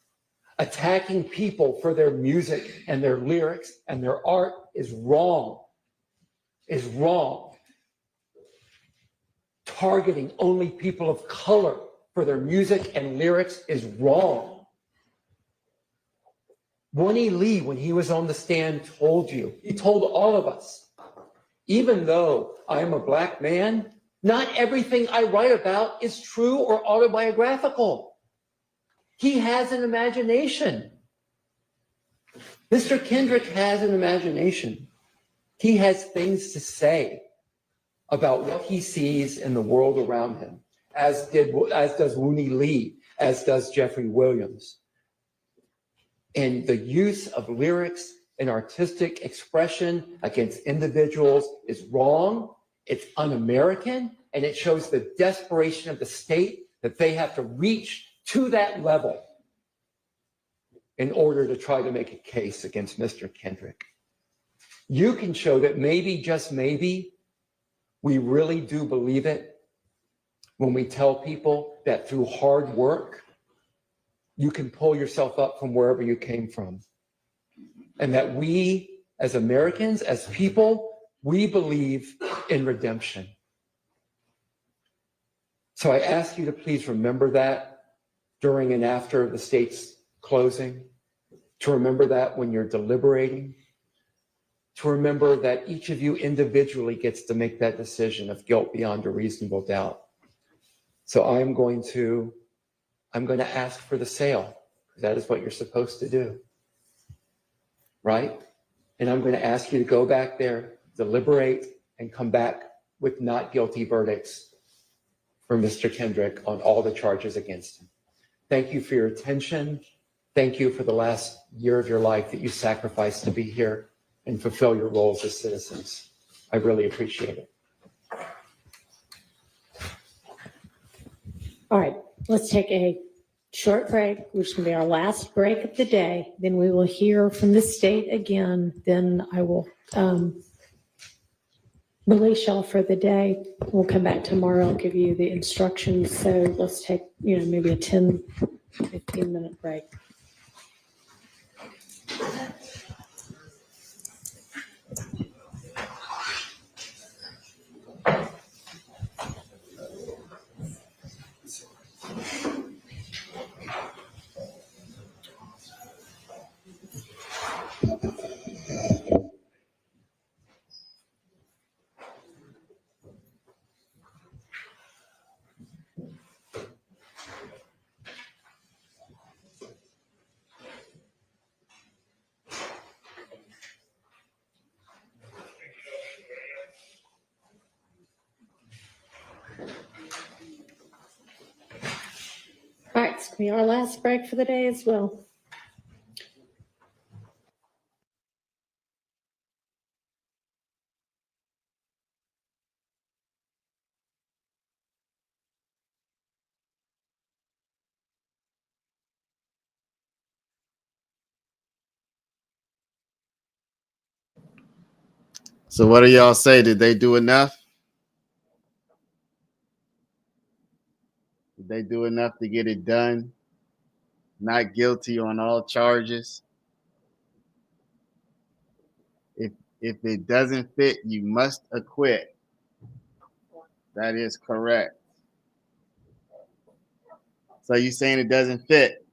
Attacking people for their music and their lyrics and their art is wrong. Is wrong. Targeting only people of color for their music and lyrics is wrong. Winnie Lee, when he was on the stand, told you, he told all of us, even though I am a black man, not everything I write about is true or autobiographical. He has an imagination. Mr. Kendrick has an imagination. He has things to say about what he sees in the world around him, as does Winnie Lee, as does Jeffrey Williams. And the use of lyrics and artistic expression against individuals is wrong, it's un-American, and it shows the desperation of the state that they have to reach to that level in order to try to make a case against Mr. Kendrick. You can show that maybe, just maybe, we really do believe it when we tell people that through hard work, you can pull yourself up from wherever you came from. And that we, as Americans, as people, we believe in redemption. So I ask you to please remember that during and after the state's closing, to remember that when you're deliberating, to remember that each of you individually gets to make that decision of guilt beyond a reasonable doubt. So I'm going to ask for the sale. That is what you're supposed to do, right? And I'm going to ask you to go back there, deliberate, and come back with not guilty verdicts for Mr. Kendrick on all the charges against him. Thank you for your attention. Thank you for the last year of your life that you sacrificed to be here and fulfill your roles as citizens. I really appreciate it. All right, let's take a short break, which can be our last break of the day. Then we will hear from the state again. Then I will release y'all for the day. We'll come back tomorrow. I'll give you the instructions. So let's take, maybe a 10, 15-minute break. All right, it's gonna be our last break for the day as well. So what do y'all say? Did they do enough? Did they do enough to get it done? Not guilty on all charges. If it doesn't fit, you must acquit. That is correct. So you saying it doesn't fit?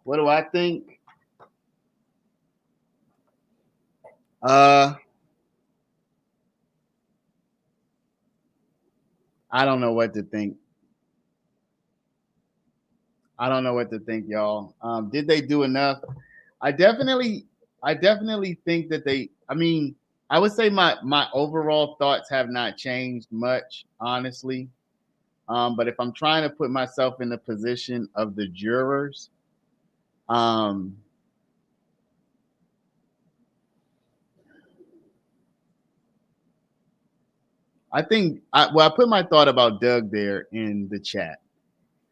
What do I think? I don't know what to think. I don't know what to think, y'all. Did they do enough? I definitely think that they, I would say my overall thoughts have not changed much, honestly. But if I'm trying to put myself in the position of the jurors, I think I put my thought about Doug there in the chat.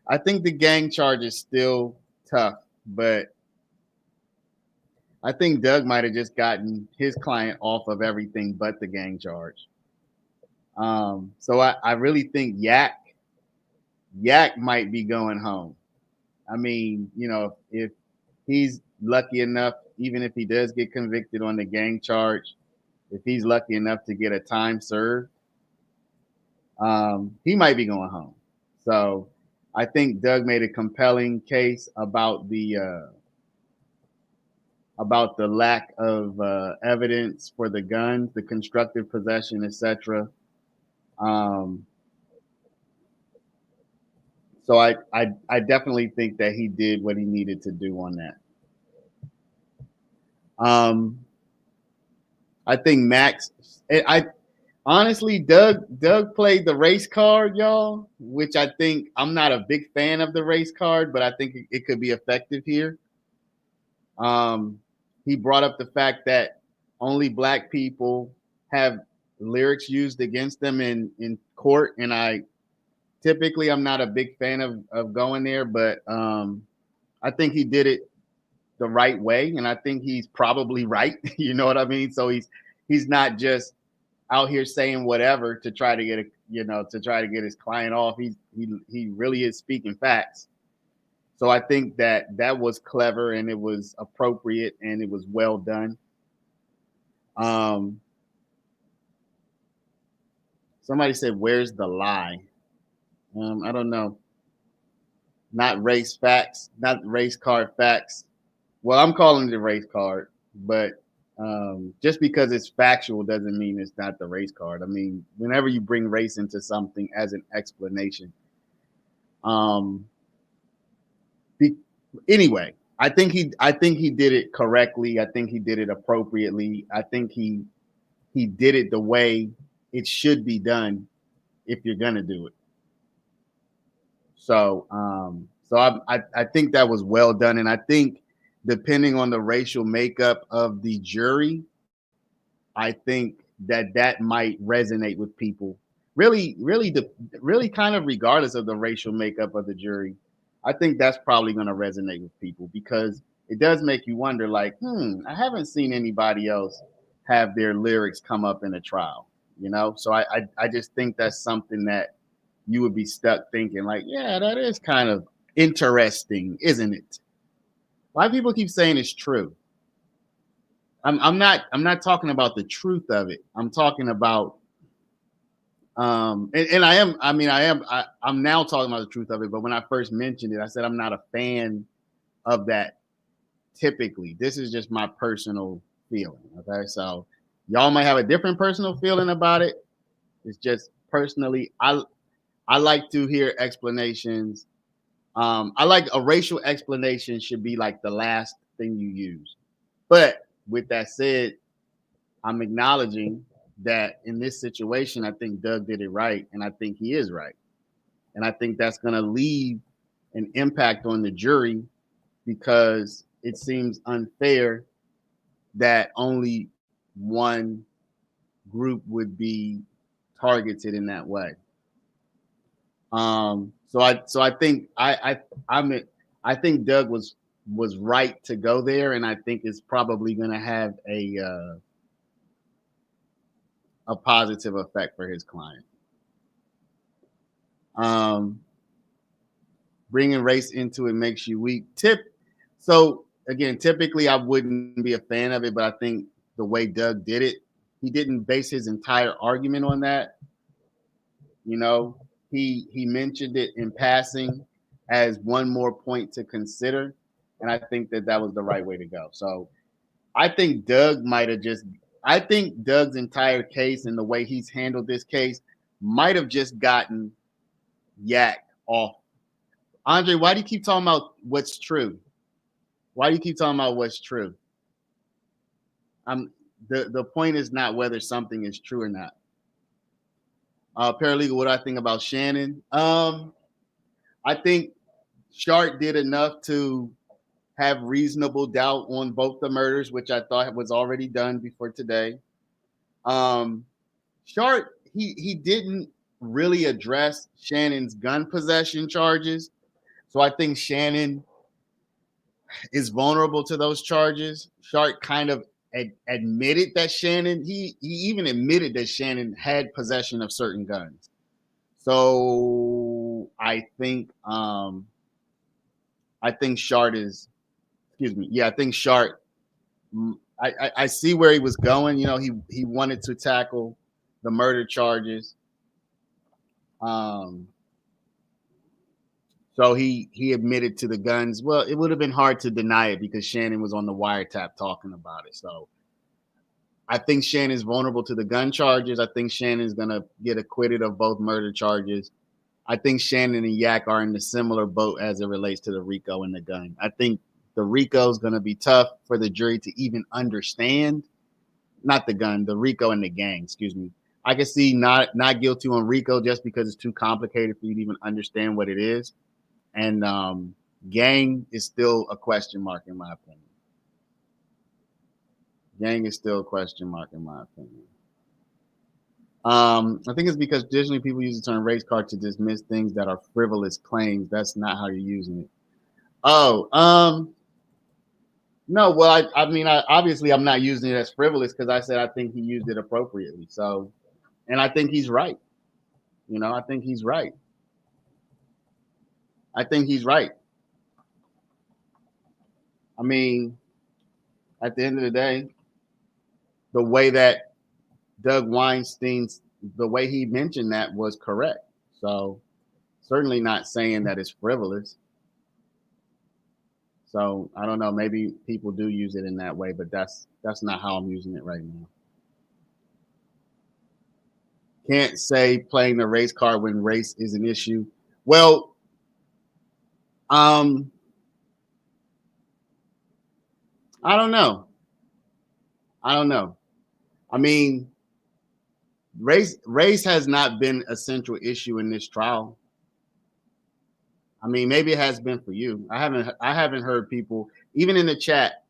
I think the gang charge is still tough, but I think Doug might have just gotten his client off of everything but the gang charge. So I really think Yak might be going home. I mean, you know, if he's lucky enough, even if he does get convicted on the gang charge, if he's lucky enough to get a time served, he might be going home. So I think Doug made a compelling case about the lack of evidence for the guns, the constructive possession, etc. So I definitely think that he did what he needed to do on that. I think Max. I honestly, Doug played the race card, y'all, which I think I'm not a big fan of the race card, but I think it could be effective here. He brought up the fact that only Black people have lyrics used against them in court, and I'm not a big fan of going there, but I think he did it the right way, and I think he's probably right. You know what I mean? So he's not just out here saying whatever to try to get his client off. He really is speaking facts. So I think that was clever and it was appropriate and it was well done. Somebody said, "Where's the lie?" I don't know. Not race facts, not race card facts. Well, I'm calling it a race card, but just because it's factual doesn't mean it's not the race card. I mean, whenever you bring race into something as an explanation, anyway, I think he did it correctly. I think he did it appropriately. I think he did it the way it should be done if you're gonna do it. So I think that was well done, and I think depending on the racial makeup of the jury, I think that might resonate with people. Really kind of regardless of the racial makeup of the jury, I think that's probably going to resonate with people because it does make you wonder, like, I haven't seen anybody else have their lyrics come up in a trial, you know? So I just think that's something that you would be stuck thinking, like, yeah, that is kind of interesting, isn't it? Why people keep saying it's true? I'm not talking about the truth of it. I'm talking about I'm now talking about the truth of it, but when I first mentioned it, I said I'm not a fan of that typically. This is just my personal feeling. Okay. So y'all might have a different personal feeling about it. It's just personally, I like to hear explanations. I like a racial explanation should be like the last thing you use. But with that said, I'm acknowledging that in this situation, I think Doug did it right, and I think he is right. And I think that's going to leave an impact on the jury because it seems unfair that only one group would be targeted in that way. So I think I think Doug was right to go there, and I think it's probably going to have a positive effect for his client. Bringing race into it makes you weak. So again, typically I wouldn't be a fan of it, but I think the way Doug did it, he didn't base his entire argument on that. You know, he mentioned it in passing as one more point to consider, and I think that was the right way to go. So I think Doug might have I think Doug's entire case and the way he's handled this case might have just gotten Yak off. Andre, why do you keep talking about what's true? Why do you keep talking about what's true? The point is not whether something is true or not. Paralegal, what do I think about Shannon? I think Sharp did enough to have reasonable doubt on both the murders, which I thought was already done before today. Sharp, he didn't really address Shannon's gun possession charges. So I think Shannon is vulnerable to those charges. Sharp kind of admitted that Shannon, he even admitted that Shannon had possession of certain guns. So I think Shart is, excuse me. Yeah, I think Shart, I see where he was going. You know, he wanted to tackle the murder charges. So he admitted to the guns. Well, it would have been hard to deny it because Shannon was on the wiretap talking about it. So I think Shannon's vulnerable to the gun charges. I think Shannon's going to get acquitted of both murder charges. I think Shannon and Yak are in a similar boat as it relates to the RICO and the gun. I think the RICO is going to be tough for the jury to even understand. Not the gun, the RICO and the gang, excuse me. I can see not guilty on RICO just because it's too complicated for you to even understand what it is. And gang is still a question mark in my opinion. Gang is still a question mark in my opinion. I think it's because traditionally people use the term race card to dismiss things that are frivolous claims. That's not how you're using it. Oh, no, well, I mean, obviously I'm not using it as frivolous because I said I think he used it appropriately. So, and I think he's right. You know, I think he's right. I think he's right. I mean, at the end of the day, the way that Doug Weinstein's, the way he mentioned that was correct. So certainly not saying that it's frivolous. So I don't know, maybe people do use it in that way, but that's not how I'm using it right now. Can't say playing the race card when race is an issue. Well, I don't know. I mean, race has not been a central issue in this trial. I mean, maybe it has been for you. I haven't heard people, even in the chat,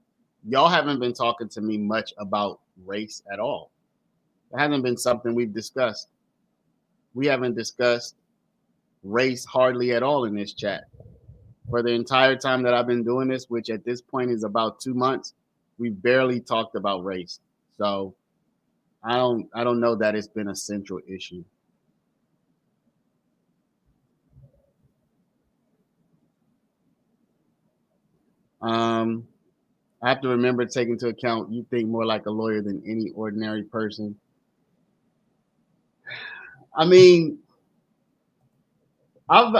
y'all haven't been talking to me much about race at all. It hasn't been something we've discussed. We haven't discussed race hardly at all in this chat. For the entire time that I've been doing this, which at this point is about 2 months, we've barely talked about race. So I don't know that it's been a central issue. I have to remember to take into account you think more like a lawyer than any ordinary person. I mean, I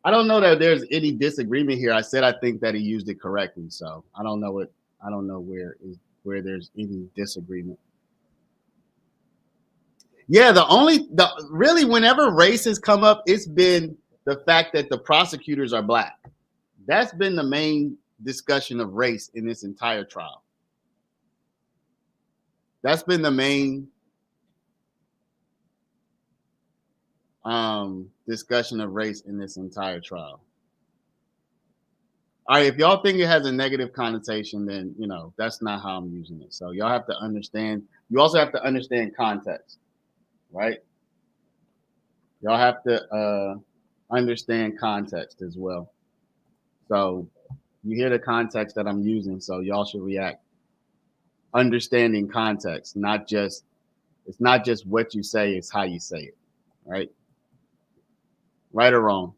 don't know that there's any disagreement here. I said I think that he used it correctly, so I don't know where there's any disagreement. Yeah, really whenever race has come up, it's been the fact that the prosecutors are black. That's been the main discussion of race in this entire trial. That's been the main discussion of race in this entire trial. All right, if y'all think it has a negative connotation, then you know that's not how I'm using it. So y'all have to understand. You also have to understand context, right? Y'all have to understand context as well. So you hear the context that I'm using, so y'all should react understanding context, it's not just what you say, it's how you say it, right? Right or wrong.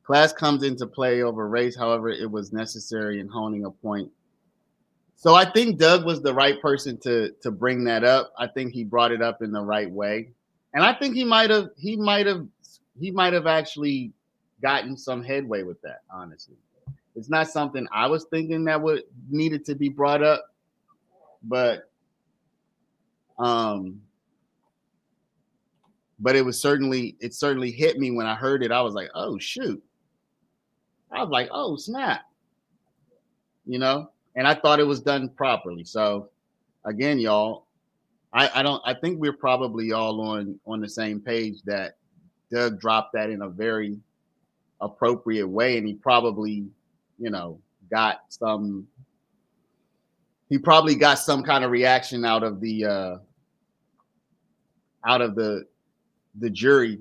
Class comes into play over race, however, it was necessary in honing a point. So I think Doug was the right person to bring that up. I think he brought it up in the right way. And I think he might have actually gotten some headway with that, honestly. It's not something I was thinking that would needed to be brought up, but it certainly hit me when I heard it. I was like, oh shoot. I was like, oh snap. You know? And I thought it was done properly. So again, y'all, I think we're probably all on the same page that Doug dropped that in a very appropriate way. And he probably, got some kind of reaction out of the jury.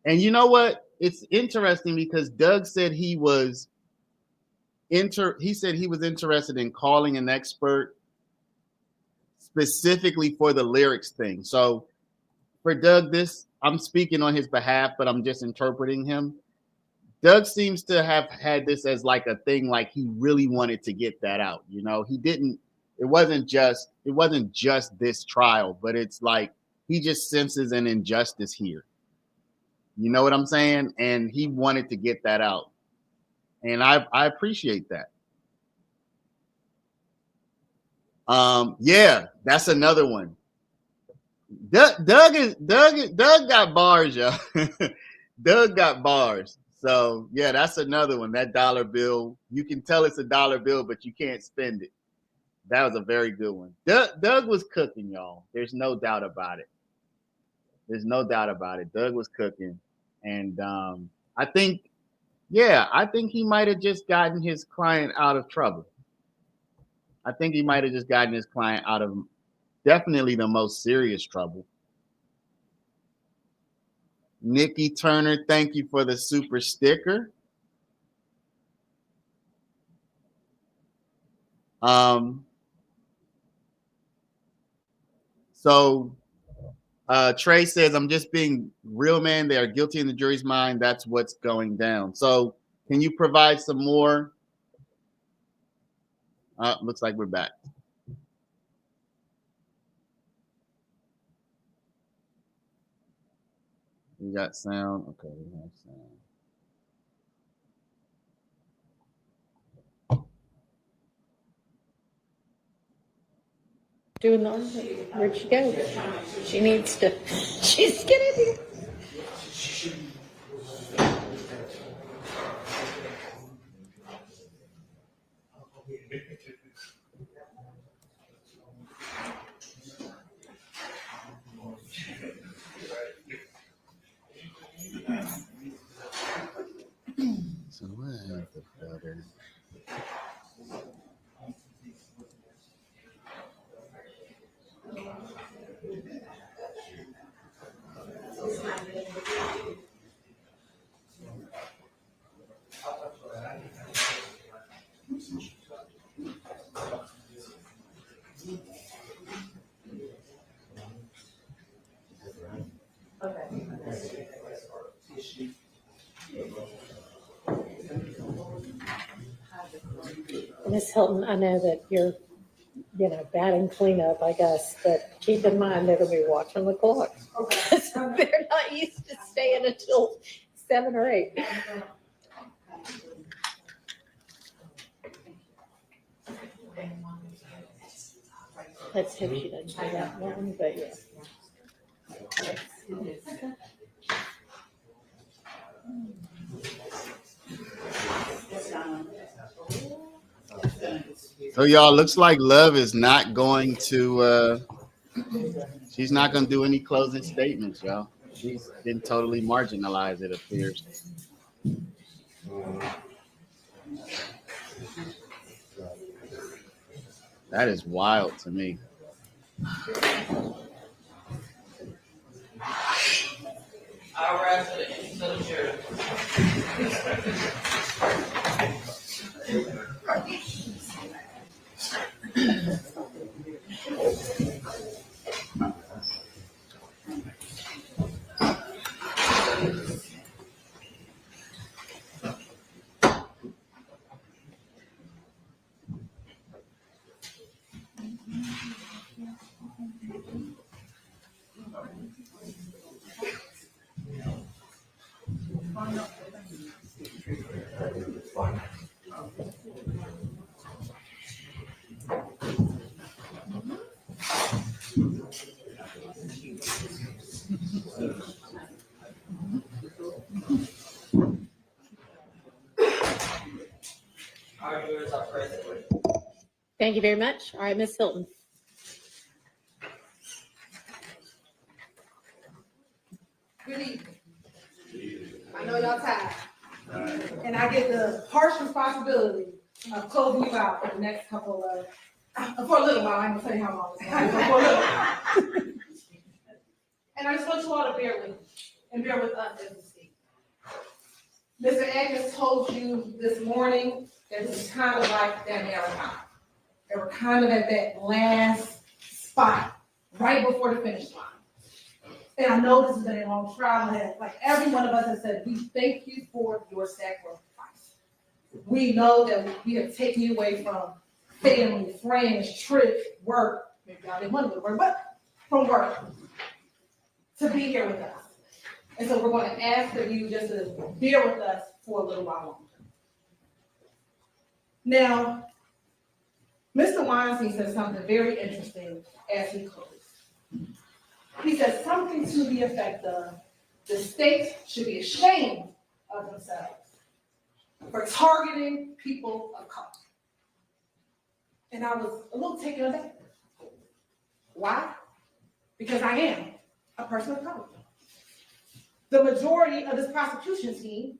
And you know what? it's interesting because Doug said he was interested in calling an expert specifically for the lyrics thing. So for Doug, I'm speaking on his behalf, but I'm just interpreting him. Doug seems to have had this as like a thing, like he really wanted to get that out. You know, it wasn't just this trial, but it's like he just senses an injustice here. You know what I'm saying? And he wanted to get that out. And I appreciate that. Yeah, that's another one. Doug got bars, y'all. Doug got bars. So yeah, that's another one. That dollar bill, you can tell it's a dollar bill, but you can't spend it. That was a very good one. Doug was cooking, y'all. There's no doubt about it. Doug was cooking. And I think he might have just gotten his client out of trouble. I think he might have just gotten his client out of definitely the most serious trouble. Nikki Turner, thank you for the super sticker. So Trey says, I'm just being real, man. They are guilty in the jury's mind. That's what's going down. So can you provide some more? Looks like we're back. We got sound. Okay, we have sound. Doing the where'd she go? She's getting here. So what is the better? Ms. Hilton, I know that you're, batting cleanup, I guess, but keep in mind they're gonna be watching the clock. They're not used to staying until 7 or 8. Let's hope she doesn't do that one, but yeah. So y'all, looks like Love is not going to she's not going to do any closing statements, y'all. She's been totally marginalized, it appears. That is wild to me. I'll rise to the chair. Thank you very much. All right, Ms. Hilton. Good evening. I know y'all tired. And I get the harsh responsibility of closing you out for the next couple of, for a little while. I ain't gonna tell you how long it's gonna be, but for a little while. And I just want you all to bear with me and bear with us as we speak. Mr. Agnes told you this morning that this is kind of like that marathon. They were kind of at that last spot, right before the finish line. And I know this has been a long trial, and like every one of us has said, we thank you for your sacrifice. We know that we have taken you away from family, friends, trips, work, maybe y'all didn't want to go to work, but from work, to be here with us. And so we're going to ask of you just to bear with us for a little while longer. Now, Mr. Weinstein said something very interesting as he closed. He said something to the effect of, the state should be ashamed of themselves for targeting people of color. And I was a little taken aback. Why? Because I am a person of color. The majority of this prosecution team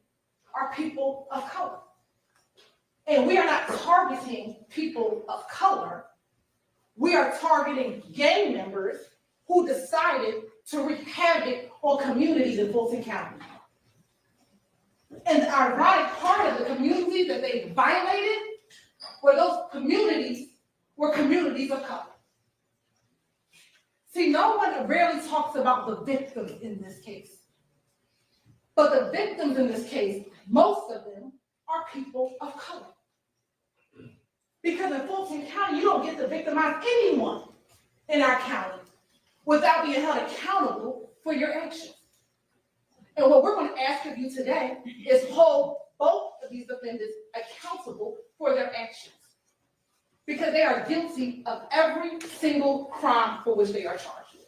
are people of color. And we are not targeting people of color. We are targeting gang members who decided to wreak havoc on communities in Fulton County. And the ironic part of the community that they violated were those communities were communities of color. See, no one rarely talks about the victims in this case. But the victims in this case, most of them are people of color. Because in Fulton County, you don't get to victimize anyone in our county without being held accountable for your actions. And what we're going to ask of you today is hold both of these defendants accountable for their actions, because they are guilty of every single crime for which they are charged with.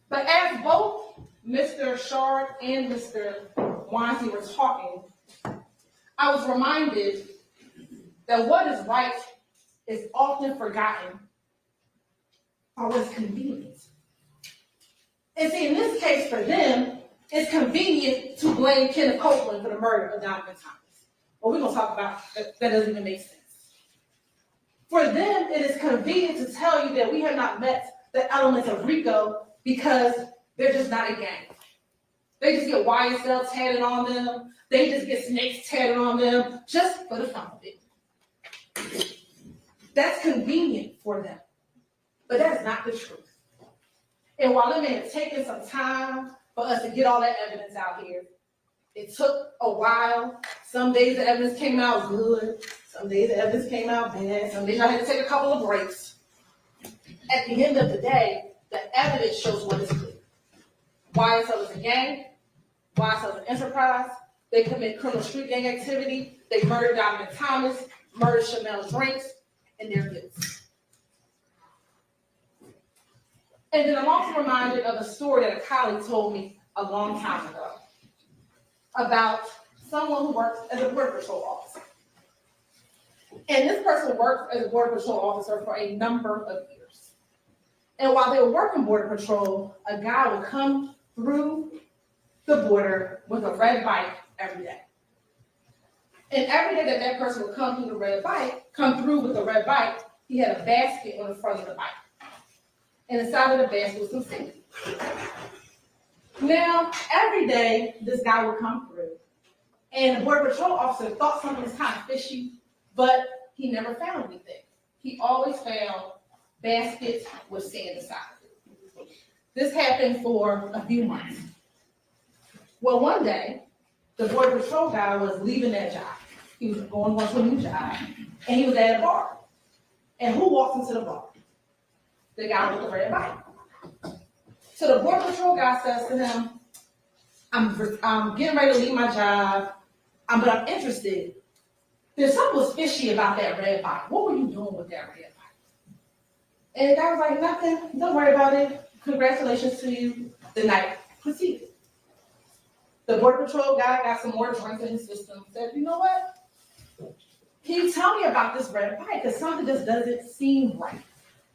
But as both Mr. Shard and Mr. Weinstein were talking, I was reminded that what is right is often forgotten or what is convenient. And see, in this case for them, it's convenient to blame Kenneth Copeland for the murder of Donovan Thomas. Well, we're going to talk about that doesn't even make sense. For them, it is convenient to tell you that we have not met the elements of RICO because they're just not a gang. They just get YSL tatted on them. They just get snakes tatted on them just for the fun of it. That's convenient for them, but that is not the truth. And while it may have taken some time for us to get all that evidence out here, it took a while. Some days the evidence came out good. Some days the evidence came out bad. Some days I had to take a couple of breaks. At the end of the day, the evidence shows what is clear. YSL is a gang. YSL is an enterprise. They commit criminal street gang activity. They murdered Donovan Thomas, murdered Chanel Drinks, and they're guilty. And then I'm also reminded of a story that a colleague told me a long time ago about someone who works as a Border Patrol officer. And this person worked as a Border Patrol officer for a number of years. And while they were working Border Patrol, a guy would come through the border with a red bike every day. And every day that that person would come through with the red bike, he had a basket on the front of the bike. And inside of the basket was some safety. Now, every day, this guy would come through, and the Border Patrol officer thought something was kind of fishy, but he never found anything. He always found baskets with sand inside. This happened for a few months. Well, one day, the Border Patrol guy was leaving that job. He was going to a new job, and he was at a bar. And who walks into the bar? The guy with the red bike. So the Border Patrol guy says to him, I'm getting ready to leave my job, but I'm interested. There's something was fishy about that red bike. What were you doing with that red bike? And the guy was like, nothing, don't worry about it. Congratulations to you. The night proceeded. The Border Patrol guy got some more drinks in his system, said, you know what? Can you tell me about this red bike? Because something just doesn't seem right.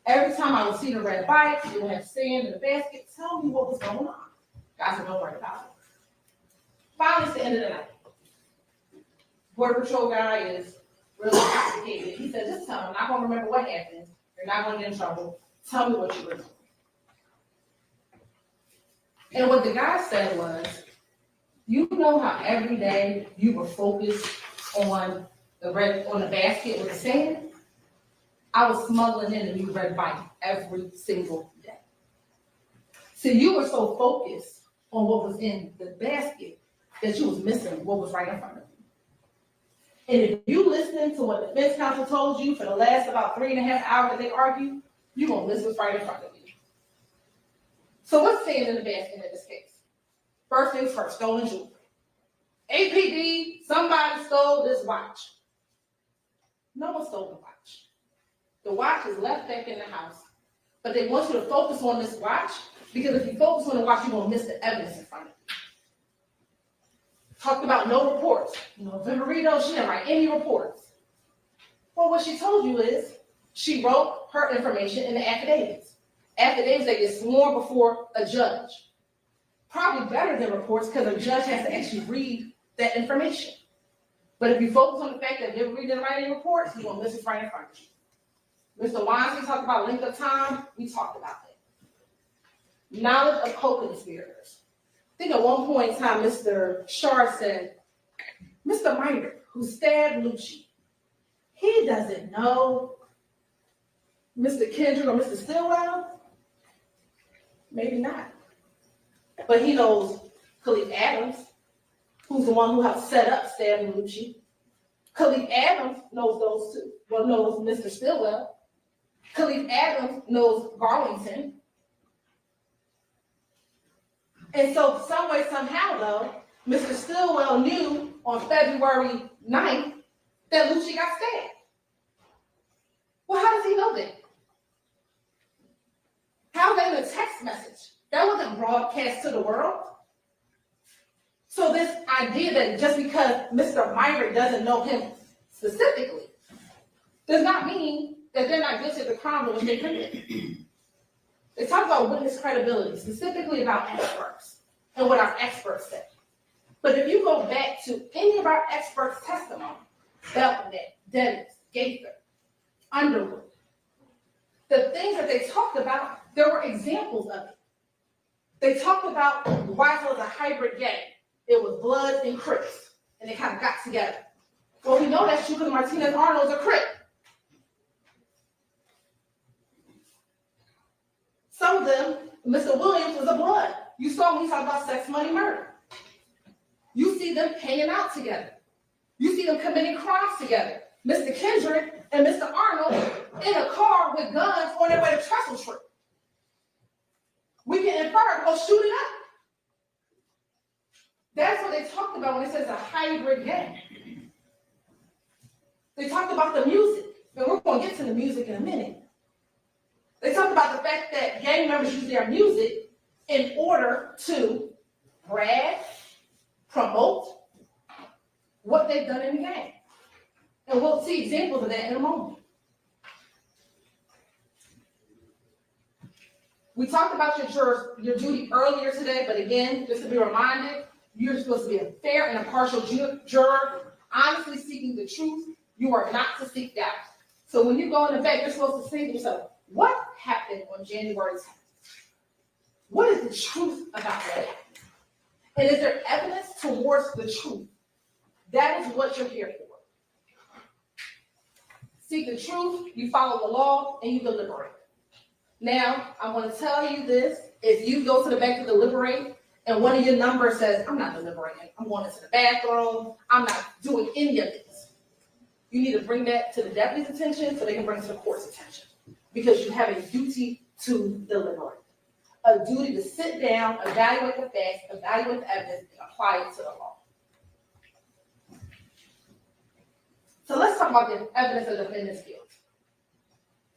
Every time I would see the red bike, it would have sand in the basket. Tell me what was going on. Guy said, don't worry about it. Finally, it's the end of the night. Border Patrol guy is really complicated. He said, just tell me. I'm not going to remember what happened. You're not going to get in trouble. Tell me what you were doing. And what the guy said was, You know how every day you were focused on the basket with the sand? I was smuggling in a new red bike every single day. See, you were so focused on what was in the basket that you was missing what was right in front of you. And if you listening to what the defense counsel told you for the last about 3.5 hours that they argued, you're gonna miss what's right in front of you. So what's staying in the basket in this case? First things first, stolen jewelry. APD, somebody stole this watch. No one stole the watch. The watch is left back in the house, but they want you to focus on this watch because if you focus on the watch, you're gonna miss the evidence in front of you. Talked about no reports. Viverito, she didn't write any reports. Well, what she told you is she wrote her information in the affidavits. Affidavits that get sworn before a judge. Probably better than reports because a judge has to actually read that information. But if you focus on the fact that Viverito didn't write any reports, you're gonna miss it right in front of you. Mr. Weinstein talked about length of time. We talked about that. Knowledge of co-conspirators. I think at one point in time, Mr. Shar said, Mr. Minor, who stabbed Lucci, he doesn't know Mr. Kendrick or Mr. Stillwell? Maybe not. But he knows Khalif Adams, who's the one who helped set up stabbing Lucci. Khalif Adams knows those two. Well, knows Mr. Stillwell. Khalif Adams knows Garlington. And so some way, somehow though, Mr. Stillwell knew on February 9th that Lucci got stabbed. Well, how does he know that? How is that in a text message? That wasn't broadcast to the world. So this idea that just because Mr. Myrick doesn't know him specifically does not mean that they're not guilty of the crime that was they committed. They talk about witness credibility, specifically about experts and what our experts say. But if you go back to any of our experts' testimony, Belknap, Dennis, Gaither, Underwood, the things that they talked about, there were examples of it. They talked about YSL was a hybrid gang. It was Bloods and Crips, and they kind of got together. Well, we know that's true because Martinez Arnold's a Crip. Some of them, Mr. Williams was a Blood. You saw when he talked about sex, money, murder. You see them hanging out together. You see them committing crimes together. Mr. Kendrick and Mr. Arnold in a car with guns on their way to Trestle Trip. We can infer, go shoot it up. That's what they talked about when it says a hybrid gang. They talked about the music, and we're going to get to the music in a minute. They talked about the fact that gang members use their music in order to brag, promote what they've done in the gang. And we'll see examples of that in a moment. We talked about your duty earlier today, but again, just to be reminded, you're supposed to be a fair and impartial juror, honestly seeking the truth. You are not to seek doubt. So when you go in the back, you're supposed to say to yourself, what happened on January 10th? What is the truth about that? And is there evidence towards the truth? That is what you're here for. Seek the truth, you follow the law, and you deliberate. Now, I want to tell you this. If you go to the back to deliberate, and one of your numbers says, I'm not deliberating, I'm going into the bathroom, I'm not doing any of this. You need to bring that to the deputy's attention so they can bring it to the court's attention. Because you have a duty to deliberate. A duty to sit down, evaluate the facts, evaluate the evidence, and apply it to the law. So let's talk about the evidence of the defendant's guilt.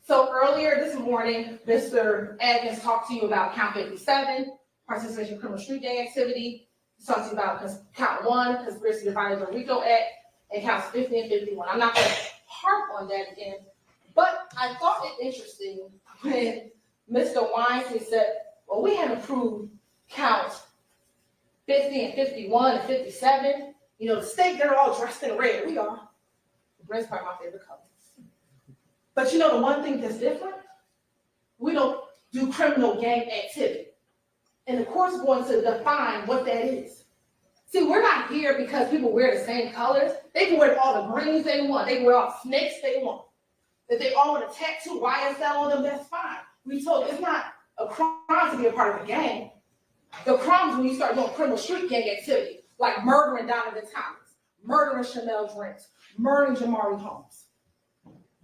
So earlier this morning, Mr. Adkins talked to you about count 57, participation in criminal street gang activity. He talked to you about count 1, conspiracy to violate the RICO Act, and counts 50 and 51. I'm not going to harp on that again, but I thought it interesting when Mr. Weinstein said, well, we haven't proved counts 50 and 51 and 57. You know, the state, they're all dressed in red. We are. Red's probably my favorite color. But you know the one thing that's different? We don't do criminal gang activity. And the court's going to define what that is. See, we're not here because people wear the same colors. They can wear all the greens they want. They can wear all the snakes they want. If they all want a tattoo YSL on them, that's fine. We told it's not a crime to be a part of a gang. The crime is when you start doing criminal street gang activity, like murdering Donovan Thomas, murdering Chanel Drinks, murdering Jamari Holmes.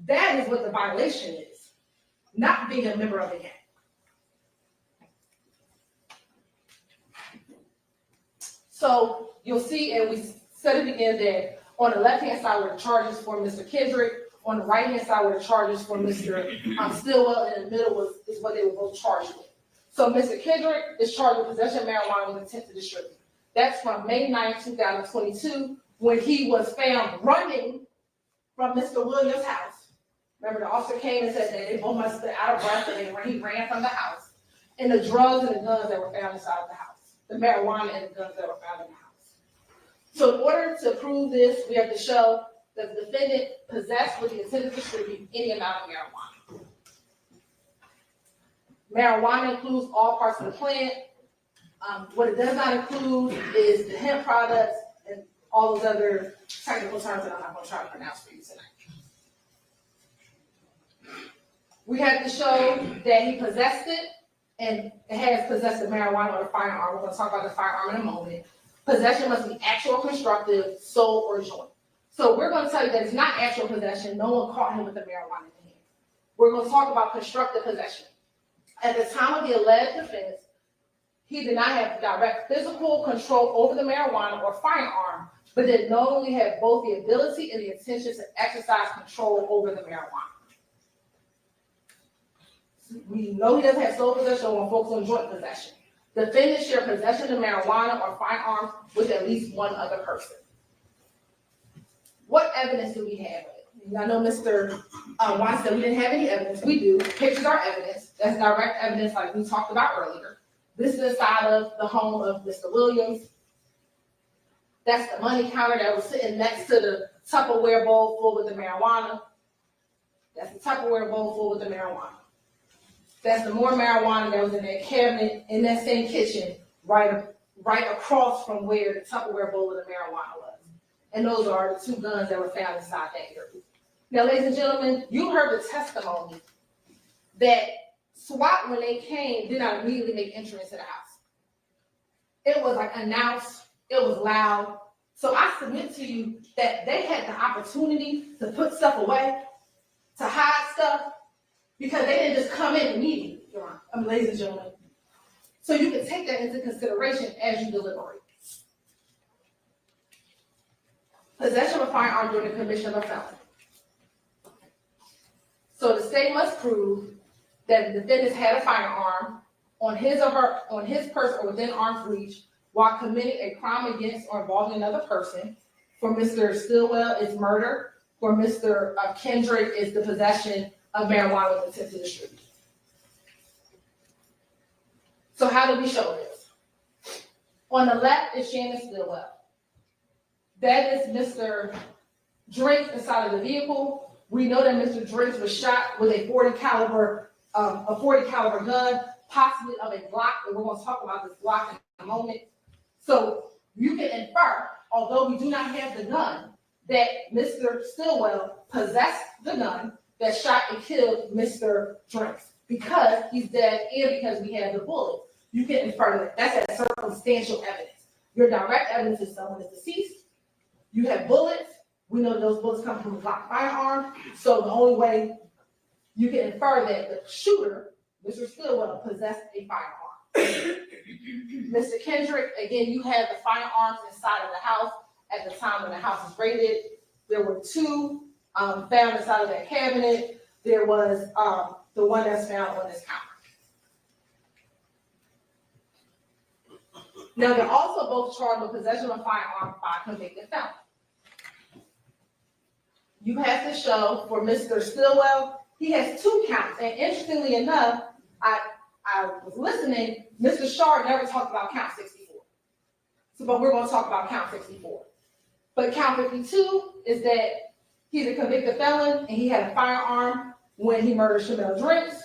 That is what the violation is, not being a member of a gang. So you'll see, and we said it again, that on the left-hand side were the charges for Mr. Kendrick, on the right-hand side were the charges for Mr. Stillwell, and in the middle is what they were both charged with. So Mr. Kendrick is charged with possession of marijuana with intent to distribute. That's from May 9, 2022, when he was found running from Mr. Williams' house. Remember, the officer came and said that they both must have been out of breath and he ran from the house. And the drugs and the guns that were found inside of the house. The marijuana and the guns that were found in the house. So in order to prove this, we have to show that the defendant possessed with the intent to distribute any amount of marijuana. Marijuana includes all parts of the plant. What it does not include is the hemp products and all those other technical terms that I'm not going to try to pronounce for you tonight. We have to show that he possessed it and has possessed the marijuana or the firearm. We're going to talk about the firearm in a moment. Possession must be actual, constructive, sold, or joint. So we're going to tell you that it's not actual possession. No one caught him with the marijuana in hand. We're going to talk about constructive possession. At the time of the alleged offense, he did not have direct physical control over the marijuana or firearm, but did not only have both the ability and the intention to exercise control over the marijuana. We know he doesn't have sole possession or focus on joint possession. Defendants share possession of marijuana or firearms with at least one other person. What evidence do we have of it? I know Mr. Wine said we didn't have any evidence. We do. Pictures are evidence. That's direct evidence like we talked about earlier. This is inside of the home of Mr. Williams. That's the money counter that was sitting next to the Tupperware bowl full with the marijuana. That's the Tupperware bowl full with the marijuana. That's the more marijuana that was in that cabinet in that same kitchen, right across from where the Tupperware bowl of the marijuana was. And those are the two guns that were found inside that area. Now, ladies and gentlemen, you heard the testimony that SWAT, when they came, did not immediately make entry into the house. It was like announced, it was loud. So I submit to you that they had the opportunity to put stuff away, to hide stuff, because they didn't just come in immediately, ladies and gentlemen. So you can take that into consideration as you deliberate. Possession of a firearm during the commission of a felony. So the state must prove that the defendant had a firearm on his person or within arm's reach while committing a crime against or involving another person. For Mr. Stillwell, it's murder. For Mr. Kendrick, it's the possession of marijuana with intent to distribute. So how do we show this? On the left is Shannon Stillwell. That is Mr. Drinks inside of the vehicle. We know that Mr. Drinks was shot with a 40 caliber gun, possibly of a Glock, and we're going to talk about this Glock in a moment. So you can infer, although we do not have the gun, that Mr. Stillwell possessed the gun that shot and killed Mr. Drinks because he's dead and because we have the bullet. You can infer that that's that circumstantial evidence. Your direct evidence is someone is deceased. You have bullets. We know those bullets come from a Glock firearm. So the only way you can infer that the shooter, Mr. Stillwell, possessed a firearm. Mr. Kendrick, again, you have the firearms inside of the house at the time when the house was raided. There were two found inside of that cabinet. There was the one that's found on this counter. Now, they're also both charged with possession of a firearm by a convicted felon. You have to show for Mr. Stillwell, he has 2 counts. And interestingly enough, I was listening, Mr. Shard never talked about count 64. So, but we're going to talk about count 64. But count 52 is that he's a convicted felon and he had a firearm when he murdered Chanel Drinks.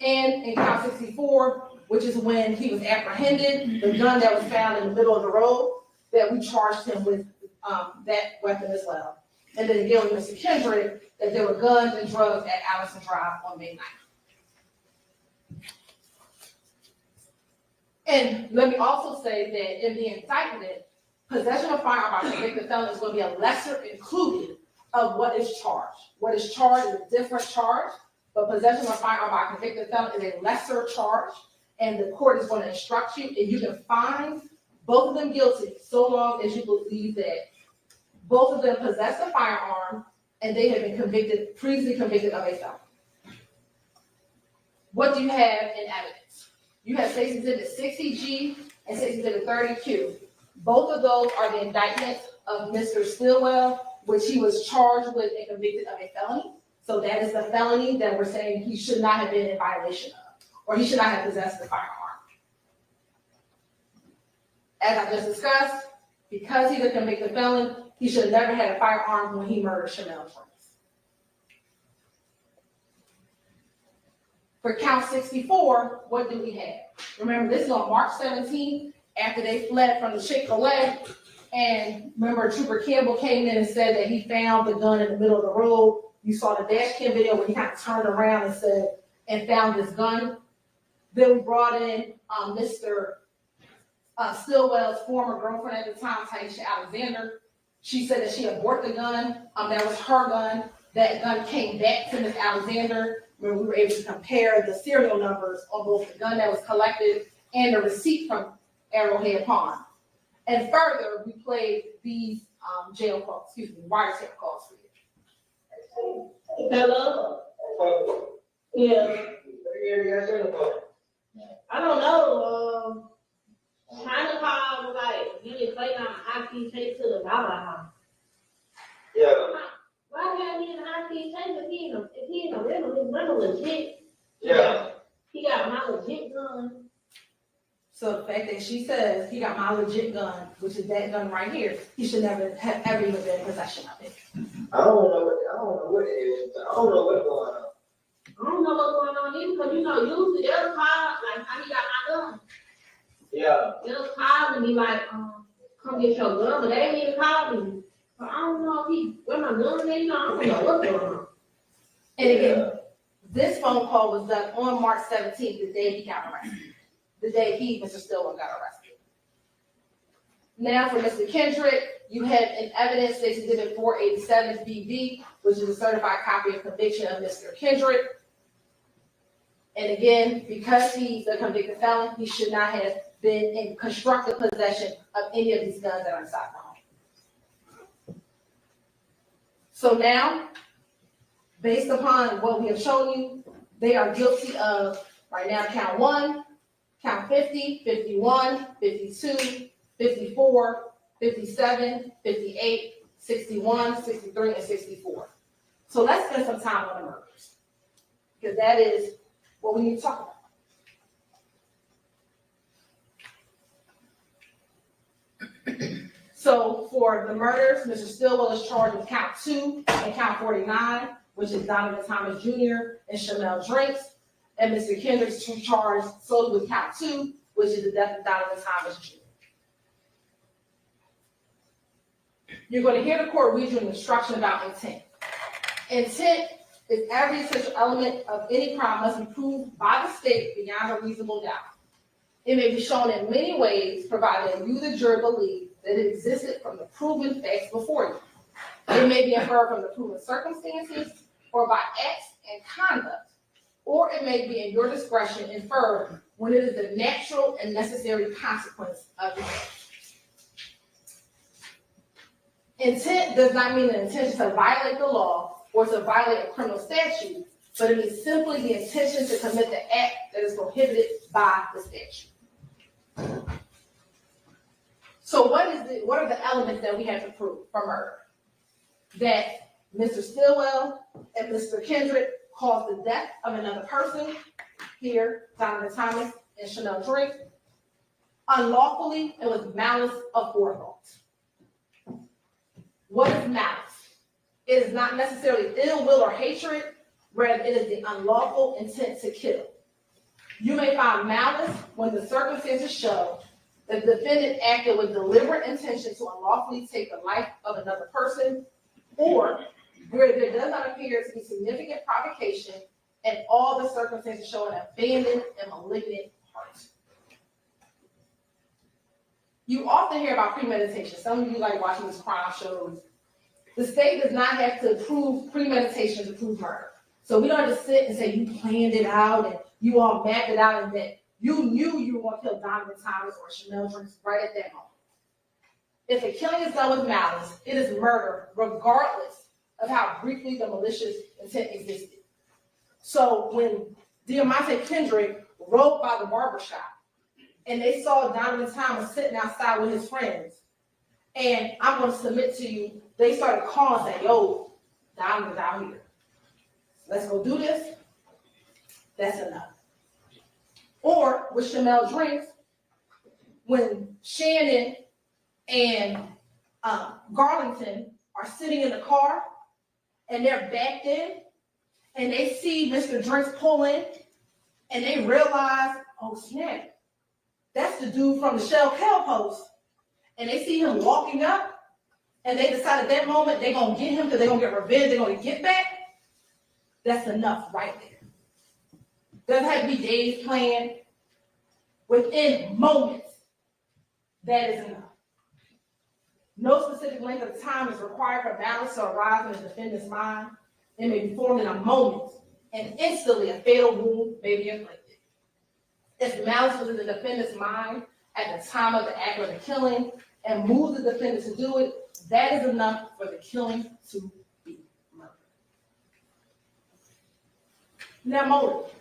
And in count 64, which is when he was apprehended, the gun that was found in the middle of the road, that we charged him with, that weapon as well. And then again with Mr. Kendrick, that there were guns and drugs at Allison Drive on May 9th. And let me also say that in the indictment, possession of firearm by convicted felon is going to be a lesser included of what is charged. What is charged is a different charge, but possession of firearm by convicted felon is a lesser charge, and the court is going to instruct you, and you can find both of them guilty so long as you believe that both of them possess a firearm and they have been previously convicted of a felony. What do you have in evidence? You have State's Exhibit 60G and State's Exhibit 30Q. Both of those are the indictments of Mr. Stillwell, which he was charged with and convicted of a felony. So that is the felony that we're saying he should not have been in violation of, or he should not have possessed the firearm. As I just discussed, because he's a convicted felon, he should have never had a firearm when he murdered Chanel Prince. For count 64, what do we have? Remember, this is on March 17th, after they fled from the Chick-fil-A, and remember, Trooper Campbell came in and said that he found the gun in the middle of the road. You saw the dash cam video where he kind of turned around and said, and found this gun. Then we brought in Mr. Stillwell's former girlfriend at the time, Taisha Alexander. She said that she had bought the gun. That was her gun. That gun came back to Ms. Alexander, where we were able to compare the serial numbers on both the gun that was collected and the receipt from Arrowhead Pond. And further, we played these wiretap calls for you. Hello? Yeah. I don't know. China called like you didn't play on a high-speed chase to the Baba house. Yeah. Why have he in a high-speed chase if he in a rental? His rental legit. Yeah. He got my legit gun. So the fact that she says he got my legit gun, which is that gun right here, he should never have ever even been in possession of it. I don't know what it is. I don't know what's going on. I don't know what's going on either, because usually they'll call, like how he got my gun. Yeah. They'll call and be like, come get your gun, but they ain't even call me. So I don't know if where my gun is, I don't know what's going on. And again, this phone call was done on March 17th, the day he got arrested. The day Mr. Stillwell, got arrested. Now for Mr. Kendrick, you have in evidence State's Exhibit 487 BV, which is a certified copy of conviction of Mr. Kendrick. And again, because he's a convicted felon, he should not have been in constructive possession of any of these guns that are inside the home. So now, based upon what we have shown you, they are guilty of, right now, count 1, count 50, 51, 52, 54, 57, 58, 61, 63, and 64. So let's spend some time on the murders, because that is what we need to talk about. So for the murders, Mr. Stillwell is charged with count 2 and count 49, which is Donovan Thomas Jr. and Chanel Drinks. And Mr. Kendrick is charged solely with count 2, which is the death of Donovan Thomas Jr. You're going to hear the court read you an instruction about intent. Intent is every essential element of any crime must be proved by the state beyond a reasonable doubt. It may be shown in many ways, provided you, the jury, believe that it existed from the proven facts before you. It may be inferred from the proven circumstances or by acts and conduct, or it may be in your discretion inferred when it is the natural and necessary consequence of the act. Intent does not mean the intention to violate the law or to violate a criminal statute, but it is simply the intention to commit the act that is prohibited by the statute. So what are the elements that we have to prove for murder? That Mr. Stillwell and Mr. Kendrick caused the death of another person, here, Donovan Thomas and Chanel Drake, unlawfully and with malice aforethought. What is malice? It is not necessarily ill will or hatred, rather it is the unlawful intent to kill. You may find malice when the circumstances show the defendant acted with deliberate intention to unlawfully take the life of another person, or where there does not appear to be significant provocation and all the circumstances show an abandoned and malignant heart. You often hear about premeditation. Some of you like watching these crime shows. The state does not have to prove premeditation to prove murder. So we don't have to sit and say you planned it out and you all mapped it out and that you knew you were going to kill Donovan Thomas or Chanel Drinks right at that moment. If a killing is done with malice, it is murder, regardless of how briefly the malicious intent existed. So when Diamante Kendrick rode by the barbershop and they saw Donovan Thomas sitting outside with his friends, and I'm going to submit to you, they started calling saying, yo, Donovan's out here. Let's go do this. That's enough. Or with Chanel Drinks, when Shannon and Garlington are sitting in the car and they're backed in and they see Mr. Drinks pull in and they realize, oh snap, that's the dude from the Shell Cal post. And they see him walking up and they decide at that moment they're going to get him because they're going to get revenge, they're going to get back. That's enough right there. Doesn't have to be days planned. Within moments, that is enough. No specific length of time is required for malice to arise in the defendant's mind. It may be formed in a moment, and instantly a fatal wound may be inflicted. If malice was in the defendant's mind at the time of the act of the killing and moves the defendant to do it, that is enough for the killing to be murder. Now, motive.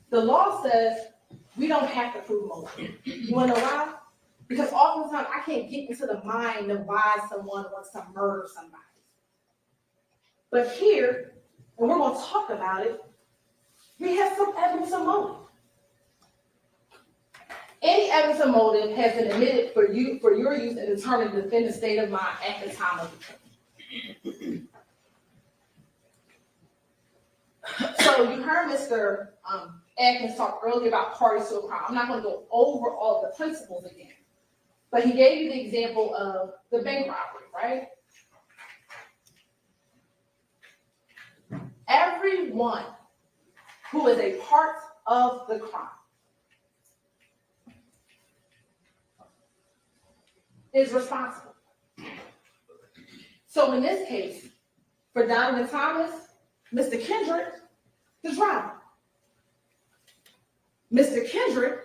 The law says we don't have to prove motive. You want to know why? Because oftentimes I can't get into the mind of why someone wants to murder somebody. But here, and we're going to talk about it, we have some evidence of motive. Any evidence of motive has been admitted for your use in determining the defendant's state of mind at the time of the killing. So you heard Mr. Atkins talk earlier about parties to a crime. I'm not going to go over all of the principles again, but he gave you the example of the bank robbery, right? Everyone who is a part of the crime is responsible. So in this case, for Donovan Thomas, Mr. Kendrick, the driver. Mr. Kendrick,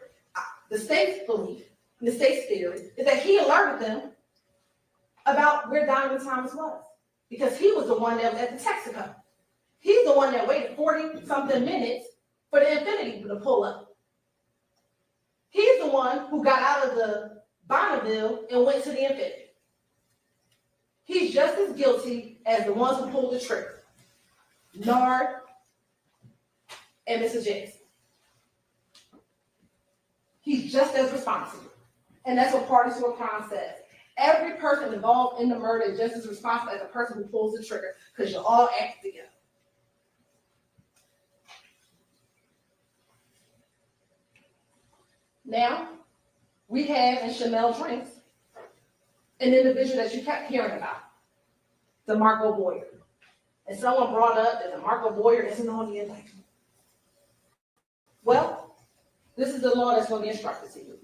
the state's belief, the state's theory, is that he alerted them about where Donovan Thomas was because he was the one that was at the Texaco. He's the one that waited 40-something minutes for the Infinity to pull up. He's the one who got out of the Bonneville and went to the Infinity. He's just as guilty as the ones who pulled the trigger. Nard and Mrs. Jackson. He's just as responsible. And that's what parties to a crime says. Every person involved in the murder is just as responsible as the person who pulls the trigger because you all act together. Now, we have in Chanel Drinks an individual that you kept hearing about, DeMarco Boyer. And someone brought up that DeMarco Boyer isn't on the indictment. Well, this is the law that's going to be instructed to you.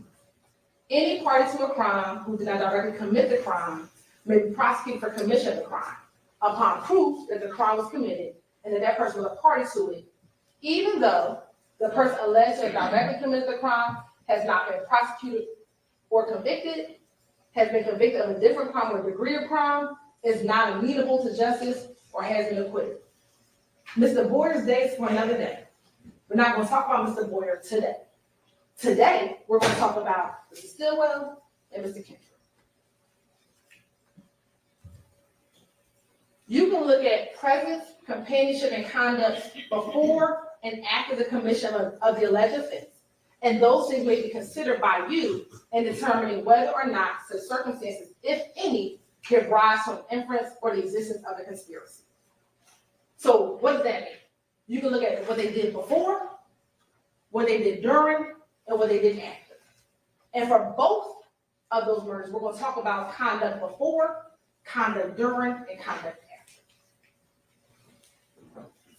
Any party to a crime who did not directly commit the crime may be prosecuted for commission of the crime upon proof that the crime was committed and that that person was a party to it, even though the person alleged to have directly committed the crime has not been prosecuted or convicted, has been convicted of a different crime or degree of crime, is not amenable to justice, or has been acquitted. Mr. Boyer's day is for another day. We're not going to talk about Mr. Boyer today. Today, we're going to talk about Mr. Stillwell and Mr. Kendrick. You can look at presence, companionship, and conduct before and after the commission of the alleged offense. And those things may be considered by you in determining whether or not such circumstances, if any, give rise to an inference or the existence of a conspiracy. So what does that mean? You can look at what they did before, what they did during, and what they did after. And for both of those murders, we're gonna talk about conduct before, conduct during, and conduct after.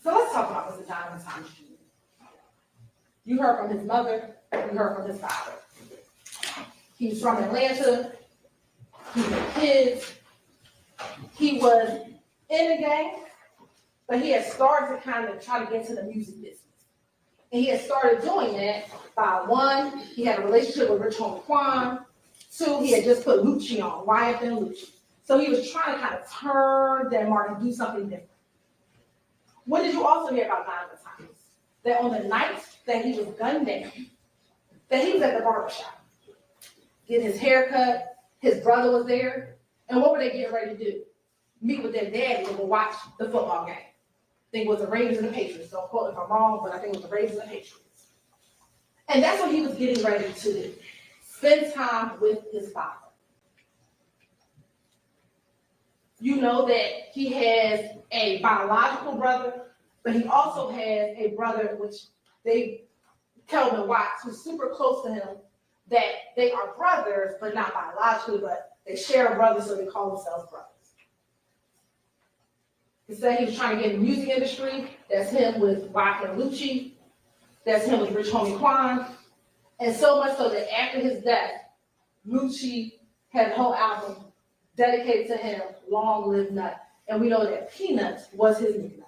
So let's talk about Mr. Donovan Thomas Jr. You heard from his mother, you heard from his father. He's from Atlanta, he's a kid, he was in the gang, but he had started to kind of try to get into the music business. And he had started doing that by 1, he had a relationship with Rich Homie Quan. 2, he had just put Lucci on, YSL Lucci. So he was trying to kind of turn that mark and do something different. What did you also hear about Donovan Thomas? That on the night that he was gunned down, that he was at the barbershop, getting his hair cut, his brother was there, and what were they getting ready to do? Meet with their daddy and go watch the football game. I think it was the Ravens and the Patriots. Don't quote if I'm wrong, but I think it was the Ravens and the Patriots. And that's what he was getting ready to do. Spend time with his father. You know that he has a biological brother, but he also has a brother, which Kelvin Watts, who's super close to him, that they are brothers, but not biologically, but they share a brother, so they call themselves brothers. He said he was trying to get in the music industry. That's him with YSL Lucci. That's him with Rich Homie Quan. And so much so that after his death, Lucci had a whole album dedicated to him, Long Live Nut. And we know that Peanuts was his nickname.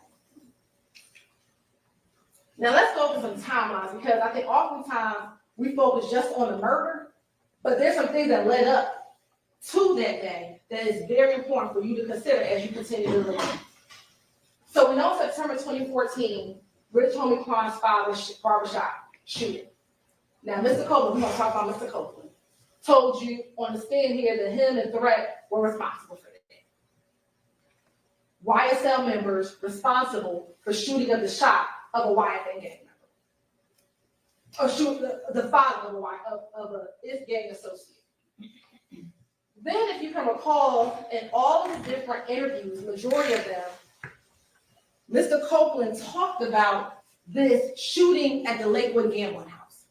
Now let's go over some timelines, because I think oftentimes we focus just on the murder, but there's some things that led up to that day that is very important for you to consider as you continue to live. So we know September 2014, Rich Homie Quan's father's barbershop shooting. Now, Mr. Copeland, we're gonna talk about Mr. Copeland, told you on the stand here that him and Threat were responsible for that. YSL members responsible for shooting up the shop of a YSL gang member. Or shoot the father of a gang associate. Then, if you can recall, in all of the different interviews, majority of them, Mr. Copeland talked about this shooting at the Lakewood gambling house.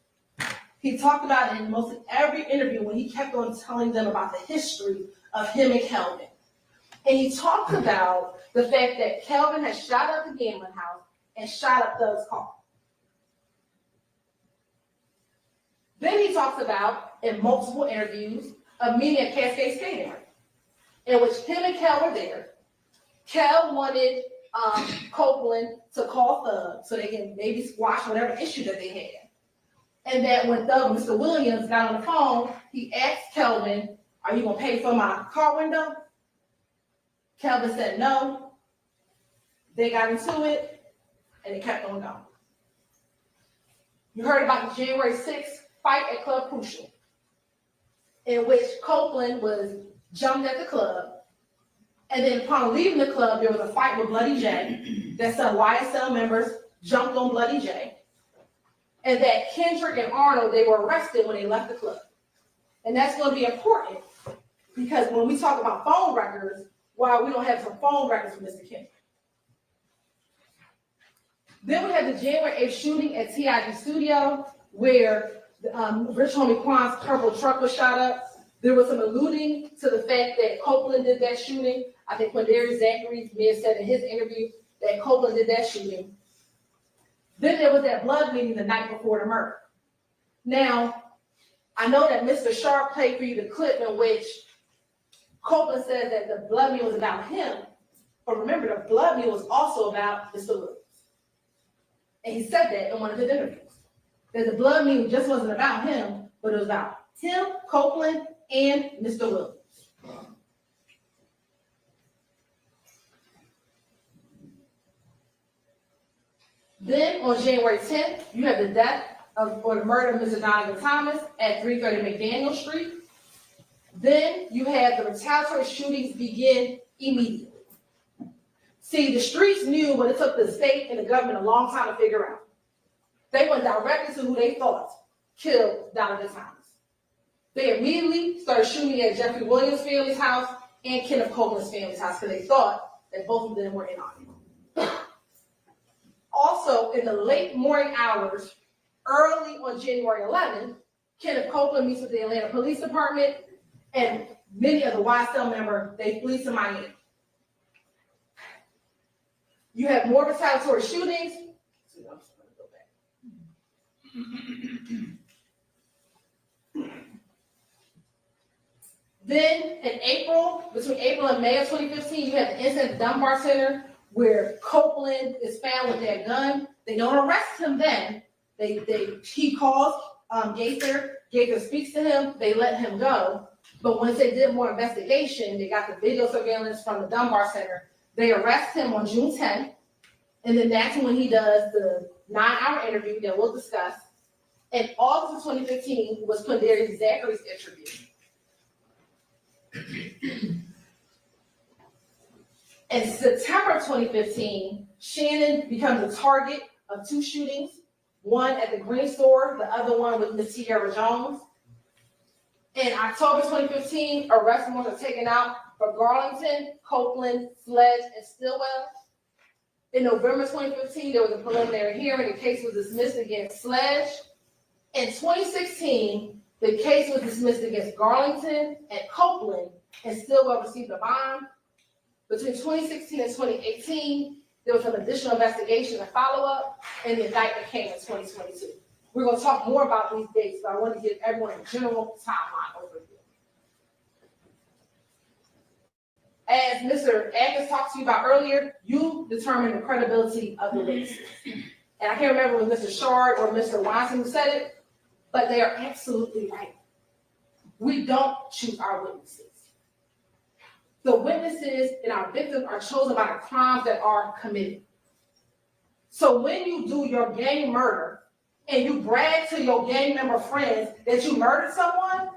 He talked about it in most every interview when he kept on telling them about the history of him and Kelvin. And he talked about the fact that Kelvin had shot up the gambling house and shot up Doug's car. Then he talks about, in multiple interviews, a meeting at Cascade Skating Rink, in which him and Kel were there. Kel wanted Copeland to call Thug so they can maybe squash whatever issue that they had. And that when Thug, Mr. Williams, got on the phone, he asked Kelvin, "Are you gonna pay for my car window?" Kelvin said no. They got into it, and it kept on going. You heard about the January 6th fight at Club Crucial, in which Copeland was jumped at the club. And then upon leaving the club, there was a fight with Bloody J, that some YSL members jumped on Bloody J. And that Kendrick and Arnold, they were arrested when they left the club. And that's going to be important, because when we talk about phone records, why we don't have some phone records from Mr. Kendrick. Then we had the January 8th shooting at TIG Studio, where Rich Homie Quan's purple truck was shot up. There was some alluding to the fact that Copeland did that shooting. I think Quindarius Zachary may have said in his interview that Copeland did that shooting. Then there was that blood meeting the night before the murder. Now, I know that Mr. Sharp played for you the clip in which Copeland said that the blood meal was about him, but remember, the blood meal was also about Mr. Williams. And he said that in one of his interviews, that the blood meal just wasn't about him, but it was about him, Copeland, and Mr. Williams. Then on January 10th, you have the death or the murder of Mr. Donovan Thomas at 330 McDaniel Street. Then you have the retaliatory shootings begin immediately. See, the streets knew what it took the state and the government a long time to figure out. They went directly to who they thought killed Donovan Thomas. They immediately started shooting at Jeffrey Williams' family's house and Kenneth Copeland's family's house, because they thought that both of them were in on it. Also, in the late morning hours, early on January 11th, Kenneth Copeland meets with the Atlanta Police Department, and many of the YSL members, they flee to Miami. You have more retaliatory shootings. Then in April, between April and May of 2015, you have the incident at the Dunbar Center where Copeland is found with that gun. They don't arrest him then. He calls Gaither. Gaither speaks to him. They let him go. But once they did more investigation, they got the video surveillance from the Dunbar Center. They arrest him on June 10th. And then that's when he does the 9-hour interview that we'll discuss. In August of 2015 was Quindarius Zachary's interview. In September of 2015, Shannon becomes the target of 2 shootings, one at the Green Store, the other one with Ms. Tierra Jones. In October 2015, arrest warrants are taken out for Garlington, Copeland, Sledge, and Stillwell. In November 2015, there was a preliminary hearing. The case was dismissed against Sledge. In 2016, the case was dismissed against Garlington and Copeland, and Stillwell received a bond. Between 2016 and 2018, there was an additional investigation and follow-up, and the indictment came in 2022. We're going to talk more about these dates, but I want to give everyone a general timeline overview. As Mr. Atkins talked to you about earlier, you determine the credibility of the witnesses. And I can't remember if it was Mr. Shard or Mr. Weinstein who said it, but they are absolutely right. We don't choose our witnesses. The witnesses and our victims are chosen by the crimes that are committed. So when you do your gang murder and you brag to your gang member friends that you murdered someone,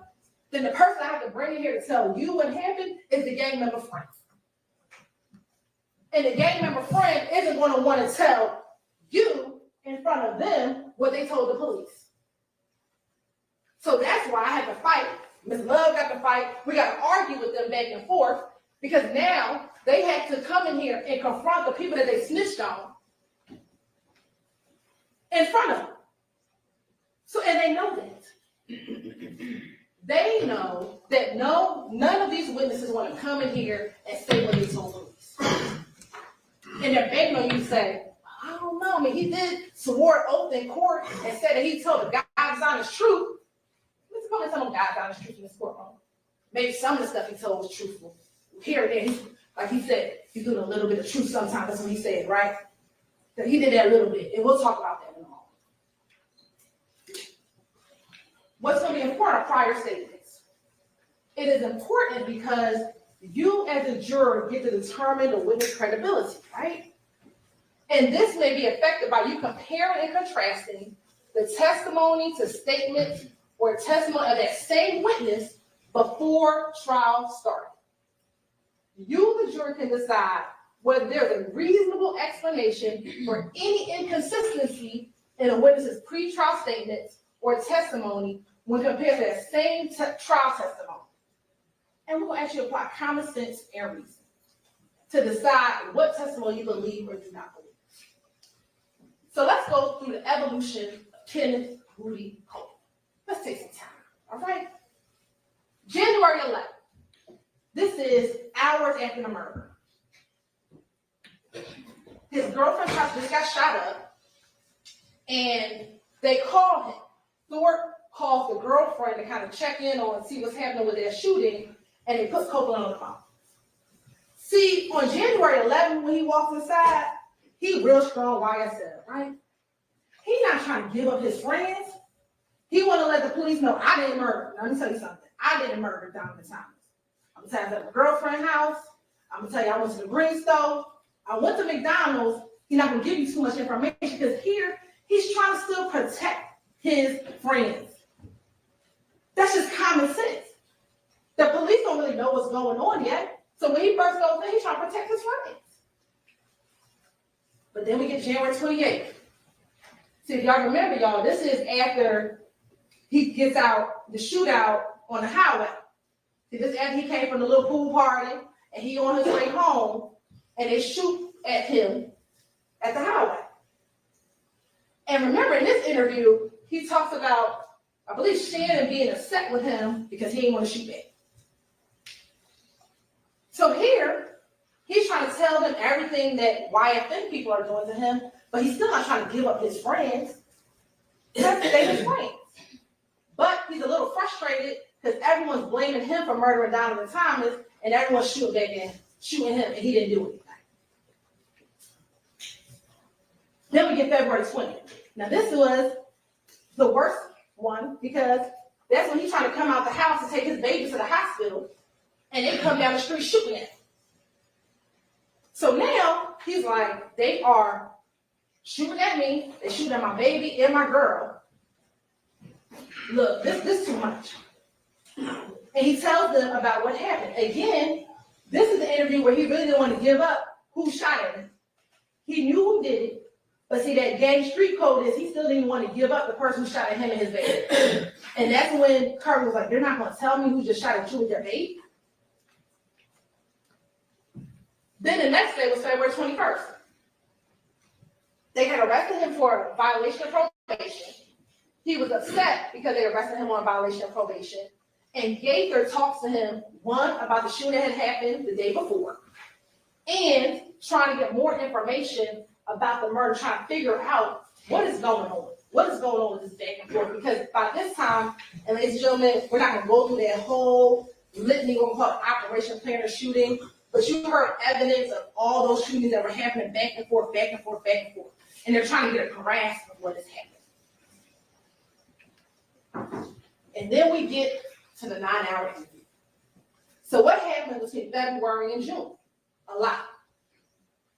then the person I have to bring in here to tell you what happened is the gang member friend. And the gang member friend isn't going to want to tell you in front of them what they told the police. So that's why I had to fight. Ms. Love got to fight. We got to argue with them back and forth because now they had to come in here and confront the people that they snitched on in front of them. So, and they know that. They know that none of these witnesses want to come in here and say what they told police. And they're begging on you to say, I don't know. I mean, he did swore oath in court and said that he told the God's honest truth. Let's go and tell him God's honest truth in this courtroom. Maybe some of the stuff he told was truthful. Here and there, like he said, he's doing a little bit of truth sometimes. That's what he said, right? That he did that a little bit, and we'll talk about that in a moment. What's going to be important are prior statements. It is important because you as a juror get to determine the witness credibility, right? And this may be affected by you comparing and contrasting the testimony to statements or testimony of that same witness before trial started. You, the jury, can decide whether there's a reasonable explanation for any inconsistency in a witness's pre-trial statements or testimony when compared to that same trial testimony. And we're going to actually apply common sense and reason to decide what testimony you believe or do not believe. So let's go through the evolution of Kenneth Rudy Copeland. Let's take some time, all right? January 11th. This is hours after the murder. His girlfriend's house just got shot up, and they call him. Thorpe calls the girlfriend to kind of check in on and see what's happening with their shooting, and they put Copeland on the phone. See, on January 11th, when he walks inside, he real strong YSL, right? He's not trying to give up his friends. He want to let the police know, I didn't murder. Now, let me tell you something. I didn't murder Donovan Thomas. I'm going to tell you, I was at my girlfriend's house. I'm going to tell you, I went to the Green Store. I went to McDonald's. He's not going to give you too much information because here, he's trying to still protect his friends. That's just common sense. The police don't really know what's going on yet. So when he first goes in, he's trying to protect his friends. But then we get January 28th. See, if y'all remember, y'all, this is after he gets out the shootout on the highway. See, this is after he came from the little pool party, and he on his way home, and they shoot at him at the highway. And remember, in this interview, he talks about I believe Shannon being upset with him because he didn't want to shoot back. So here, he's trying to tell them everything that YFN people are doing to him, but he's still not trying to give up his friends. They're his friends. But he's a little frustrated because everyone's blaming him for murdering Donovan Thomas, and everyone's shooting back at him, shooting him, and he didn't do anything. Then we get February 20th. Now this was the worst one because that's when he's trying to come out the house to take his baby to the hospital, and they come down the street shooting at him. So now he's like, they are shooting at me, they shooting at my baby and my girl. Look, this is too much. And he tells them about what happened. Again, this is the interview where he really didn't want to give up who shot at him. He knew who did it, but see that gang street code is he still didn't want to give up the person who shot at him and his baby. And that's when Kirby was like, they're not going to tell me who just shot at you with their baby? Then the next day was February 21st. They had arrested him for violation of probation. He was upset because they arrested him on violation of probation. And Gaither talks to him, one, about the shooting that had happened the day before, and trying to get more information about the murder, trying to figure out what is going on. What is going on with this back and forth? Because by this time, and ladies and gentlemen, we're not going to go through that whole litany, what we call Operation Planner shooting, but you heard evidence of all those shootings that were happening back and forth, back and forth, back and forth. And they're trying to get a grasp of what is happening. And then we get to the 9-hour interview. So what happened between February and June? A lot.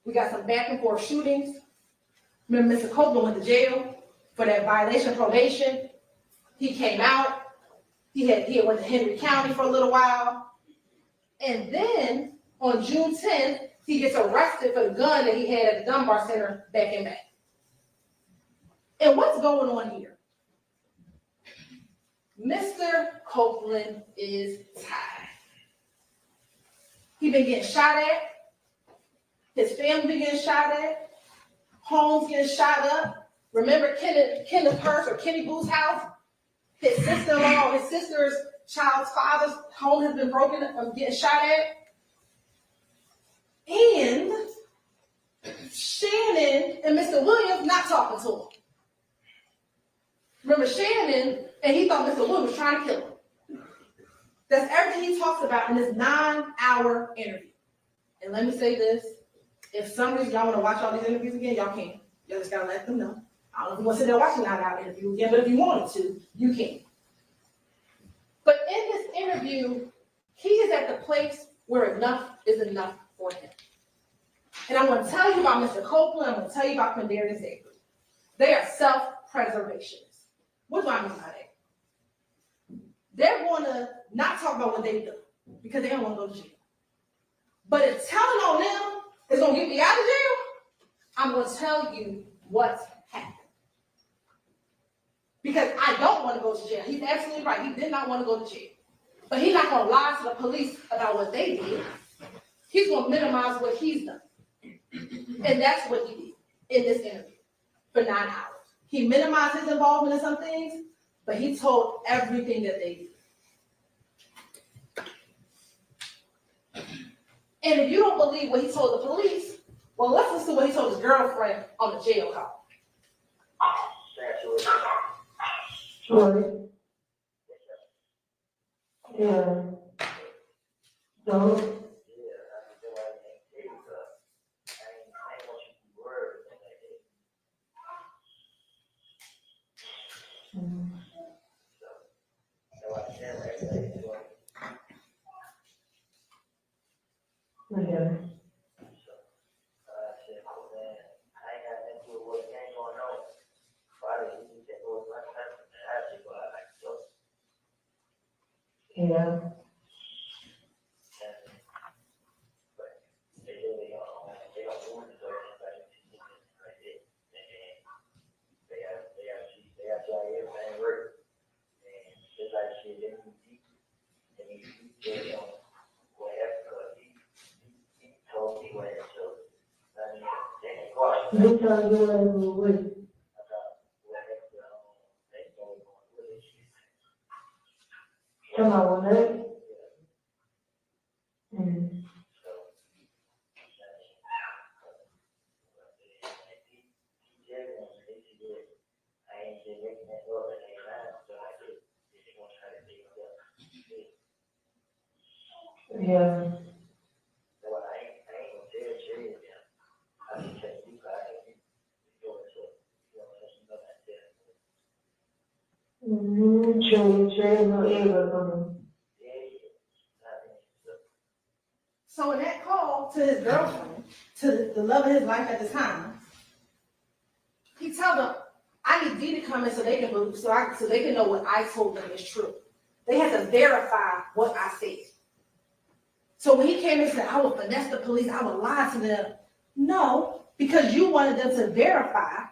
We got some back and forth shootings. Remember, Mr. Copeland went to jail for that violation of probation. He came out. He went to Henry County for a little while. And then on June 10th, he gets arrested for the gun that he had at the Dunbar Center back in May. And what's going on here? Mr. Copeland is tired. He's been getting shot at. His family been getting shot at. Homes getting shot up. Remember Kenneth Hurst or Kenny Booth's house? His sister-in-law, his sister's child's father's home has been broken up, getting shot at. And Shannon and Mr. Williams not talking to him. Remember Shannon, and he thought Mr. Williams was trying to kill him. That's everything he talks about in this 9-hour interview. And let me say this, if some reason y'all want to watch all these interviews again, y'all can. Y'all just gotta let them know. I don't know if you want to sit there watching a 9-hour interview again, but if you wanted to, you can. But in this interview, he is at the place where enough is enough for him. And I'm going to tell you about Mr. Copeland. I'm going to tell you about Quindarius Avery. They are self-preservationists. What do I mean by that? They're going to not talk about what they've done because they don't want to go to jail. But if telling on them is going to get me out of jail, I'm going to tell you what's happened. Because I don't want to go to jail. He's absolutely right. He did not want to go to jail. But he's not going to lie to the police about what they did. He's going to minimize what he's done. And that's what he did in this interview for 9 hours. He minimized his involvement in some things, but he told everything that they did. And if you don't believe what he told the police, well, let's listen to what he told his girlfriend on the jail call. Sure. Yeah. No. Okay. Yeah. They try to do it with. Come on, man. Mm. Yeah. True, no ego. So in that call to his girlfriend, to the love of his life at the time, he told them, I need D to come in so they can move, so they can know what I told them is true. They had to verify what I said. So when he came and said, I will finesse the police, I will lie to them. No, because you wanted them to verify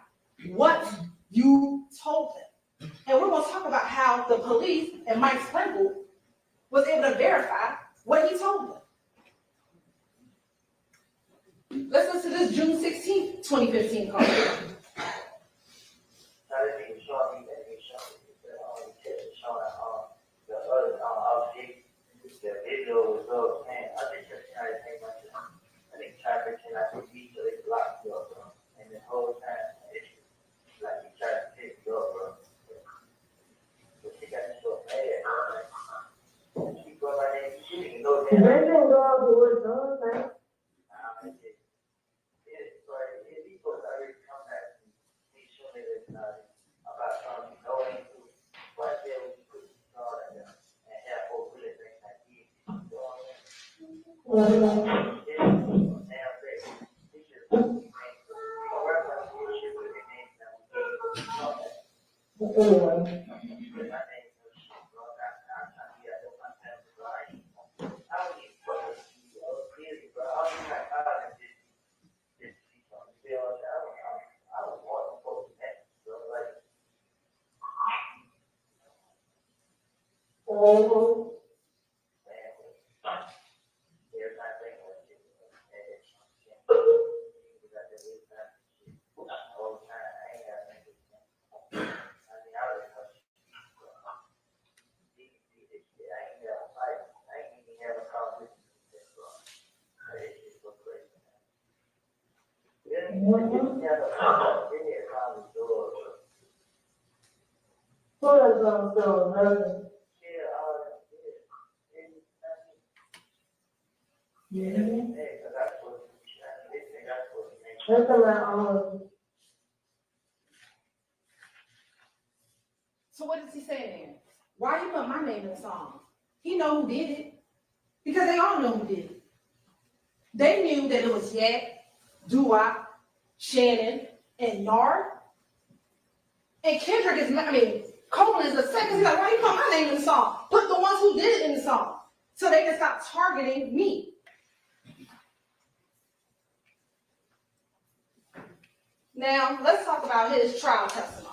what you told them. And we're going to talk about how the police and Mike Sprinkle was able to verify what he told them. Let's listen to this June 16th, 2015 call. The video was up, man. I think that's how they take my shit. I think traffic and I think so they blocked you up, bro. And the whole time, it's like he tried to pick you up, bro. But she got so mad, bro. She go right there, she didn't know that. They didn't go out with what's on, man. He supposed to already come back and he showed me this about going to right there when you put the car right there and have both really things like he So what is he saying there? Why you put my name in the song? He know who did it. Because they all know who did it. They knew that it was Yak, Dua, Shannon, and Nard. And Kendrick is, Coleman is the second. He's like, why you put my name in the song? Put the ones who did it in the song. So they can stop targeting me. Now, let's talk about his trial testimony.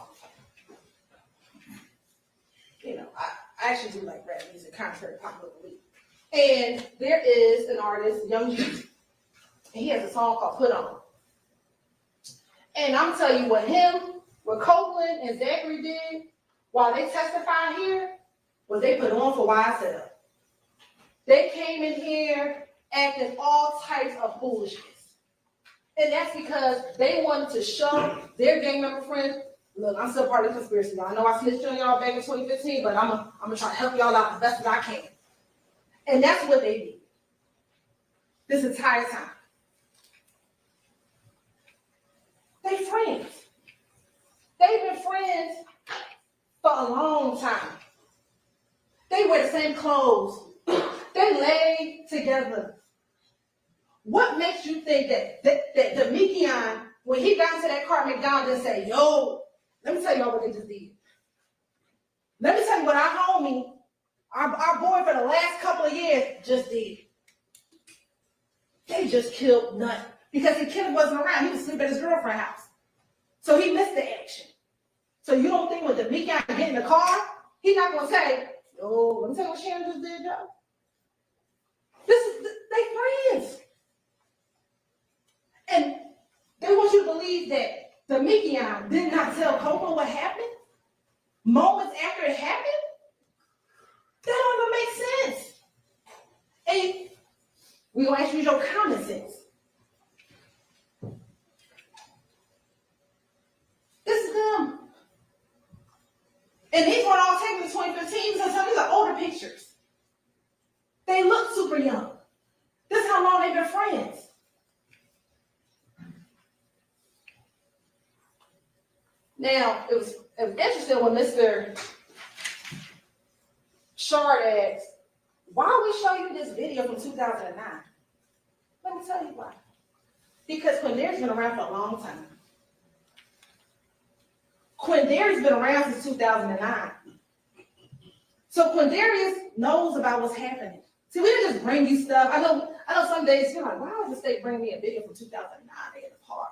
You know, I actually do like rap music, contrary to popular belief. And there is an artist, Young G, and he has a song called Put On. And I'm telling you what Copeland and Zachary did while they testified here, was they put on for YSL. They came in here acting all types of foolishness. And that's because they wanted to show their gang member friends, look, I'm still part of the conspiracy. I know I snitched on y'all back in 2015, but I'm gonna try to help y'all out as best as I can. And that's what they did this entire time. They friends. They've been friends for a long time. They wear the same clothes. They lay together. What makes you think that Demekion, when he got into that car at McDonald's and say, yo, let me tell y'all what they just did. Let me tell you what our homie, our boy for the last couple of years just did. They just killed Nut. Because the kid wasn't around. He was sleeping at his girlfriend's house. So he missed the action. So you don't think when Demekion get in the car, he's not going to say, yo, let me tell you what Shannon just did, y'all. They friends. And they want you to believe that Demekion did not tell Coco what happened moments after it happened. That don't We're gonna ask you your common sense. This is them. And these weren't all taken in 2015, so some of these are older pictures. They look super young. This is how long they've been friends. Now, it was interesting when Mr. Shard asked, why don't we show you this video from 2009? Let me tell you why. Because Quindarius been around for a long time. Quindarius been around since 2009. So Quindarius knows about what's happening. See, we didn't just bring you stuff. I know some days you're like, why does the state bring me a video from 2009 in the park?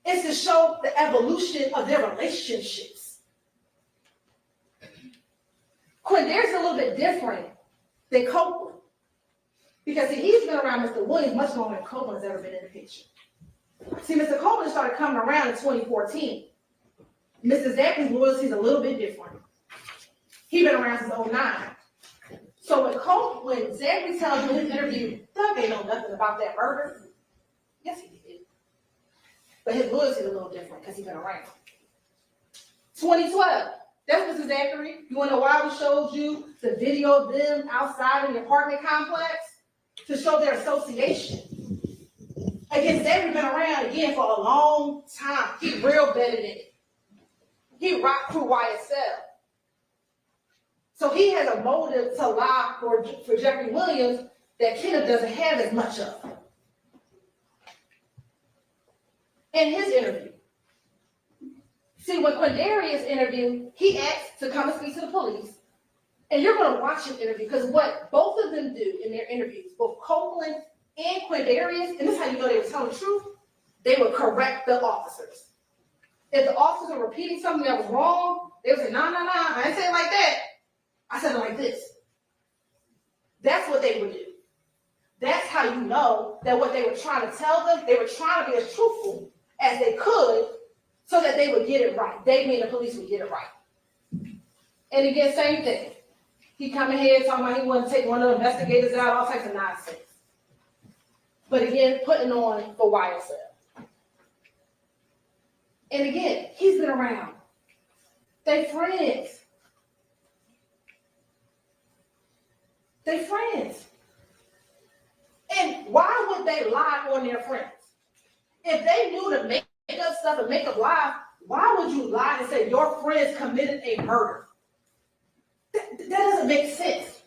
It's to show the evolution of their relationships. Quindarius is a little bit different than Copeland. Because see, he's been around Mr. Williams much longer than Copeland's ever been in the picture. See, Mr. Copeland started coming around in 2014. Mr. Zachary's loyalty is a little bit different. He's been around since 2009. So when Zachary tells you in his interview, Doug ain't know nothing about that murder. Yes, he did. But his loyalty is a little different because he's been around. 2012, that's Mr. Zachary. You want to know why we showed you the video of them outside in the apartment complex? To show their association. Again, Zachary been around again for a long time. He real better than it. He rocked through YSL. So he has a motive to lie for Jeffrey Williams that Kenneth doesn't have as much of. In his interview, see, when Quindarius interviewed, he asked to come and speak to the police. And you're going to watch his interview because what both of them do in their interviews, both Copeland and Quindarius, and this is how you know they were telling the truth, they would correct the officers. If the officers were repeating something that was wrong, they would say, no, I didn't say it like that. I said it like this. That's what they would do. That's how you know that what they were trying to tell them, they were trying to be as truthful as they could so that they would get it right. They mean the police would get it right. And again, same thing. He come in here talking about he wanted to take one of the investigators out, all types of nonsense. But again, putting on for YSL. And again, he's been around. They friends. They friends. And why would they lie on their friends? If they knew to make up stuff and make up lies, why would you lie and say your friends committed a murder? That doesn't make sense.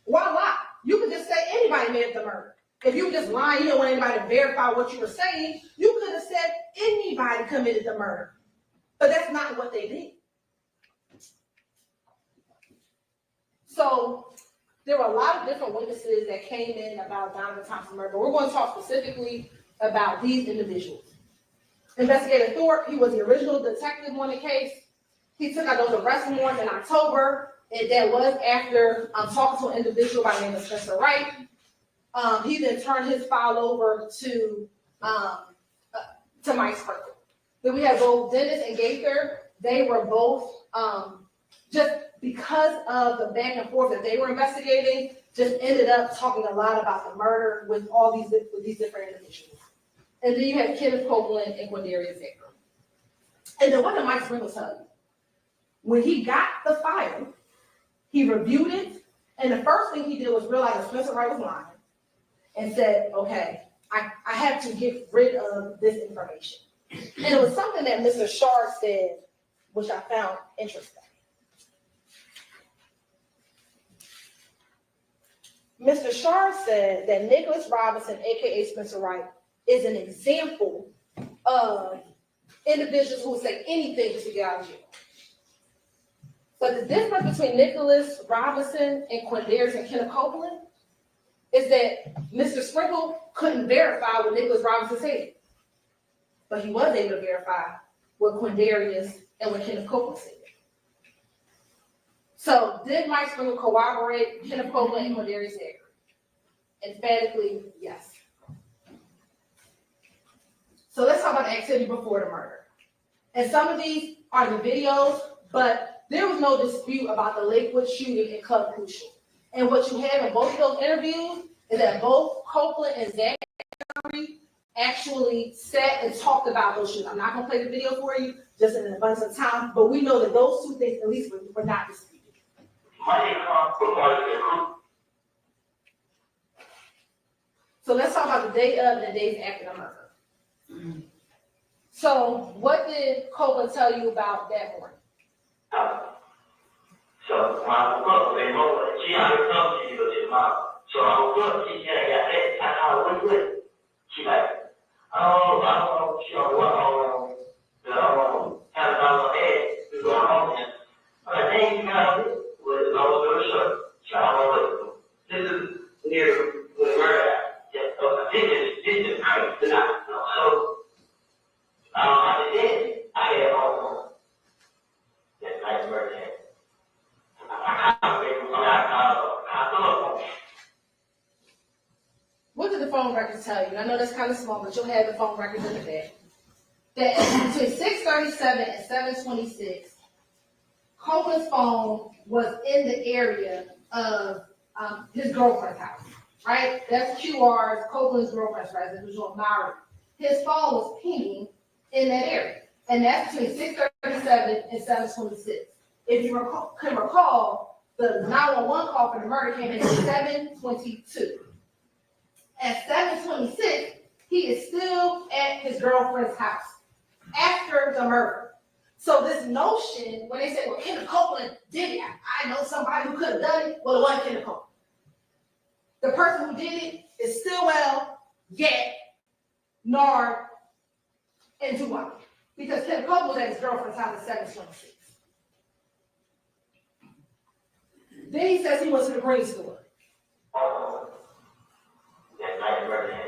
Why lie? You could just say anybody made the murder. If you were just lying, you don't want anybody to verify what you were saying, you could have said anybody committed the murder. But that's not what they did. So there were a lot of different witnesses that came in about Donovan Thomas' murder. We're going to talk specifically about these individuals. Investigator Thorpe, he was the original detective on the case. He took out those arrest warrants in October, and that was after talking to an individual by the name of Spencer Wright. He then turned his file over to Mike Sprinkle. Then we have both Dennis and Gaither. They were both just because of the back and forth that they were investigating, just ended up talking a lot about the murder with all these different individuals. And then you have Kenneth Copeland and Quindarius Zachary. And then what did Mike Sprinkle tell you? When he got the file, he reviewed it, and the first thing he did was realize that Spencer Wright was lying and said, okay, I have to get rid of this information. And it was something that Mr. Shard said, which I found interesting. Mr. Shard said that Nicholas Robinson, aka Spencer Wright, is an example of individuals who will say anything to get out of jail. But the difference between Nicholas Robinson and Quindarius and Kenneth Copeland is that Mr. Sprinkle couldn't verify what Nicholas Robinson said. But he was able to verify what Quindarius and what Kenneth Copeland said. So did Mike Sprinkle corroborate Kenneth Copeland and Quindarius Zachary? Emphatically, yes. So let's talk about the activity before the murder. And some of these are the videos, but there was no dispute about the Lakewood shooting in Club Crucial. And what you have in both of those interviews is that both Copeland and Zachary actually sat and talked about those shoes. I'm not gonna play the video for you, just in an abundance of time, but we know that those two things at least were not disputed. So let's talk about the day of and the days after the murder. So what did Copeland tell you about that morning? So my book, they know she had to come to you to mom. So I book, she said, yeah, that's how we do it. She like, oh, I don't know, she don't want the kind of head to go home. But I think you got it with all the short. So I don't know. This is near where we're at. Yeah, so this is great tonight. So I did. I had home that night birthday. What did the phone records tell you? I know that's kind of small, but you'll have the phone records in the back. That between 6:37 and 7:26, Copeland's phone was in the area of his girlfriend's house, right? That's QR's, Copeland's girlfriend's residence, which was Maury. His phone was pinging in that area, and that's between 6:37 and 7:26. If you can recall, the 911 call for the murder came in at 7:22. At 7:26, he is still at his girlfriend's house after the murder. So this notion, when they say, well, Kenneth Copeland did it, I know somebody who could have done it, well, it wasn't Kenneth Copeland. The person who did it is Stillwell, Gat, Nard, and Duane. Because Kenneth Copeland was at his girlfriend's house at 7:26. Then he says he went to the green store. That night birthday.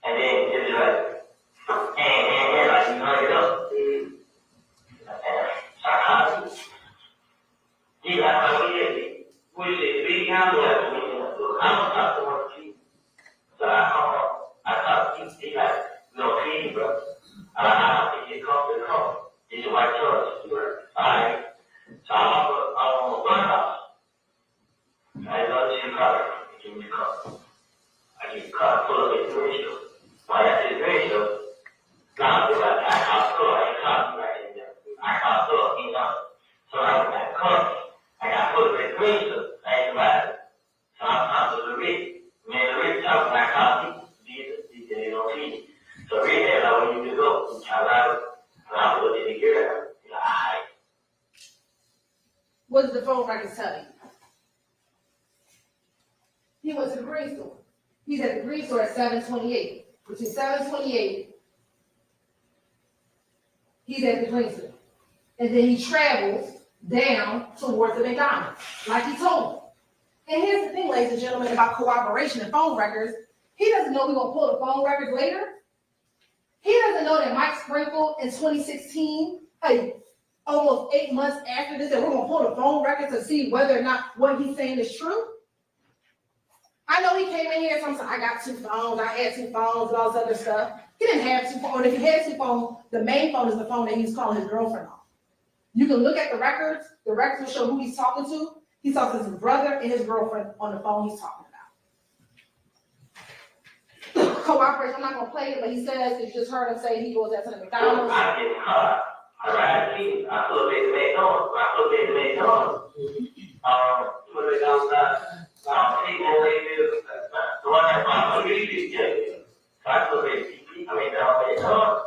And then it's like, and like you know it up. You got my way, which is big time. I don't talk to one people. So I talk to people like, no, please, bro. I think you come to the home. It's your white choice. Alright? So I'm on one house. I love to car. I give me a car. I give you a car, pull up at the ratio. When I got to the ratio, now I feel like I can't pull up, I can't right in there. I can't pull up, you know. So I was like, car. I got to pull up at the ratio. I ain't about it. So I'm to the rig. Man, the rig talking, I can't see. They don't see it. So read that, I want you to go. I love it. And I'm looking to get it. Alright. What did the phone records tell you? He went to the green store. He's at the green store at 7:28. Between 7:28, he's at the green store. And then he travels down towards the McDonald's, like he told him. And here's the thing, ladies and gentlemen, about corroboration and phone records. He doesn't know we're going to pull the phone records later. He doesn't know that Mike Sprinkle in 2016, almost 8 months after this, that we're going to pull the phone records to see whether or not what he's saying is true. I know he came in here and said, I got 2 phones, I had 2 phones and all this other stuff. He didn't have 2 phones. If he had 2 phones, the main phone is the phone that he's calling his girlfriend on. You can look at the records will show who he's talking to. He's talking to his brother and his girlfriend on the phone he's talking about. Cooperation, I'm not going to play it, but he says, if you just heard him say he goes out to the McDonald's. I get in the car. I ride to I pull up at the McDonald's. I pull up at the McDonald's. Put it outside. The one that I'm really good. So I pull up at the McDonald's.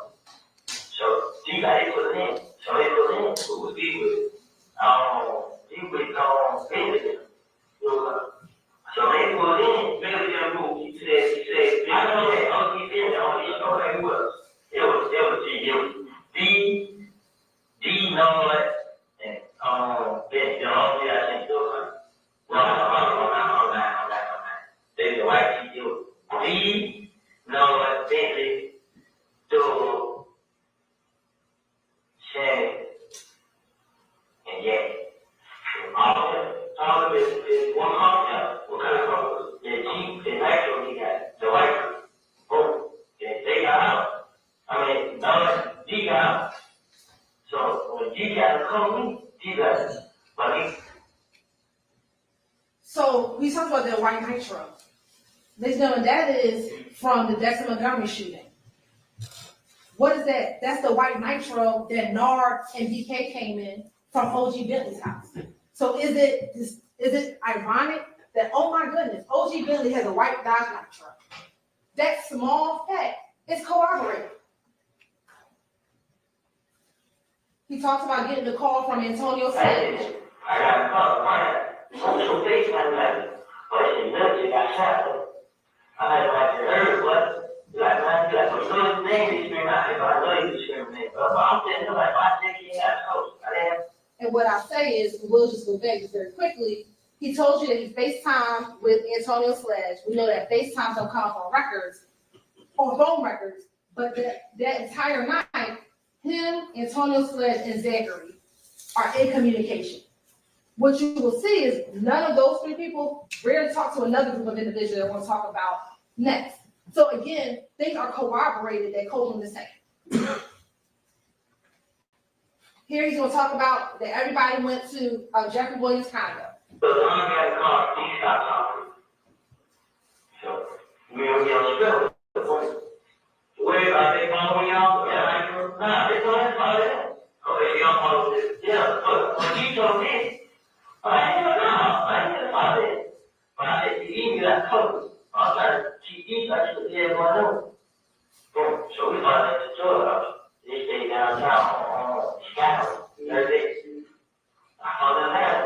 So you got it put in. So they put in. Who was he with? He was Benjamin. So they put in. Benjamin, he said, I know that. He said, he know that he was. It was D, Nard, and Ben, I think those are. No, they the white people. D, come me, but So we talked about that white nitro. Ladies and gentlemen, that is from the Dexter Montgomery shooting. What is that? That's the white nitro that Nard and BK came in from OG Bentley's house. So is it ironic that, oh my goodness, OG Bentley has a white Dodge nitro? That small fact is corroborated. He talks about getting the call from Antonio Sledge. I got a call, social FaceTime message, but she knows she got shot. I heard what. Like, man, you got some good things discriminate. I know you discriminate, but I'm saying, like, my dick ain't got coach. And what I say is, we'll just go back just very quickly. He told you that he FaceTimed with Antonio Sledge. We know that FaceTimes don't come on records, on phone records, but that entire night, him, Antonio Sledge, and Zachary are in communication. What you will see is none of those three people rarely talk to another group of individuals that want to talk about next. So again, things are corroborated that Coleman is saying. Here he's going to talk about that everybody went to Jeffrey Williams' condo. So the one guy called, he stopped talking. So we were on spill. Wait, are they following y'all? Yeah, nah, they don't follow them. Oh, they don't follow this. Yeah, but when he told me, I didn't follow it. But I said, you need that cover. I was like, she actually did one of them. So we found at the store. They stayed downtown on Chicago. Every day. I found them there.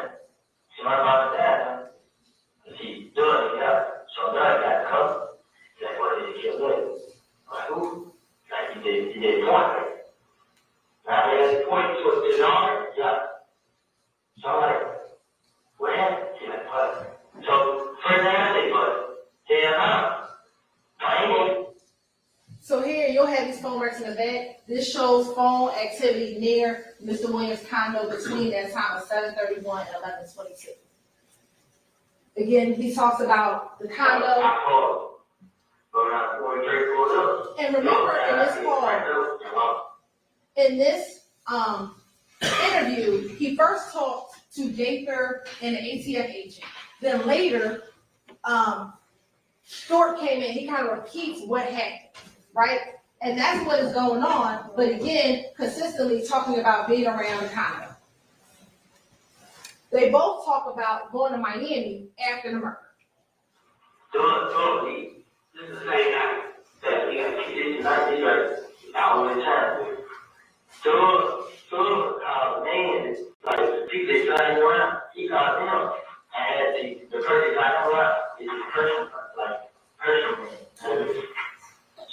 She went about that. She doing it, yeah. So now I got covered. Like, what did he kill with? Like, who? Like, he did point. Now, he has point to his honor, yeah. So I'm like, what happened? She's like, what? So, first thing I say, what? So here you'll have these phone records in the back. This shows phone activity near Mr. Williams' condo between that time of 7:31 and 11:22. Again, he talks about the condo. And remember in this call, in this interview, he first talked to Gaither and the ATF agent. Then later, Short came in, he kind of repeats what happened, right? And that's what is going on, but again, consistently talking about being around the condo. They both talk about going to Miami after the murder. Totally. This is the same guy that he got kids, not this right, all the time. Man, like the people that drive around, he called them, and the person that around is a person, like, person.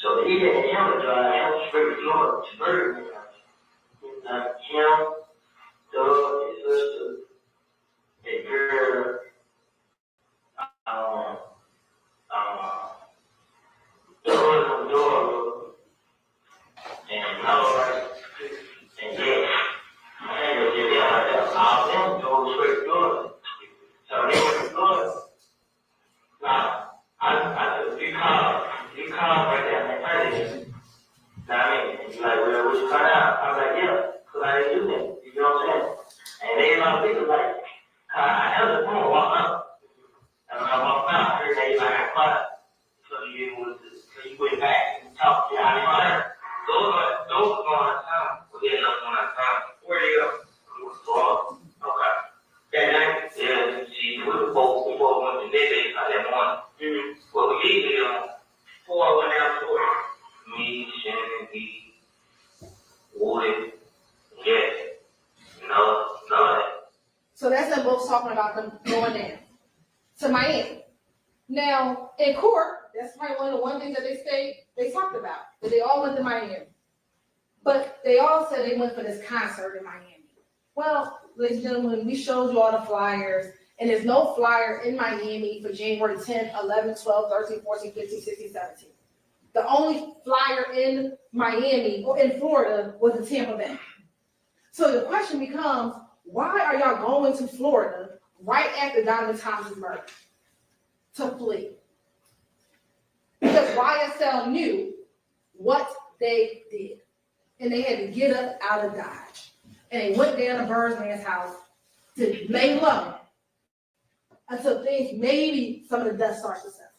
So he didn't him to drive him straight to Florida to murder me. Like him, Doug, his sister, a girl, Doug, and Laura, and Jay. All them go straight to Florida. So they went to Florida. Now, you call right there and Friday. Now, I mean, you're like, well, what you cut out? I was like, yeah, because I didn't do that. You know what I'm saying? And they my people like, I held the phone, walk up. And when I walked out, I heard they like, I caught. So you went back and talked. Yeah, I mean, those are going on time. We ended up going on time. Where do you go? Okay. That night? Yeah, we were both before we went to visit that morning. Well, we usually before I went down to work. Me, Shannon, me, Woody, yeah. No. So that's them both talking about them going down to Miami. Now, in court, that's probably one of the one things that they talked about, that they all went to Miami. But they all said they went for this concert in Miami. Well, ladies and gentlemen, we showed you all the flyers, and there's no flyer in Miami for January 10th, 11th, 12th, 13th, 14th, 15th, 16th, 17th. The only flyer in Miami or in Florida was in Tampa Bay. So the question becomes, why are y'all going to Florida right after Donovan Thomas' murder? To flee. Because YSL knew what they did, and they had to get up out of Dodge. and they went down to Birdman's house to lay low until things, maybe some of the dust starts to settle.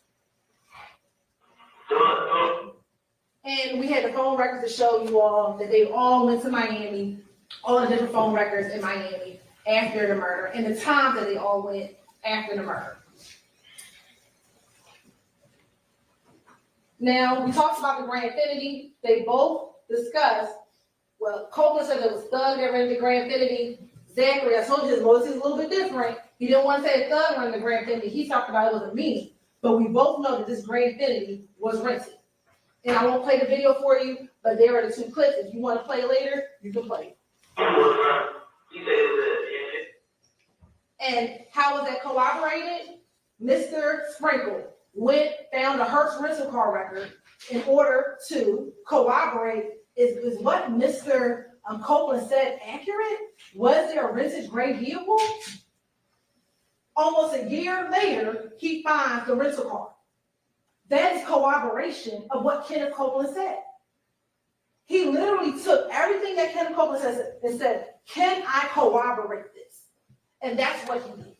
And we had the phone records to show you all that they all went to Miami, all the different phone records in Miami after the murder, and the time that they all went after the murder. Now, we talked about the Grand Infinity. They both discussed, well, Copeland said it was Thug that rented the Grand Infinity. Zachary, I told you his motive is a little bit different. He didn't want to say Thug rented the Grand Infinity. He talked about it was a meeting. But we both know that this Grand Infinity was rented. And I won't play the video for you, but there are the two clips. If you want to play it later, you can play it. And how was that corroborated? Mr. Sprinkle found a Hertz rental car record in order to corroborate is what Mr. Copeland said accurate? Was there a rented gray vehicle? Almost a year later, he finds the rental car. That is corroboration of what Kenneth Copeland said. He literally took everything that Kenneth Copeland says and said, can I corroborate this? And that's what he did.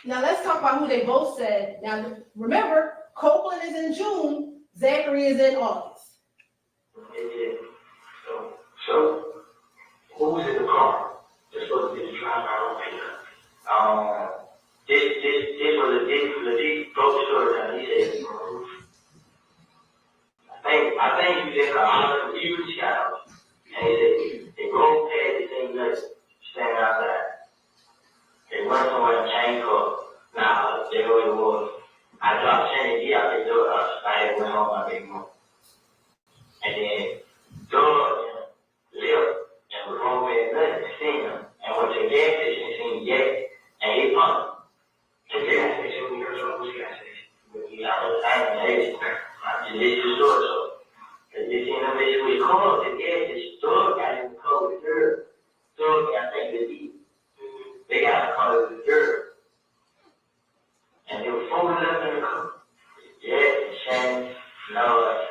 Now let's talk about who they both said. Now remember, Copeland is in June, Zachary is in August. So who's in the car? That's supposed to be the driver. I don't think. This was a legit broke the story down. He said, I think you just got a huge challenge. And he said, they rolled past the same place, standing outside. They went somewhere and changed clothes. Now, they know it was. I dropped Sandy out the door. I went home my big mom. And then, George left and was home with nothing and seen him. And went to the gas station and seen Jack. And he pumped. The gas station, we heard from the gas station. I ain't just did the store, so. They seen him, they said, we called the gas station. Store got him called the girl. Store got, I think, the deep. They got to call it the girl. And they were folded up in the car. Jack, Shannon, Noah,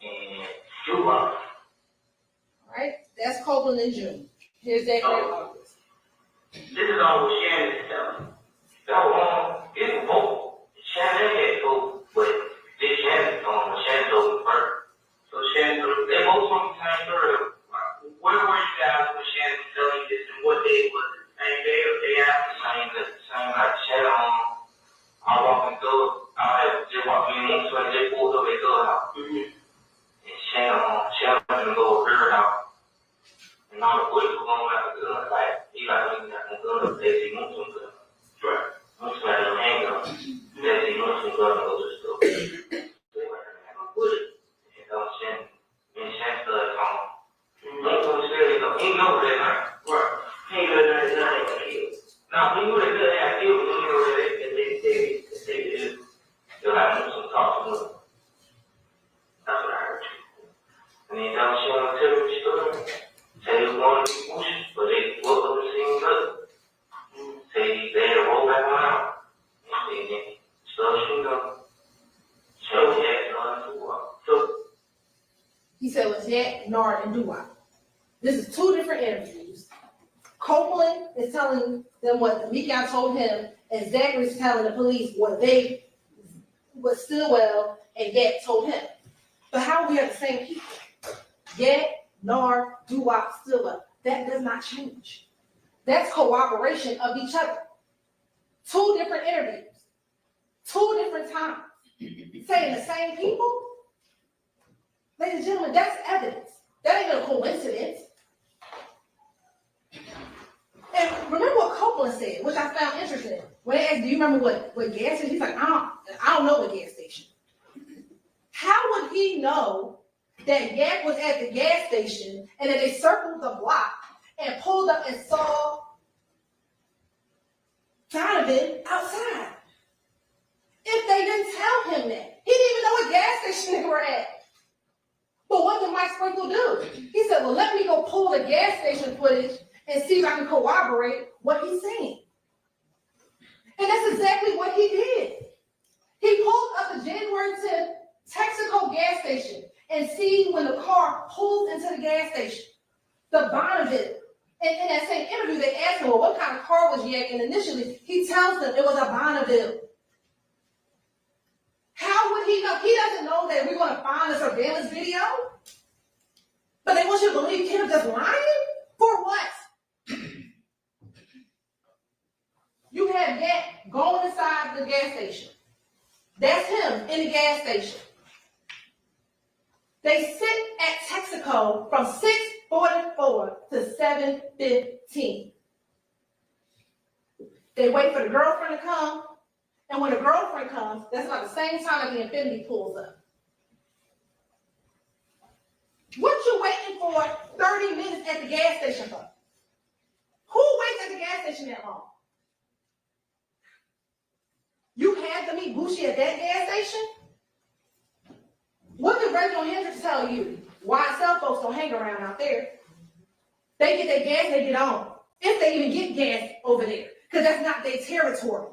and Dubois. All right, that's Copeland in June. Here's Zachary in August. This is all what Shannon is telling me. It's both. Shannon had both, but this Shannon's on what Shannon told me first. So Shannon, they both told me the same story. Where were you guys when Shannon was telling you this and what day was it? Same day or day after? Same night. Shannon, I walked through, I just walked in once when they pulled up at the house. And Shannon didn't go over her house. And all the boys were going out the gun, like, he got me that gun up there, he wants some gun. Right. I'm just like a handgun. Then he wants some gun and go to the store. They went and had a bullet. And Shannon started calling. Don't come serious, though. He know that night. Right. He ain't gonna do that. Now, when you would have done that, I feel when you know that they'll have some talk to them. That's what I heard. And then down Shannon tell me the story. Say he was going to be pushed, but they woke up and seen nothing. Say they had to roll back around. And then started shooting up. So he had to do what? So He said it was Jack, Nard, and Dubois. This is two different interviews. Copeland is telling them what Mika told him, and Zachary's telling the police what Stillwell and Yak told him. But how we are the same people? Yak, Nard, Dubois, Stillwell. That does not change. That's corroboration of each other. Two different interviews. Two different times. Saying the same people? Ladies and gentlemen, that's evidence. That ain't no coincidence. And remember what Copeland said, which I found interesting. When they asked, do you remember what gas station? He's like, I don't know what gas station. How would he know that Yak was at the gas station and that they circled the block and pulled up and saw Donovan outside? If they didn't tell him that. He didn't even know what gas station they were at. But what did Mike Sprinkle do? He said, well, let me go pull the gas station footage and see if I can corroborate what he's saying. And that's exactly what he did. He pulled up the January 10th Texaco gas station and see when the car pulls into the gas station, the Bonneville. And in that same interview, they asked him, well, what kind of car was Yak? And initially, he tells them it was a Bonneville. How would he know? He doesn't know that we're going to find a surveillance video. But they want you to believe Kendrick just lying? For what? You have Yak going inside the gas station. That's him in the gas station. They sit at Texaco from 6:44 to 7:15. They wait for the girlfriend to come, and when the girlfriend comes, that's about the same time that the Infinity pulls up. What you waiting for 30 minutes at the gas station for? Who waits at the gas station that long? You had to meet Bushi at that gas station? What did Reginald Hendricks tell you? YSL folks don't hang around out there. They get their gas, they get on. If they even get gas over there, because that's not their territory.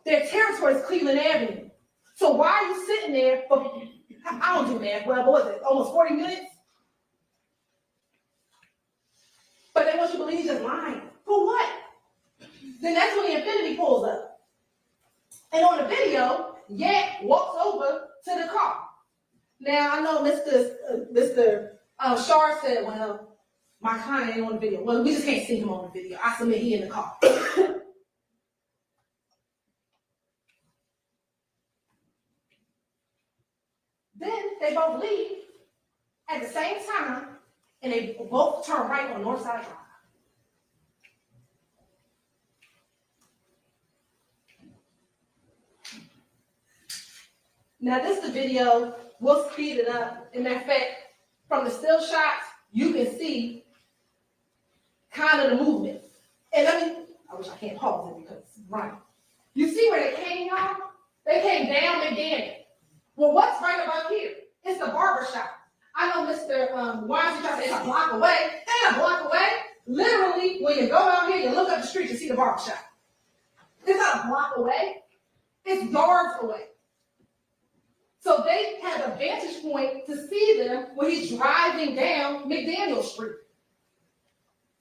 Their territory is Cleveland Avenue. So why are you sitting there for, I don't do math, well, what was it, almost 40 minutes? But they want you to believe he's just lying. For what? Then that's when the Infinity pulls up. And on the video, Yak walks over to the car. Now, I know Mr. Shar said, well, my client ain't on the video. Well, we just can't see him on the video. I submit he in the car. Then they both leave at the same time, and they both turn right on Northside Drive. Now, this is the video. We'll speed it up. In fact, from the still shots, you can see kind of the movement. And I wish I can't pause it because it's running. You see where they came, y'all? They came down McDaniel. Well, what's right about here? It's the barber shop. I know Mr. Weinstein tried to say it's a block away. They ain't a block away. Literally, when you go out here, you look up the street, you see the barber shop. It's not a block away. It's yards away. So they had a vantage point to see them when he's driving down McDaniel Street.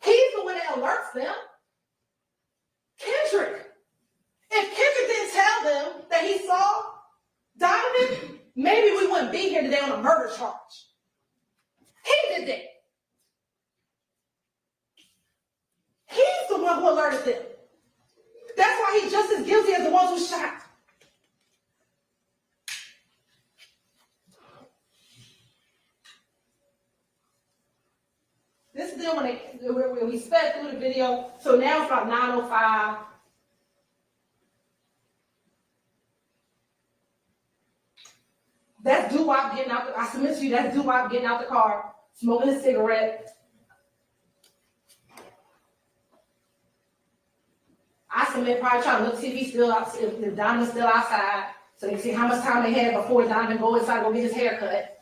He's the one that alerts them. Kendrick. If Kendrick didn't tell them that he saw Donovan, maybe we wouldn't be here today on a murder charge. He did that. He's the one who alerted them. That's why he's just as guilty as the ones who shot. This is them when we sped through the video. So now it's about 9:05. That's Doo-Wop getting out. I submit to you, that's Doo-Wop getting out the car, smoking a cigarette. I submit probably trying to look see if he's still out, if Donovan's still outside, so you can see how much time they had before Donovan go inside go get his hair cut.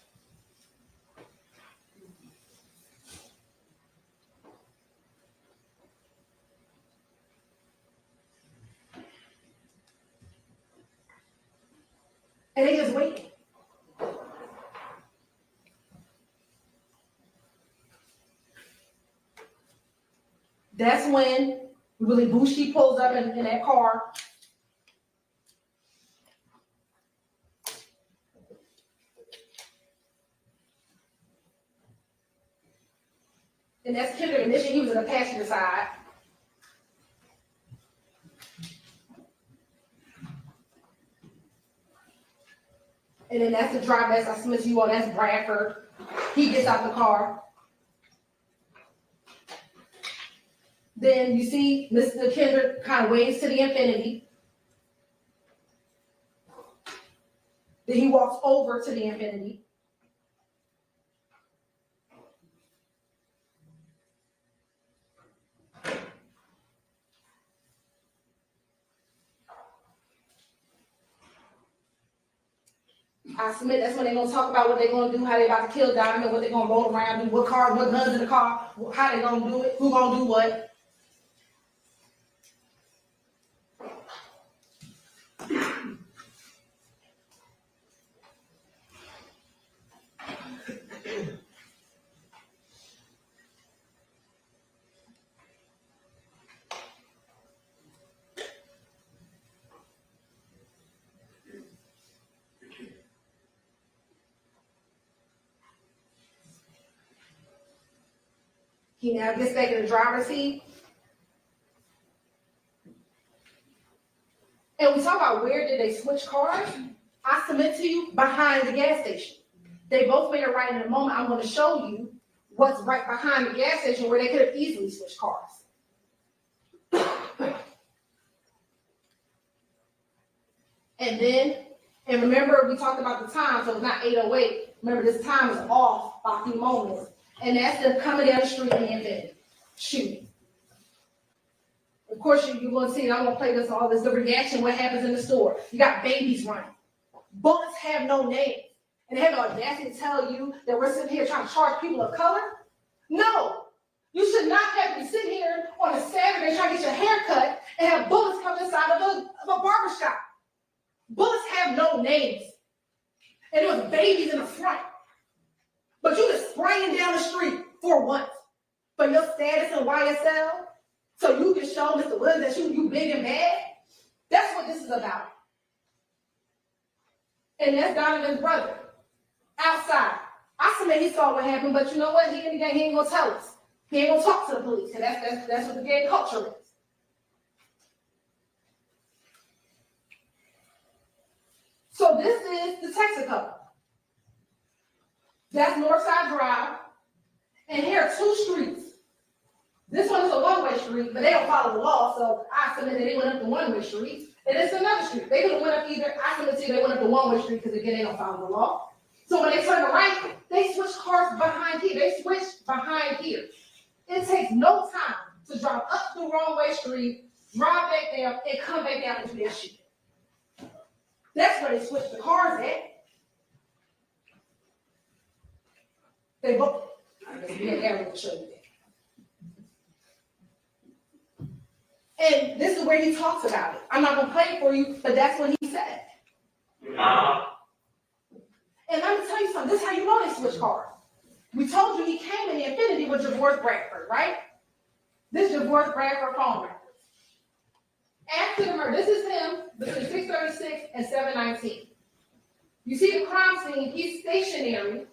And they just waiting. That's when Willie Bushi pulls up in that car. And that's Kendrick. Initially, he was in the passenger side. And then that's the driver, that's I submit to you all, that's Bradford. He gets out the car. Then you see Mr. Kendrick kind of waves to the Infinity. Then he walks over to the Infinity. I submit that's when they're gonna talk about what they're gonna do, how they about to kill Diamond, what they're gonna roll around, do what car, what guns in the car, how they gonna do it, who gonna do what. He now gets back in the driver's seat. And we talk about where did they switch cars? I submit to you behind the gas station. They both made it right in a moment. I'm going to show you what's right behind the gas station where they could have easily switched cars. And remember, we talked about the time, so it's not 8:08. Remember, this time is off by a few moments. And that's them coming down the street and then shooting. Of course, you're going to see, I'm going to play this, all this, the reaction, what happens in the store. You got babies running. Bullets have no names. And they have the audacity to tell you that we're sitting here trying to charge people of color? No. You should not have to be sitting here on a Saturday trying to get your hair cut and have bullets come inside of a barbershop. Bullets have no names. And there was babies in the front. But you just spraying down the street for once. For your status in YSL, so you can show Mr. Williams that you big and bad. That's what this is about. And that's Donovan's brother. Outside. I submit he saw what happened, but you know what? He ain't gonna tell us. He ain't gonna talk to the police, and that's what the gang culture is. So this is the Texaco. That's Northside Drive. And here are two streets. This one is a one-way street, but they don't follow the law, so I submit that they went up the one-way street. And it's another street. They could have went up either. I submit to you they went up the one-way street because, again, they don't follow the law. So when they turn the right, they switch cars behind here. They switch behind here. It takes no time to drive up the wrong-way street, drive back down, and come back down into their shit. That's where they switch the cars at. They both. I guess we had Aaron to show you that. And this is where he talks about it. I'm not going to play it for you, but that's what he said. And let me tell you something. This is how you know they switch cars. We told you he came in the Infinity with Javorth Bradford, right? This is Javorth Bradford phone records. After the murder, this is him between 6:36 and 7:19. You see the crime scene, he's stationary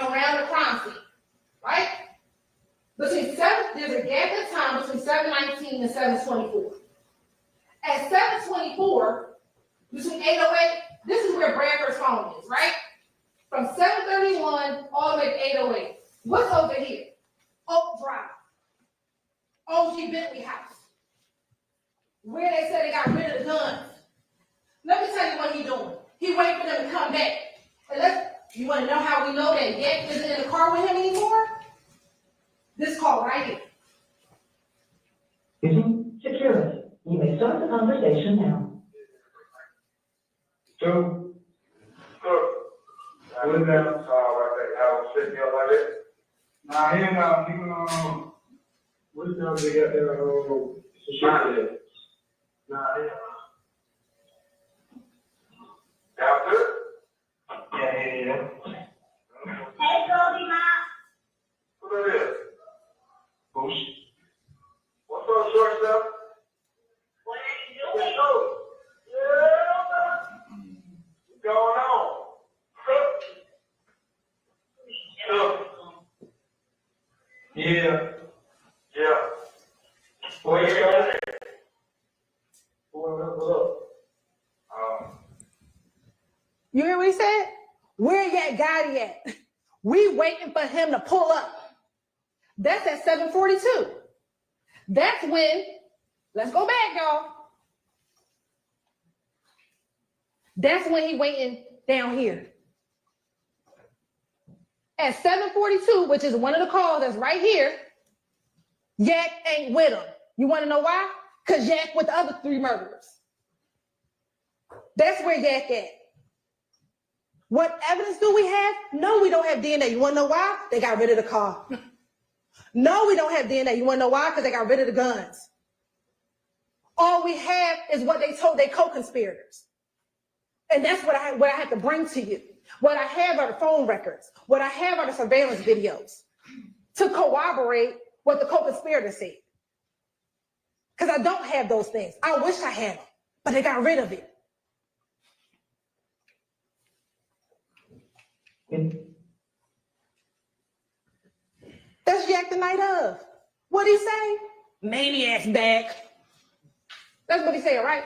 around the crime scene, right? There's a gap in time between 7:19 and 7:24. At 7:24, between 8:08, this is where Bradford's phone is, right? From 7:31 all the way to 8:08. What's over here? Oak Drive. OG Bentley House. Where they said they got rid of the guns. Let me tell you what he's doing. He waiting for them to come back. And you want to know how we know that Yak isn't in the car with him anymore? This call right here. Using security. You may start the conversation now. So, what is that? I was sitting there like that. Nah, he ain't got, what is that they got there? Security. Nah, yeah. After? Yeah. Hey, Goldie, Ma. What that is? Boosh. What's up, shortstop? What are you doing? What's going on? Yeah. Where you going? You hear what he said? Where Yak Gotti at? We waiting for him to pull up. That's at 7:42. That's when, let's go back, y'all. That's when he waiting down here. At 7:42, which is one of the calls that's right here, Yak ain't with him. You want to know why? Because Yak with the other 3 murderers. That's where Yak at. What evidence do we have? No, we don't have DNA. You want to know why? They got rid of the car. No, we don't have DNA. You want to know why? Because they got rid of the guns. All we have is what they told their co-conspirators. And that's what I have to bring to you. What I have are the phone records. What I have are the surveillance videos to corroborate what the co-conspirators said. Because I don't have those things. I wish I had them, but they got rid of it. That's cardiac the night of. What'd he say? Maniac's back. That's what he said, right?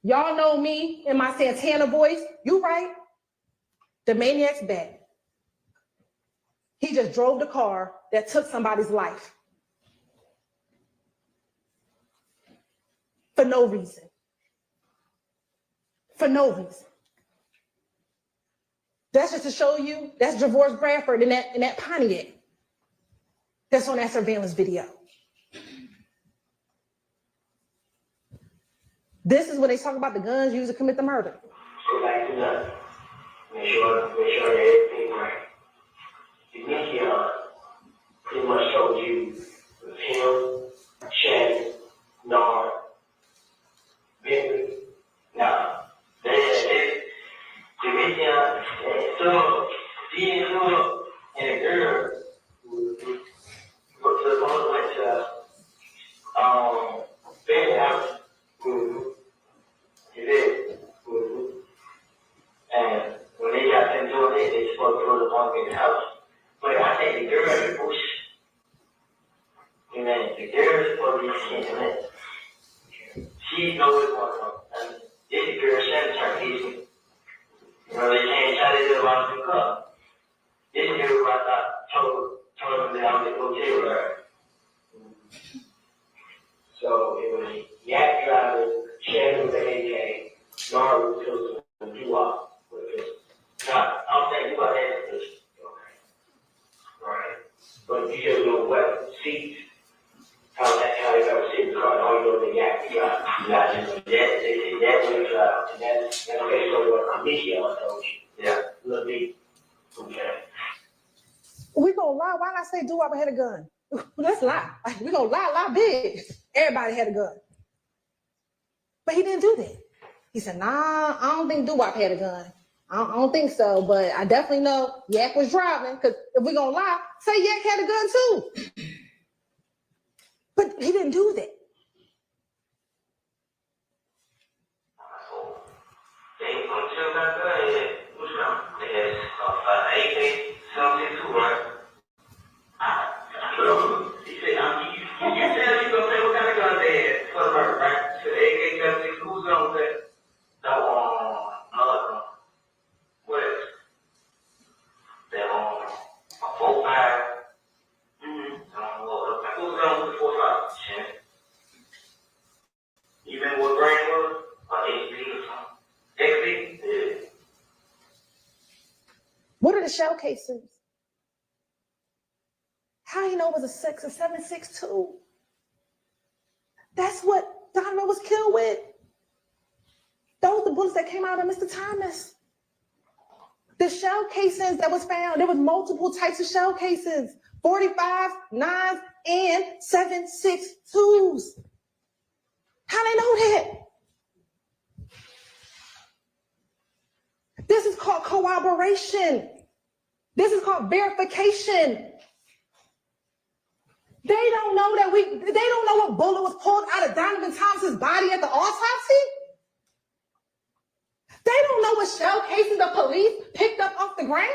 Y'all know me in my Santana voice. You right. The maniac's back. He just drove the car that took somebody's life. For no reason. For no reason. That's just to show you, that's Javor's Bradford in that Pontiac. That's on that surveillance video. This is when they talk about the guns used to commit the murder. Go back to nothing. Make sure everything right. Demetria pretty much told you with him, Shannon, Nard, Bentley. Now, Demetria and Sub, he and Sub and a girl who to the phone went to Bentley house. He did. And when they got them doing it, they supposed to go to the bunk in the house. But I think the girl is the bush. You know, the girl is supposed to be skinning it. She knows what's going on. And this girl, Shannon, turned easy. You know, they can't try to do a lot of the cup. This girl, I thought, told them that I was going to go tell her. So it was Yak driving, Shannon with the AK, Nard with the pistol, and Dewap with a pistol. Now, I'm saying Dewap had a pistol. Okay. Right. But you just know what seats, how they got a seat in the car, and all you know is the Yak drive. Not just that, they say that way drive. And that's okay, so what Amicia told you. Yeah. Look deep. Okay. We gonna lie. Why not say Dewap had a gun? Let's lie. We gonna lie big. Everybody had a gun. But he didn't do that. He said, nah, I don't think Dewap had a gun. I don't think so, but I definitely know Yak was driving, because if we're gonna lie, say Yak had a gun too. But he didn't do that. They ain't gonna tell that guy, what's wrong? They had AK, something too, right? He said, you tell you gonna say what kind of gun they had for the murder, right? So AK-76, who's gun was that? No, what else? That a 4.5. Who's gun was the 4.5? Shannon. Even what brand was? HB or something. XB? Yeah. What are the shell casings? How you know it was a 7.62? That's what Donovan was killed with. Those are the bullets that came out of Mr. Thomas. The shell casings that was found, there was multiple types of shell casings, 45s, 9s, and 7.62s. How they know that? This is called corroboration. This is called verification. They don't know that they don't know what bullet was pulled out of Donovan Thomas's body at the autopsy. They don't know what shell casings the police picked up off the ground.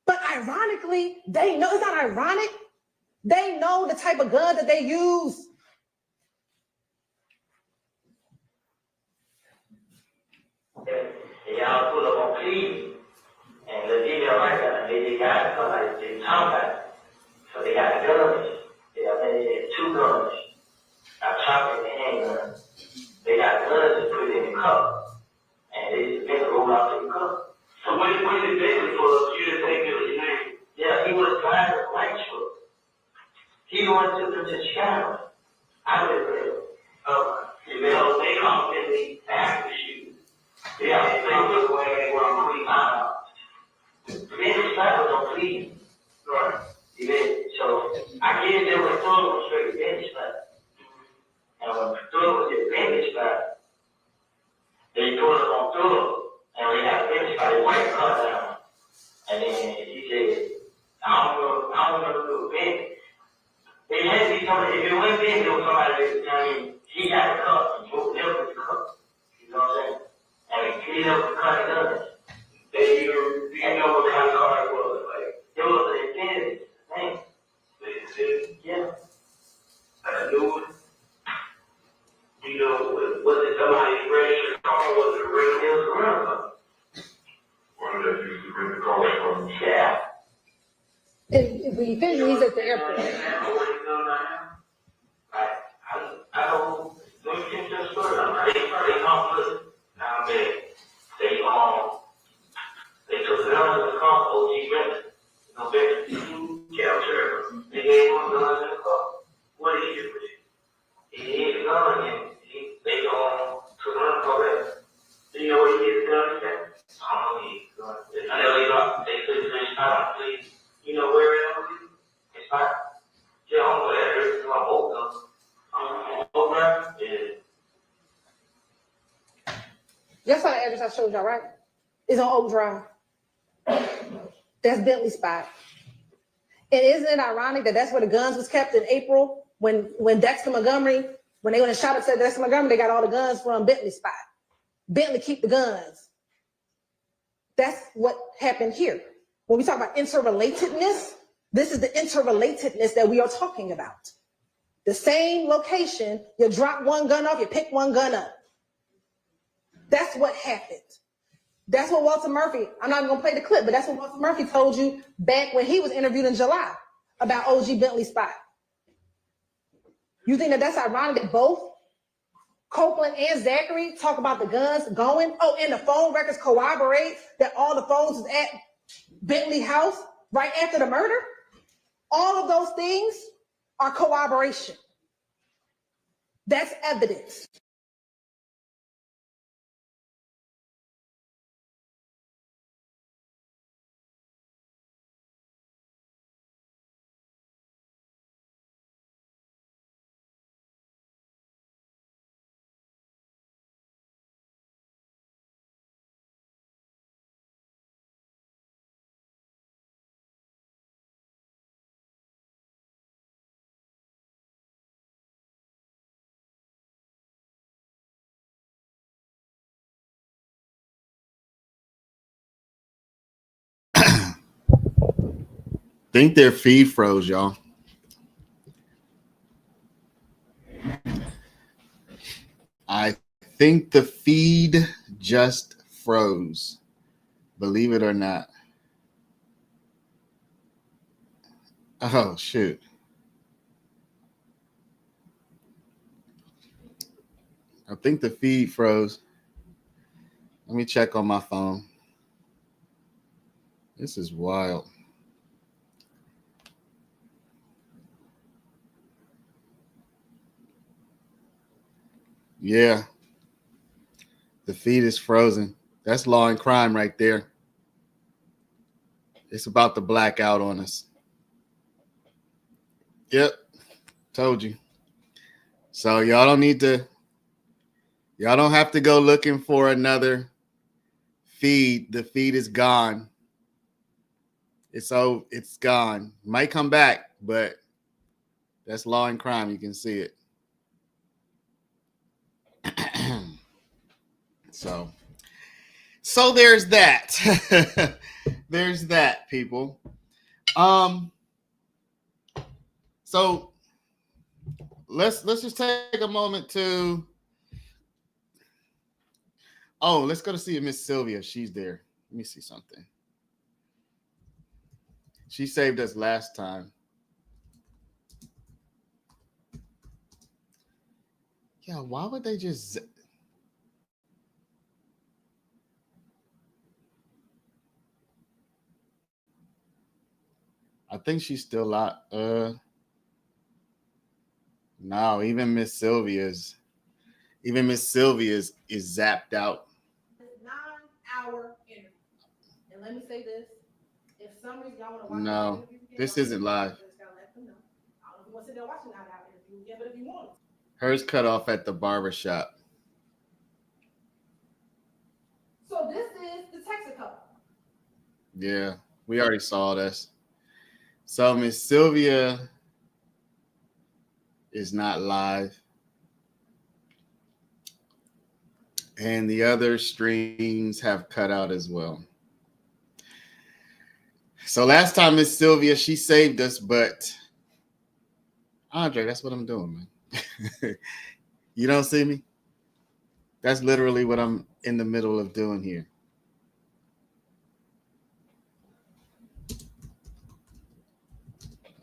But ironically, they know, it's not ironic, they know the type of gun that they use. Y'all pull up on Cleveland, and the video right there, they got somebody, they talk about it. So they got guns. They had 2 guns. A chopper and a handgun. They got guns to put in the cup. And they just make it roll out to the cup. So when did Bailey pull up, you didn't think it was his name? Yeah, he was driving a white truck. He wanted to them to Chicago. I live there. So they called Bailey after the shooting. Yeah, they look where they were on Cleveland. Bailey's side was on Cleveland. Right. You did. So I guess there was Thug was straight bench spot. And when Thug was at bench spot, they pulled up on Thug, and they had a bench spot, they wiped the car down. And then he said, I don't know if it was bench. They had to be somebody, if it wasn't bench, there was somebody that, I mean, he got the cup and broke up with the cup. You know what I'm saying? And he cleaned up the car and done it. You know what kind of car it was. Like, it was a If we finish these at the airport. I don't, let me finish that story. They conflict. Now, they took the gun in the car, OG Bentley. No Bentley, capture. They gave him the gun in the car. What did he do with it? He hid the gun and they took the car back. Do you know where he hid the gun at? I don't know he hid the gun. I know they took the gun, please. You know where it is? It's not. Yeah, I don't know that. It's my old gun. Overt? Yeah. That's the address I showed y'all, right? It's on Oak Drive. That's Bentley spot. And isn't it ironic that that's where the guns was kept in April when Dexter Montgomery, when they went and shot at Dexter Montgomery, they got all the guns from Bentley spot. Bentley keep the guns. That's what happened here. When we talk about interrelatedness, this is the interrelatedness that we are talking about. The same location, you drop one gun off, you pick one gun up. That's what happened. That's what Walter Murphy, I'm not even gonna play the clip, but that's what Walter Murphy told you back when he was interviewed in July about OG Bentley spot. You think that that's ironic that both Copeland and Zachary talk about the guns going? Oh, and the phone records corroborate that all the phones was at Bentley house right after the murder? All of those things are corroboration. That's evidence. Think their feed froze, y'all. I think the feed just froze. Believe it or not. Oh, shoot. I think the feed froze. Let me check on my phone. This is wild. Yeah. The feed is frozen. That's law and crime right there. It's about to black out on us. Yep. Told you. So y'all don't have to go looking for another feed. The feed is gone. It's gone. Might come back, but that's law and crime. You can see it. So there's that. There's that, people. So let's just take a moment to let's go to see Miss Sylvia. She's there. Let me see something. She saved us last time. Yeah, why would they just I think she's still out. No, even Miss Sylvia's is zapped out. 9-hour interview. And let me say this. If some reason y'all want to watch No, this isn't live. I don't know if you want to sit there watching 9-hour interview. Yeah, but if you want. Hers cut off at the barber shop. So this is the Texaco. Yeah, we already saw this. So Miss Sylvia is not live. And the other streams have cut out as well. So last time Miss Sylvia, she saved us, but Andre, that's what I'm doing, man. You don't see me? That's literally what I'm in the middle of doing here.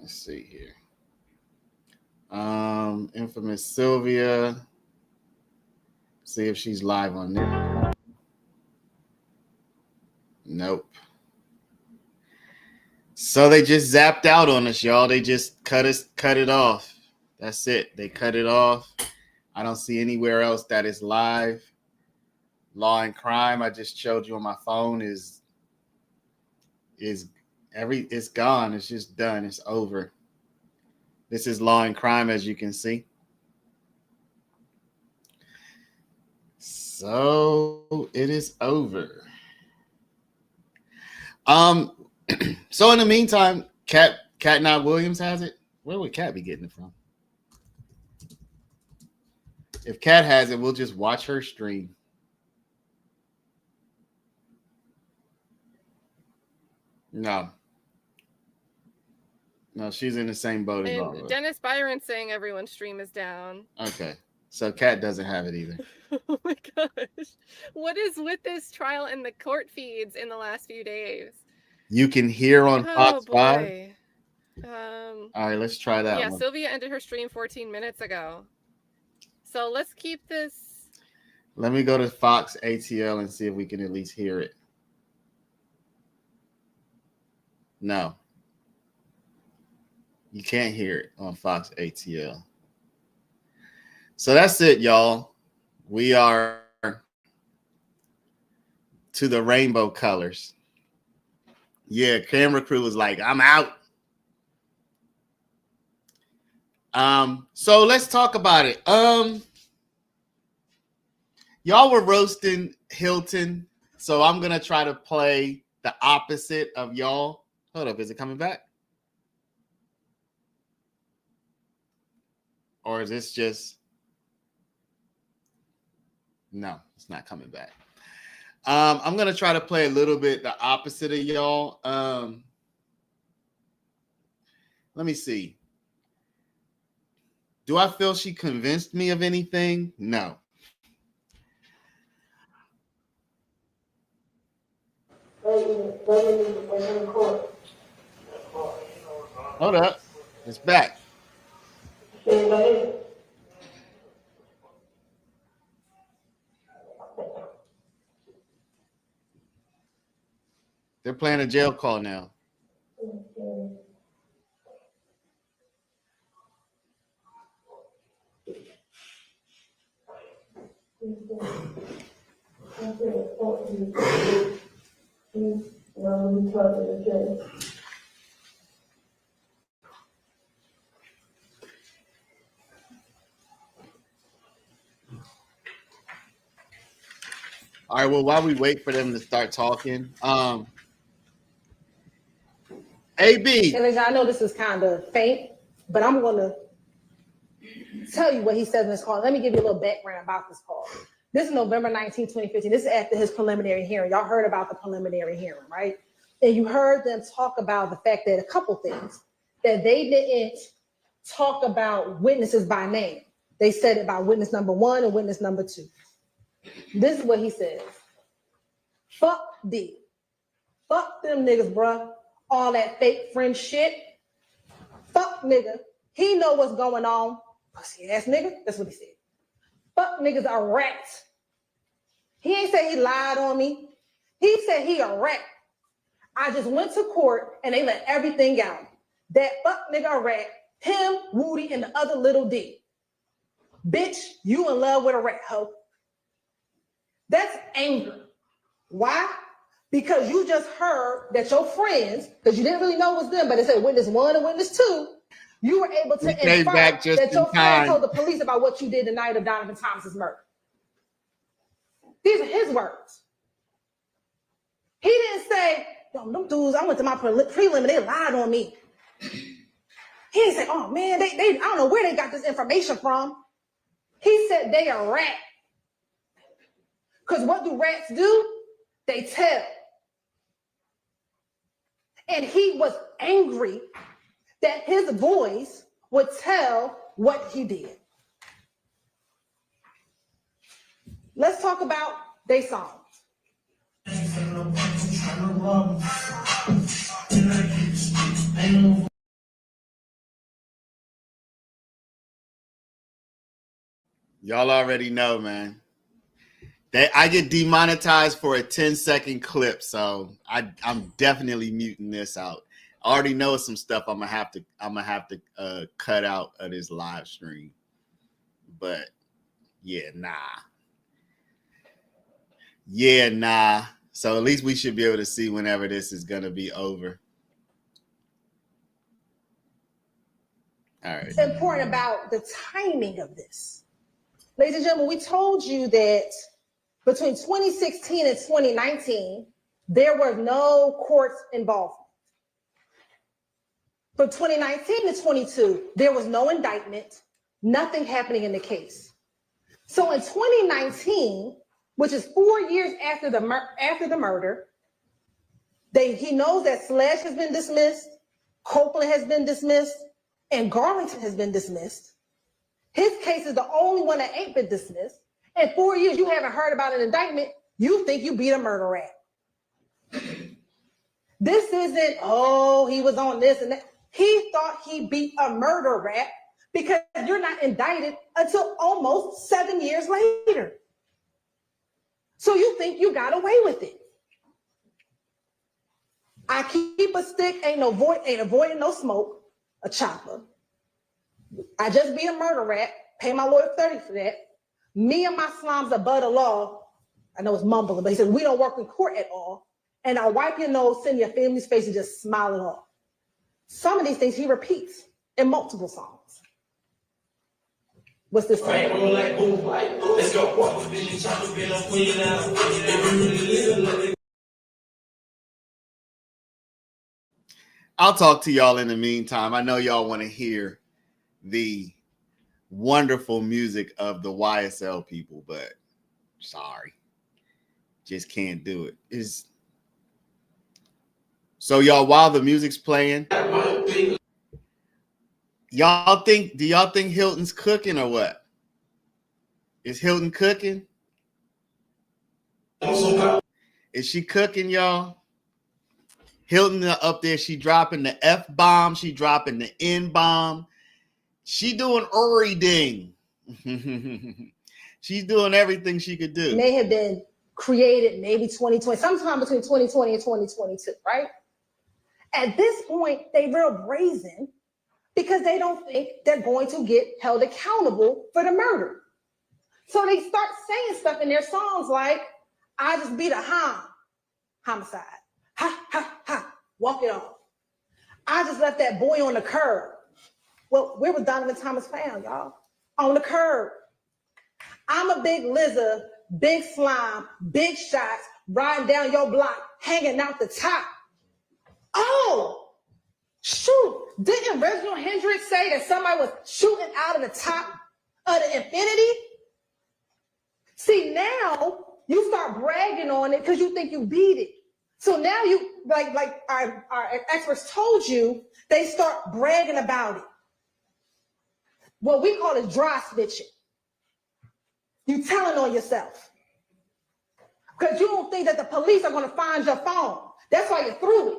Let's see here. Infamous Sylvia. See if she's live on there. Nope. So they just zapped out on us, y'all. They just cut it off. That's it. They cut it off. I don't see anywhere else that is live. Law and Crime, I just showed you on my phone, it's gone. It's just done. It's over. This is Law and Crime, as you can see. So it is over. So in the meantime, Cat Not Williams has it. Where would Cat be getting it from? If Cat has it, we'll just watch her stream. No, she's in the same boat as all of us. Dennis Byron's saying everyone's stream is down. Okay, so Cat doesn't have it either. Oh my gosh. What is with this trial and the court feeds in the last few days? You can hear on Fox 5. All right, let's try that one. Yeah, Sylvia ended her stream 14 minutes ago. So let's keep this. Let me go to Fox ATL and see if we can at least hear it. No. You can't hear it on Fox ATL. So that's it, y'all. We are to the rainbow colors. Yeah, camera crew was like, I'm out. So let's talk about it. Y'all were roasting Hilton, so I'm gonna try to play the opposite of y'all. Hold up, is it coming back? Or is this just... No, it's not coming back. I'm going to try to play a little bit the opposite of y'all. Let me see. Do I feel she convinced me of anything? No. Hold up. It's back. They're playing a jail call now. All right, well, while we wait for them to start talking, AB. And I know this is kind of faint, but I'm going to tell you what he said in this call. Let me give you a little background about this call. This is November 19, 2015. This is after his preliminary hearing. Y'all heard about the preliminary hearing, right? And you heard them talk about the fact that a couple things, that they didn't talk about witnesses by name. They said it by witness number 1 and witness number 2. This is what he says. Fuck D. Fuck them niggas, bruh. All that fake friend shit. Fuck nigga. He know what's going on. Pussy ass nigga. That's what he said. Fuck niggas a rat. He ain't say he lied on me. He said he a rat. I just went to court and they let everything out. That fuck nigga a rat. Him, Woody, and the other little D. Bitch, you in love with a rat, hoe. That's anger. Why? Because you just heard that your friends, because you didn't really know it was them, but it said witness 1 and witness 2, you were able to infer that your friend told the police about what you did the night of Donovan Thomas's murder. These are his words. He didn't say, yo, them dudes, I went to my prelim and they lied on me. He didn't say, oh man, they I don't know where they got this information from. He said they a rat. Because what do rats do? They tell. And he was angry that his voice would tell what he did. Let's talk about they songs. Y'all already know, man. I get demonetized for a 10-second clip, so I'm definitely muting this out. I already know some stuff I'm gonna have to cut out of this live stream. But yeah, nah. So at least we should be able to see whenever this is gonna be over. All right. Important about the timing of this. Ladies and gentlemen, we told you that between 2016 and 2019, there were no courts involvement. From 2019 to 22, there was no indictment, nothing happening in the case. So in 2019, which is 4 years after the murder, he knows that Slash has been dismissed, Copeland has been dismissed, and Garlington has been dismissed. His case is the only one that ain't been dismissed. In 4 years, you haven't heard about an indictment. You think you beat a murder rap. This isn't, oh, he was on this and that. He thought he beat a murder rap because you're not indicted until almost 7 years later. So you think you got away with it. I keep a stick, ain't avoiding no smoke, a chopper. I just beat a murder rap, pay my lawyer $30 for that. Me and my slimes above the law, I know it's mumbling, but he said, we don't work in court at all. And I'll wipe your nose, send your family's face, and just smile it off. Some of these things he repeats in multiple songs. What's this song? I'll talk to y'all in the meantime. I know y'all want to hear the wonderful music of the YSL people, but sorry, just can't do it. So y'all, while the music's playing, do y'all think Hilton's cooking or what? Is Hilton cooking? Is she cooking, y'all? Hilton up there, she dropping the F-bomb, she dropping the N-bomb. She doing everything. She's doing everything she could do. May have been created maybe 2020, sometime between 2020 and 2022, right? At this point, they real brazen because they don't think they're going to get held accountable for the murder. So they start saying stuff in their songs like, I just beat a homicide. Ha, ha, ha, walk it off. I just left that boy on the curb. Well, where was Donovan Thomas found, y'all? On the curb. I'm a big lizard, big slime, big shots, riding down your block, hanging out the top. Oh, shoot. Didn't Reginald Hendricks say that somebody was shooting out of the top of the infinity? See, now you start bragging on it because you think you beat it. So now you, like our experts told you, they start bragging about it. What we call is dry snitching. You telling on yourself. Because you don't think that the police are going to find your phone. That's why you threw it.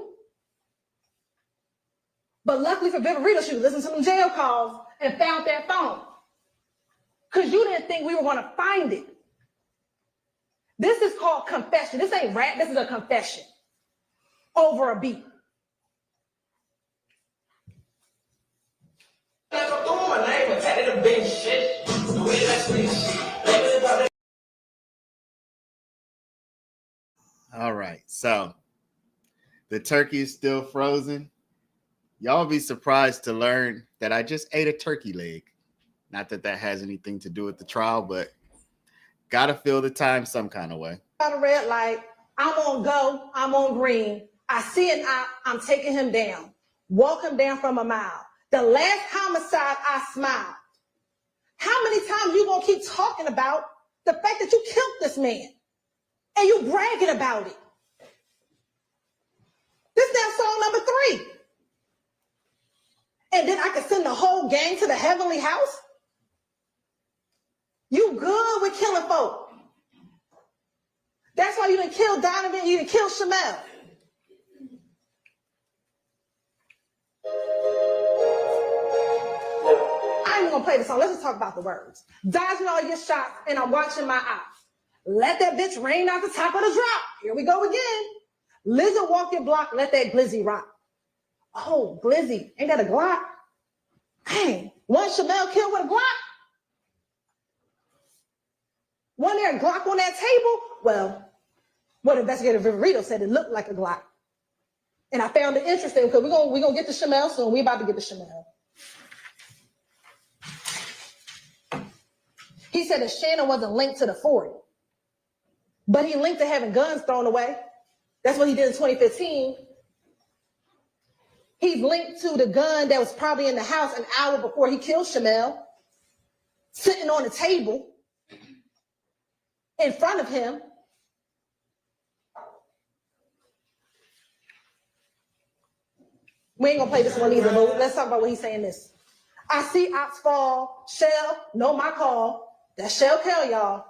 But luckily for Viverito, she listened to some jail calls and found that phone. Because you didn't think we were going to find it. This is called confession. This ain't rap. This is a confession over a beat. All right, so the turkey is still frozen. Y'all be surprised to learn that I just ate a turkey leg. Not that that has anything to do with the trial, but gotta fill the time some kind of way. Got a red light. I'm on go. I'm on green. I see an eye. I'm taking him down. Walk him down from a mile. The last homicide, I smiled. How many times you gonna keep talking about the fact that you killed this man? And you bragging about it. This now song number 3. And then I can send the whole gang to the heavenly house? You good with killing folk. That's why you didn't kill Donovan, you didn't kill Shamel. I I ain't gonna play the song. Let's just talk about the words. Dodging all your shots, and I'm watching my eyes. Let that bitch rain out the top of the drop. Here we go again. Lizard walk your block, let that glizzy rock. Oh, glizzy, ain't that a Glock? Dang, one Chanel killed with a Glock? One there, a Glock on that table? Well, what investigator Viverito said it looked like a Glock. And I found it interesting because we're gonna get to Chanel soon. We about to get to Chanel. He said that Shannon wasn't linked to the 40, but he linked to having guns thrown away. That's what he did in 2015. He's linked to the gun that was probably in the house an hour before he killed Shamel, sitting on the table in front of him. We ain't gonna play this one either, but let's talk about what he's saying this. I see ops fall, Shell, know my call. That's Shell Kell, y'all.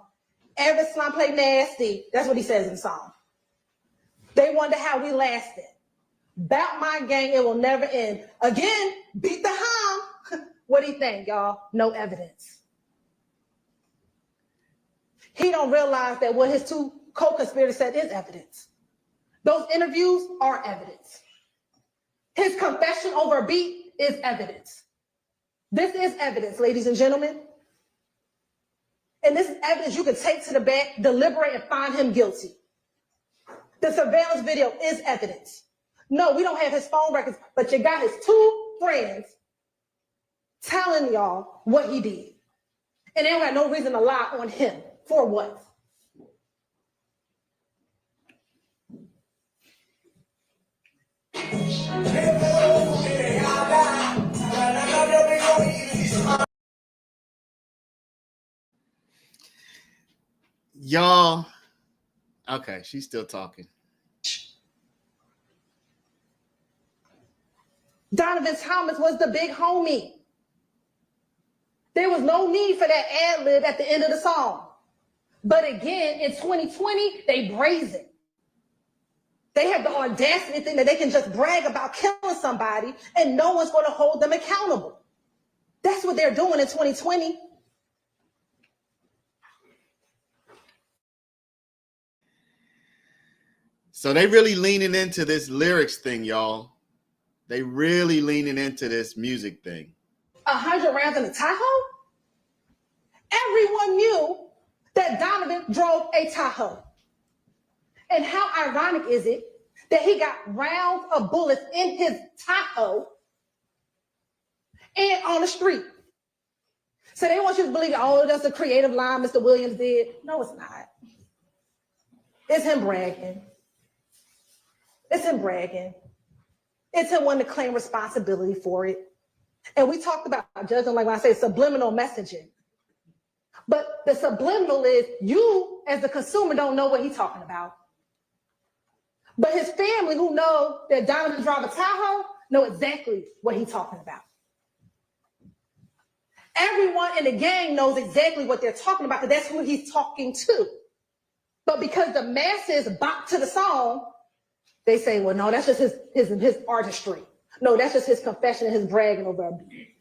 Every slum play nasty. That's what he says in the song. They wonder how we lasted. Bout my gang, it will never end. Again, beat the hum. What do you think, y'all? No evidence. He don't realize that what his two co-conspirators said is evidence. Those interviews are evidence. His confession over a beat is evidence. This is evidence, ladies and gentlemen. And this is evidence you can take to the back, deliberate, and find him guilty. The surveillance video is evidence. No, we don't have his phone records, but you got his two friends telling y'all what he did. And they don't have no reason to lie on him. For what? Y'all, okay, she's still talking. Donovan Thomas was the big homie. There was no need for that ad lib at the end of the song. But again, in 2020, they brazen. They have the audacity to think that they can just brag about killing somebody and no one's going to hold them accountable. That's what they're doing in 2020. So they really leaning into this lyrics thing, y'all. They really leaning into this music thing. 100 rounds in a Tahoe? Everyone knew that Donovan drove a Tahoe. And how ironic is it that he got rounds of bullets in his Tahoe and on the street? So they want you to believe, oh, that's a creative line Mr. Williams did. No, it's not. It's him bragging. It's him bragging. It's him wanting to claim responsibility for it. And we talked about judging, like when I say subliminal messaging. But the subliminal is you, as the consumer, don't know what he's talking about. But his family, who know that Donovan drives a Tahoe, know exactly what he's talking about. Everyone in the gang knows exactly what they're talking about because that's who he's talking to. But because the masses bop to the song, they say, well, no, that's just his artistry. No, that's just his confession and his bragging over a beat.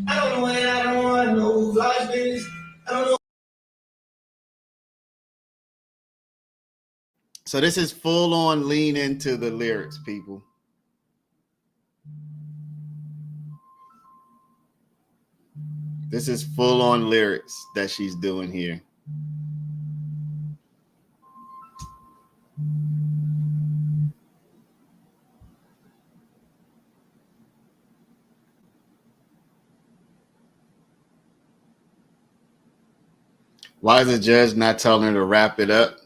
I don't know when I don't want no life business. I don't know. So this is full on lean into the lyrics, people. This is full on lyrics that she's doing here. Why is the judge not telling her to wrap it up?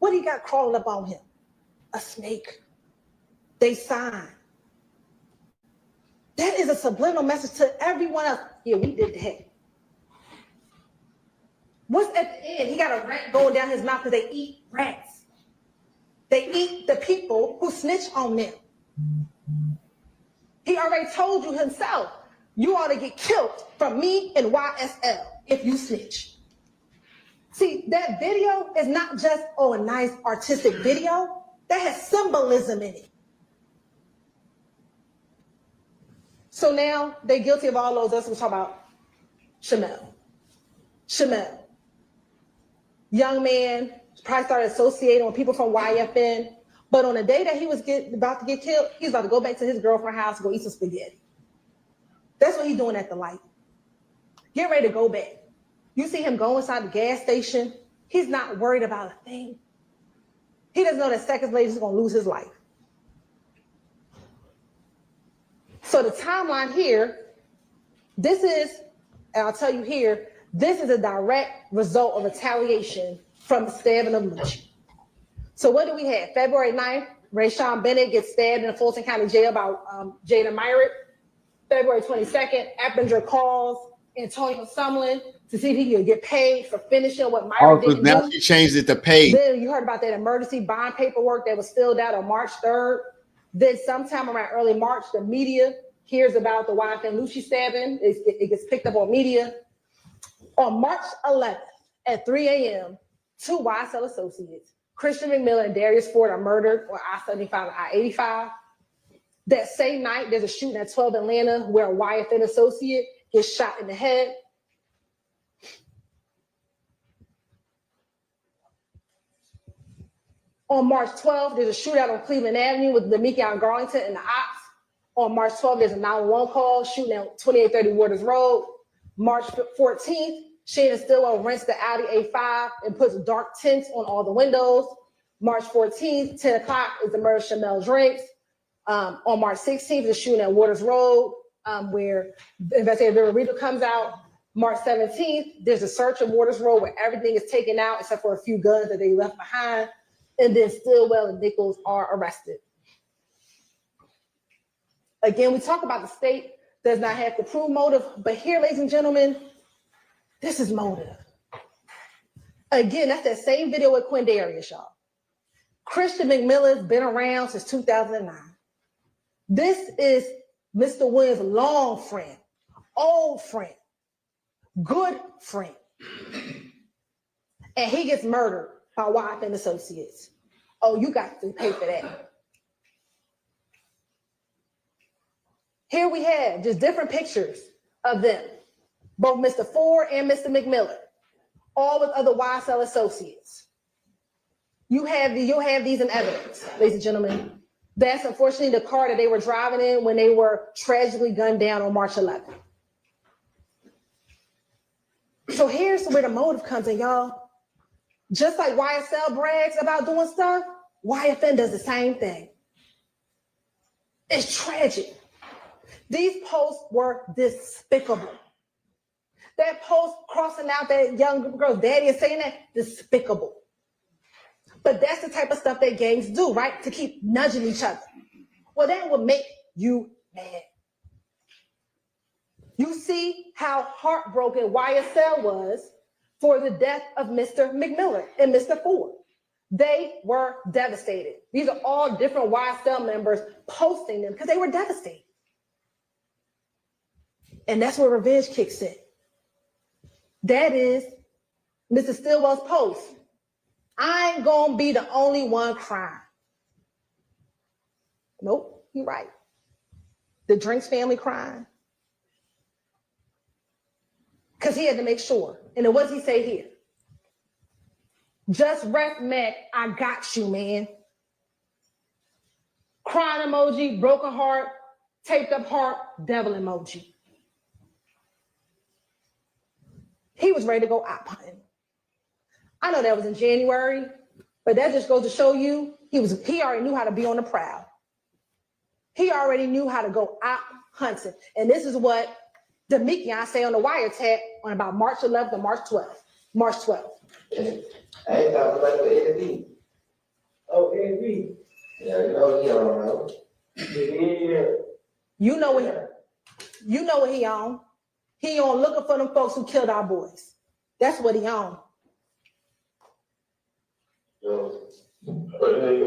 What do you got crawling up on him? A snake. They sign. That is a subliminal message to everyone else. Yeah, we did that. What's at the end? He got a rat going down his mouth because they eat rats. They eat the people who snitch on them. He already told you himself, you ought to get killed from me and YSL if you snitch. See, that video is not just, oh, a nice artistic video. That has symbolism in it. So now they're guilty of all those. That's what we're talking about. Shamel. Young man, probably started associating with people from YFN. But on the day that he was about to get killed, he was about to go back to his girlfriend's house and go eat some spaghetti. That's what he's doing at the light. Get ready to go back. You see him go inside the gas station. He's not worried about a thing. He doesn't know that seconds later he's going to lose his life. So the timeline here, this is, and I'll tell you here, this is a direct result of retaliation from the stabbing of Lucci. So what do we have? February 9th, Rayshawn Bennett gets stabbed in the Fulton County Jail by Jada Myrick. February 22nd, Eppinger calls Antonio Sumlin to see if he could get paid for finishing what Myrick didn't now do. she changed it to pay. Then you heard about that emergency bond paperwork that was filled out on March 3rd. Then sometime around early March, the media hears about the YFN Lucci stabbing. It gets picked up on media. On March 11th at 3 a.m., two YSL associates, Christian McMillan and Darius Ford, are murdered on I-75 and I-85. That same night, there's a shooting at 12 Atlanta where a YFN associate gets shot in the head. On March 12th, there's a shootout on Cleveland Avenue with Demikion Garlington and the ops. On March 12th, there's a 911 call shooting at 2830 Waters Road. March 14th, Shannon Stillwell rents the Audi A5 and puts dark tints on all the windows. March 14th, 10 o'clock is the murder of Shamel Drinks. On March 16th, the shooting at Waters Road, where the investigator Rita comes out. March 17th, there's a search of Waters Road where everything is taken out except for a few guns that they left behind. And then Stillwell and Nichols are arrested. Again, we talk about the state does not have to prove motive, but here, ladies and gentlemen, this is motive. Again, that's that same video with Quindarius, y'all. Christian McMillan's been around since 2009. This is Mr. Williams' long friend, old friend, good friend. And he gets murdered by YFN associates. Oh, you got to pay for that. Here we have just different pictures of them, both Mr. Ford and Mr. McMillan, all with other YSL associates. You'll have these in evidence, ladies and gentlemen. That's unfortunately the car that they were driving in when they were tragically gunned down on March 11th. So here's where the motive comes in, y'all. Just like YSL brags about doing stuff, YFN does the same thing. It's tragic. These posts were despicable. That post crossing out that young girl's daddy and saying that, despicable. But that's the type of stuff that gangs do, right? To keep nudging each other. Well, that would make you mad. You see how heartbroken YSL was for the death of Mr. McMillan and Mr. Ford. They were devastated. These are all different YSL members posting them because they were devastated. And that's where revenge kicks in. That is Mr. Stillwell's post. I ain't gonna be the only one crying. Nope, you're right. The Drinks family crying. Because he had to make sure. And then what does he say here? Just ref Mac, I got you, man. Crying emoji, broken heart, taped up heart, devil emoji. He was ready to go op hunting. I know that was in January, but that just goes to show you he already knew how to be on the prowl. He already knew how to go op hunting. And this is what Demikion say on the wiretap on about March 11th and March 12th. March 12th. I thought about the AV. Oh, AV. Yeah, you know he don't know. Yeah. You know what he on. He on looking for them folks who killed our boys. That's what he on. So, but they,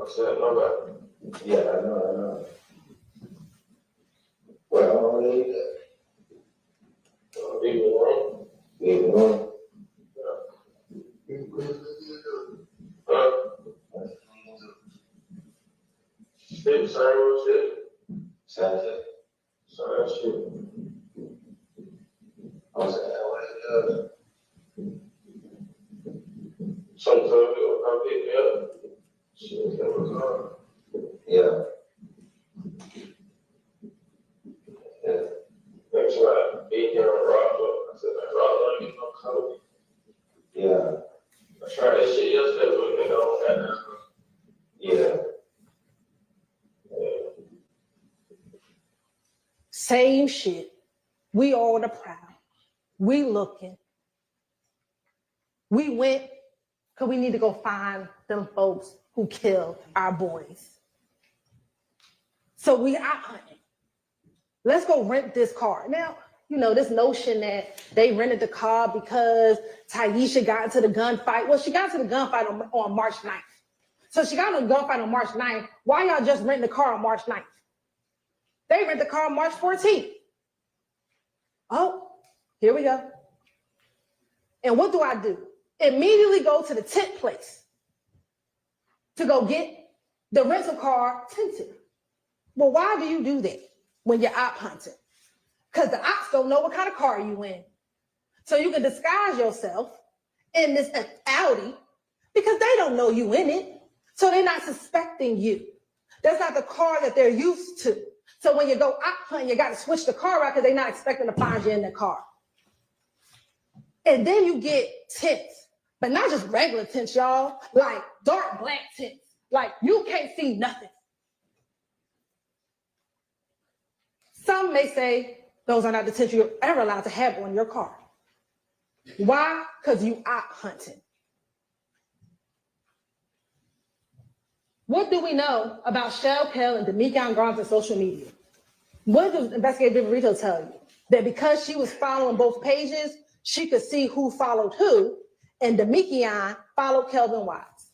I said, no, but, yeah, I know. Well, I don't need that. Leave it alone. Leave it alone. Still same old shit. Same shit. Same shit. I'm saying, what it does. Sometimes it'll come pick me up. Shit, that was hard. Yeah. Yeah. That's right. Beat down rock. I said, man, rock, I don't get no coat. Yeah. I tried that shit yesterday, but nigga, I don't got that. Yeah. Same shit. We all the proud. We looking. We went because we need to go find them folks who killed our boys. So we out hunting. Let's go rent this car. Now, you know, this notion that they rented the car because Taisha got into the gunfight. Well, she got into the gunfight on March 9th. So she got into the gunfight on March 9th. Why y'all just renting the car on March 9th? They rent the car on March 14th. Oh, here we go. And what do? Immediately go to the tent place to go get the rental car tinted. Well, why do you do that when you're op hunting? Because the ops don't know what kind of car you in. So you can disguise yourself in this Audi because they don't know you in it. So they're not suspecting you. That's not the car that they're used to. So when you go op hunting, you got to switch the car out because they're not expecting to find you in the car. And then you get tints, but not just regular tints, y'all, like dark black tints. Like you can't see nothing. Some may say those are not the tints you're ever allowed to have on your car. Why? Because you op hunting. What do we know about Shell Kell and Demikian Grimes on social media? What does investigative Rito tell you? That because she was following both pages, she could see who followed who, and Demikian followed Kelvin Watts.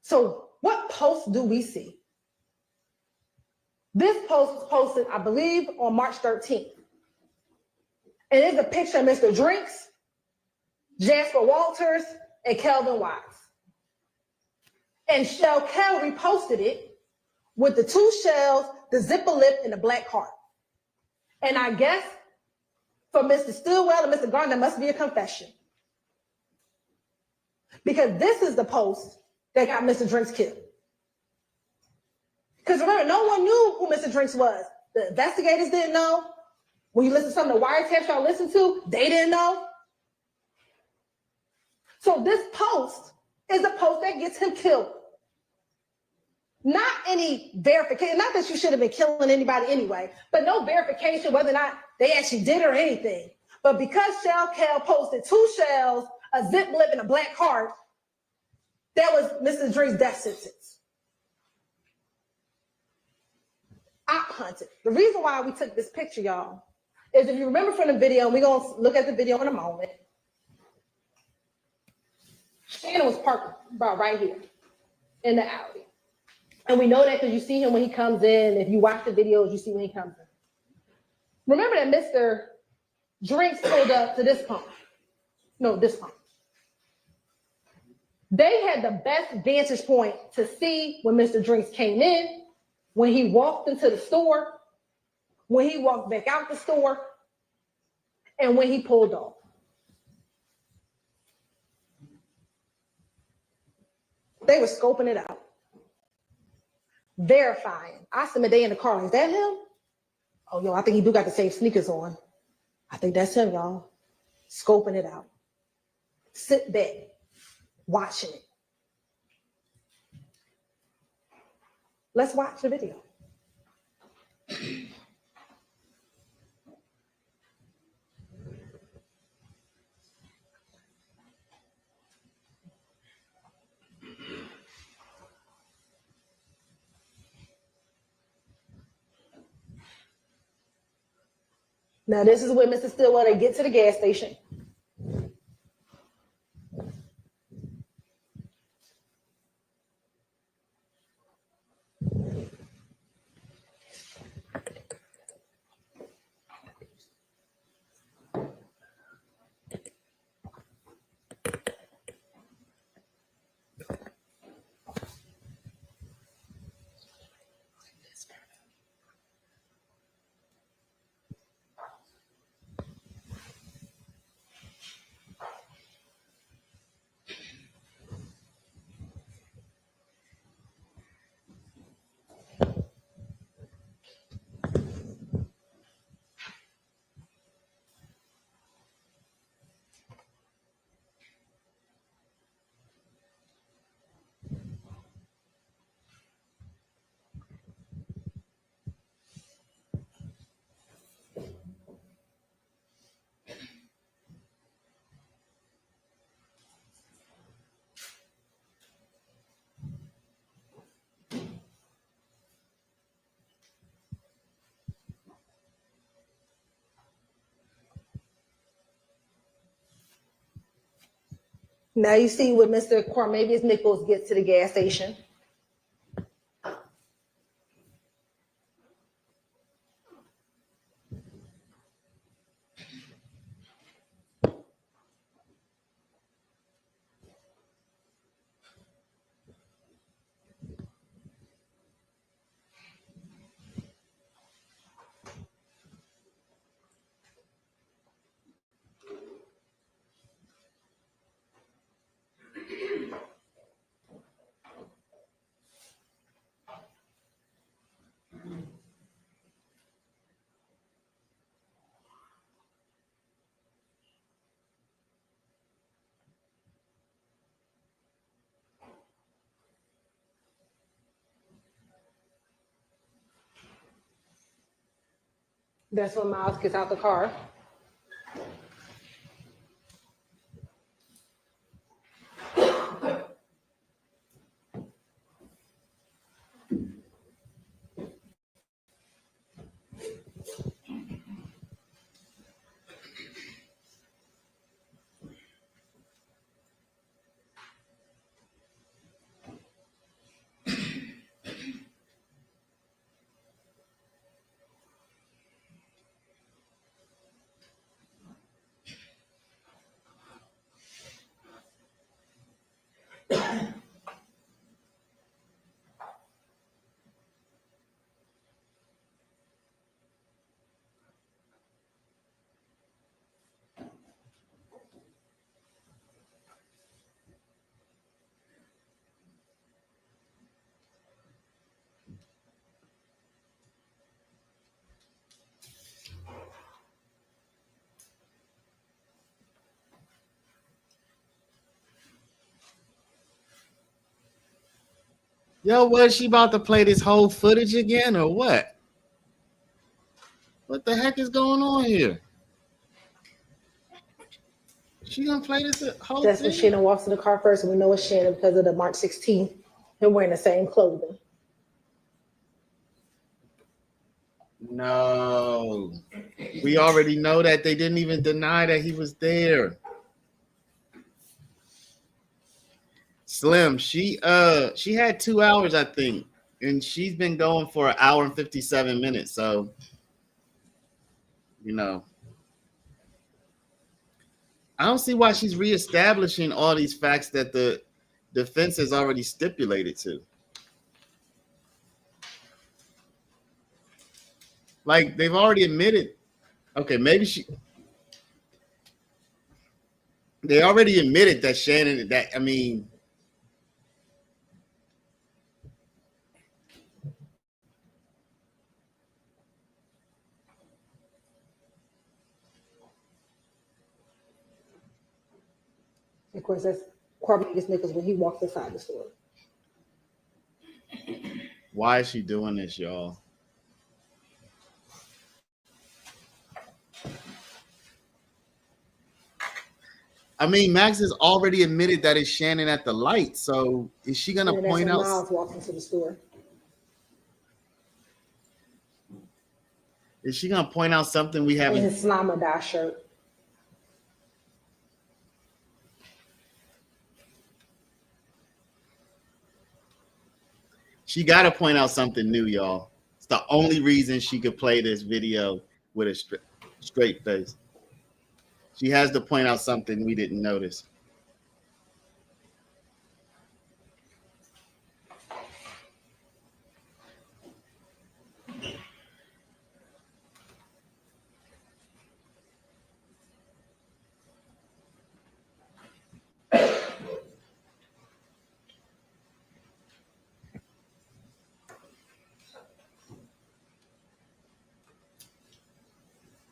So what post do we see? This post was posted, I believe, on March 13th. And it's a picture of Mr. Drinks, Jasper Walters, and Kelvin Watts. And Shell Kell reposted it with the two shells, the zipper lip, and the black heart. And I guess for Mr. Stillwell and Mr. Garner, there must be a confession. Because this is the post that got Mr. Drinks killed. Because remember, no one knew who Mr. Drinks was. The investigators didn't know. When you listen to some of the wiretaps y'all listened to, they didn't know. So this post is the post that gets him killed. Not any verification, not that you should have been killing anybody anyway, but no verification whether or not they actually did or anything. But because Shell Kell posted two shells, a zip lip, and a black heart, that was Mr. Drinks' death sentence. Op hunted. The reason why we took this picture, y'all, is if you remember from the video, and we're going to look at the video in a moment, Shannon was parked about right here in the alley. And we know that because you see him when he comes in. If you watch the videos, you see when he comes in. Remember that Mr. Drinks pulled up to this pump. No, this pump. They had the best vantage point to see when Mr. Drinks came in, when he walked into the store, when he walked back out the store, and when he pulled off. They were scoping it out. Verifying. I submit they in the car. Is that him? Oh, yo, I think he do got the same sneakers on. I think that's him, y'all. Scoping it out. Sit back, watching it. Let's watch the video. Now, this is where Mr. Stillwell, they get to the gas station. Now you see when Mr. Cormavius Nichols gets to the gas station. That's when Miles gets out the car. Yo, was she about to play this whole footage again or what? What the heck is going on here? She gonna play this whole That's thing? when Shannon walks in the car first, and we know it's Shannon because of the March 16th and wearing the same clothing. No. We already know that. They didn't even deny that he was there. Slim, she had 2 hours, I think, and she's been going for 1 hour and 57 minutes. So, you know, I don't see why she's reestablishing all these facts that the defense has already stipulated to. Like, they've already admitted. Okay, maybe they already admitted that Shannon, that, I mean, Of course, that's Cormavius Nichols when he walks inside the store. why is she doing this, y'all? I mean, Max has already admitted that it's Shannon at the light. So is she gonna And point that's when out? Miles walks into the store. Is she gonna point out something we In haven't? his Slama dye shirt. She got to point out something new, y'all. It's the only reason she could play this video with a straight face. She has to point out something we didn't notice.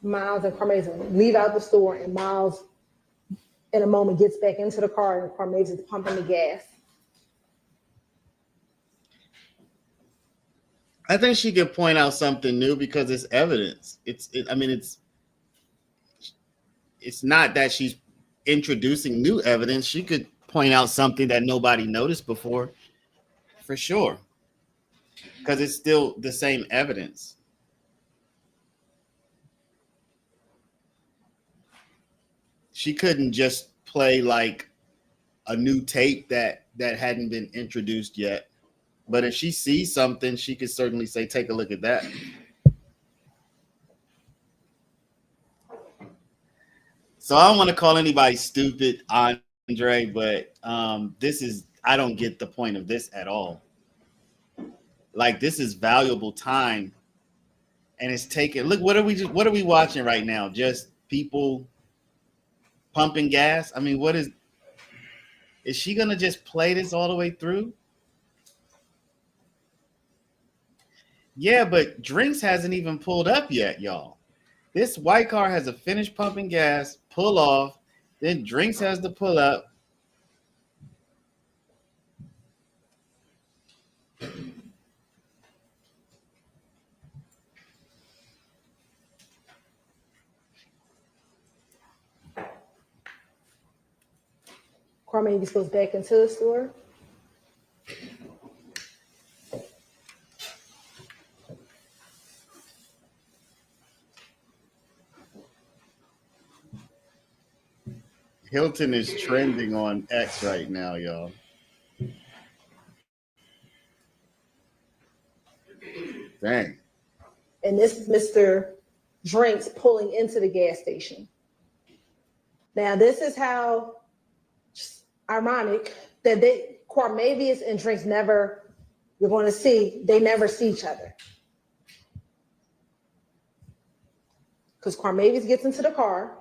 Miles and Cormavius leave out the store, and Miles, in a moment, gets back into the car, and Cormavius is pumping the gas. I think she could point out something new because it's evidence. It's not that she's introducing new evidence. She could point out something that nobody noticed before, for sure, because it's still the same evidence. She couldn't just play like a new tape that hadn't been introduced yet. But if she sees something, she could certainly say, take a look at that. So I don't want to call anybody stupid, Andre, but I don't get the point of this at all. Like, this is valuable time, and it's taken. Look, what are we watching right now? Just people pumping gas? I mean, is she gonna just play this all the way through? Yeah, but Drinks hasn't even pulled up yet, y'all. This white car has to finish pumping gas, pull off, then Drinks has to pull up. Carmen goes back into the store. Hilton is trending on X right now, y'all. Dang. And this is Mr. Drinks pulling into the gas station. Now, this is how ironic that Quarmavius and Drinks you're going to see, they never see each other. Because Quarmavius gets into the car,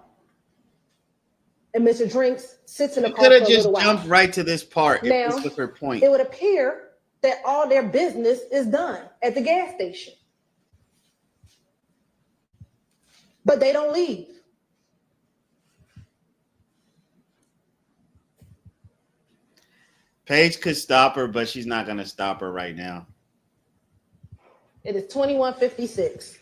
and Mr. Drinks sits in the car for a little while. Could have just jumped right to this part if Now, this was her point. It would appear that all their business is done at the gas station. But they don't leave. Paige could stop her, but she's not going to stop her right now. It is 21:56.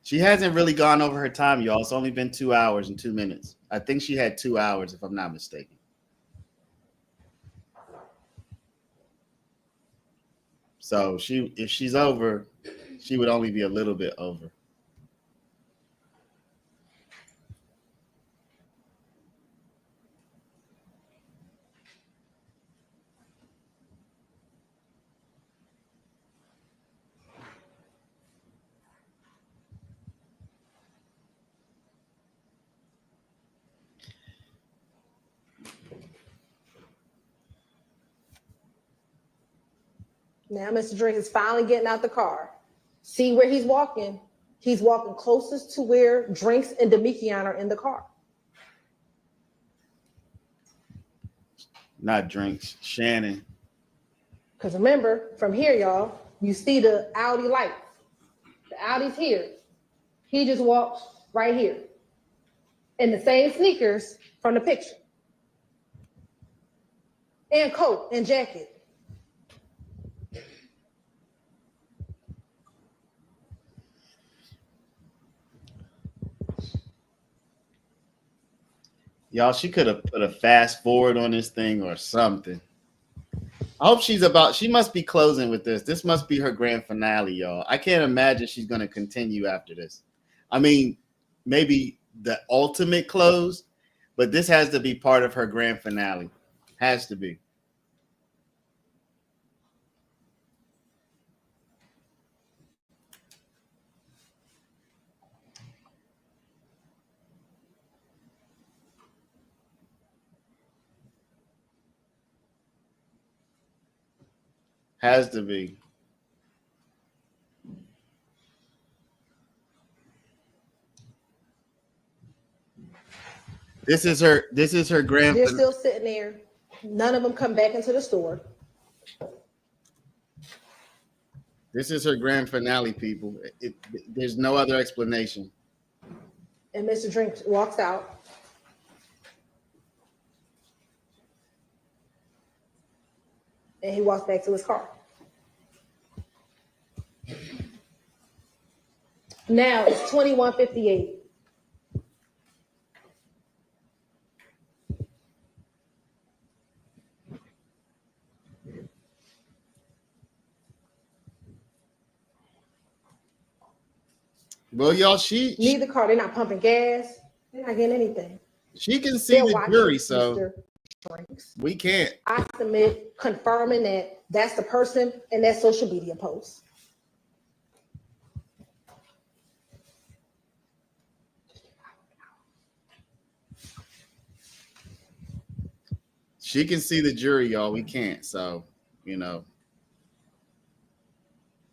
She hasn't really gone over her time, y'all. It's only been 2 hours and 2 minutes. I think she had 2 hours, if I'm not mistaken. So if she's over, she would only be a little bit over. Now Mr. Drink is finally getting out the car. See where he's walking? He's walking closest to where Drinks and Demikian are in the car. Not Drinks, Shannon. Because remember, from here, y'all, you see the Audi lights. The Audi's here. He just walks right here. In the same sneakers from the picture. And coat and jacket. Y'all, she could have put a fast forward on this thing or something. I hope she must be closing with this. This must be her grand finale, y'all. I can't imagine she's going to continue after this. I mean, maybe the ultimate close, but this has to be part of her grand finale. Has to be. Has to be. This is her grand. They're still sitting there. None of them come back into the store. This is her grand finale, people. There's no other explanation. And Mr. Drink walks out. And he walks back to his car. Now it's 21:58. Well, y'all, Neither car. They're not pumping gas. They're not getting anything. she can see They're the watching jury, so Mr. Drinks. we can't. I submit confirming that that's the person in that social media post. She can see the jury, y'all. We can't. So, you know,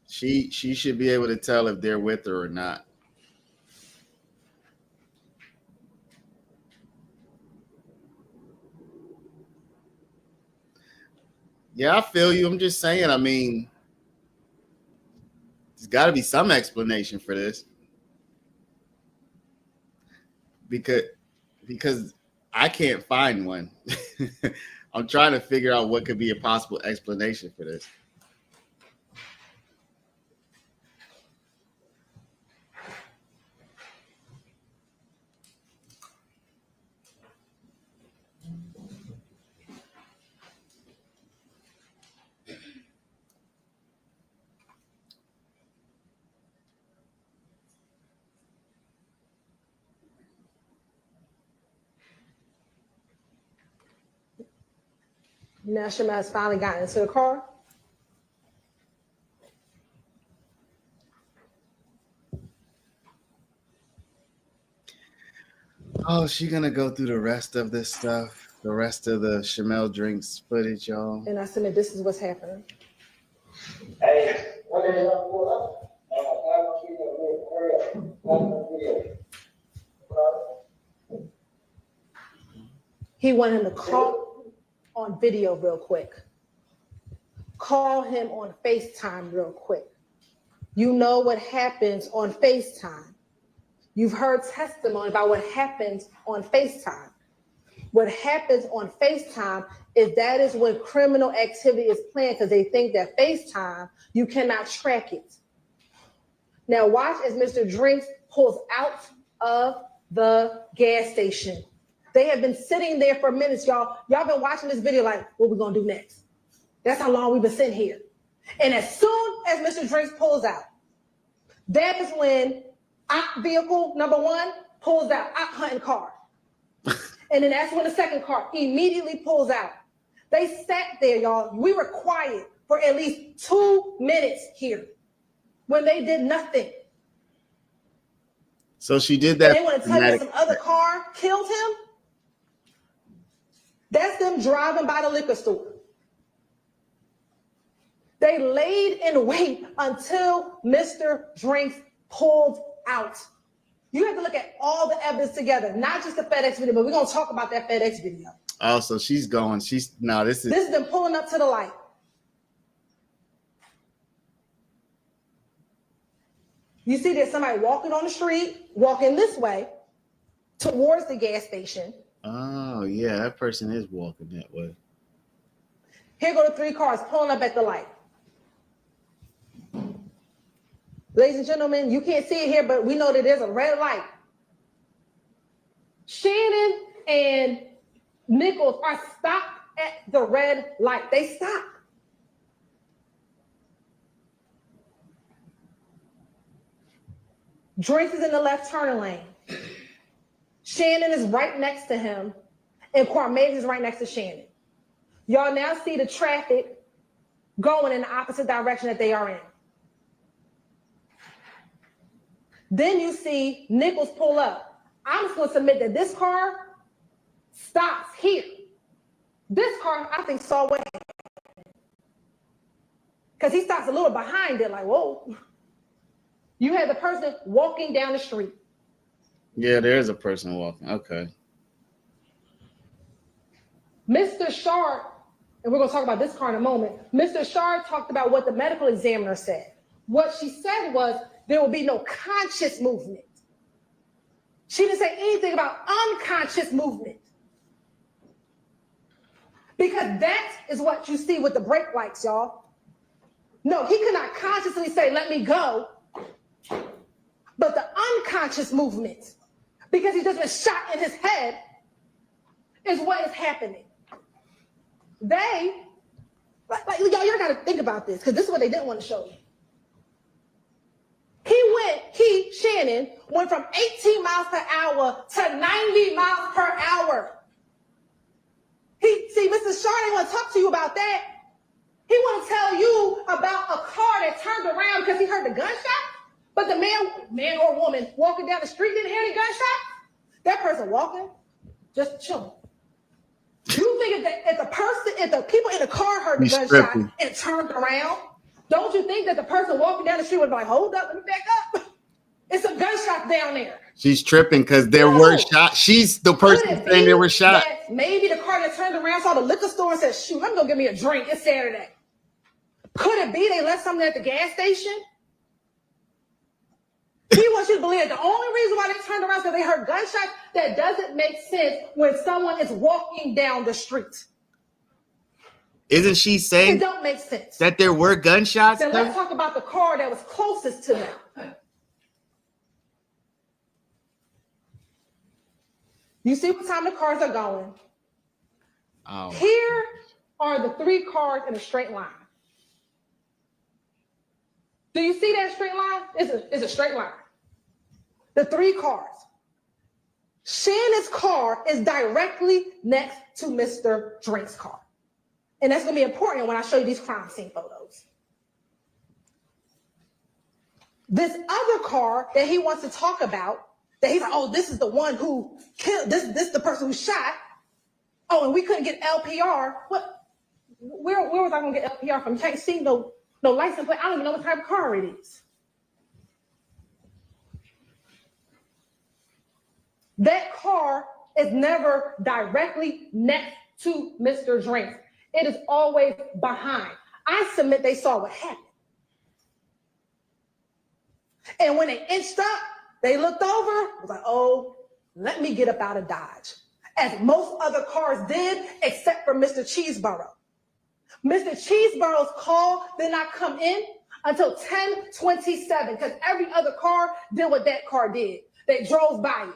she should be able to tell if they're with her or not. Yeah, I feel you. I'm just saying, I mean, there's got to be some explanation for this. Because I can't find one. I'm trying to figure out what could be a possible explanation for this. Now Shema has finally gotten into the car. Oh, she gonna go through the rest of this stuff, the rest of the Shamel Drinks footage, y'all. And I submit this is what's happening. Hey, what the hell? He wanted to call on video real quick. Call him on FaceTime real quick. You know what happens on FaceTime. You've heard testimony about what happens on FaceTime. What happens on FaceTime is that is when criminal activity is planned because they think that FaceTime, you cannot track it. Now watch as Mr. Drinks pulls out of the gas station. They have been sitting there for minutes, y'all. Y'all been watching this video like, what we gonna do next? That's how long we've been sitting here. And as soon as Mr. Drinks pulls out, that is when vehicle number one pulls out, hunting car. And then that's when the second car immediately pulls out. They sat there, y'all. We were quiet for at least 2 minutes here when they did nothing. So she did that. And they want to tell you some other car killed him? That's them driving by the liquor store. They laid in wait until Mr. Drinks pulled out. You have to look at all the evidence together, not just the FedEx video, but we're going to talk about that FedEx video. Oh, so she's going. This is them pulling up to the light. You see there's somebody walking on the street, walking this way towards the gas station. Oh, yeah, that person is walking that way. Here go the 3 cars pulling up at the light. Ladies and gentlemen, you can't see it here, but we know that there's a red light. Shannon and Nichols are stopped at the red light. They stop. Drinks is in the left turning lane. Shannon is right next to him, and Quarmez is right next to Shannon. Y'all now see the traffic going in the opposite direction that they are in. Then you see Nichols pull up. I'm just going to submit that this car stops here. This car, I think, saw what happened. Because he stops a little behind it, like, whoa. You had the person walking down the street. Yeah, there is a person walking. Okay. Mr. Sharp, and we're going to talk about this car in a moment. Mr. Sharp talked about what the medical examiner said. What she said was, there will be no conscious movement. She didn't say anything about unconscious movement. Because that is what you see with the brake lights, y'all. No, he could not consciously say, let me go. But the unconscious movement, because he just been shot in his head, is what is happening. Y'all got to think about this, because this is what they didn't want to show you. Shannon went from 18 miles per hour to 90 miles per hour. Mr. Shaw didn't want to talk to you about that. He want to tell you about a car that turned around because he heard the gunshot, but the man or woman walking down the street didn't hear any gunshot. That person walking, just chilling. You think if the people in the car heard the gunshot and turned around, don't you think that the person walking down the street would be like, hold up, let me back up? It's a gunshot down there. She's tripping because there were shots. She's the person saying there were shots. Maybe the car that turned around saw the liquor store and said, shoot, let me go get me a drink. It's Saturday. Could it be they left something at the gas station? He wants you to believe that the only reason why they turned around is because they heard gunshots. That doesn't make sense when someone is walking down the street. Isn't she saying it don't make sense that there were gunshots? Then let's talk about the car that was closest to them. You see what time the cars are going. Oh. Here are the 3 cars in a straight line. Do you see that straight line? It's a straight line. The 3 cars. Shannon's car is directly next to Mr. Drink's car. And that's going to be important when I show you these crime scene photos. This other car that he wants to talk about, that he's like, oh, this is the one who killed, this is the person who shot. Oh, and we couldn't get LPR. What? Where was I going to get LPR from? You can't see no license plate. I don't even know what type of car it is. That car is never directly next to Mr. Drinks. It is always behind. I submit they saw what happened. And when they inched up, they looked over, was like, oh, let me get up out of Dodge. As most other cars did, except for Mr. Cheeseborough. Mr. Cheeseborough's call did not come in until 10:27, because every other car did what that car did. They drove by it.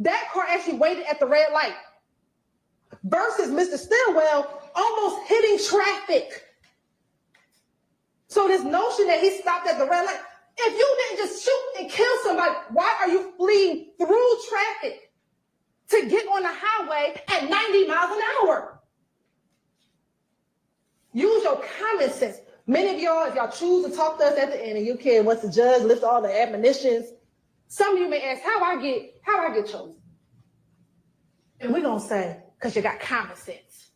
That car actually waited at the red light versus Mr. Stillwell almost hitting traffic. So this notion that he stopped at the red light, if you didn't just shoot and kill somebody, why are you fleeing through traffic to get on the highway at 90 miles an hour? Use your common sense. Many of y'all, if y'all choose to talk to us at the end and you can, once the judge lifts all the admonitions, some of you may ask, how I get chosen? And we're going to say, because you got common sense.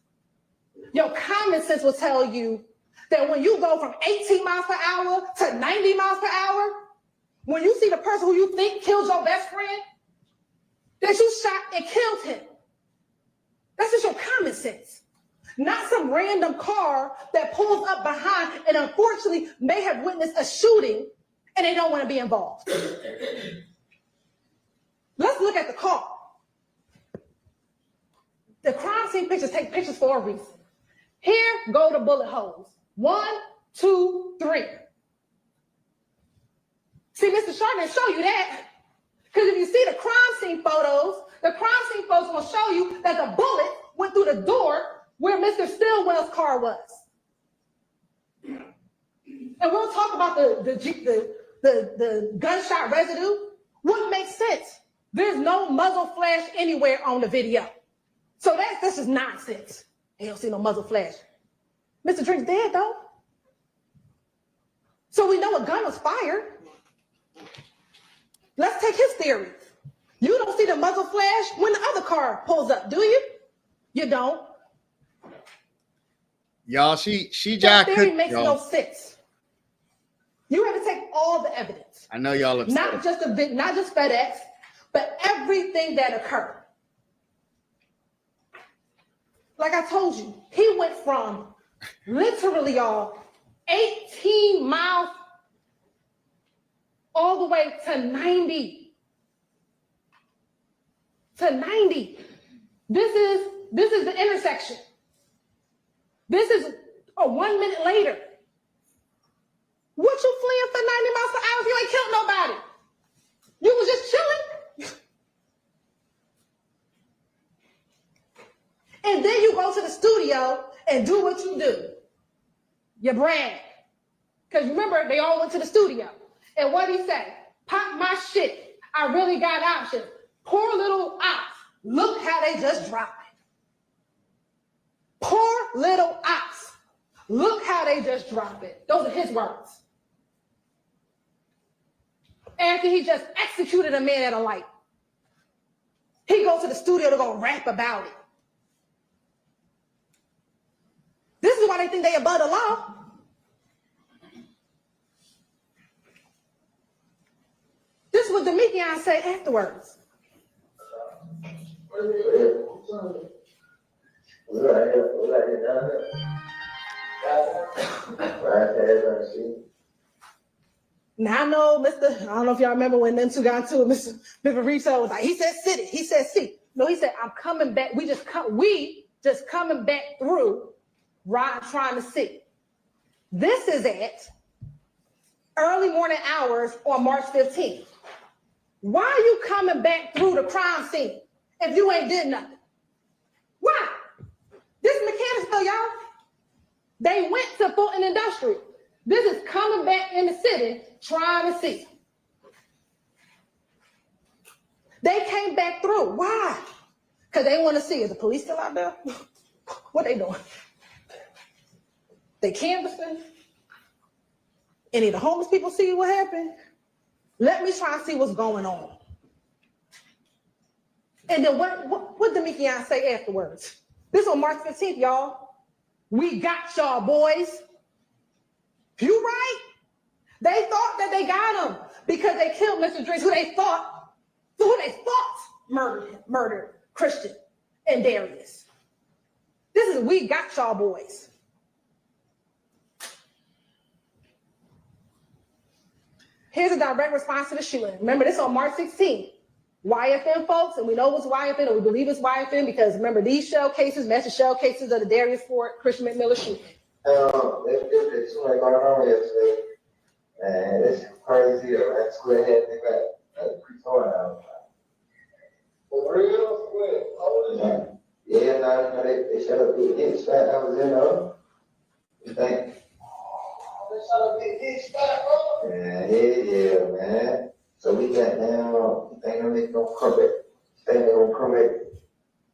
Your common sense will tell you that when you go from 18 miles per hour to 90 miles per hour, when you see the person who you think killed your best friend, that you shot and killed him. That's just your common sense. Not some random car that pulls up behind and unfortunately may have witnessed a shooting and they don't want to be involved. Let's look at the car. The crime scene pictures take pictures for a reason. Here go the bullet holes. 1, 2, 3. See, Mr. Shaw didn't show you that. Because if you see the crime scene photos will show you that the bullet went through the door where Mr. Stillwell's car was. And we'll talk about the gunshot residue. What makes sense? There's no muzzle flash anywhere on the video. So that's just nonsense. You don't see no muzzle flash. Mr. Drink's dead though. So we know a gun was fired. Let's take his theory. You don't see the muzzle flash when the other car pulls up, do you? You don't. Y'all, she that theory makes no sense. You have to take all the evidence. I know y'all upset. Not just FedEx, but everything that occurred. Like I told you, he went from literally, y'all, 18 miles all the way to 90. To 90. This is the intersection. This is 1 minute later. What you fleeing for 90 miles per hour if you ain't killed nobody? You was just chilling. And then you go to the studio and do what you do. You brag. Because remember, they all went to the studio. And what did he say? Pop my shit. I really got options. Poor little ops. Look how they just dropped it. Poor little ops. Look how they just dropped it. Those are his words. After he just executed a man at a light. He goes to the studio to go rap about it. This is why they think they above the law. This is what Demekian said afterwards. Now I know I don't know if y'all remember when them two got into it, Mr. Reeves was like, he said sit it, he said see. No, he said, I'm coming back. We just coming back through, right, trying to see. This is at early morning hours on March 15th. Why are you coming back through the crime scene if you ain't did nothing? Why? This is Mechanicsville, y'all. They went to Fulton Industrial. This is coming back in the city, trying to see. They came back through. Why? Because they want to see, is the police still out there? What they doing? They canvassing? Any of the homeless people see what happened? Let me try and see what's going on. And then what did Demekian say afterwards? This on March 15th, y'all. We got y'all, boys. You right? They thought that they got him because they killed Mr. Dries, who they thought murdered Christian and Darius. This is we got y'all, boys. Here's a direct response to the shooting. Remember, this on March 16th. YFN folks, and we know it's YFN, or we believe it's YFN, because remember, these shell cases match the shell cases of the Darius Ford, Christian McMillan shooting. There's too much going on yesterday. Man, it's crazy. That square head, they got pre-torn out. For real? Yeah, no, they shut up big hit spot I was in, you think? They shut up big hit spot, bro? Yeah, man. So we got down, you think they gonna come back? Think they gonna come back?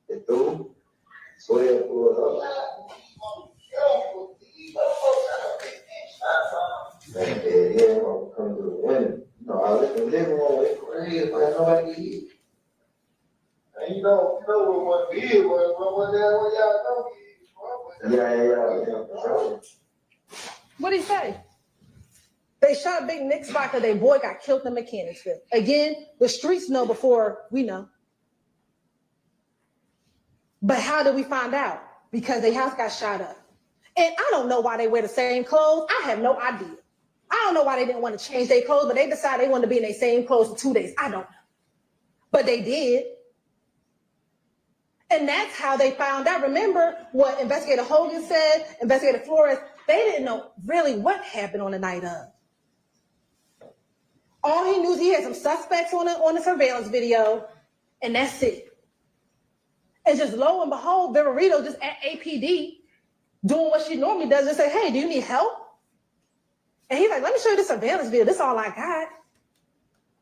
They through? Swear pulled up. Man, yeah, I'm gonna come to the window. No, I was in the living room, it's crazy, but nobody eat. And you know what we did was, what y'all know? Yeah. What did he say? They shot Big Nick spot because their boy got killed in Mechanicsville. Again, the streets know before we know. But how did we find out? Because their house got shot up. And I don't know why they wear the same clothes. I have no idea. I don't know why they didn't want to change their clothes, but they decided they wanted to be in their same clothes for 2 days. I don't know. But they did. And that's how they found out. Remember what Investigator Hogan said, Investigator Flores, they didn't know really what happened on the night of. All he knew is he had some suspects on the surveillance video, and that's it. And just lo and behold, Viverito just at APD doing what she normally does and say, hey, do you need help? And he's like, let me show you the surveillance video. This is all I got.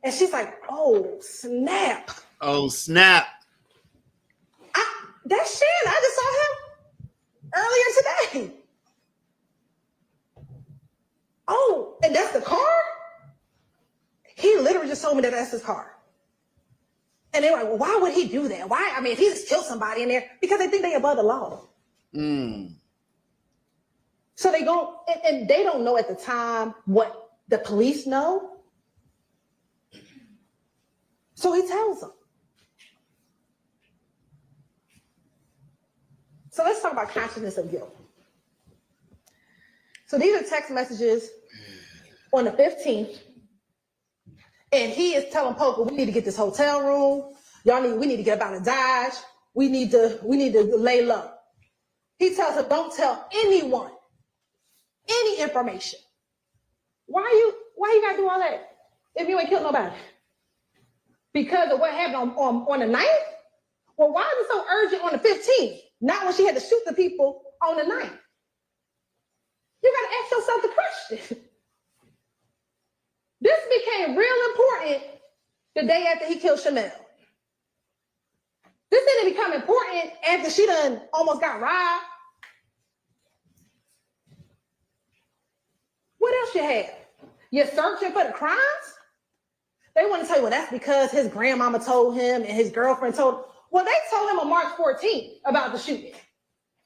And she's like, oh, snap. Oh, snap. That's Shannon. I just saw him earlier today. Oh, and that's the car? He literally just told me that that's his car. And they were like, well, why would he do that? Why? I mean, if he just killed somebody in there, because they think they above the law. So they go, and they don't know at the time what the police know. So he tells them. So let's talk about consciousness of guilt. So these are text messages on the 15th. And he is telling Poker, we need to get this hotel room. We need to get up out of Dodge. We need to lay low. He tells him, don't tell anyone any information. Why you gotta do all that if you ain't killed nobody? Because of what happened on the 9th? Well, why is it so urgent on the 15th? Not when she had to shoot the people on the 9th. You gotta ask yourself the question. This became real important the day after he killed Chanel. This didn't become important after she done almost got robbed. What else you have? You're searching for the crimes? They want to tell you, well, that's because his grandmama told him and his girlfriend told. Well, they told him on March 14th about the shooting.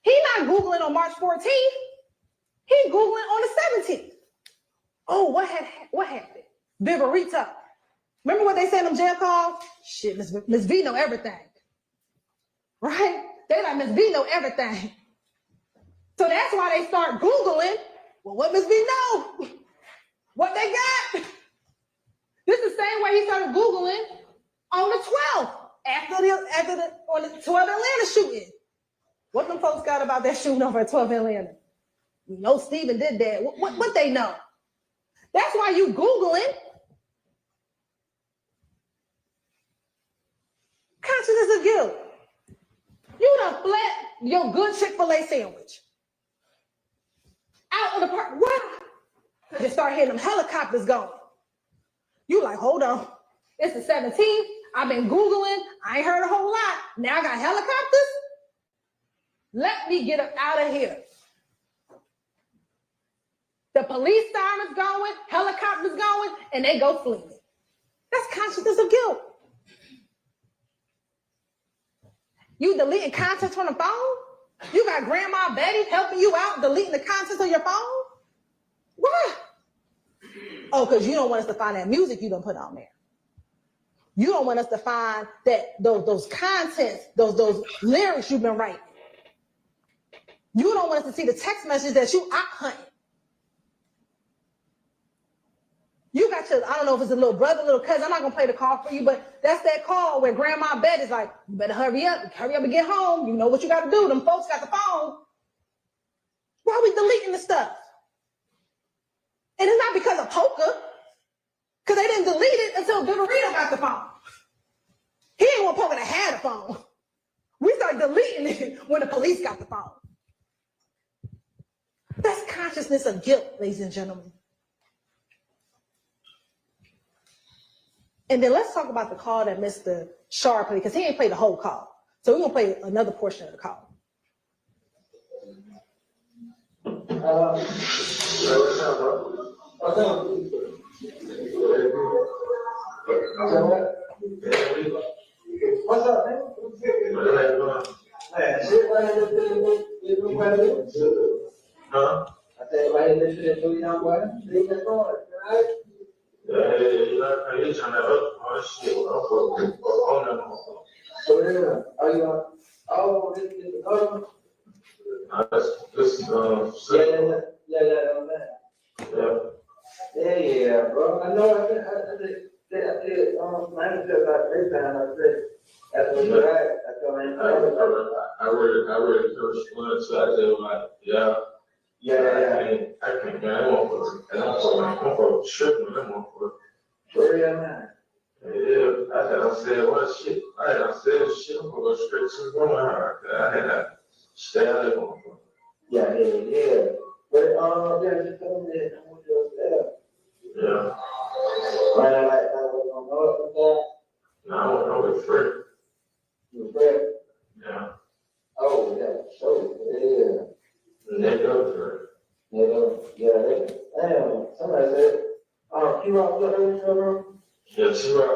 He not Googling on March 14th. He Googling on the 17th. Oh, what happened? Viverito. Remember what they said in them jail calls? Shit, Miss V know everything. Right? They like, Miss V know everything. So that's why they start Googling, well, what Miss V know? What they got? This is the same way he started Googling on the 12th, on the 12 Atlanta shooting. What them folks got about that shooting over at 12 Atlanta? You know Stephen did that. What they know? That's why you Googling. Consciousness of guilt. You done flat your good Chick-fil-A sandwich. Out of the park. Why? Because you start hearing them helicopters going. You like, hold on. It's the 17th. I've been Googling. I ain't heard a whole lot. Now I got helicopters? Let me get up out of here. The police sirens going, helicopters going, and they go fleeing. That's consciousness of guilt. You deleting contents from the phone? You got Grandma Betty helping you out deleting the contents of your phone? Why? Oh, because you don't want us to find that music you done put on there. You don't want us to find that those contents, those lyrics you've been writing. You don't want us to see the text messages that you out hunting. You got your, I don't know if it's a little brother, little cousin. I'm not gonna play the call for you, but that's that call where Grandma Bet is like, you better hurry up and get home. You know what you gotta do. Them folks got the phone. Why are we deleting the stuff? And it's not because of poker, because they didn't delete it until Viverito got the phone. He ain't want poker to have the phone. We started deleting it when the police got the phone. That's consciousness of guilt, ladies and gentlemen. And then let's talk about the call that Mr. Sharp played, because he ain't played the whole call. So we're gonna play another portion of the call. What's up, man? Man, shit, right here, huh? I said, right here, this shit, you know what? Leave that going, right? Yeah, you trying to shit. So, yeah, are you on? Oh, this is the government? Yeah, bro. I know, I did, manager about this time, I said, that's what you're right. That's what I really first one, so I said, like, yeah. I can't, man, I want for tripping, I want for real, man. Yeah, I said, what shit? I said, shit, I'm going to go straight to the room. I had to stay out there. Yeah. But, yeah, just told me that I want you upstairs. Yeah. Right, I was on north with that. No, I went with Fred. You were Fred? Yeah. Oh, yeah, so, yeah. They go Fred. Damn, somebody said, T-Rock was up there in your room? Yeah, T-Rock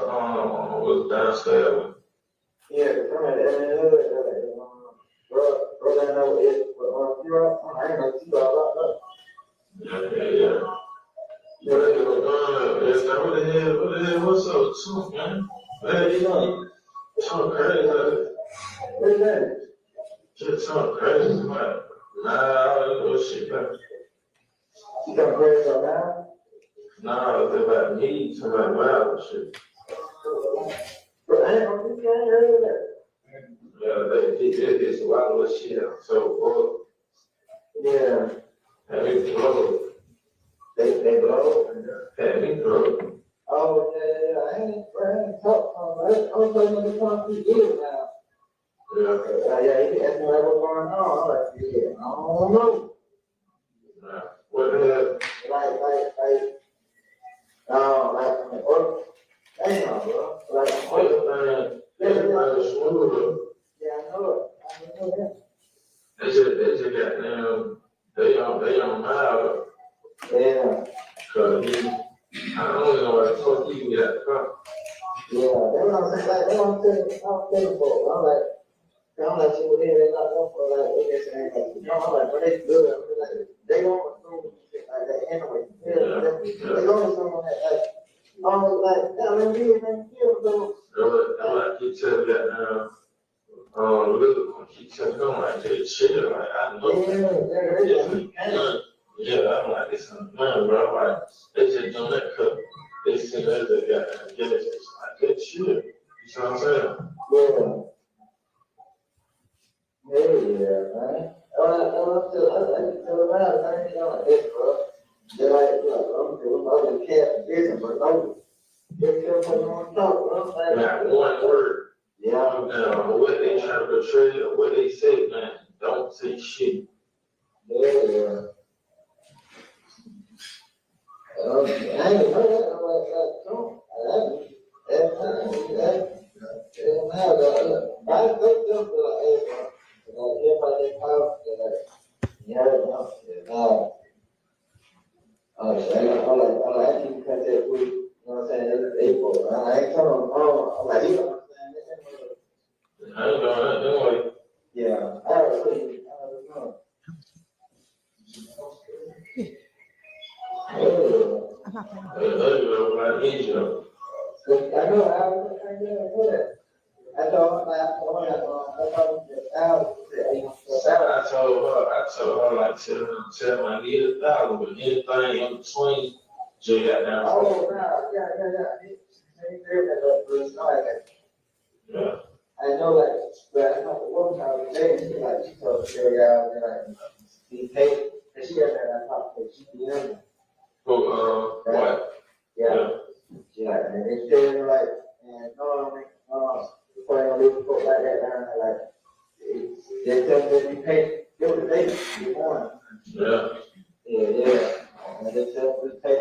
was downstairs. Yeah, somebody, bro, I know it, but T-Rock, I ain't know T-Rock locked up. Yeah. What the hell, what's up, too, man? Man, you know, talk crazy. What's that? Just talk crazy, man. Nah, shit, man. You got crazy right now? Nah, it's about me, to my wild shit. But I ain't heard that. Yeah, it's a lot of shit. So, yeah. And it's blow. They blow? And we blow. Oh, yeah, I ain't talked on that. I'm talking about 3 years now. Yeah, he asked me what's going on. I'm like, yeah, I don't know. What the hell? No, like, or, damn, bro. Like, everybody's smooth. yeah, I know it. I know that. They just got them, they don't matter. Yeah. Cause I don't know what the fuck you got from. Yeah, that's what I'm saying. Like, that's what I'm saying for. I'm like, shit, with they locked up for like, what they saying, like, you know, I'm like, but they good. I'm like, they don't assume shit like that anyway. They don't assume that, like, like, I mean, man, you know, I keep telling you that now. Look, I keep telling them like, they chill, like, I know. Yeah, I'm like, this is man, bro. Like, they just doing that cause they see that they got diligence. Like, they chill. You see what I'm saying? yeah. Yeah, man. I can tell them out, I ain't like this, bro. They're like, I'm doing other cat business, but no. Just tell them on top, bro. Not one word. Yeah. Now, what they trying to portray or what they say, man, don't say shit. Yeah. I ain't heard that like don't. I keep contact with, you know what I'm saying, it's April. I ain't telling them, I'm like, you know what I'm saying? I ain't doing that, don't worry. Yeah, I already know. I told her like, tell my need $1,000, but anything in between, she got down. Oh, no, yeah. Yeah. I know, like, but I know one time, she told me, like, he paid, and she got that, I thought, she knew. What? Yeah. Yeah, and they said, like, and before I leave the book like that, like, they tell me that you pay, you won. Yeah. Yeah. And they tell me to pay,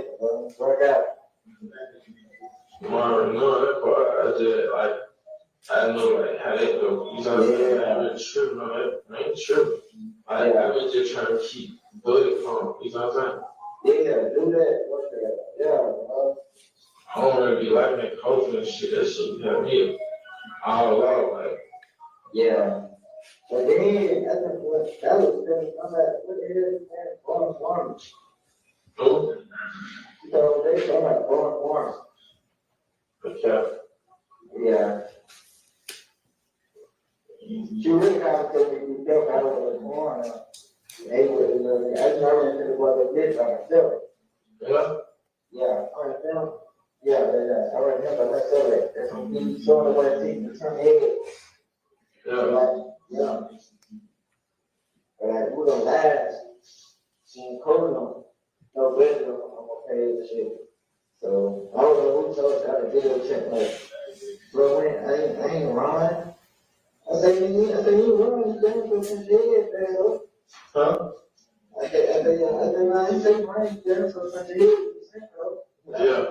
work out. No, that part, I just, like, I know, like, how that go. You know what I'm saying? I ain't tripping, man. I ain't tripping. Like, I was just trying to keep bullet from, you know what I'm saying? Yeah, do that, work that. Yeah, I don't really be liking that culture and shit. That shit got me all out, like. Yeah. But then, I think what that was good. I'm like, what the hell is that? Farmers. Who? So they talking about farmers. Okay. Yeah. She really got to take me to out of the farm. They would, I just already said what they did by myself. Yeah. Yeah, I already found. Yeah. I already know about myself. That's what you showing the way to turn the head. Yeah. Like, who don't last? She ain't coding them. No better, I'm gonna pay the shit. So, I don't know who told you how to video check, like, bro, I ain't run. I say, you run, you done for some shit, man. Huh? I ain't say run, you done for some shit, Yeah.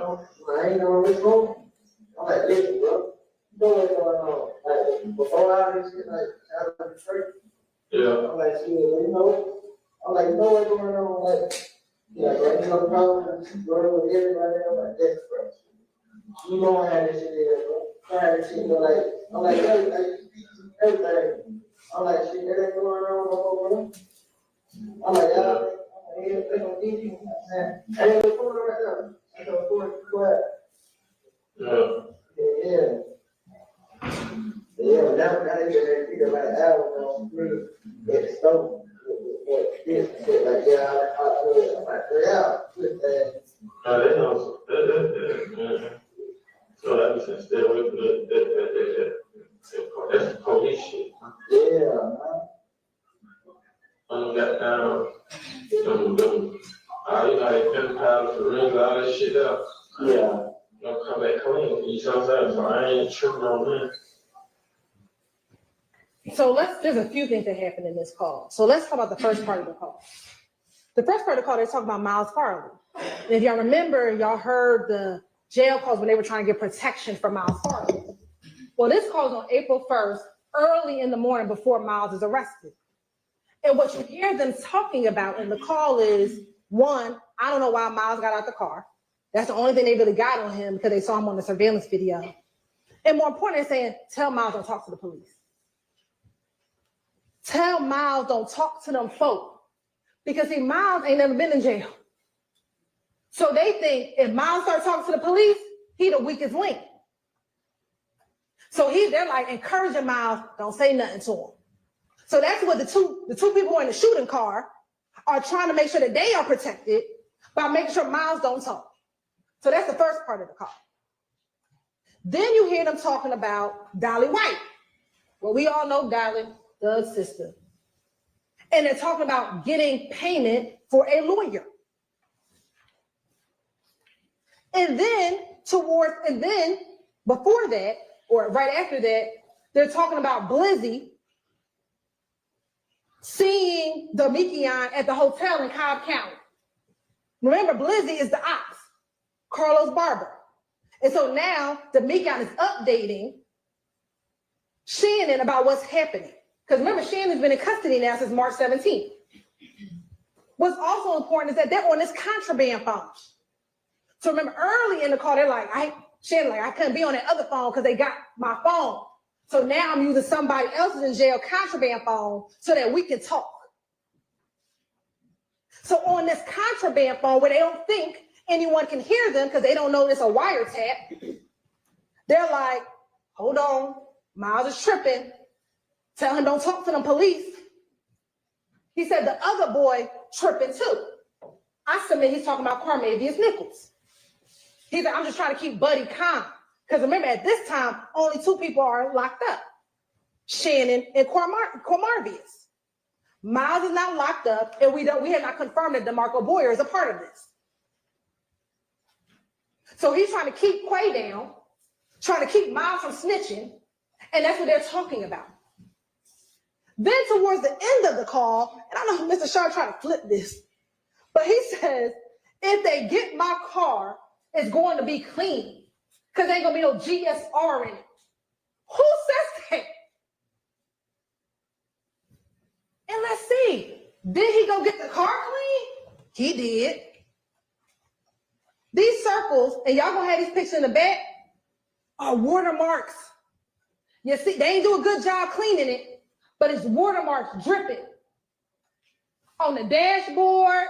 I ain't know what's wrong. I'm like, listen, bro, you know what's going on. Like, before all this shit, like, out of the church. Yeah. I'm like, shit, you know what's going on, like, yeah, right now, problem, going with everybody, I'm like, this, bro. You know how this shit is, bro. Try this shit, but like, I'm like, everything. I'm like, shit, that ain't going on no more, bro. I'm like, y'all, they gonna get you, man. I ain't gonna put it right now. I gonna put it quiet. Yeah. Yeah, now they get figure like hours on free at the stove. This shit like I'm like, yeah, good thing. They know that. So that means to stay away from that. That's the police shit. Yeah, man. Got down. You know, they pen piles for rings, all that shit up. Yeah. Don't come back clean. You know what I'm saying? So I ain't tripping on that. So there's a few things that happened in this call. So let's talk about the first part of the call. The first part of the call, they're talking about Miles Farley. And if y'all remember, y'all heard the jail calls when they were trying to get protection for Miles Farley. Well, this call is on April 1st, early in the morning before Miles is arrested. And what you hear them talking about in the call is, one, I don't know why Miles got out the car. That's the only thing they really got on him because they saw him on the surveillance video. And more importantly, they're saying, tell Miles don't talk to the police. Tell Miles don't talk to them folk. Because see, Miles ain't never been in jail. So they think if Miles starts talking to the police, he the weakest link. So they're like encouraging Miles, don't say nothing to him. So that's what the two people in the shooting car are trying to make sure that they are protected by making sure Miles don't talk. So that's the first part of the call. Then you hear them talking about Dolly White. Well, we all know Dolly, Doug's sister. And they're talking about getting payment for a lawyer. And then before that, or right after that, they're talking about Blizzy seeing Domikian at the hotel in Cobb County. Remember, Blizzy is the ops, Carlos Barber. And so now Domikian is updating Shannon about what's happening. Because remember, Shannon's been in custody now since March 17th. What's also important is that they're on this contraband phone. So remember, early in the call, they're like, Shannon, I couldn't be on that other phone because they got my phone. So now I'm using somebody else's in jail contraband phone so that we can talk. So on this contraband phone where they don't think anyone can hear them because they don't know it's a wiretap, they're like, hold on, Miles is tripping. Tell him don't talk to them police. He said the other boy tripping too. I submit he's talking about Carmavius Nichols. He said, I'm just trying to keep Buddy calm. Because remember, at this time, only 2 people are locked up. Shannon and Cormarvius. Miles is not locked up, and we have not confirmed that DeMarco Boyer is a part of this. So he's trying to keep Quay down, trying to keep Miles from snitching, and that's what they're talking about. Then towards the end of the call, and I know Mr. Shaw tried to flip this, but he says, if they get my car, it's going to be clean because there ain't going to be no GSR in it. Who says that? And let's see, did he go get the car clean? He did. These circles, and y'all going to have these pictures in the back, are watermarks. You see, they ain't do a good job cleaning it, but it's watermarks dripping on the dashboard,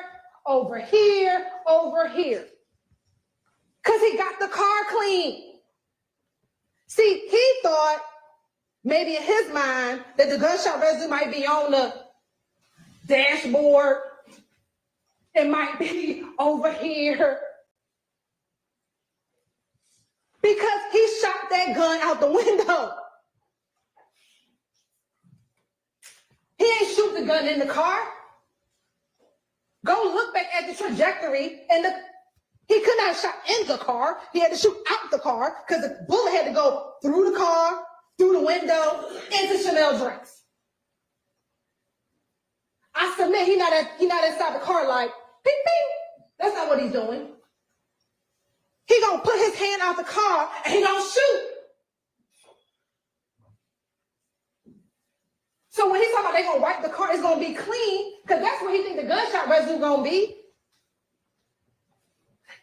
over here, because he got the car clean. See, he thought maybe in his mind that the gunshot residue might be on the dashboard. It might be over here. Because he shot that gun out the window. He ain't shoot the gun in the car. Go look back at the trajectory, and he could not have shot in the car. He had to shoot out the car because the bullet had to go through the car, through the window, into Chanel drinks. I submit he not inside the car like, ping, ping. That's not what he's doing. He gonna put his hand out the car and he gonna shoot. So when he's talking about they gonna wipe the car, it's gonna be clean, because that's where he think the gunshot residue gonna be.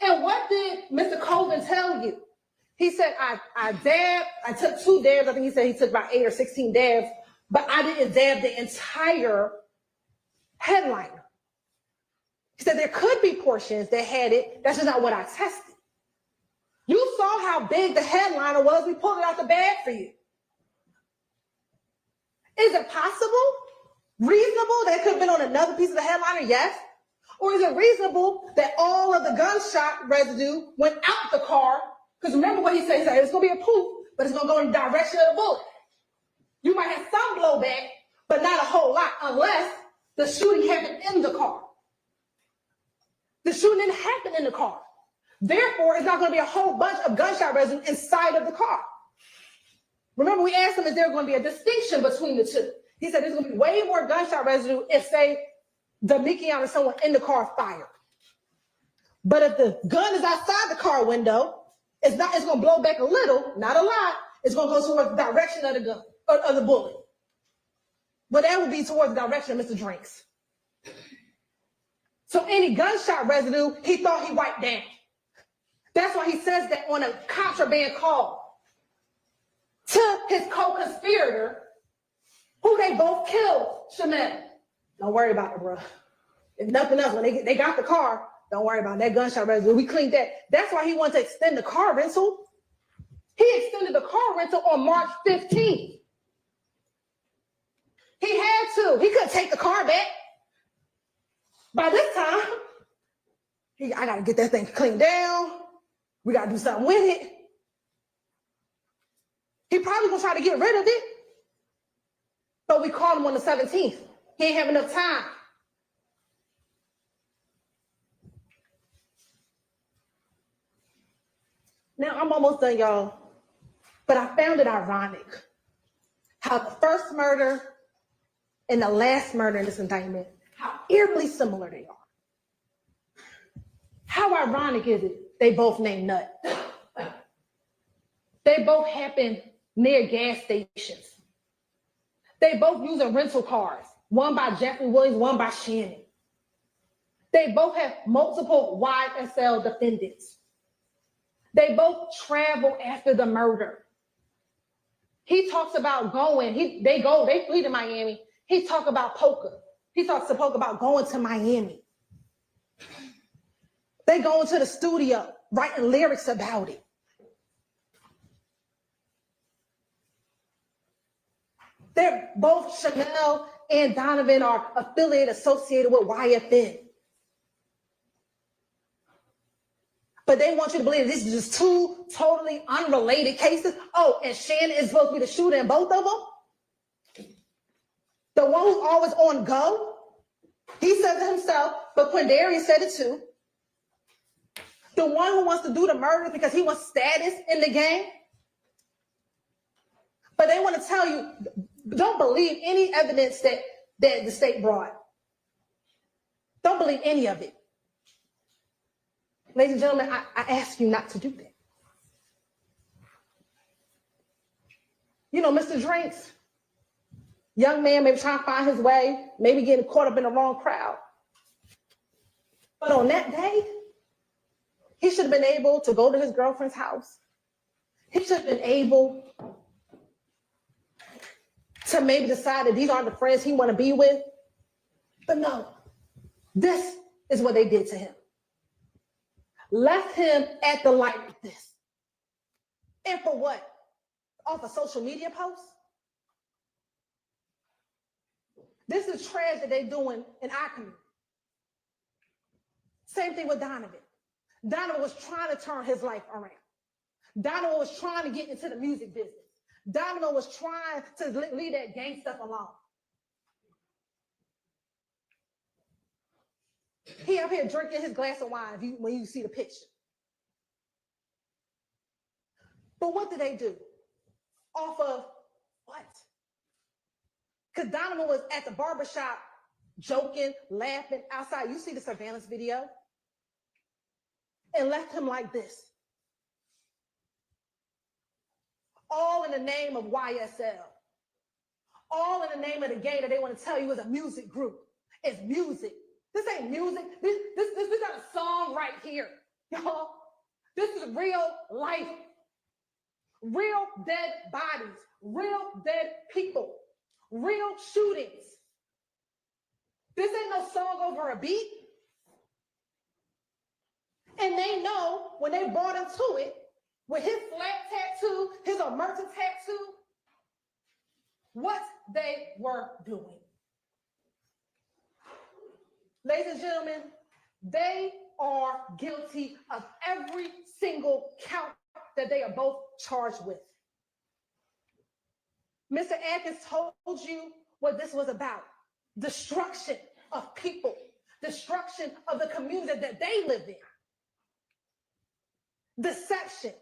And what did Mr. Colvin tell you? He said, I took 2 dabs. I think he said he took about 8 or 16 dabs, but I didn't dab the entire headliner. He said there could be portions that had it. That's just not what I tested. You saw how big the headliner was. We pulled it out the bag for you. Is it possible, reasonable that it could have been on another piece of the headliner? Yes. Or is it reasonable that all of the gunshot residue went out the car? Because remember what he said, it's going to be a poof, but it's going to go in the direction of the bullet. You might have some blowback, but not a whole lot, unless the shooting happened in the car. The shooting didn't happen in the car. Therefore, it's not going to be a whole bunch of gunshot residue inside of the car. Remember, we asked him, is there going to be a distinction between the two? He said there's going to be way more gunshot residue if, say, the Mickey or someone in the car fired. But if the gun is outside the car window, it's gonna blow back a little, not a lot. It's gonna go towards the direction of the gun, or of the bullet. But that would be towards the direction of Mr. Drinks. So any gunshot residue, he thought he wiped down. That's why he says that on a contraband call to his co-conspirator, who they both killed, Chanel. Don't worry about it, bro. If nothing else, when they got the car, don't worry about that gunshot residue. We cleaned that. That's why he wanted to extend the car rental. He extended the car rental on March 15th. He had to. He couldn't take the car back. By this time, I got to get that thing cleaned down. We got to do something with it. He probably going to try to get rid of it. But we called him on the 17th. He ain't have enough time. Now, I'm almost done, y'all. But I found it ironic how the first murder and the last murder in this indictment, how eerily similar they are. How ironic is it they both named Nut? They both happen near gas stations. They both using rental cars, one by Jeffrey Williams, one by Shannon. They both have multiple YSL defendants. They both travel after the murder. He talks about going, they flee to Miami. He talks about poker. He talks to poker about going to Miami. They go into the studio, writing lyrics about it. They're both, Chanel and Donovan are affiliated, associated with YFN. But they want you to believe this is just two totally unrelated cases. Oh, and Shannon is supposed to be the shooter in both of them. The one who's always on go. He says it himself, but Quindarius said it too. The one who wants to do the murder because he wants status in the game. But they want to tell you, don't believe any evidence that the state brought. Don't believe any of it. Ladies and gentlemen, I ask you not to do that. You know, Mr. Drinks, young man, maybe trying to find his way, maybe getting caught up in the wrong crowd. But on that day, he should have been able to go to his girlfriend's house. He should have been able to maybe decide that these aren't the friends he want to be with. But no, this is what they did to him. Left him at the light like this. And for what? Off a social media post? This is trash that they're doing in our community. Same thing with Donovan. Donovan was trying to turn his life around. Donovan was trying to get into the music business. Donovan was trying to leave that gang stuff alone. He up here drinking his glass of wine when you see the picture. But what did they do? Off of what? Because Donovan was at the barbershop joking, laughing outside. You see the surveillance video? And left him like this. All in the name of YSL. All in the name of the game that they want to tell you is a music group. It's music. This ain't music. This got a song right here, y'all. This is real life. Real dead bodies. Real dead people. Real shootings. This ain't no song over a beat. And they know when they brought him to it, with his flag tattoo, his omerta tattoo, what they were doing. Ladies and gentlemen, they are guilty of every single count that they are both charged with. Mr. Atkins told you what this was about. Destruction of people, destruction of the community that they live in. Deception.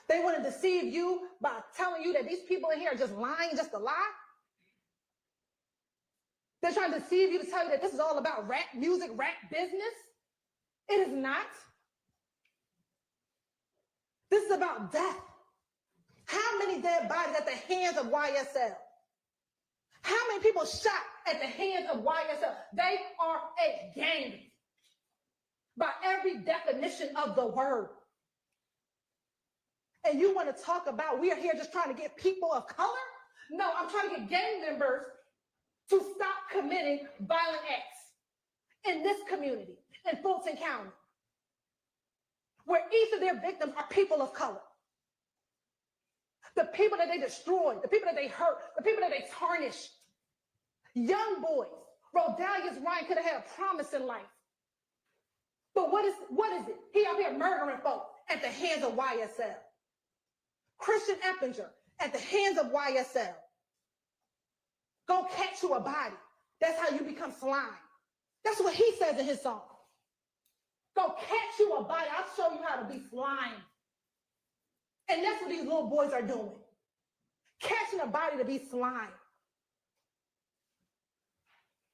They want to deceive you by telling you that these people in here are just lying just to lie. They're trying to deceive you to tell you that this is all about rap music, rap business. It is not. This is about death. How many dead bodies at the hands of YSL? How many people shot at the hands of YSL? They are a gang by every definition of the word. And you want to talk about we are here just trying to get people of color? No, I'm trying to get gang members to stop committing violent acts in this community, in Fulton County, where each of their victims are people of color. The people that they destroyed, the people that they hurt, the people that they tarnished. Young boys. Rodalius Ryan could have had a promise in life. But what is it? He out here murdering folk at the hands of YSL. Christian Eppinger at the hands of YSL. Go catch you a body. That's how you become slime. That's what he says in his song. Go catch you a body. I'll show you how to be slime. And that's what these little boys are doing. Catching a body to be slime.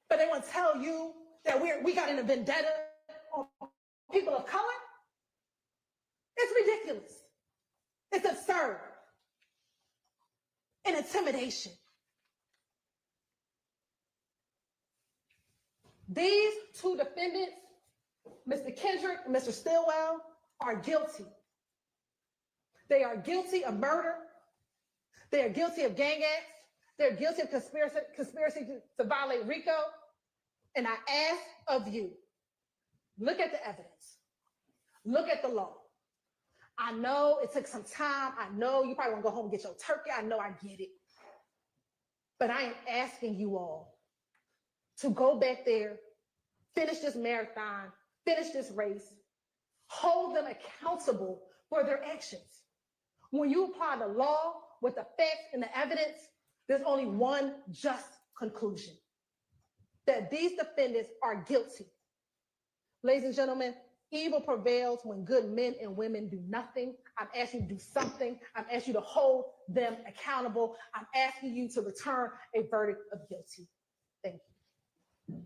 But they want to tell you that we got a vendetta on people of color. It's ridiculous. It's absurd. And intimidation. These two defendants, Mr. Kendrick and Mr. Stillwell, are guilty. They are guilty of murder. They are guilty of gang acts. They're guilty of conspiracy to violate RICO. And I ask of you, look at the evidence. Look at the law. I know it took some time. I know you probably want to go home and get your turkey. I know I get it. But I am asking you all to go back there, finish this marathon, finish this race, hold them accountable for their actions. When you apply the law with the facts and the evidence, there's only one just conclusion, that these defendants are guilty. Ladies and gentlemen, evil prevails when good men and women do nothing. I'm asking you to do something. I'm asking you to hold them accountable. I'm asking you to return a verdict of guilty. Thank you.